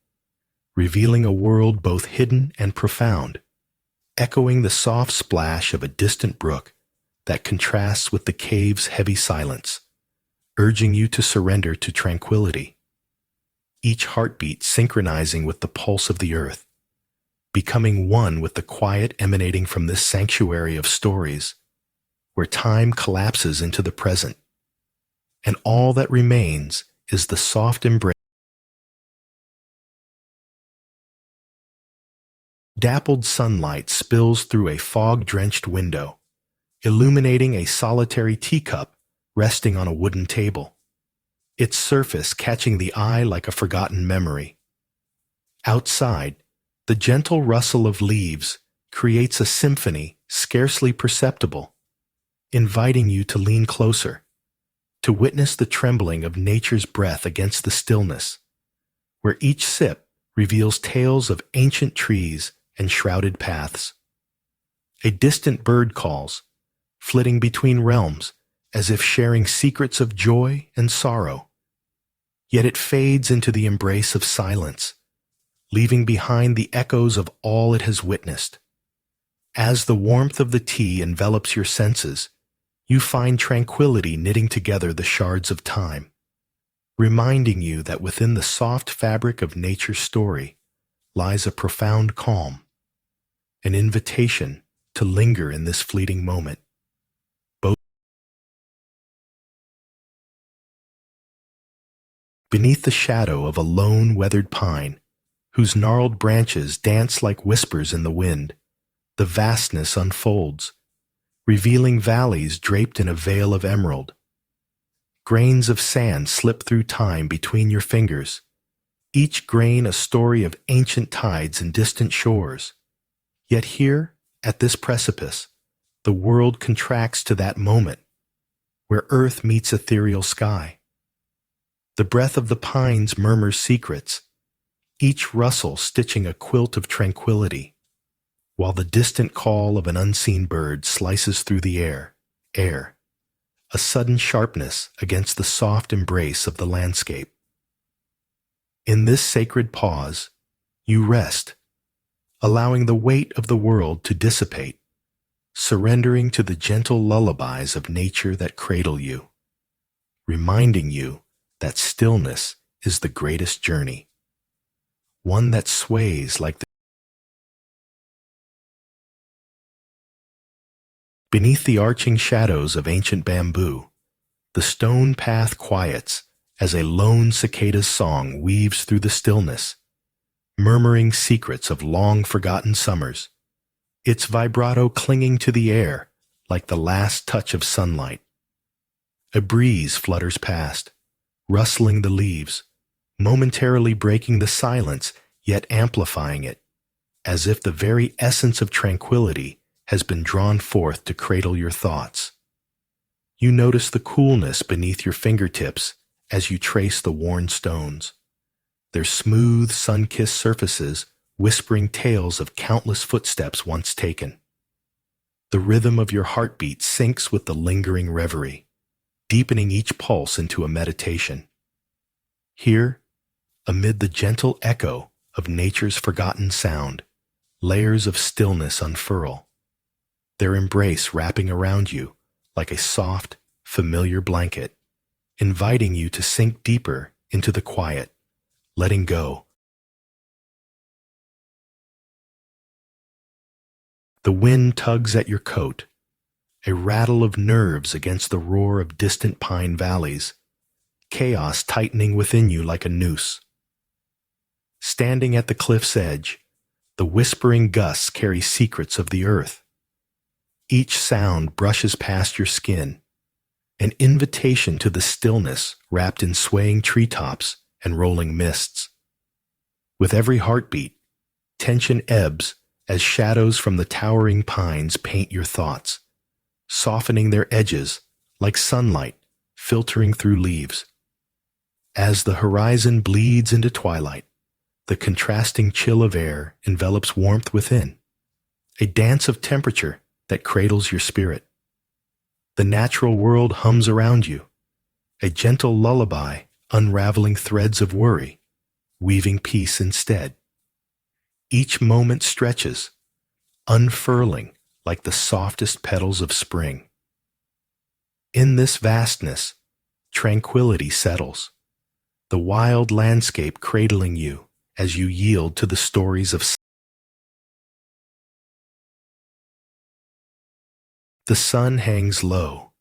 revealing a world both hidden and profound, echoing the soft splash of a distant brook that contrasts with the cave's heavy silence, urging you to surrender to tranquility, each heartbeat synchronizing with the pulse of the earth, becoming one with the quiet emanating from this sanctuary of stories, where time collapses into the present, and all that remains is the soft embrace. Dappled sunlight spills through a fog-drenched window, illuminating a solitary teacup resting on a wooden table, its surface catching the eye like a forgotten memory. Outside, the gentle rustle of leaves creates a symphony scarcely perceptible, inviting you to lean closer, to witness the trembling of nature's breath against the stillness, where each sip reveals tales of ancient trees and shrouded paths. A distant bird calls, flitting between realms as if sharing secrets of joy and sorrow. Yet it fades into the embrace of silence, leaving behind the echoes of all it has witnessed. As the warmth of the tea envelops your senses, you find tranquility knitting together the shards of time, reminding you that within the soft fabric of nature's story lies a profound calm, an invitation to linger in this fleeting moment. Beneath the shadow of a lone, weathered pine, whose gnarled branches dance like whispers in the wind, the vastness unfolds, revealing valleys draped in a veil of emerald. Grains of sand slip through time between your fingers, each grain a story of ancient tides and distant shores. Yet here, at this precipice, the world contracts to that moment, where earth meets ethereal sky. The breath of the pines murmurs secrets, each rustle stitching a quilt of tranquility, while the distant call of an unseen bird slices through the air, a sudden sharpness against the soft embrace of the landscape. In this sacred pause, you rest, allowing the weight of the world to dissipate, surrendering to the gentle lullabies of nature that cradle you, reminding you that stillness is the greatest journey, one that sways like the beneath the arching shadows of ancient bamboo. The stone path quiets as a lone cicada's song weaves through the stillness, murmuring secrets of long-forgotten summers, its vibrato clinging to the air like the last touch of sunlight. A breeze flutters past, rustling the leaves, momentarily breaking the silence yet amplifying it, as if the very essence of tranquility has been drawn forth to cradle your thoughts. You notice the coolness beneath your fingertips as you trace the worn stones, their smooth, sun-kissed surfaces whispering tales of countless footsteps once taken. The rhythm of your heartbeat syncs with the lingering reverie, deepening each pulse into a meditation. Here, amid the gentle echo of nature's forgotten sound, layers of stillness unfurl, their embrace wrapping around you like a soft, familiar blanket, inviting you to sink deeper into the quiet, letting go. The wind tugs at your coat, a rattle of nerves against the roar of distant pine valleys, chaos tightening within you like a noose. Standing at the cliff's edge, the whispering gusts carry secrets of the earth. Each sound brushes past your skin, an invitation to the stillness wrapped in swaying treetops and rolling mists. With every heartbeat, tension ebbs as shadows from the towering pines paint your thoughts, softening their edges like sunlight filtering through leaves. As the horizon bleeds into twilight, the contrasting chill of air envelops warmth within, a dance of temperature that cradles your spirit. The natural world hums around you, a gentle lullaby unraveling threads of worry, weaving peace instead. Each moment stretches, unfurling like the softest petals of spring. In this vastness, tranquility settles, the wild landscape cradling you as you yield to the stories of. The sun hangs low,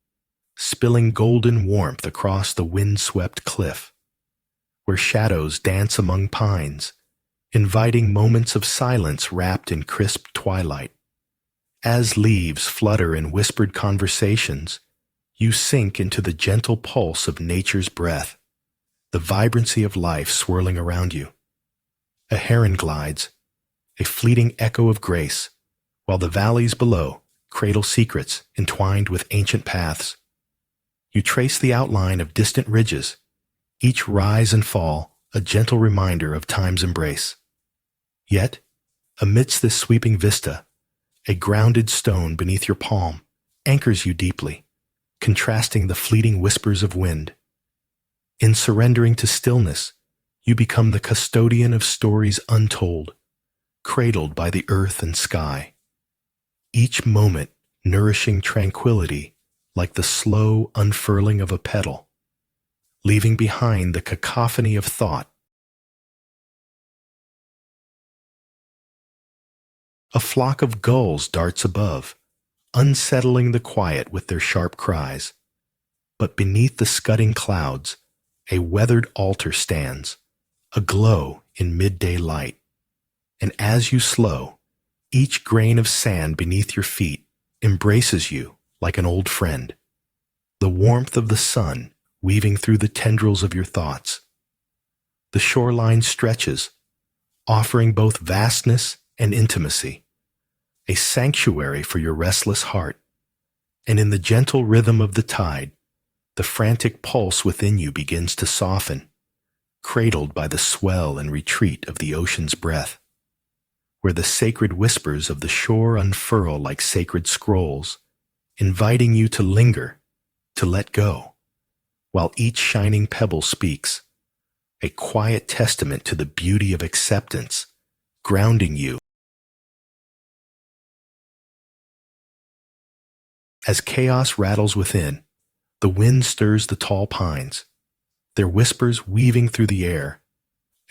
spilling golden warmth across the wind-swept cliff, where shadows dance among pines, inviting moments of silence wrapped in crisp twilight. As leaves flutter in whispered conversations, you sink into the gentle pulse of nature's breath, the vibrancy of life swirling around you. A heron glides, a fleeting echo of grace, while the valleys below cradle secrets entwined with ancient paths. You trace the outline of distant ridges, each rise and fall a gentle reminder of time's embrace. Yet, amidst this sweeping vista, a grounded stone beneath your palm anchors you deeply, contrasting the fleeting whispers of wind. In surrendering to stillness, you become the custodian of stories untold, cradled by the earth and sky. Each moment nourishing tranquility like the slow unfurling of a petal, leaving behind the cacophony of thought. A flock of gulls darts above, unsettling the quiet with their sharp cries. But beneath the scudding clouds, a weathered altar stands, aglow in midday light. And as you slow, each grain of sand beneath your feet embraces you like an old friend, the warmth of the sun weaving through the tendrils of your thoughts. The shoreline stretches, offering both vastness and intimacy, a sanctuary for your restless heart. And in the gentle rhythm of the tide, the frantic pulse within you begins to soften, cradled by the swell and retreat of the ocean's breath, where the sacred whispers of the shore unfurl like sacred scrolls, inviting you to linger, to let go, while each shining pebble speaks, a quiet testament to the beauty of acceptance, grounding you. As chaos rattles within, the wind stirs the tall pines, their whispers weaving through the air,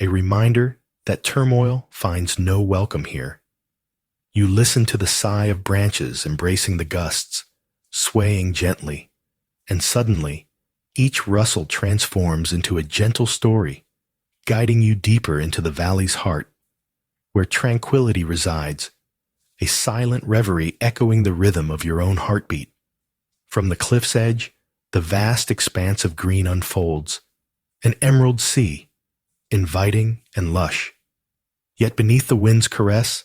a reminder that turmoil finds no welcome here. You listen to the sigh of branches embracing the gusts, swaying gently, and suddenly, each rustle transforms into a gentle story, guiding you deeper into the valley's heart, where tranquility resides, a silent reverie echoing the rhythm of your own heartbeat. From the cliff's edge, the vast expanse of green unfolds, an emerald sea, inviting and lush. Yet beneath the wind's caress,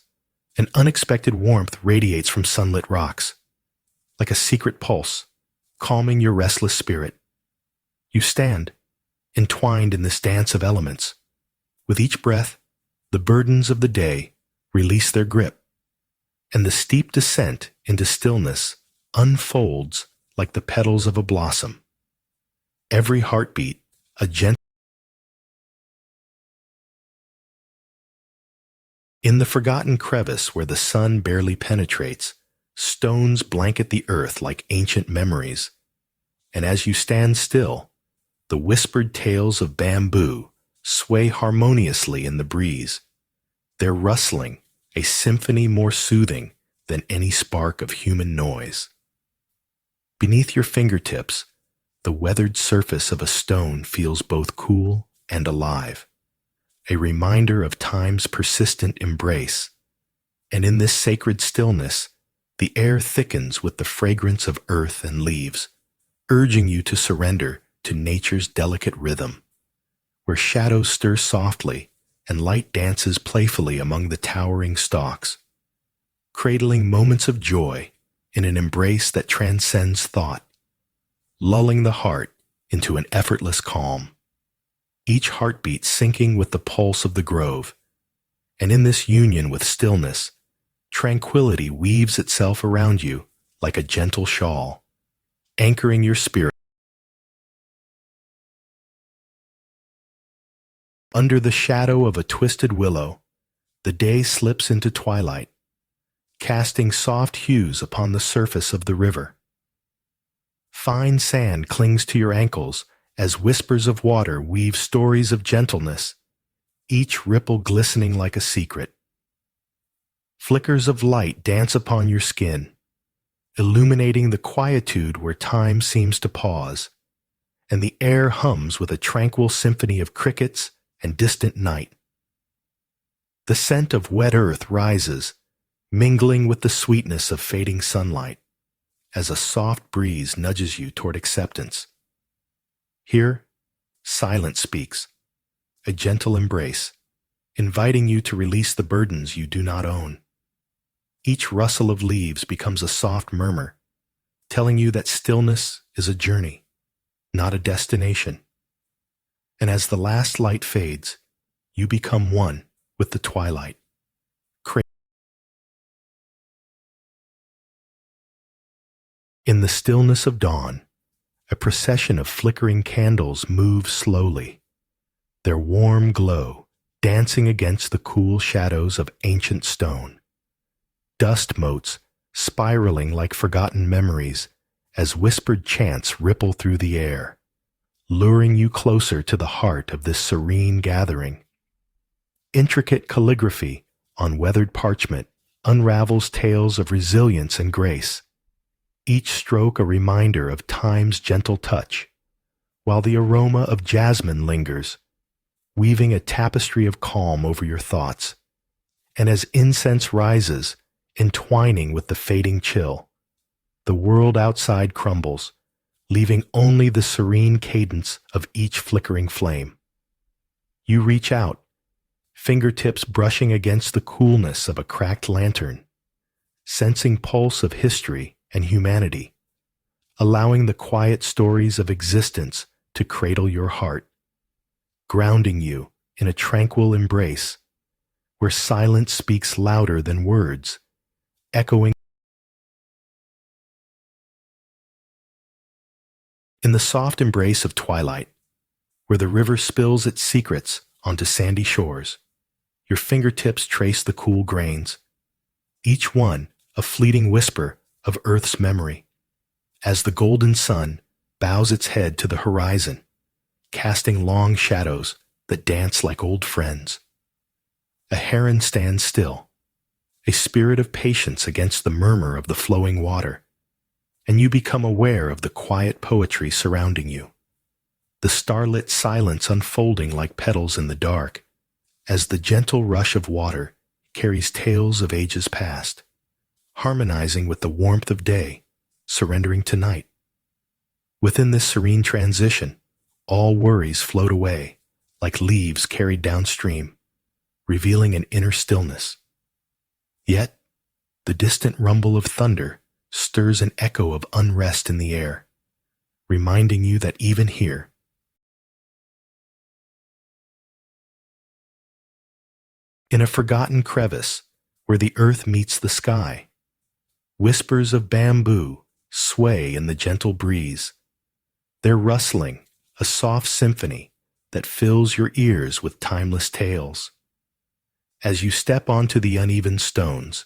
An unexpected warmth radiates from sunlit rocks, like a secret pulse, calming your restless spirit. You stand, entwined in this dance of elements. With each breath, the burdens of the day release their grip, and the steep descent into stillness unfolds like the petals of a blossom. Every heartbeat, a gentle. In the forgotten crevice where the sun barely penetrates, stones blanket the earth like ancient memories. And as you stand still, the whispered tales of bamboo sway harmoniously in the breeze, their rustling a symphony more soothing than any spark of human noise. Beneath your fingertips, the weathered surface of a stone feels both cool and alive, a reminder of time's persistent embrace. And in this sacred stillness, the air thickens with the fragrance of earth and leaves, urging you to surrender to nature's delicate rhythm, where shadows stir softly and light dances playfully among the towering stalks, cradling moments of joy in an embrace that transcends thought, lulling the heart into an effortless calm, each heartbeat syncing with the pulse of the grove. And in this union with stillness, tranquility weaves itself around you like a gentle shawl, anchoring your spirit. Under the shadow of a twisted willow, the day slips into twilight, casting soft hues upon the surface of the river. Fine sand clings to your ankles as whispers of water weave stories of gentleness, each ripple glistening like a secret. Flickers of light dance upon your skin, illuminating the quietude where time seems to pause, and the air hums with a tranquil symphony of crickets and distant night. The scent of wet earth rises, mingling with the sweetness of fading sunlight, as a soft breeze nudges you toward acceptance. Here, silence speaks, a gentle embrace, inviting you to release the burdens you do not own. Each rustle of leaves becomes a soft murmur, telling you that stillness is a journey, not a destination. And as the last light fades, you become one with the twilight. In the stillness of dawn, a procession of flickering candles moves slowly, their warm glow dancing against the cool shadows of ancient stone. Dust motes spiraling like forgotten memories as whispered chants ripple through the air, luring you closer to the heart of this serene gathering. Intricate calligraphy on weathered parchment unravels tales of resilience and grace, each stroke a reminder of time's gentle touch, while the aroma of jasmine lingers, weaving a tapestry of calm over your thoughts. And as incense rises, entwining with the fading chill, the world outside crumbles, leaving only the serene cadence of each flickering flame. You reach out, fingertips brushing against the coolness of a cracked lantern, sensing pulse of history and humanity, allowing the quiet stories of existence to cradle your heart, grounding you in a tranquil embrace where silence speaks louder than words, echoing. In the soft embrace of twilight, where the river spills its secrets onto sandy shores, your fingertips trace the cool grains, each one a fleeting whisper of Earth's memory, as the golden sun bows its head to the horizon, casting long shadows that dance like old friends. A heron stands still, a spirit of patience against the murmur of the flowing water, and you become aware of the quiet poetry surrounding you, the starlit silence unfolding like petals in the dark, as the gentle rush of water carries tales of ages past, harmonizing with the warmth of day, surrendering to night. Within this serene transition, all worries float away, like leaves carried downstream, revealing an inner stillness. Yet, the distant rumble of thunder stirs an echo of unrest in the air, reminding you that even here, in a forgotten crevice where the earth meets the sky, whispers of bamboo sway in the gentle breeze, their rustling a soft symphony that fills your ears with timeless tales. As you step onto the uneven stones,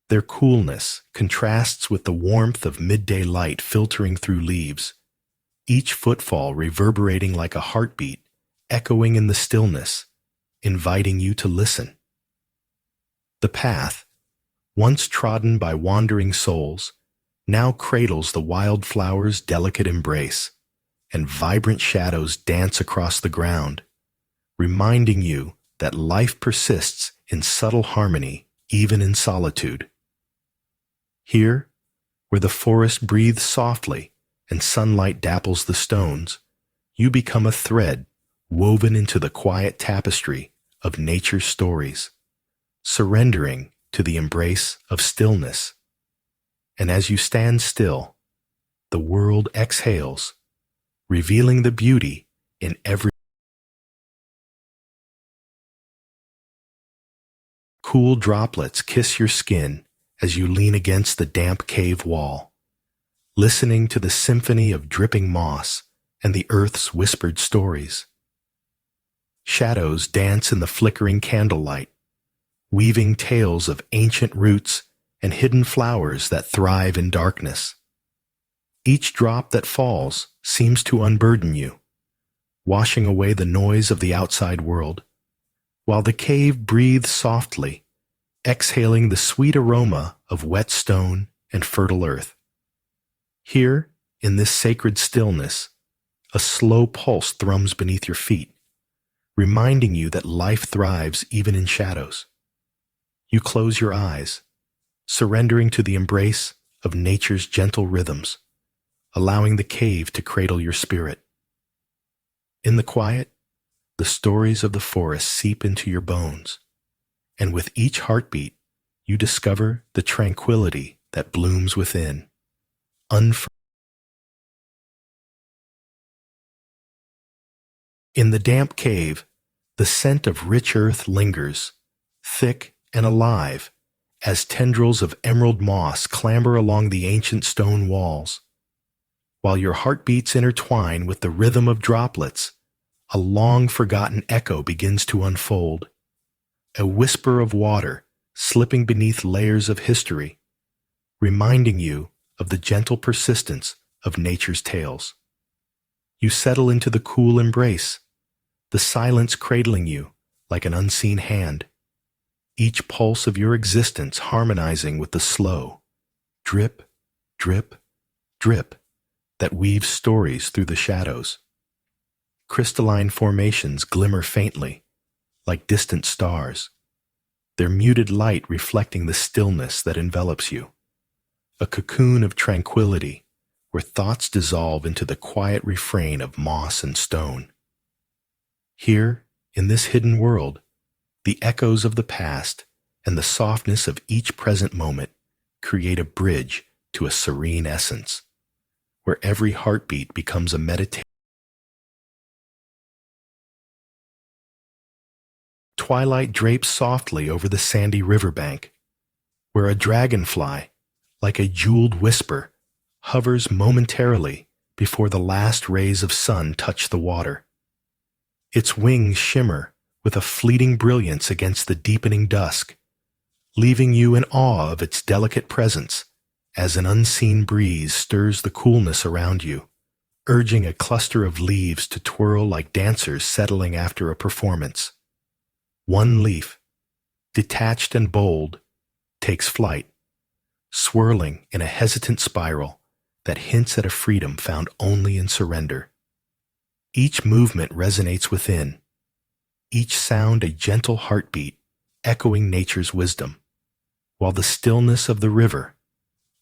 their coolness contrasts with the warmth of midday light filtering through leaves, each footfall reverberating like a heartbeat, echoing in the stillness, inviting you to listen. The path, once trodden by wandering souls, now cradles the wildflower's delicate embrace, and vibrant shadows dance across the ground, reminding you that life persists in subtle harmony even in solitude. Here, where the forest breathes softly and sunlight dapples the stones, you become a thread woven into the quiet tapestry of nature's stories, surrendering to the embrace of stillness. And as you stand still, the world exhales, revealing the beauty in every cool droplets kiss your skin as you lean against the damp cave wall, listening to the symphony of dripping moss and the earth's whispered stories. Shadows dance in the flickering candlelight, weaving tales of ancient roots and hidden flowers that thrive in darkness. Each drop that falls seems to unburden you, washing away the noise of the outside world, while the cave breathes softly, exhaling the sweet aroma of wet stone and fertile earth. Here, in this sacred stillness, a slow pulse thrums beneath your feet, reminding you that life thrives even in shadows. You close your eyes, surrendering to the embrace of nature's gentle rhythms, allowing the cave to cradle your spirit. In the quiet, the stories of the forest seep into your bones, and with each heartbeat, you discover the tranquility that blooms within. In the damp cave, the scent of rich earth lingers, thick and alive, as tendrils of emerald moss clamber along the ancient stone walls. While your heartbeats intertwine with the rhythm of droplets, a long-forgotten echo begins to unfold, a whisper of water slipping beneath layers of history, reminding you of the gentle persistence of nature's tales. You settle into the cool embrace, the silence cradling you like an unseen hand, each pulse of your existence harmonizing with the slow drip, drip, drip that weaves stories through the shadows. Crystalline formations glimmer faintly, like distant stars, their muted light reflecting the stillness that envelops you, a cocoon of tranquility where thoughts dissolve into the quiet refrain of moss and stone. Here, in this hidden world, the echoes of the past and the softness of each present moment create a bridge to a serene essence, where every heartbeat becomes a meditation. Twilight drapes softly over the sandy riverbank, where a dragonfly, like a jeweled whisper, hovers momentarily before the last rays of sun touch the water. Its wings shimmer with a fleeting brilliance against the deepening dusk, leaving you in awe of its delicate presence as an unseen breeze stirs the coolness around you, urging a cluster of leaves to twirl like dancers settling after a performance. One leaf, detached and bold, takes flight, swirling in a hesitant spiral that hints at a freedom found only in surrender. Each movement resonates within, each sound a gentle heartbeat echoing nature's wisdom, while the stillness of the river,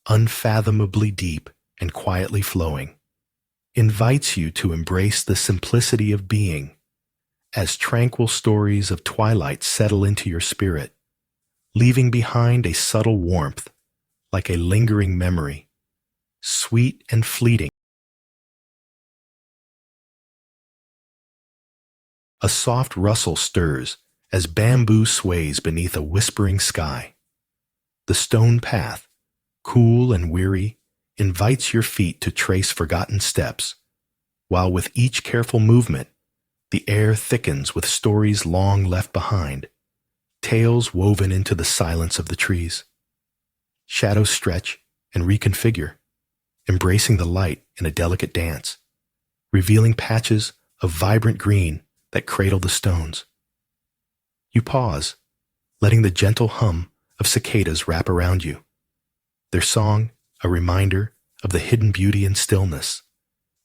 unfathomably deep and quietly flowing, invites you to embrace the simplicity of being as tranquil stories of twilight settle into your spirit, leaving behind a subtle warmth, like a lingering memory, sweet and fleeting. A soft rustle stirs as bamboo sways beneath a whispering sky. The stone path, cool and weary, invites your feet to trace forgotten steps, while with each careful movement, the air thickens with stories long left behind, tales woven into the silence of the trees. Shadows stretch and reconfigure, embracing the light in a delicate dance, revealing patches of vibrant green that cradle the stones. You pause, letting the gentle hum of cicadas wrap around you, their song a reminder of the hidden beauty and stillness,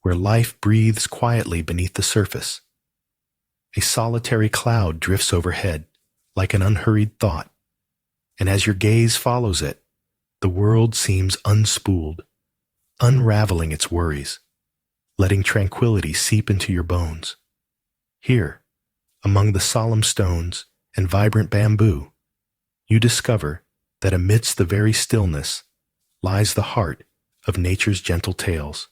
where life breathes quietly beneath the surface. A solitary cloud drifts overhead like an unhurried thought, and as your gaze follows it, the world seems unspooled, unraveling its worries, letting tranquility seep into your bones. Here, among the solemn stones and vibrant bamboo, you discover that amidst the very stillness lies the heart of nature's gentle tales.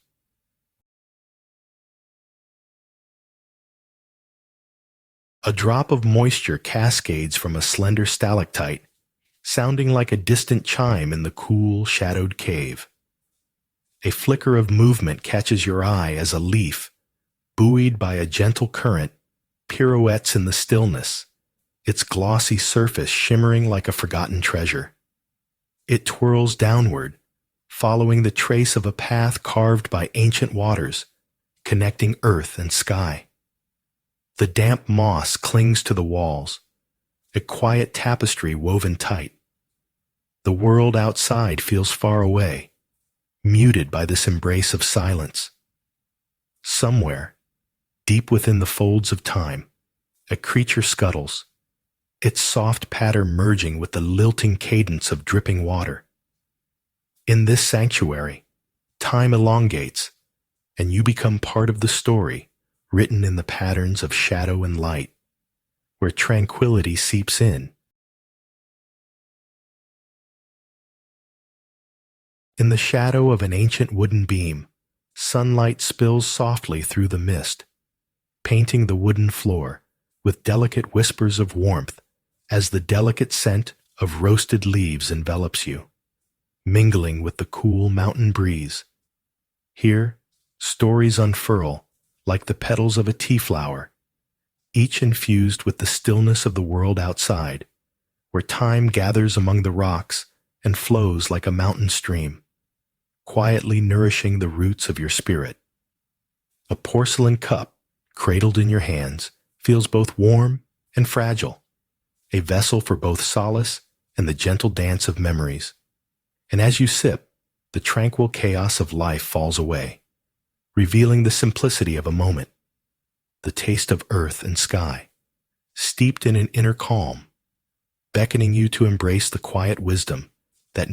A drop of moisture cascades from a slender stalactite, sounding like a distant chime in the cool, shadowed cave. A flicker of movement catches your eye as a leaf, buoyed by a gentle current, pirouettes in the stillness, its glossy surface shimmering like a forgotten treasure. It twirls downward, following the trace of a path carved by ancient waters, connecting earth and sky. The damp moss clings to the walls, a quiet tapestry woven tight. The world outside feels far away, muted by this embrace of silence. Somewhere, deep within the folds of time, a creature scuttles, its soft patter merging with the lilting cadence of dripping water. In this sanctuary, time elongates, and you become part of the story written in the patterns of shadow and light, where tranquility seeps in. In the shadow of an ancient wooden beam, sunlight spills softly through the mist, painting the wooden floor with delicate whispers of warmth as the delicate scent of roasted leaves envelops you, mingling with the cool mountain breeze. Here, stories unfurl like the petals of a tea flower, each infused with the stillness of the world outside, where time gathers among the rocks and flows like a mountain stream, quietly nourishing the roots of your spirit. A porcelain cup, cradled in your hands, feels both warm and fragile, a vessel for both solace and the gentle dance of memories. And as you sip, the tranquil chaos of life falls away, revealing the simplicity of a moment, the taste of earth and sky, steeped in an inner calm, beckoning you to embrace the quiet wisdom that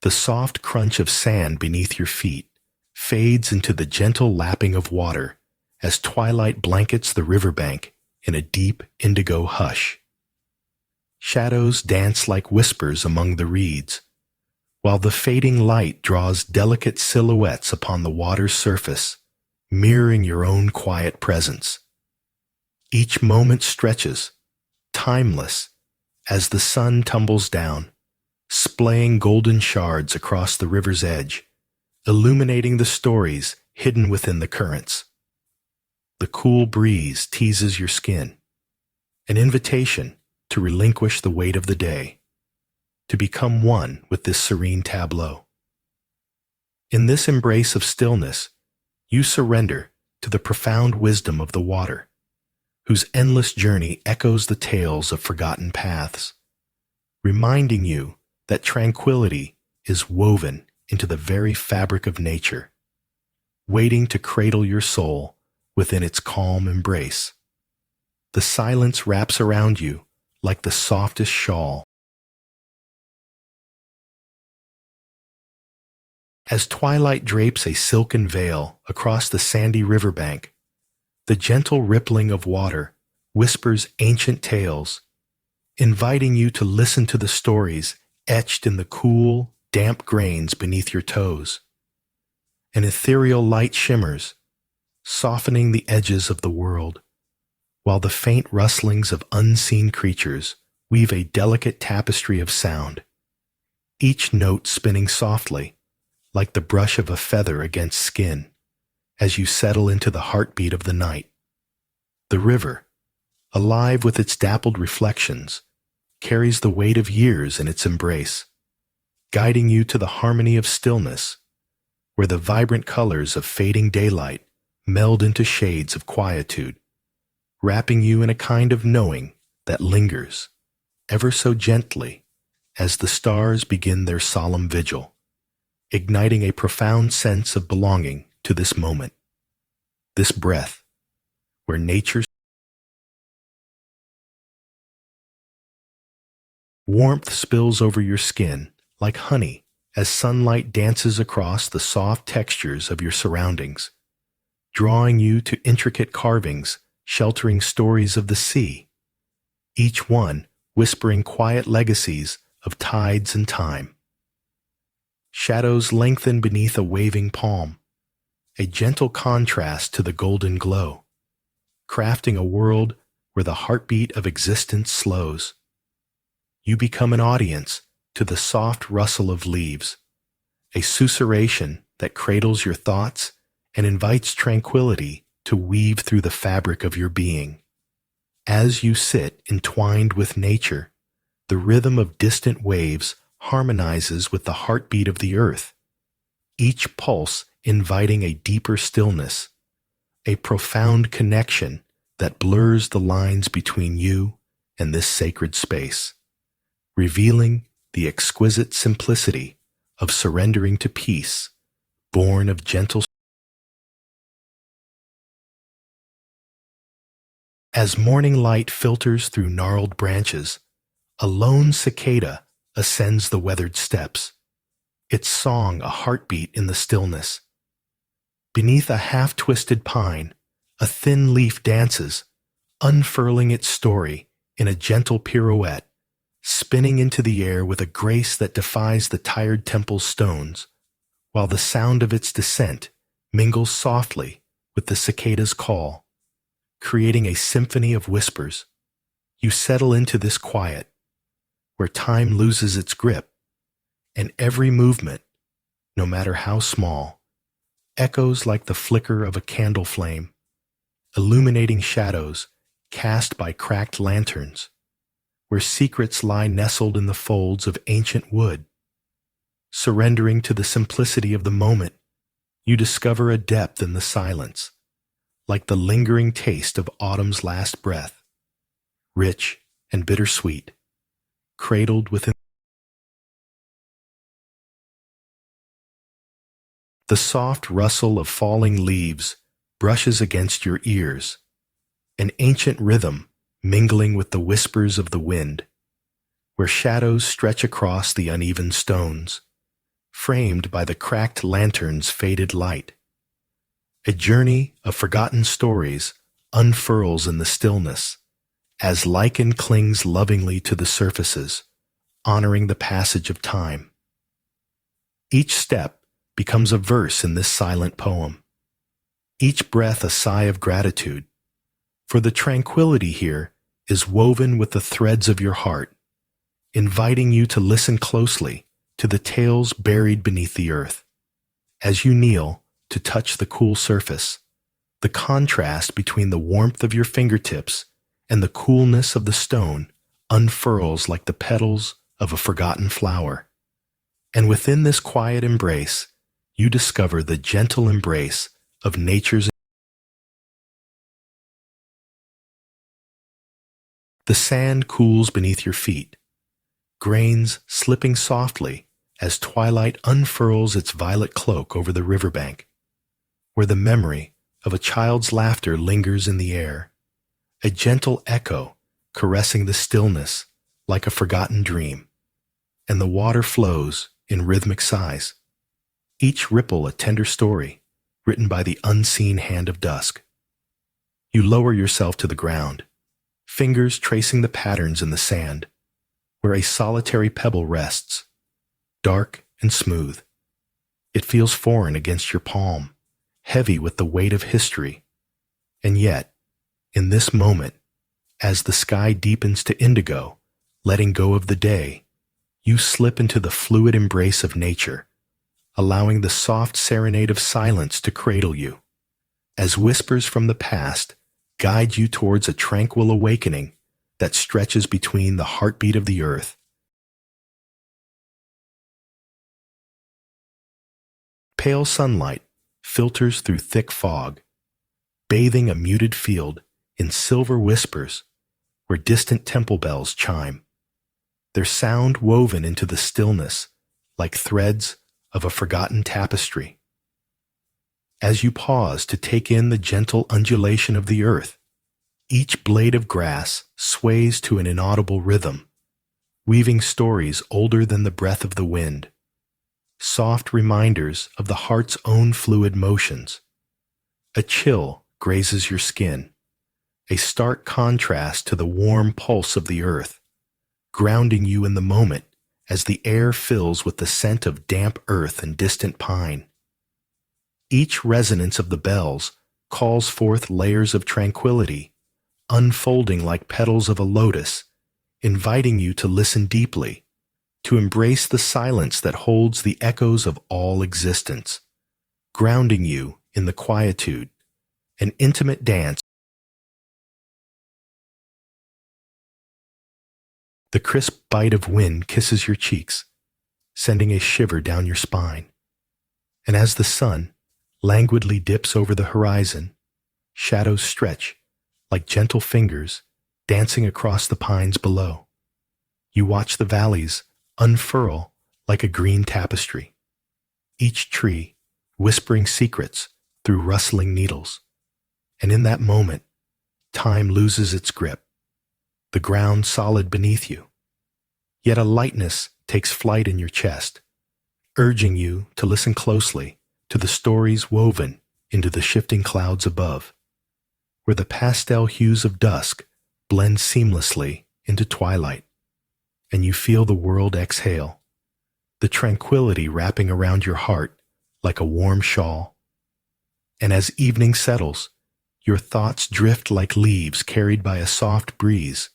the soft crunch of sand beneath your feet fades into the gentle lapping of water as twilight blankets the riverbank in a deep indigo hush. Shadows dance like whispers among the reeds, while the fading light draws delicate silhouettes upon the water's surface, mirroring your own quiet presence. Each moment stretches, timeless, as the sun tumbles down, splaying golden shards across the river's edge, illuminating the stories hidden within the currents. The cool breeze teases your skin, an invitation to relinquish the weight of the day, to become one with this serene tableau. In this embrace of stillness, you surrender to the profound wisdom of the water, whose endless journey echoes the tales of forgotten paths, reminding you that tranquility is woven into the very fabric of nature, waiting to cradle your soul within its calm embrace. The silence wraps around you like the softest shawl. As twilight drapes a silken veil across the sandy riverbank, the gentle rippling of water whispers ancient tales, inviting you to listen to the stories etched in the cool, damp grains beneath your toes. An ethereal light shimmers, softening the edges of the world, while the faint rustlings of unseen creatures weave a delicate tapestry of sound, each note spinning softly, like the brush of a feather against skin, as you settle into the heartbeat of the night. The river, alive with its dappled reflections, carries the weight of years in its embrace, guiding you to the harmony of stillness, where the vibrant colors of fading daylight meld into shades of quietude, wrapping you in a kind of knowing that lingers, ever so gently, as the stars begin their solemn vigil, igniting a profound sense of belonging to this moment, this breath, where nature's warmth spills over your skin like honey as sunlight dances across the soft textures of your surroundings, drawing you to intricate carvings sheltering stories of the sea, each one whispering quiet legacies of tides and time. Shadows lengthen beneath a waving palm, a gentle contrast to the golden glow, crafting a world where the heartbeat of existence slows. You become an audience to the soft rustle of leaves, a susurration that cradles your thoughts and invites tranquility to weave through the fabric of your being. As you sit entwined with nature, the rhythm of distant waves harmonizes with the heartbeat of the earth, each pulse inviting a deeper stillness, a profound connection that blurs the lines between you and this sacred space, revealing the exquisite simplicity of surrendering to peace, born of gentle. As morning light filters through gnarled branches, a lone cicada ascends the weathered steps, its song a heartbeat in the stillness. Beneath a half-twisted pine, a thin leaf dances, unfurling its story in a gentle pirouette, spinning into the air with a grace that defies the tired temple's stones, while the sound of its descent mingles softly with the cicada's call, creating a symphony of whispers. You settle into this quiet, where time loses its grip, and every movement, no matter how small, echoes like the flicker of a candle flame, illuminating shadows cast by cracked lanterns, where secrets lie nestled in the folds of ancient wood. Surrendering to the simplicity of the moment, you discover a depth in the silence, like the lingering taste of autumn's last breath, rich and bittersweet, cradled within. The soft rustle of falling leaves brushes against your ears, an ancient rhythm mingling with the whispers of the wind, where shadows stretch across the uneven stones, framed by the cracked lantern's faded light. A journey of forgotten stories unfurls in the stillness, as lichen clings lovingly to the surfaces, honoring the passage of time. Each step becomes a verse in this silent poem, each breath a sigh of gratitude, for the tranquility here is woven with the threads of your heart, inviting you to listen closely to the tales buried beneath the earth. As you kneel to touch the cool surface, the contrast between the warmth of your fingertips and the coolness of the stone unfurls like the petals of a forgotten flower. And within this quiet embrace, you discover the gentle embrace of nature's. The sand cools beneath your feet, grains slipping softly as twilight unfurls its violet cloak over the riverbank, where the memory of a child's laughter lingers in the air, a gentle echo caressing the stillness like a forgotten dream, and the water flows in rhythmic sighs, each ripple a tender story written by the unseen hand of dusk. You lower yourself to the ground, fingers tracing the patterns in the sand, where a solitary pebble rests, dark and smooth. It feels foreign against your palm, heavy with the weight of history. And yet, in this moment, as the sky deepens to indigo, letting go of the day, you slip into the fluid embrace of nature, allowing the soft serenade of silence to cradle you, as whispers from the past guide you towards a tranquil awakening that stretches between the heartbeat of the earth. Pale sunlight filters through thick fog, bathing a muted field in silver whispers where distant temple bells chime, their sound woven into the stillness like threads of a forgotten tapestry. As you pause to take in the gentle undulation of the earth, each blade of grass sways to an inaudible rhythm, weaving stories older than the breath of the wind, soft reminders of the heart's own fluid motions. A chill grazes your skin, a stark contrast to the warm pulse of the earth, grounding you in the moment as the air fills with the scent of damp earth and distant pine. Each resonance of the bells calls forth layers of tranquility, unfolding like petals of a lotus, inviting you to listen deeply, to embrace the silence that holds the echoes of all existence, grounding you in the quietude, an intimate dance. The crisp bite of wind kisses your cheeks, sending a shiver down your spine. And as the sun languidly dips over the horizon, shadows stretch like gentle fingers dancing across the pines below. You watch the valleys unfurl like a green tapestry, each tree whispering secrets through rustling needles. And in that moment, time loses its grip, the ground solid beneath you. Yet a lightness takes flight in your chest, urging you to listen closely to the stories woven into the shifting clouds above, where the pastel hues of dusk blend seamlessly into twilight, and you feel the world exhale, the tranquility wrapping around your heart like a warm shawl. And as evening settles, your thoughts drift like leaves carried by a soft breeze,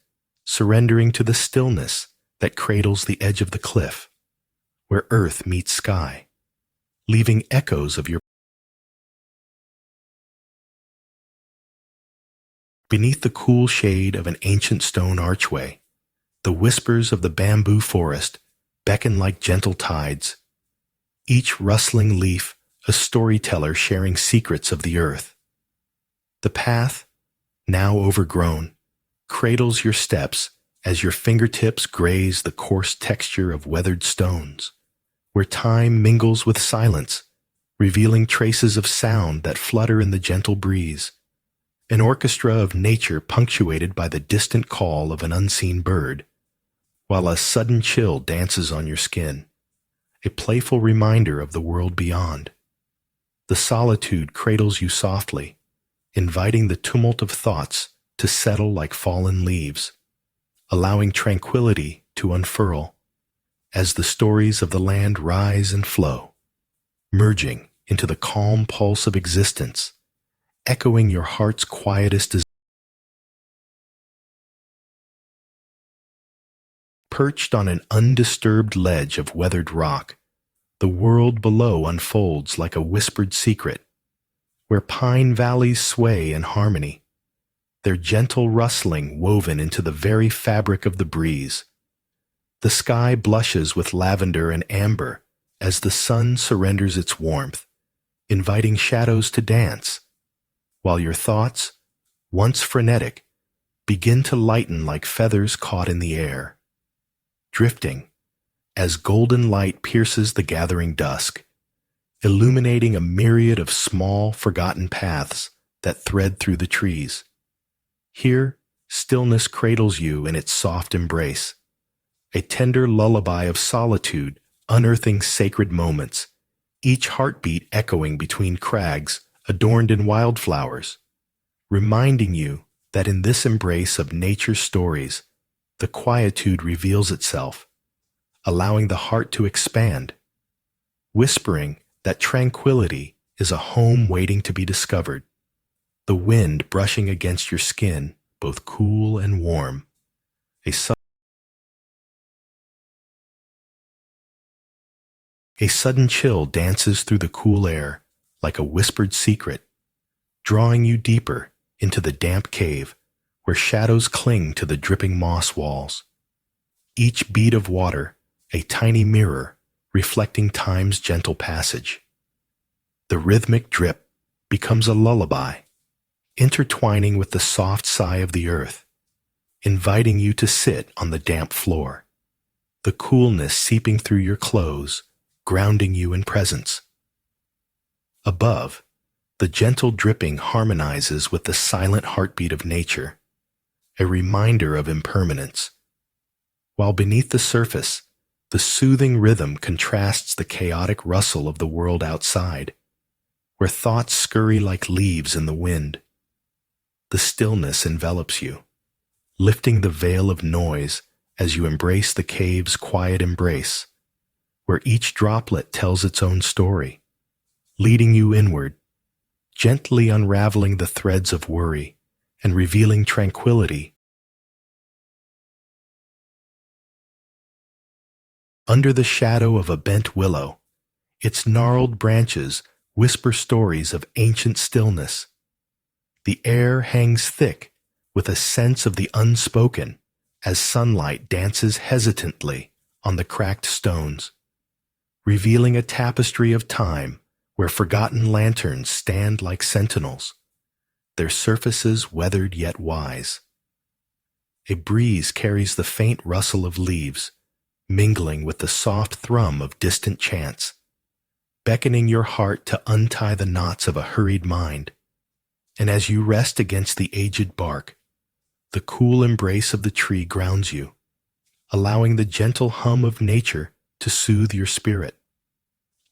surrendering to the stillness that cradles the edge of the cliff, where earth meets sky, leaving echoes of your. Beneath the cool shade of an ancient stone archway, the whispers of the bamboo forest beckon like gentle tides, each rustling leaf a storyteller sharing secrets of the earth. The path, now overgrown, cradles your steps as your fingertips graze the coarse texture of weathered stones, where time mingles with silence, revealing traces of sound that flutter in the gentle breeze, an orchestra of nature punctuated by the distant call of an unseen bird, while a sudden chill dances on your skin, a playful reminder of the world beyond. The solitude cradles you softly, inviting the tumult of thoughts to settle like fallen leaves, allowing tranquility to unfurl as the stories of the land rise and flow, merging into the calm pulse of existence, echoing your heart's quietest desires. Perched on an undisturbed ledge of weathered rock, the world below unfolds like a whispered secret, where pine valleys sway in harmony, their gentle rustling woven into the very fabric of the breeze. The sky blushes with lavender and amber as the sun surrenders its warmth, inviting shadows to dance, while your thoughts, once frenetic, begin to lighten like feathers caught in the air, drifting as golden light pierces the gathering dusk, illuminating a myriad of small, forgotten paths that thread through the trees. Here, stillness cradles you in its soft embrace, a tender lullaby of solitude unearthing sacred moments, each heartbeat echoing between crags adorned in wildflowers, reminding you that in this embrace of nature's stories, the quietude reveals itself, allowing the heart to expand, whispering that tranquility is a home waiting to be discovered, the wind brushing against your skin, both cool and warm, a sudden chill dances through the cool air like a whispered secret, drawing you deeper into the damp cave where shadows cling to the dripping moss walls. Each bead of water, a tiny mirror reflecting time's gentle passage. The rhythmic drip becomes a lullaby, intertwining with the soft sigh of the earth, inviting you to sit on the damp floor, the coolness seeping through your clothes, grounding you in presence. Above, the gentle dripping harmonizes with the silent heartbeat of nature, a reminder of impermanence. While beneath the surface, the soothing rhythm contrasts the chaotic rustle of the world outside, where thoughts scurry like leaves in the wind. The stillness envelops you, lifting the veil of noise as you embrace the cave's quiet embrace, where each droplet tells its own story, leading you inward, gently unraveling the threads of worry and revealing tranquility. Under the shadow of a bent willow, its gnarled branches whisper stories of ancient stillness. The air hangs thick with a sense of the unspoken as sunlight dances hesitantly on the cracked stones, revealing a tapestry of time where forgotten lanterns stand like sentinels, their surfaces weathered yet wise. A breeze carries the faint rustle of leaves, mingling with the soft thrum of distant chants, beckoning your heart to untie the knots of a hurried mind. And as you rest against the aged bark, the cool embrace of the tree grounds you, allowing the gentle hum of nature to soothe your spirit,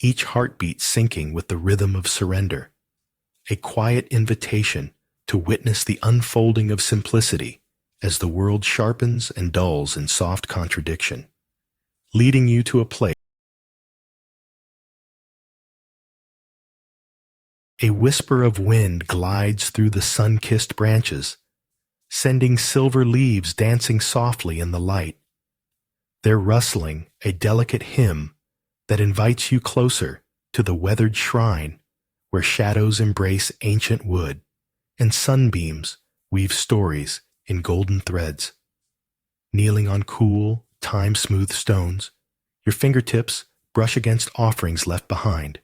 each heartbeat syncing with the rhythm of surrender, a quiet invitation to witness the unfolding of simplicity as the world sharpens and dulls in soft contradiction, leading you to a place. A whisper of wind glides through the sun-kissed branches, sending silver leaves dancing softly in the light, their rustling a delicate hymn that invites you closer to the weathered shrine where shadows embrace ancient wood and sunbeams weave stories in golden threads. Kneeling on cool, time-smooth stones, your fingertips brush against offerings left behind,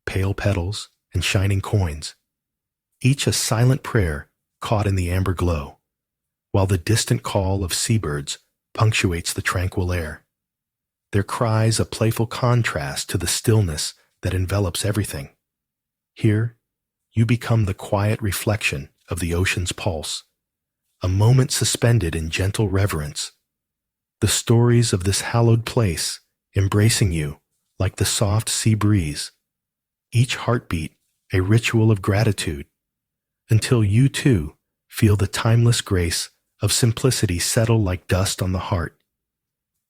pale petals and shining coins, each a silent prayer caught in the amber glow, while the distant call of seabirds punctuates the tranquil air, their cries a playful contrast to the stillness that envelops everything. Here, you become the quiet reflection of the ocean's pulse, a moment suspended in gentle reverence, the stories of this hallowed place embracing you like the soft sea breeze, each heartbeat a ritual of gratitude, until you too feel the timeless grace of simplicity settle like dust on the heart,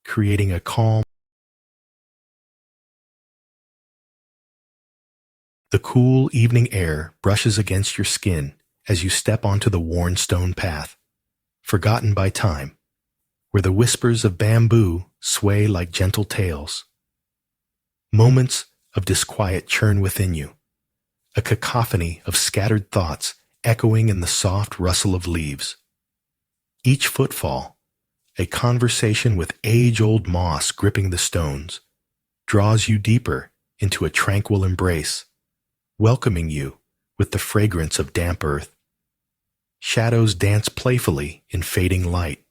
creating a calm. The cool evening air brushes against your skin as you step onto the worn stone path, forgotten by time, where the whispers of bamboo sway like gentle tales. Moments of disquiet churn within you, a cacophony of scattered thoughts echoing in the soft rustle of leaves. Each footfall, a conversation with age-old moss gripping the stones, draws you deeper into a tranquil embrace, welcoming you with the fragrance of damp earth. Shadows dance playfully in fading light,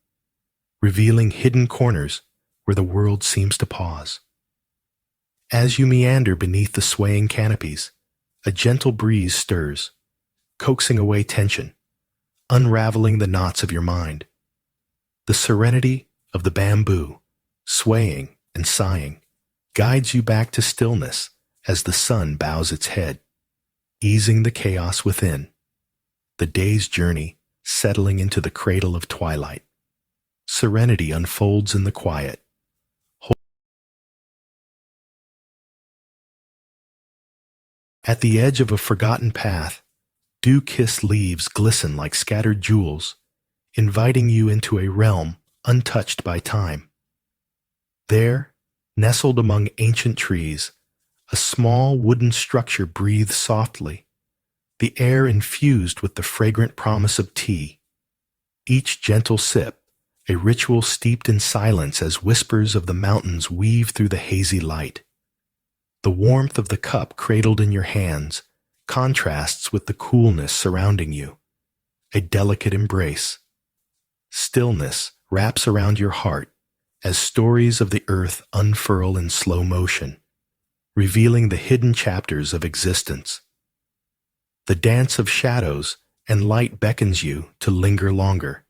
revealing hidden corners where the world seems to pause. As you meander beneath the swaying canopies, a gentle breeze stirs, coaxing away tension, unraveling the knots of your mind. The serenity of the bamboo, swaying and sighing, guides you back to stillness as the sun bows its head, easing the chaos within. The day's journey settling into the cradle of twilight. Serenity unfolds in the quiet. At the edge of a forgotten path, dew-kissed leaves glisten like scattered jewels, inviting you into a realm untouched by time. There, nestled among ancient trees, a small wooden structure breathes softly, the air infused with the fragrant promise of tea. Each gentle sip, a ritual steeped in silence as whispers of the mountains weave through the hazy light. The warmth of the cup cradled in your hands contrasts with the coolness surrounding you, a delicate embrace. Stillness wraps around your heart as stories of the earth unfurl in slow motion, revealing the hidden chapters of existence. The dance of shadows and light beckons you to linger longer,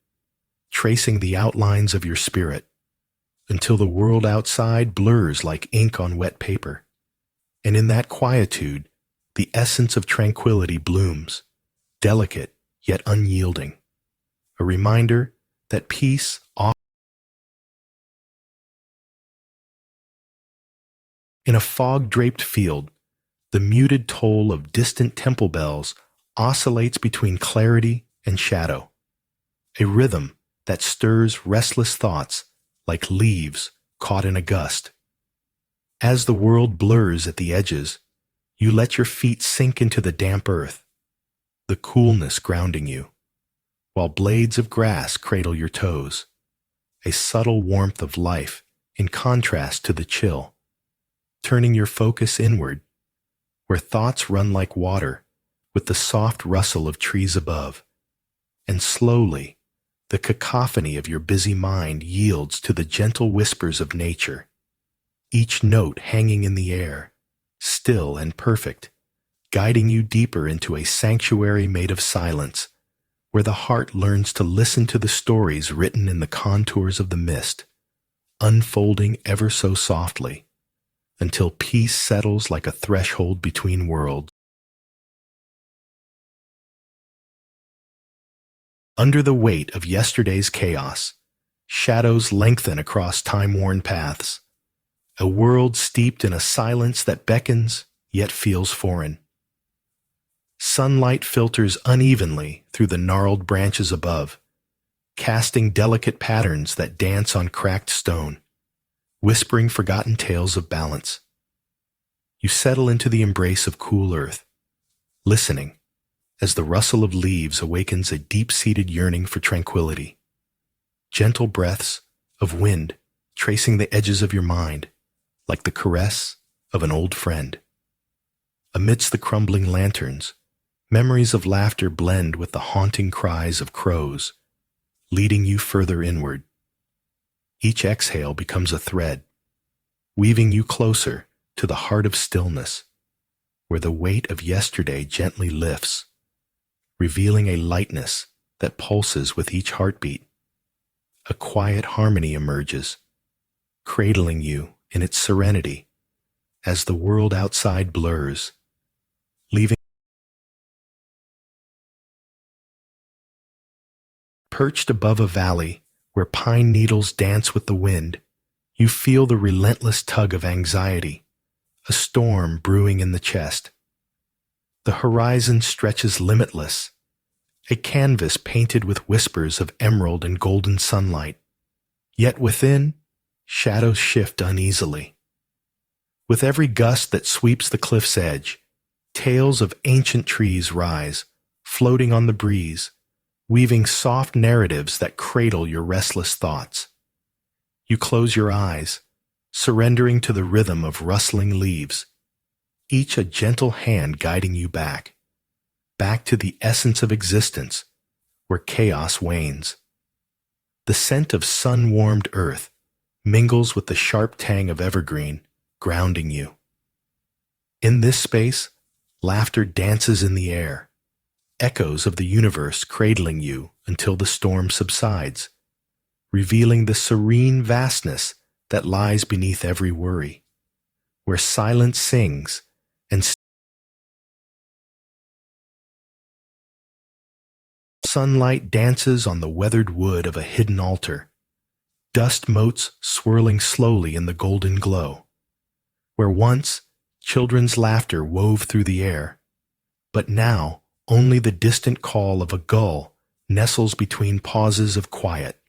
tracing the outlines of your spirit, until the world outside blurs like ink on wet paper. And in that quietude, the essence of tranquility blooms, delicate yet unyielding, a reminder that peace often. In a fog-draped field, the muted toll of distant temple bells oscillates between clarity and shadow, a rhythm that stirs restless thoughts like leaves caught in a gust. As the world blurs at the edges, you let your feet sink into the damp earth, the coolness grounding you, while blades of grass cradle your toes, a subtle warmth of life in contrast to the chill, turning your focus inward, where thoughts run like water with the soft rustle of trees above, and slowly the cacophony of your busy mind yields to the gentle whispers of nature, each note hanging in the air, still and perfect, guiding you deeper into a sanctuary made of silence, where the heart learns to listen to the stories written in the contours of the mist, unfolding ever so softly, until peace settles like a threshold between worlds. Under the weight of yesterday's chaos, shadows lengthen across time-worn paths, a world steeped in a silence that beckons yet feels foreign. Sunlight filters unevenly through the gnarled branches above, casting delicate patterns that dance on cracked stone, whispering forgotten tales of balance. You settle into the embrace of cool earth, listening as the rustle of leaves awakens a deep-seated yearning for tranquility. Gentle breaths of wind tracing the edges of your mind, like the caress of an old friend. Amidst the crumbling lanterns, memories of laughter blend with the haunting cries of crows, leading you further inward. Each exhale becomes a thread, weaving you closer to the heart of stillness, where the weight of yesterday gently lifts, revealing a lightness that pulses with each heartbeat. A quiet harmony emerges, cradling you in its serenity as the world outside blurs, leaving. Perched above a valley where pine needles dance with the wind, you feel the relentless tug of anxiety, a storm brewing in the chest. The horizon stretches limitless, a canvas painted with whispers of emerald and golden sunlight. Yet within, shadows shift uneasily. With every gust that sweeps the cliff's edge, tales of ancient trees rise, floating on the breeze, weaving soft narratives that cradle your restless thoughts. You close your eyes, surrendering to the rhythm of rustling leaves, each a gentle hand guiding you back to the essence of existence, where chaos wanes. The scent of sun-warmed earth mingles with the sharp tang of evergreen, grounding you. In this space, laughter dances in the air, echoes of the universe cradling you until the storm subsides, revealing the serene vastness that lies beneath every worry, where silence sings and Sunlight dances on the weathered wood of a hidden altar, dust motes swirling slowly in the golden glow. Where once children's laughter wove through the air, but now only the distant call of a gull nestles between pauses of quiet,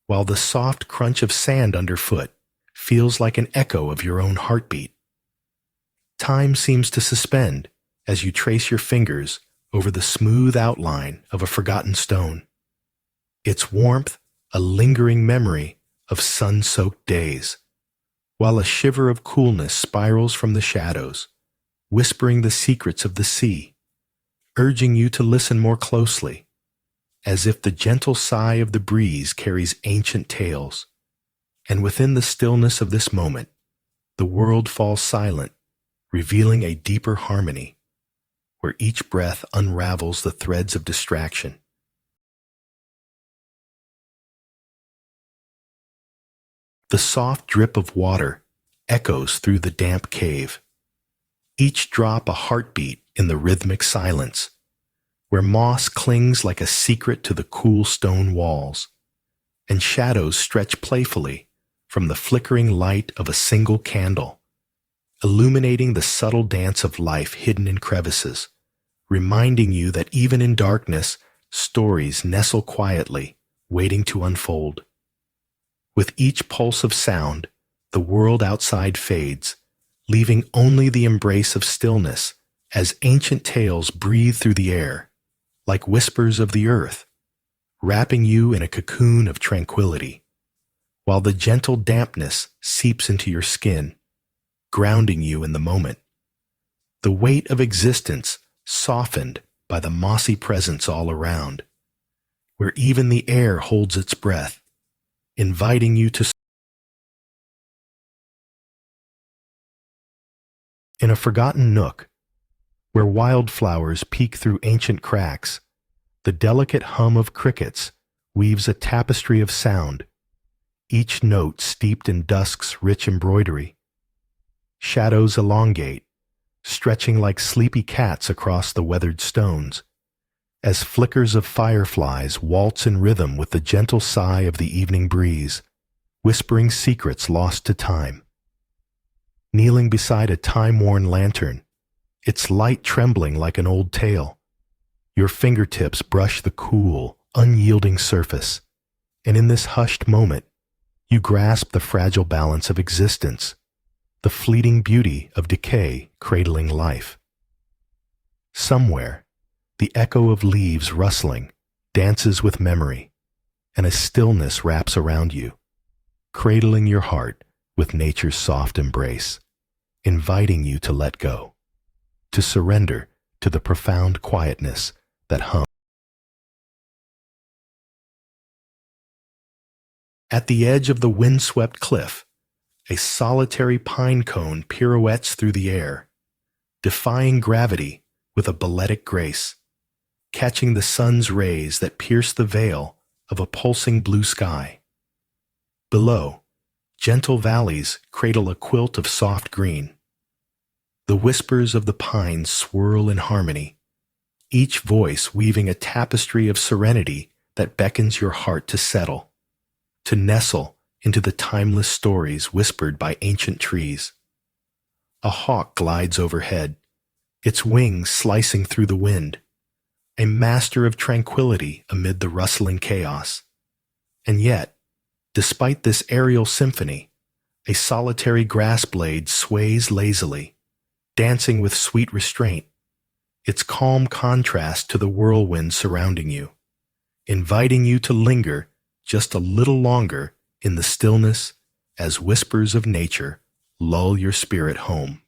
while the soft crunch of sand underfoot feels like an echo of your own heartbeat. Time seems to suspend as you trace your fingers over the smooth outline of a forgotten stone. Its warmth a lingering memory of sun-soaked days, while a shiver of coolness spirals from the shadows, whispering the secrets of the sea, urging you to listen more closely, as if the gentle sigh of the breeze carries ancient tales. And within the stillness of this moment, the world falls silent, revealing a deeper harmony, where each breath unravels the threads of distraction. The soft drip of water echoes through the damp cave, each drop a heartbeat in the rhythmic silence, where moss clings like a secret to the cool stone walls, and shadows stretch playfully from the flickering light of a single candle, illuminating the subtle dance of life hidden in crevices, reminding you that even in darkness, stories nestle quietly, waiting to unfold. With each pulse of sound, the world outside fades, leaving only the embrace of stillness as ancient tales breathe through the air, like whispers of the earth, wrapping you in a cocoon of tranquility, while the gentle dampness seeps into your skin, grounding you in the moment. The weight of existence softened by the mossy presence all around, where even the air holds its breath, inviting you to. In a forgotten nook, where wildflowers peek through ancient cracks, the delicate hum of crickets weaves a tapestry of sound, each note steeped in dusk's rich embroidery. Shadows elongate, stretching like sleepy cats across the weathered stones, as flickers of fireflies waltz in rhythm with the gentle sigh of the evening breeze, whispering secrets lost to time. Kneeling beside a time-worn lantern, its light trembling like an old tale, your fingertips brush the cool, unyielding surface, and in this hushed moment, you grasp the fragile balance of existence, the fleeting beauty of decay cradling life. Somewhere, the echo of leaves rustling dances with memory, and a stillness wraps around you, cradling your heart with nature's soft embrace, inviting you to let go, to surrender to the profound quietness that hums. At the edge of the windswept cliff, a solitary pine cone pirouettes through the air, defying gravity with a balletic grace, catching the sun's rays that pierce the veil of a pulsing blue sky. Below, gentle valleys cradle a quilt of soft green. The whispers of the pines swirl in harmony, each voice weaving a tapestry of serenity that beckons your heart to settle, to nestle into the timeless stories whispered by ancient trees. A hawk glides overhead, its wings slicing through the wind, a master of tranquility amid the rustling chaos. And yet, despite this aerial symphony, a solitary grass blade sways lazily, dancing with sweet restraint, its calm contrast to the whirlwind surrounding you, inviting you to linger just a little longer in the stillness as whispers of nature lull your spirit home.